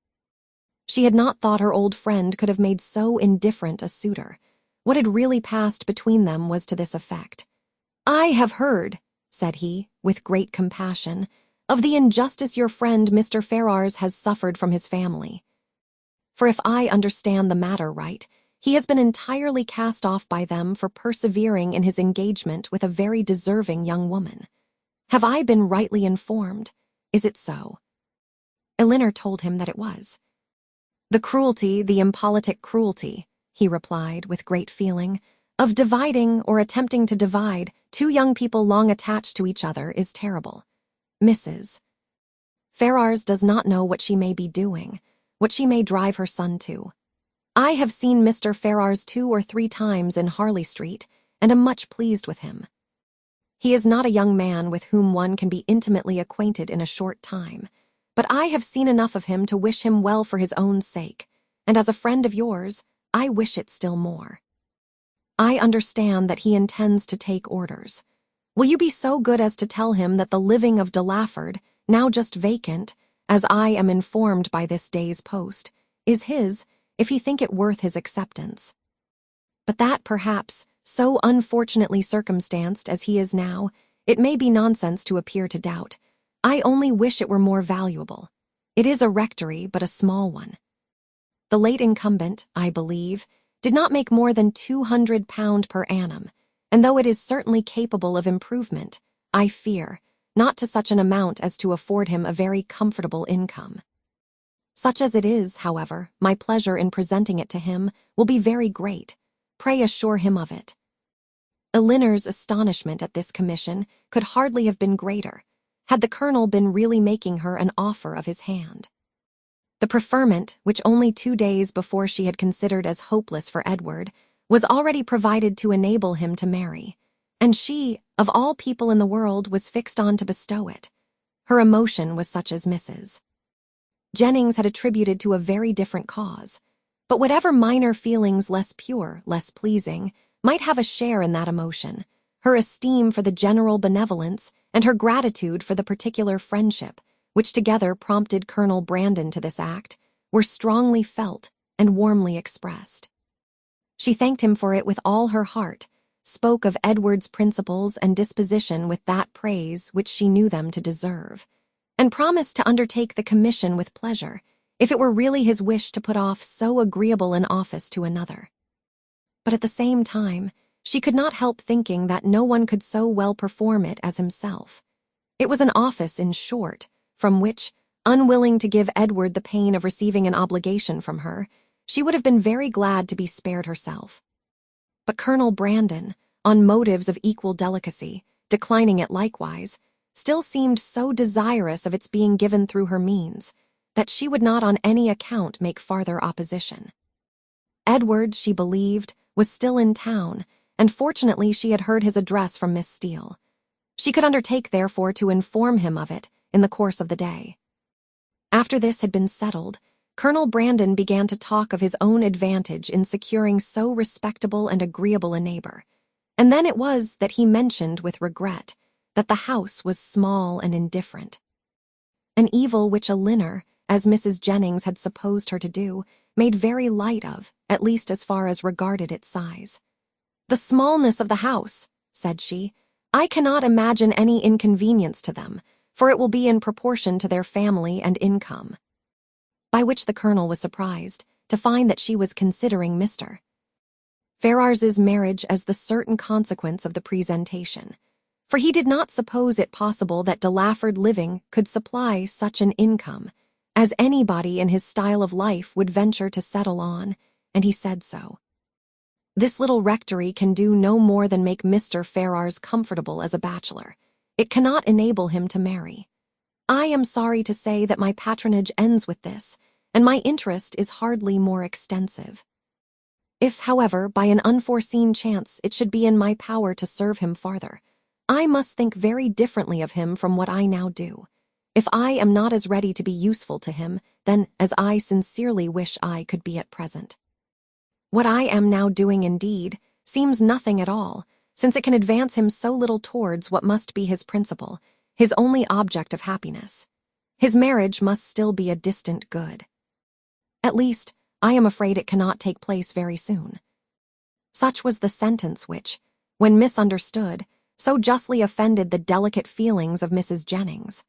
She had not thought her old friend could have made so indifferent a suitor. What had really passed between them was to this effect. "I have heard," said he, with great compassion, "of the injustice your friend Mr. Ferrars has suffered from his family. For if I understand the matter right, he has been entirely cast off by them for persevering in his engagement with a very deserving young woman. Have I been rightly informed? Is it so?" Elinor told him that it was. "The cruelty, the impolitic cruelty," he replied with great feeling, "of dividing or attempting to divide two young people long attached to each other is terrible. Mrs. Ferrars does not know what she may be doing, what she may drive her son to. I have seen Mr. Ferrars 2 or 3 times in Harley Street, and am much pleased with him. He is not a young man with whom one can be intimately acquainted in a short time, but I have seen enough of him to wish him well for his own sake, and as a friend of yours, I wish it still more. I understand that he intends to take orders. Will you be so good as to tell him that the living of Delaford, now just vacant, as I am informed by this day's post, is his, if he think it worth his acceptance. But that, perhaps, so unfortunately circumstanced as he is now, it may be nonsense to appear to doubt. I only wish it were more valuable. It is a rectory, but a small one. The late incumbent, I believe, did not make more than £200 per annum, and though it is certainly capable of improvement, I fear, not to such an amount as to afford him a very comfortable income. Such as it is, however, my pleasure in presenting it to him will be very great. Pray assure him of it." Elinor's astonishment at this commission could hardly have been greater, had the Colonel been really making her an offer of his hand. The preferment, which only 2 days before she had considered as hopeless for Edward, was already provided to enable him to marry, and she, of all people in the world, was fixed on to bestow it. Her emotion was such as Mrs. Jennings had attributed to a very different cause, but whatever minor feelings less pure, less pleasing, might have a share in that emotion, her esteem for the general benevolence and her gratitude for the particular friendship, which together prompted Colonel Brandon to this act, were strongly felt and warmly expressed. She thanked him for it with all her heart, spoke of Edward's principles and disposition with that praise which she knew them to deserve, and promised to undertake the commission with pleasure, if it were really his wish to put off so agreeable an office to another. But at the same time, she could not help thinking that no one could so well perform it as himself. It was an office, in short, from which, unwilling to give Edward the pain of receiving an obligation from her, she would have been very glad to be spared herself. But Colonel Brandon, on motives of equal delicacy, declining it likewise, still seemed so desirous of its being given through her means, that she would not on any account make farther opposition. Edward, she believed, was still in town, and fortunately she had heard his address from Miss Steele. She could undertake, therefore, to inform him of it in the course of the day. After this had been settled, Colonel Brandon began to talk of his own advantage in securing so respectable and agreeable a neighbor, and then it was that he mentioned with regret that the house was small and indifferent. An evil which Elinor, as Mrs. Jennings had supposed her to do, made very light of, at least as far as regarded its size. "The smallness of the house," said she, I cannot imagine any inconvenience to them, for it will be in proportion to their family and income." By which the colonel was surprised to find that she was considering Mr. Ferrars's marriage as the certain consequence of the presentation, for he did not suppose it possible that de Lafford living could supply such an income as anybody in his style of life would venture to settle on, and he said so. "This little rectory can do no more than make Mr. Ferrars comfortable as a bachelor. It cannot enable him to marry. I am sorry to say that my patronage ends with this, and my interest is hardly more extensive. If, however, by an unforeseen chance it should be in my power to serve him farther, I must think very differently of him from what I now do. If I am not as ready to be useful to him, then as I sincerely wish I could be at present. What I am now doing, indeed, seems nothing at all, since it can advance him so little towards what must be his principal, his only object of happiness. His marriage must still be a distant good. At least, I am afraid it cannot take place very soon." Such was the sentence which, when misunderstood, so justly offended the delicate feelings of Mrs. Jennings.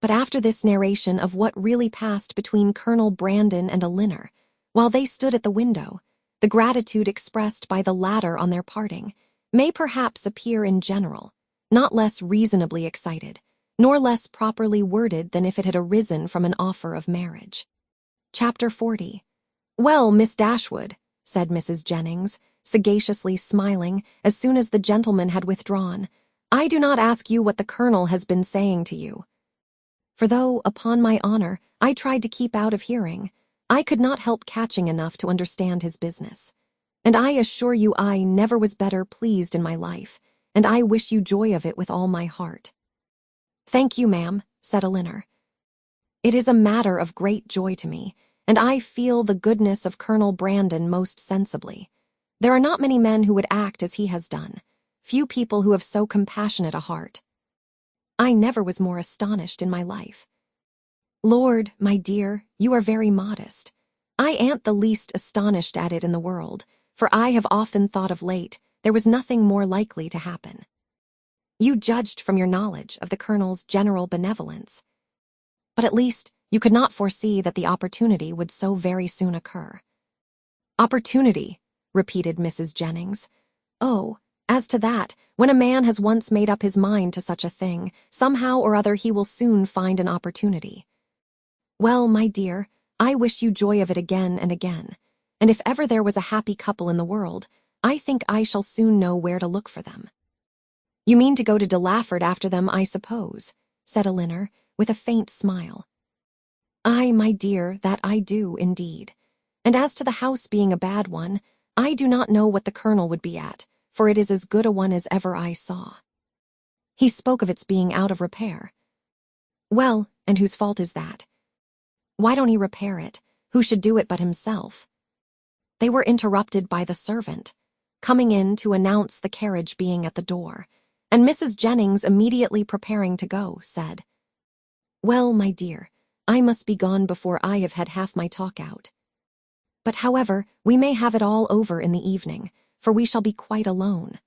But after this narration of what really passed between Colonel Brandon and Elinor, while they stood at the window, the gratitude expressed by the latter on their parting may perhaps appear in general, not less reasonably excited, nor less properly worded than if it had arisen from an offer of marriage. Chapter 40. "Well, Miss Dashwood," said Mrs. Jennings, sagaciously smiling as soon as the gentleman had withdrawn, "I do not ask you what the colonel has been saying to you. For though, upon my honor, I tried to keep out of hearing, I could not help catching enough to understand his business. And I assure you I never was better pleased in my life, and I wish you joy of it with all my heart." "Thank you, ma'am," said Elinor. "It is a matter of great joy to me, and I feel the goodness of Colonel Brandon most sensibly. There are not many men who would act as he has done, few people who have so compassionate a heart. I never was more astonished in my life." "Lord, my dear, you are very modest. I ain't the least astonished at it in the world, for I have often thought of late there was nothing more likely to happen. You judged from your knowledge of the colonel's general benevolence, but at least you could not foresee that the opportunity would so very soon occur." "Opportunity," repeated Mrs. Jennings. "Oh, as to that, when a man has once made up his mind to such a thing, somehow or other he will soon find an opportunity. Well, my dear, I wish you joy of it again and again, and if ever there was a happy couple in the world, I think I shall soon know where to look for them." "You mean to go to de Lafford after them, I suppose," said Elinor, with a faint smile. "Ay, my dear, that I do, indeed. And as to the house being a bad one, I do not know what the colonel would be at, for it is as good a one as ever I saw. He spoke of its being out of repair." "Well, and whose fault is that? Why don't he repair it? Who should do it but himself?" They were interrupted by the servant, coming in to announce the carriage being at the door, and Mrs. Jennings, immediately preparing to go, said, "Well, my dear, I must be gone before I have had half my talk out. But, however, we may have it all over in the evening, for we shall be quite alone.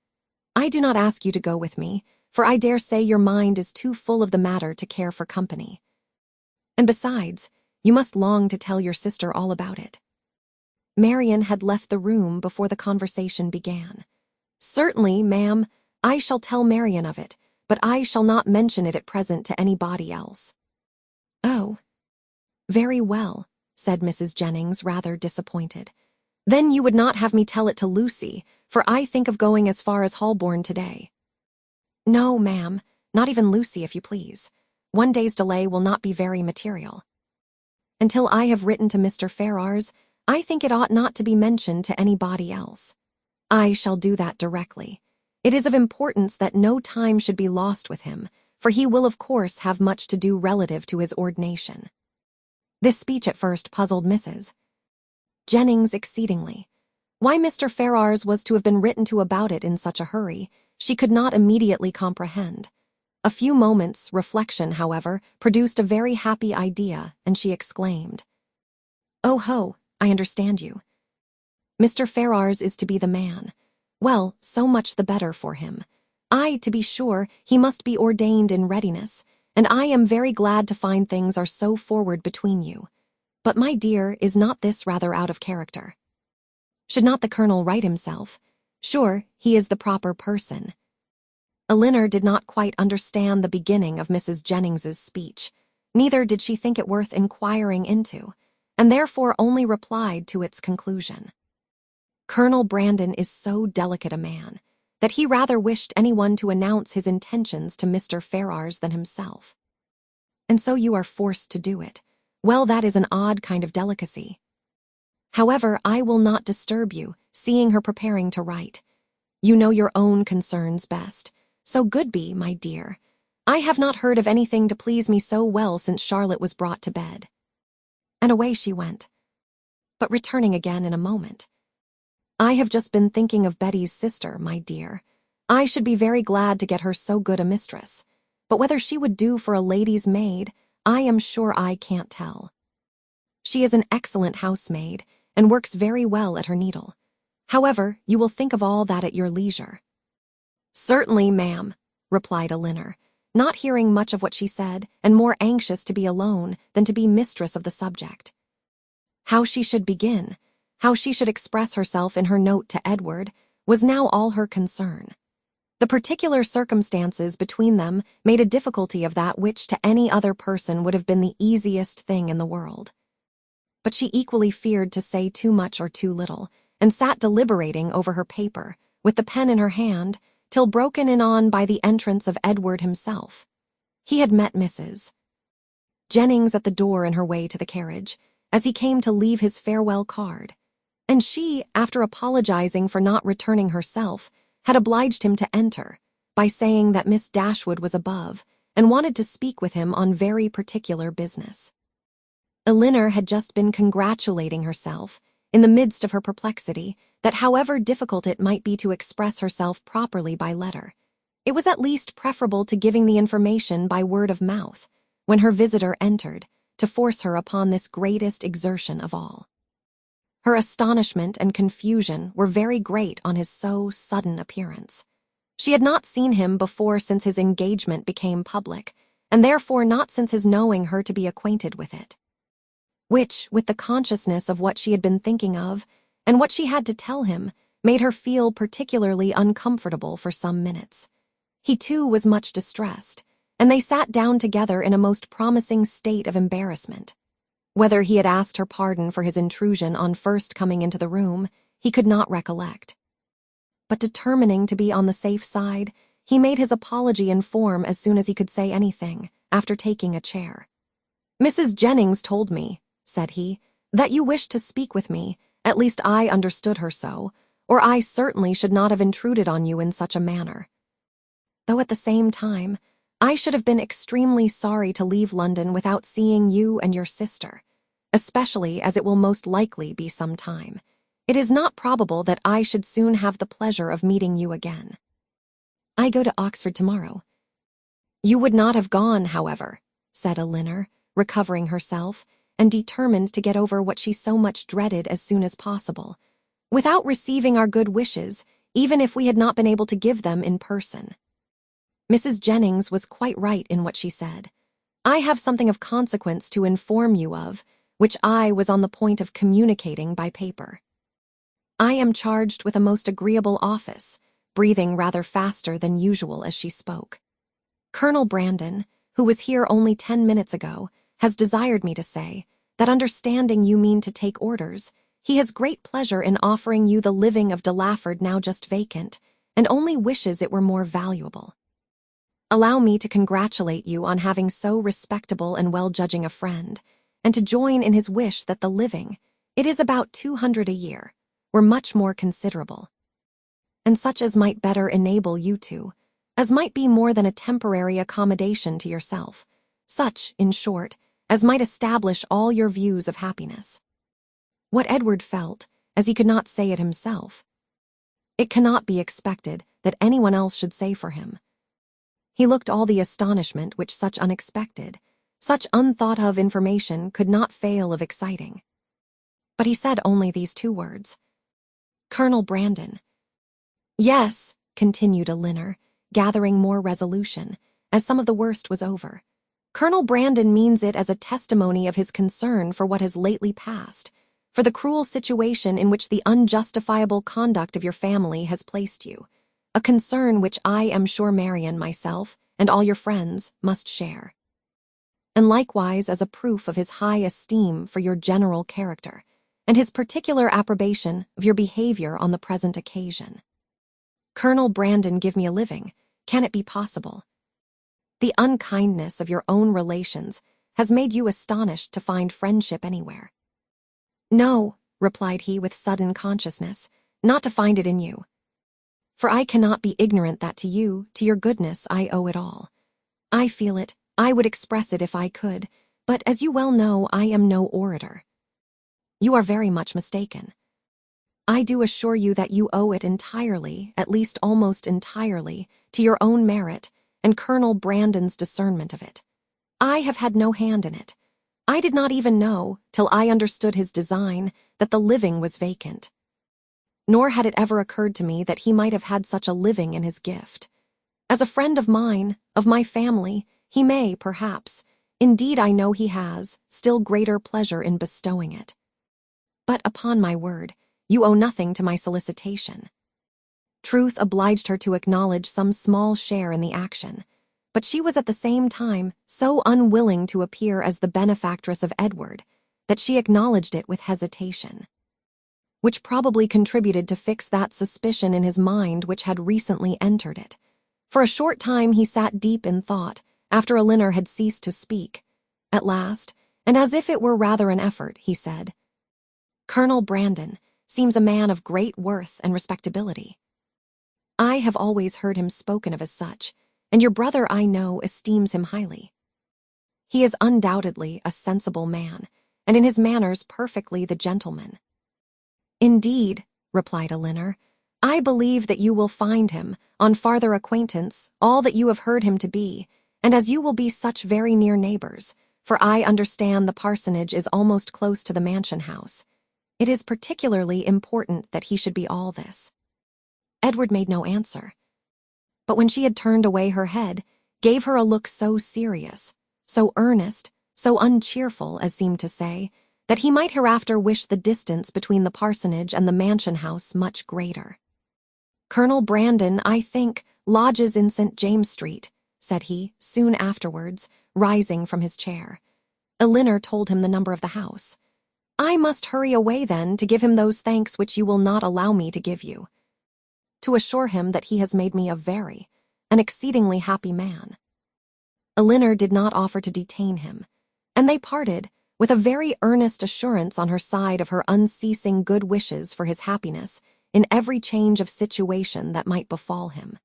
I do not ask you to go with me, for I dare say your mind is too full of the matter to care for company. And besides, you must long to tell your sister all about it." Marian had left the room before the conversation began. "Certainly, ma'am, I shall tell Marian of it, but I shall not mention it at present to anybody else." "Oh, very well," said Mrs. Jennings, rather disappointed. "Then you would not have me tell it to Lucy, for I think of going as far as Holborn today." "No, ma'am, not even Lucy, if you please. One day's delay will not be very material. Until I have written to Mr. Ferrars, I think it ought not to be mentioned to anybody else. I shall do that directly. It is of importance that no time should be lost with him, for he will of course have much to do relative to his ordination." This speech at first puzzled Mrs. Jennings exceedingly. Why Mr. Ferrars was to have been written to about it in such a hurry, she could not immediately comprehend. A few moments' reflection, however, produced a very happy idea, and she exclaimed, "Oh ho, I understand you. Mr. Ferrars is to be the man. Well, so much the better for him. Ay, to be sure, he must be ordained in readiness, and I am very glad to find things are so forward between you. But, my dear, is not this rather out of character? Should not the colonel write himself? Sure, he is the proper person. Elinor did not quite understand the beginning of Mrs. Jennings's speech, neither did she think it worth inquiring into, and therefore only replied to its conclusion. Colonel Brandon is so delicate a man that he rather wished anyone to announce his intentions to Mr. Ferrars than himself. And so you are forced to do it. Well, that is an odd kind of delicacy. However, I will not disturb you, seeing her preparing to write. You know your own concerns best, so good be, my dear. I have not heard of anything to please me so well since Charlotte was brought to bed. And away she went, but returning again in a moment. I have just been thinking of Betty's sister, my dear. I should be very glad to get her so good a mistress, but whether she would do for a lady's maid, I am sure I can't tell. She is an excellent housemaid, and works very well at her needle. However, you will think of all that at your leisure. Certainly, ma'am, replied Elinor, not hearing much of what she said, and more anxious to be alone than to be mistress of the subject. How she should begin, how she should express herself in her note to Edward, was now all her concern. The particular circumstances between them made a difficulty of that which to any other person would have been the easiest thing in the world. But she equally feared to say too much or too little, and sat deliberating over her paper, with the pen in her hand, till broken in on by the entrance of Edward himself. He had met Mrs. Jennings at the door in her way to the carriage, as he came to leave his farewell card, and she, after apologizing for not returning herself, had obliged him to enter, by saying that Miss Dashwood was above, and wanted to speak with him on very particular business. Elinor had just been congratulating herself, in the midst of her perplexity, that however difficult it might be to express herself properly by letter, it was at least preferable to giving the information by word of mouth, when her visitor entered, to force her upon this greatest exertion of all. Her astonishment and confusion were very great on his so sudden appearance. She had not seen him before since his engagement became public, and therefore not since his knowing her to be acquainted with it, which, with the consciousness of what she had been thinking of, and what she had to tell him, made her feel particularly uncomfortable for some minutes. He too was much distressed, and they sat down together in a most promising state of embarrassment. Whether he had asked her pardon for his intrusion on first coming into the room, he could not recollect. But determining to be on the safe side, he made his apology in form as soon as he could say anything, after taking a chair. Mrs. Jennings told me, said he, that you wished to speak with me, at least I understood her so, or I certainly should not have intruded on you in such a manner. Though at the same time, I should have been extremely sorry to leave London without seeing you and your sister, especially as it will most likely be some time. It is not probable that I should soon have the pleasure of meeting you again. I go to Oxford tomorrow. You would not have gone, however, said Elinor, recovering herself, and determined to get over what she so much dreaded as soon as possible, without receiving our good wishes, even if we had not been able to give them in person. Mrs. Jennings was quite right in what she said. I have something of consequence to inform you of, which I was on the point of communicating by paper. I am charged with a most agreeable office, breathing rather faster than usual as she spoke. Colonel Brandon, who was here only 10 minutes ago, has desired me to say that, understanding you mean to take orders, he has great pleasure in offering you the living of Delaford now just vacant, and only wishes it were more valuable. Allow me to congratulate you on having so respectable and well-judging a friend, and to join in his wish that the living, it is about 200 a year, were much more considerable, and such as might better enable you to, as might be more than a temporary accommodation to yourself, such, in short, as might establish all your views of happiness. What Edward felt, as he could not say it himself, it cannot be expected that anyone else should say for him. He looked all the astonishment which such unexpected, such unthought-of information could not fail of exciting. But he said only these 2 words, Colonel Brandon. Yes, continued Elinor, gathering more resolution, as some of the worst was over. Colonel Brandon means it as a testimony of his concern for what has lately passed, for the cruel situation in which the unjustifiable conduct of your family has placed you, a concern which I am sure Marian, myself, and all your friends must share. And likewise as a proof of his high esteem for your general character, and his particular approbation of your behavior on the present occasion. Colonel Brandon give me a living. Can it be possible? The unkindness of your own relations has made you astonished to find friendship anywhere. No, replied he with sudden consciousness, not to find it in you. For I cannot be ignorant that to you, to your goodness, I owe it all. I feel it, I would express it if I could, but as you well know, I am no orator. You are very much mistaken. I do assure you that you owe it entirely, at least almost entirely, to your own merit and Colonel Brandon's discernment of it. I have had no hand in it. I did not even know, till I understood his design, that the living was vacant. Nor had it ever occurred to me that he might have had such a living in his gift. As a friend of mine, of my family, he may, perhaps, indeed I know he has, still greater pleasure in bestowing it. But upon my word, you owe nothing to my solicitation. Truth obliged her to acknowledge some small share in the action, but she was at the same time so unwilling to appear as the benefactress of Edward that she acknowledged it with hesitation, which probably contributed to fix that suspicion in his mind which had recently entered it. For a short time he sat deep in thought, after Elinor had ceased to speak. At last, and as if it were rather an effort, he said, Colonel Brandon seems a man of great worth and respectability. I have always heard him spoken of as such, and your brother, I know, esteems him highly. He is undoubtedly a sensible man, and in his manners perfectly the gentleman. Indeed, replied Elinor, I believe that you will find him, on farther acquaintance, all that you have heard him to be, and as you will be such very near neighbors, for I understand the parsonage is almost close to the mansion house, it is particularly important that he should be all this. Edward made no answer, but when she had turned away her head, gave her a look so serious, so earnest, so uncheerful, as seemed to say, that he might hereafter wish the distance between the parsonage and the mansion house much greater. Colonel Brandon, I think, lodges in St. James Street, said he, soon afterwards, rising from his chair. Elinor told him the number of the house. I must hurry away, then, to give him those thanks which you will not allow me to give you, to assure him that he has made me an exceedingly happy man. Elinor did not offer to detain him, and they parted, with a very earnest assurance on her side of her unceasing good wishes for his happiness in every change of situation that might befall him.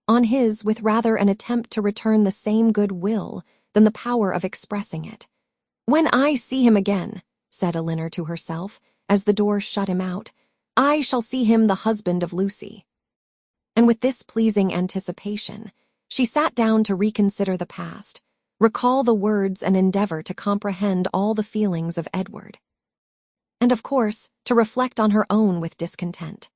On his, with rather an attempt to return the same good will than the power of expressing it. When I see him again, said Elinor to herself, as the door shut him out, I shall see him the husband of Lucy. And with this pleasing anticipation, she sat down to reconsider the past, recall the words and endeavor to comprehend all the feelings of Edward. And of course, to reflect on her own with discontent.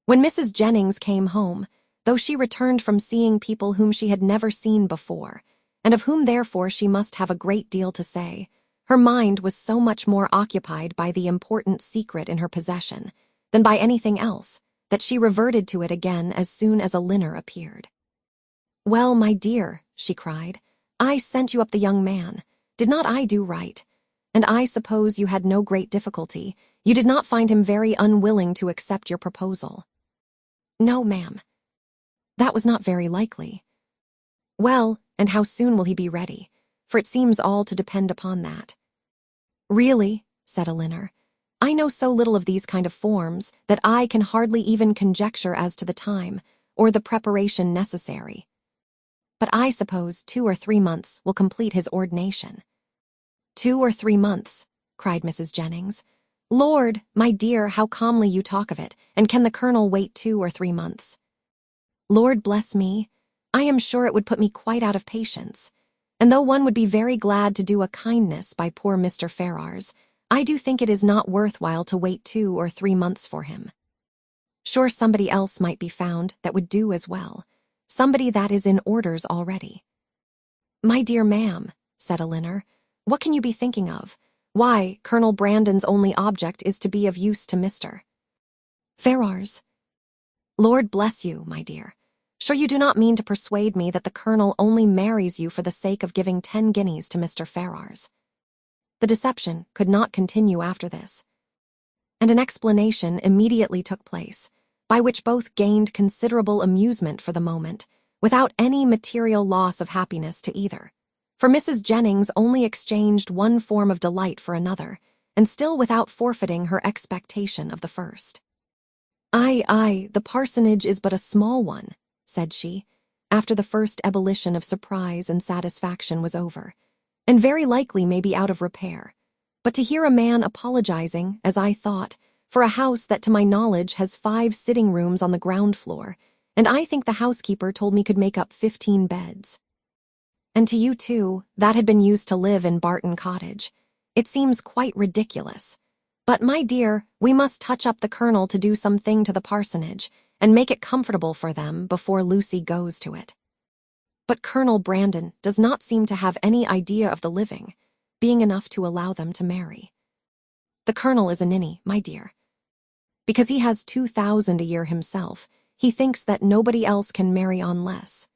When Mrs. Jennings came home, though she returned from seeing people whom she had never seen before, and of whom therefore she must have a great deal to say, her mind was so much more occupied by the important secret in her possession than by anything else, that she reverted to it again as soon as Elinor appeared. Well, my dear, she cried, I sent you up the young man. Did not I do right? And I suppose you had no great difficulty. You did not find him very unwilling to accept your proposal. No, ma'am. That was not very likely. Well, and how soon will he be ready? For it seems all to depend upon that. Really, said Elinor, I know so little of these kind of forms that I can hardly even conjecture as to the time or the preparation necessary. But I suppose 2 or 3 months will complete his ordination. 2 or 3 months, cried Mrs. Jennings. Lord, my dear, how calmly you talk of it, and can the Colonel wait 2 or 3 months? Lord bless me, I am sure it would put me quite out of patience, and though one would be very glad to do a kindness by poor Mr. Ferrars, I do think it is not worthwhile to wait 2 or 3 months for him. Sure somebody else might be found that would do as well. somebody that is in orders already. "My dear ma'am," said Elinor, "what can you be thinking of? Why, Colonel Brandon's only object is to be of use to Mr. Ferrars." "Lord bless you, my dear. Sure you do not mean to persuade me that the Colonel only marries you for the sake of giving 10 guineas to Mr. Ferrars." The deception could not continue after this, and an explanation immediately took place, by which both gained considerable amusement for the moment, without any material loss of happiness to either. For Mrs. Jennings only exchanged one form of delight for another, and still without forfeiting her expectation of the first. Ay, the parsonage is but a small one," said she, after the first ebullition of surprise and satisfaction was over, "and very likely may be out of repair. But to hear a man apologizing, as I thought, for a house that to my knowledge has 5 sitting rooms on the ground floor, and I think the housekeeper told me could make up 15 beds. And to you, too, that had been used to live in Barton Cottage. It seems quite ridiculous. But, my dear, we must touch up the Colonel to do something to the parsonage, and make it comfortable for them before Lucy goes to it. But Colonel Brandon does not seem to have any idea of the living, being enough to allow them to marry. The Colonel is a ninny, my dear. Because he has 2,000 a year himself, he thinks that nobody else can marry on less.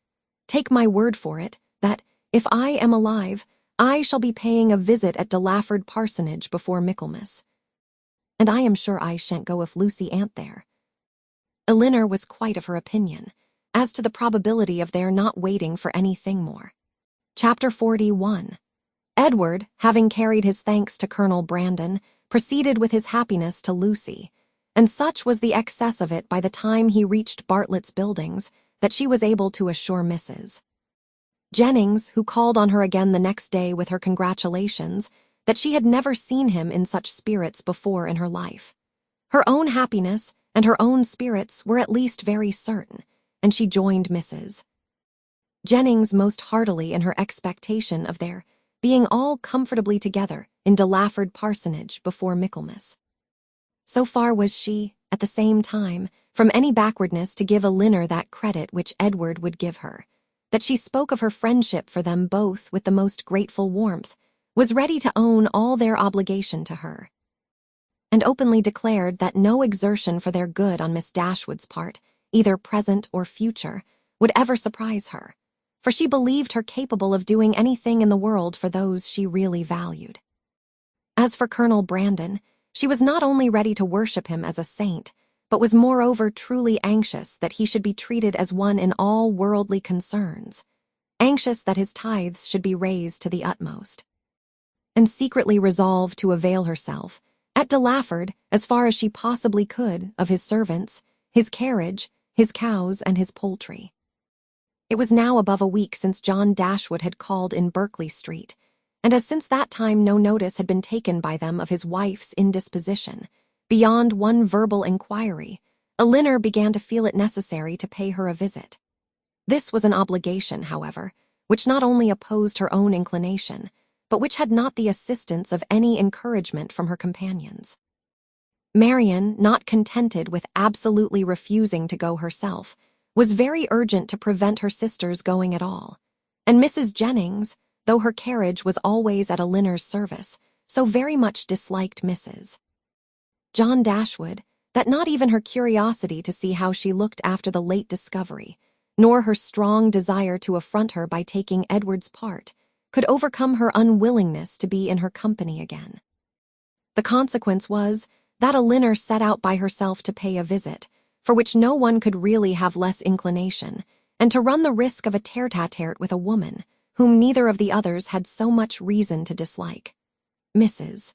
Take my word for it, that, if I am alive, I shall be paying a visit at Delaford Parsonage before Michaelmas. And I am sure I shan't go if Lucy ain't there." Elinor was quite of her opinion, as to the probability of their not waiting for anything more. Chapter 41. Edward, having carried his thanks to Colonel Brandon, proceeded with his happiness to Lucy, and such was the excess of it by the time he reached Bartlett's Buildings that she was able to assure Mrs. Jennings, who called on her again the next day with her congratulations, that she had never seen him in such spirits before in her life. Her own happiness and her own spirits were at least very certain, and she joined Mrs. Jennings most heartily in her expectation of their being all comfortably together in Delaford Parsonage before Michaelmas. So far was she, at the same time, from any backwardness to give Elinor that credit which Edward would give her, that she spoke of her friendship for them both with the most grateful warmth, was ready to own all their obligation to her, and openly declared that no exertion for their good on Miss Dashwood's part, either present or future, would ever surprise her, for she believed her capable of doing anything in the world for those she really valued. As for Colonel Brandon, she was not only ready to worship him as a saint, but was moreover truly anxious that he should be treated as one in all worldly concerns, anxious that his tithes should be raised to the utmost, and secretly resolved to avail herself, at Delaford, as far as she possibly could, of his servants, his carriage, his cows, and his poultry. It was now above a week since John Dashwood had called in Berkeley Street, and as since that time no notice had been taken by them of his wife's indisposition, beyond one verbal inquiry, Elinor began to feel it necessary to pay her a visit. This was an obligation, however, which not only opposed her own inclination, but which had not the assistance of any encouragement from her companions. Marian, not contented with absolutely refusing to go herself, was very urgent to prevent her sisters going at all, and Mrs. Jennings, though her carriage was always at Elinor's service, so very much disliked Mrs. John Dashwood, that not even her curiosity to see how she looked after the late discovery, nor her strong desire to affront her by taking Edward's part, could overcome her unwillingness to be in her company again. The consequence was that Elinor set out by herself to pay a visit, for which no one could really have less inclination, and to run the risk of a tete-a-tete with a woman, whom neither of the others had so much reason to dislike. Mrs.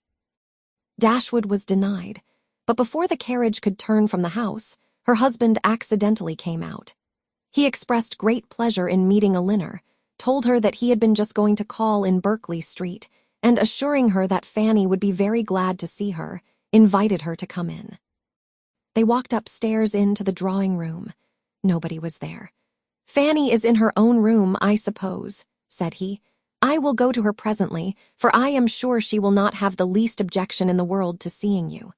Dashwood was denied, but before the carriage could turn from the house, her husband accidentally came out. He expressed great pleasure in meeting Elinor, told her that he had been just going to call in Berkeley Street, and assuring her that Fanny would be very glad to see her, invited her to come in. They walked upstairs into the drawing-room. Nobody was there. "Fanny is in her own room, I suppose," said he. "I will go to her presently, for I am sure she will not have the least objection in the world to seeing you."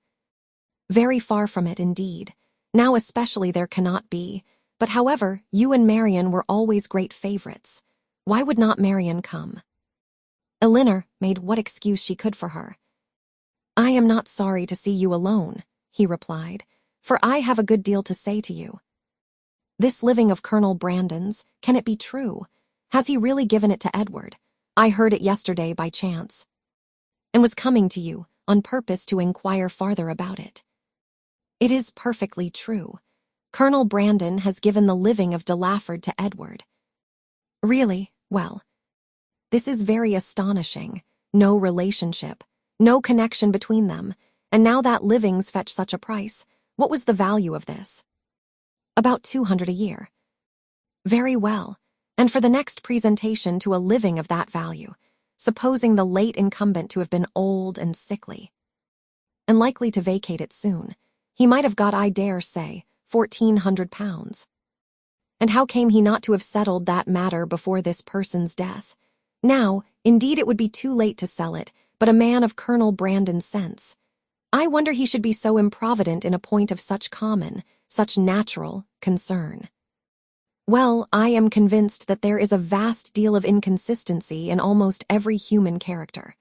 "Very far from it, indeed. Now especially there cannot be, But however, you and Marian were always great favorites. Why would not Marian come? Elinor made what excuse she could for her. I am not sorry to see you alone, he replied, for I have a good deal to say to you. This living of Colonel Brandon's, can it be true? Has he really given it to Edward? I heard it yesterday by chance, and was coming to you on purpose to inquire farther about it. It is perfectly true. Colonel Brandon has given the living of De Lafford to Edward. Really? Well, this is very astonishing. No relationship, no connection between them, and now that livings fetch such a price. What was the value of this? About 200 a year. Very well, and for the next presentation to a living of that value, supposing the late incumbent to have been old and sickly, and likely to vacate it soon, he might have got, I dare say, £1,400. And how came he not to have settled that matter before this person's death? Now, indeed it would be too late to sell it, but a man of Colonel Brandon's sense. I wonder he should be so improvident in a point of such common, such natural, concern. Well, I am convinced that there is a vast deal of inconsistency in almost every human character.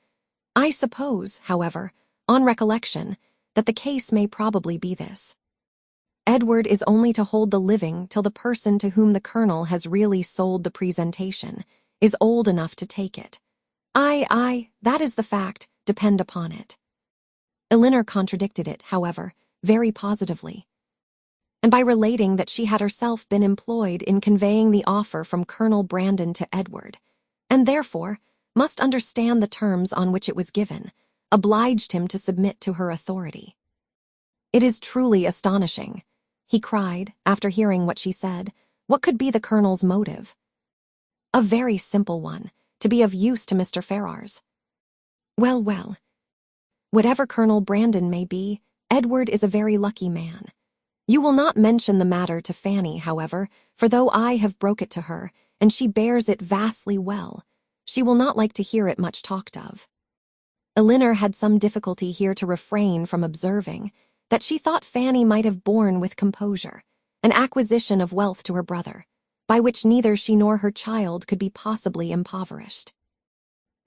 I suppose, however, on recollection, that the case may probably be this. Edward is only to hold the living till the person to whom the Colonel has really sold the presentation is old enough to take it. Aye, that is the fact, depend upon it. Elinor contradicted it, however, very positively, and by relating that she had herself been employed in conveying the offer from Colonel Brandon to Edward, and therefore must understand the terms on which it was given, obliged him to submit to her authority. It is truly astonishing, he cried, after hearing what she said. What could be the Colonel's motive? A very simple one, to be of use to Mr. Ferrars. Well, whatever Colonel Brandon may be, Edward is a very lucky man. You will not mention the matter to Fanny, however, for though I have broke it to her, and she bears it vastly well, she will not like to hear it much talked of. Elinor had some difficulty here to refrain from observing that she thought Fanny might have borne with composure an acquisition of wealth to her brother, by which neither she nor her child could be possibly impoverished.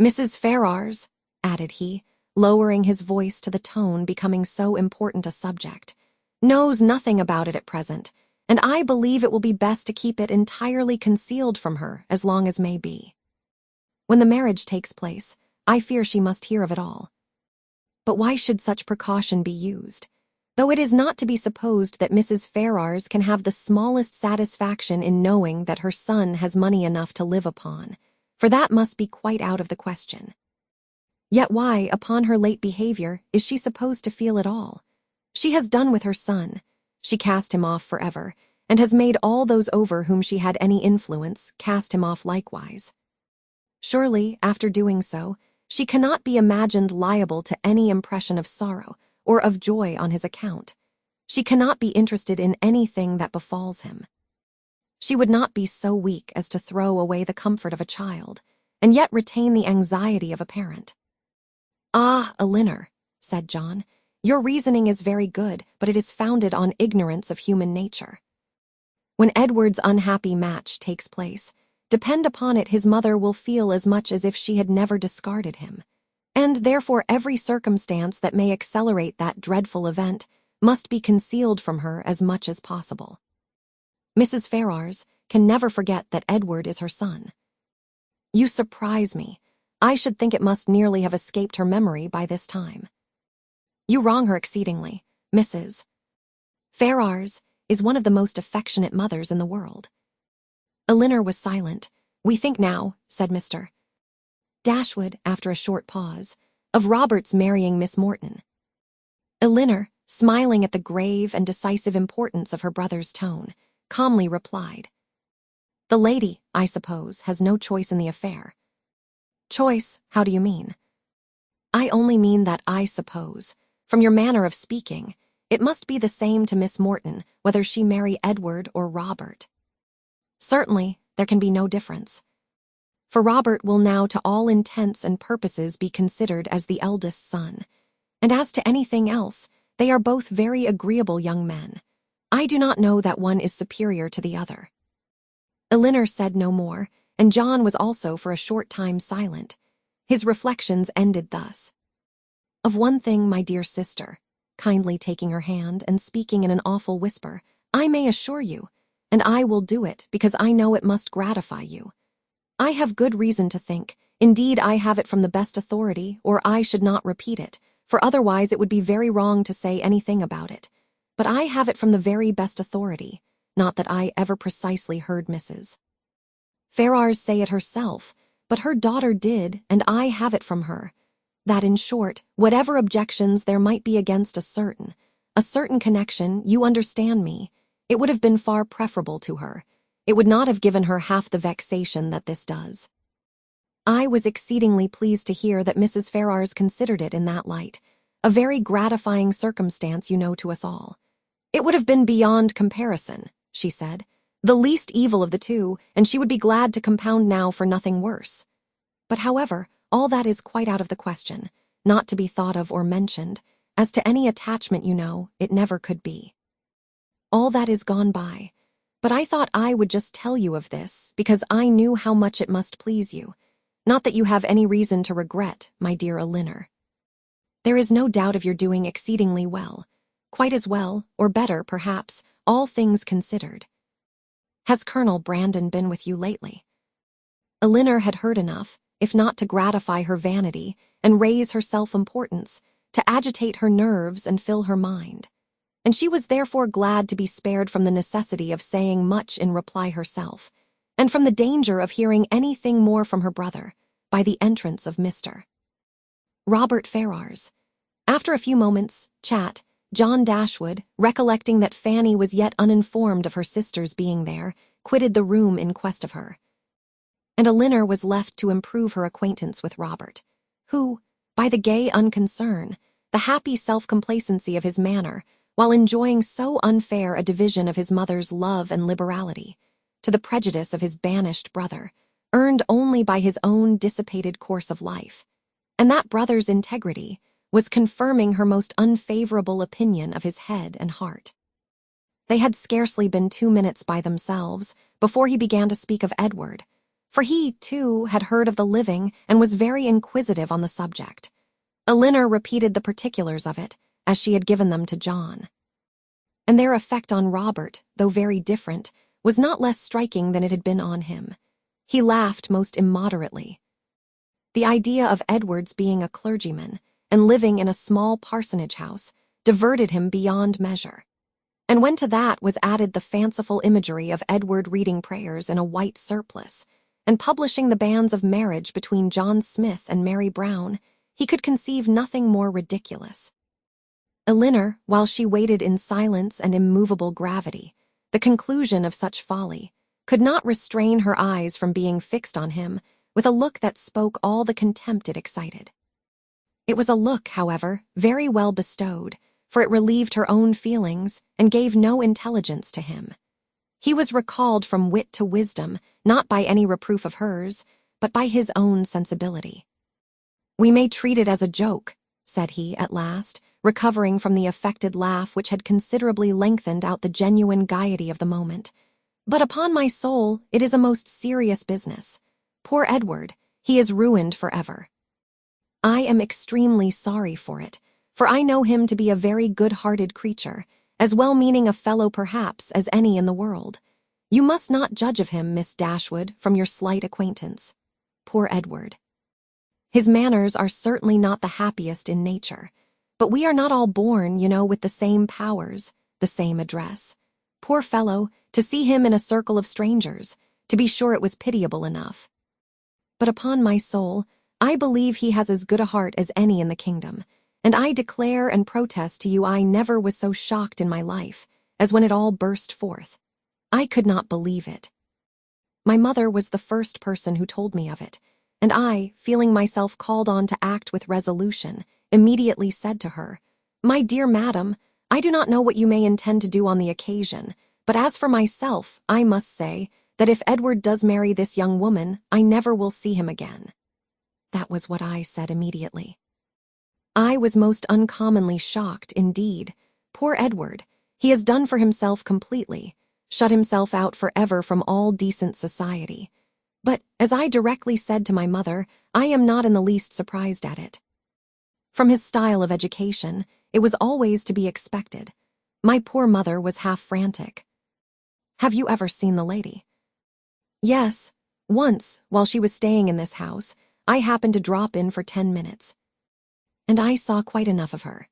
Mrs. Ferrars, added he, lowering his voice to the tone becoming so important a subject, knows nothing about it at present, and I believe it will be best to keep it entirely concealed from her as long as may be. When the marriage takes place, I fear she must hear of it all. But why should such precaution be used? Though it is not to be supposed that Mrs. Ferrars can have the smallest satisfaction in knowing that her son has money enough to live upon, for that must be quite out of the question. Yet why, upon her late behavior, is she supposed to feel it all? She has done with her son. She cast him off forever, and has made all those over whom she had any influence cast him off likewise. Surely, after doing so, she cannot be imagined liable to any impression of sorrow or of joy on his account. She cannot be interested in anything that befalls him. She would not be so weak as to throw away the comfort of a child, and yet retain the anxiety of a parent. Ah, Elinor, said John, your reasoning is very good, but it is founded on ignorance of human nature. When Edward's unhappy match takes place, depend upon it his mother will feel as much as if she had never discarded him, and therefore every circumstance that may accelerate that dreadful event must be concealed from her as much as possible. Mrs. Ferrars can never forget that Edward is her son. You surprise me. I should think it must nearly have escaped her memory by this time. You wrong her exceedingly. Mrs. Ferrars is one of the most affectionate mothers in the world. Elinor was silent. We think now, said Mr. Dashwood, after a short pause, of Robert's marrying Miss Morton. Elinor, smiling at the grave and decisive importance of her brother's tone, calmly replied, The lady, I suppose, has no choice in the affair. Choice, how do you mean? I only mean that I suppose, from your manner of speaking, it must be the same to Miss Morton whether she marry Edward or Robert. Certainly, there can be no difference. For Robert will now to all intents and purposes be considered as the eldest son, and as to anything else, they are both very agreeable young men. I do not know that one is superior to the other." Elinor said no more, and John was also for a short time silent. His reflections ended thus. "Of one thing, my dear sister," kindly taking her hand and speaking in an awful whisper, "I may assure you, and I will do it because I know it must gratify you. I have good reason to think, indeed I have it from the best authority, or I should not repeat it, for otherwise it would be very wrong to say anything about it. But I have it from the very best authority, not that I ever precisely heard Mrs. Ferrars say it herself, but her daughter did, and I have it from her, that in short, whatever objections there might be against a certain connection, you understand me, it would have been far preferable to her. It would not have given her half the vexation that this does." I was exceedingly pleased to hear that Mrs. Ferrars considered it in that light, a very gratifying circumstance, you know, to us all. "It would have been beyond comparison," she said, "the least evil of the two, and she would be glad to compound now for nothing worse. But however, all that is quite out of the question, not to be thought of or mentioned. As to any attachment, you know, it never could be. All that is gone by. But I thought I would just tell you of this, because I knew how much it must please you. Not that you have any reason to regret, my dear Elinor. There is no doubt of your doing exceedingly well, quite as well, or better, perhaps, all things considered. Has Colonel Brandon been with you lately?" Elinor had heard enough, if not to gratify her vanity and raise her self-importance, to agitate her nerves and fill her mind, and she was therefore glad to be spared from the necessity of saying much in reply herself, and from the danger of hearing anything more from her brother, by the entrance of Mr. Robert Ferrars. After a few moments' chat, John Dashwood, recollecting that Fanny was yet uninformed of her sister's being there, quitted the room in quest of her, and Elinor was left to improve her acquaintance with Robert, who, by the gay unconcern, the happy self-complacency of his manner, while enjoying so unfair a division of his mother's love and liberality, to the prejudice of his banished brother, earned only by his own dissipated course of life, and that brother's integrity was confirming her most unfavorable opinion of his head and heart. They had scarcely been 2 minutes by themselves before he began to speak of Edward, for he, too, had heard of the living and was very inquisitive on the subject. Elinor repeated the particulars of it, as she had given them to John. And their effect on Robert, though very different, was not less striking than it had been on him. He laughed most immoderately. The idea of Edward's being a clergyman and living in a small parsonage house diverted him beyond measure. And when to that was added the fanciful imagery of Edward reading prayers in a white surplice, and publishing the banns of marriage between John Smith and Mary Brown, he could conceive nothing more ridiculous. Elinor, while she waited in silence and immovable gravity, the conclusion of such folly, could not restrain her eyes from being fixed on him with a look that spoke all the contempt it excited. It was a look, however, very well bestowed, for it relieved her own feelings and gave no intelligence to him. He was recalled from wit to wisdom, not by any reproof of hers, but by his own sensibility. "We may treat it as a joke," said he, at last, recovering from the affected laugh which had considerably lengthened out the genuine gaiety of the moment. "But upon my soul, it is a most serious business. Poor Edward, he is ruined forever. I am extremely sorry for it, for I know him to be a very good-hearted creature, as well-meaning a fellow perhaps as any in the world. You must not judge of him, Miss Dashwood, from your slight acquaintance. Poor Edward. His manners are certainly not the happiest in nature, but we are not all born, you know, with the same powers, the same address. Poor fellow, to see him in a circle of strangers, to be sure it was pitiable enough. But upon my soul, I believe he has as good a heart as any in the kingdom, and I declare and protest to you I never was so shocked in my life as when it all burst forth. I could not believe it. My mother was the first person who told me of it, and I, feeling myself called on to act with resolution, immediately said to her, 'My dear madam, I do not know what you may intend to do on the occasion, but as for myself, I must say that if Edward does marry this young woman, I never will see him again.' That was what I said immediately. I was most uncommonly shocked, indeed. Poor Edward, He has done for himself completely, shut himself out forever from all decent society. But, as I directly said to my mother, I am not in the least surprised at it. From his style of education, it was always to be expected. My poor mother was half frantic. Have you ever seen the lady? Yes. Once, while she was staying in this house, I happened to drop in for 10 minutes. And I saw quite enough of her.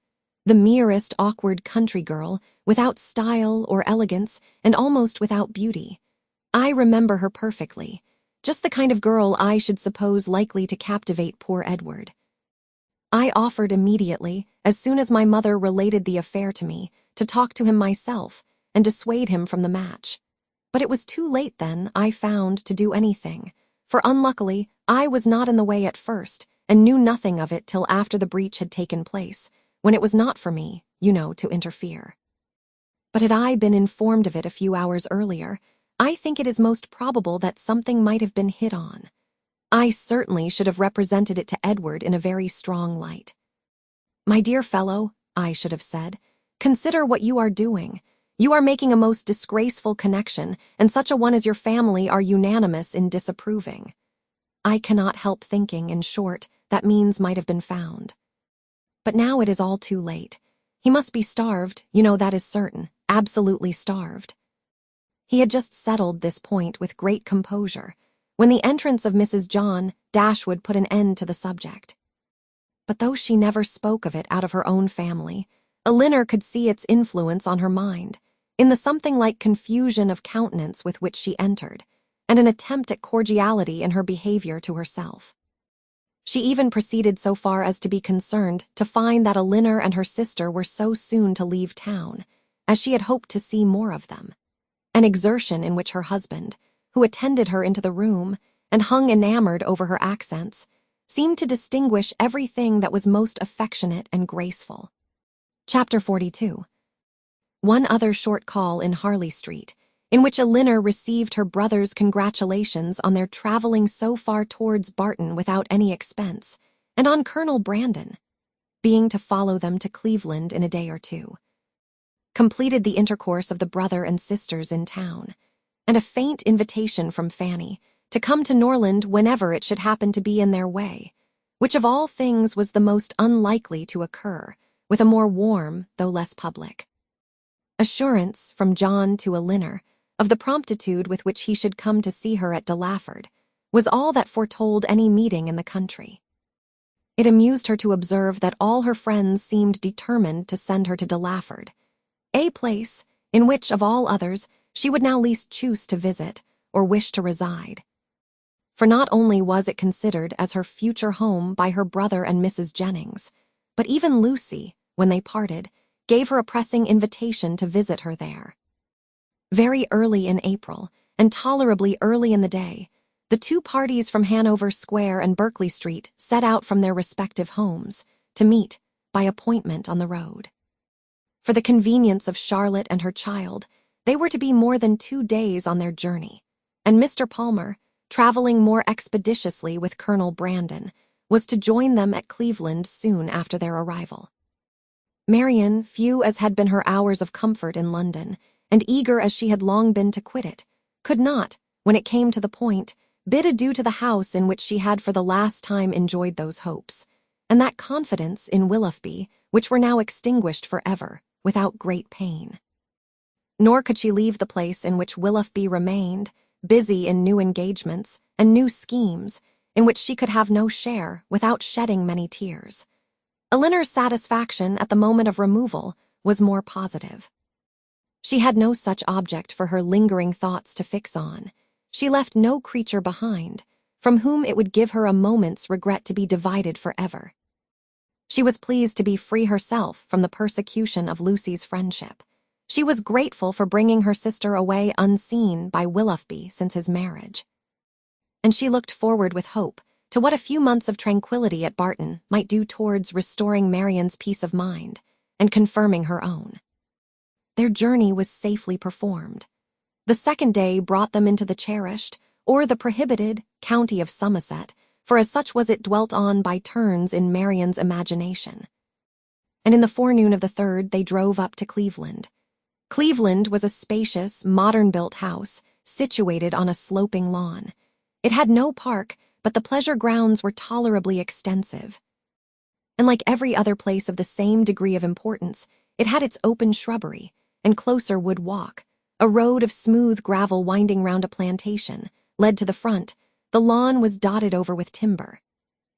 The merest awkward country girl, without style or elegance, and almost without beauty. I remember her perfectly, just the kind of girl I should suppose likely to captivate poor Edward. I offered immediately, as soon as my mother related the affair to me, to talk to him myself and dissuade him from the match. But it was too late then, I found, to do anything, for unluckily I was not in the way at first and knew nothing of it till after the breach had taken place, when it was not for me, to interfere. But had I been informed of it a few hours earlier, I think it is most probable that something might have been hit on. I certainly should have represented it to Edward in a very strong light. My dear fellow, I should have said, consider what you are doing. You are making a most disgraceful connection, and such a one as your family are unanimous in disapproving. I cannot help thinking, in short, that means might have been found. But now it is all too late. He must be starved, that is certain, absolutely starved. He had just settled this point with great composure, when the entrance of Mrs. John Dashwood put an end to the subject. But though she never spoke of it out of her own family, Elinor could see its influence on her mind, in the something like confusion of countenance with which she entered, and an attempt at cordiality in her behavior to herself. She even proceeded so far as to be concerned to find that Elinor and her sister were so soon to leave town, as she had hoped to see more of them, an exertion in which her husband, who attended her into the room and hung enamored over her accents, seemed to distinguish everything that was most affectionate and graceful. Chapter 42. One other short call in Harley Street, in which Elinor received her brother's congratulations on their traveling so far towards Barton without any expense, and on Colonel Brandon, being to follow them to Cleveland in a day or two, completed the intercourse of the brother and sisters in town, and a faint invitation from Fanny to come to Norland whenever it should happen to be in their way, which of all things was the most unlikely to occur, with a more warm, though less public assurance from John to Elinor of the promptitude with which he should come to see her at Delaford, was all that foretold any meeting in the country. It amused her to observe that all her friends seemed determined to send her to Delaford, a place in which, of all others, she would now least choose to visit or wish to reside. For not only was it considered as her future home by her brother and Mrs. Jennings, but even Lucy, when they parted, gave her a pressing invitation to visit her there. Very early in April, and tolerably early in the day, the two parties from Hanover Square and Berkeley Street set out from their respective homes to meet, by appointment, on the road. For the convenience of Charlotte and her child, they were to be more than 2 days on their journey, and Mr. Palmer, traveling more expeditiously with Colonel Brandon, was to join them at Cleveland soon after their arrival. Marian, few as had been her hours of comfort in London, and eager as she had long been to quit it, could not, when it came to the point, bid adieu to the house in which she had for the last time enjoyed those hopes, and that confidence in Willoughby which were now extinguished forever, without great pain. Nor could she leave the place in which Willoughby remained, busy in new engagements and new schemes, in which she could have no share, without shedding many tears. Elinor's satisfaction at the moment of removal was more positive. She had no such object for her lingering thoughts to fix on. She left no creature behind, from whom it would give her a moment's regret to be divided forever. She was pleased to be free herself from the persecution of Lucy's friendship. She was grateful for bringing her sister away unseen by Willoughby since his marriage. And she looked forward with hope to what a few months of tranquillity at Barton might do towards restoring Marian's peace of mind and confirming her own. Their journey was safely performed. The second day brought them into the cherished, or the prohibited, county of Somerset, for as such was it dwelt on by turns in Marian's imagination. And in the forenoon of the third they drove up to Cleveland. Cleveland was a spacious, modern-built house situated on a sloping lawn. It had no park, but the pleasure grounds were tolerably extensive. And like every other place of the same degree of importance, it had its open shrubbery and closer wood walk. A road of smooth gravel winding round a plantation led to the front. The lawn was dotted over with timber.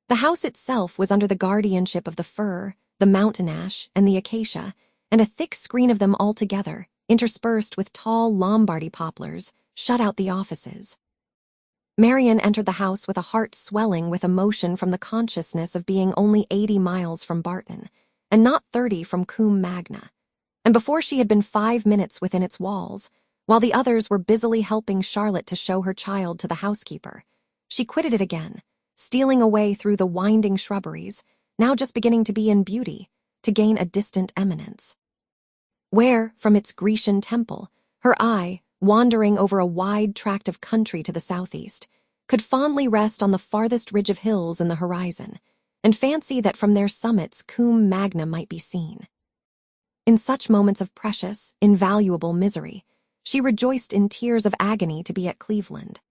The house itself was under the guardianship of the fir, the mountain ash, and the acacia, and a thick screen of them all together, interspersed with tall Lombardy poplars, shut out the offices. Marian entered the house with a heart swelling with emotion from the consciousness of being only 80 miles from Barton, and not 30 from Combe Magna. And before she had been 5 minutes within its walls, while the others were busily helping Charlotte to show her child to the housekeeper, she quitted it again, stealing away through the winding shrubberies, now just beginning to be in beauty, to gain a distant eminence, where, from its Grecian temple, her eye, wandering over a wide tract of country to the southeast, could fondly rest on the farthest ridge of hills in the horizon, and fancy that from their summits Combe Magna might be seen. In such moments of precious, invaluable misery, she rejoiced in tears of agony to be at Cleveland.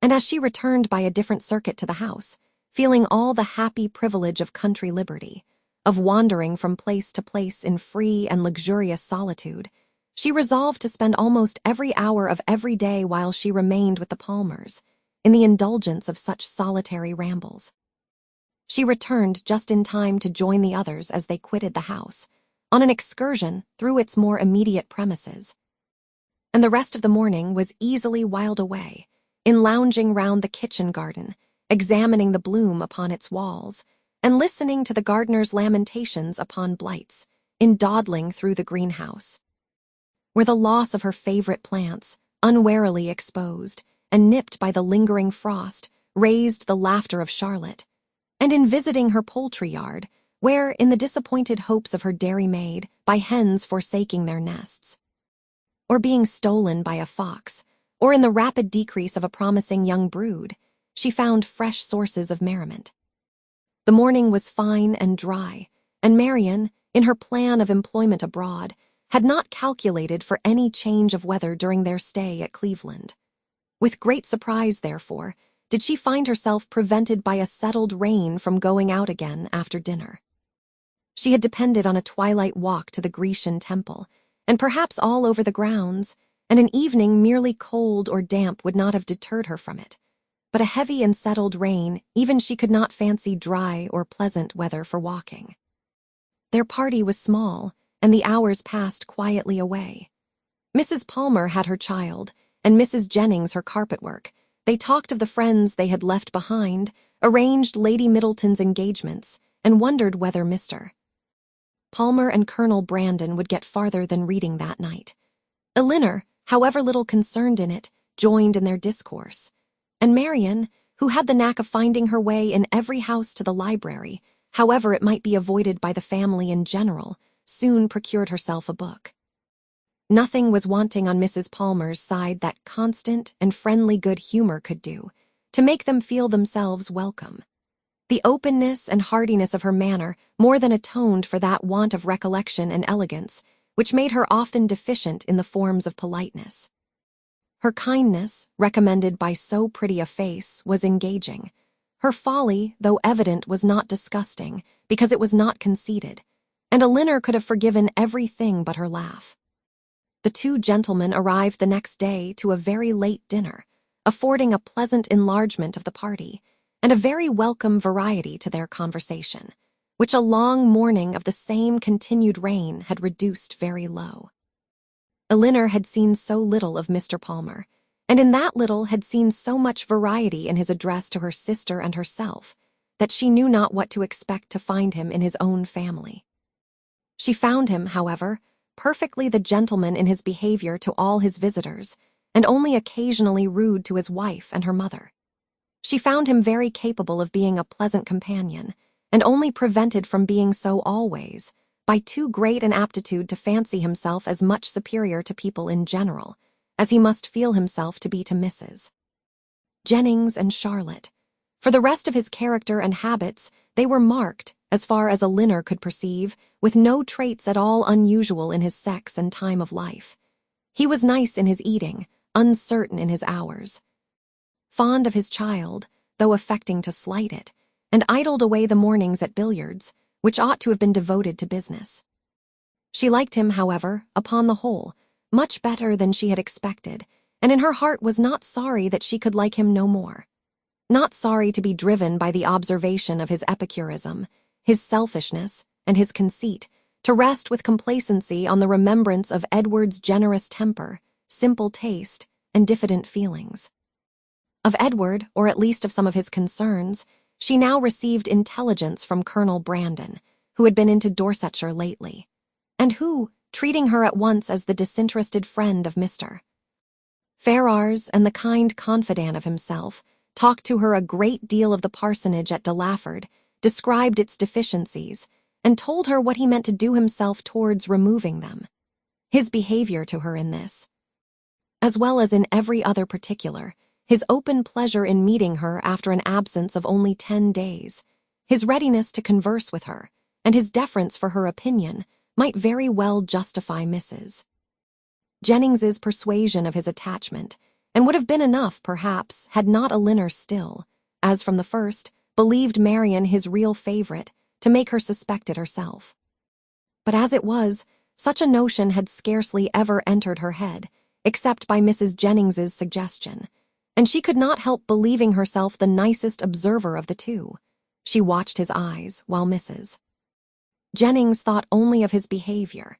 And as she returned by a different circuit to the house, feeling all the happy privilege of country liberty, of wandering from place to place in free and luxurious solitude, she resolved to spend almost every hour of every day while she remained with the Palmers, in the indulgence of such solitary rambles. She returned just in time to join the others as they quitted the house, on an excursion through its more immediate premises. And the rest of the morning was easily whiled away, in lounging round the kitchen garden, examining the bloom upon its walls, and listening to the gardener's lamentations upon blights, in dawdling through the greenhouse, where the loss of her favorite plants, unwarily exposed and nipped by the lingering frost, raised the laughter of Charlotte, and in visiting her poultry yard, where, in the disappointed hopes of her dairymaid, by hens forsaking their nests, or being stolen by a fox, or in the rapid decrease of a promising young brood, she found fresh sources of merriment. The morning was fine and dry, and Marian, in her plan of employment abroad, had not calculated for any change of weather during their stay at Cleveland. With great surprise, therefore, did she find herself prevented by a settled rain from going out again after dinner. She had depended on a twilight walk to the Grecian temple, and perhaps all over the grounds, and an evening merely cold or damp would not have deterred her from it. But a heavy and settled rain, even she could not fancy dry or pleasant weather for walking. Their party was small, and the hours passed quietly away. Mrs. Palmer had her child, and Mrs. Jennings her carpet work. They talked of the friends they had left behind, arranged Lady Middleton's engagements, and wondered whether Mr. Palmer and Colonel Brandon would get farther than reading that night. Elinor, however little concerned in it, joined in their discourse, and Marian, who had the knack of finding her way in every house to the library, however it might be avoided by the family in general, soon procured herself a book. Nothing was wanting on Mrs. Palmer's side that constant and friendly good humor could do, to make them feel themselves welcome. The openness and heartiness of her manner more than atoned for that want of recollection and elegance which made her often deficient in the forms of politeness. Her kindness, recommended by so pretty a face, was engaging. Her folly, though evident, was not disgusting, because it was not conceited, and Elinor could have forgiven everything but her laugh. The two gentlemen arrived the next day to a very late dinner, affording a pleasant enlargement of the party, and a very welcome variety to their conversation, which a long morning of the same continued rain had reduced very low. Elinor had seen so little of Mr. Palmer, and in that little had seen so much variety in his address to her sister and herself, that she knew not what to expect to find him in his own family. She found him, however, perfectly the gentleman in his behavior to all his visitors, and only occasionally rude to his wife and her mother. She found him very capable of being a pleasant companion, and only prevented from being so always, by too great an aptitude to fancy himself as much superior to people in general, as he must feel himself to be to Mrs. Jennings and Charlotte. For the rest of his character and habits, they were marked, as far as Elinor could perceive, with no traits at all unusual in his sex and time of life. He was nice in his eating, uncertain in his hours, fond of his child, though affecting to slight it, and idled away the mornings at billiards, which ought to have been devoted to business. She liked him, however, upon the whole, much better than she had expected, and in her heart was not sorry that she could like him no more. Not sorry to be driven by the observation of his epicurism, his selfishness, and his conceit, to rest with complacency on the remembrance of Edward's generous temper, simple taste, and diffident feelings. Of Edward, or at least of some of his concerns, she now received intelligence from Colonel Brandon, who had been into Dorsetshire lately, and who, treating her at once as the disinterested friend of Mr. Ferrars and the kind confidant of himself, talked to her a great deal of the parsonage at Delaford, described its deficiencies, and told her what he meant to do himself towards removing them. His behavior to her in this, as well as in every other particular, his open pleasure in meeting her after an absence of only 10 days, his readiness to converse with her, and his deference for her opinion, might very well justify Mrs. Jennings's persuasion of his attachment, and would have been enough, perhaps, had not Elinor still, as from the first, believed Marian his real favourite, to make her suspect it herself. But as it was, such a notion had scarcely ever entered her head, except by Mrs. Jennings's suggestion, and she could not help believing herself the nicest observer of the two. She watched his eyes, while Mrs. Jennings thought only of his behavior,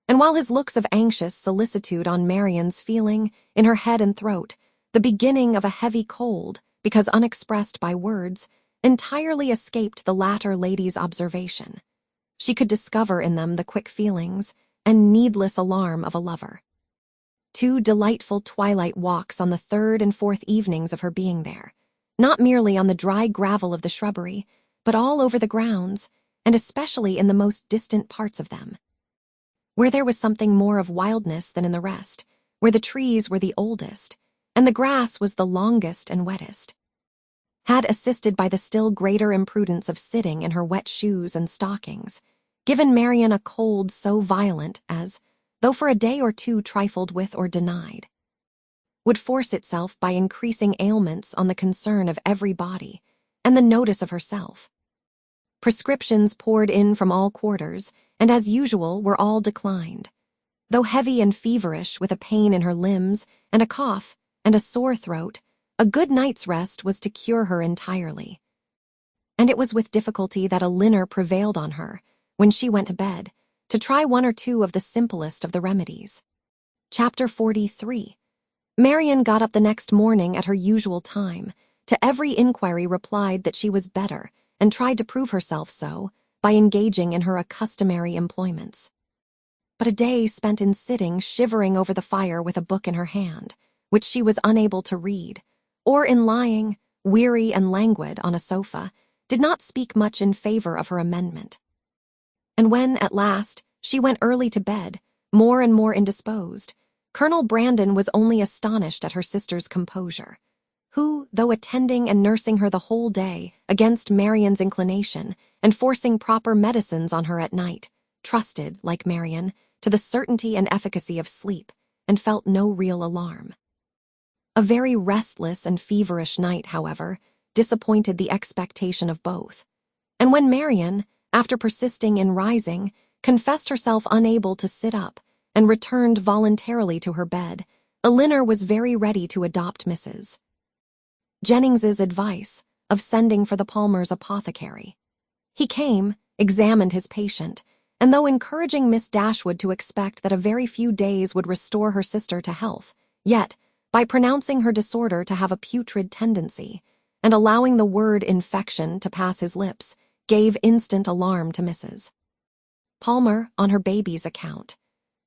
and while his looks of anxious solicitude on Marian's feeling, in her head and throat, the beginning of a heavy cold, because unexpressed by words, entirely escaped the latter lady's observation. She could discover in them the quick feelings and needless alarm of a lover. 2 delightful twilight walks on the 3rd and 4th evenings of her being there, not merely on the dry gravel of the shrubbery, but all over the grounds, and especially in the most distant parts of them, where there was something more of wildness than in the rest, where the trees were the oldest, and the grass was the longest and wettest, had, assisted by the still greater imprudence of sitting in her wet shoes and stockings, given Marian a cold so violent as, though for a day or two trifled with or denied, would force itself by increasing ailments on the concern of every body, and the notice of herself. Prescriptions poured in from all quarters, and as usual were all declined. Though heavy and feverish, with a pain in her limbs, and a cough, and a sore throat, a good night's rest was to cure her entirely. And it was with difficulty that Elinor prevailed on her, when she went to bed, to try 1 or 2 of the simplest of the remedies. Chapter 43. Marian got up the next morning at her usual time, to every inquiry replied that she was better, and tried to prove herself so, by engaging in her customary employments. But a day spent in sitting shivering over the fire with a book in her hand, which she was unable to read, or in lying, weary and languid, on a sofa, did not speak much in favor of her amendment. And when, at last, she went early to bed, more and more indisposed, Colonel Brandon was only astonished at her sister's composure, who, though attending and nursing her the whole day, against Marian's inclination, and forcing proper medicines on her at night, trusted, like Marian, to the certainty and efficacy of sleep, and felt no real alarm. A very restless and feverish night, however, disappointed the expectation of both, and when Marian, after persisting in rising, confessed herself unable to sit up, and returned voluntarily to her bed, Elinor was very ready to adopt Mrs. Jennings's advice of sending for the Palmers' apothecary. He came, examined his patient, and though encouraging Miss Dashwood to expect that a very few days would restore her sister to health, yet, by pronouncing her disorder to have a putrid tendency, and allowing the word infection to pass his lips, gave instant alarm to Mrs. Palmer on her baby's account.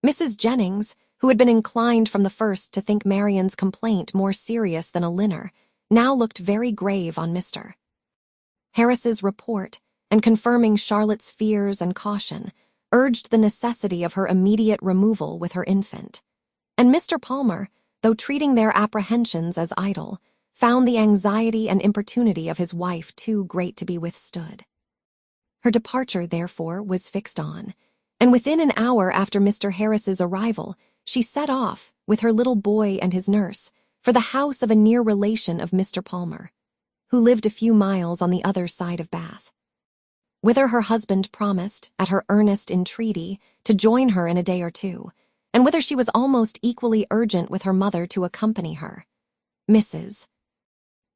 Mrs. Jennings, who had been inclined from the first to think Marian's complaint more serious than Elinor, now looked very grave on Mr. Harris's report, and confirming Charlotte's fears and caution, urged the necessity of her immediate removal with her infant. And Mr. Palmer, though treating their apprehensions as idle, found the anxiety and importunity of his wife too great to be withstood. Her departure, therefore, was fixed on, and within an hour after Mr. Harris's arrival, she set off, with her little boy and his nurse, for the house of a near relation of Mr. Palmer, who lived a few miles on the other side of Bath. Whither her husband promised, at her earnest entreaty, to join her in a day or two, and whither she was almost equally urgent with her mother to accompany her. Mrs.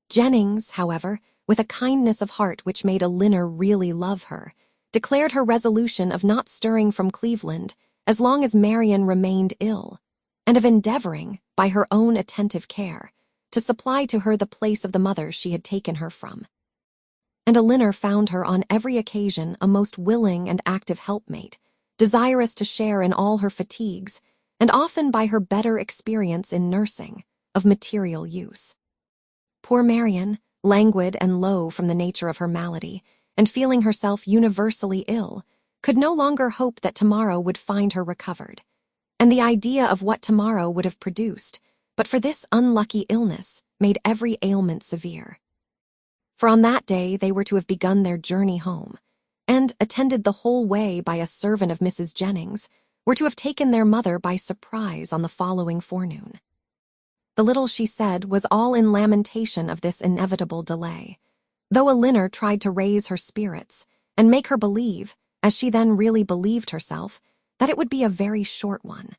Jennings, however, with a kindness of heart which made Elinor really love her, declared her resolution of not stirring from Cleveland as long as Marian remained ill, and of endeavoring, by her own attentive care, to supply to her the place of the mother she had taken her from. And Elinor found her on every occasion a most willing and active helpmate, desirous to share in all her fatigues, and often by her better experience in nursing, of material use. Poor Marian, languid and low from the nature of her malady, and feeling herself universally ill, could no longer hope that tomorrow would find her recovered, and the idea of what tomorrow would have produced, but for this unlucky illness, made every ailment severe. For on that day they were to have begun their journey home, and, attended the whole way by a servant of Mrs. Jennings, were to have taken their mother by surprise on the following forenoon. The little she said was all in lamentation of this inevitable delay, though Elinor tried to raise her spirits and make her believe, as she then really believed herself, that it would be a very short one.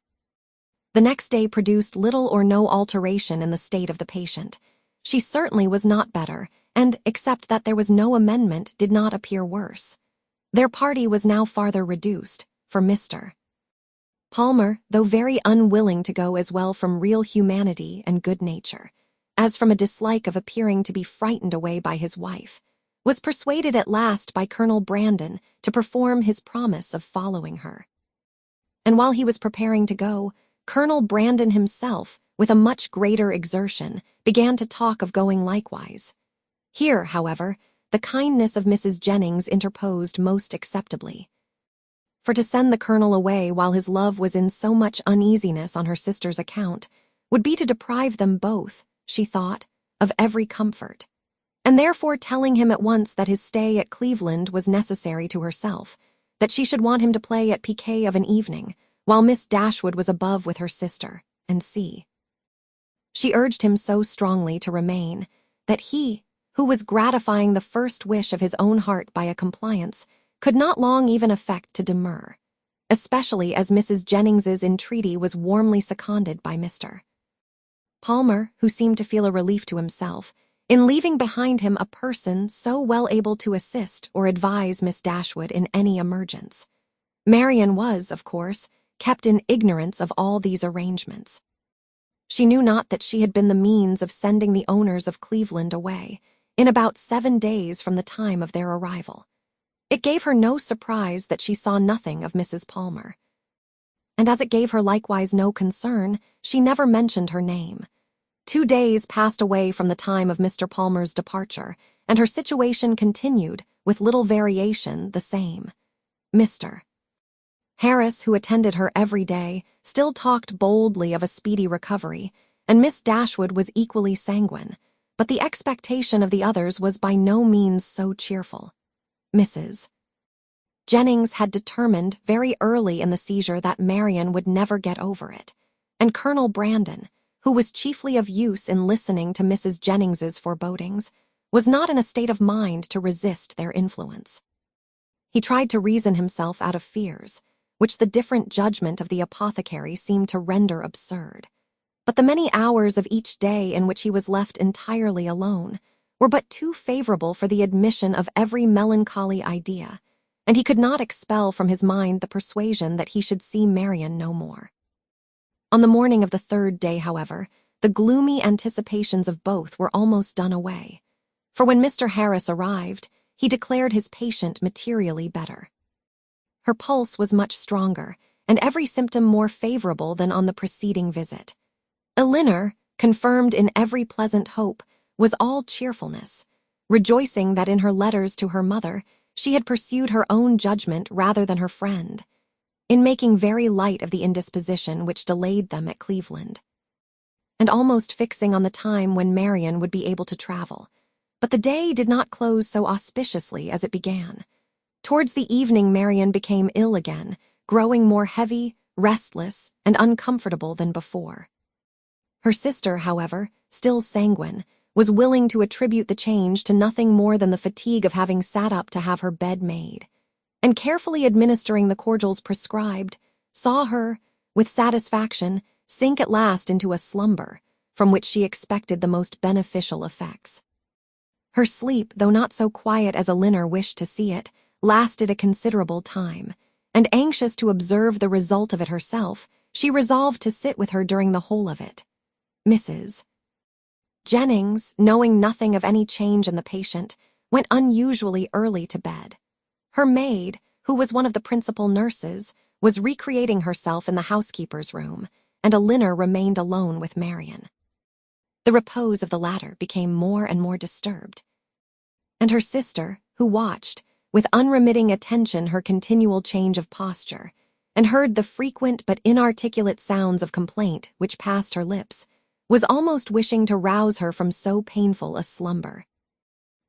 The next day produced little or no alteration in the state of the patient. She certainly was not better, and, except that there was no amendment, did not appear worse. Their party was now farther reduced, for Mr. Palmer, though very unwilling to go as well from real humanity and good nature, as from a dislike of appearing to be frightened away by his wife, was persuaded at last by Colonel Brandon to perform his promise of following her. And while he was preparing to go, Colonel Brandon himself, with a much greater exertion, began to talk of going likewise. Here, however, the kindness of Mrs. Jennings interposed most acceptably. For to send the colonel away while his love was in so much uneasiness on her sister's account would be to deprive them both, she thought, of every comfort, and therefore telling him at once that his stay at Cleveland was necessary to herself, that she should want him to play at piquet of an evening, while Miss Dashwood was above with her sister, and see. She urged him so strongly to remain, that he, who was gratifying the first wish of his own heart by a compliance, could not long even affect to demur, especially as Mrs. Jennings's entreaty was warmly seconded by Mr. Palmer, who seemed to feel a relief to himself, in leaving behind him a person so well able to assist or advise Miss Dashwood in any emergence. Marian was, of course, kept in ignorance of all these arrangements. She knew not that she had been the means of sending the owners of Cleveland away, in about 7 days from the time of their arrival. It gave her no surprise that she saw nothing of Mrs. Palmer. And as it gave her likewise no concern, she never mentioned her name. 2 days passed away from the time of Mr. Palmer's departure, and her situation continued, with little variation, the same. Mr. Harris, who attended her every day, still talked boldly of a speedy recovery, and Miss Dashwood was equally sanguine, but the expectation of the others was by no means so cheerful. Mrs. Jennings had determined very early in the seizure that Marian would never get over it, and Colonel Brandon, who was chiefly of use in listening to Mrs. Jennings's forebodings, was not in a state of mind to resist their influence. He tried to reason himself out of fears, which the different judgment of the apothecary seemed to render absurd. But the many hours of each day in which he was left entirely alone were but too favorable for the admission of every melancholy idea, and he could not expel from his mind the persuasion that he should see Marian no more. On the morning of the 3rd day, however, the gloomy anticipations of both were almost done away, for when Mr. Harris arrived, he declared his patient materially better. Her pulse was much stronger, and every symptom more favorable than on the preceding visit. Elinor, confirmed in every pleasant hope, was all cheerfulness, rejoicing that in her letters to her mother she had pursued her own judgment rather than her friend, in making very light of the indisposition which delayed them at Cleveland, and almost fixing on the time when Marian would be able to travel. But the day did not close so auspiciously as it began. Towards the evening Marian became ill again, growing more heavy, restless, and uncomfortable than before. Her sister, however, still sanguine, was willing to attribute the change to nothing more than the fatigue of having sat up to have her bed made, and carefully administering the cordials prescribed, saw her, with satisfaction, sink at last into a slumber, from which she expected the most beneficial effects. Her sleep, though not so quiet as Elinor wished to see it, lasted a considerable time, and anxious to observe the result of it herself, she resolved to sit with her during the whole of it. Mrs. Jennings, knowing nothing of any change in the patient, went unusually early to bed. Her maid, who was one of the principal nurses, was recreating herself in the housekeeper's room, and Elinor remained alone with Marian. The repose of the latter became more and more disturbed, and her sister, who watched, with unremitting attention, her continual change of posture, and heard the frequent but inarticulate sounds of complaint which passed her lips, was almost wishing to rouse her from so painful a slumber.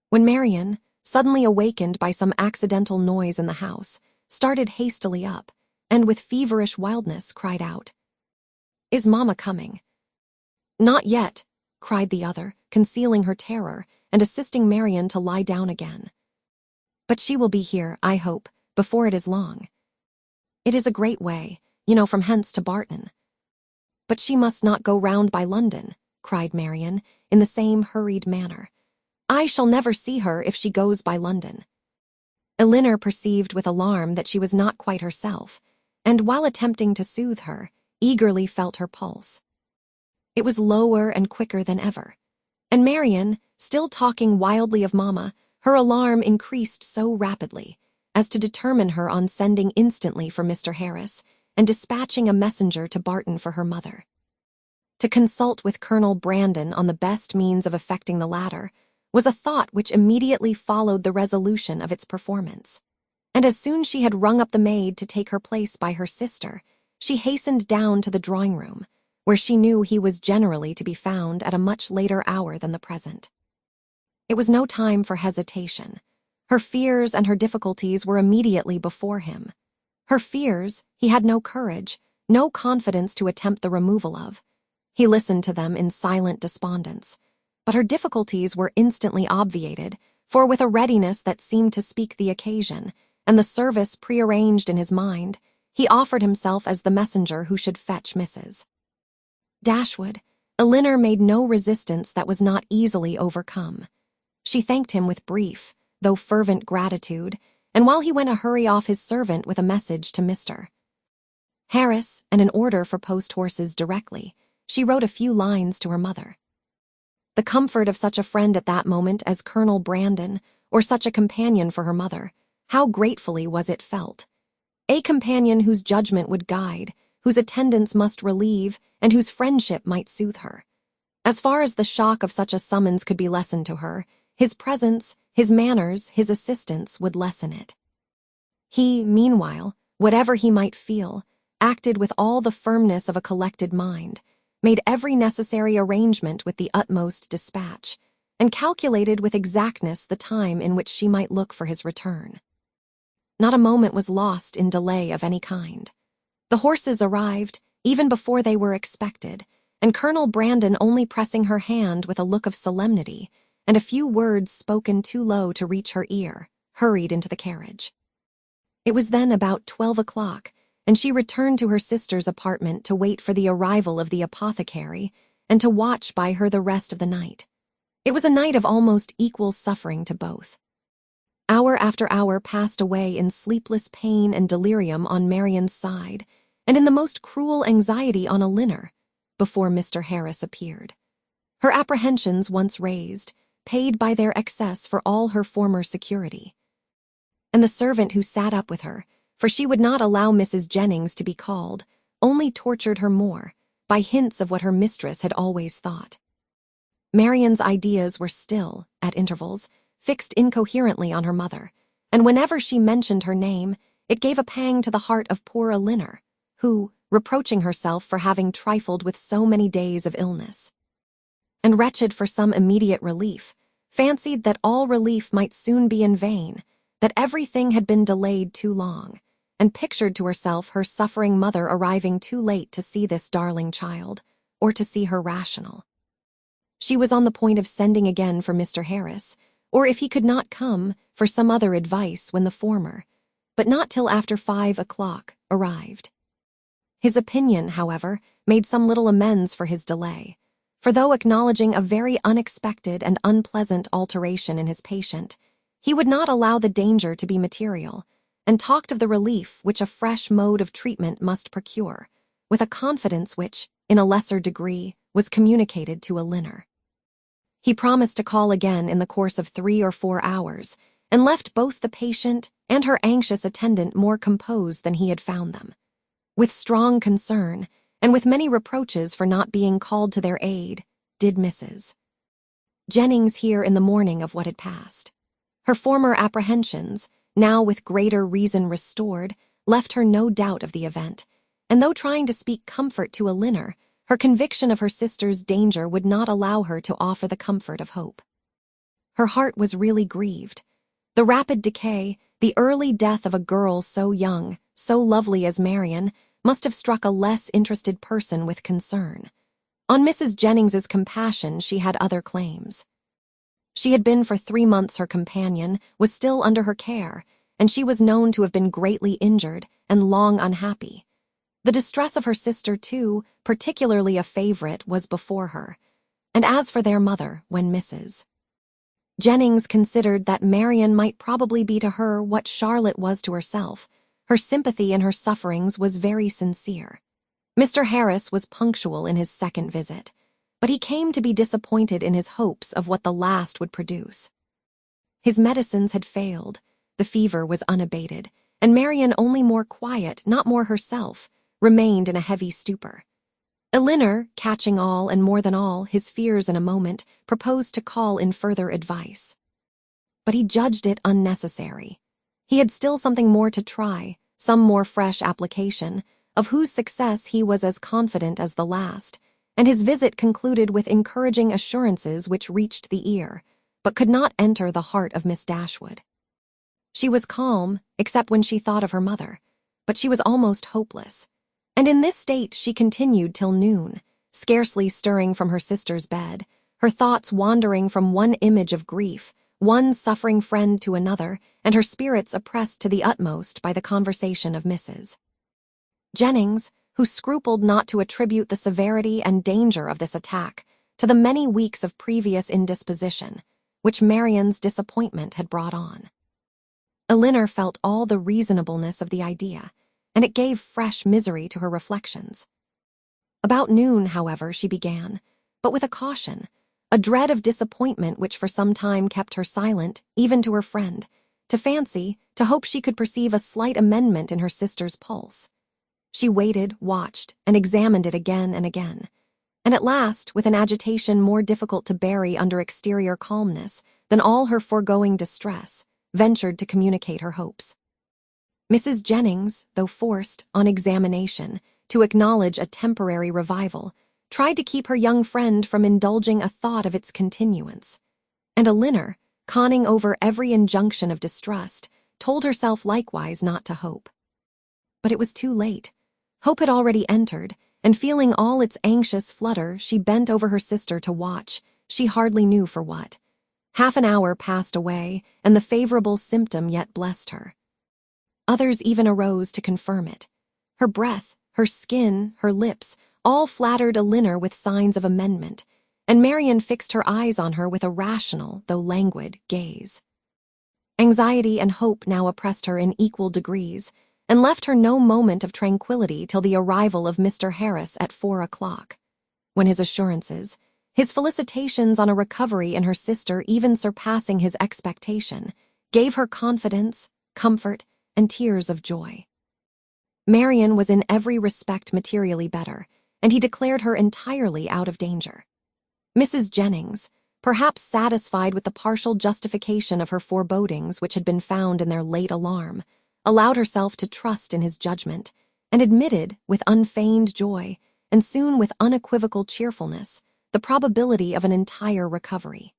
When Marian, suddenly awakened by some accidental noise in the house, started hastily up, and with feverish wildness cried out, "Is Mamma coming?" "Not yet," cried the other, concealing her terror and assisting Marian to lie down again. "But she will be here, I hope, before it is long. It is a great way, from hence to Barton." "But she must not go round by London," cried Marian, in the same hurried manner. "I shall never see her if she goes by London." Elinor perceived with alarm that she was not quite herself, and while attempting to soothe her, eagerly felt her pulse. It was lower and quicker than ever, and Marian, still talking wildly of Mamma, her alarm increased so rapidly as to determine her on sending instantly for Mr. Harris and dispatching a messenger to Barton for her mother. To consult with Colonel Brandon on the best means of effecting the latter was a thought which immediately followed the resolution of its performance, and as soon as she had rung up the maid to take her place by her sister, she hastened down to the drawing-room, where she knew he was generally to be found at a much later hour than the present. It was no time for hesitation. Her fears and her difficulties were immediately before him. Her fears he had no courage, no confidence to attempt the removal of. He listened to them in silent despondence, but her difficulties were instantly obviated, for with a readiness that seemed to speak the occasion, and the service prearranged in his mind, he offered himself as the messenger who should fetch Mrs. Dashwood. Elinor made no resistance that was not easily overcome. She thanked him with brief, though fervent gratitude, and while he went to hurry off his servant with a message to Mr. Harris and an order for post-horses directly, she wrote a few lines to her mother. The comfort of such a friend at that moment as Colonel Brandon, or such a companion for her mother, how gratefully was it felt. A companion whose judgment would guide, whose attendance must relieve, and whose friendship might soothe her. As far as the shock of such a summons could be lessened to her, his presence, his manners, his assistance would lessen it. He, meanwhile, whatever he might feel, acted with all the firmness of a collected mind, made every necessary arrangement with the utmost dispatch, and calculated with exactness the time in which she might look for his return. Not a moment was lost in delay of any kind. The horses arrived, even before they were expected, and Colonel Brandon, only pressing her hand with a look of solemnity, and a few words spoken too low to reach her ear, hurried into the carriage. It was then about 12 o'clock, and she returned to her sister's apartment to wait for the arrival of the apothecary and to watch by her the rest of the night. It was a night of almost equal suffering to both. Hour after hour passed away in sleepless pain and delirium on Marian's side, and in the most cruel anxiety on Elinor, before Mr. Harris appeared. Her apprehensions once raised, paid by their excess for all her former security. And the servant who sat up with her, for she would not allow Mrs. Jennings to be called, only tortured her more, by hints of what her mistress had always thought. Marian's ideas were still, at intervals, fixed incoherently on her mother, and whenever she mentioned her name, it gave a pang to the heart of poor Elinor, who, reproaching herself for having trifled with so many days of illness, and wretched for some immediate relief, fancied that all relief might soon be in vain, that everything had been delayed too long, and pictured to herself her suffering mother arriving too late to see this darling child, or to see her rational. She was on the point of sending again for Mr. Harris, or if he could not come, for some other advice when the former, but not till after 5 o'clock, arrived. His opinion, however, made some little amends for his delay, for though acknowledging a very unexpected and unpleasant alteration in his patient, he would not allow the danger to be material, and talked of the relief which a fresh mode of treatment must procure, with a confidence which, in a lesser degree, was communicated to Elinor. He promised to call again in the course of 3 or 4 hours, and left both the patient and her anxious attendant more composed than he had found them. With strong concern, and with many reproaches for not being called to their aid, did Mrs. Jennings hear in the morning of what had passed. Her former apprehensions, now with greater reason restored, left her no doubt of the event, and though trying to speak comfort to Elinor, her conviction of her sister's danger would not allow her to offer the comfort of hope. Her heart was really grieved. The rapid decay, the early death of a girl so young, so lovely as Marian, must have struck a less interested person with concern. On Mrs. Jennings's compassion she had other claims. She had been for 3 months her companion, was still under her care, and she was known to have been greatly injured and long unhappy. The distress of her sister, too, particularly a favorite, was before her. And as for their mother, when Mrs. Jennings considered that Marian might probably be to her what Charlotte was to herself, her sympathy in her sufferings was very sincere. Mr. Harris was punctual in his second visit, but he came to be disappointed in his hopes of what the last would produce. His medicines had failed, the fever was unabated, and Marian, only more quiet, not more herself, remained in a heavy stupor. Elinor, catching all and more than all his fears in a moment, proposed to call in further advice. But he judged it unnecessary. He had still something more to try, some more fresh application, of whose success he was as confident as the last, and his visit concluded with encouraging assurances which reached the ear, but could not enter the heart of Miss Dashwood. She was calm, except when she thought of her mother, but she was almost hopeless, and in this state she continued till noon, scarcely stirring from her sister's bed, her thoughts wandering from one image of grief, one suffering friend to another, and her spirits oppressed to the utmost by the conversation of Mrs. Jennings, who scrupled not to attribute the severity and danger of this attack to the many weeks of previous indisposition, which Marian's disappointment had brought on. Elinor felt all the reasonableness of the idea, and it gave fresh misery to her reflections. About noon, however, she began, but with a caution, a dread of disappointment which for some time kept her silent, even to her friend, to fancy, to hope she could perceive a slight amendment in her sister's pulse. She waited, watched, and examined it again and again, and at last, with an agitation more difficult to bury under exterior calmness than all her foregoing distress, ventured to communicate her hopes. Mrs. Jennings, though forced, on examination, to acknowledge a temporary revival, tried to keep her young friend from indulging a thought of its continuance, and Elinor, conning over every injunction of distrust, told herself likewise not to hope. But it was too late. Hope had already entered, and feeling all its anxious flutter, she bent over her sister to watch, she hardly knew for what. Half an hour passed away, and the favorable symptom yet blessed her. Others even arose to confirm it. Her breath, her skin, her lips, all flattered Elinor with signs of amendment, and Marian fixed her eyes on her with a rational, though languid, gaze. Anxiety and hope now oppressed her in equal degrees, and left her no moment of tranquillity till the arrival of Mr. Harris at 4 o'clock, when his assurances, his felicitations on a recovery in her sister even surpassing his expectation, gave her confidence, comfort, and tears of joy. Marian was in every respect materially better, and he declared her entirely out of danger. Mrs. Jennings, perhaps satisfied with the partial justification of her forebodings which had been found in their late alarm, allowed herself to trust in his judgment, and admitted, with unfeigned joy, and soon with unequivocal cheerfulness, the probability of an entire recovery.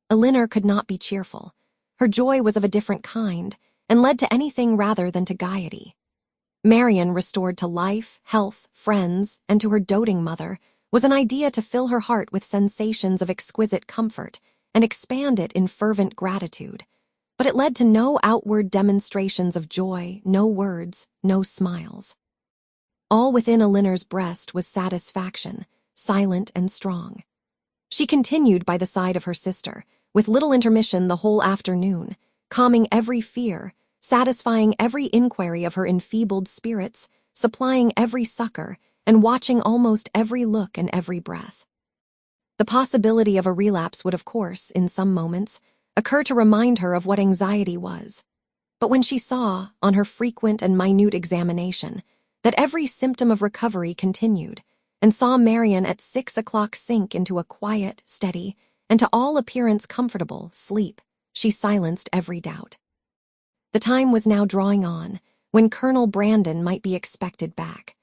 Elinor could not be cheerful. Her joy was of a different kind, and led to anything rather than to gaiety. Marian, restored to life, health, friends, and to her doting mother, was an idea to fill her heart with sensations of exquisite comfort and expand it in fervent gratitude. But it led to no outward demonstrations of joy, no words, no smiles. All within Elinor's breast was satisfaction, silent and strong. She continued by the side of her sister, with little intermission the whole afternoon, calming every fear, satisfying every inquiry of her enfeebled spirits, supplying every succor, and watching almost every look and every breath. The possibility of a relapse would, of course, in some moments, occur to remind her of what anxiety was. But when she saw, on her frequent and minute examination, that every symptom of recovery continued, and saw Marian at 6 o'clock sink into a quiet, steady, and to all appearance comfortable sleep, she silenced every doubt. The time was now drawing on, when Colonel Brandon might be expected back.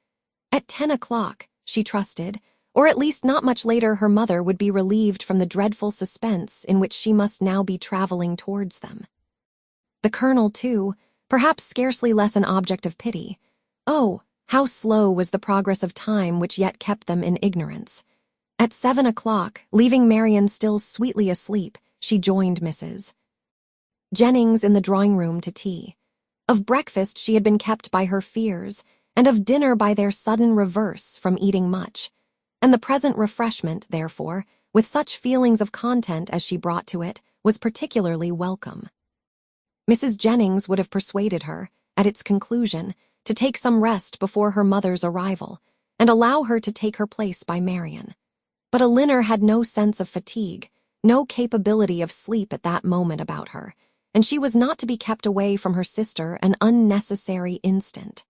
At 10 o'clock, she trusted, or at least not much later her mother would be relieved from the dreadful suspense in which she must now be traveling towards them. The Colonel, too, perhaps scarcely less an object of pity. Oh, how slow was the progress of time which yet kept them in ignorance. At 7 o'clock, leaving Marian still sweetly asleep, she joined Mrs. Jennings in the drawing-room to tea. Of breakfast she had been kept by her fears, and of dinner by their sudden reverse from eating much, and the present refreshment, therefore, with such feelings of content as she brought to it, was particularly welcome. Mrs. Jennings would have persuaded her, at its conclusion, to take some rest before her mother's arrival, and allow her to take her place by Marian. But Elinor had no sense of fatigue, no capability of sleep at that moment about her, and she was not to be kept away from her sister an unnecessary instant.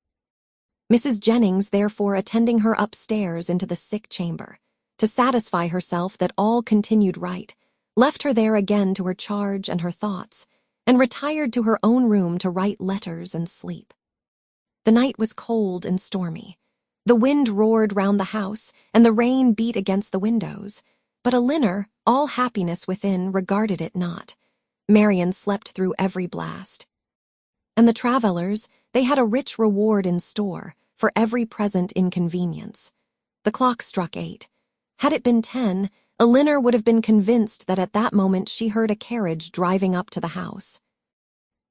Mrs. Jennings, therefore, attending her upstairs into the sick chamber, to satisfy herself that all continued right, left her there again to her charge and her thoughts, and retired to her own room to write letters and sleep. The night was cold and stormy. The wind roared round the house, and the rain beat against the windows, but Elinor, all happiness within, regarded it not. Marian slept through every blast. And the travellers, they had a rich reward in store for every present inconvenience. The clock struck 8. Had it been 10, Elinor would have been convinced that at that moment she heard a carriage driving up to the house.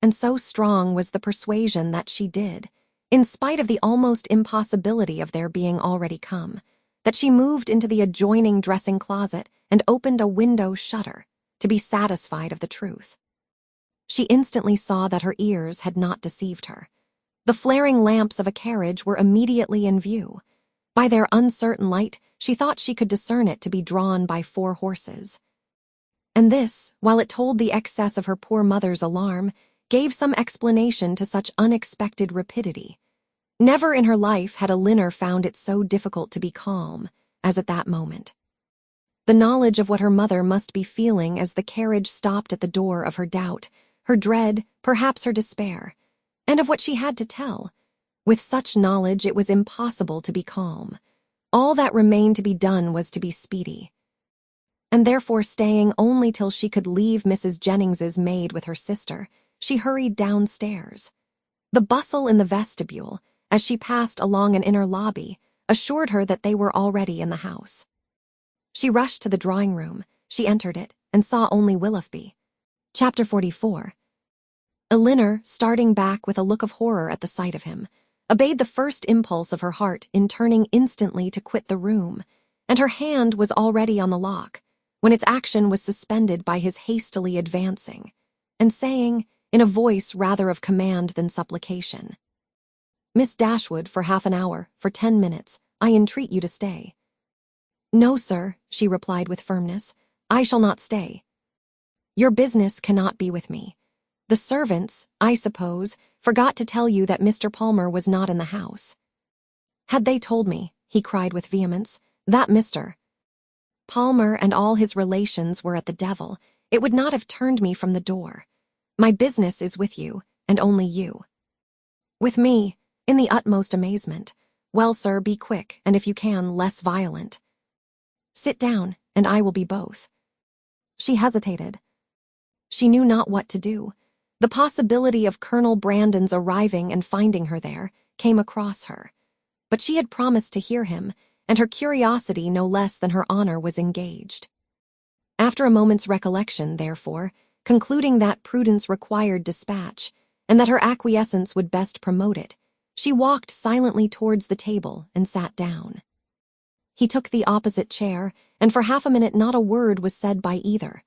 And so strong was the persuasion that she did, in spite of the almost impossibility of their being already come, that she moved into the adjoining dressing-closet and opened a window shutter to be satisfied of the truth. She instantly saw that her ears had not deceived her. The flaring lamps of a carriage were immediately in view. By their uncertain light, she thought she could discern it to be drawn by 4 horses. And this, while it told the excess of her poor mother's alarm, gave some explanation to such unexpected rapidity. Never in her life had Elinor found it so difficult to be calm as at that moment. The knowledge of what her mother must be feeling as the carriage stopped at the door of her doubt, her dread, perhaps her despair, and of what she had to tell. With such knowledge it was impossible to be calm. All that remained to be done was to be speedy. And therefore, staying only till she could leave Mrs. Jennings's maid with her sister, she hurried downstairs. The bustle in the vestibule, as she passed along an inner lobby, assured her that they were already in the house. She rushed to the drawing-room. She entered it, and saw only Willoughby. Chapter 44. Elinor, starting back with a look of horror at the sight of him, obeyed the first impulse of her heart in turning instantly to quit the room, and her hand was already on the lock, when its action was suspended by his hastily advancing, and saying, in a voice rather of command than supplication, "Miss Dashwood, for half an hour, for 10 minutes, I entreat you to stay." "No, sir," she replied with firmness, "I shall not stay. Your business cannot be with me. The servants, I suppose, forgot to tell you that Mr. Palmer was not in the house." "Had they told me," he cried with vehemence, "that Mr. Palmer and all his relations were at the devil, it would not have turned me from the door. My business is with you, and only you." "With me," in the utmost amazement. "Well, sir, be quick, and if you can, less violent." "Sit down, and I will be both." She hesitated. She knew not what to do. The possibility of Colonel Brandon's arriving and finding her there came across her. But she had promised to hear him, and her curiosity no less than her honor was engaged. After a moment's recollection, therefore, concluding that prudence required dispatch, and that her acquiescence would best promote it, she walked silently towards the table and sat down. He took the opposite chair, and for half a minute not a word was said by either.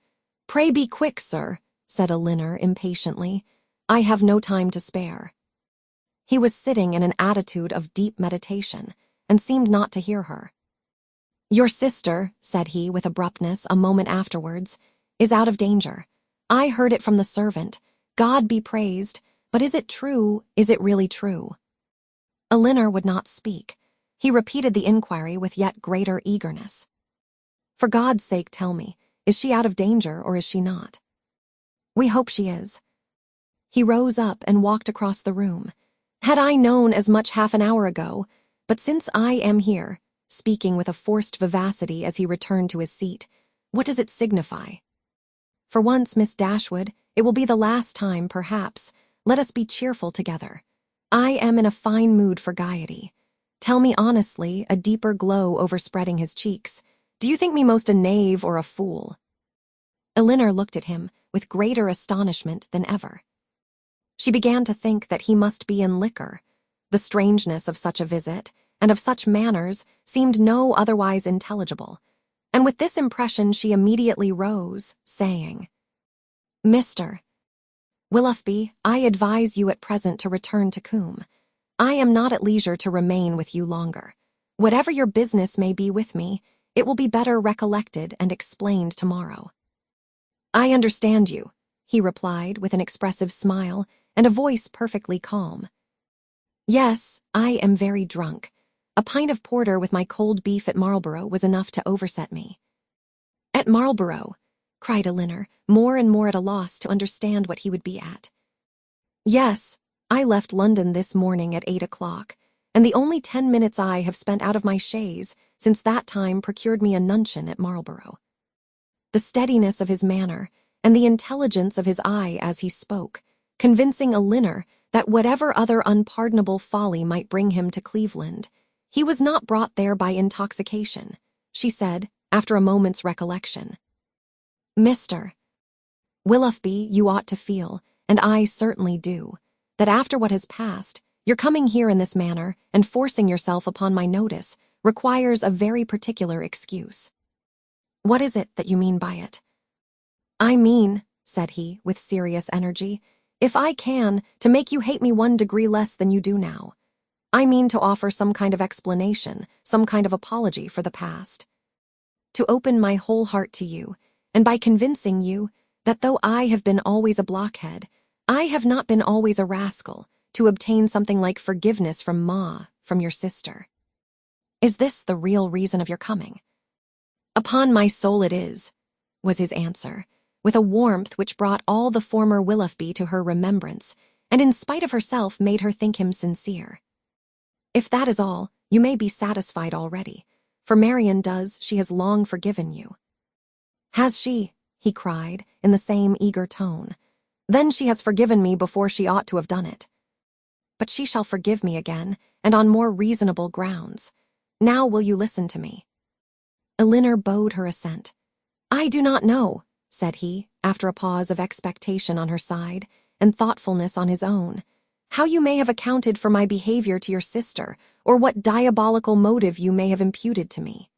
"Pray be quick, sir," said Elinor impatiently. "I have no time to spare." He was sitting in an attitude of deep meditation, and seemed not to hear her. "Your sister," said he with abruptness a moment afterwards, "is out of danger. I heard it from the servant. God be praised, but is it true, is it really true?" Elinor would not speak. He repeated the inquiry with yet greater eagerness. "For God's sake, tell me, is she out of danger or is she not?" "We hope she is." He rose up and walked across the room. "Had I known as much half an hour ago, but since I am here," speaking with a forced vivacity as he returned to his seat, "what does it signify? For once, Miss Dashwood, it will be the last time, perhaps. Let us be cheerful together. I am in a fine mood for gaiety. Tell me honestly," a deeper glow overspreading his cheeks, "do you think me most a knave or a fool?" Elinor looked at him with greater astonishment than ever. She began to think that he must be in liquor. The strangeness of such a visit, and of such manners, seemed no otherwise intelligible, and with this impression she immediately rose, saying, "Mr. Willoughby, I advise you at present to return to Combe. I am not at leisure to remain with you longer. Whatever your business may be with me, it will be better recollected and explained tomorrow." "I understand you," he replied with an expressive smile and a voice perfectly calm. "Yes, I am very drunk. A pint of porter with my cold beef at Marlborough was enough to overset me." "At Marlborough?" cried Elinor, more and more at a loss to understand what he would be at. "Yes, I left London this morning at 8 o'clock, and the only 10 minutes I have spent out of my chaise since that time procured me a nuncheon at Marlborough." The steadiness of his manner, and the intelligence of his eye as he spoke, convincing Elinor that whatever other unpardonable folly might bring him to Cleveland, he was not brought there by intoxication, she said, after a moment's recollection. "Mr. Willoughby, you ought to feel, and I certainly do, that after what has passed, your coming here in this manner and forcing yourself upon my notice requires a very particular excuse." "What is it that you mean by it?" "I mean," said he, with serious energy, "if I can, to make you hate me 1 degree less than you do now. I mean to offer some kind of explanation, some kind of apology for the past. To open my whole heart to you, and by convincing you that though I have been always a blockhead, I have not been always a rascal, to obtain something like forgiveness from from your sister. Is this the real reason of your coming?" "Upon my soul it is," was his answer, with a warmth which brought all the former Willoughby to her remembrance, and in spite of herself made her think him sincere. "If that is all, you may be satisfied already, for Marian does, she has long forgiven you." "Has she?" he cried, in the same eager tone. "Then she has forgiven me before she ought to have done it. But she shall forgive me again, and on more reasonable grounds. Now will you listen to me?" Elinor bowed her assent. "I do not know," said he, after a pause of expectation on her side, and thoughtfulness on his own, "how you may have accounted for my behavior to your sister, or what diabolical motive you may have imputed to me.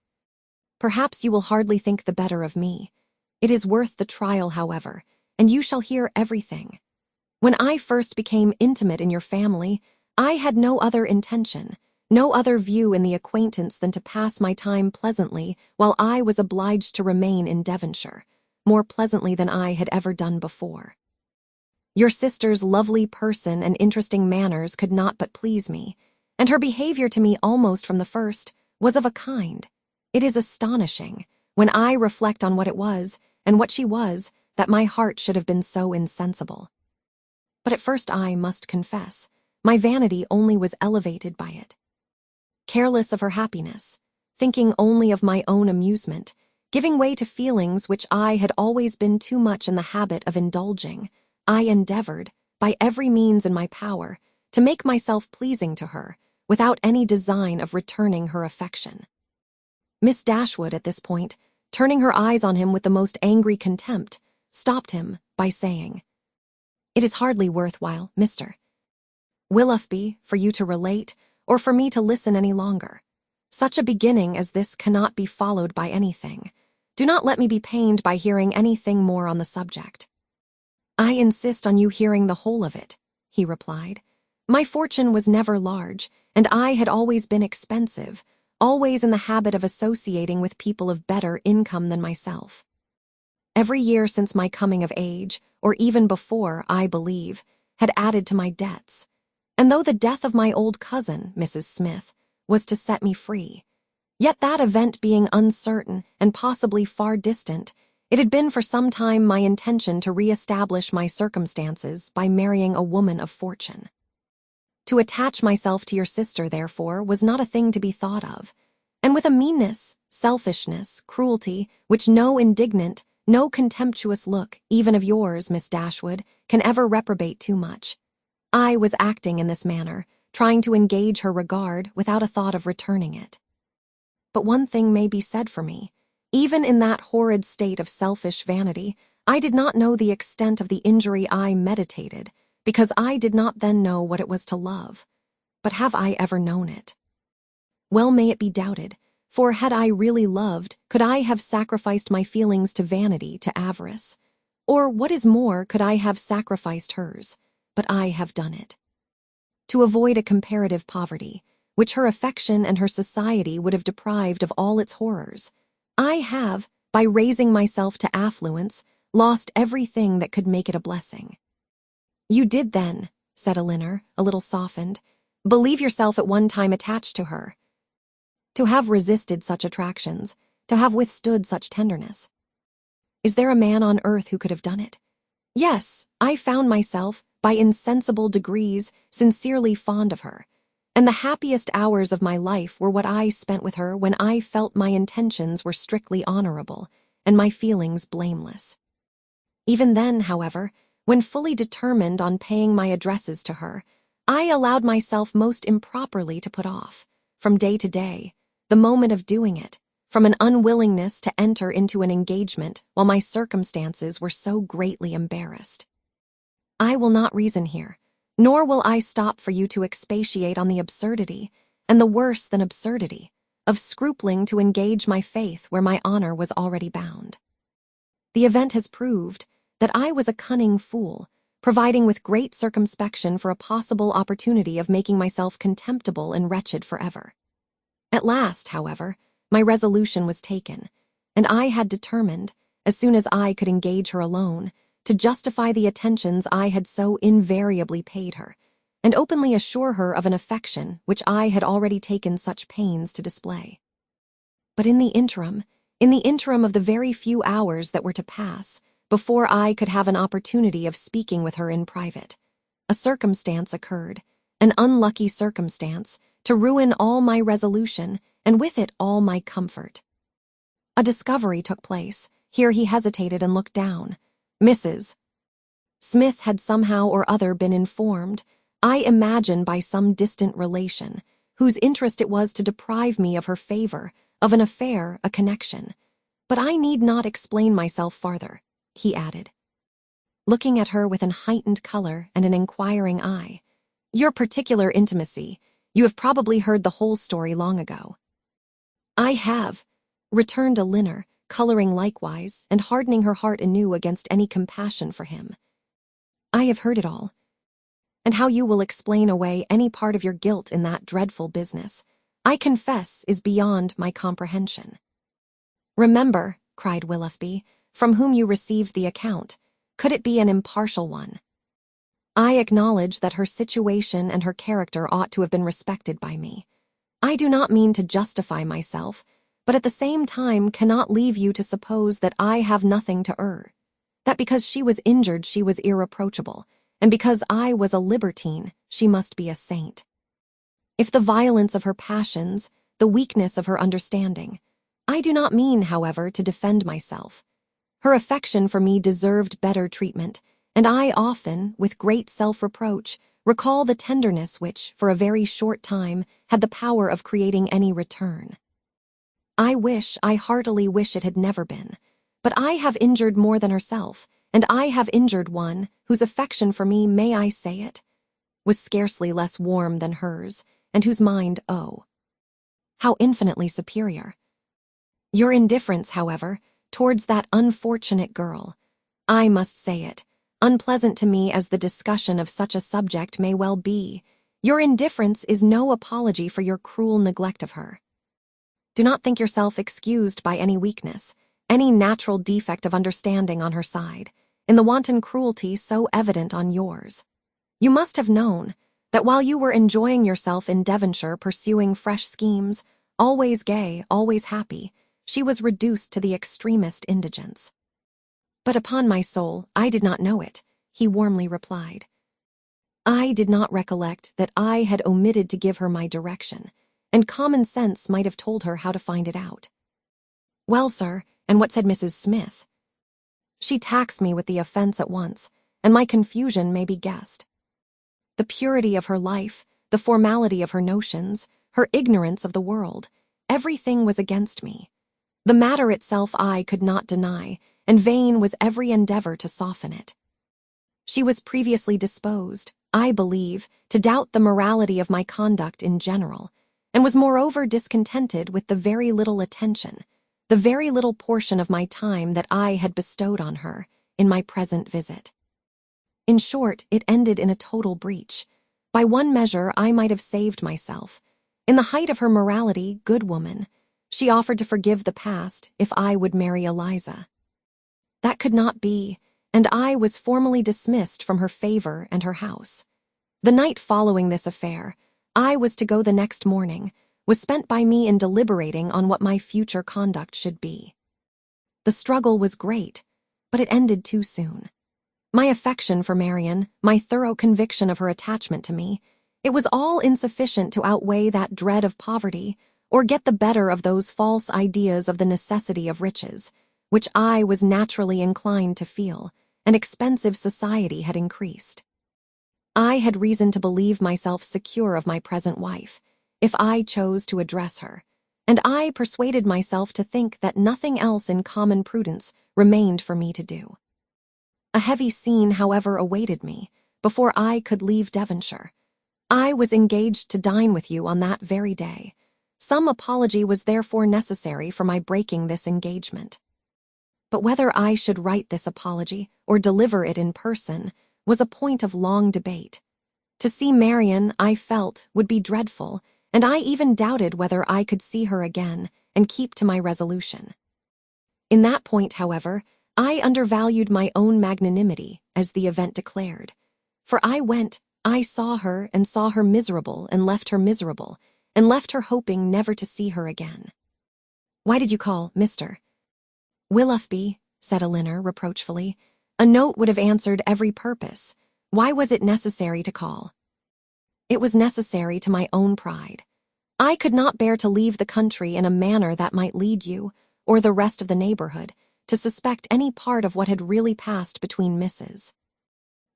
Perhaps you will hardly think the better of me. It is worth the trial, however, and you shall hear everything. When I first became intimate in your family, I had no other intention, no other view in the acquaintance than to pass my time pleasantly while I was obliged to remain in Devonshire, more pleasantly than I had ever done before. Your sister's lovely person and interesting manners could not but please me, and her behavior to me almost from the first was of a kind. It is astonishing, when I reflect on what it was, and what she was, that my heart should have been so insensible. But at first I must confess, my vanity only was elevated by it. Careless of her happiness, thinking only of my own amusement, giving way to feelings which I had always been too much in the habit of indulging, I endeavored, by every means in my power, to make myself pleasing to her, without any design of returning her affection. Miss Dashwood, at this point, turning her eyes on him with the most angry contempt, stopped him by saying, "It is hardly worthwhile, Mr. Willoughby, for you to relate, or for me to listen any longer. Such a beginning as this cannot be followed by anything. Do not let me be pained by hearing anything more on the subject." "I insist on you hearing the whole of it," he replied. "My fortune was never large, and I had always been expensive, always in the habit of associating with people of better income than myself. Every year since my coming of age, or even before, I believe, had added to my debts. And though the death of my old cousin, Mrs. Smith, was to set me free, yet that event being uncertain and possibly far distant, it had been for some time my intention to re-establish my circumstances by marrying a woman of fortune. To attach myself to your sister, therefore, was not a thing to be thought of, and with a meanness, selfishness, cruelty, which no indignant, no contemptuous look, even of yours, Miss Dashwood, can ever reprobate too much, I was acting in this manner, trying to engage her regard without a thought of returning it. But one thing may be said for me. Even in that horrid state of selfish vanity, I did not know the extent of the injury I meditated, because I did not then know what it was to love. But have I ever known it? Well may it be doubted, for had I really loved, could I have sacrificed my feelings to vanity, to avarice? Or, what is more, could I have sacrificed hers? But I have done it. To avoid a comparative poverty, which her affection and her society would have deprived of all its horrors, I have, by raising myself to affluence, lost everything that could make it a blessing." "You did then," said Elinor, a little softened, "believe yourself at one time attached to her. To have resisted such attractions, to have withstood such tenderness. Is there a man on earth who could have done it? Yes, I found myself, by insensible degrees, sincerely fond of her, and the happiest hours of my life were what I spent with her when I felt my intentions were strictly honorable, and my feelings blameless. Even then, however, when fully determined on paying my addresses to her, I allowed myself most improperly to put off, from day to day, the moment of doing it, from an unwillingness to enter into an engagement while my circumstances were so greatly embarrassed. I will not reason here, nor will I stop for you to expatiate on the absurdity, and the worse than absurdity, of scrupling to engage my faith where my honor was already bound. The event has proved that I was a cunning fool, providing with great circumspection for a possible opportunity of making myself contemptible and wretched forever. At last, however, my resolution was taken, and I had determined, as soon as I could engage her alone, to justify the attentions I had so invariably paid her, and openly assure her of an affection which I had already taken such pains to display. But in the interim of the very few hours that were to pass, before I could have an opportunity of speaking with her in private, a circumstance occurred, an unlucky circumstance, to ruin all my resolution, and with it all my comfort. A discovery took place. Here he hesitated and looked down. Mrs. Smith had somehow or other been informed, I imagine by some distant relation, whose interest it was to deprive me of her favor, of an affair, a connection. But I need not explain myself farther, he added, looking at her with an heightened color and an inquiring eye. Your particular intimacy, you have probably heard the whole story long ago. I have, returned Elinor, coloring likewise, and hardening her heart anew against any compassion for him. I have heard it all, and how you will explain away any part of your guilt in that dreadful business, I confess is beyond my comprehension. Remember, cried Willoughby, from whom you received the account, could it be an impartial one? I acknowledge that her situation and her character ought to have been respected by me. I do not mean to justify myself, but at the same time cannot leave you to suppose that I have nothing to err, that because she was injured she was irreproachable, and because I was a libertine she must be a saint. If the violence of her passions, the weakness of her understanding, I do not mean, however, to defend myself. Her affection for me deserved better treatment, and I often, with great self-reproach, recall the tenderness which, for a very short time, had the power of creating any return. I heartily wish it had never been. But I have injured more than herself, and I have injured one whose affection for me, may I say it, was scarcely less warm than hers, and whose mind, oh, how infinitely superior. Your indifference, however, towards that unfortunate girl, I must say it, unpleasant to me as the discussion of such a subject may well be, your indifference is no apology for your cruel neglect of her. Do not think yourself excused by any weakness, any natural defect of understanding on her side, in the wanton cruelty so evident on yours. You must have known that while you were enjoying yourself in Devonshire pursuing fresh schemes, always gay, always happy, she was reduced to the extremest indigence. But upon my soul, I did not know it, he warmly replied. I did not recollect that I had omitted to give her my direction, and common sense might have told her how to find it out. Well, sir, and what said Mrs. Smith? She taxed me with the offense at once, and my confusion may be guessed. The purity of her life, the formality of her notions, her ignorance of the world, everything was against me. The matter itself I could not deny, and vain was every endeavor to soften it. She was previously disposed, I believe, to doubt the morality of my conduct in general, and was moreover discontented with the very little attention, the very little portion of my time that I had bestowed on her in my present visit. In short, it ended in a total breach. By one measure, I might have saved myself. In the height of her morality, good woman, she offered to forgive the past if I would marry Eliza. That could not be, and I was formally dismissed from her favor and her house. The night following this affair, I was to go the next morning, was spent by me in deliberating on what my future conduct should be. The struggle was great, but it ended too soon. My affection for Marian, my thorough conviction of her attachment to me, it was all insufficient to outweigh that dread of poverty or get the better of those false ideas of the necessity of riches, which I was naturally inclined to feel, and expensive society had increased. I had reason to believe myself secure of my present wife, if I chose to address her, and I persuaded myself to think that nothing else in common prudence remained for me to do. A heavy scene, however, awaited me before I could leave Devonshire. I was engaged to dine with you on that very day. Some apology was therefore necessary for my breaking this engagement. But whether I should write this apology or deliver it in person was a point of long debate. To see Marian, I felt, would be dreadful, and I even doubted whether I could see her again and keep to my resolution. In that point, however, I undervalued my own magnanimity, as the event declared. For I went, I saw her and saw her miserable and left her miserable, and left her hoping never to see her again. Why did you call, Mr. Willoughby? Said Elinor reproachfully. A note would have answered every purpose. Why was it necessary to call? It was necessary to my own pride. I could not bear to leave the country in a manner that might lead you, or the rest of the neighborhood, to suspect any part of what had really passed between Mrs.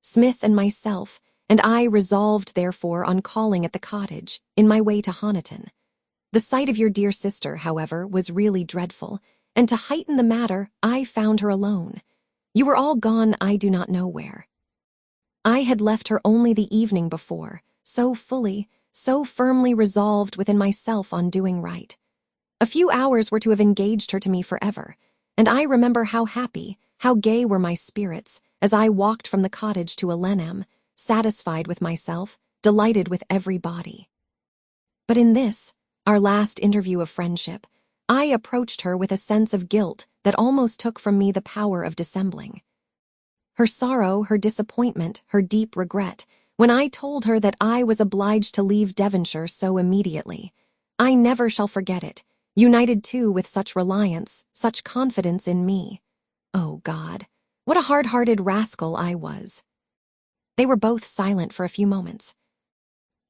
Smith and myself, and I resolved therefore on calling at the cottage, in my way to Honiton. The sight of your dear sister, however, was really dreadful, and to heighten the matter, I found her alone. You were all gone I do not know where. I had left her only the evening before, so fully, so firmly resolved within myself on doing right. A few hours were to have engaged her to me forever, and I remember how happy, how gay were my spirits as I walked from the cottage to Alenham, satisfied with myself, delighted with every body. But in this, our last interview of friendship, I approached her with a sense of guilt that almost took from me the power of dissembling. Her sorrow, her disappointment, her deep regret, when I told her that I was obliged to leave Devonshire so immediately, I never shall forget it, united too with such reliance, such confidence in me. Oh, God, what a hard-hearted rascal I was. They were both silent for a few moments.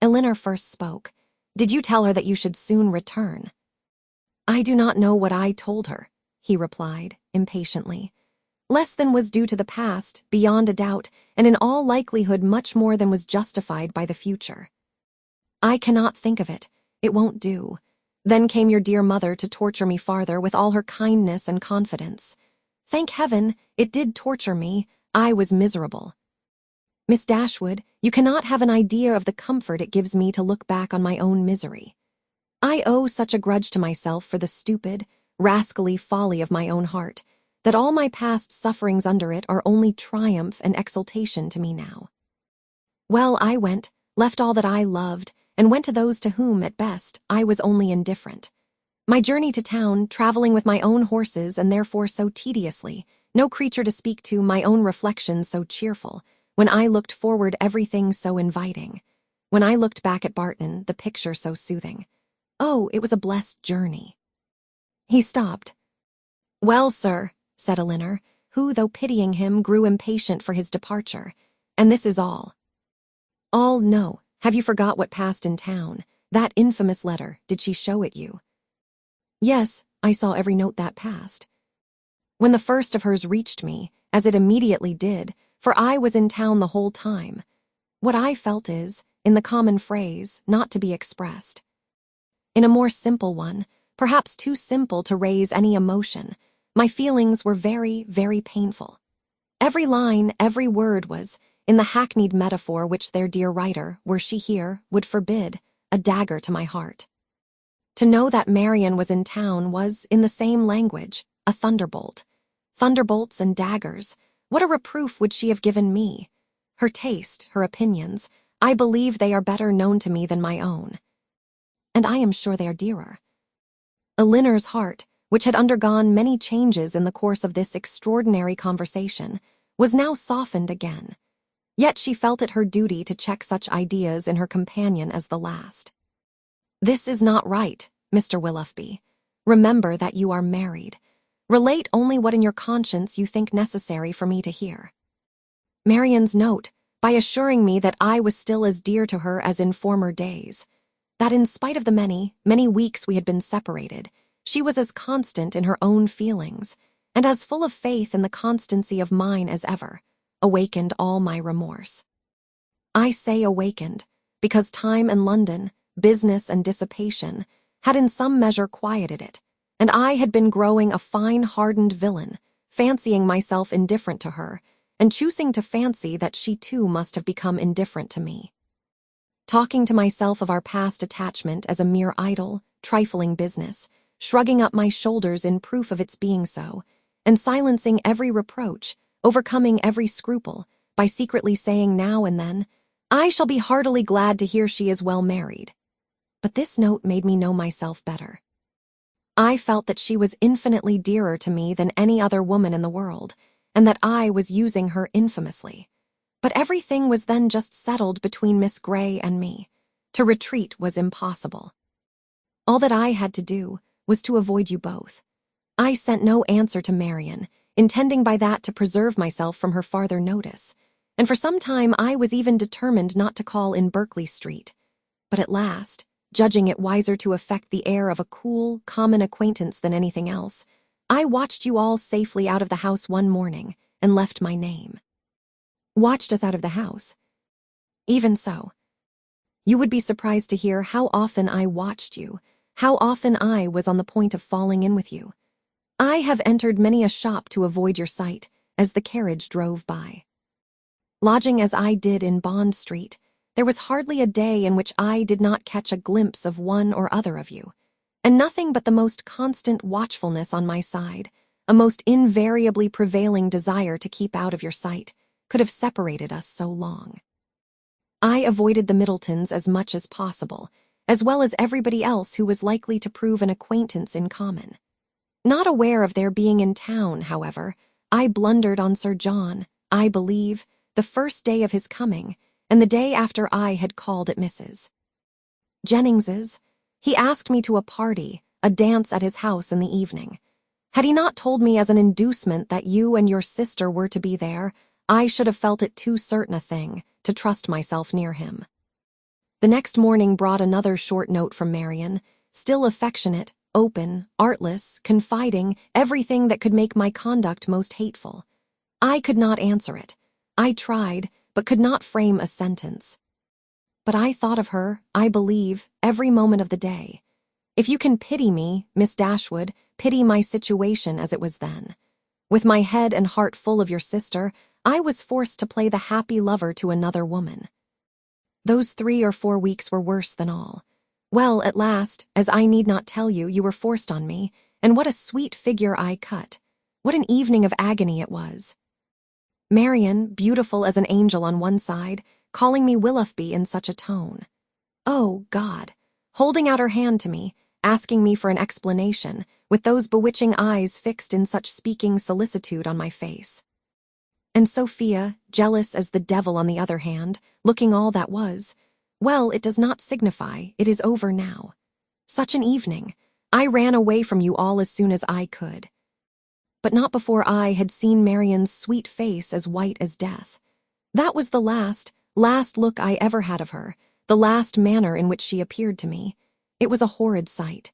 Elinor first spoke. Did you tell her that you should soon return? I do not know what I told her, he replied, impatiently. Less than was due to the past, beyond a doubt, and in all likelihood much more than was justified by the future. I cannot think of it. It won't do. Then came your dear mother to torture me farther with all her kindness and confidence. Thank heaven, it did torture me. I was miserable. Miss Dashwood, you cannot have an idea of the comfort it gives me to look back on my own misery. I owe such a grudge to myself for the stupid, rascally folly of my own heart, that all my past sufferings under it are only triumph and exultation to me now. Well, I went, left all that I loved, and went to those to whom, at best, I was only indifferent. My journey to town, traveling with my own horses and therefore so tediously, no creature to speak to, my own reflections so cheerful, when I looked forward everything so inviting. When I looked back at Barton, the picture so soothing. Oh, it was a blessed journey. He stopped. Well, sir, said Elinor, who, though pitying him, grew impatient for his departure, and this is all. All, no. Have you forgot what passed in town? That infamous letter, did she show it you? Yes, I saw every note that passed. When the first of hers reached me, as it immediately did, for I was in town the whole time, what I felt is, in the common phrase, not to be expressed. In a more simple one, perhaps too simple to raise any emotion, my feelings were very, very painful. Every line, every word was, in the hackneyed metaphor which their dear writer, were she here, would forbid, a dagger to my heart. To know that Marian was in town was, in the same language, a thunderbolt. Thunderbolts and daggers, what a reproof would she have given me? Her taste, her opinions, I believe they are better known to me than my own. And I am sure they are dearer. Elinor's heart, which had undergone many changes in the course of this extraordinary conversation, was now softened again. Yet she felt it her duty to check such ideas in her companion as the last. This is not right, Mr. Willoughby. Remember that you are married. Relate only what in your conscience you think necessary for me to hear. Marian's note, by assuring me that I was still as dear to her as in former days, that in spite of the many, many weeks we had been separated, she was as constant in her own feelings, and as full of faith in the constancy of mine as ever, awakened all my remorse. I say awakened, because time and London, business and dissipation, had in some measure quieted it, and I had been growing a fine hardened villain, fancying myself indifferent to her, and choosing to fancy that she too must have become indifferent to me. Talking to myself of our past attachment as a mere idle, trifling business, shrugging up my shoulders in proof of its being so, and silencing every reproach, overcoming every scruple, by secretly saying now and then, I shall be heartily glad to hear she is well married. But this note made me know myself better. I felt that she was infinitely dearer to me than any other woman in the world, and that I was using her infamously. But everything was then just settled between Miss Grey and me. To retreat was impossible. All that I had to do was to avoid you both. I sent no answer to Marian, intending by that to preserve myself from her farther notice, and for some time I was even determined not to call in Berkeley Street. But at last, judging it wiser to affect the air of a cool, common acquaintance than anything else, I watched you all safely out of the house one morning and left my name. Watched us out of the house? Even so. You would be surprised to hear how often I watched you, how often I was on the point of falling in with you. I have entered many a shop to avoid your sight as the carriage drove by. Lodging as I did in Bond Street, there was hardly a day in which I did not catch a glimpse of one or other of you, and nothing but the most constant watchfulness on my side, a most invariably prevailing desire to keep out of your sight, could have separated us so long. I avoided the Middletons as much as possible, as well as everybody else who was likely to prove an acquaintance in common. Not aware of their being in town, however, I blundered on Sir John, I believe, the first day of his coming, and the day after I had called at Mrs. Jennings's. He asked me to a party, a dance at his house in the evening. Had he not told me as an inducement that you and your sister were to be there, I should have felt it too certain a thing to trust myself near him. The next morning brought another short note from Marian, still affectionate, open, artless, confiding, everything that could make my conduct most hateful. I could not answer it. I tried, but could not frame a sentence. But I thought of her, I believe, every moment of the day. If you can pity me, Miss Dashwood, pity my situation as it was then. With my head and heart full of your sister, I was forced to play the happy lover to another woman. Those 3 or 4 weeks were worse than all. Well, at last, as I need not tell you, you were forced on me, and what a sweet figure I cut. What an evening of agony it was. Marian, beautiful as an angel on one side, calling me Willoughby in such a tone. Oh, God, holding out her hand to me, asking me for an explanation, with those bewitching eyes fixed in such speaking solicitude on my face. And Sophia, jealous as the devil on the other hand, looking all that was. Well, it does not signify, it is over now. Such an evening. I ran away from you all as soon as I could. But not before I had seen Marian's sweet face as white as death. That was the last look I ever had of her, the last manner in which she appeared to me. It was a horrid sight.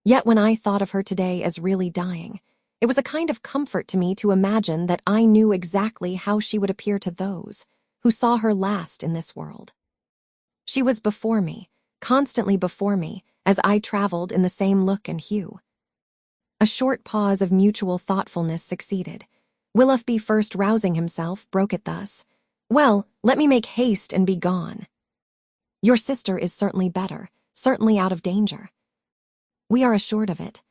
Yet when I thought of her today as really dying, it was a kind of comfort to me to imagine that I knew exactly how she would appear to those who saw her last in this world. She was before me, constantly before me, as I traveled in the same look and hue. A short pause of mutual thoughtfulness succeeded. Willoughby, first rousing himself, broke it thus. Well, let me make haste and be gone. Your sister is certainly better, certainly out of danger. We are assured of it.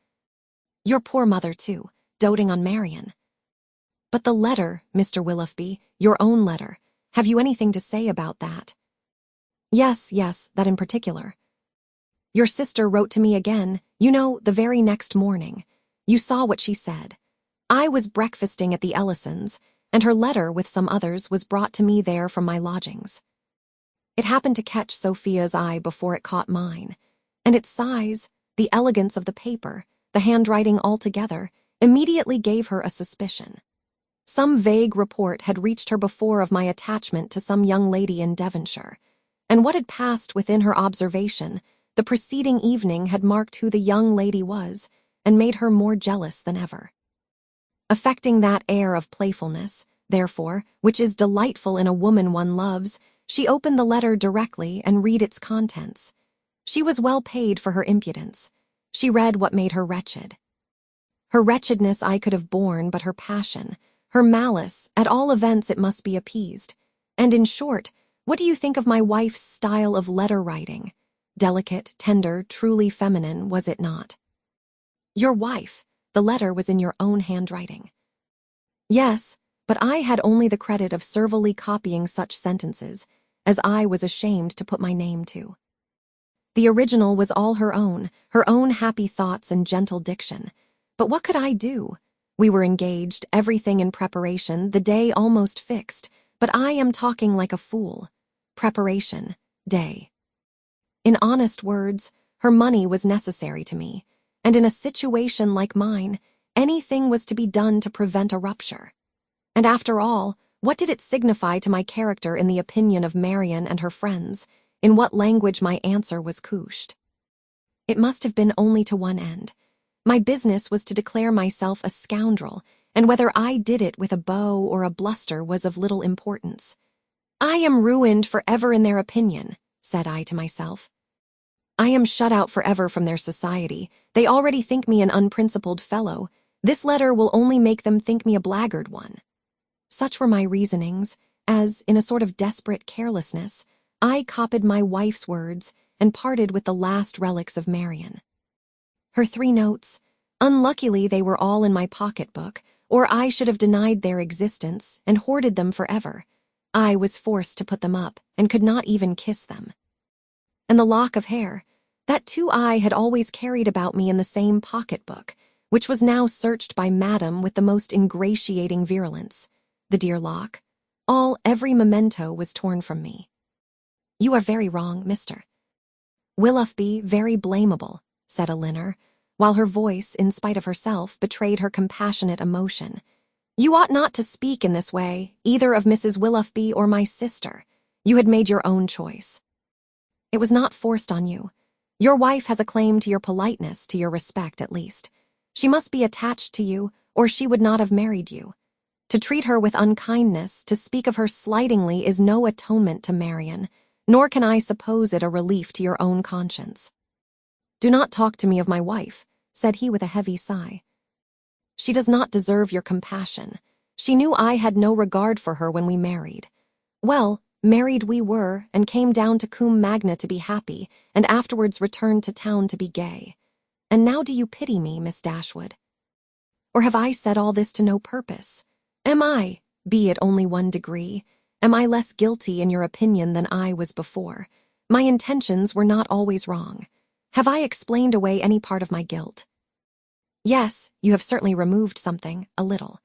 Your poor mother, too, doting on Marian. But the letter, Mr. Willoughby, your own letter, have you anything to say about that? Yes, that in particular. Your sister wrote to me again, you know, the very next morning. You saw what she said. I was breakfasting at the Ellisons, and her letter with some others was brought to me there from my lodgings. It happened to catch Sophia's eye before it caught mine, and its size, the elegance of the paper, the handwriting altogether, immediately gave her a suspicion. Some vague report had reached her before of my attachment to some young lady in Devonshire, and what had passed within her observation the preceding evening had marked who the young lady was, and made her more jealous than ever. Affecting that air of playfulness, therefore, which is delightful in a woman one loves, she opened the letter directly and read its contents. She was well paid for her impudence. She read what made her wretched. Her wretchedness I could have borne, but her passion, her malice, at all events it must be appeased. And in short, what do you think of my wife's style of letter-writing? Delicate, tender, truly feminine, was it not? Your wife, the letter was in your own handwriting. Yes, but I had only the credit of servilely copying such sentences as I was ashamed to put my name to. The original was all her own happy thoughts and gentle diction. But what could I do? We were engaged, everything in preparation, the day almost fixed, but I am talking like a fool. Preparation, day. In honest words, her money was necessary to me, and in a situation like mine, anything was to be done to prevent a rupture. And after all, what did it signify to my character in the opinion of Marian and her friends, in what language my answer was couched? It must have been only to one end. My business was to declare myself a scoundrel, and whether I did it with a bow or a bluster was of little importance. I am ruined forever in their opinion, said I to myself. I am shut out forever from their society. They already think me an unprincipled fellow. This letter will only make them think me a blackguard one. Such were my reasonings, as, in a sort of desperate carelessness, I copied my wife's words and parted with the last relics of Marian. Her 3 notes, unluckily they were all in my pocketbook, or I should have denied their existence and hoarded them forever. I was forced to put them up, and could not even kiss them. And the lock of hair, that too I had always carried about me in the same pocketbook, which was now searched by Madame with the most ingratiating virulence. The dear lock, every memento was torn from me. You are very wrong, Mr. Willoughby, very blamable, said Elinor, while her voice, in spite of herself, betrayed her compassionate emotion. You ought not to speak in this way, either of Mrs. Willoughby or my sister. You had made your own choice. It was not forced on you. Your wife has a claim to your politeness, to your respect at least. She must be attached to you, or she would not have married you. To treat her with unkindness, to speak of her slightingly, is no atonement to Marian, nor can I suppose it a relief to your own conscience. "Do not talk to me of my wife," said he with a heavy sigh. "She does not deserve your compassion. She knew I had no regard for her when we married. Well, married we were, and came down to Combe Magna to be happy, and afterwards returned to town to be gay. And now do you pity me, Miss Dashwood? Or have I said all this to no purpose? Am I, be it only 1 degree, am I less guilty in your opinion than I was before? My intentions were not always wrong. Have I explained away any part of my guilt? Yes, you have certainly removed something, a little.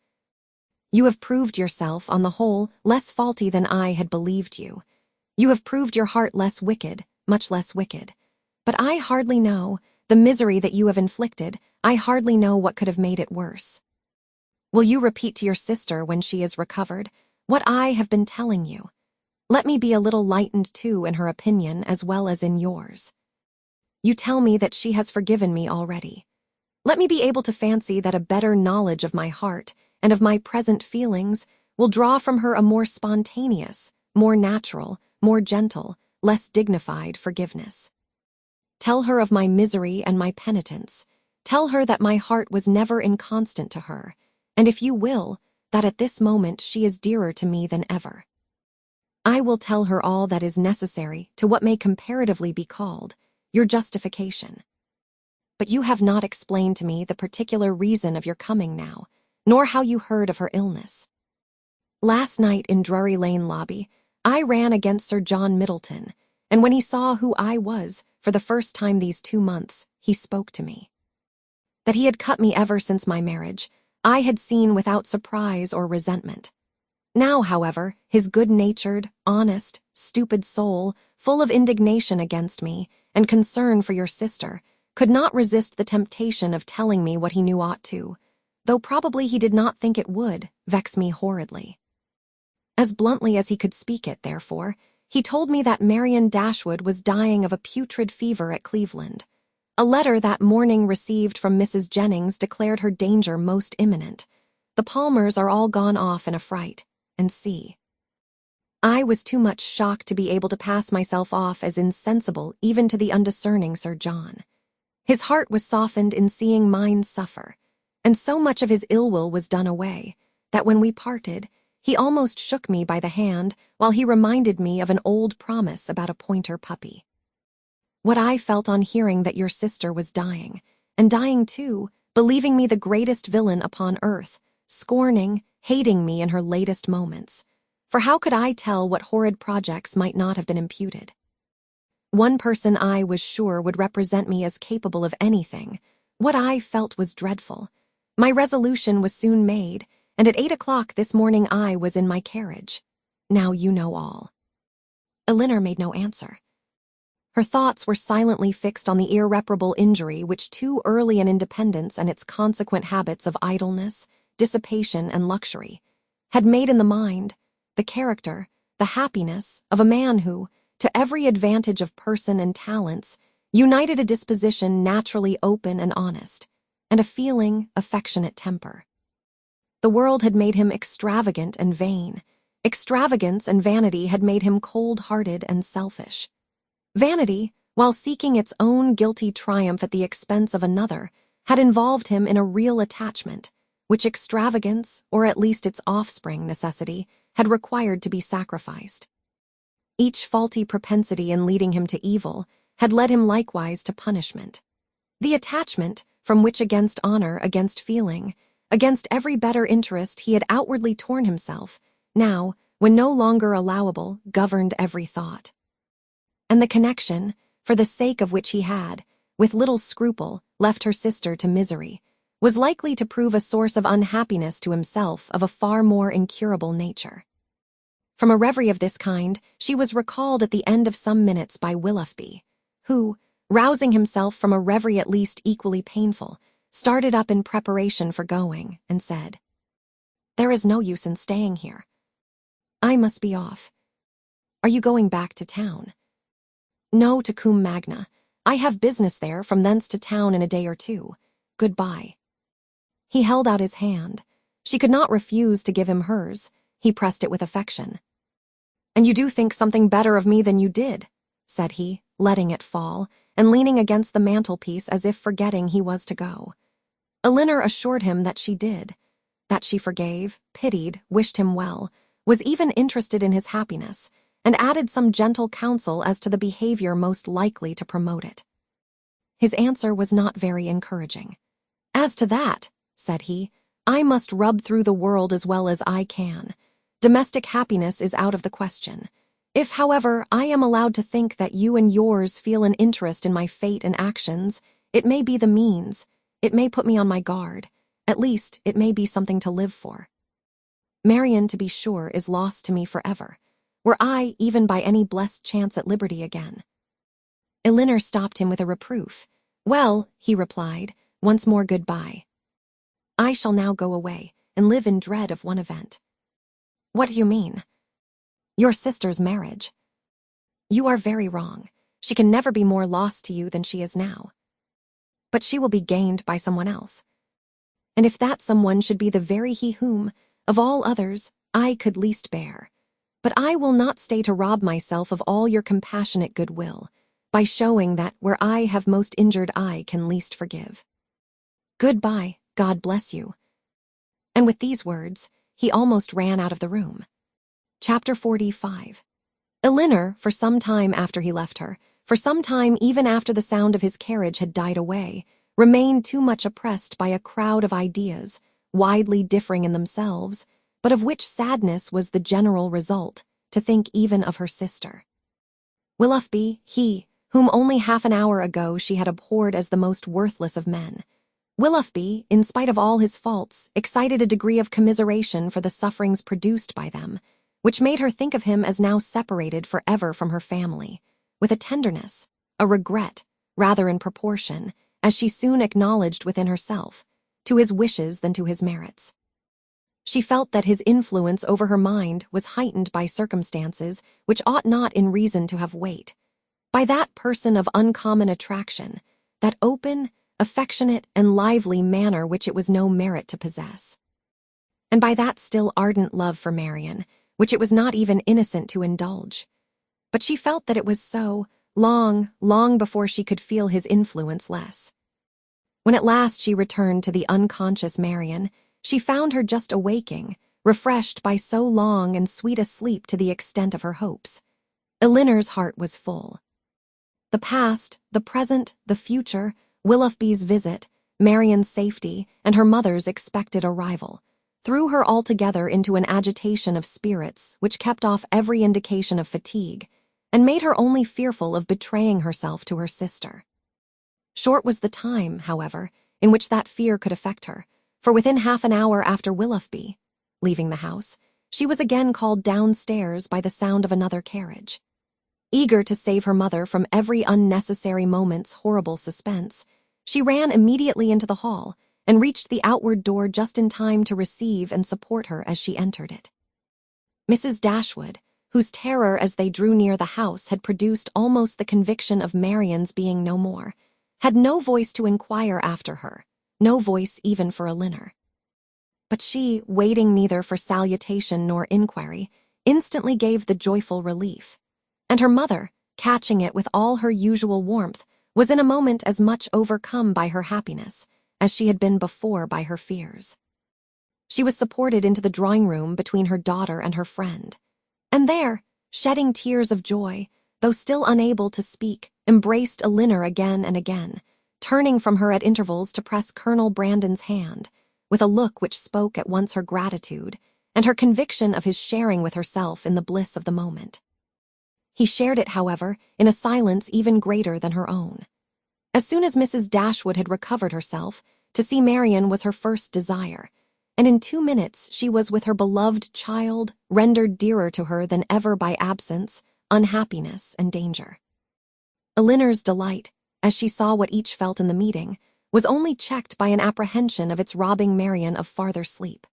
You have proved yourself, on the whole, less faulty than I had believed you. You have proved your heart less wicked, much less wicked. But I hardly know, the misery that you have inflicted, I hardly know what could have made it worse. Will you repeat to your sister when she is recovered what I have been telling you? Let me be a little lightened too in her opinion as well as in yours. You tell me that she has forgiven me already. Let me be able to fancy that a better knowledge of my heart and of my present feelings will draw from her a more spontaneous, more natural, more gentle, less dignified forgiveness. Tell her of my misery and my penitence. Tell her that my heart was never inconstant to her, and if you will, that at this moment she is dearer to me than ever. I will tell her all that is necessary to what may comparatively be called your justification. But you have not explained to me the particular reason of your coming now, nor how you heard of her illness. Last night in Drury Lane lobby, I ran against Sir John Middleton, and when he saw who I was, for the first time these 2 months, he spoke to me. That he had cut me ever since my marriage, I had seen without surprise or resentment. Now, however, his good-natured, honest, stupid soul, full of indignation against me and concern for your sister, could not resist the temptation of telling me what he knew ought to, though probably he did not think it would, vex me horridly. As bluntly as he could speak it, therefore, he told me that Marian Dashwood was dying of a putrid fever at Cleveland. A letter that morning received from Mrs. Jennings declared her danger most imminent. The Palmers are all gone off in a fright, and see. I was too much shocked to be able to pass myself off as insensible even to the undiscerning Sir John. His heart was softened in seeing mine suffer, and so much of his ill will was done away, that when we parted, he almost shook me by the hand while he reminded me of an old promise about a pointer puppy. What I felt on hearing that your sister was dying, and dying too, believing me the greatest villain upon earth, scorning, hating me in her latest moments. For how could I tell what horrid projects might not have been imputed? One person I was sure would represent me as capable of anything. What I felt was dreadful. My resolution was soon made, and at 8 o'clock this morning I was in my carriage. Now you know all. Elinor made no answer. Her thoughts were silently fixed on the irreparable injury which too early an independence and its consequent habits of idleness, dissipation, and luxury had made in the mind, the character, the happiness of a man who, to every advantage of person and talents, united a disposition naturally open and honest, and a feeling, affectionate temper. The world had made him extravagant and vain. Extravagance and vanity had made him cold-hearted and selfish. Vanity, while seeking its own guilty triumph at the expense of another, had involved him in a real attachment, which extravagance, or at least its offspring, necessity, had required to be sacrificed. Each faulty propensity in leading him to evil had led him likewise to punishment. The attachment, from which against honor, against feeling, against every better interest he had outwardly torn himself, now, when no longer allowable, governed every thought. And the connection, for the sake of which he had, with little scruple, left her sister to misery, was likely to prove a source of unhappiness to himself of a far more incurable nature. From a reverie of this kind, she was recalled at the end of some minutes by Willoughby, who, rousing himself from a reverie at least equally painful, started up in preparation for going, and said, "There is no use in staying here. I must be off. Are you going back to town?" "No, to Combe Magna. I have business there, from thence to town in a day or two. Goodbye." He held out his hand. She could not refuse to give him hers. He pressed it with affection. "And you do think something better of me than you did," said he, letting it fall, and leaning against the mantelpiece as if forgetting he was to go. Elinor assured him that she did, that she forgave, pitied, wished him well, was even interested in his happiness, and added some gentle counsel as to the behavior most likely to promote it. His answer was not very encouraging. "As to that," said he, "I must rub through the world as well as I can. Domestic happiness is out of the question. If, however, I am allowed to think that you and yours feel an interest in my fate and actions, it may be the means, it may put me on my guard. At least, it may be something to live for. Marian, to be sure, is lost to me forever. Were I, even by any blessed chance, at liberty again." Elinor stopped him with a reproof. "Well," he replied, "once more goodbye. I shall now go away, and live in dread of one event." "What do you mean?" "Your sister's marriage." "You are very wrong. She can never be more lost to you than she is now. But she will be gained by someone else. And if that someone should be the very he whom, of all others, I could least bear. But I will not stay to rob myself of all your compassionate goodwill, by showing that where I have most injured I can least forgive. Goodbye, God bless you." And with these words, he almost ran out of the room. Chapter 45. Elinor, for some time after he left her, for some time even after the sound of his carriage had died away, remained too much oppressed by a crowd of ideas, widely differing in themselves, but of which sadness was the general result, to think even of her sister. Willoughby, he, whom only half an hour ago she had abhorred as the most worthless of men. Willoughby, in spite of all his faults, excited a degree of commiseration for the sufferings produced by them, which made her think of him as now separated forever from her family, with a tenderness, a regret, rather in proportion, as she soon acknowledged within herself, to his wishes than to his merits. She felt that his influence over her mind was heightened by circumstances which ought not in reason to have weight, by that person of uncommon attraction, that open, affectionate, and lively manner which it was no merit to possess, and by that still ardent love for Marian, which it was not even innocent to indulge. But she felt that it was so, long, long before she could feel his influence less. When at last she returned to the unconscious Marian, she found her just awaking, refreshed by so long and sweet a sleep to the extent of her hopes. Elinor's heart was full. The past, the present, the future, Willoughby's visit, Marian's safety, and her mother's expected arrival, threw her altogether into an agitation of spirits which kept off every indication of fatigue, and made her only fearful of betraying herself to her sister. Short was the time, however, in which that fear could affect her, for within half an hour after Willoughby, leaving the house, she was again called downstairs by the sound of another carriage. Eager to save her mother from every unnecessary moment's horrible suspense, she ran immediately into the hall and reached the outward door just in time to receive and support her as she entered it. Mrs. Dashwood, whose terror as they drew near the house had produced almost the conviction of Marian's being no more, had no voice to inquire after her, no voice even for Elinor. But she, waiting neither for salutation nor inquiry, instantly gave the joyful relief, and her mother, catching it with all her usual warmth, was in a moment as much overcome by her happiness as she had been before by her fears. She was supported into the drawing-room between her daughter and her friend, and there, shedding tears of joy, though still unable to speak, embraced Elinor again and again, turning from her at intervals to press Colonel Brandon's hand, with a look which spoke at once her gratitude and her conviction of his sharing with herself in the bliss of the moment. He shared it, however, in a silence even greater than her own. As soon as Mrs. Dashwood had recovered herself, to see Marian was her first desire, and in 2 minutes she was with her beloved child, rendered dearer to her than ever by absence, unhappiness, and danger. Elinor's delight, as she saw what each felt in the meeting, was only checked by an apprehension of its robbing Marian of farther sleep.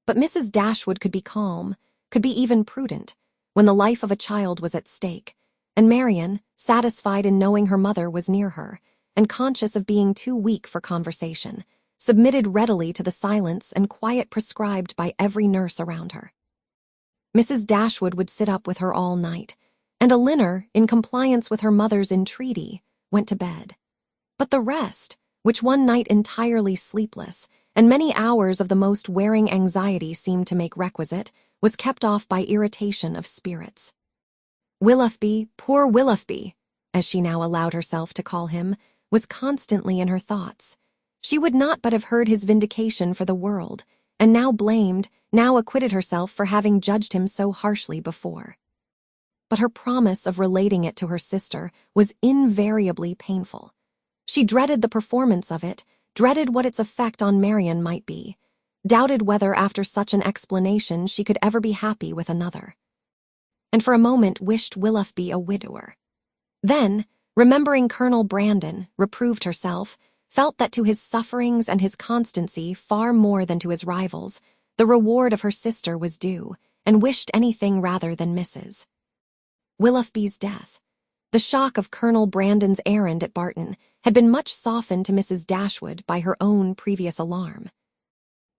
But Mrs. Dashwood could be calm, could be even prudent, when the life of a child was at stake, and Marian, satisfied in knowing her mother was near her, and conscious of being too weak for conversation, submitted readily to the silence and quiet prescribed by every nurse around her. Mrs. Dashwood would sit up with her all night, and Elinor, in compliance with her mother's entreaty, went to bed. But the rest, which one night entirely sleepless, and many hours of the most wearing anxiety seemed to make requisite, was kept off by irritation of spirits. Willoughby, poor Willoughby, as she now allowed herself to call him, was constantly in her thoughts. She would not but have heard his vindication for the world, and now blamed, now acquitted herself for having judged him so harshly before. But her promise of relating it to her sister was invariably painful. She dreaded the performance of it, dreaded what its effect on Marian might be, doubted whether after such an explanation she could ever be happy with another, and for a moment wished Willoughby a widower. Then, remembering Colonel Brandon, reproved herself, felt that to his sufferings and his constancy far more than to his rivals, the reward of her sister was due, and wished anything rather than Mrs. Willoughby's death. The shock of Colonel Brandon's errand at Barton had been much softened to Mrs. Dashwood by her own previous alarm.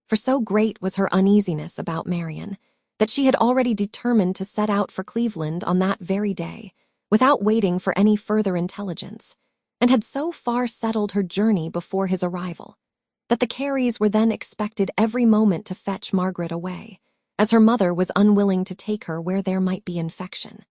For so great was her uneasiness about Marian, that she had already determined to set out for Cleveland on that very day, without waiting for any further intelligence, and had so far settled her journey before his arrival, that the Careys were then expected every moment to fetch Margaret away, as her mother was unwilling to take her where there might be infection.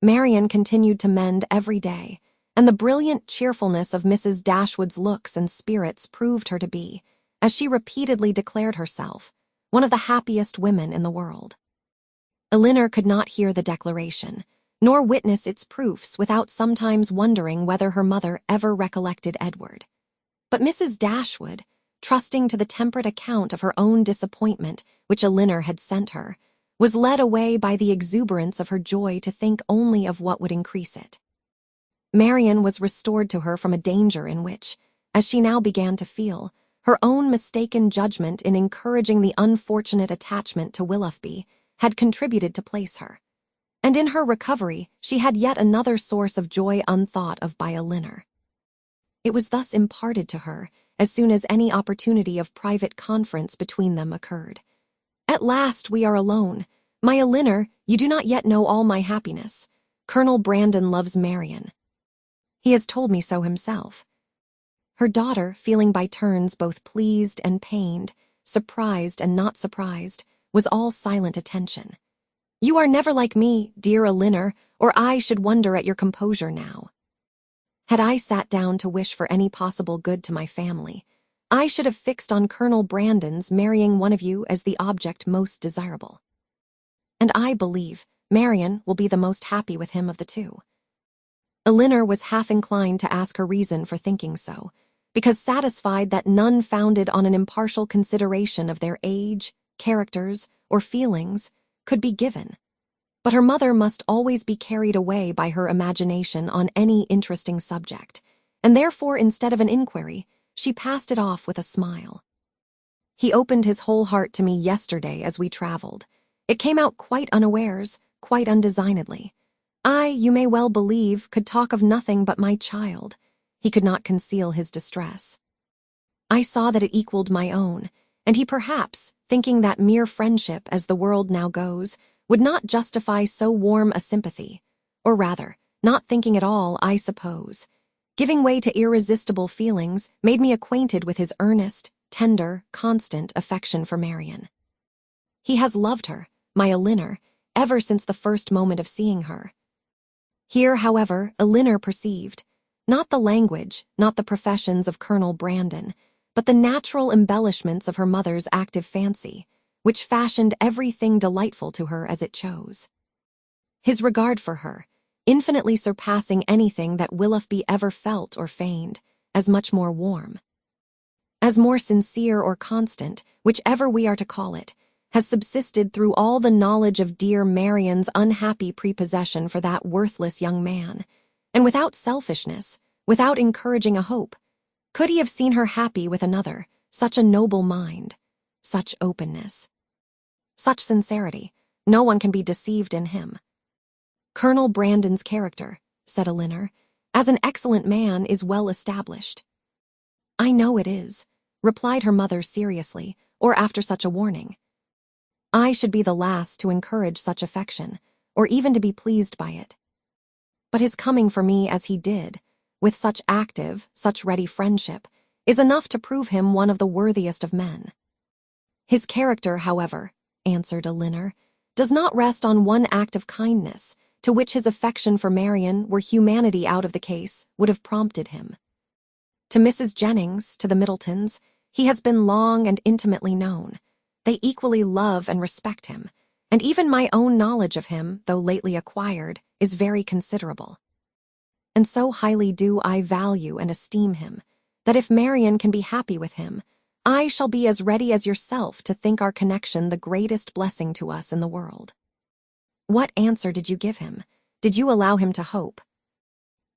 Marian continued to mend every day, and the brilliant cheerfulness of Mrs. Dashwood's looks and spirits proved her to be, as she repeatedly declared herself, one of the happiest women in the world. Elinor could not hear the declaration, nor witness its proofs without sometimes wondering whether her mother ever recollected Edward. But Mrs. Dashwood, trusting to the temperate account of her own disappointment which Elinor had sent her, was led away by the exuberance of her joy to think only of what would increase it. Marian was restored to her from a danger in which, as she now began to feel, her own mistaken judgment in encouraging the unfortunate attachment to Willoughby had contributed to place her. And in her recovery she had yet another source of joy unthought of by Elinor. It was thus imparted to her as soon as any opportunity of private conference between them occurred. "At last we are alone. My Elinor, you do not yet know all my happiness. Colonel Brandon loves Marian. He has told me so himself." Her daughter, feeling by turns both pleased and pained, surprised and not surprised, was all silent attention. "You are never like me, dear Elinor, or I should wonder at your composure now. Had I sat down to wish for any possible good to my family, I should have fixed on Colonel Brandon's marrying one of you as the object most desirable. And I believe Marian will be the most happy with him of the two." Elinor was half inclined to ask her reason for thinking so, because satisfied that none founded on an impartial consideration of their age, characters, or feelings could be given. But her mother must always be carried away by her imagination on any interesting subject, and therefore instead of an inquiry, she passed it off with a smile. "He opened his whole heart to me yesterday as we traveled. It came out quite unawares, quite undesignedly. I, you may well believe, could talk of nothing but my child. He could not conceal his distress. I saw that it equaled my own, and he perhaps, thinking that mere friendship, as the world now goes, would not justify so warm a sympathy, or rather, not thinking at all, I suppose, giving way to irresistible feelings, made me acquainted with his earnest, tender, constant affection for Marian. He has loved her, my Elinor, ever since the first moment of seeing her." Here, however, Elinor perceived, not the language, not the professions of Colonel Brandon, but the natural embellishments of her mother's active fancy, which fashioned everything delightful to her as it chose. His regard for her, infinitely surpassing anything that Willoughby ever felt or feigned, as much more warm, as more sincere or constant, whichever we are to call it, has subsisted through all the knowledge of dear Marian's unhappy prepossession for that worthless young man, and without selfishness, without encouraging a hope, could he have seen her happy with another, such a noble mind, such openness, such sincerity, no one can be deceived in him. "Colonel Brandon's character," said Elinor, "as an excellent man is well established." "I know it is," replied her mother seriously, or after such a warning. "I should be the last to encourage such affection, or even to be pleased by it. But his coming for me as he did, with such active, such ready friendship, is enough to prove him one of the worthiest of men. His character, however, answered Elinor, does not rest on one act of kindness, to which his affection for Marian, were humanity out of the case, would have prompted him. To Mrs. Jennings, to the Middletons, he has been long and intimately known. They equally love and respect him, and even my own knowledge of him, though lately acquired, is very considerable. And so highly do I value and esteem him, that if Marian can be happy with him, I shall be as ready as yourself to think our connection the greatest blessing to us in the world. What answer did you give him? Did you allow him to hope?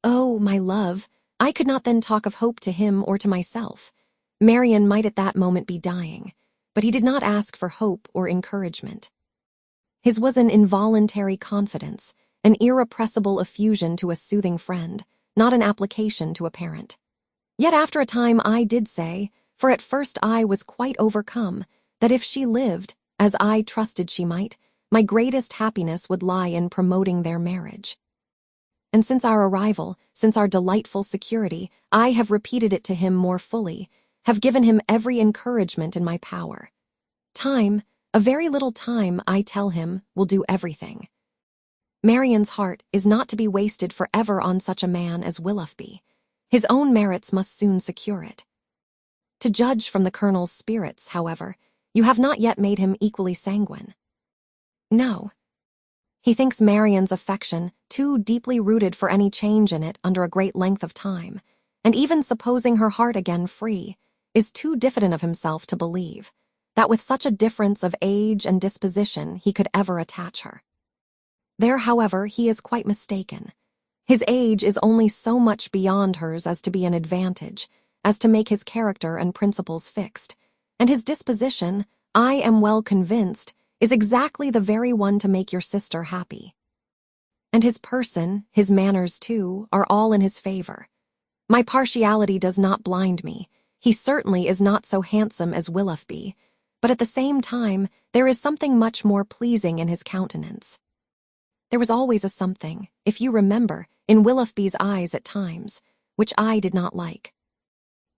Oh, my love, I could not then talk of hope to him or to myself. Marian might at that moment be dying, but he did not ask for hope or encouragement. His was an involuntary confidence, an irrepressible effusion to a soothing friend, not an application to a parent. Yet after a time I did say, for at first I was quite overcome, that if she lived, as I trusted she might, my greatest happiness would lie in promoting their marriage. And since our arrival, since our delightful security, I have repeated it to him more fully, have given him every encouragement in my power. Time, a very little time, I tell him, will do everything. Marian's heart is not to be wasted forever on such a man as Willoughby. His own merits must soon secure it. To judge from the Colonel's spirits, however, you have not yet made him equally sanguine. No. He thinks Marian's affection too deeply rooted for any change in it under a great length of time, and even supposing her heart again free, is too diffident of himself to believe that with such a difference of age and disposition he could ever attach her. There, however, he is quite mistaken. His age is only so much beyond hers as to be an advantage, as to make his character and principles fixed, and his disposition, I am well convinced, is exactly the very one to make your sister happy. And his person, his manners too, are all in his favor. My partiality does not blind me. He certainly is not so handsome as Willoughby, but at the same time there is something much more pleasing in his countenance. There was always a something, if you remember, in Willoughby's eyes at times, which I did not like.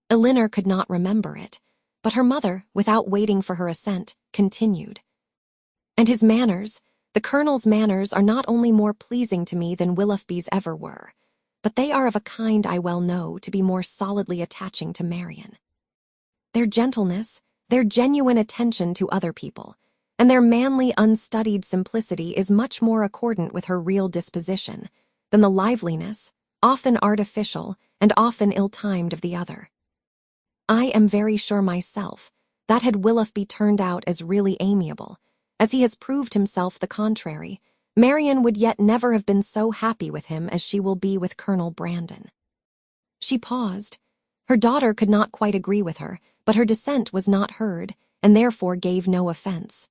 Elinor could not remember it, but her mother, without waiting for her assent, continued. And his manners, the Colonel's manners, are not only more pleasing to me than Willoughby's ever were, but they are of a kind I well know to be more solidly attaching to Marian. Their gentleness, their genuine attention to other people, and their manly, unstudied simplicity is much more accordant with her real disposition than the liveliness, often artificial and often ill-timed, of the other. I am very sure myself that had Willoughby turned out as really amiable, as he has proved himself the contrary, Marian would yet never have been so happy with him as she will be with Colonel Brandon. She paused. Her daughter could not quite agree with her, but her dissent was not heard, and therefore gave no offense.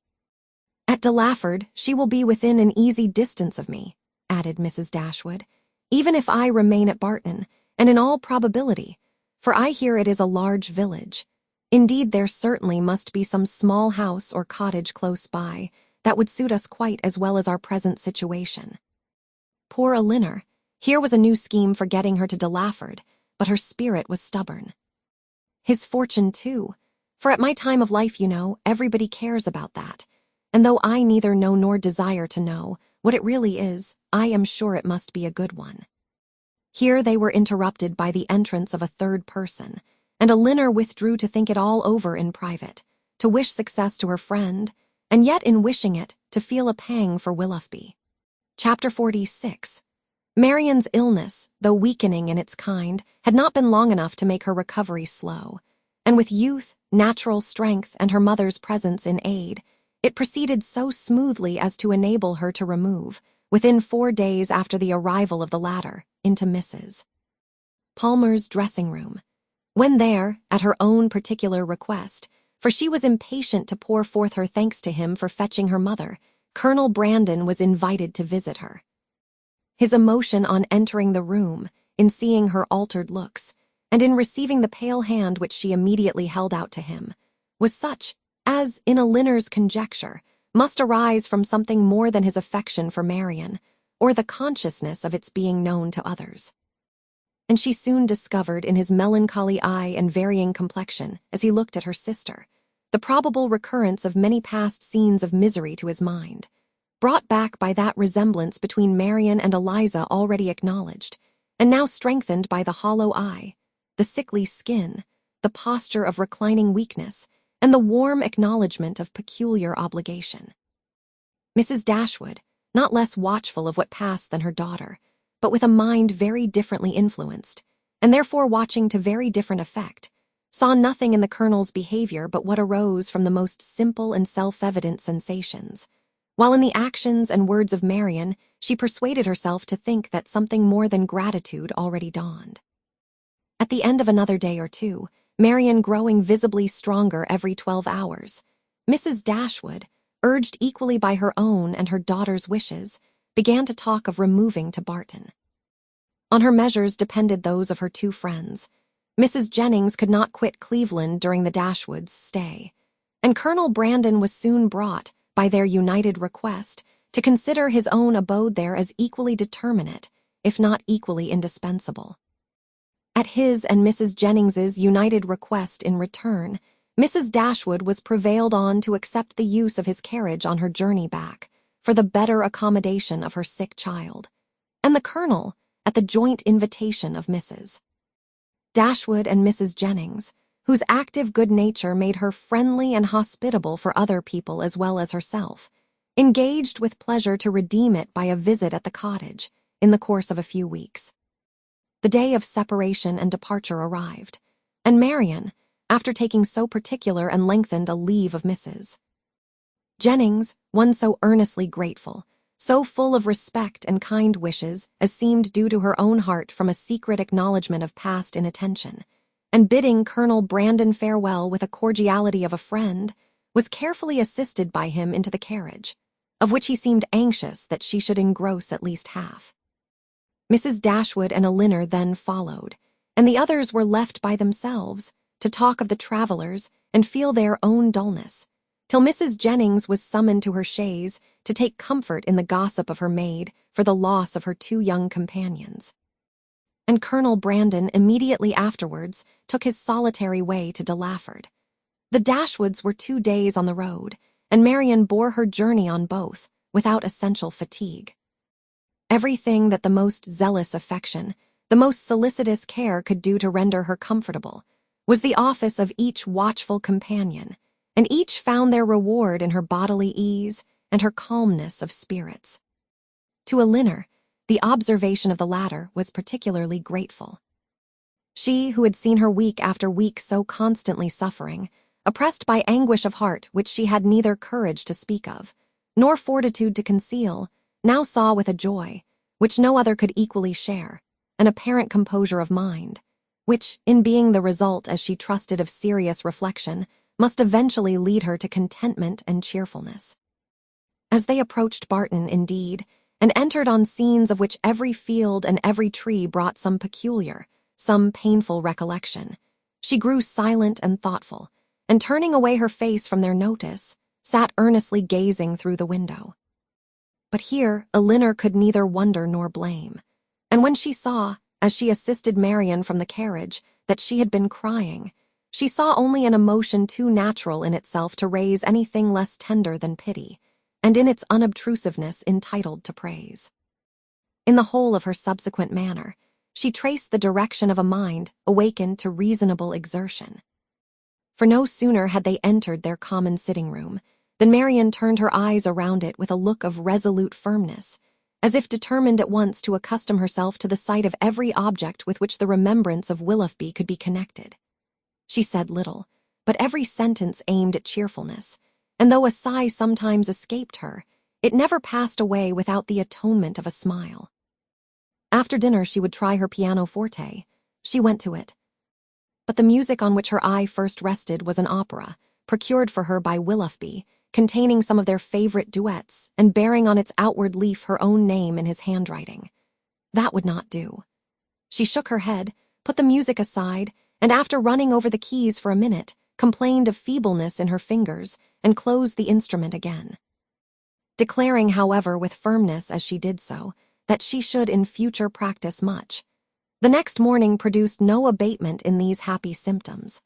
At De Lawford, she will be within an easy distance of me, added Mrs. Dashwood, even if I remain at Barton, and in all probability, for I hear it is a large village. Indeed, there certainly must be some small house or cottage close by that would suit us quite as well as our present situation. Poor Elinor, here was a new scheme for getting her to De Lawford, but her spirit was stubborn. His fortune, too, for at my time of life, you know, everybody cares about that, and though I neither know nor desire to know what it really is, I am sure it must be a good one. Here they were interrupted by the entrance of a third person, and Elinor withdrew to think it all over in private, to wish success to her friend, and yet in wishing it, to feel a pang for Willoughby. Chapter 46. Marian's illness, though weakening in its kind, had not been long enough to make her recovery slow, and with youth, natural strength, and her mother's presence in aid, it proceeded so smoothly as to enable her to remove, within 4 days after the arrival of the latter, into Mrs. Palmer's dressing-room. When there, at her own particular request, for she was impatient to pour forth her thanks to him for fetching her mother, Colonel Brandon was invited to visit her. His emotion on entering the room, in seeing her altered looks, and in receiving the pale hand which she immediately held out to him, was such as, in Elinor's conjecture, must arise from something more than his affection for Marian, or the consciousness of its being known to others. and she soon discovered in his melancholy eye and varying complexion as he looked at her sister the probable recurrence of many past scenes of misery to his mind, brought back by that resemblance between Marian and Eliza already acknowledged, and now strengthened by the hollow eye, the sickly skin, the posture of reclining weakness, and the warm acknowledgment of peculiar obligation. Mrs. Dashwood, not less watchful of what passed than her daughter, but with a mind very differently influenced, and therefore watching to very different effect, saw nothing in the Colonel's behavior but what arose from the most simple and self-evident sensations, while in the actions and words of Marian she persuaded herself to think that something more than gratitude already dawned. At the end of another day or two, Marian growing visibly stronger every 12 hours, Mrs. Dashwood, urged equally by her own and her daughter's wishes, began to talk of removing to Barton. On her measures depended those of her two friends. Mrs. Jennings could not quit Cleveland during the Dashwoods' stay, and Colonel Brandon was soon brought, by their united request, to consider his own abode there as equally determinate, if not equally indispensable. At his and Mrs. Jennings's united request in return, Mrs. Dashwood was prevailed on to accept the use of his carriage on her journey back, for the better accommodation of her sick child, and the Colonel, at the joint invitation of Mrs. Dashwood and Mrs. Jennings, whose active good nature made her friendly and hospitable for other people as well as herself, engaged with pleasure to redeem it by a visit at the cottage, in the course of a few weeks. The day of separation and departure arrived, and Marian, after taking so particular and lengthened a leave of Mrs. Jennings, one so earnestly grateful, so full of respect and kind wishes as seemed due to her own heart from a secret acknowledgment of past inattention, and bidding Colonel Brandon farewell with a cordiality of a friend, was carefully assisted by him into the carriage, of which he seemed anxious that she should engross at least half. Mrs. Dashwood and Elinor then followed, and the others were left by themselves to talk of the travelers and feel their own dullness, till Mrs. Jennings was summoned to her chaise to take comfort in the gossip of her maid for the loss of her two young companions. And Colonel Brandon immediately afterwards took his solitary way to Delaford. The Dashwoods were 2 days on the road, and Marian bore her journey on both, without essential fatigue. Everything that the most zealous affection, the most solicitous care could do to render her comfortable, was the office of each watchful companion, and each found their reward in her bodily ease and her calmness of spirits. To Elinor, the observation of the latter was particularly grateful. She, who had seen her week after week so constantly suffering, oppressed by anguish of heart which she had neither courage to speak of, nor fortitude to conceal, now saw with a joy, which no other could equally share, an apparent composure of mind, which, in being the result, as she trusted, of serious reflection, must eventually lead her to contentment and cheerfulness. As they approached Barton, indeed, and entered on scenes of which every field and every tree brought some peculiar, some painful recollection, she grew silent and thoughtful, and turning away her face from their notice, sat earnestly gazing through the window. But here Elinor could neither wonder nor blame, and when she saw, as she assisted Marian from the carriage, that she had been crying, she saw only an emotion too natural in itself to raise anything less tender than pity, and in its unobtrusiveness entitled to praise. In the whole of her subsequent manner, she traced the direction of a mind awakened to reasonable exertion. For no sooner had they entered their common sitting-room than Marian turned her eyes around it with a look of resolute firmness, as if determined at once to accustom herself to the sight of every object with which the remembrance of Willoughby could be connected. She said little, but every sentence aimed at cheerfulness, and though a sigh sometimes escaped her, it never passed away without the atonement of a smile. After dinner she would try her pianoforte. She went to it. But the music on which her eye first rested was an opera, procured for her by Willoughby, containing some of their favorite duets and bearing on its outward leaf her own name in his handwriting. That would not do. She shook her head, put the music aside, and after running over the keys for a minute, complained of feebleness in her fingers and closed the instrument again. Declaring, however, with firmness as she did so, that she should in future practice much, The next morning produced no abatement in these happy symptoms.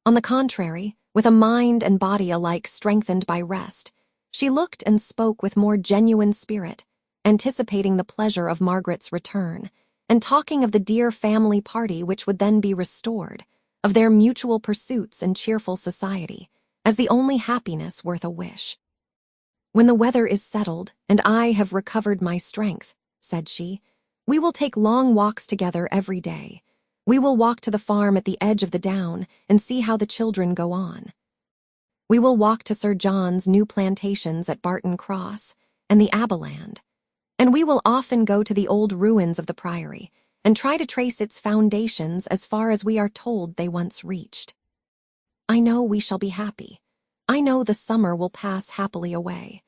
On the contrary, with a mind and body alike strengthened by rest, she looked and spoke with more genuine spirit, anticipating the pleasure of Margaret's return, and talking of the dear family party which would then be restored, of their mutual pursuits and cheerful society, as the only happiness worth a wish. "When the weather is settled, and I have recovered my strength," said she, "we will take long walks together every day. We will walk to the farm at the edge of the down and see how the children go on. We will walk to Sir John's new plantations at Barton Cross and the Abeland, and we will often go to the old ruins of the Priory and try to trace its foundations as far as we are told they once reached. I know we shall be happy. I know the summer will pass happily away.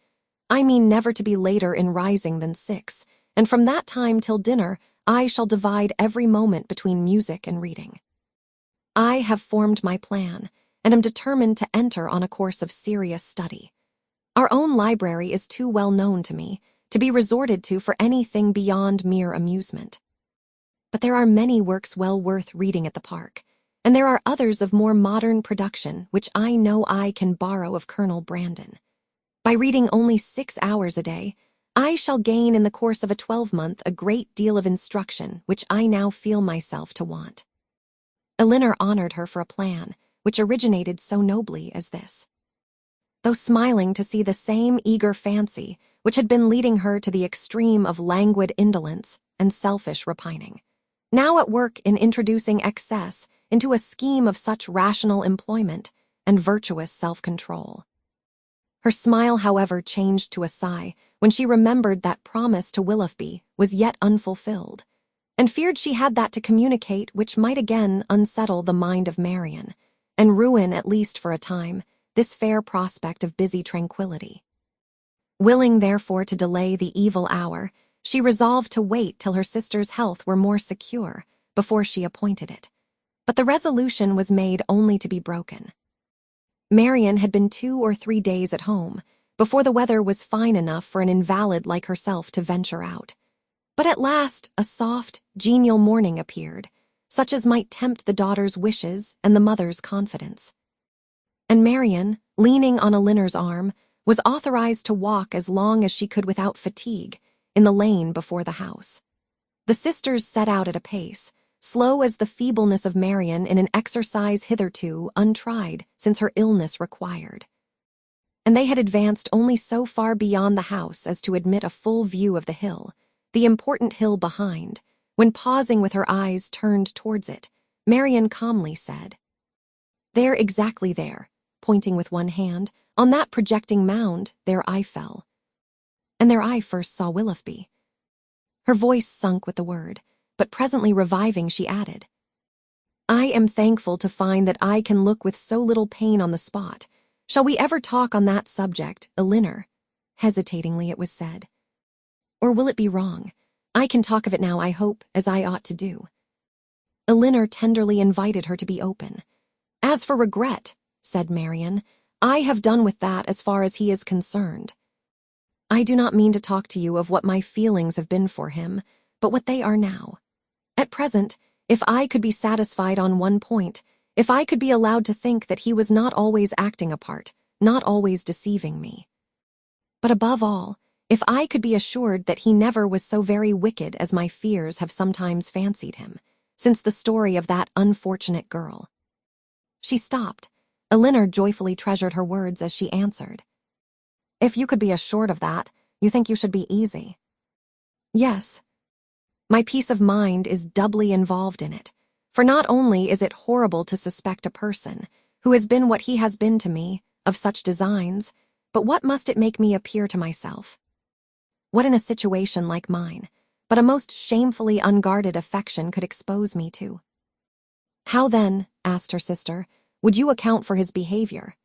I mean never to be later in rising than 6, and from that time till dinner I shall divide every moment between music and reading. I have formed my plan, and am determined to enter on a course of serious study. Our own library is too well known to me to be resorted to for anything beyond mere amusement. But there are many works well worth reading at the park, and there are others of more modern production which I know I can borrow of Colonel Brandon. By reading only 6 hours a day, I shall gain in the course of a 12-month a great deal of instruction which I now feel myself to want." Elinor honored her for a plan which originated so nobly as this, though smiling to see the same eager fancy which had been leading her to the extreme of languid indolence and selfish repining, now at work in introducing excess into a scheme of such rational employment and virtuous self-control. Her smile, however, changed to a sigh when she remembered that promise to Willoughby was yet unfulfilled, and feared she had that to communicate which might again unsettle the mind of Marian, and ruin, at least for a time, this fair prospect of busy tranquillity. Willing, therefore, to delay the evil hour, she resolved to wait till her sister's health were more secure before she appointed it. But the resolution was made only to be broken. Marian had been 2 or 3 days at home before the weather was fine enough for an invalid like herself to venture out. But at last a soft, genial morning appeared, such as might tempt the daughter's wishes and the mother's confidence. And Marian, leaning on Elinor's arm, was authorized to walk as long as she could without fatigue in the lane before the house. The sisters set out at a pace, slow as the feebleness of Marian in an exercise hitherto untried since her illness required. And they had advanced only so far beyond the house as to admit a full view of the hill, the important hill behind, when pausing with her eyes turned towards it, Marian calmly said, "There, exactly there," pointing with one hand, "on that projecting mound, there I fell. And there I first saw Willoughby." Her voice sunk with the word, but presently reviving, she added, "I am thankful to find that I can look with so little pain on the spot. Shall we ever talk on that subject, Elinor?" Hesitatingly it was said. "Or will it be wrong? I can talk of it now, I hope, as I ought to do." Elinor tenderly invited her to be open. "As for regret," said Marian, "I have done with that as far as he is concerned. I do not mean to talk to you of what my feelings have been for him, but what they are now. At present, if I could be satisfied on one point, if I could be allowed to think that he was not always acting a part, not always deceiving me. But above all, if I could be assured that he never was so very wicked as my fears have sometimes fancied him, since the story of that unfortunate girl." She stopped. Elinor joyfully treasured her words as she answered, "If you could be assured of that, you think you should be easy." "Yes. My peace of mind is doubly involved in it, for not only is it horrible to suspect a person, who has been what he has been to me, of such designs, but what must it make me appear to myself? What in a situation like mine, but a most shamefully unguarded affection could expose me to?" "How then," asked her sister, "would you account for his behavior?"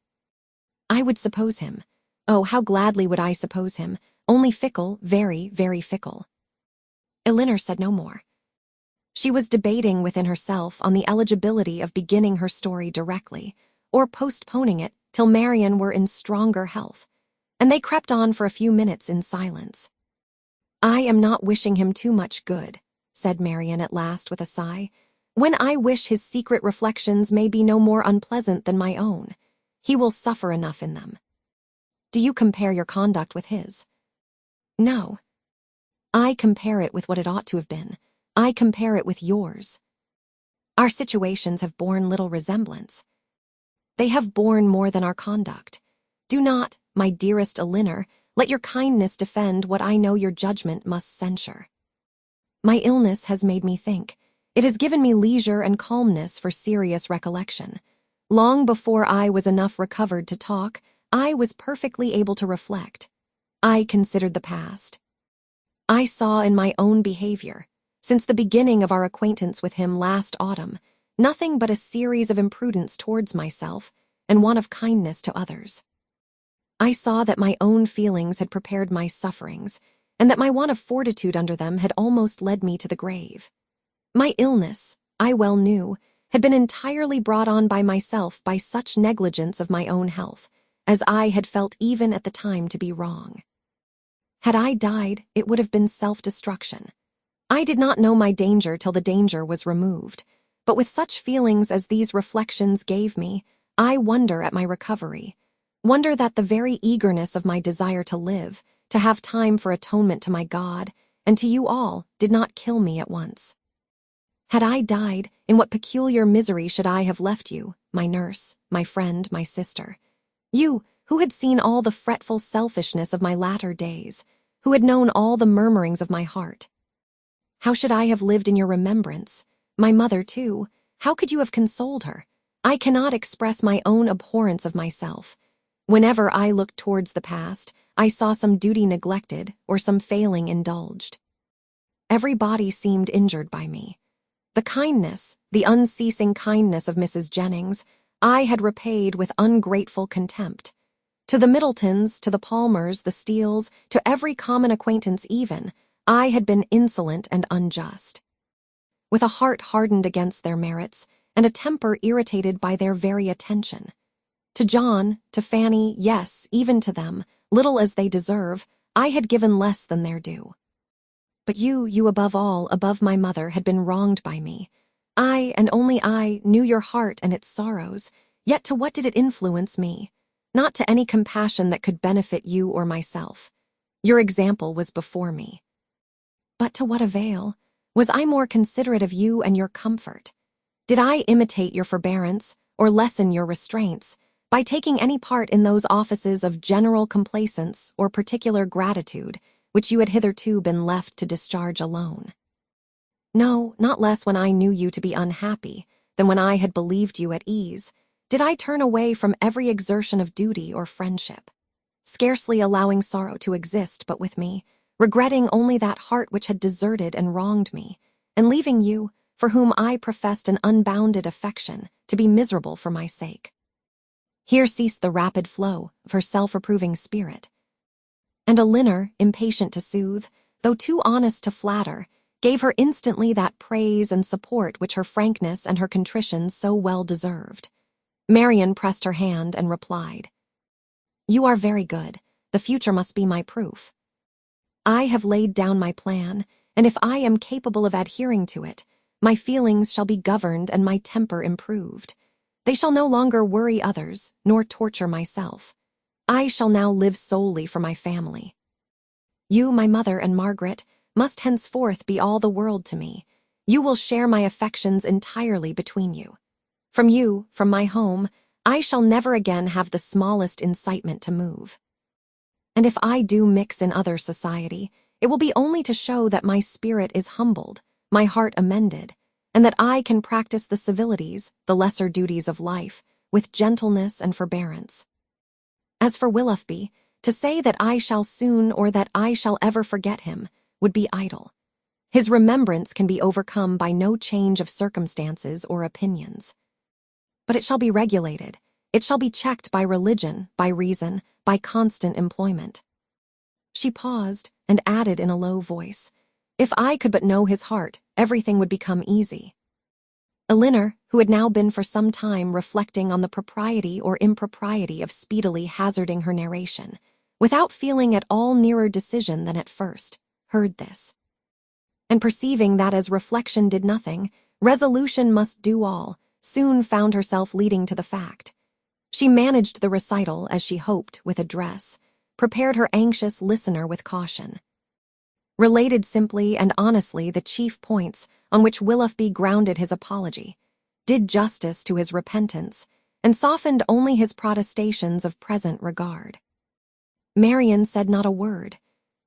"I would suppose him. Oh, how gladly would I suppose him, only fickle, very, very fickle." Elinor said no more. She was debating within herself on the eligibility of beginning her story directly, or postponing it till Marian were in stronger health, and they crept on for a few minutes in silence. "I am not wishing him too much good," said Marian at last with a sigh, "when I wish his secret reflections may be no more unpleasant than my own. He will suffer enough in them." "Do you compare your conduct with his?" "No. I compare it with what it ought to have been. I compare it with yours. Our situations have borne little resemblance. They have borne more than our conduct. Do not, my dearest Elinor, let your kindness defend what I know your judgment must censure. My illness has made me think. It has given me leisure and calmness for serious recollection. Long before I was enough recovered to talk, I was perfectly able to reflect. I considered the past. I saw in my own behavior, since the beginning of our acquaintance with him last autumn, nothing but a series of imprudence towards myself and want of kindness to others. I saw that my own feelings had prepared my sufferings, and that my want of fortitude under them had almost led me to the grave. My illness, I well knew, had been entirely brought on by myself by such negligence of my own health, as I had felt even at the time to be wrong. Had I died, it would have been self-destruction. I did not know my danger till the danger was removed, but with such feelings as these reflections gave me, I wonder at my recovery, wonder that the very eagerness of my desire to live, to have time for atonement to my God, and to you all, did not kill me at once. Had I died, in what peculiar misery should I have left you, my nurse, my friend, my sister? You, who had seen all the fretful selfishness of my latter days, who had known all the murmurings of my heart. How should I have lived in your remembrance? My mother, too, how could you have consoled her? I cannot express my own abhorrence of myself. Whenever I looked towards the past, I saw some duty neglected or some failing indulged. Every body seemed injured by me. The kindness, the unceasing kindness of Mrs. Jennings, I had repaid with ungrateful contempt. To the Middletons, to the Palmers, the Steeles, to every common acquaintance even, I had been insolent and unjust. With a heart hardened against their merits, and a temper irritated by their very attention. To John, to Fanny, yes, even to them, little as they deserve, I had given less than their due. But you above all, above my mother, had been wronged by me. I, and only I, knew your heart and its sorrows, yet to what did it influence me? Not to any compassion that could benefit you or myself. Your example was before me. But to what avail? Was I more considerate of you and your comfort? Did I imitate your forbearance, or lessen your restraints, by taking any part in those offices of general complaisance or particular gratitude, which you had hitherto been left to discharge alone? No, not less when I knew you to be unhappy, than when I had believed you at ease, did I turn away from every exertion of duty or friendship, scarcely allowing sorrow to exist but with me, regretting only that heart which had deserted and wronged me, and leaving you, for whom I professed an unbounded affection, to be miserable for my sake. Here ceased the rapid flow of her self-reproving spirit. And Elinor, impatient to soothe, though too honest to flatter, gave her instantly that praise and support which her frankness and her contrition so well deserved. Marian pressed her hand and replied, "You are very good. The future must be my proof. I have laid down my plan, and if I am capable of adhering to it, my feelings shall be governed and my temper improved. They shall no longer worry others, nor torture myself. I shall now live solely for my family. You, my mother, and Margaret, must henceforth be all the world to me. You will share my affections entirely between you. From you, from my home, I shall never again have the smallest incitement to move. And if I do mix in other society, it will be only to show that my spirit is humbled, my heart amended, and that I can practice the civilities, the lesser duties of life, with gentleness and forbearance. As for Willoughby, to say that I shall soon or that I shall ever forget him would be idle. His remembrance can be overcome by no change of circumstances or opinions. But it shall be regulated. It shall be checked by religion, by reason, by constant employment." She paused and added in a low voice, "If I could but know his heart, everything would become easy." Elinor, who had now been for some time reflecting on the propriety or impropriety of speedily hazarding her narration, without feeling at all nearer decision than at first, heard this. and perceiving that as reflection did nothing, resolution must do all, soon found herself leading to the fact. She managed the recital as she hoped with address, prepared her anxious listener with caution. Related simply and honestly the chief points on which Willoughby grounded his apology, did justice to his repentance, and softened only his protestations of present regard. Marian said not a word.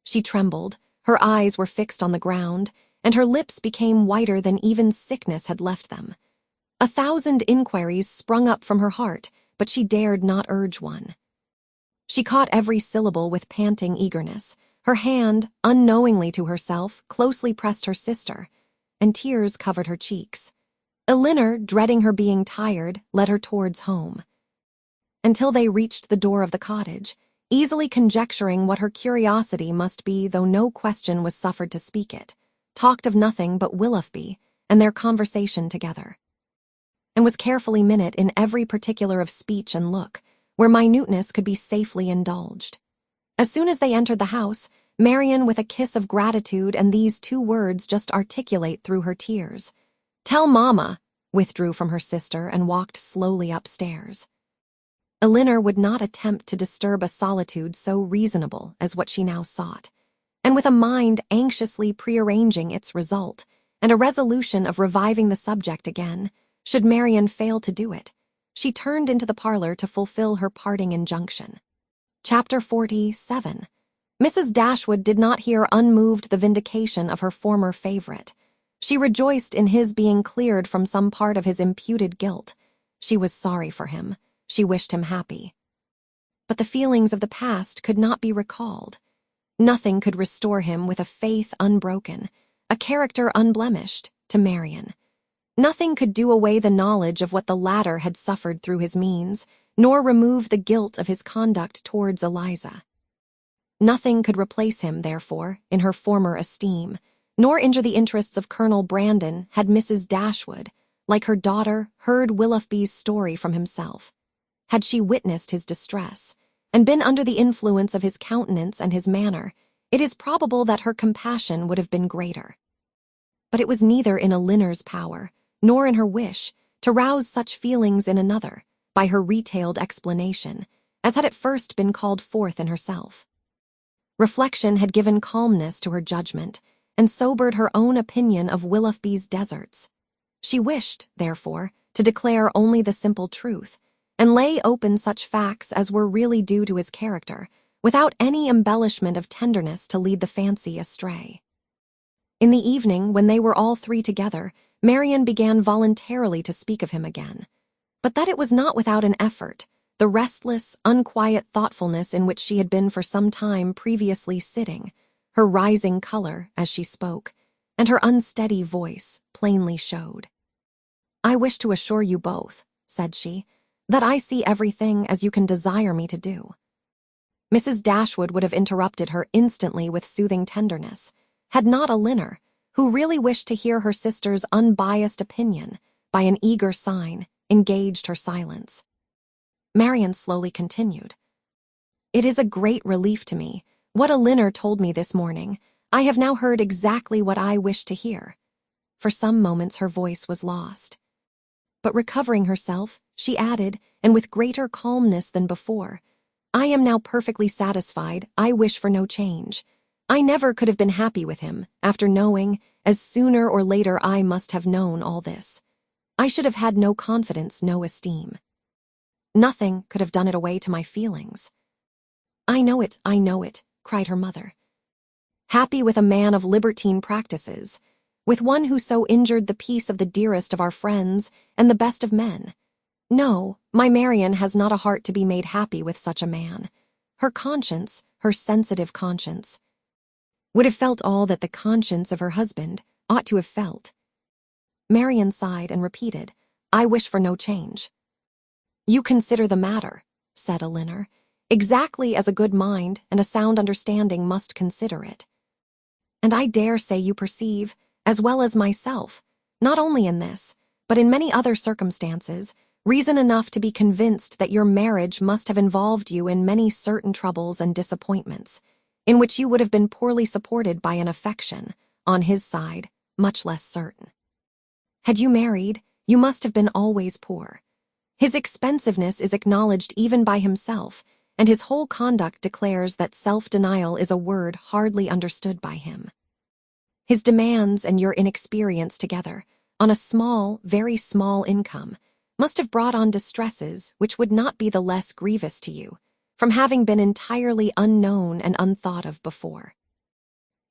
She trembled, her eyes were fixed on the ground, and her lips became whiter than even sickness had left them. 1,000 inquiries sprung up from her heart, but she dared not urge one. She caught every syllable with panting eagerness. Her hand, unknowingly to herself, closely pressed her sister, and tears covered her cheeks. Elinor, dreading her being tired, led her towards home. Until they reached the door of the cottage, easily conjecturing what her curiosity must be, though no question was suffered to speak it, talked of nothing but Willoughby and their conversation together, and was carefully minute in every particular of speech and look, where minuteness could be safely indulged. As soon as they entered the house, Marian, with a kiss of gratitude and these 2 words just articulate through her tears, "Tell Mama," withdrew from her sister and walked slowly upstairs. Elinor would not attempt to disturb a solitude so reasonable as what she now sought, and with a mind anxiously prearranging its result, and a resolution of reviving the subject again, should Marian fail to do it, she turned into the parlor to fulfill her parting injunction. Chapter 47. Mrs. Dashwood did not hear unmoved the vindication of her former favorite. She rejoiced in his being cleared from some part of his imputed guilt. She was sorry for him. She wished him happy. But the feelings of the past could not be recalled. Nothing could restore him with a faith unbroken, a character unblemished, to Marian. Nothing could do away the knowledge of what the latter had suffered through his means, nor remove the guilt of his conduct towards Eliza. Nothing could replace him, therefore, in her former esteem, nor injure the interests of Colonel Brandon had Mrs. Dashwood, like her daughter, heard Willoughby's story from himself. Had she witnessed his distress, and been under the influence of his countenance and his manner, it is probable that her compassion would have been greater. But it was neither in Elinor's power, nor in her wish, to rouse such feelings in another, by her retailed explanation, as had at first been called forth in herself. Reflection had given calmness to her judgment, and sobered her own opinion of Willoughby's deserts. She wished, therefore, to declare only the simple truth, and lay open such facts as were really due to his character, without any embellishment of tenderness to lead the fancy astray. In the evening, when they were all 3 together, Marian began voluntarily to speak of him again. But that it was not without an effort, the restless, unquiet thoughtfulness in which she had been for some time previously sitting, her rising color as she spoke, and her unsteady voice plainly showed. "I wish to assure you both," said she, "that I see everything as you can desire me to do." Mrs. Dashwood would have interrupted her instantly with soothing tenderness, had not Elinor, who really wished to hear her sister's unbiased opinion, by an eager sign, engaged her silence. Marian slowly continued. "It is a great relief to me. What Elinor told me this morning, I have now heard exactly what I wished to hear." For some moments her voice was lost. But recovering herself, she added, and with greater calmness than before, "I am now perfectly satisfied. I wish for no change. I never could have been happy with him, after knowing, as sooner or later I must have known all this. I should have had no confidence, no esteem. Nothing could have done it away to my feelings." I know it," cried her mother. "Happy with a man of libertine practices, with one who so injured the peace of the dearest of our friends and the best of men. No, my Marian has not a heart to be made happy with such a man. Her conscience, her sensitive conscience, would have felt all that the conscience of her husband ought to have felt." Marian sighed and repeated, "I wish for no change." "You consider the matter," said Elinor, "exactly as a good mind and a sound understanding must consider it. And I dare say you perceive, as well as myself, not only in this, but in many other circumstances, reason enough to be convinced that your marriage must have involved you in many certain troubles and disappointments, in which you would have been poorly supported by an affection, on his side, much less certain. Had you married, you must have been always poor. His expensiveness is acknowledged even by himself, and his whole conduct declares that self-denial is a word hardly understood by him. His demands and your inexperience together, on a small, very small income, must have brought on distresses which would not be the less grievous to you, from having been entirely unknown and unthought of before.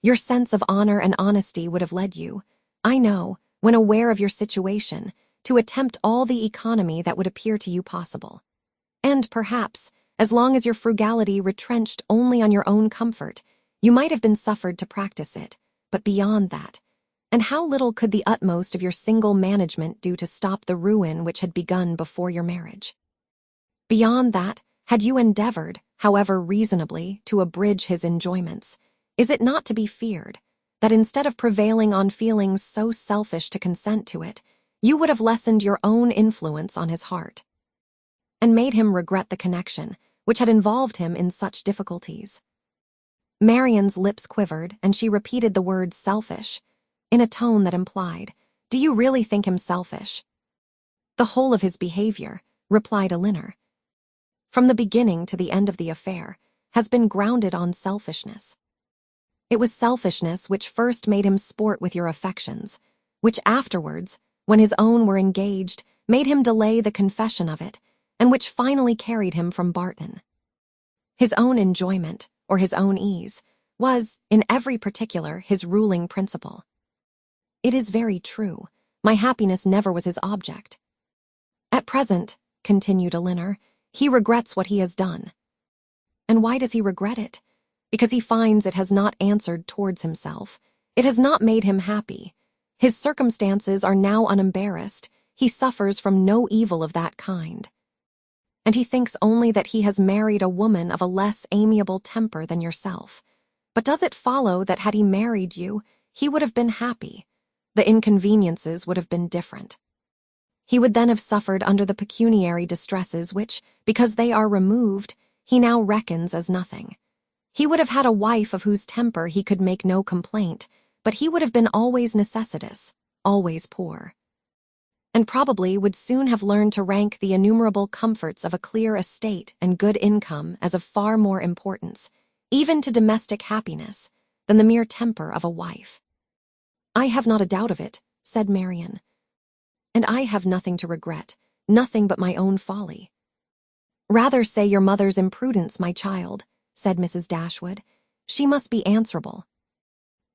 Your sense of honor and honesty would have led you, I know, when aware of your situation, to attempt all the economy that would appear to you possible. And perhaps, as long as your frugality retrenched only on your own comfort, you might have been suffered to practice it, but beyond that, and how little could the utmost of your single management do to stop the ruin which had begun before your marriage? Beyond that, had you endeavored, however reasonably, to abridge his enjoyments, is it not to be feared that instead of prevailing on feelings so selfish to consent to it, you would have lessened your own influence on his heart, and made him regret the connection which had involved him in such difficulties? Marian's lips quivered, and she repeated the word selfish, in a tone that implied, "Do you really think him selfish?" "The whole of his behavior," replied Elinor, "from the beginning to the end of the affair, has been grounded on selfishness. It was selfishness which first made him sport with your affections, which afterwards, when his own were engaged, made him delay the confession of it, and which finally carried him from Barton. His own enjoyment, or his own ease, was, in every particular, his ruling principle. It is very true, my happiness never was his object. At present," continued Elinor, "he regrets what he has done. And why does he regret it? Because he finds it has not answered towards himself. It has not made him happy. His circumstances are now unembarrassed. He suffers from no evil of that kind. And he thinks only that he has married a woman of a less amiable temper than yourself. But does it follow that had he married you, he would have been happy? The inconveniences would have been different. He would then have suffered under the pecuniary distresses which, because they are removed, he now reckons as nothing. He would have had a wife of whose temper he could make no complaint, but he would have been always necessitous, always poor, and probably would soon have learned to rank the innumerable comforts of a clear estate and good income as of far more importance, even to domestic happiness, than the mere temper of a wife." "I have not a doubt of it," said Marian, "and I have nothing to regret, nothing but my own folly." "Rather say your mother's imprudence, my child," said Mrs. Dashwood. "She must be answerable."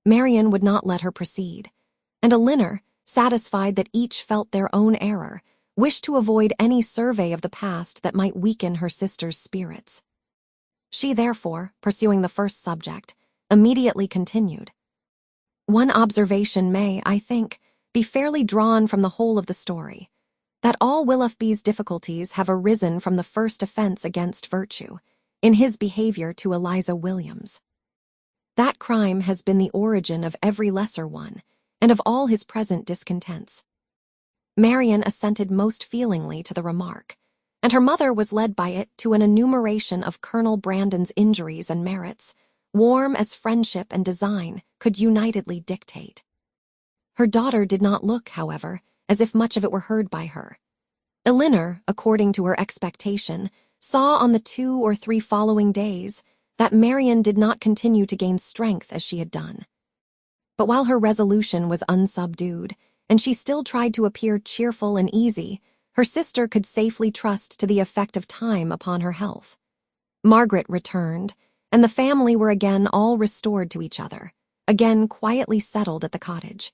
Marian would not let her proceed, and Elinor, satisfied that each felt their own error, wished to avoid any survey of the past that might weaken her sister's spirits. She therefore, pursuing the first subject, immediately continued. "One observation may, I think, be fairly drawn from the whole of the story, that all Willoughby's difficulties have arisen from the first offense against virtue, in his behavior to Eliza Williams. That crime has been the origin of every lesser one, and of all his present discontents." Marian assented most feelingly to the remark, and her mother was led by it to an enumeration of Colonel Brandon's injuries and merits, warm as friendship and design could unitedly dictate. Her daughter did not look, however, as if much of it were heard by her. Elinor, according to her expectation, saw on the 2 or 3 following days that Marian did not continue to gain strength as she had done. But while her resolution was unsubdued, and she still tried to appear cheerful and easy, her sister could safely trust to the effect of time upon her health. Margaret returned, and the family were again all restored to each other, again quietly settled at the cottage.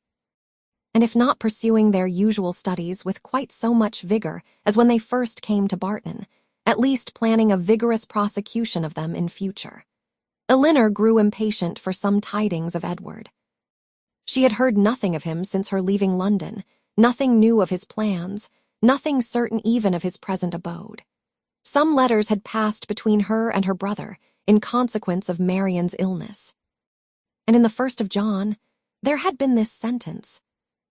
And if not pursuing their usual studies with quite so much vigor as when they first came to Barton, at least planning a vigorous prosecution of them in future. Elinor grew impatient for some tidings of Edward. She had heard nothing of him since her leaving London, nothing new of his plans, nothing certain even of his present abode. Some letters had passed between her and her brother in consequence of Marian's illness. And in the 1st of John, there had been this sentence: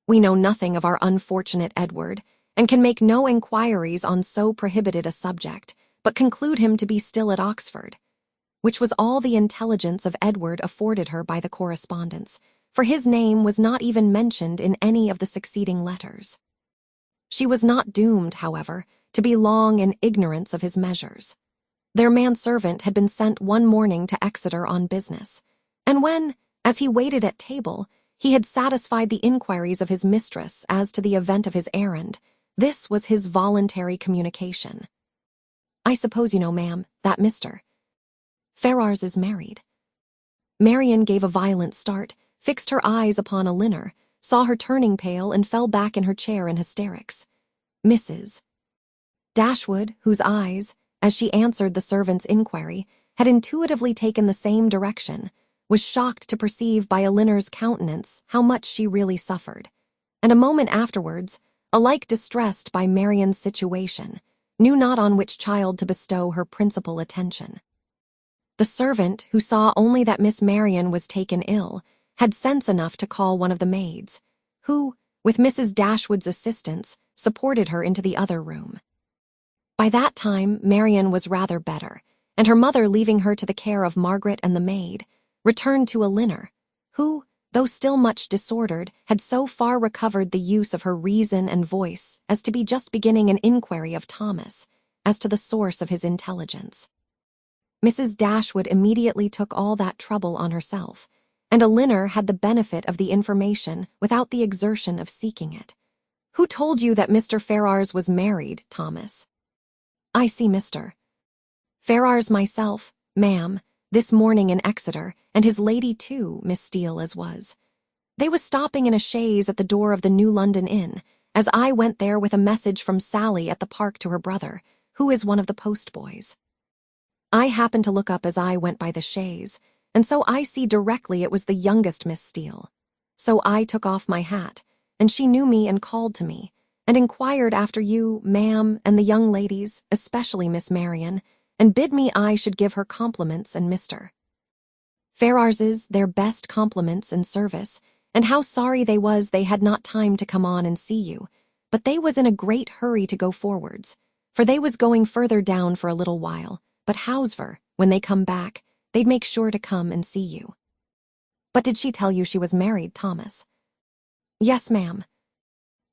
"We know nothing of our unfortunate Edward, and can make no inquiries on so prohibited a subject, but conclude him to be still at Oxford," which was all the intelligence of Edward afforded her by the correspondence, for his name was not even mentioned in any of the succeeding letters. She was not doomed, however, to be long in ignorance of his measures. Their manservant had been sent one morning to Exeter on business, and when, as he waited at table, he had satisfied the inquiries of his mistress as to the event of his errand, this was his voluntary communication. "I suppose you know, ma'am, that Mr. Ferrars is married." Marian gave a violent start, fixed her eyes upon Elinor, saw her turning pale, and fell back in her chair in hysterics. Mrs. Dashwood, whose eyes, as she answered the servant's inquiry, had intuitively taken the same direction, was shocked to perceive by Elinor's countenance how much she really suffered, and a moment afterwards, alike distressed by Marian's situation, knew not on which child to bestow her principal attention. The servant, who saw only that Miss Marian was taken ill, had sense enough to call one of the maids, who, with Mrs. Dashwood's assistance, supported her into the other room. By that time, Marian was rather better, and her mother, leaving her to the care of Margaret and the maid, returned to Elinor, who, though still much disordered, had so far recovered the use of her reason and voice as to be just beginning an inquiry of Thomas as to the source of his intelligence. Mrs. Dashwood immediately took all that trouble on herself, and Elinor had the benefit of the information without the exertion of seeking it. "Who told you that Mr. Ferrars was married, Thomas?" "I see Mr. Ferrars myself, ma'am, this morning in Exeter, and his lady too, Miss Steele as was. They was stopping in a chaise at the door of the New London Inn, as I went there with a message from Sally at the park to her brother, who is one of the postboys. I happened to look up as I went by the chaise, and so I see directly it was the youngest Miss Steele. So I took off my hat, and she knew me and called to me, and inquired after you, ma'am, and the young ladies, especially Miss Marian, and bid me I should give her compliments and Mr. Ferrars's their best compliments and service, and how sorry they was they had not time to come on and see you, but they was in a great hurry to go forwards, for they was going further down for a little while, but hows'ever, when they come back, they'd make sure to come and see you." "But did she tell you she was married, Thomas?" "Yes, ma'am.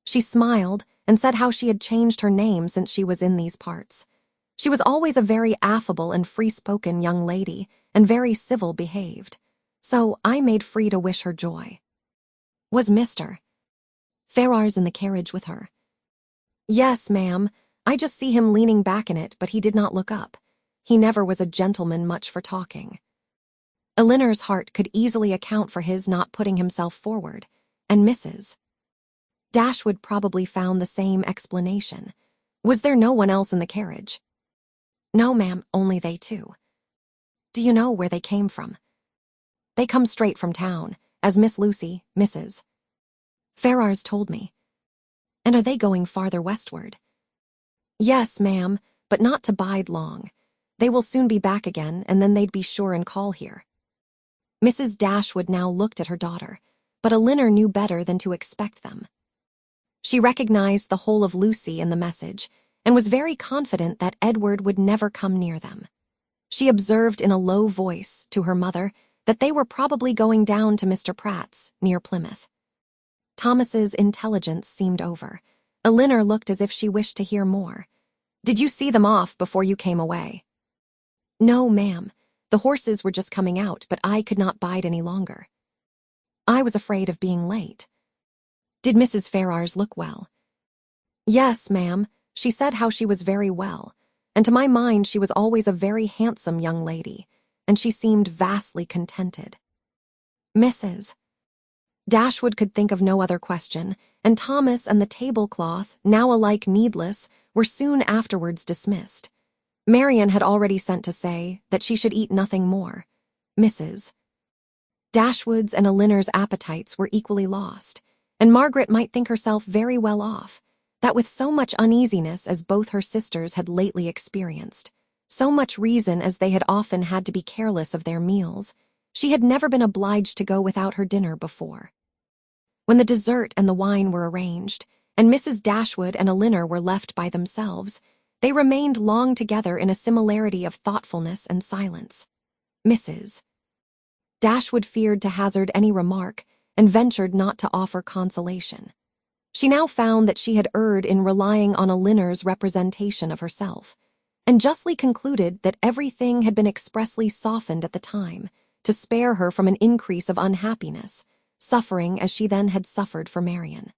She smiled and said how she had changed her name since she was in these parts. She was always a very affable and free-spoken young lady, and very civil behaved. So I made free to wish her joy." "Was Mr. Ferrars in the carriage with her?" "Yes, ma'am. I just see him leaning back in it, but he did not look up. He never was a gentleman much for talking." Elinor's heart could easily account for his not putting himself forward, and Mrs. Dashwood probably found the same explanation. "Was there no one else in the carriage?" "No, ma'am, only they two." "Do you know where they came from?" "They come straight from town, as Miss Lucy, Mrs. Ferrars told me." "And are they going farther westward?" "Yes, ma'am, but not to bide long. They will soon be back again, and then they'd be sure and call here." Mrs. Dashwood now looked at her daughter, but Elinor knew better than to expect them. She recognized the whole of Lucy in the message, and was very confident that Edward would never come near them. She observed in a low voice to her mother that they were probably going down to Mr. Pratt's, near Plymouth. Thomas's intelligence seemed over. Elinor looked as if she wished to hear more. "Did you see them off before you came away?" "No, ma'am. The horses were just coming out, but I could not bide any longer. I was afraid of being late." "Did Mrs. Ferrars look well?" "Yes, ma'am. She said how she was very well, and to my mind she was always a very handsome young lady, and she seemed vastly contented." Mrs. Dashwood could think of no other question, and Thomas and the tablecloth, now alike needless, were soon afterwards dismissed. Marian had already sent to say that she should eat nothing more. Mrs. Dashwood's and Elinor's appetites were equally lost, and Margaret might think herself very well off, that with so much uneasiness as both her sisters had lately experienced, so much reason as they had often had to be careless of their meals, she had never been obliged to go without her dinner before. When the dessert and the wine were arranged, and Mrs. Dashwood and Elinor were left by themselves, they remained long together in a similarity of thoughtfulness and silence. Mrs. Dashwood feared to hazard any remark, and ventured not to offer consolation. She now found that she had erred in relying on Elinor's representation of herself, and justly concluded that everything had been expressly softened at the time to spare her from an increase of unhappiness, suffering as she then had suffered for Marian.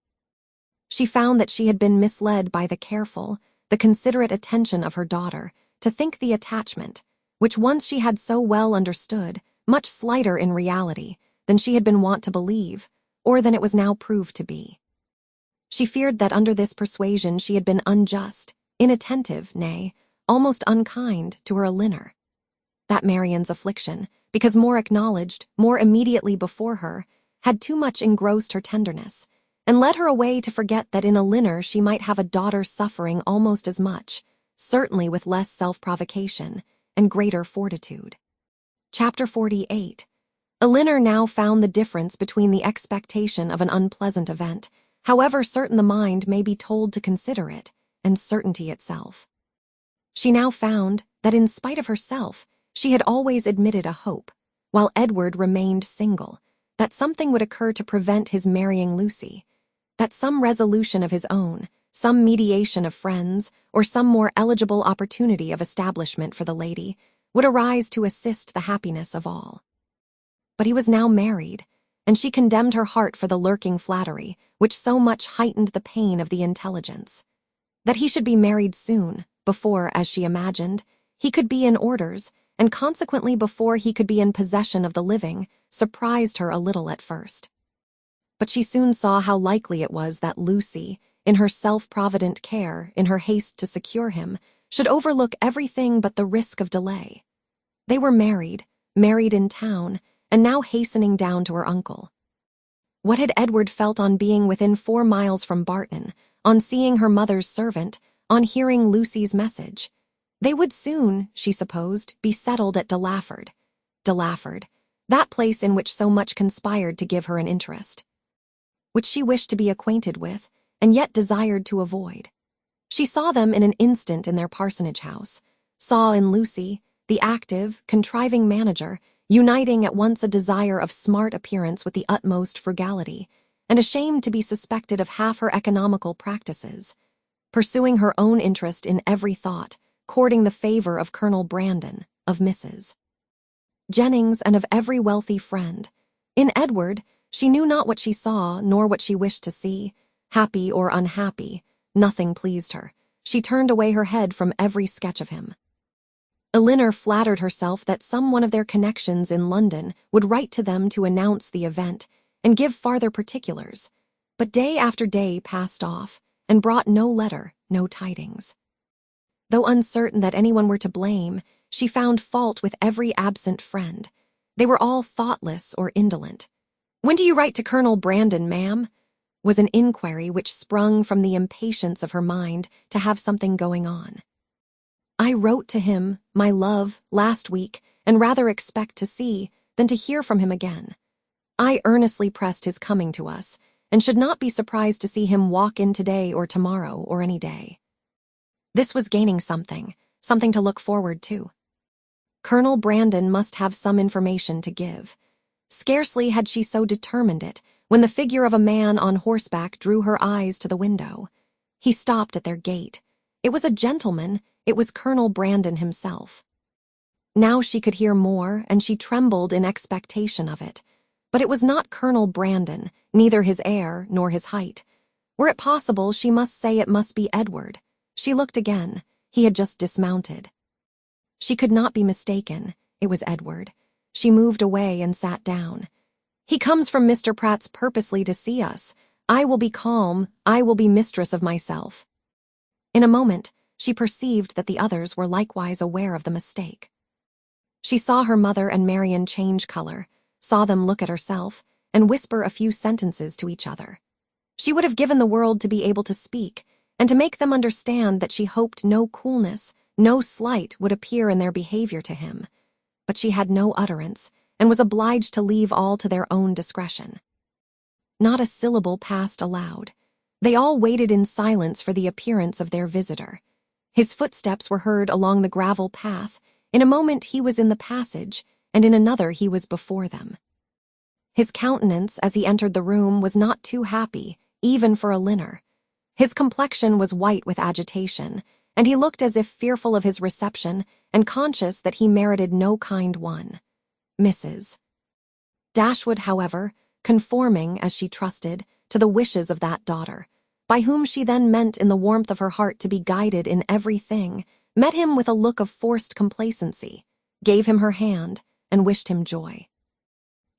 She found that she had been misled by the careful, the considerate attention of her daughter to think the attachment, which once she had so well understood, much slighter in reality than she had been wont to believe, or than it was now proved to be. She feared that under this persuasion she had been unjust, inattentive, nay, almost unkind to her Elinor. That Marian's affliction, because more acknowledged, more immediately before her, had too much engrossed her tenderness, and led her away to forget that in Elinor she might have a daughter suffering almost as much, certainly with less self-provocation and greater fortitude. Chapter 48. Elinor now found the difference between the expectation of an unpleasant event, however certain the mind may be told to consider it, and certainty itself. She now found that in spite of herself, she had always admitted a hope, while Edward remained single, that something would occur to prevent his marrying Lucy, that some resolution of his own, some mediation of friends, or some more eligible opportunity of establishment for the lady, would arise to assist the happiness of all. But he was now married, and she condemned her heart for the lurking flattery, which so much heightened the pain of the intelligence. That he should be married soon, before, as she imagined, he could be in orders, and consequently before he could be in possession of the living, surprised her a little at first. But she soon saw how likely it was that Lucy, in her self-provident care, in her haste to secure him, should overlook everything but the risk of delay. They were married in town, and now hastening down to her uncle. What had Edward felt on being within 4 miles from Barton, on seeing her mother's servant, on hearing Lucy's message? They would soon, she supposed, be settled at Delaford, that place in which so much conspired to give her an interest, which she wished to be acquainted with, and yet desired to avoid. She saw them in an instant in their parsonage house, saw in Lucy, the active, contriving manager, uniting at once a desire of smart appearance with the utmost frugality, and ashamed to be suspected of half her economical practices, pursuing her own interest in every thought, courting the favor of Colonel Brandon, of Mrs. Jennings, and of every wealthy friend. In Edward, she knew not what she saw, nor what she wished to see. Happy or unhappy, nothing pleased her. She turned away her head from every sketch of him. Elinor flattered herself that some one of their connections in London would write to them to announce the event and give farther particulars, but day after day passed off, and brought no letter, no tidings. Though uncertain that anyone were to blame, she found fault with every absent friend. They were all thoughtless or indolent. "When do you write to Colonel Brandon, ma'am?" was an inquiry which sprung from the impatience of her mind to have something going on. "I wrote to him, my love, last week, and rather expect to see than to hear from him again. I earnestly pressed his coming to us, and should not be surprised to see him walk in today or tomorrow or any day." This was gaining something to look forward to. Colonel Brandon must have some information to give. Scarcely had she so determined it when the figure of a man on horseback drew her eyes to the window. He stopped at their gate. It was a gentleman, it was Colonel Brandon himself. Now she could hear more, and she trembled in expectation of it. But it was not Colonel Brandon, neither his air nor his height. Were it possible, she must say it must be Edward. She looked again. He had just dismounted. She could not be mistaken. It was Edward. She moved away and sat down. "He comes from Mr. Pratt's purposely to see us. I will be calm. I will be mistress of myself." In a moment, she perceived that the others were likewise aware of the mistake. She saw her mother and Marian change color, saw them look at herself, and whisper a few sentences to each other. She would have given the world to be able to speak, and to make them understand that she hoped no coolness, no slight would appear in their behavior to him. But she had no utterance, and was obliged to leave all to their own discretion. Not a syllable passed aloud. They all waited in silence for the appearance of their visitor. His footsteps were heard along the gravel path. In a moment he was in the passage, and in another he was before them. His countenance as he entered the room was not too happy, even for a Linner. His complexion was white with agitation, and he looked as if fearful of his reception and conscious that he merited no kind one. Mrs. Dashwood, however, conforming, as she trusted, to the wishes of that daughter, by whom she then meant in the warmth of her heart to be guided in everything, met him with a look of forced complacency, gave him her hand, and wished him joy.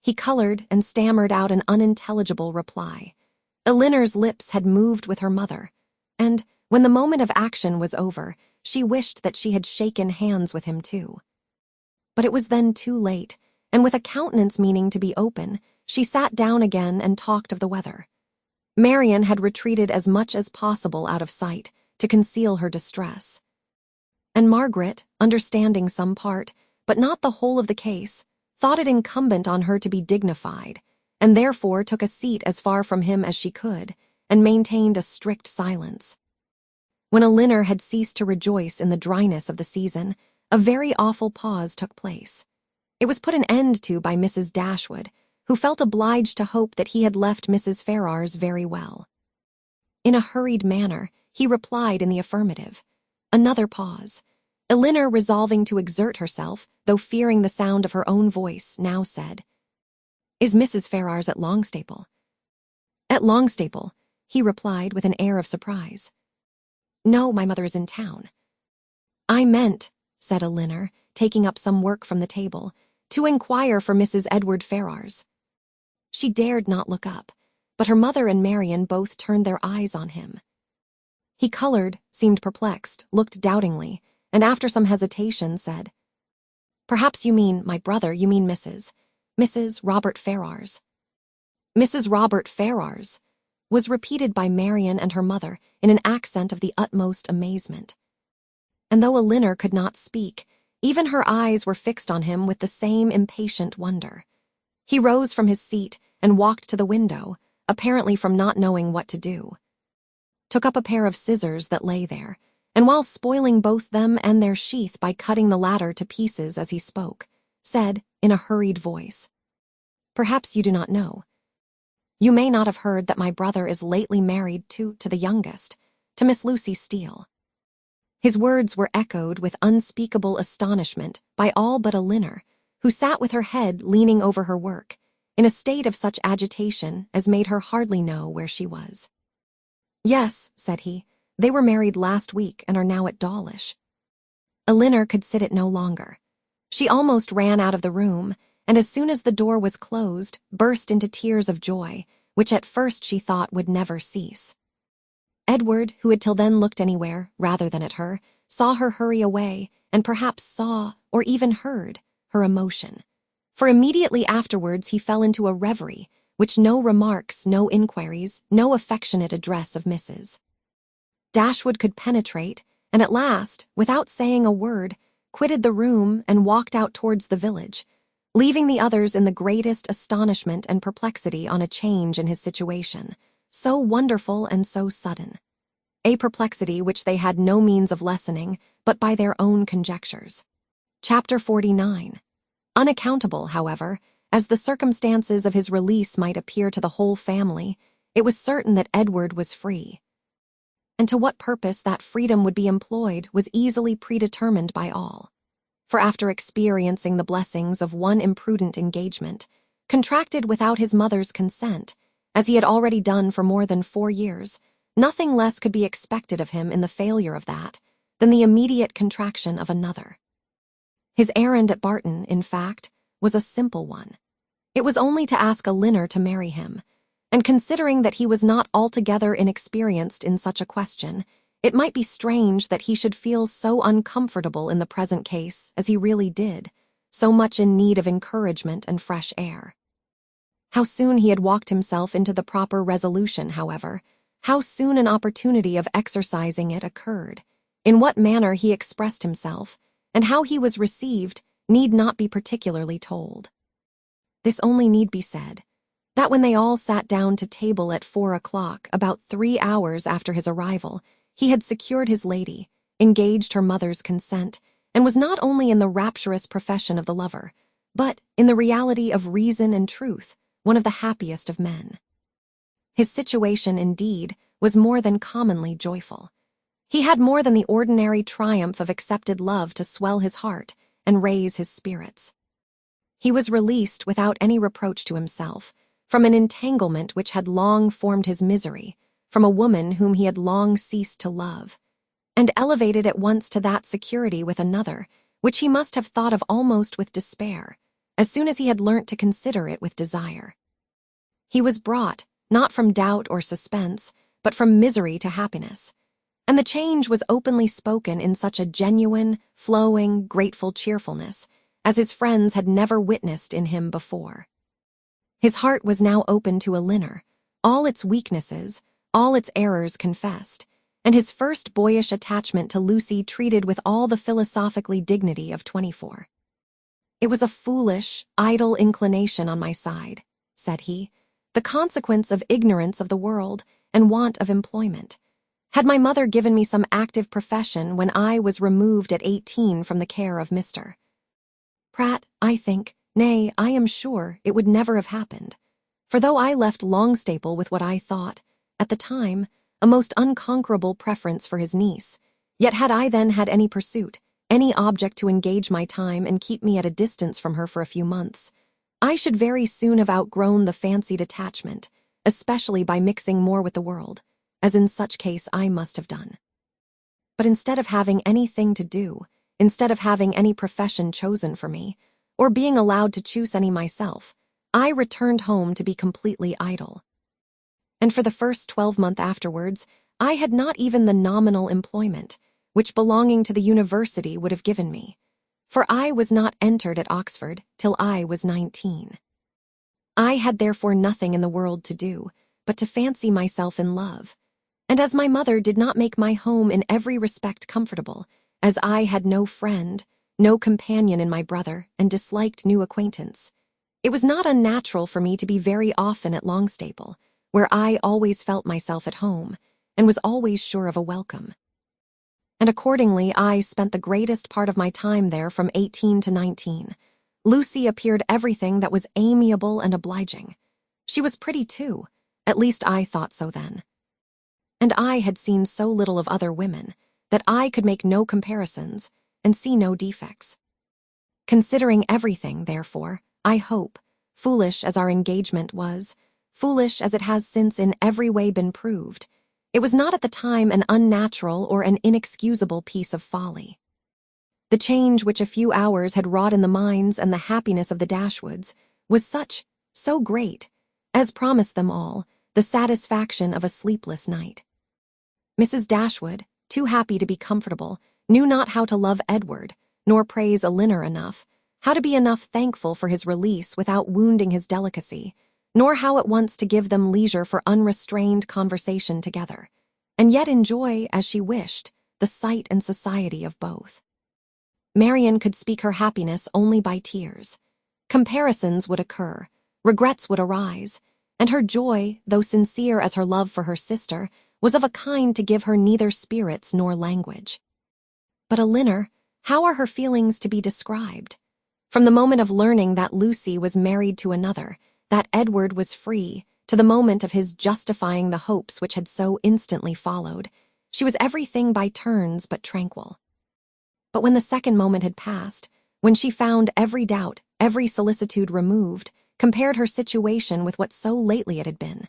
He colored and stammered out an unintelligible reply. Elinor's lips had moved with her mother, and, when the moment of action was over, she wished that she had shaken hands with him too. But it was then too late, and with a countenance meaning to be open, she sat down again and talked of the weather. Marian had retreated as much as possible out of sight to conceal her distress. And Margaret, understanding some part, but not the whole of the case, thought it incumbent on her to be dignified, and therefore took a seat as far from him as she could, and maintained a strict silence. When Elinor had ceased to rejoice in the dryness of the season, a very awful pause took place. It was put an end to by Mrs. Dashwood, who felt obliged to hope that he had left Mrs. Ferrars very well. In a hurried manner, he replied in the affirmative. Another pause. Elinor, resolving to exert herself, though fearing the sound of her own voice, now said, "Is Mrs. Ferrars at Longstaple?" "At Longstaple," he replied with an air of surprise. "No, my mother is in town." "I meant," said Elinor, taking up some work from the table, "to inquire for Mrs. Edward Ferrars." She dared not look up, but her mother and Marian both turned their eyes on him. He colored, seemed perplexed, looked doubtingly, and after some hesitation said, "Perhaps you mean, my brother, you mean Mrs. Robert Ferrars." "Mrs. Robert Ferrars," was repeated by Marian and her mother in an accent of the utmost amazement. And though Elinor could not speak, even her eyes were fixed on him with the same impatient wonder. He rose from his seat and walked to the window, apparently from not knowing what to do. Took up a pair of scissors that lay there, and while spoiling both them and their sheath by cutting the latter to pieces as he spoke, said, in a hurried voice, "Perhaps you do not know. You may not have heard that my brother is lately married to the youngest, to Miss Lucy Steele." His words were echoed with unspeakable astonishment by all but Elinor, who sat with her head leaning over her work, in a state of such agitation as made her hardly know where she was. "Yes," said he, "they were married last week and are now at Dawlish." Elinor could sit it no longer. She almost ran out of the room, and as soon as the door was closed, burst into tears of joy, which at first she thought would never cease. Edward, who had till then looked anywhere rather than at her, saw her hurry away, and perhaps saw, or even heard, her emotion. For immediately afterwards he fell into a reverie, which no remarks, no inquiries, no affectionate address of Mrs. Dashwood could penetrate, and at last, without saying a word, quitted the room and walked out towards the village, leaving the others in the greatest astonishment and perplexity on a change in his situation, so wonderful and so sudden. A perplexity which they had no means of lessening but by their own conjectures. Chapter 49. Unaccountable, however, as the circumstances of his release might appear to the whole family, it was certain that Edward was free. And to what purpose that freedom would be employed was easily predetermined by all. For after experiencing the blessings of one imprudent engagement, contracted without his mother's consent, as he had already done for more than 4 years, nothing less could be expected of him in the failure of that than the immediate contraction of another. His errand at Barton, in fact, was a simple one. It was only to ask Elinor to marry him, and considering that he was not altogether inexperienced in such a question, it might be strange that he should feel so uncomfortable in the present case as he really did, so much in need of encouragement and fresh air. How soon he had walked himself into the proper resolution, however, how soon an opportunity of exercising it occurred, in what manner he expressed himself, and how he was received, need not be particularly told. This only need be said, that when they all sat down to table at 4 o'clock, about 3 hours after his arrival, he had secured his lady, engaged her mother's consent, and was not only in the rapturous profession of the lover, but, in the reality of reason and truth, one of the happiest of men. His situation, indeed, was more than commonly joyful. He had more than the ordinary triumph of accepted love to swell his heart and raise his spirits. He was released without any reproach to himself from an entanglement which had long formed his misery, from a woman whom he had long ceased to love, and elevated at once to that security with another, which he must have thought of almost with despair, as soon as he had learnt to consider it with desire. He was brought, not from doubt or suspense, but from misery to happiness, and the change was openly spoken in such a genuine, flowing, grateful cheerfulness as his friends had never witnessed in him before. His heart was now open to Elinor, all its weaknesses, all its errors confessed, and his first boyish attachment to Lucy treated with all the philosophically dignity of 24. "It was a foolish, idle inclination on my side," said he, "the consequence of ignorance of the world and want of employment. Had my mother given me some active profession when I was removed at 18 from the care of Mr. Pratt, I think, nay, I am sure, it would never have happened. For though I left Longstaple with what I thought, at the time, a most unconquerable preference for his niece, yet had I then had any pursuit, any object to engage my time and keep me at a distance from her for a few months, I should very soon have outgrown the fancied attachment, especially by mixing more with the world, as in such case I must have done. But instead of having anything to do, instead of having any profession chosen for me, or being allowed to choose any myself, I returned home to be completely idle. And for the first 12 months afterwards, I had not even the nominal employment, which belonging to the university would have given me, for I was not entered at Oxford till I was 19. I had therefore nothing in the world to do, but to fancy myself in love, and as my mother did not make my home in every respect comfortable, as I had no friend, no companion in my brother, and disliked new acquaintance, it was not unnatural for me to be very often at Longstaple, where I always felt myself at home, and was always sure of a welcome. And accordingly I spent the greatest part of my time there from 18 to 19. Lucy appeared everything that was amiable and obliging. She was pretty too, at least I thought so then. And I had seen so little of other women, that I could make no comparisons, and see no defects. Considering everything, therefore, I hope, foolish as our engagement was, foolish as it has since in every way been proved, it was not at the time an unnatural or an inexcusable piece of folly. The change which a few hours had wrought in the minds and the happiness of the Dashwoods was such, so great, as promised them all the satisfaction of a sleepless night. Mrs. Dashwood, too happy to be comfortable, knew not how to love Edward, nor praise Elinor enough, how to be enough thankful for his release without wounding his delicacy, nor how at once to give them leisure for unrestrained conversation together, and yet enjoy, as she wished, the sight and society of both. Marian could speak her happiness only by tears. Comparisons would occur, regrets would arise, and her joy, though sincere as her love for her sister, was of a kind to give her neither spirits nor language. But Elinor, how are her feelings to be described? From the moment of learning that Lucy was married to another, that Edward was free, to the moment of his justifying the hopes which had so instantly followed, she was everything by turns but tranquil. But when the second moment had passed, when she found every doubt, every solicitude removed, compared her situation with what so lately it had been,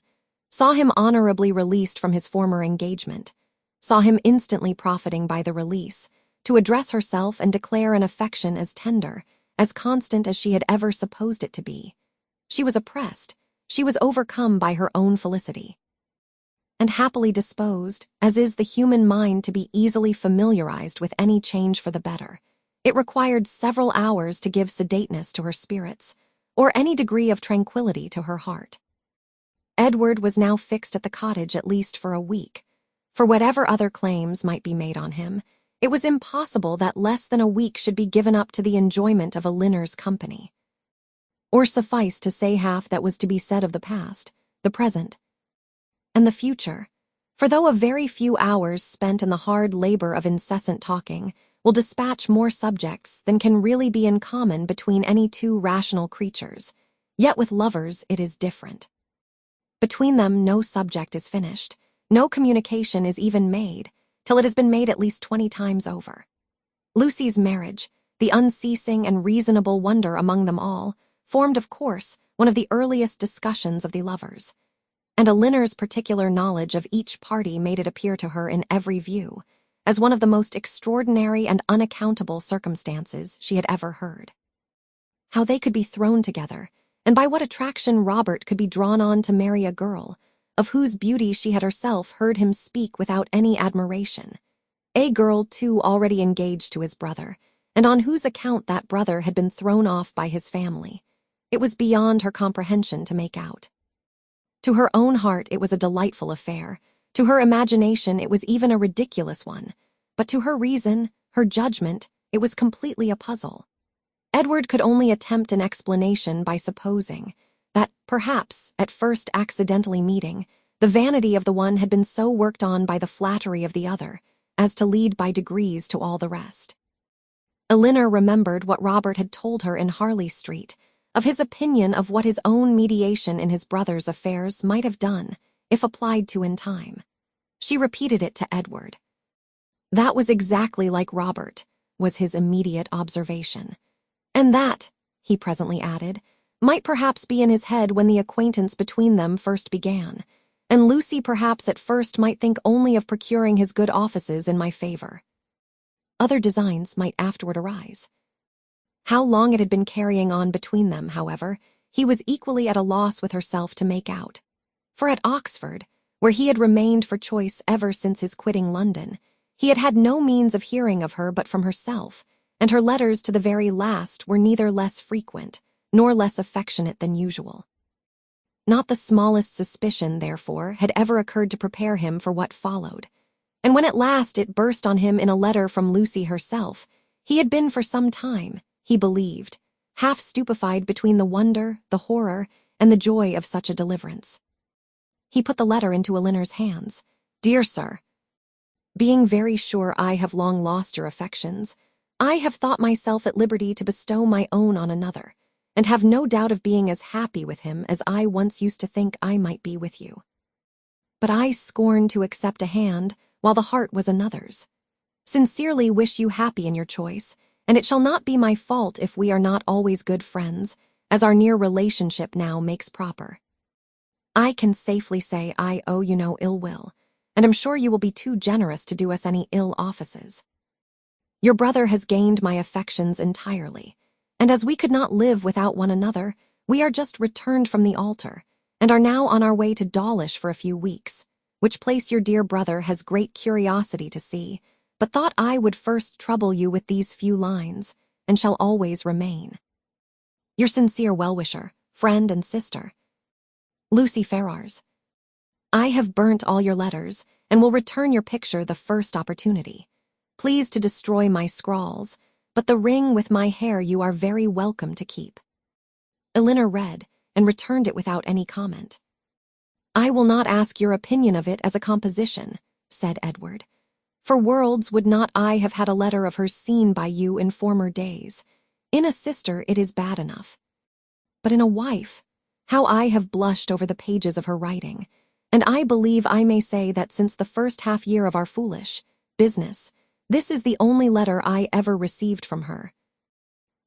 saw him honorably released from his former engagement, saw him instantly profiting by the release, to address herself and declare an affection as tender, as constant as she had ever supposed it to be, she was oppressed, she was overcome by her own felicity. And happily disposed, as is the human mind to be easily familiarized with any change for the better, it required several hours to give sedateness to her spirits, or any degree of tranquillity to her heart. Edward was now fixed at the cottage at least for a week. For whatever other claims might be made on him, it was impossible that less than a week should be given up to the enjoyment of Elinor's company. Or suffice to say half that was to be said of the past, the present, and the future, for though a very few hours spent in the hard labor of incessant talking will dispatch more subjects than can really be in common between any two rational creatures, Yet with lovers it is different. Between them no subject is finished, no communication is even made, till it has been made at least 20 times over. Lucy's marriage, the unceasing and reasonable wonder among them all, formed, of course, one of the earliest discussions of the lovers, and Elinor's particular knowledge of each party made it appear to her in every view as one of the most extraordinary and unaccountable circumstances she had ever heard. How they could be thrown together, and by what attraction Robert could be drawn on to marry a girl, of whose beauty she had herself heard him speak without any admiration, a girl, too, already engaged to his brother, and on whose account that brother had been thrown off by his family. It was beyond her comprehension to make out. To her own heart it was a delightful affair, to her imagination it was even a ridiculous one, but to her reason, her judgment, it was completely a puzzle. Edward could only attempt an explanation by supposing that, perhaps, at first accidentally meeting, the vanity of the one had been so worked on by the flattery of the other as to lead by degrees to all the rest. Elinor remembered what Robert had told her in Harley Street, of his opinion of what his own mediation in his brother's affairs might have done, if applied to in time. She repeated it to Edward. That was exactly like Robert, was his immediate observation. And that, he presently added, might perhaps be in his head when the acquaintance between them first began, and Lucy perhaps at first might think only of procuring his good offices in my favor. Other designs might afterward arise. How long it had been carrying on between them, however, he was equally at a loss with herself to make out. For at Oxford, where he had remained for choice ever since his quitting London, he had had no means of hearing of her but from herself, and her letters to the very last were neither less frequent nor less affectionate than usual. Not the smallest suspicion, therefore, had ever occurred to prepare him for what followed, and when at last it burst on him in a letter from Lucy herself, he had been for some time, he believed, half stupefied between the wonder, the horror, and the joy of such a deliverance. He put the letter into Elinor's hands. "Dear Sir, being very sure I have long lost your affections, I have thought myself at liberty to bestow my own on another, and have no doubt of being as happy with him as I once used to think I might be with you. But I scorn to accept a hand while the heart was another's. Sincerely wish you happy in your choice, and it shall not be my fault if we are not always good friends, as our near relationship now makes proper. I can safely say I owe you no ill will, and am sure you will be too generous to do us any ill offices. Your brother has gained my affections entirely, and as we could not live without one another, we are just returned from the altar, and are now on our way to Dawlish for a few weeks, which place your dear brother has great curiosity to see, but thought I would first trouble you with these few lines, and shall always remain. Your sincere well-wisher, friend and sister, Lucy Ferrars. I have burnt all your letters, and will return your picture the first opportunity. Please to destroy my scrawls, but the ring with my hair you are very welcome to keep." Elinor read, and returned it without any comment. "I will not ask your opinion of it as a composition," said Edward. "For worlds would not I have had a letter of hers seen by you in former days. In a sister it is bad enough. But in a wife, how I have blushed over the pages of her writing, and I believe I may say that since the first half year of our foolish business, this is the only letter I ever received from her,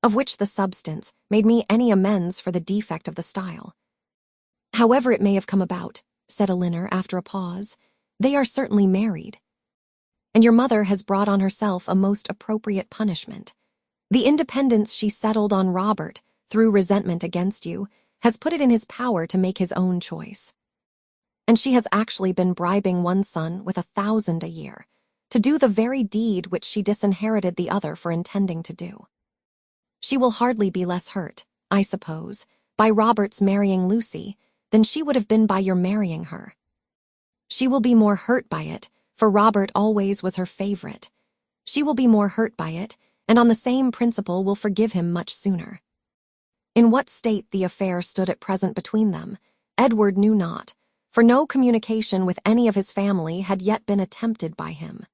of which the substance made me any amends for the defect of the style. However it may have come about," said Elinor after a pause, "they are certainly married. And your mother has brought on herself a most appropriate punishment. The independence she settled on Robert through resentment against you has put it in his power to make his own choice. And she has actually been bribing one son with 1,000 a year to do the very deed which she disinherited the other for intending to do. She will hardly be less hurt, I suppose, by Robert's marrying Lucy than she would have been by your marrying her. She will be more hurt by it, for Robert always was her favorite. She will be more hurt by it, and on the same principle will forgive him much sooner." In what state the affair stood at present between them, Edward knew not, for no communication with any of his family had yet been attempted by him.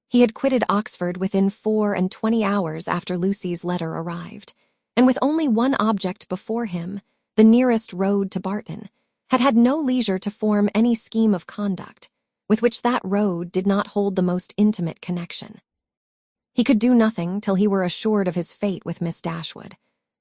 He had quitted Oxford within 24 hours after Lucy's letter arrived, and with only one object before him, the nearest road to Barton, had had no leisure to form any scheme of conduct, with which that road did not hold the most intimate connection. He could do nothing till he were assured of his fate with Miss Dashwood,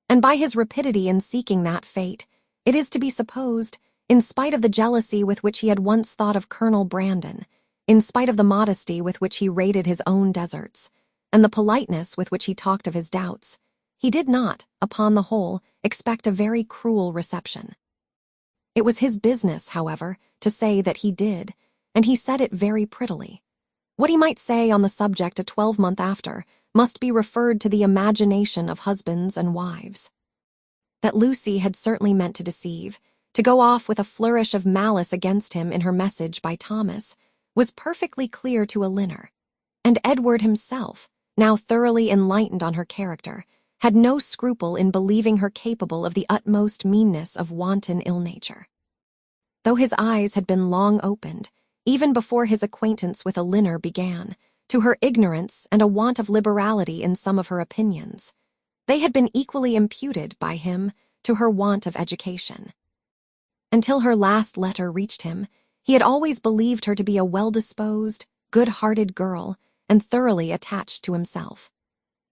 and by his rapidity in seeking that fate, it is to be supposed, in spite of the jealousy with which he had once thought of Colonel Brandon, in spite of the modesty with which he rated his own deserts, and the politeness with which he talked of his doubts, he did not, upon the whole, expect a very cruel reception. It was his business, however, to say that he did, and he said it very prettily. What he might say on the subject a 12-month after must be referred to the imagination of husbands and wives. That Lucy had certainly meant to deceive, to go off with a flourish of malice against him in her message by Thomas, was perfectly clear to Elinor, and Edward himself, now thoroughly enlightened on her character, had no scruple in believing her capable of the utmost meanness of wanton ill-nature. Though his eyes had been long opened, even before his acquaintance with Elinor began, to her ignorance and a want of liberality in some of her opinions, they had been equally imputed by him to her want of education. Until her last letter reached him, he had always believed her to be a well-disposed, good-hearted girl and thoroughly attached to himself.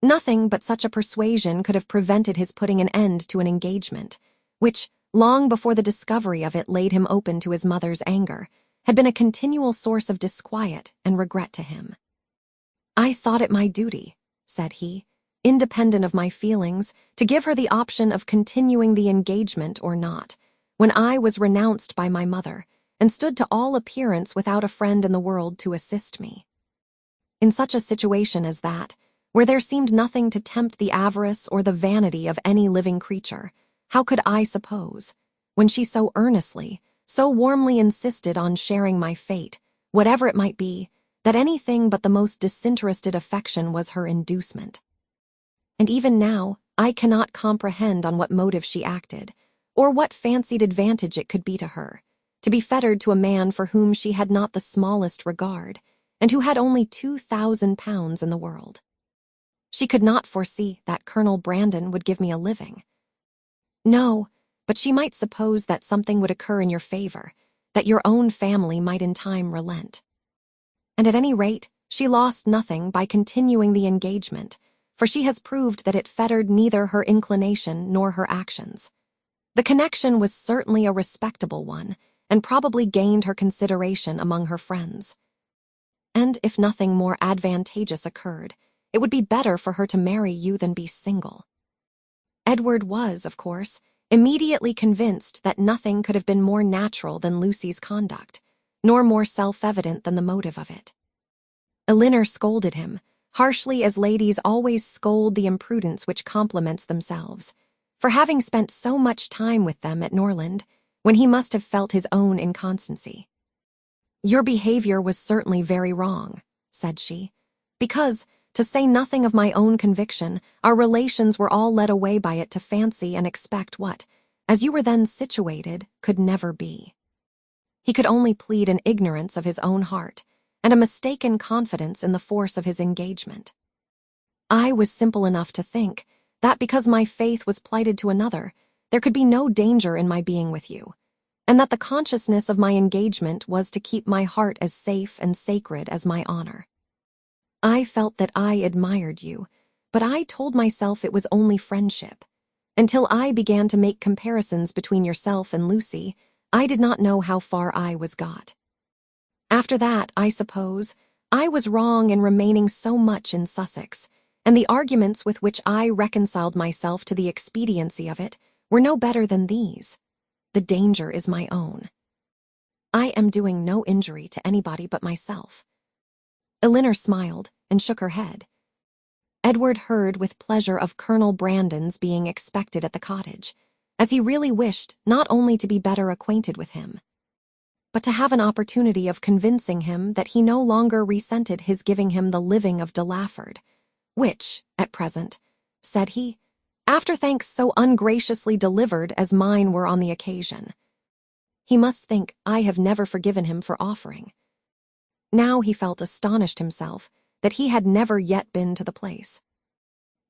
Nothing but such a persuasion could have prevented his putting an end to an engagement, which, long before the discovery of it laid him open to his mother's anger, had been a continual source of disquiet and regret to him. "I thought it my duty," said he, "independent of my feelings, to give her the option of continuing the engagement or not, when I was renounced by my mother, and stood to all appearance without a friend in the world to assist me. In such a situation as that, where there seemed nothing to tempt the avarice or the vanity of any living creature, how could I suppose, when she so earnestly, so warmly insisted on sharing my fate, whatever it might be, that anything but the most disinterested affection was her inducement? And even now, I cannot comprehend on what motive she acted, or what fancied advantage it could be to her, to be fettered to a man for whom she had not the smallest regard, and who had only 2,000 pounds in the world. She could not foresee that Colonel Brandon would give me a living. No, but she might suppose that something would occur in your favor, that your own family might in time relent. And at any rate, she lost nothing by continuing the engagement, for she has proved that it fettered neither her inclination nor her actions. The connection was certainly a respectable one, and probably gained her consideration among her friends. And if nothing more advantageous occurred, it would be better for her to marry you than be single." Edward was, of course, immediately convinced that nothing could have been more natural than Lucy's conduct, nor more self-evident than the motive of it. Elinor scolded him, harshly as ladies always scold the imprudence which compliments themselves, for having spent so much time with them at Norland, when he must have felt his own inconstancy. "Your behavior was certainly very wrong," said she, "because, to say nothing of my own conviction, our relations were all led away by it to fancy and expect what, as you were then situated, could never be." He could only plead an ignorance of his own heart, and a mistaken confidence in the force of his engagement. "I was simple enough to think that because my faith was plighted to another, there could be no danger in my being with you, and that the consciousness of my engagement was to keep my heart as safe and sacred as my honor. I felt that I admired you, but I told myself it was only friendship. Until I began to make comparisons between yourself and Lucy, I did not know how far I was got. After that, I suppose, I was wrong in remaining so much in Sussex, and the arguments with which I reconciled myself to the expediency of it were no better than these. The danger is my own. I am doing no injury to anybody but myself." Elinor smiled and shook her head. Edward heard with pleasure of Colonel Brandon's being expected at the cottage, as he really wished not only to be better acquainted with him, but to have an opportunity of convincing him that he no longer resented his giving him the living of de Laford, which, at present, said he, after thanks so ungraciously delivered as mine were on the occasion, he must think I have never forgiven him for offering. Now he felt astonished himself that he had never yet been to the place.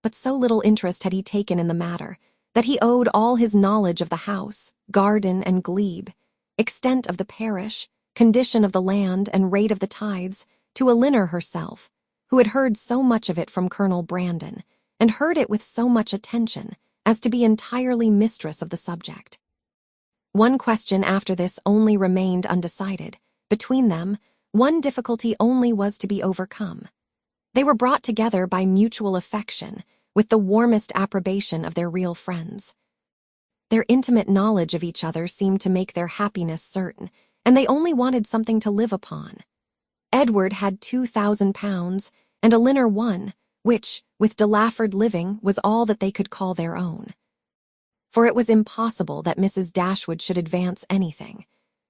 But so little interest had he taken in the matter that he owed all his knowledge of the house, garden, and glebe, extent of the parish, condition of the land, and rate of the tithes, to Elinor herself, who had heard so much of it from Colonel Brandon, and heard it with so much attention as to be entirely mistress of the subject. One question after this only remained undecided. Between them, one difficulty only was to be overcome. They were brought together by mutual affection, with the warmest approbation of their real friends. Their intimate knowledge of each other seemed to make their happiness certain, and they only wanted something to live upon. Edward had £2,000, and Elinor one, which, with De Laford living, was all that they could call their own. For it was impossible that Mrs. Dashwood should advance anything,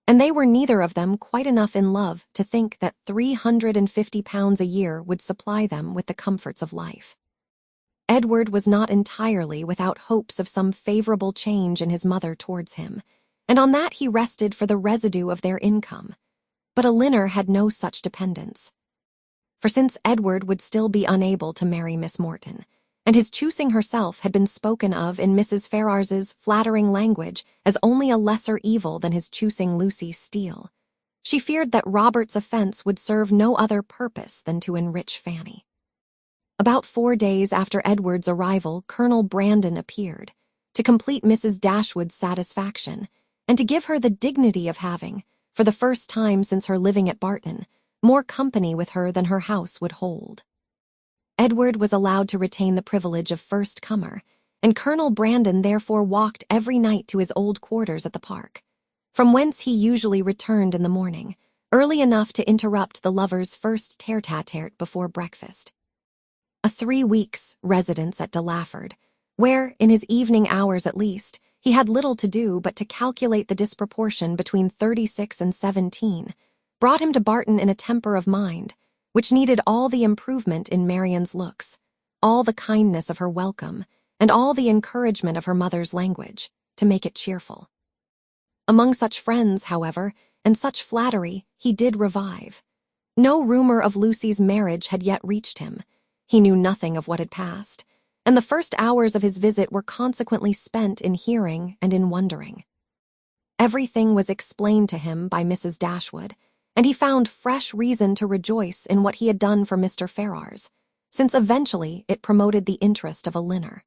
and they were neither of them quite enough in love to think that £350 a year would supply them with the comforts of life. Edward was not entirely without hopes of some favorable change in his mother towards him, and on that he rested for the residue of their income. But Elinor had no such dependence. For since Edward would still be unable to marry Miss Morton, and his choosing herself had been spoken of in Mrs. Ferrars's flattering language as only a lesser evil than his choosing Lucy Steele, she feared that Robert's offense would serve no other purpose than to enrich Fanny. About 4 days after Edward's arrival, Colonel Brandon appeared, to complete Mrs. Dashwood's satisfaction, and to give her the dignity of having, for the first time since her living at Barton, more company with her than her house would hold. Edward was allowed to retain the privilege of first comer, and Colonel Brandon therefore walked every night to his old quarters at the park, from whence he usually returned in the morning, early enough to interrupt the lovers' first tete-a-tete before breakfast. A 3 weeks' residence at De Laford, where, in his evening hours at least, he had little to do but to calculate the disproportion between 36 and 17, brought him to Barton in a temper of mind, which needed all the improvement in Marian's looks, all the kindness of her welcome, and all the encouragement of her mother's language, to make it cheerful. Among such friends, however, and such flattery, he did revive. No rumor of Lucy's marriage had yet reached him. He knew nothing of what had passed, and the first hours of his visit were consequently spent in hearing and in wondering. Everything was explained to him by Mrs. Dashwood, and he found fresh reason to rejoice in what he had done for Mr. Ferrars, since eventually it promoted the interest of Elinor.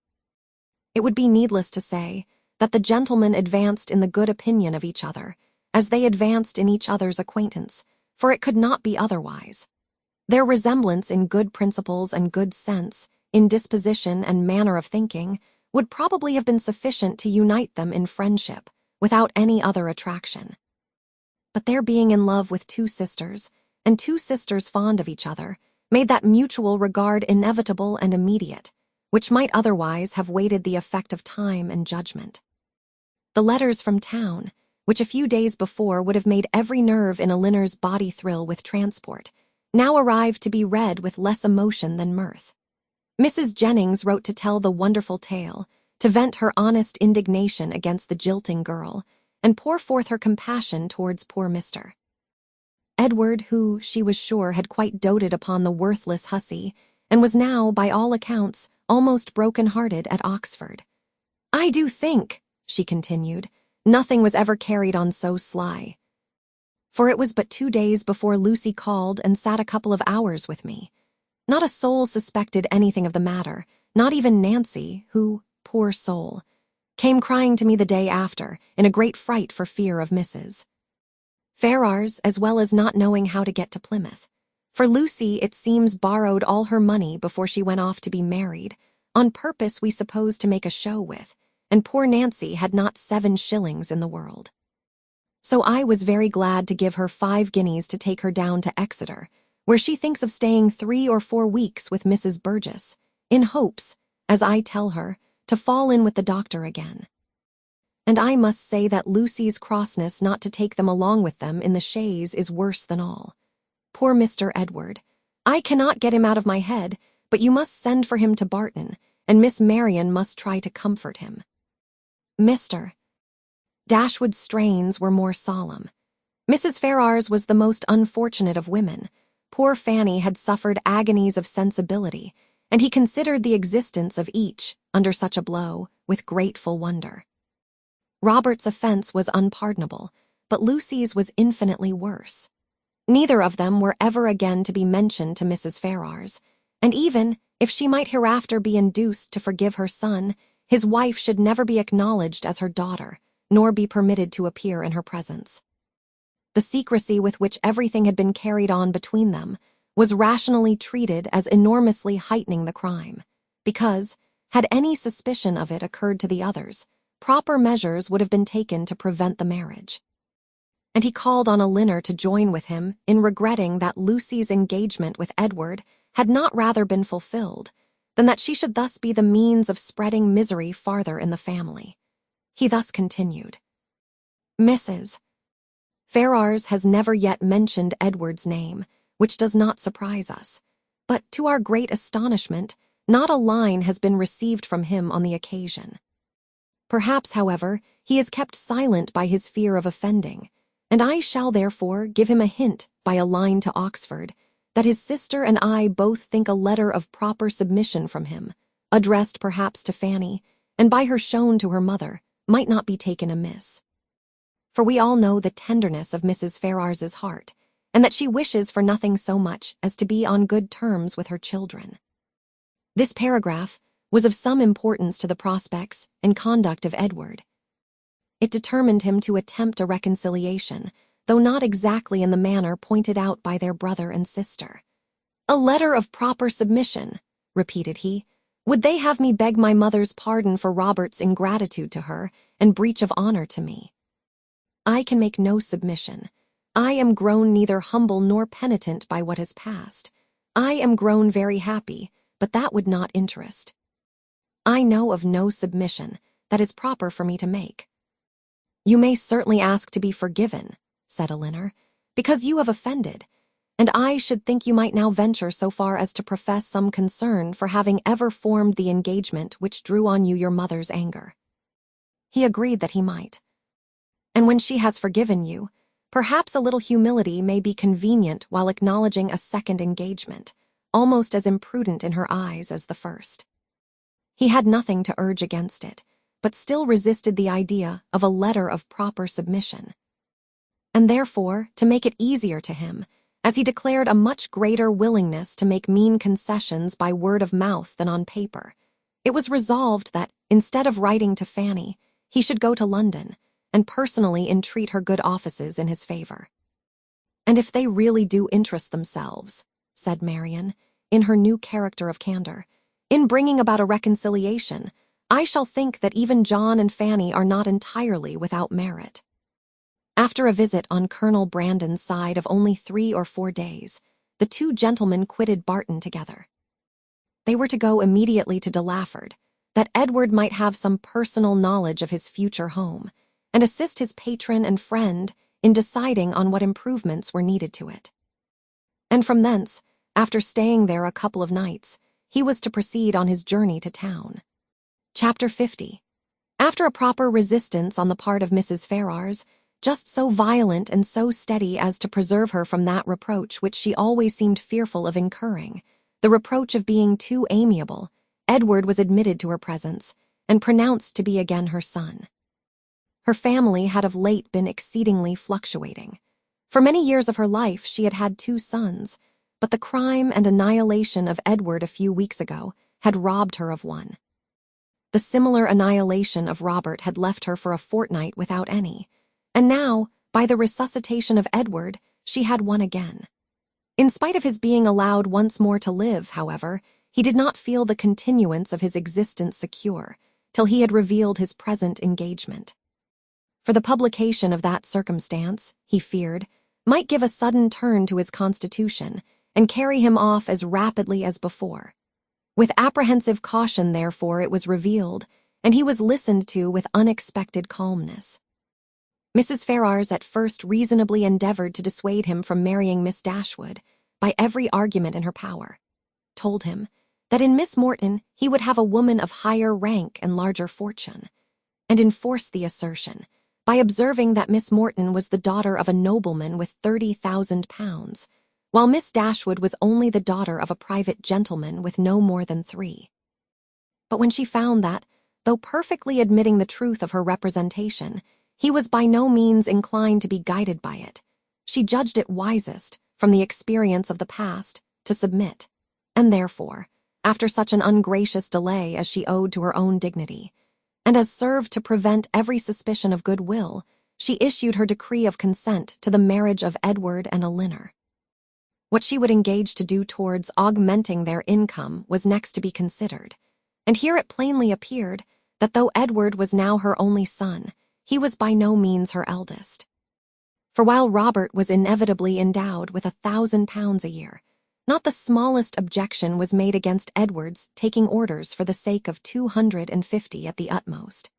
It would be needless to say that the gentlemen advanced in the good opinion of each other, as they advanced in each other's acquaintance, for it could not be otherwise. Their resemblance in good principles and good sense, in disposition and manner of thinking, would probably have been sufficient to unite them in friendship, without any other attraction. But their being in love with 2 sisters, and 2 sisters fond of each other, made that mutual regard inevitable and immediate, which might otherwise have waited the effect of time and judgment. The letters from town, which a few days before would have made every nerve in Elinor's body thrill with transport, now arrived to be read with less emotion than mirth. Mrs. Jennings wrote to tell the wonderful tale, to vent her honest indignation against the jilting girl, and pour forth her compassion towards poor Mr. Edward, who, she was sure, had quite doted upon the worthless hussy, and was now, by all accounts, almost broken-hearted at Oxford. "I do think," she continued, "nothing was ever carried on so sly. For it was but 2 days before Lucy called and sat a couple of hours with me. Not a soul suspected anything of the matter, not even Nancy, who, poor soul, came crying to me the day after, in a great fright for fear of Mrs. Ferrars, as well as not knowing how to get to Plymouth. For Lucy, it seems, borrowed all her money before she went off to be married, on purpose, we suppose, to make a show with, and poor Nancy had not 7 shillings in the world. So I was very glad to give her 5 guineas to take her down to Exeter, where she thinks of staying 3 or 4 weeks with Mrs. Burgess, in hopes, as I tell her, to fall in with the doctor again. And I must say that Lucy's crossness not to take them along with them in the chaise is worse than all. Poor Mr. Edward, I cannot get him out of my head, but you must send for him to Barton, and Miss Marian must try to comfort him. Mr. Dashwood's strains were more solemn. Mrs. Ferrars was the most unfortunate of women. Poor Fanny had suffered agonies of sensibility, and he considered the existence of each, under such a blow, with grateful wonder. Robert's offense was unpardonable, but Lucy's was infinitely worse. Neither of them were ever again to be mentioned to Mrs. Ferrars, and even if she might hereafter be induced to forgive her son, his wife should never be acknowledged as her daughter, nor be permitted to appear in her presence. The secrecy with which everything had been carried on between them was rationally treated as enormously heightening the crime, because, had any suspicion of it occurred to the others, proper measures would have been taken to prevent the marriage. And he called on Elinor to join with him in regretting that Lucy's engagement with Edward had not rather been fulfilled, than that she should thus be the means of spreading misery farther in the family. He thus continued, "Mrs. Ferrars has never yet mentioned Edward's name, which does not surprise us, but to our great astonishment, not a line has been received from him on the occasion. Perhaps, however, he is kept silent by his fear of offending, and I shall therefore give him a hint by a line to Oxford, that his sister and I both think a letter of proper submission from him, addressed perhaps to Fanny, and by her shown to her mother, might not be taken amiss. For we all know the tenderness of Mrs. Ferrars's heart, and that she wishes for nothing so much as to be on good terms with her children." This paragraph was of some importance to the prospects and conduct of Edward. It determined him to attempt a reconciliation, though not exactly in the manner pointed out by their brother and sister. "A letter of proper submission," repeated he. "Would they have me beg my mother's pardon for Robert's ingratitude to her and breach of honor to me? I can make no submission. I am grown neither humble nor penitent by what has passed. I am grown very happy, but that would not interest. I know of no submission that is proper for me to make." "You may certainly ask to be forgiven," said Elinor, "because you have offended, and I should think you might now venture so far as to profess some concern for having ever formed the engagement which drew on you your mother's anger." He agreed that he might. "And when she has forgiven you, perhaps a little humility may be convenient while acknowledging a second engagement, almost as imprudent in her eyes as the first." He had nothing to urge against it, but still resisted the idea of a letter of proper submission. And therefore, to make it easier to him, as he declared a much greater willingness to make mean concessions by word of mouth than on paper, it was resolved that, instead of writing to Fanny, he should go to London and personally entreat her good offices in his favor. "And if they really do interest themselves," said Marian, in her new character of candor, "in bringing about a reconciliation, I shall think that even John and Fanny are not entirely without merit." After a visit on Colonel Brandon's side of only 3 or 4 days, the two gentlemen quitted Barton together. They were to go immediately to De Lafford, that Edward might have some personal knowledge of his future home, and assist his patron and friend in deciding on what improvements were needed to it. And from thence, after staying there a couple of nights, he was to proceed on his journey to town. Chapter 50. After a proper resistance on the part of Mrs. Ferrars, just so violent and so steady as to preserve her from that reproach which she always seemed fearful of incurring, the reproach of being too amiable, Edward was admitted to her presence, and pronounced to be again her son. Her family had of late been exceedingly fluctuating. For many years of her life she had had 2 sons, but the crime and annihilation of Edward a few weeks ago had robbed her of one. The similar annihilation of Robert had left her for a fortnight without any, and now, by the resuscitation of Edward, she had one again. In spite of his being allowed once more to live, however, he did not feel the continuance of his existence secure, till he had revealed his present engagement. For the publication of that circumstance, he feared, might give a sudden turn to his constitution, and carry him off as rapidly as before. With apprehensive caution, therefore, it was revealed, and he was listened to with unexpected calmness. Mrs. Ferrars at first reasonably endeavored to dissuade him from marrying Miss Dashwood by every argument in her power, told him that in Miss Morton he would have a woman of higher rank and larger fortune, and enforced the assertion by observing that Miss Morton was the daughter of a nobleman with 30,000 pounds, while Miss Dashwood was only the daughter of a private gentleman with no more than 3. But when she found that, though perfectly admitting the truth of her representation, he was by no means inclined to be guided by it, she judged it wisest, from the experience of the past, to submit. And therefore, after such an ungracious delay as she owed to her own dignity, and as served to prevent every suspicion of goodwill, she issued her decree of consent to the marriage of Edward and Elinor. What she would engage to do towards augmenting their income was next to be considered, and here it plainly appeared that though Edward was now her only son, he was by no means her eldest. For while Robert was inevitably endowed with £1,000 a year, not the smallest objection was made against Edward's taking orders for the sake of 250 at the utmost.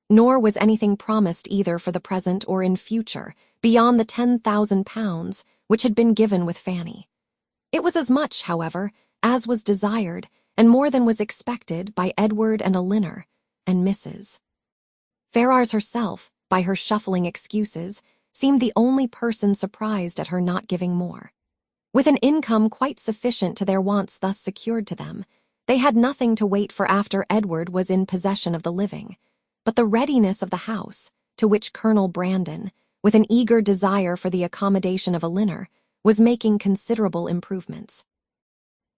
Nor was anything promised either for the present or in future beyond the £10,000 which had been given with Fanny. It was as much, however, as was desired, and more than was expected by Edward and Elinor, and Mrs. Ferrars herself, by her shuffling excuses, seemed the only person surprised at her not giving more. With an income quite sufficient to their wants thus secured to them, they had nothing to wait for after Edward was in possession of the living, but the readiness of the house, to which Colonel Brandon, with an eager desire for the accommodation of Elinor, was making considerable improvements.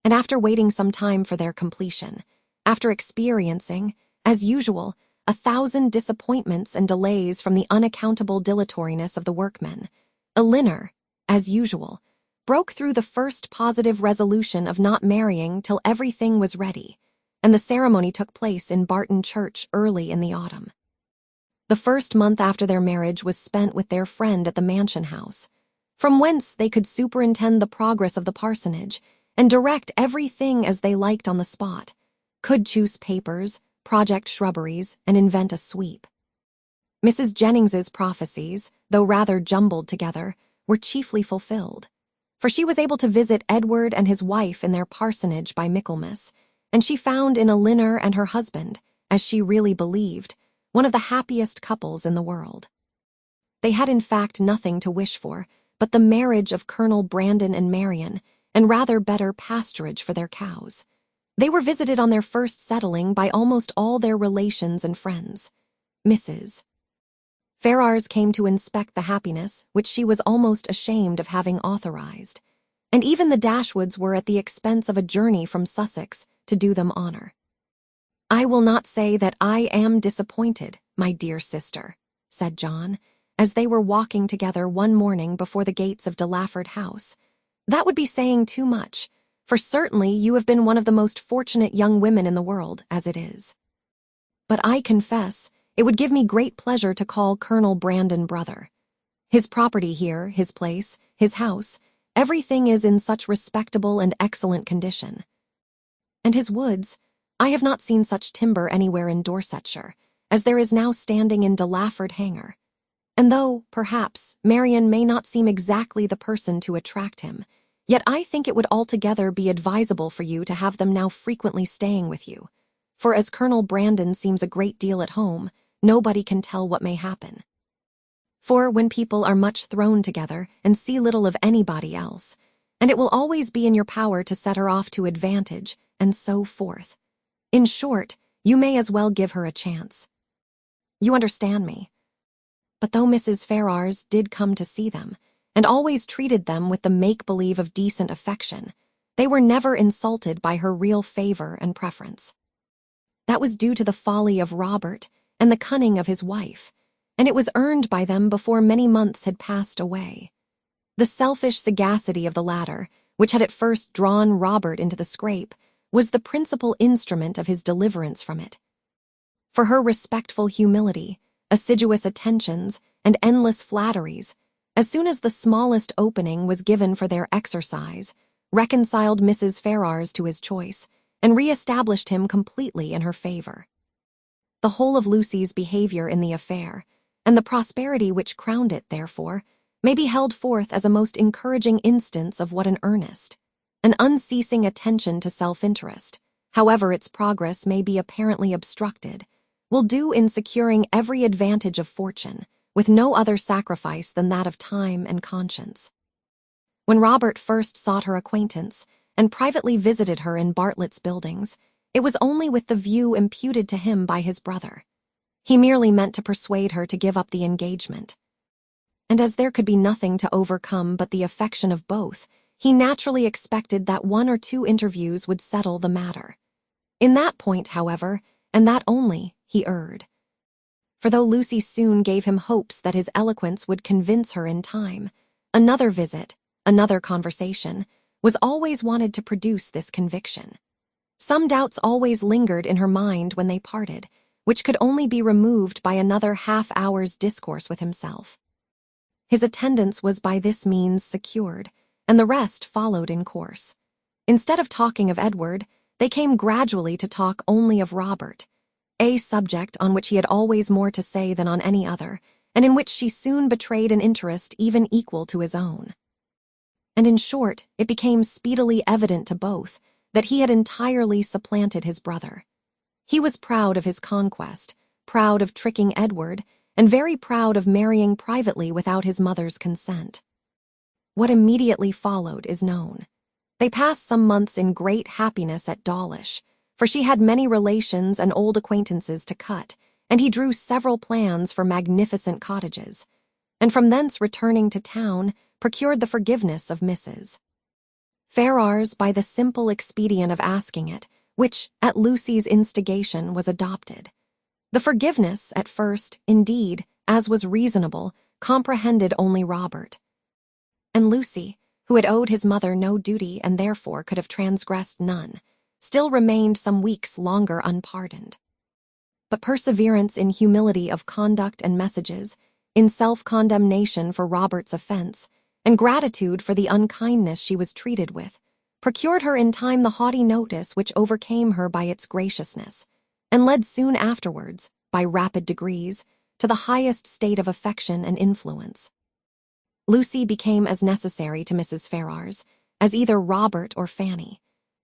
And after waiting some time for their completion, after experiencing, as usual, 1,000 disappointments and delays from the unaccountable dilatoriness of the workmen, Elinor, as usual, broke through the first positive resolution of not marrying till everything was ready, and the ceremony took place in Barton Church early in the autumn. The first month after their marriage was spent with their friend at the mansion house, from whence they could superintend the progress of the parsonage and direct everything as they liked on the spot, could choose papers, project shrubberies, and invent a sweep. Mrs. Jennings's prophecies, though rather jumbled together, were chiefly fulfilled, for she was able to visit Edward and his wife in their parsonage by Michaelmas, and she found in Elinor and her husband, as she really believed, one of the happiest couples in the world. They had in fact nothing to wish for but the marriage of Colonel Brandon and Marian, and rather better pasturage for their cows. They were visited on their first settling by almost all their relations and friends. Mrs. Ferrars came to inspect the happiness which she was almost ashamed of having authorized, and even the Dashwoods were at the expense of a journey from Sussex to do them honor. "I will not say that I am disappointed, my dear sister," said John, as they were walking together one morning before the gates of Delaford House. "That would be saying too much, for certainly you have been one of the most fortunate young women in the world, as it is. But I confess, it would give me great pleasure to call Colonel Brandon brother. His property here, his place, his house, everything is in such respectable and excellent condition. And his woods, I have not seen such timber anywhere in Dorsetshire, as there is now standing in Delaford Hanger. And though, perhaps, Marian may not seem exactly the person to attract him, yet I think it would altogether be advisable for you to have them now frequently staying with you, for as Colonel Brandon seems a great deal at home, nobody can tell what may happen. For when people are much thrown together and see little of anybody else, and it will always be in your power to set her off to advantage, and so forth. In short, you may as well give her a chance. You understand me." But though Mrs. Ferrars did come to see them, and always treated them with the make-believe of decent affection, they were never insulted by her real favor and preference. That was due to the folly of Robert and the cunning of his wife, and it was earned by them before many months had passed away. The selfish sagacity of the latter, which had at first drawn Robert into the scrape, was the principal instrument of his deliverance from it. For her respectful humility, assiduous attentions, and endless flatteries, as soon as the smallest opening was given for their exercise, reconciled Mrs. Ferrars to his choice, and re-established him completely in her favor. The whole of Lucy's behavior in the affair, and the prosperity which crowned it, therefore, may be held forth as a most encouraging instance of what an earnest, an unceasing attention to self-interest, however its progress may be apparently obstructed, will do in securing every advantage of fortune, with no other sacrifice than that of time and conscience. When Robert first sought her acquaintance, and privately visited her in Bartlett's buildings, It was only with the view imputed to him by his brother. He merely meant to persuade her to give up the engagement. And as there could be nothing to overcome but the affection of both, he naturally expected that 1 or 2 interviews would settle the matter. In that point, however, and that only, he erred. For though Lucy soon gave him hopes that his eloquence would convince her in time, another visit, another conversation, was always wanted to produce this conviction. Some doubts always lingered in her mind when they parted, which could only be removed by another half-hour's discourse with himself. His attendance was by this means secured, and the rest followed in course. Instead of talking of Edward, they came gradually to talk only of Robert, a subject on which he had always more to say than on any other, and in which she soon betrayed an interest even equal to his own. And in short, it became speedily evident to both that he had entirely supplanted his brother. He was proud of his conquest, proud of tricking Edward, and very proud of marrying privately without his mother's consent. What immediately followed is known. They passed some months in great happiness at Dawlish, for she had many relations and old acquaintances to cut, and he drew several plans for magnificent cottages, and from thence returning to town, procured the forgiveness of Mrs. Ferrars by the simple expedient of asking it, which, at Lucy's instigation, was adopted. The forgiveness, at first, indeed, as was reasonable, comprehended only Robert. And Lucy, who had owed his mother no duty and therefore could have transgressed none, still remained some weeks longer unpardoned. But perseverance in humility of conduct and messages, in self-condemnation for Robert's offense, and gratitude for the unkindness she was treated with, procured her in time the haughty notice which overcame her by its graciousness, and led soon afterwards, by rapid degrees, to the highest state of affection and influence. Lucy became as necessary to Mrs. Ferrars as either Robert or Fanny,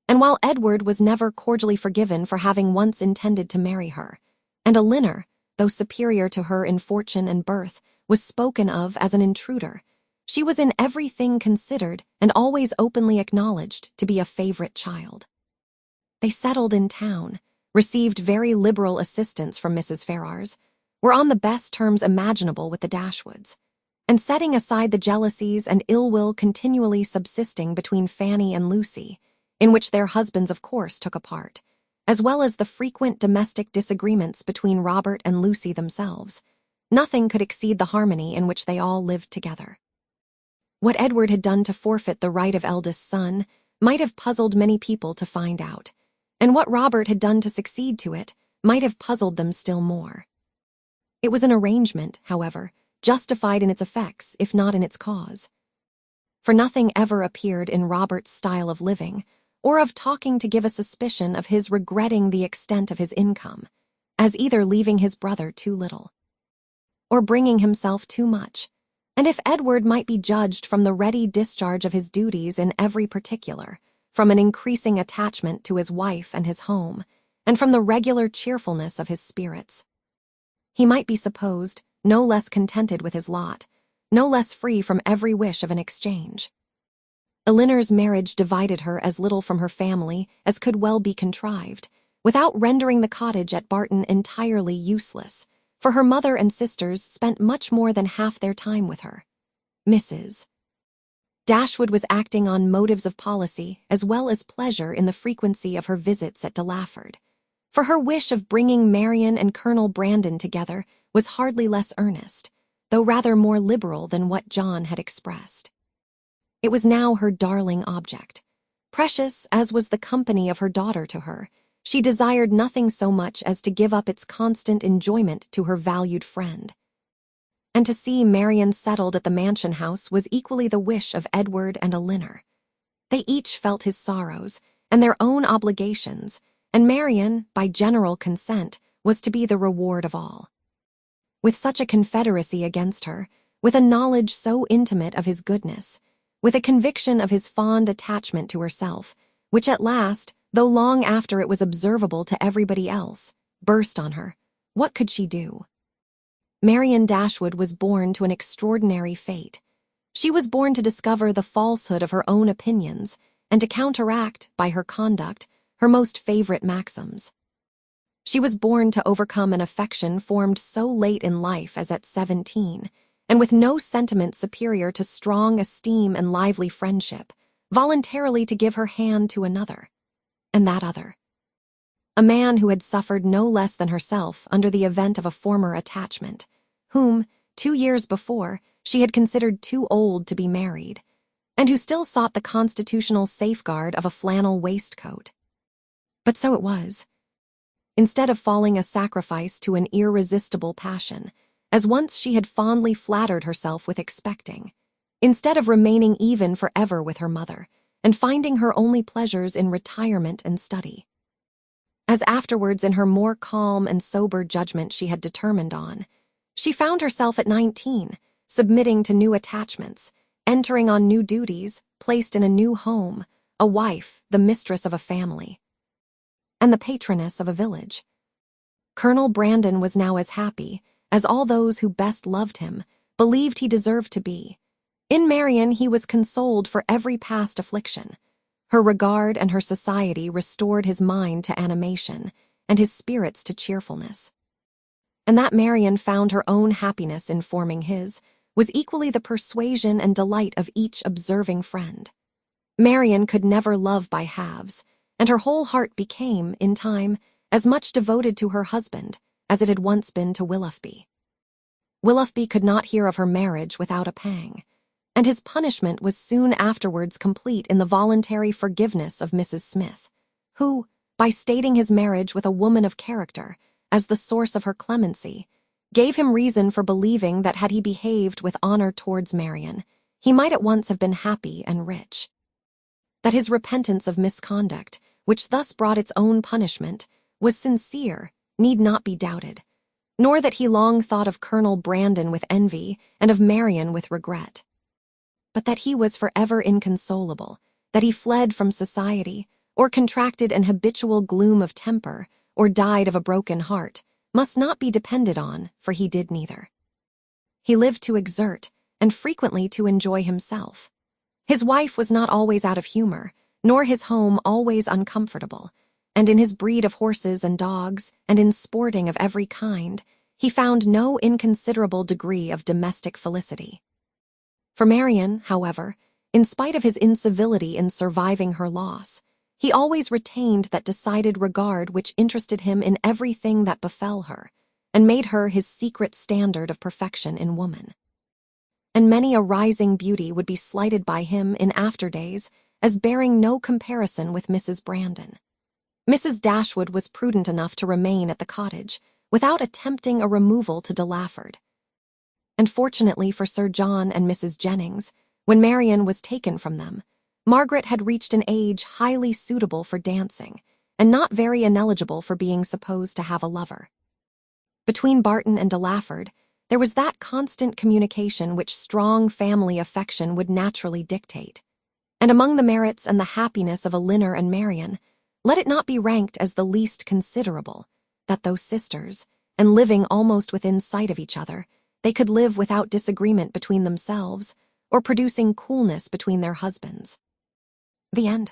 and while Edward was never cordially forgiven for having once intended to marry her, and Elinor, though superior to her in fortune and birth, was spoken of as an intruder, she was in everything considered and always openly acknowledged to be a favorite child. They settled in town, received very liberal assistance from Mrs. Ferrars, were on the best terms imaginable with the Dashwoods, and setting aside the jealousies and ill will continually subsisting between Fanny and Lucy, in which their husbands of course took a part, as well as the frequent domestic disagreements between Robert and Lucy themselves, nothing could exceed the harmony in which they all lived together. What Edward had done to forfeit the right of eldest son might have puzzled many people to find out, and what Robert had done to succeed to it might have puzzled them still more. It was an arrangement, however, justified in its effects, if not in its cause. For nothing ever appeared in Robert's style of living, or of talking to give a suspicion of his regretting the extent of his income, as either leaving his brother too little, or bringing himself too much, and if Edward might be judged from the ready discharge of his duties in every particular, from an increasing attachment to his wife and his home, and from the regular cheerfulness of his spirits, he might be supposed no less contented with his lot, no less free from every wish of an exchange. Elinor's marriage divided her as little from her family as could well be contrived, without rendering the cottage at Barton entirely useless, for her mother and sisters spent much more than half their time with her. Mrs. Dashwood was acting on motives of policy as well as pleasure in the frequency of her visits at De Lawford, for her wish of bringing Marian and Colonel Brandon together was hardly less earnest, though rather more liberal than what John had expressed. It was now her darling object. Precious as was the company of her daughter to her, she desired nothing so much as to give up its constant enjoyment to her valued friend. And to see Marian settled at the mansion house was equally the wish of Edward and Elinor. They each felt his sorrows and their own obligations, and Marian, by general consent, was to be the reward of all. With such a confederacy against her, with a knowledge so intimate of his goodness, with a conviction of his fond attachment to herself, which at last, though long after it was observable to everybody else, burst on her, what could she do? Marian Dashwood was born to an extraordinary fate. She was born to discover the falsehood of her own opinions and to counteract, by her conduct, her most favorite maxims. She was born to overcome an affection formed so late in life as at 17, and with no sentiment superior to strong esteem and lively friendship, voluntarily to give her hand to another, and that other. A man who had suffered no less than herself under the event of a former attachment, whom, 2 years before, she had considered too old to be married, and who still sought the constitutional safeguard of a flannel waistcoat. But so it was. Instead of falling a sacrifice to an irresistible passion, as once she had fondly flattered herself with expecting, instead of remaining even forever with her mother, and finding her only pleasures in retirement and study, as afterwards in her more calm and sober judgment she had determined on, she found herself at 19, submitting to new attachments, entering on new duties, placed in a new home, a wife, the mistress of a family, and the patroness of a village. Colonel Brandon was now as happy as all those who best loved him believed he deserved to be. In Marian he was consoled for every past affliction. Her regard and her society restored his mind to animation and his spirits to cheerfulness. And that Marian found her own happiness in forming his was equally the persuasion and delight of each observing friend. Marian could never love by halves, and her whole heart became, in time, as much devoted to her husband as it had once been to Willoughby. Willoughby could not hear of her marriage without a pang, and his punishment was soon afterwards complete in the voluntary forgiveness of Mrs. Smith, who, by stating his marriage with a woman of character as the source of her clemency, gave him reason for believing that had he behaved with honor towards Marian, he might at once have been happy and rich. That his repentance of misconduct, which thus brought its own punishment, was sincere, need not be doubted, nor that he long thought of Colonel Brandon with envy and of Marian with regret. But that he was forever inconsolable, that he fled from society, or contracted an habitual gloom of temper, or died of a broken heart, must not be depended on, for he did neither. He lived to exert, and frequently to enjoy himself. His wife was not always out of humor, nor his home always uncomfortable, and in his breed of horses and dogs, and in sporting of every kind, he found no inconsiderable degree of domestic felicity. For Marian, however, in spite of his incivility in surviving her loss, he always retained that decided regard which interested him in everything that befell her, and made her his secret standard of perfection in woman. And many a rising beauty would be slighted by him in after days as bearing no comparison with Mrs. Brandon. Mrs. Dashwood was prudent enough to remain at the cottage, without attempting a removal to Delaford. And fortunately for Sir John and Mrs. Jennings, when Marian was taken from them, Margaret had reached an age highly suitable for dancing, and not very ineligible for being supposed to have a lover. Between Barton and Delaford, there was that constant communication which strong family affection would naturally dictate. And among the merits and the happiness of Elinor and Marian, let it not be ranked as the least considerable, that though sisters, and living almost within sight of each other, they could live without disagreement between themselves, or producing coolness between their husbands. The end.